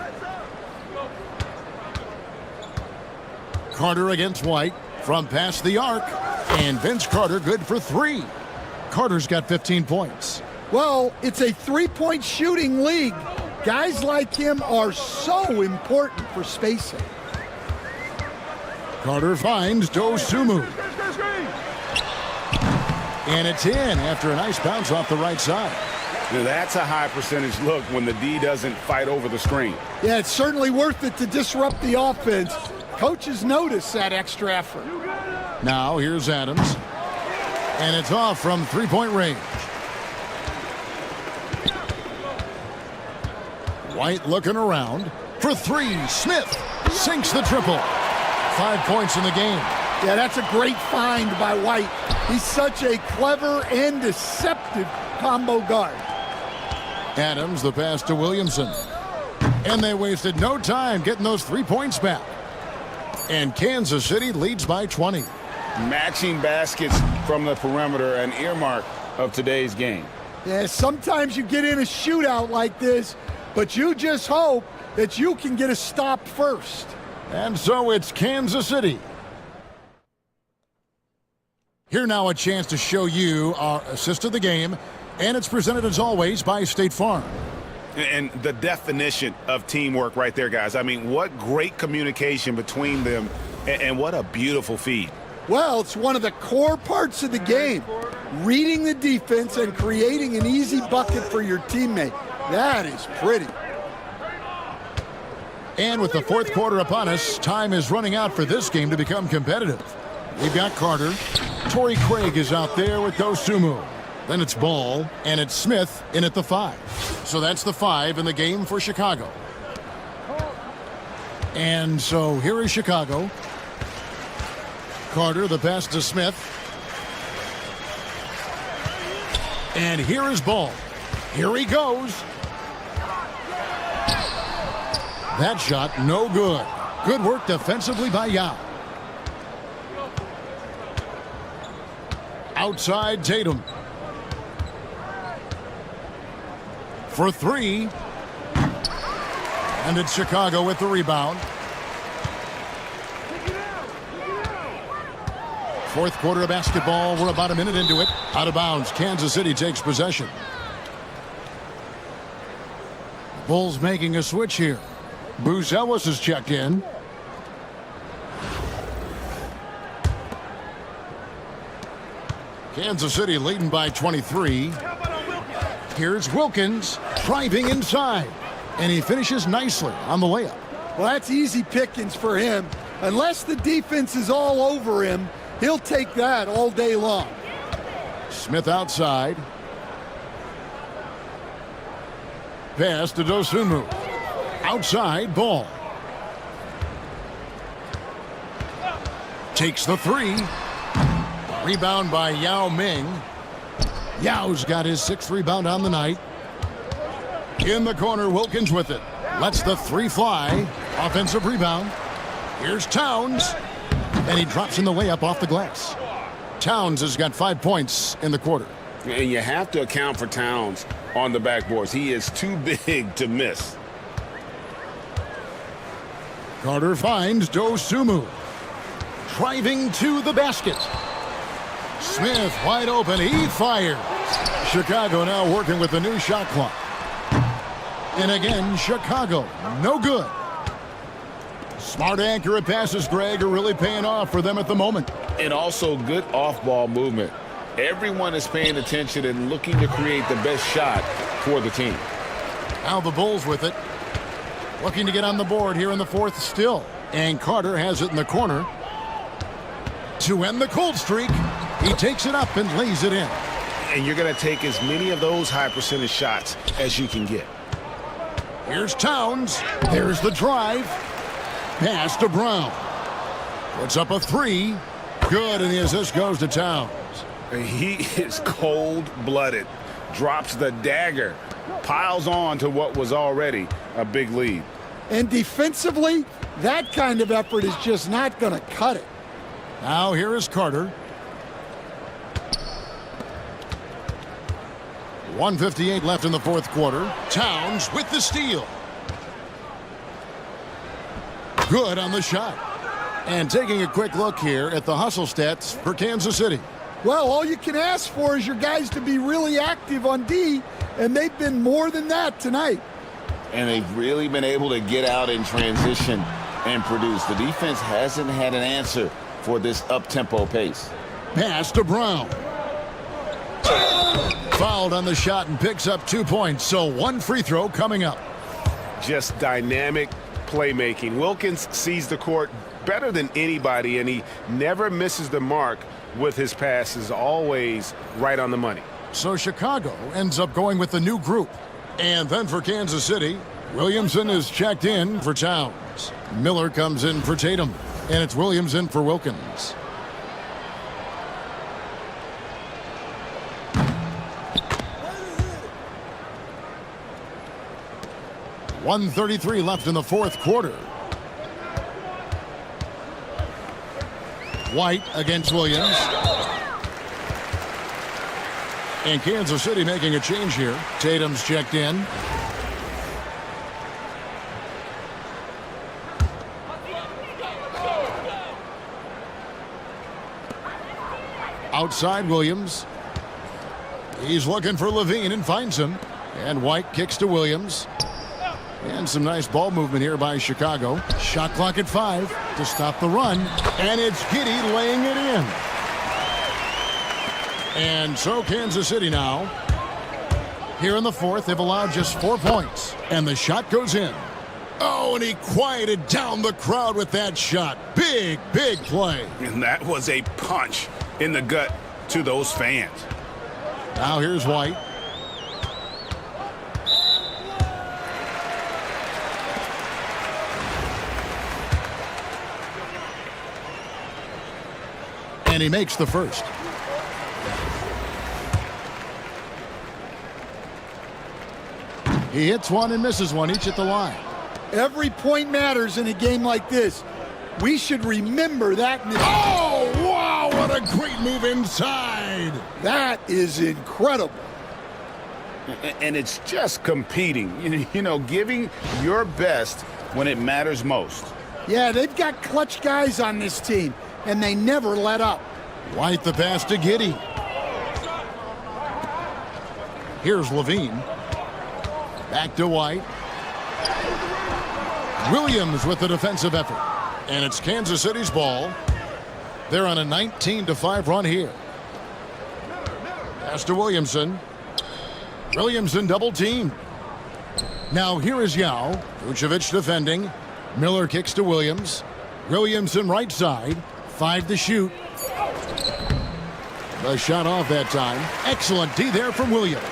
Carter against White. From past the arc, and Vince Carter good for 3. Carter's got 15 points. Well, it's a 3-point shooting league. Guys like him are so important for spacing. Carter finds Dosunmu. And it's in after a nice bounce off the right side. Now that's a high percentage look when the D doesn't fight over the screen. Yeah, it's certainly worth it to disrupt the offense. Coaches notice that extra effort. Now here's Adams. And it's off from 3-point range. White looking around. For 3, Smith sinks the triple. 5 points in the game. Yeah, that's a great find by White. He's such a clever and deceptive combo guard. Adams, the pass to Williamson. And they wasted no time getting those 3 points back. And Kansas City leads by 20. Matching baskets from the perimeter, an earmark of today's game. Yeah, sometimes you get in a shootout like this, but you just hope that you can get a stop first. And so it's Kansas City. Here now a chance to show you our assist of the game, and it's presented as always by State Farm. And the definition of teamwork right there, guys. I mean, what great communication between them, and what a beautiful feed. Well, it's one of the core parts of the game. Reading the defense and creating an easy bucket for your teammate. That is pretty. And with the fourth quarter upon us, time is running out for this game to become competitive. We've got Carter. Torrey Craig is out there with Dosunmu. Then it's Ball, and it's Smith in at the 5. So that's the 5 in the game for Chicago. And so here is Chicago. Carter, the pass to Smith. And here is Ball. Here he goes. That shot, no good. Good work defensively by Yao. Outside Tatum. For 3. And it's Chicago with the rebound. Fourth quarter of basketball. We're about a minute into it. Out of bounds. Kansas City takes possession. Bulls making a switch here. Bruce Ellis is checked in. Kansas City leading by 23. Here's Wilkins driving inside. And he finishes nicely on the layup. Well, that's easy pickings for him. Unless the defense is all over him, he'll take that all day long. Smith outside. Pass to Dosunmu. Outside ball. Takes the three. Rebound by Yao Ming. Yao's got his 6th rebound on the night. In the corner, Wilkins with it. Lets the three fly. Offensive rebound. Here's Towns. And he drops in the layup off the glass. Towns has got 5 points in the quarter. And you have to account for Towns on the backboards. He is too big to miss. Carter finds Dosunmu. Driving to the basket. Smith wide open. He fires. Chicago now working with the new shot clock. And again, Chicago, no good. Smart, accurate passes, Greg, are really paying off for them at the moment. And also good off-ball movement. Everyone is paying attention and looking to create the best shot for the team. Now the Bulls with it. Looking to get on the board here in the 4th still. And Carter has it in the corner. To end the cold streak, he takes it up and lays it in. And you're going to take as many of those high percentage shots as you can get. Here's Towns. There's the drive. Pass to Brown. Puts up a three. Good, and the assist goes to Towns. He is cold-blooded. Drops the dagger. Piles on to what was already a big lead. And defensively, that kind of effort is just not going to cut it. Now here is Carter. 1:58 left in the 4th quarter. Towns with the steal. Good on the shot. And taking a quick look here at the hustle stats for Kansas City. Well, all you can ask for is your guys to be really active on D, and they've been more than that tonight. And they've really been able to get out in transition and produce. The defense hasn't had an answer for this up-tempo pace. Pass to Brown. Fouled on the shot and picks up 2 points, so 1 free throw coming up. Just dynamic playmaking. Wilkins sees the court better than anybody, and he never misses the mark with his passes, always right on the money. So Chicago ends up going with the new group. And then for Kansas City, Williamson is checked in for Towns. Miller comes in for Tatum, and it's Williams in for Wilkins. .133 left in the 4th quarter. White against Williams. And Kansas City making a change here. Tatum's checked in. Outside Williams. He's looking for Levine and finds him. And White kicks to Williams. And some nice ball movement here by Chicago. Shot clock at 5 to stop the run. And it's Giddey laying it in. And so Kansas City now. Here in the 4th, they've allowed just 4 points. And the shot goes in. Oh, and he quieted down the crowd with that shot. Big, big play. And that was a punch in the gut to those fans. Now here's White. And he makes the first. He hits one and misses one, each at the line. Every point matters in a game like this. We should remember that. Oh, wow, what a great move inside. That is incredible. And it's just competing, you know, giving your best when it matters most. Yeah, they've got clutch guys on this team, and they never let up. White the pass to Giddey. Here's Levine. Back to White. Williams with the defensive effort. And it's Kansas City's ball. They're on a 19-5 run here. Pass to Williamson. Williamson double team. Now here is Yao. Vucevic defending. Miller kicks to Williams. Williamson right side. 5 to shoot. The shot off that time. Excellent D there from Williams.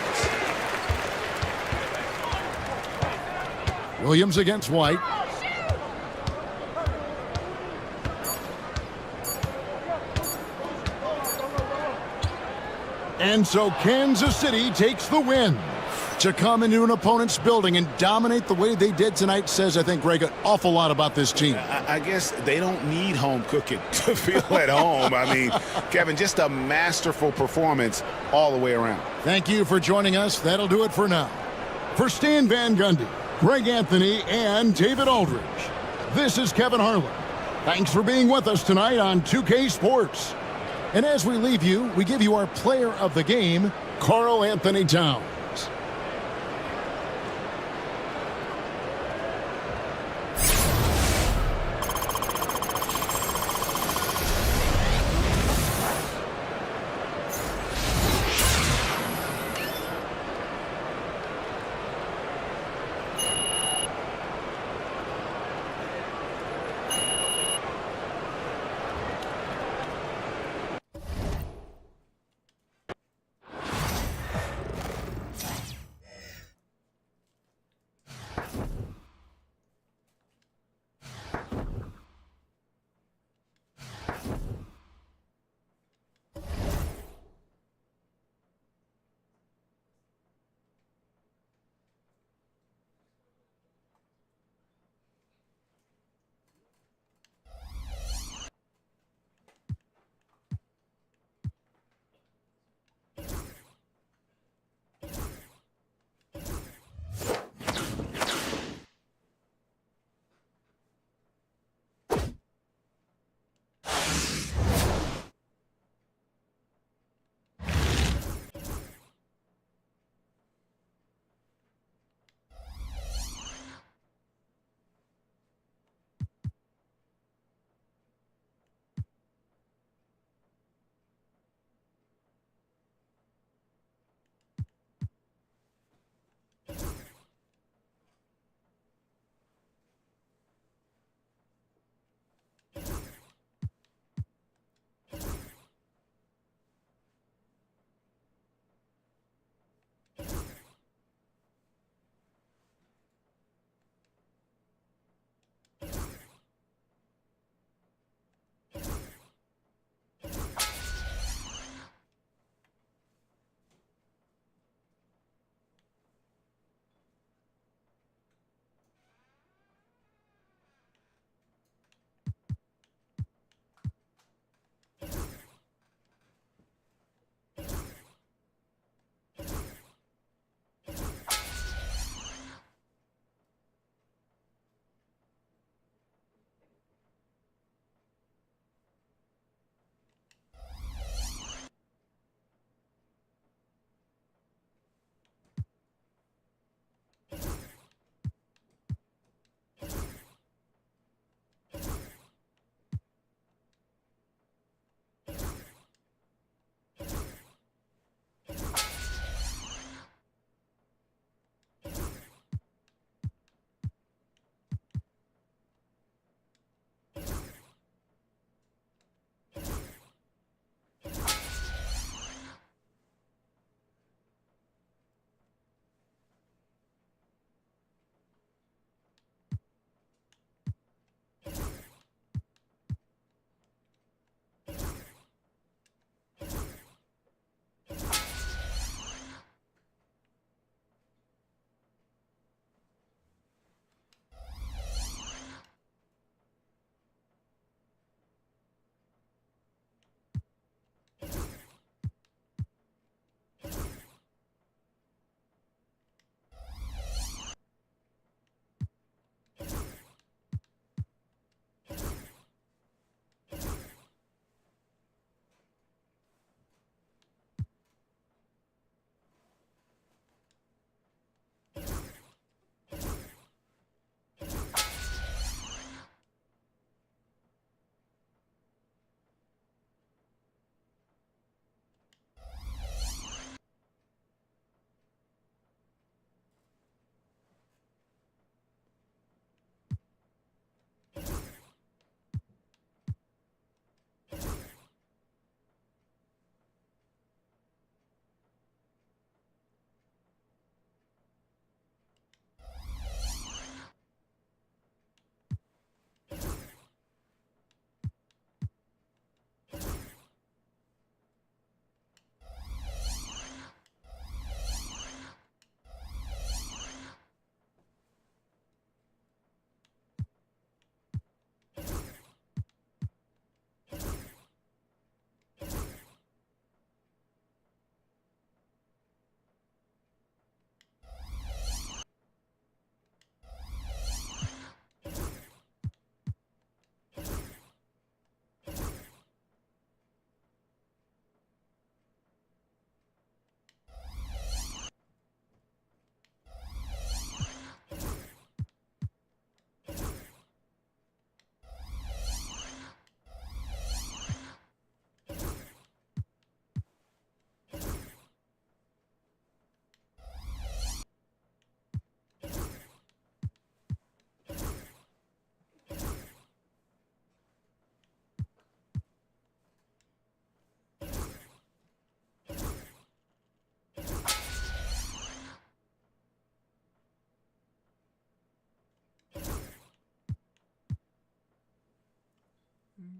Williams against White. And so Kansas City takes the win. To come into an opponent's building and dominate the way they did tonight says, I think, Greg, an awful lot about this team. I guess they don't need home cooking to feel at home. I mean, Kevin, just a masterful performance all the way around. Thank you for joining us. That'll do it for now. For Stan Van Gundy, Greg Anthony, and David Aldridge, this is Kevin Harlan. Thanks for being with us tonight on 2K Sports. And as we leave you, we give you our player of the game, Karl Anthony Towns.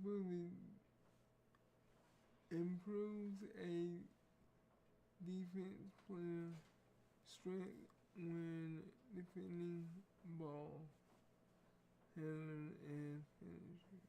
fully improves a defense player strength when defending ball handling and finishing.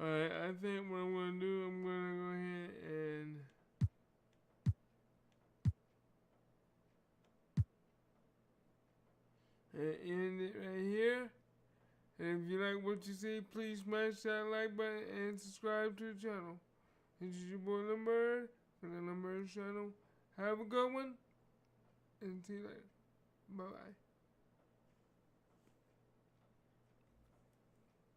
Alright, I think what I'm going to do, I'm going to go ahead and end it right here. And if you like what you see, please smash that like button and subscribe to the channel. This is your boy Lindberg from the Lindberg channel. Have a good one, and see you later. Bye-bye.